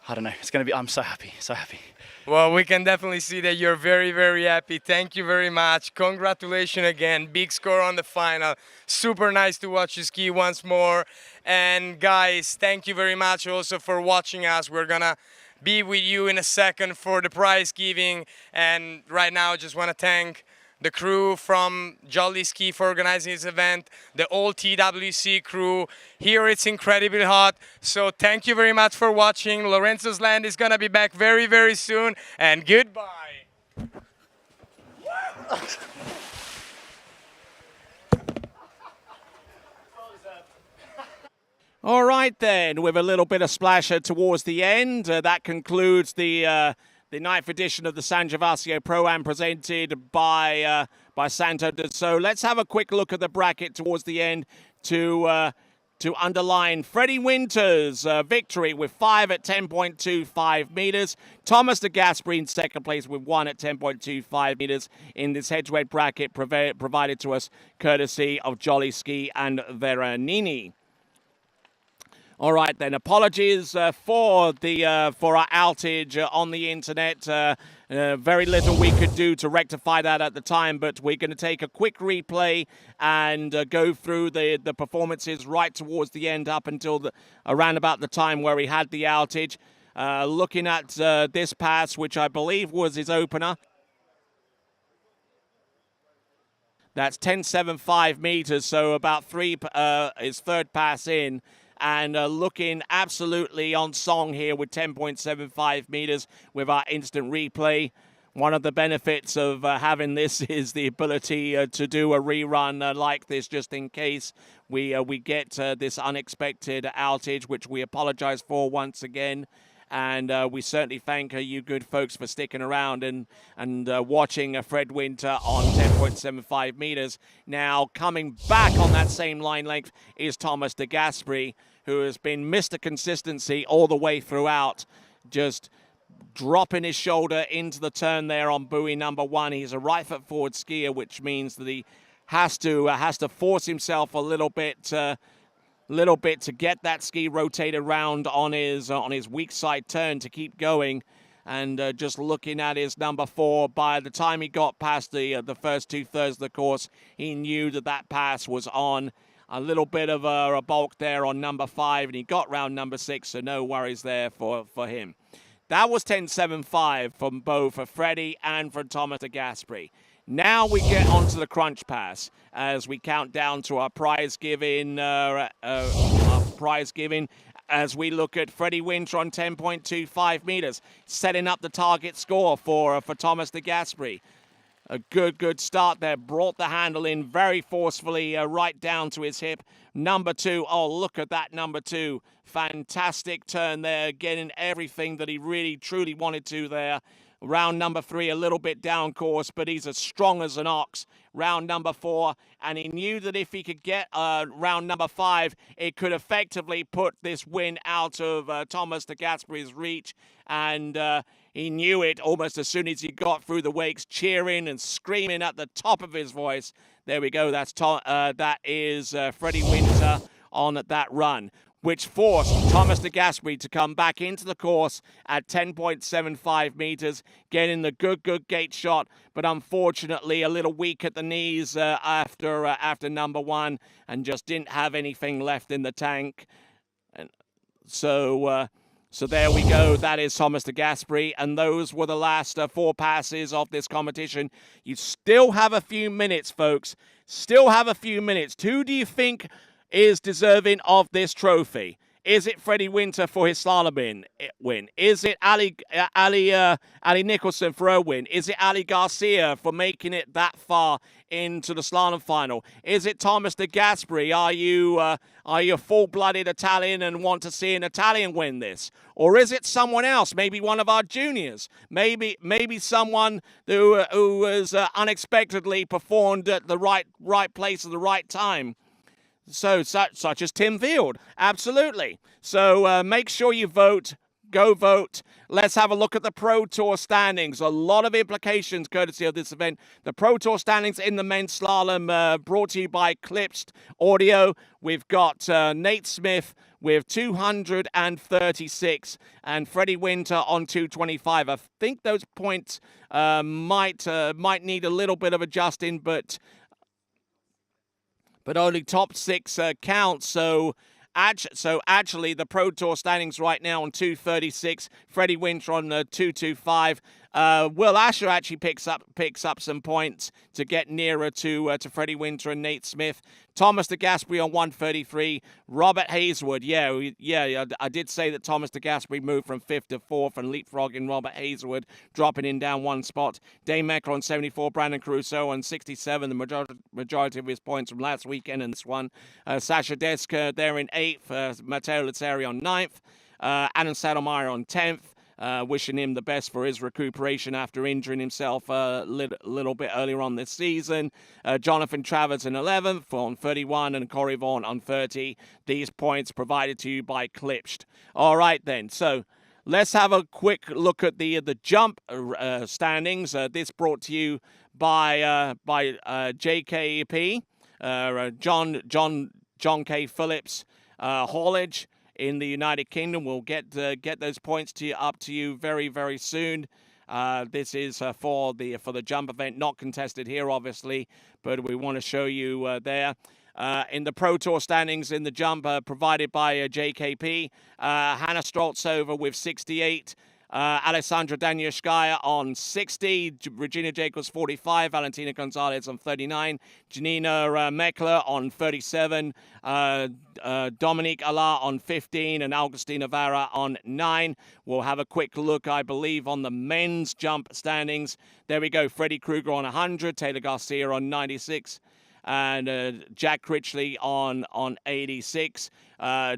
I don't know, it's gonna be, I'm so happy, so happy. Well, we can definitely see that you're very, very happy. Thank you very much. Congratulations again. Big score on the final. Super nice to watch you ski once more. And guys, thank you very much also for watching us. We're gonna be with you in a second for the prize giving. And right now, I just want to thank the crew from Jolly Ski for organizing this event, the whole TWC crew. Here it's incredibly hot, so thank you very much for watching. Lorenzo's Land is gonna be back very, very soon, and goodbye. All right then, with a little bit of splasher towards the end, that concludes the ninth edition of the San Gervasio ProAm presented by Santo. So let's have a quick look at the bracket towards the end to underline Freddie Winter's victory with 5 at 10.25 meters. Thomas de Gasperi in second place with 1 at 10.25 meters in this head-to-head bracket provided to us courtesy of Jolly Ski and Veronini. All right, then. Apologies for our outage on the internet. Very little we could do to rectify that at the time, but we're going to take a quick replay and go through the performances right towards the end up until around about the time where he had the outage. Looking at this pass, which I believe was his opener. That's 10.75 meters, so about his third pass in. And looking absolutely on song here with 10.75 meters with our instant replay. One of the benefits of having this is the ability to do a rerun like this just in case we get this unexpected outage, which we apologize for once again. And we certainly thank you good folks for sticking around and watching Fred Winter on 10.75 meters. Now, coming back on that same line length is Thomas de Gasperi, who has been Mr. Consistency all the way throughout, just dropping his shoulder into the turn there on buoy number 1. He's a right foot forward skier, which means that he has to force himself a little bit to get that ski rotated around on his weak side turn to keep going. And just looking at his number 4, by the time he got past the first 2/3 of the course, he knew that pass was on. A little bit of a bulk there on number 5, and he got round number 6, so no worries there for him. That was 10.75 from both Freddie and from Thomas de Gasperi. Now we get onto the crunch pass as we count down to our prize giving. As we look at Freddie Winter on 10.25 meters, setting up the target score for Thomas de Gasperi. A good start there. Brought the handle in very forcefully right down to his hip. Number 2. Oh, look at that number 2. Fantastic turn there. Getting everything that he really, truly wanted to there. Round number 3, a little bit down course, but he's as strong as an ox. Round number 4, and he knew that if he could get round number 5, it could effectively put this win out of Thomas de Gasperi's reach. And he knew it almost as soon as he got through the wakes, cheering and screaming at the top of his voice. There we go. That is Freddie Winter on that run, which forced Thomas de Gasperi to come back into the course at 10.75 meters, getting the good gate shot, but unfortunately a little weak at the knees after number 1, and just didn't have anything left in the tank. And so there we go. That is Thomas de Gasperi, and those were the last 4 passes of this competition. You still have a few minutes, folks. Still have a few minutes. Who do you think is deserving of this trophy? Is it Freddie Winter for his slalom win? Is it Ali Nicholson for her win? Is it Ali Garcia for making it that far into the slalom final? Is it Thomas de Gasperi? Are you a full-blooded Italian and want to see an Italian win this? Or is it someone else? Maybe one of our juniors? Maybe someone who has unexpectedly performed at the right place at the right time? such as Tim Field. Absolutely. So make sure you vote. Go vote. Let's have a look at the Pro Tour standings. A lot of implications courtesy of this event. The Pro Tour standings in the men's slalom brought to you by Clipsed Audio. We've got Nate Smith with 236 and Freddie Winter on 225. I think those points might need a little bit of adjusting, but only top 6 counts. So actually, the Pro Tour standings right now on 236. Freddie Winter on 225. Will Asher actually picks up some points to get nearer to Freddie Winter and Nate Smith. Thomas de Gasperi on 133. Robert Hazelwood, I did say that Thomas de Gasperi moved from 5th to 4th and leapfrogging Robert Hazelwood, dropping in down 1 spot. Dane Meckler on 74. Brandon Caruso on 67. The majority of his points from last weekend and this one. Sasha Deska there in 8th. Matteo Lazzari on 9th. Adam Saddlemeyer on 10th. Wishing him the best for his recuperation after injuring himself a little bit earlier on this season. Jonathan Travers in 11th on 31 and Corey Vaughan on 30. These points provided to you by Clipsed. All right then, so let's have a quick look at the jump standings. This brought to you by JKP, John K. Phillips haulage in the United Kingdom. We'll get those points up to you very, very soon. This is for the jump event, not contested here, obviously, but we want to show you there. In the Pro Tour standings in the jump provided by JKP, Hannah Stroltsova with 68. Alessandra Danielskaya on 60, Regina Jacobs 45, Valentina Gonzalez on 39, Janina Meckler on 37, Dominique Allard on 15, and Augustina Vara on 9. We'll have a quick look, I believe, on the men's jump standings. There we go, Freddie Krueger on 100, Taylor Garcia on 96, and Jack Critchley on 86.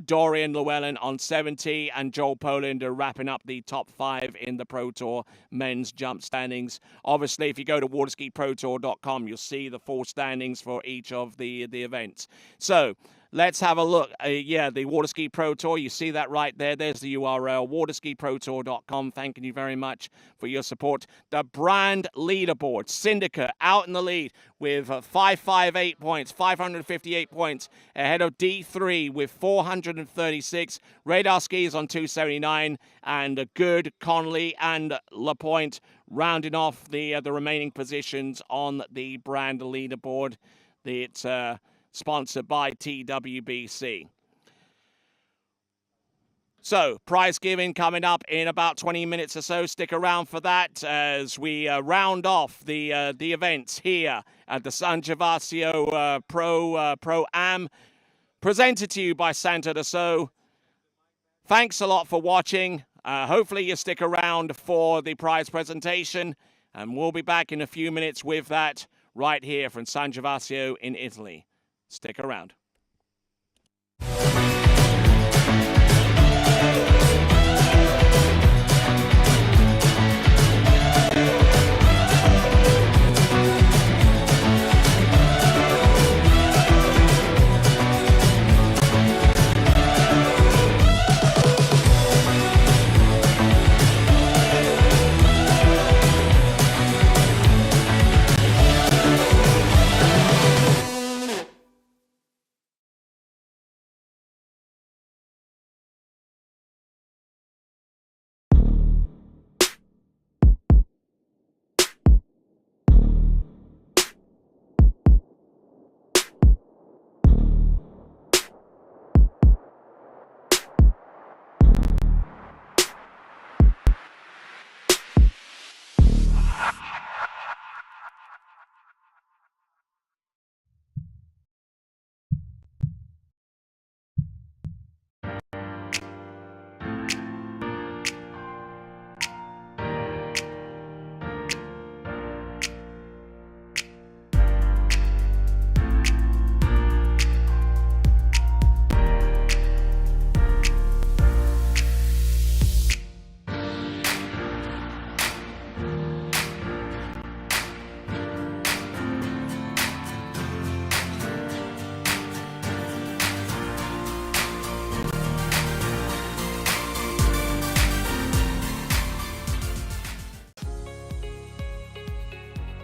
Dorian Llewellyn on 70, and Joel Poland wrapping up the top 5 in the Pro Tour men's jump standings. Obviously, if you go to waterskiprotour.com, you'll see the full standings for each of the events. So let's have a look. The Waterski Pro Tour, you see that right there. There's the URL, waterskiprotour.com. Thanking you very much for your support. The brand leaderboard, Syndicate out in the lead with 558 points, 558 points ahead of D3 with 436. Radar Skis on 279, and Good, Conley, and LaPointe rounding off the remaining positions on the brand leaderboard. It's sponsored by TWBC. So, prize giving coming up in about 20 minutes or so. Stick around for that as we round off the events here at the San Gervasio ProAm, presented to you by Santa de So. Thanks a lot for watching. Hopefully you stick around for the prize presentation, and we'll be back in a few minutes with that right here from San Gervasio in Italy. Stick around.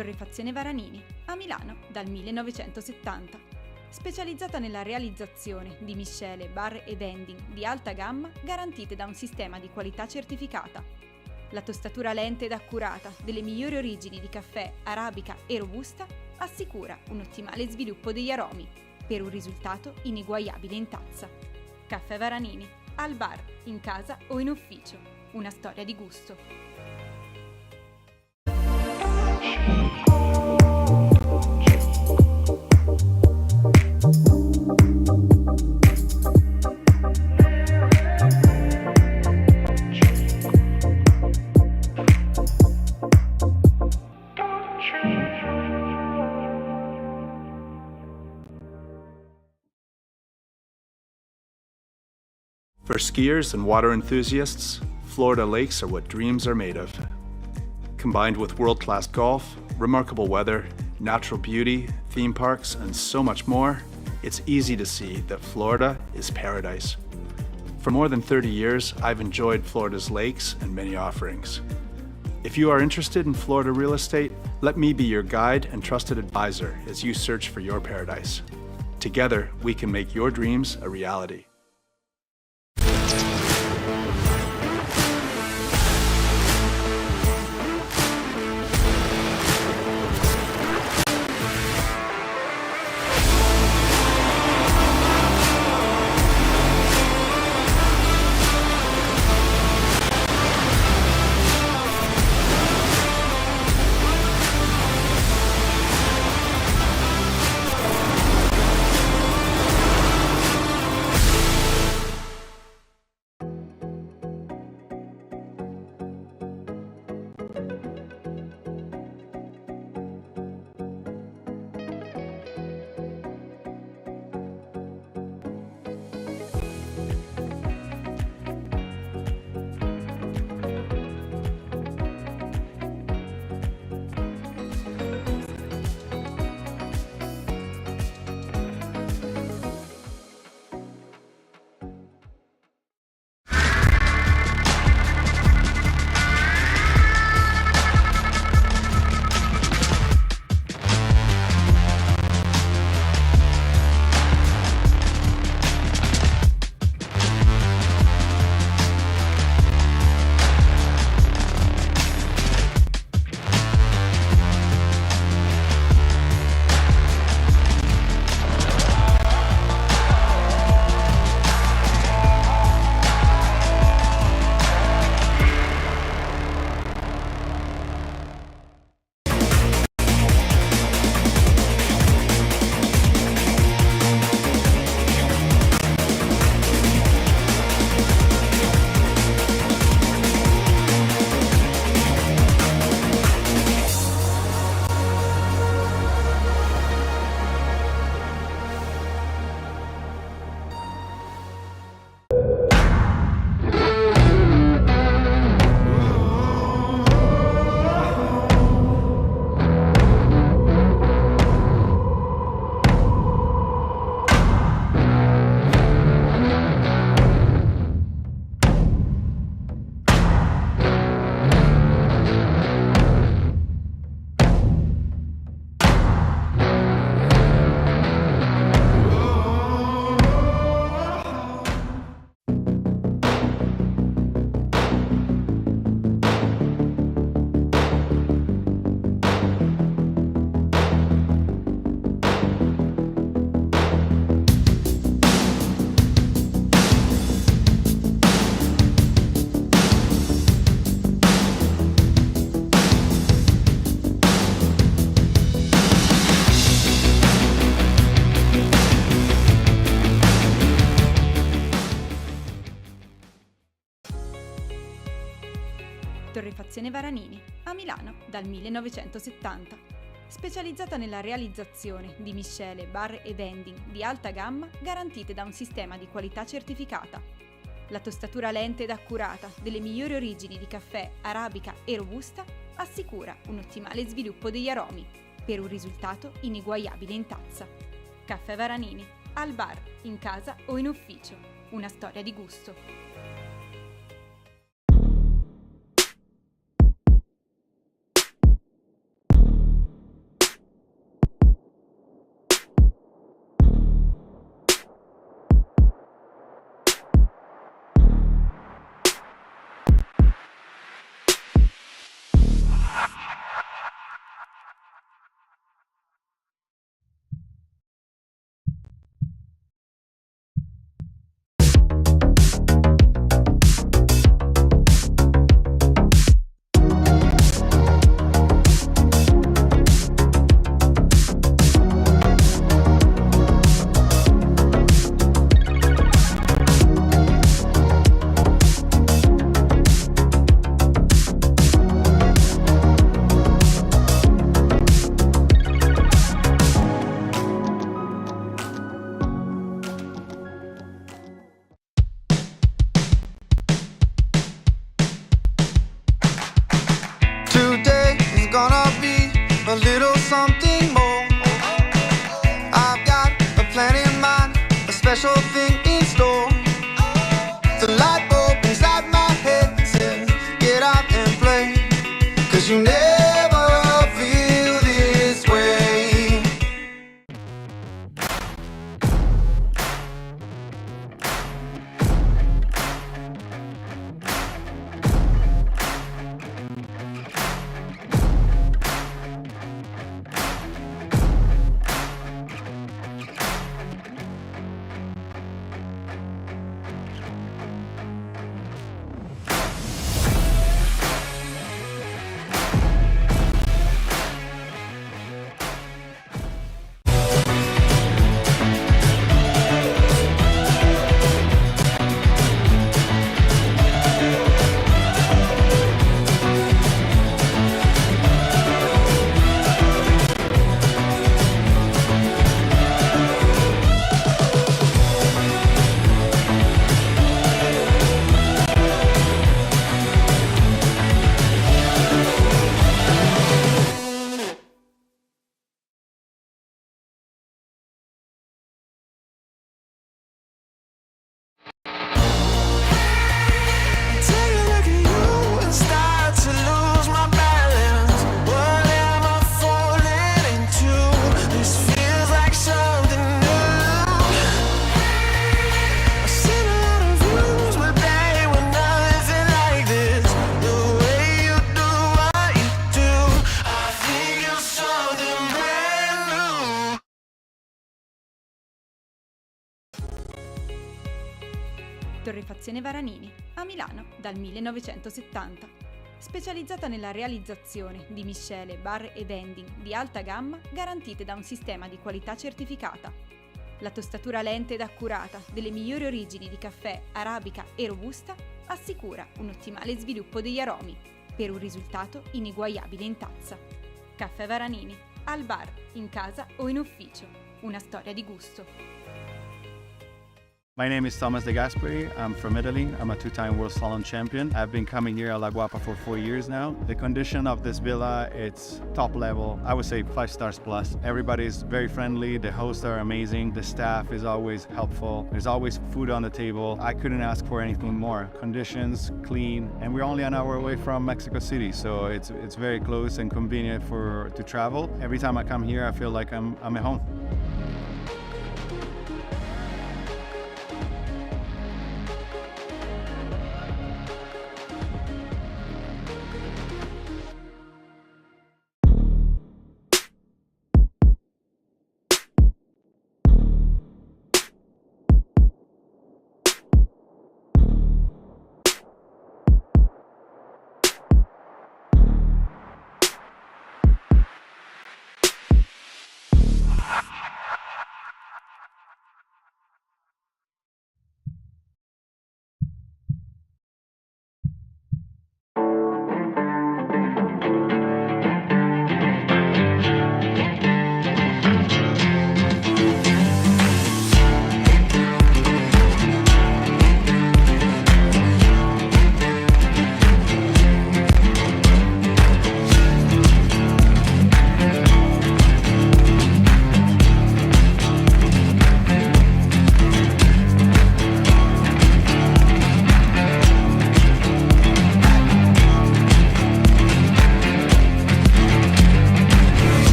Torrefazione Varanini, a Milano dal 1970. Specializzata nella realizzazione di miscele, bar e vending di alta gamma garantite da un sistema di qualità certificata. La tostatura lenta ed accurata delle migliori origini di caffè, arabica e robusta assicura un ottimale sviluppo degli aromi per un risultato ineguagliabile in tazza. Caffè Varanini, al bar, in casa o in ufficio. Una storia di gusto. For skiers and water enthusiasts, Florida lakes are what dreams are made of. Combined with world-class golf, remarkable weather, natural beauty, theme parks, and so much more, it's easy to see that Florida is paradise. For more than 30 years, I've enjoyed Florida's lakes and many offerings. If you are interested in Florida real estate, let me be your guide and trusted advisor as you search for your paradise. Together, we can make your dreams a reality. Torrefazione Varanini, a Milano dal 1970. Specializzata nella realizzazione di miscele, bar e vending di alta gamma garantite da un sistema di qualità certificata. La tostatura lenta ed accurata delle migliori origini di caffè, arabica e robusta assicura un ottimale sviluppo degli aromi per un risultato ineguagliabile in tazza. Caffè Varanini, al bar, in casa o in ufficio. Una storia di gusto. Fabbricazione Varanini, a Milano dal 1970. Specializzata nella realizzazione di miscele, bar e vending di alta gamma garantite da un sistema di qualità certificata. La tostatura lenta ed accurata delle migliori origini di caffè, arabica e robusta assicura un ottimale sviluppo degli aromi per un risultato ineguagliabile in tazza. Caffè Varanini, al bar, in casa o in ufficio. Una storia di gusto. My name is Thomas De Gasperi. I'm from Italy. I'm a two-time World Slalom champion. I've been coming here at La Guapa for 4 years now. The condition of this villa, it's top level. I would say 5 stars plus. Everybody's very friendly. The hosts are amazing. The staff is always helpful. There's always food on the table. I couldn't ask for anything more. Conditions, clean, and we're only an hour away from Mexico City, so it's very close and convenient to travel. Every time I come here, I feel like I'm at home.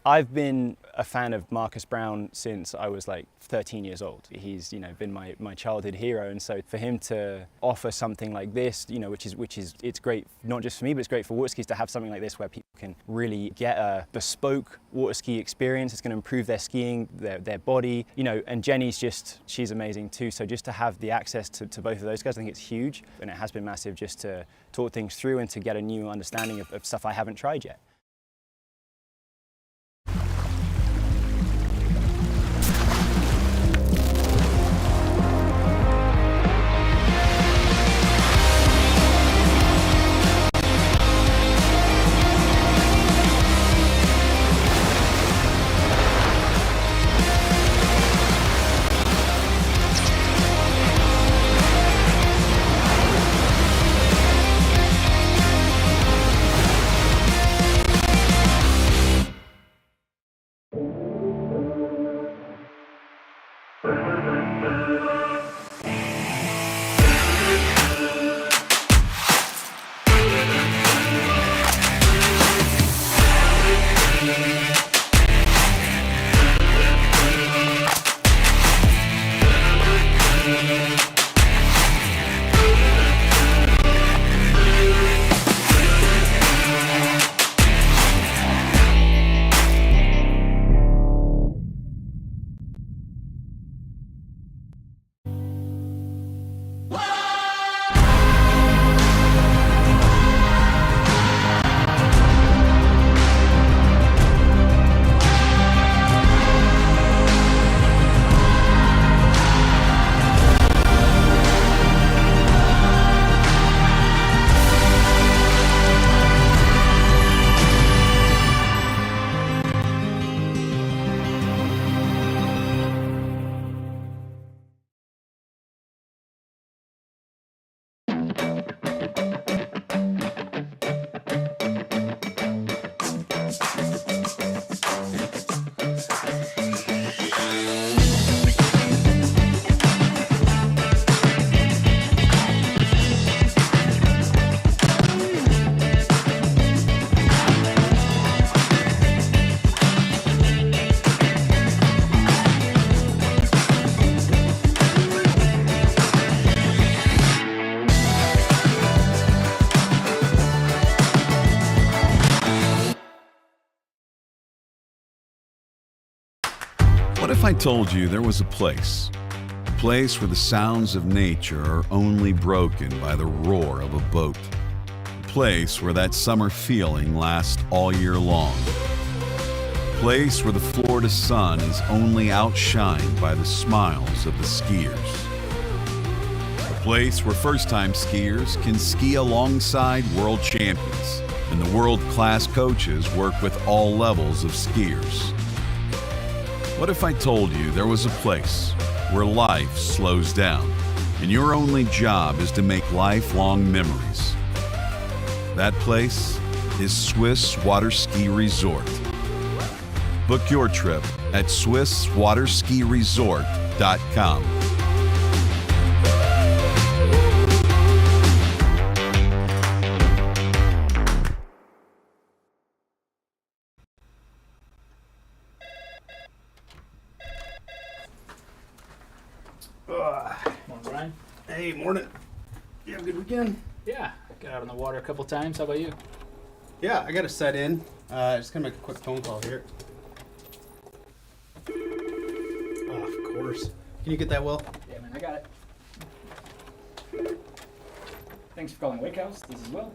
I've been a fan of Marcus Brown since I was like 13 years old. He's, been my childhood hero, and so for him to offer something like this, which is it's great not just for me, but it's great for water skis to have something like this where people can really get a bespoke water ski experience. It's going to improve their skiing, their body, and Jenny's she's amazing too. So just to have the access to both of those guys, I think it's huge, and it has been massive just to talk things through and to get a new understanding of stuff I haven't tried yet. if I told you there was a place where the sounds of nature are only broken by the roar of a boat? A place where that summer feeling lasts all year long? A place where the Florida sun is only outshined by the smiles of the skiers? A place where first-time skiers can ski alongside world champions, and the world-class coaches work with all levels of skiers. What if I told you there was a place where life slows down and your only job is to make lifelong memories? That place is Swiss Waterski Resort. Book your trip at SwissWaterskiResort.com. Morning, Brian. Hey, morning. You have a good weekend? Yeah, got out on the water a couple times. How about you? Yeah, I got to set in. Just gonna make a quick phone call here. Oh, of course. Can you get that, Will? Yeah, man, I got it. Thanks for calling Wake House. This is Will.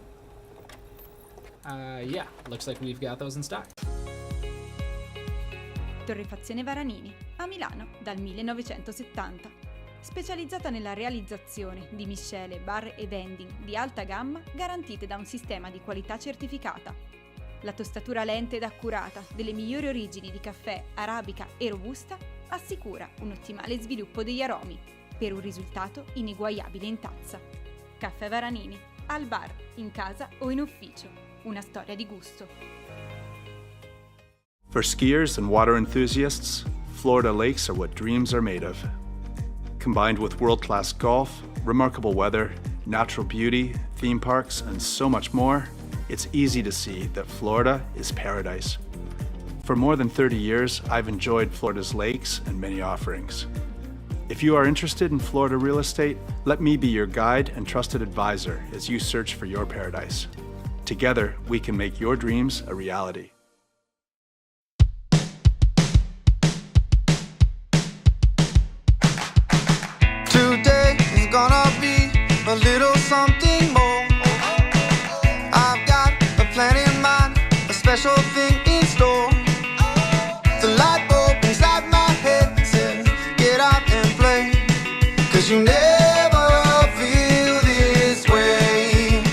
Yeah, looks like we've got those in stock. Torrefazione Varanini, a Milano dal 1970. Specializzata nella realizzazione di miscele, bar e vending di alta gamma garantite da un sistema di qualità certificata. La tostatura lenta ed accurata delle migliori origini di caffè, arabica e robusta assicura un ottimale sviluppo degli aromi per un risultato ineguagliabile in tazza. Caffè Varanini, al bar, in casa o in ufficio. Una storia di gusto. For skiers and water enthusiasts, Florida lakes are what dreams are made of. Combined with world-class golf, remarkable weather, natural beauty, theme parks, and so much more, it's easy to see that Florida is paradise. For more than 30 years, I've enjoyed Florida's lakes and many offerings. If you are interested in Florida real estate, let me be your guide and trusted advisor as you search for your paradise. Together, we can make your dreams a reality. Today is gonna be a little something more. I've got a plan in mind, a special thing in store. The light bulb inside my head says, get out and play, 'cause you never feel this way.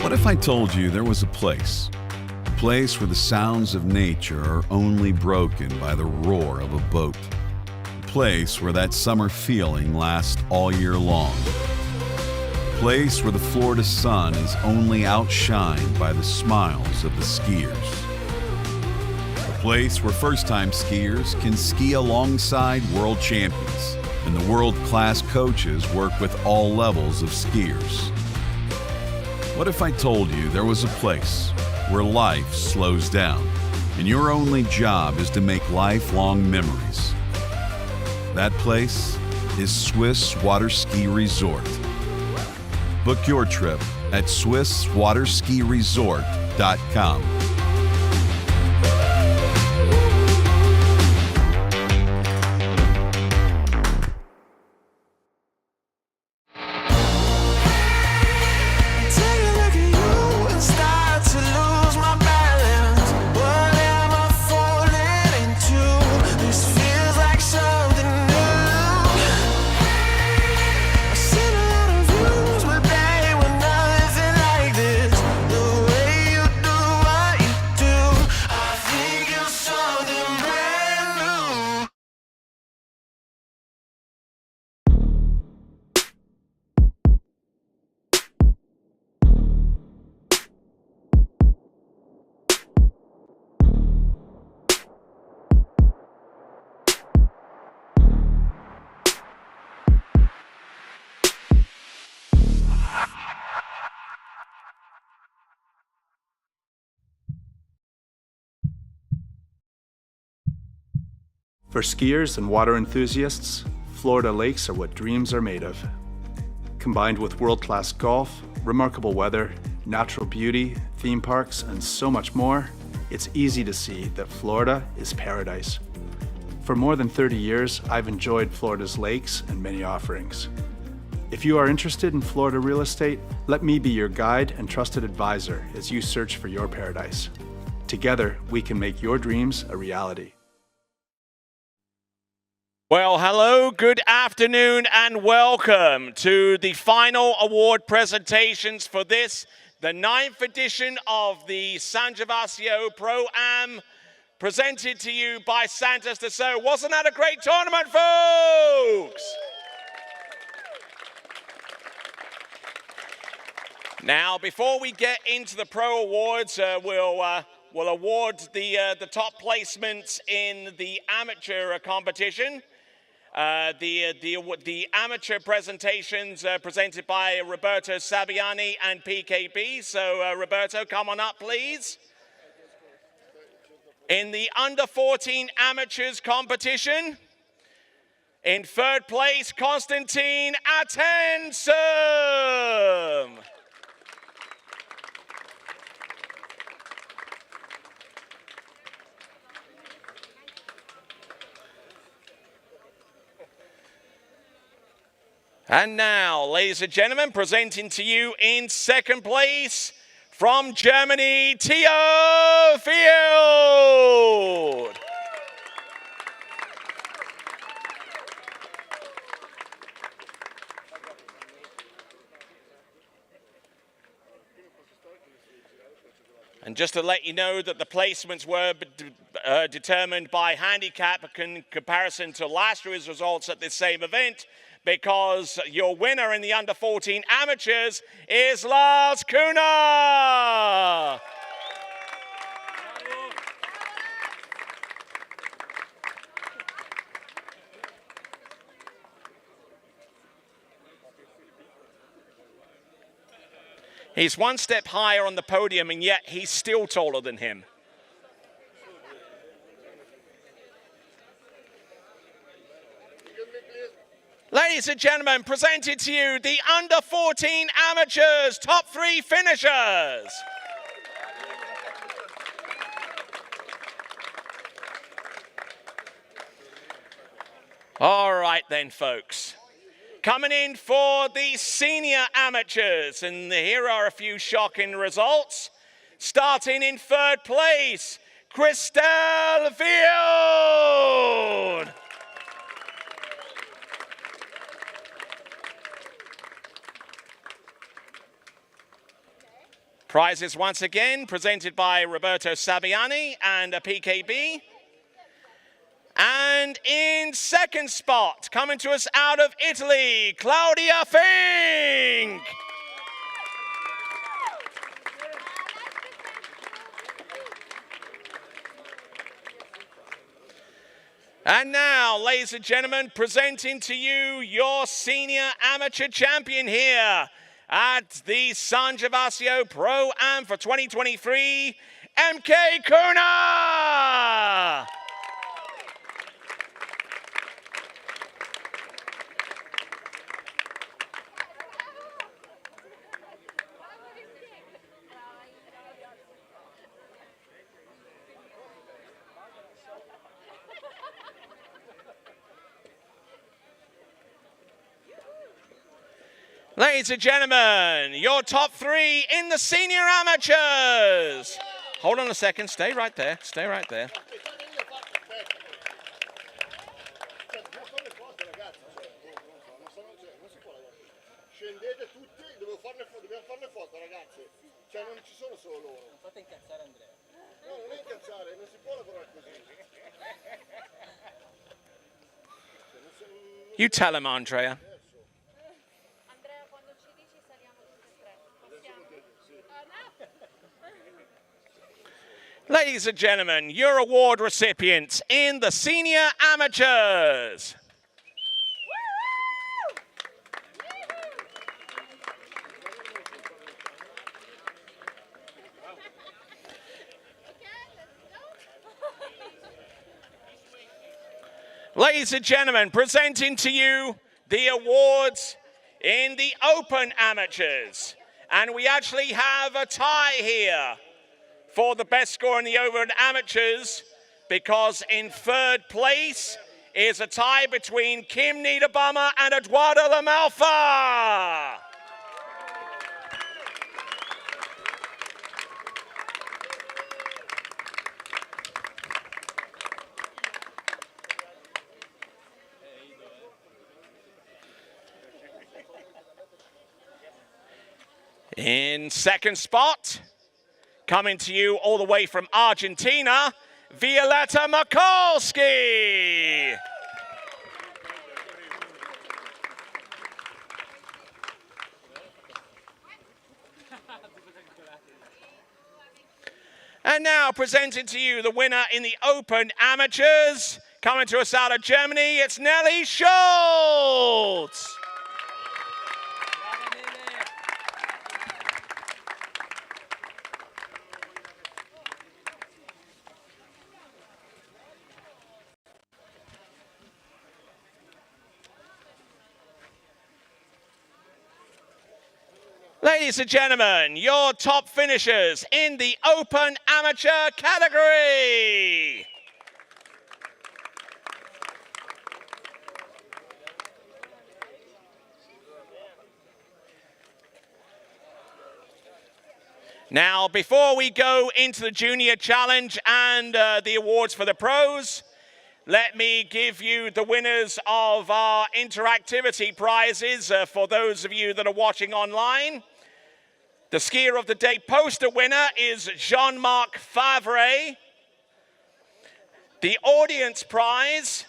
What if I told you there was a place where the sounds of nature are only broken by the roar of a boat? A place where that summer feeling lasts all year long. A place where the Florida sun is only outshined by the smiles of the skiers. A place where first-time skiers can ski alongside world champions, and the world-class coaches work with all levels of skiers. What if I told you there was a place where life slows down and your only job is to make lifelong memories? That place is Swiss Waterski Resort. Book your trip at SwissWaterskiResort.com. For skiers and water enthusiasts, Florida lakes are what dreams are made of. Combined with world-class golf, remarkable weather, natural beauty, theme parks, and so much more, it's easy to see that Florida is paradise. For more than 30 years, I've enjoyed Florida's lakes and many offerings. If you are interested in Florida real estate, let me be your guide and trusted advisor as you search for your paradise. Together, we can make your dreams a reality. Well, hello, good afternoon, and welcome to the final award presentations for this, the 9th edition of the San Gervasio ProAm, presented to you by Santos Dassault. Wasn't that a great tournament, folks? Now, before we get into the Pro Awards, we'll award the top placements in the amateur competition. The amateur presentations presented by Roberto Sabiani and PKB. So, Roberto, come on up, please. In the under 14 amateurs competition, in 3rd place, Konstantin Atensum. And now, ladies and gentlemen, presenting to you in 2nd place from Germany, Theo Field. And just to let you know that the placements were determined by handicap in comparison to last year's results at this same event, because your winner in the under 14 amateurs is Lars Kuna. He's one step higher on the podium, and yet he's still taller than him. Ladies and gentlemen, presented to you the under 14 amateurs top 3 finishers. All right then, folks. Coming in for the senior amateurs, and here are a few shocking results. Starting in 3rd place, Christelle Field. Prizes once again presented by Roberto Saviani and a PKB. And in second spot, coming to us out of Italy, Claudia Fink. And now, ladies and gentlemen, presenting to you your senior amateur champion here at the San Gervasio ProAm for 2023, MK Kuna! Ladies and gentlemen, your top three in the senior amateurs. Hold on a second, stay right there, stay right there. Scendete tutti, dobbiamo farne foto ragazzi. Cioè non ci sono solo loro. Non fate incazzare Andrea. No, non è incazzare, non si può lavorare così. You tell him, Andrea. Ladies and gentlemen, your award recipients in the senior amateurs. Ladies and gentlemen, presenting to you the awards in the open amateurs. And we actually have a tie here for the best score in the open amateurs, because in third place is a tie between Kim Niederbaumer and Eduardo Lamalfa. In second spot, coming to you all the way from Argentina, Violetta Mikulski. And now presenting to you the winner in the Open Amateurs, coming to us out of Germany, it's Nelly Schultz. Ladies and gentlemen, your top finishers in the Open Amateur category. Now, before we go into the Junior Challenge and the awards for the pros, let me give you the winners of our interactivity prizes for those of you that are watching online. The Skier of the Day poster winner is Jean-Marc Favre. The audience prize,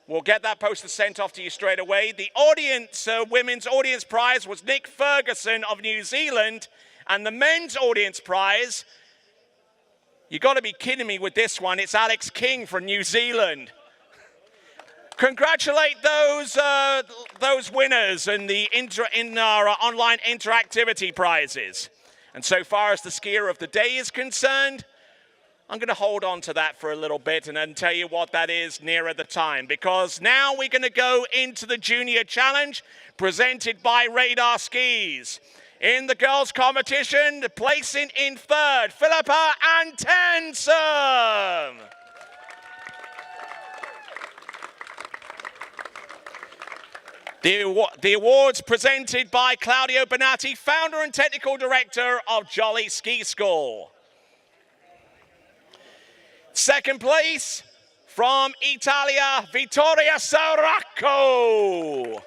we'll get that poster sent off to you straight away. The audience, women's audience prize was Nick Ferguson of New Zealand. And the men's audience prize, you got to be kidding me with this one, it's Alex King from New Zealand. Congratulate those winners in our online interactivity prizes. And so far as the Skier of the Day is concerned, I'm going to hold on to that for a little bit and then tell you what that is nearer the time. Because now we're going to go into the Junior Challenge presented by Radar Skis. In the girls' competition, placing in third, Philippa Antensom. The awards presented by Claudio Bonatti, founder and technical director of Jolly Ski School. Second place from Italia, Vittoria Sauracco.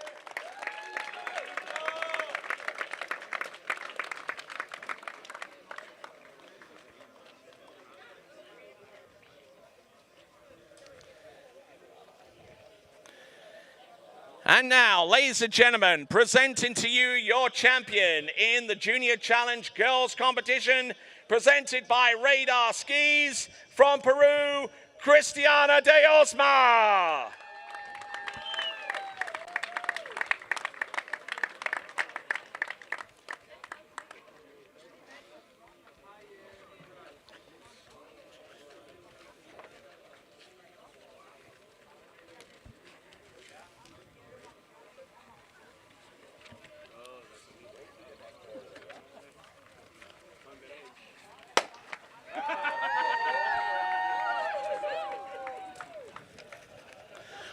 And now, ladies and gentlemen, presenting to you your champion in the Junior Challenge Girls Competition, presented by Radar Skis from Peru, Cristiana de Osma.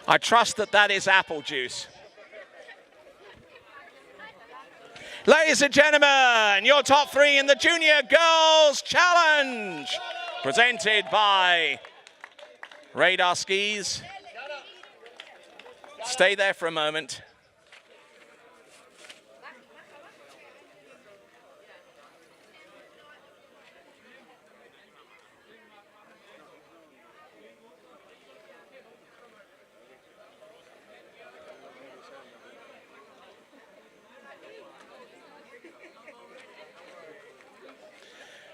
I trust that that is apple juice. Ladies and gentlemen, your top three in the Junior Girls Challenge, presented by Radar Skis. Stay there for a moment.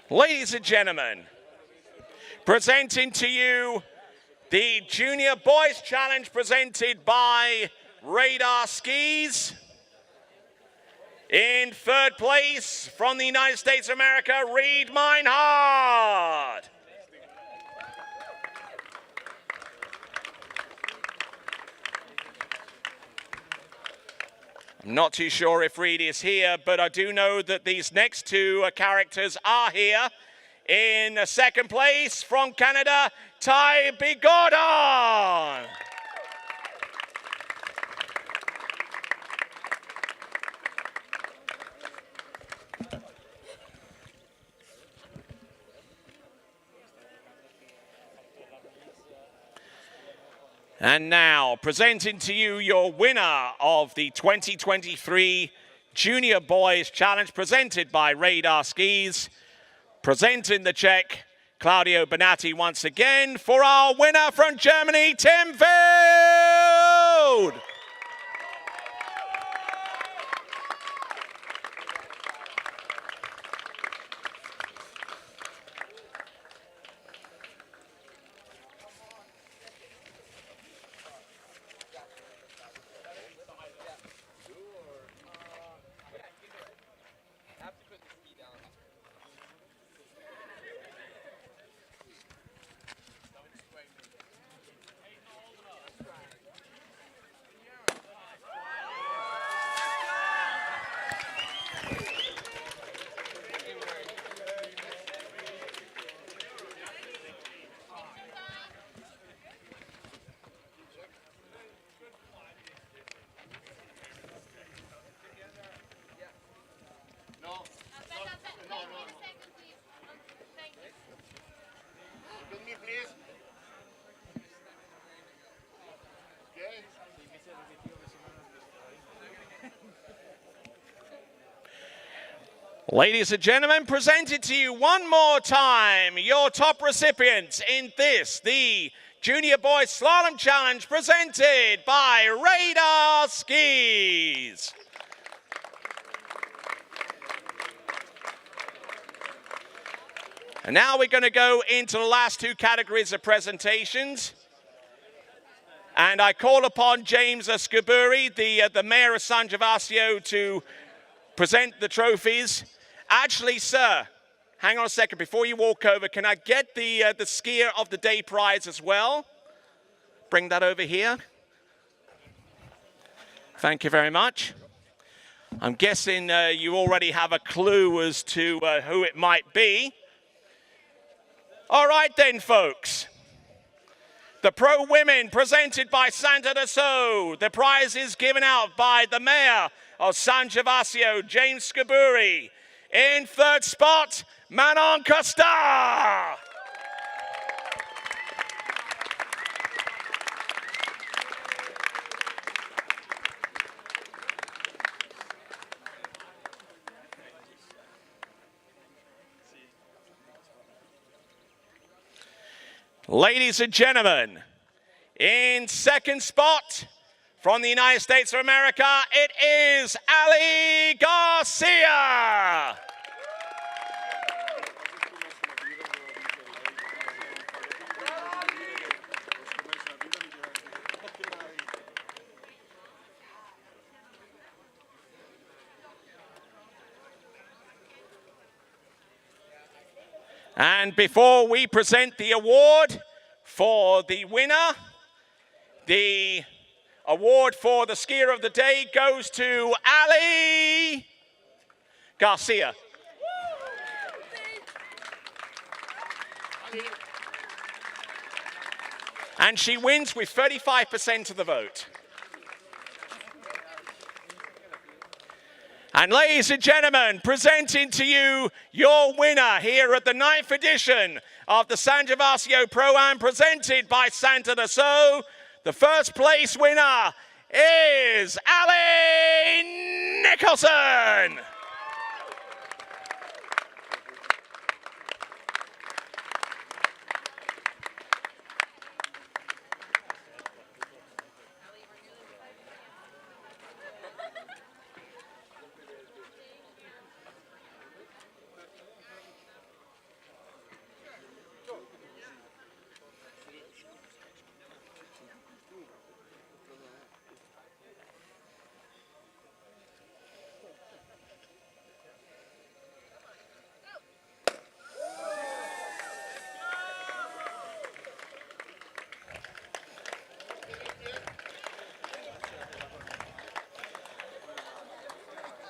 Ladies and gentlemen, presenting to you the Junior Boys Challenge presented by Radar Skis. In third place from the United States of America, Reed Meinhardt. I'm not too sure if Reed is here, but I do know that these next two characters are here. In second place from Canada, Ty B. Gordon. And now, presenting to you your winner of the 2023 Junior Boys Challenge, presented by Radar Skis. Presenting the check, Claudio Bonatti once again, for our winner from Germany, Tim Field. Ladies and gentlemen, presented to you one more time, your top recipients in this, the Junior Boys Slalom Challenge, presented by Radar Skis. And now we're going to go into the last two categories of presentations. And I call upon James Scaburi, the Mayor of San Gervasio, to present the trophies. Actually, sir, hang on a second. Before you walk over, can I get the skier of the day prize as well? Bring that over here. Thank you very much. I'm guessing you already have a clue as to who it might be. All right then, folks. The Pro Women, presented by Santa de So. The prize is given out by the Mayor of San Gervasio, James Scaburi. In third spot, Manon Costa. Ladies and gentlemen, in second spot from the United States of America, it is Ali Garcia. And before we present the award for the winner, the award for the skier of the day goes to Ali Garcia. And she wins with 35% of the vote. And ladies and gentlemen, presenting to you your winner here at the 9th edition of the San Gervasio ProAm presented by Santa de So. The first place winner is Ali Nicholson.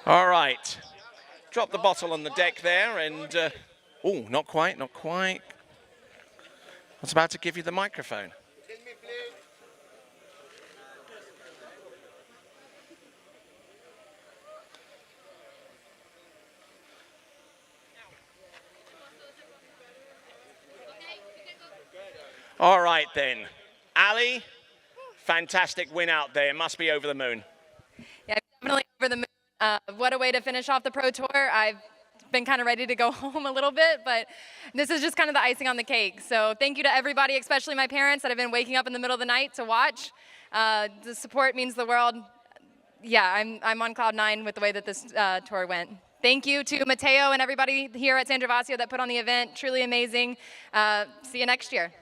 All right, drop the bottle on the deck there and, oh, not quite, not quite. I was about to give you the microphone. All right then, Ali, fantastic win out there, must be over the moon. Yeah, definitely over the moon. What a way to finish off the Pro Tour. I've been kind of ready to go home a little bit, but this is just kind of the icing on the cake. So thank you to everybody, especially my parents that have been waking up in the middle of the night to watch. The support means the world. Yeah, I'm on cloud 9 with the way that this tour went. Thank you to Matteo and everybody here at San Gervasio that put on the event. Truly amazing. See you next year.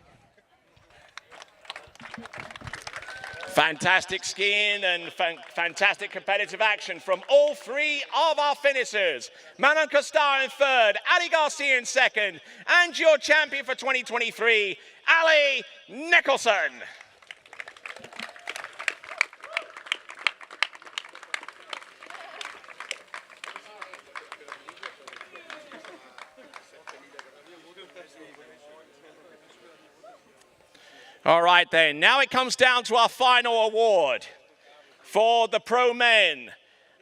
Fantastic skiing and fantastic competitive action from all three of our finishers. Manon Costar in third, Ali Garcia in second, and your champion for 2023, Ali Nicholson. All right then, now it comes down to our final award for the pro men.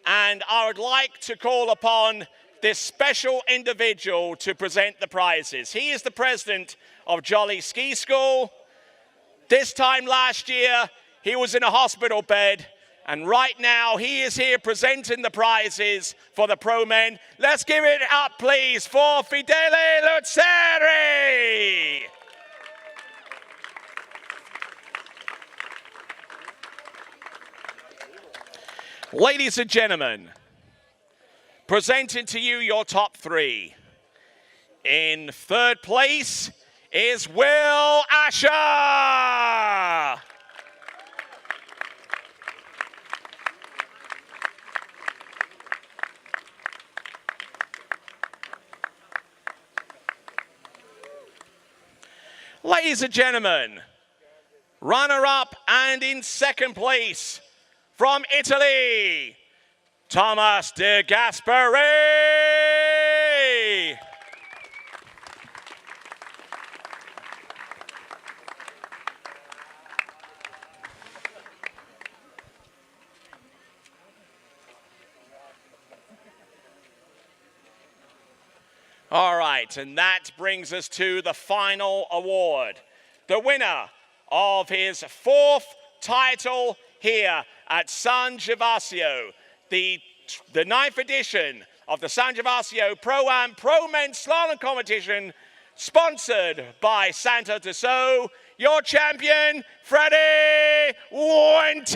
And I would like to call upon this special individual to present the prizes. He is the president of Jolly Ski School. This time last year, he was in a hospital bed. And right now, he is here presenting the prizes for the pro men. Let's give it up, please, for Fidele Luzzeri. Ladies and gentlemen, presenting to you your top three. In third place is Will Asher. Ladies and gentlemen, runner-up and in second place, from Italy, Thomas De Gasperi. All right, and that brings us to the final award. The winner of his fourth title here at San Gervasio, the 9th edition of the San Gervasio ProAm Pro Men's Slalom Competition, sponsored by Santa de So. your champion, Freddie Winter.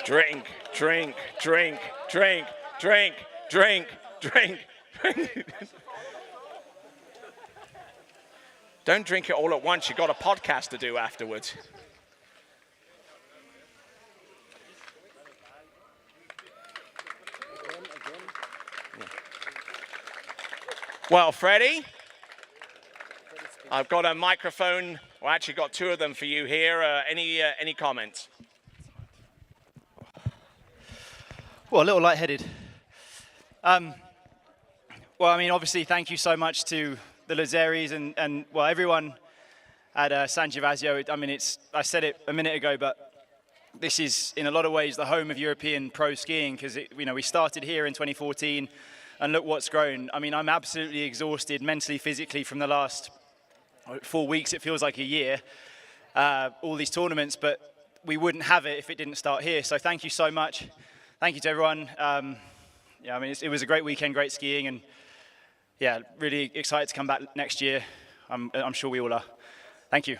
Drink, drink, drink, drink, drink, drink, drink, drink. Don't drink it all at once. You've got a podcast to do afterwards. Well, Freddie, I've got a microphone. Well, actually got two of them for you here. Any comments? Well, a little lightheaded. Well, I mean, obviously, thank you so much to the Lazzaris and well, everyone at San Gervasio. I mean, I said it a minute ago, but this is in a lot of ways the home of European pro skiing because we started here in 2014, and look what's grown. I mean, I'm absolutely exhausted mentally, physically from the last 4 weeks. It feels like a year. All these tournaments, but we wouldn't have it if it didn't start here. So thank you so much. Thank you to everyone. Yeah, I mean, it was a great weekend, great skiing, and yeah, really excited to come back next year. I'm sure we all are. Thank you.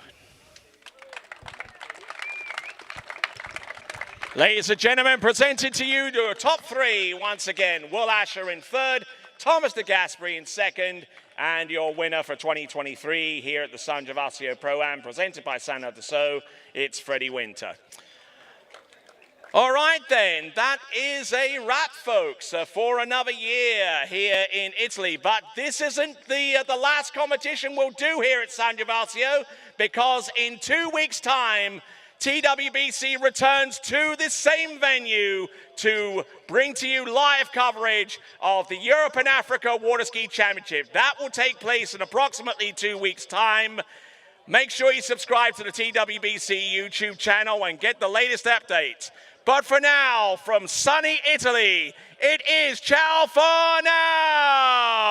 Ladies and gentlemen, presented to you the top three once again. Will Asher in third, Thomas de Gasperi in second, and your winner for 2023 here at the San Gervasio ProAm, presented by San Gervasio, it's Freddie Winter. All right then, that is a wrap, folks, for another year here in Italy. But this isn't the last competition we'll do here at San Gervasio, because in 2 weeks' time, TWBC returns to this same venue to bring to you live coverage of the Europe and Africa Waterski Championship. That will take place in approximately 2 weeks' time. Make sure you subscribe to the TWBC YouTube channel and get the latest updates. But for now, from sunny Italy, it is ciao for now!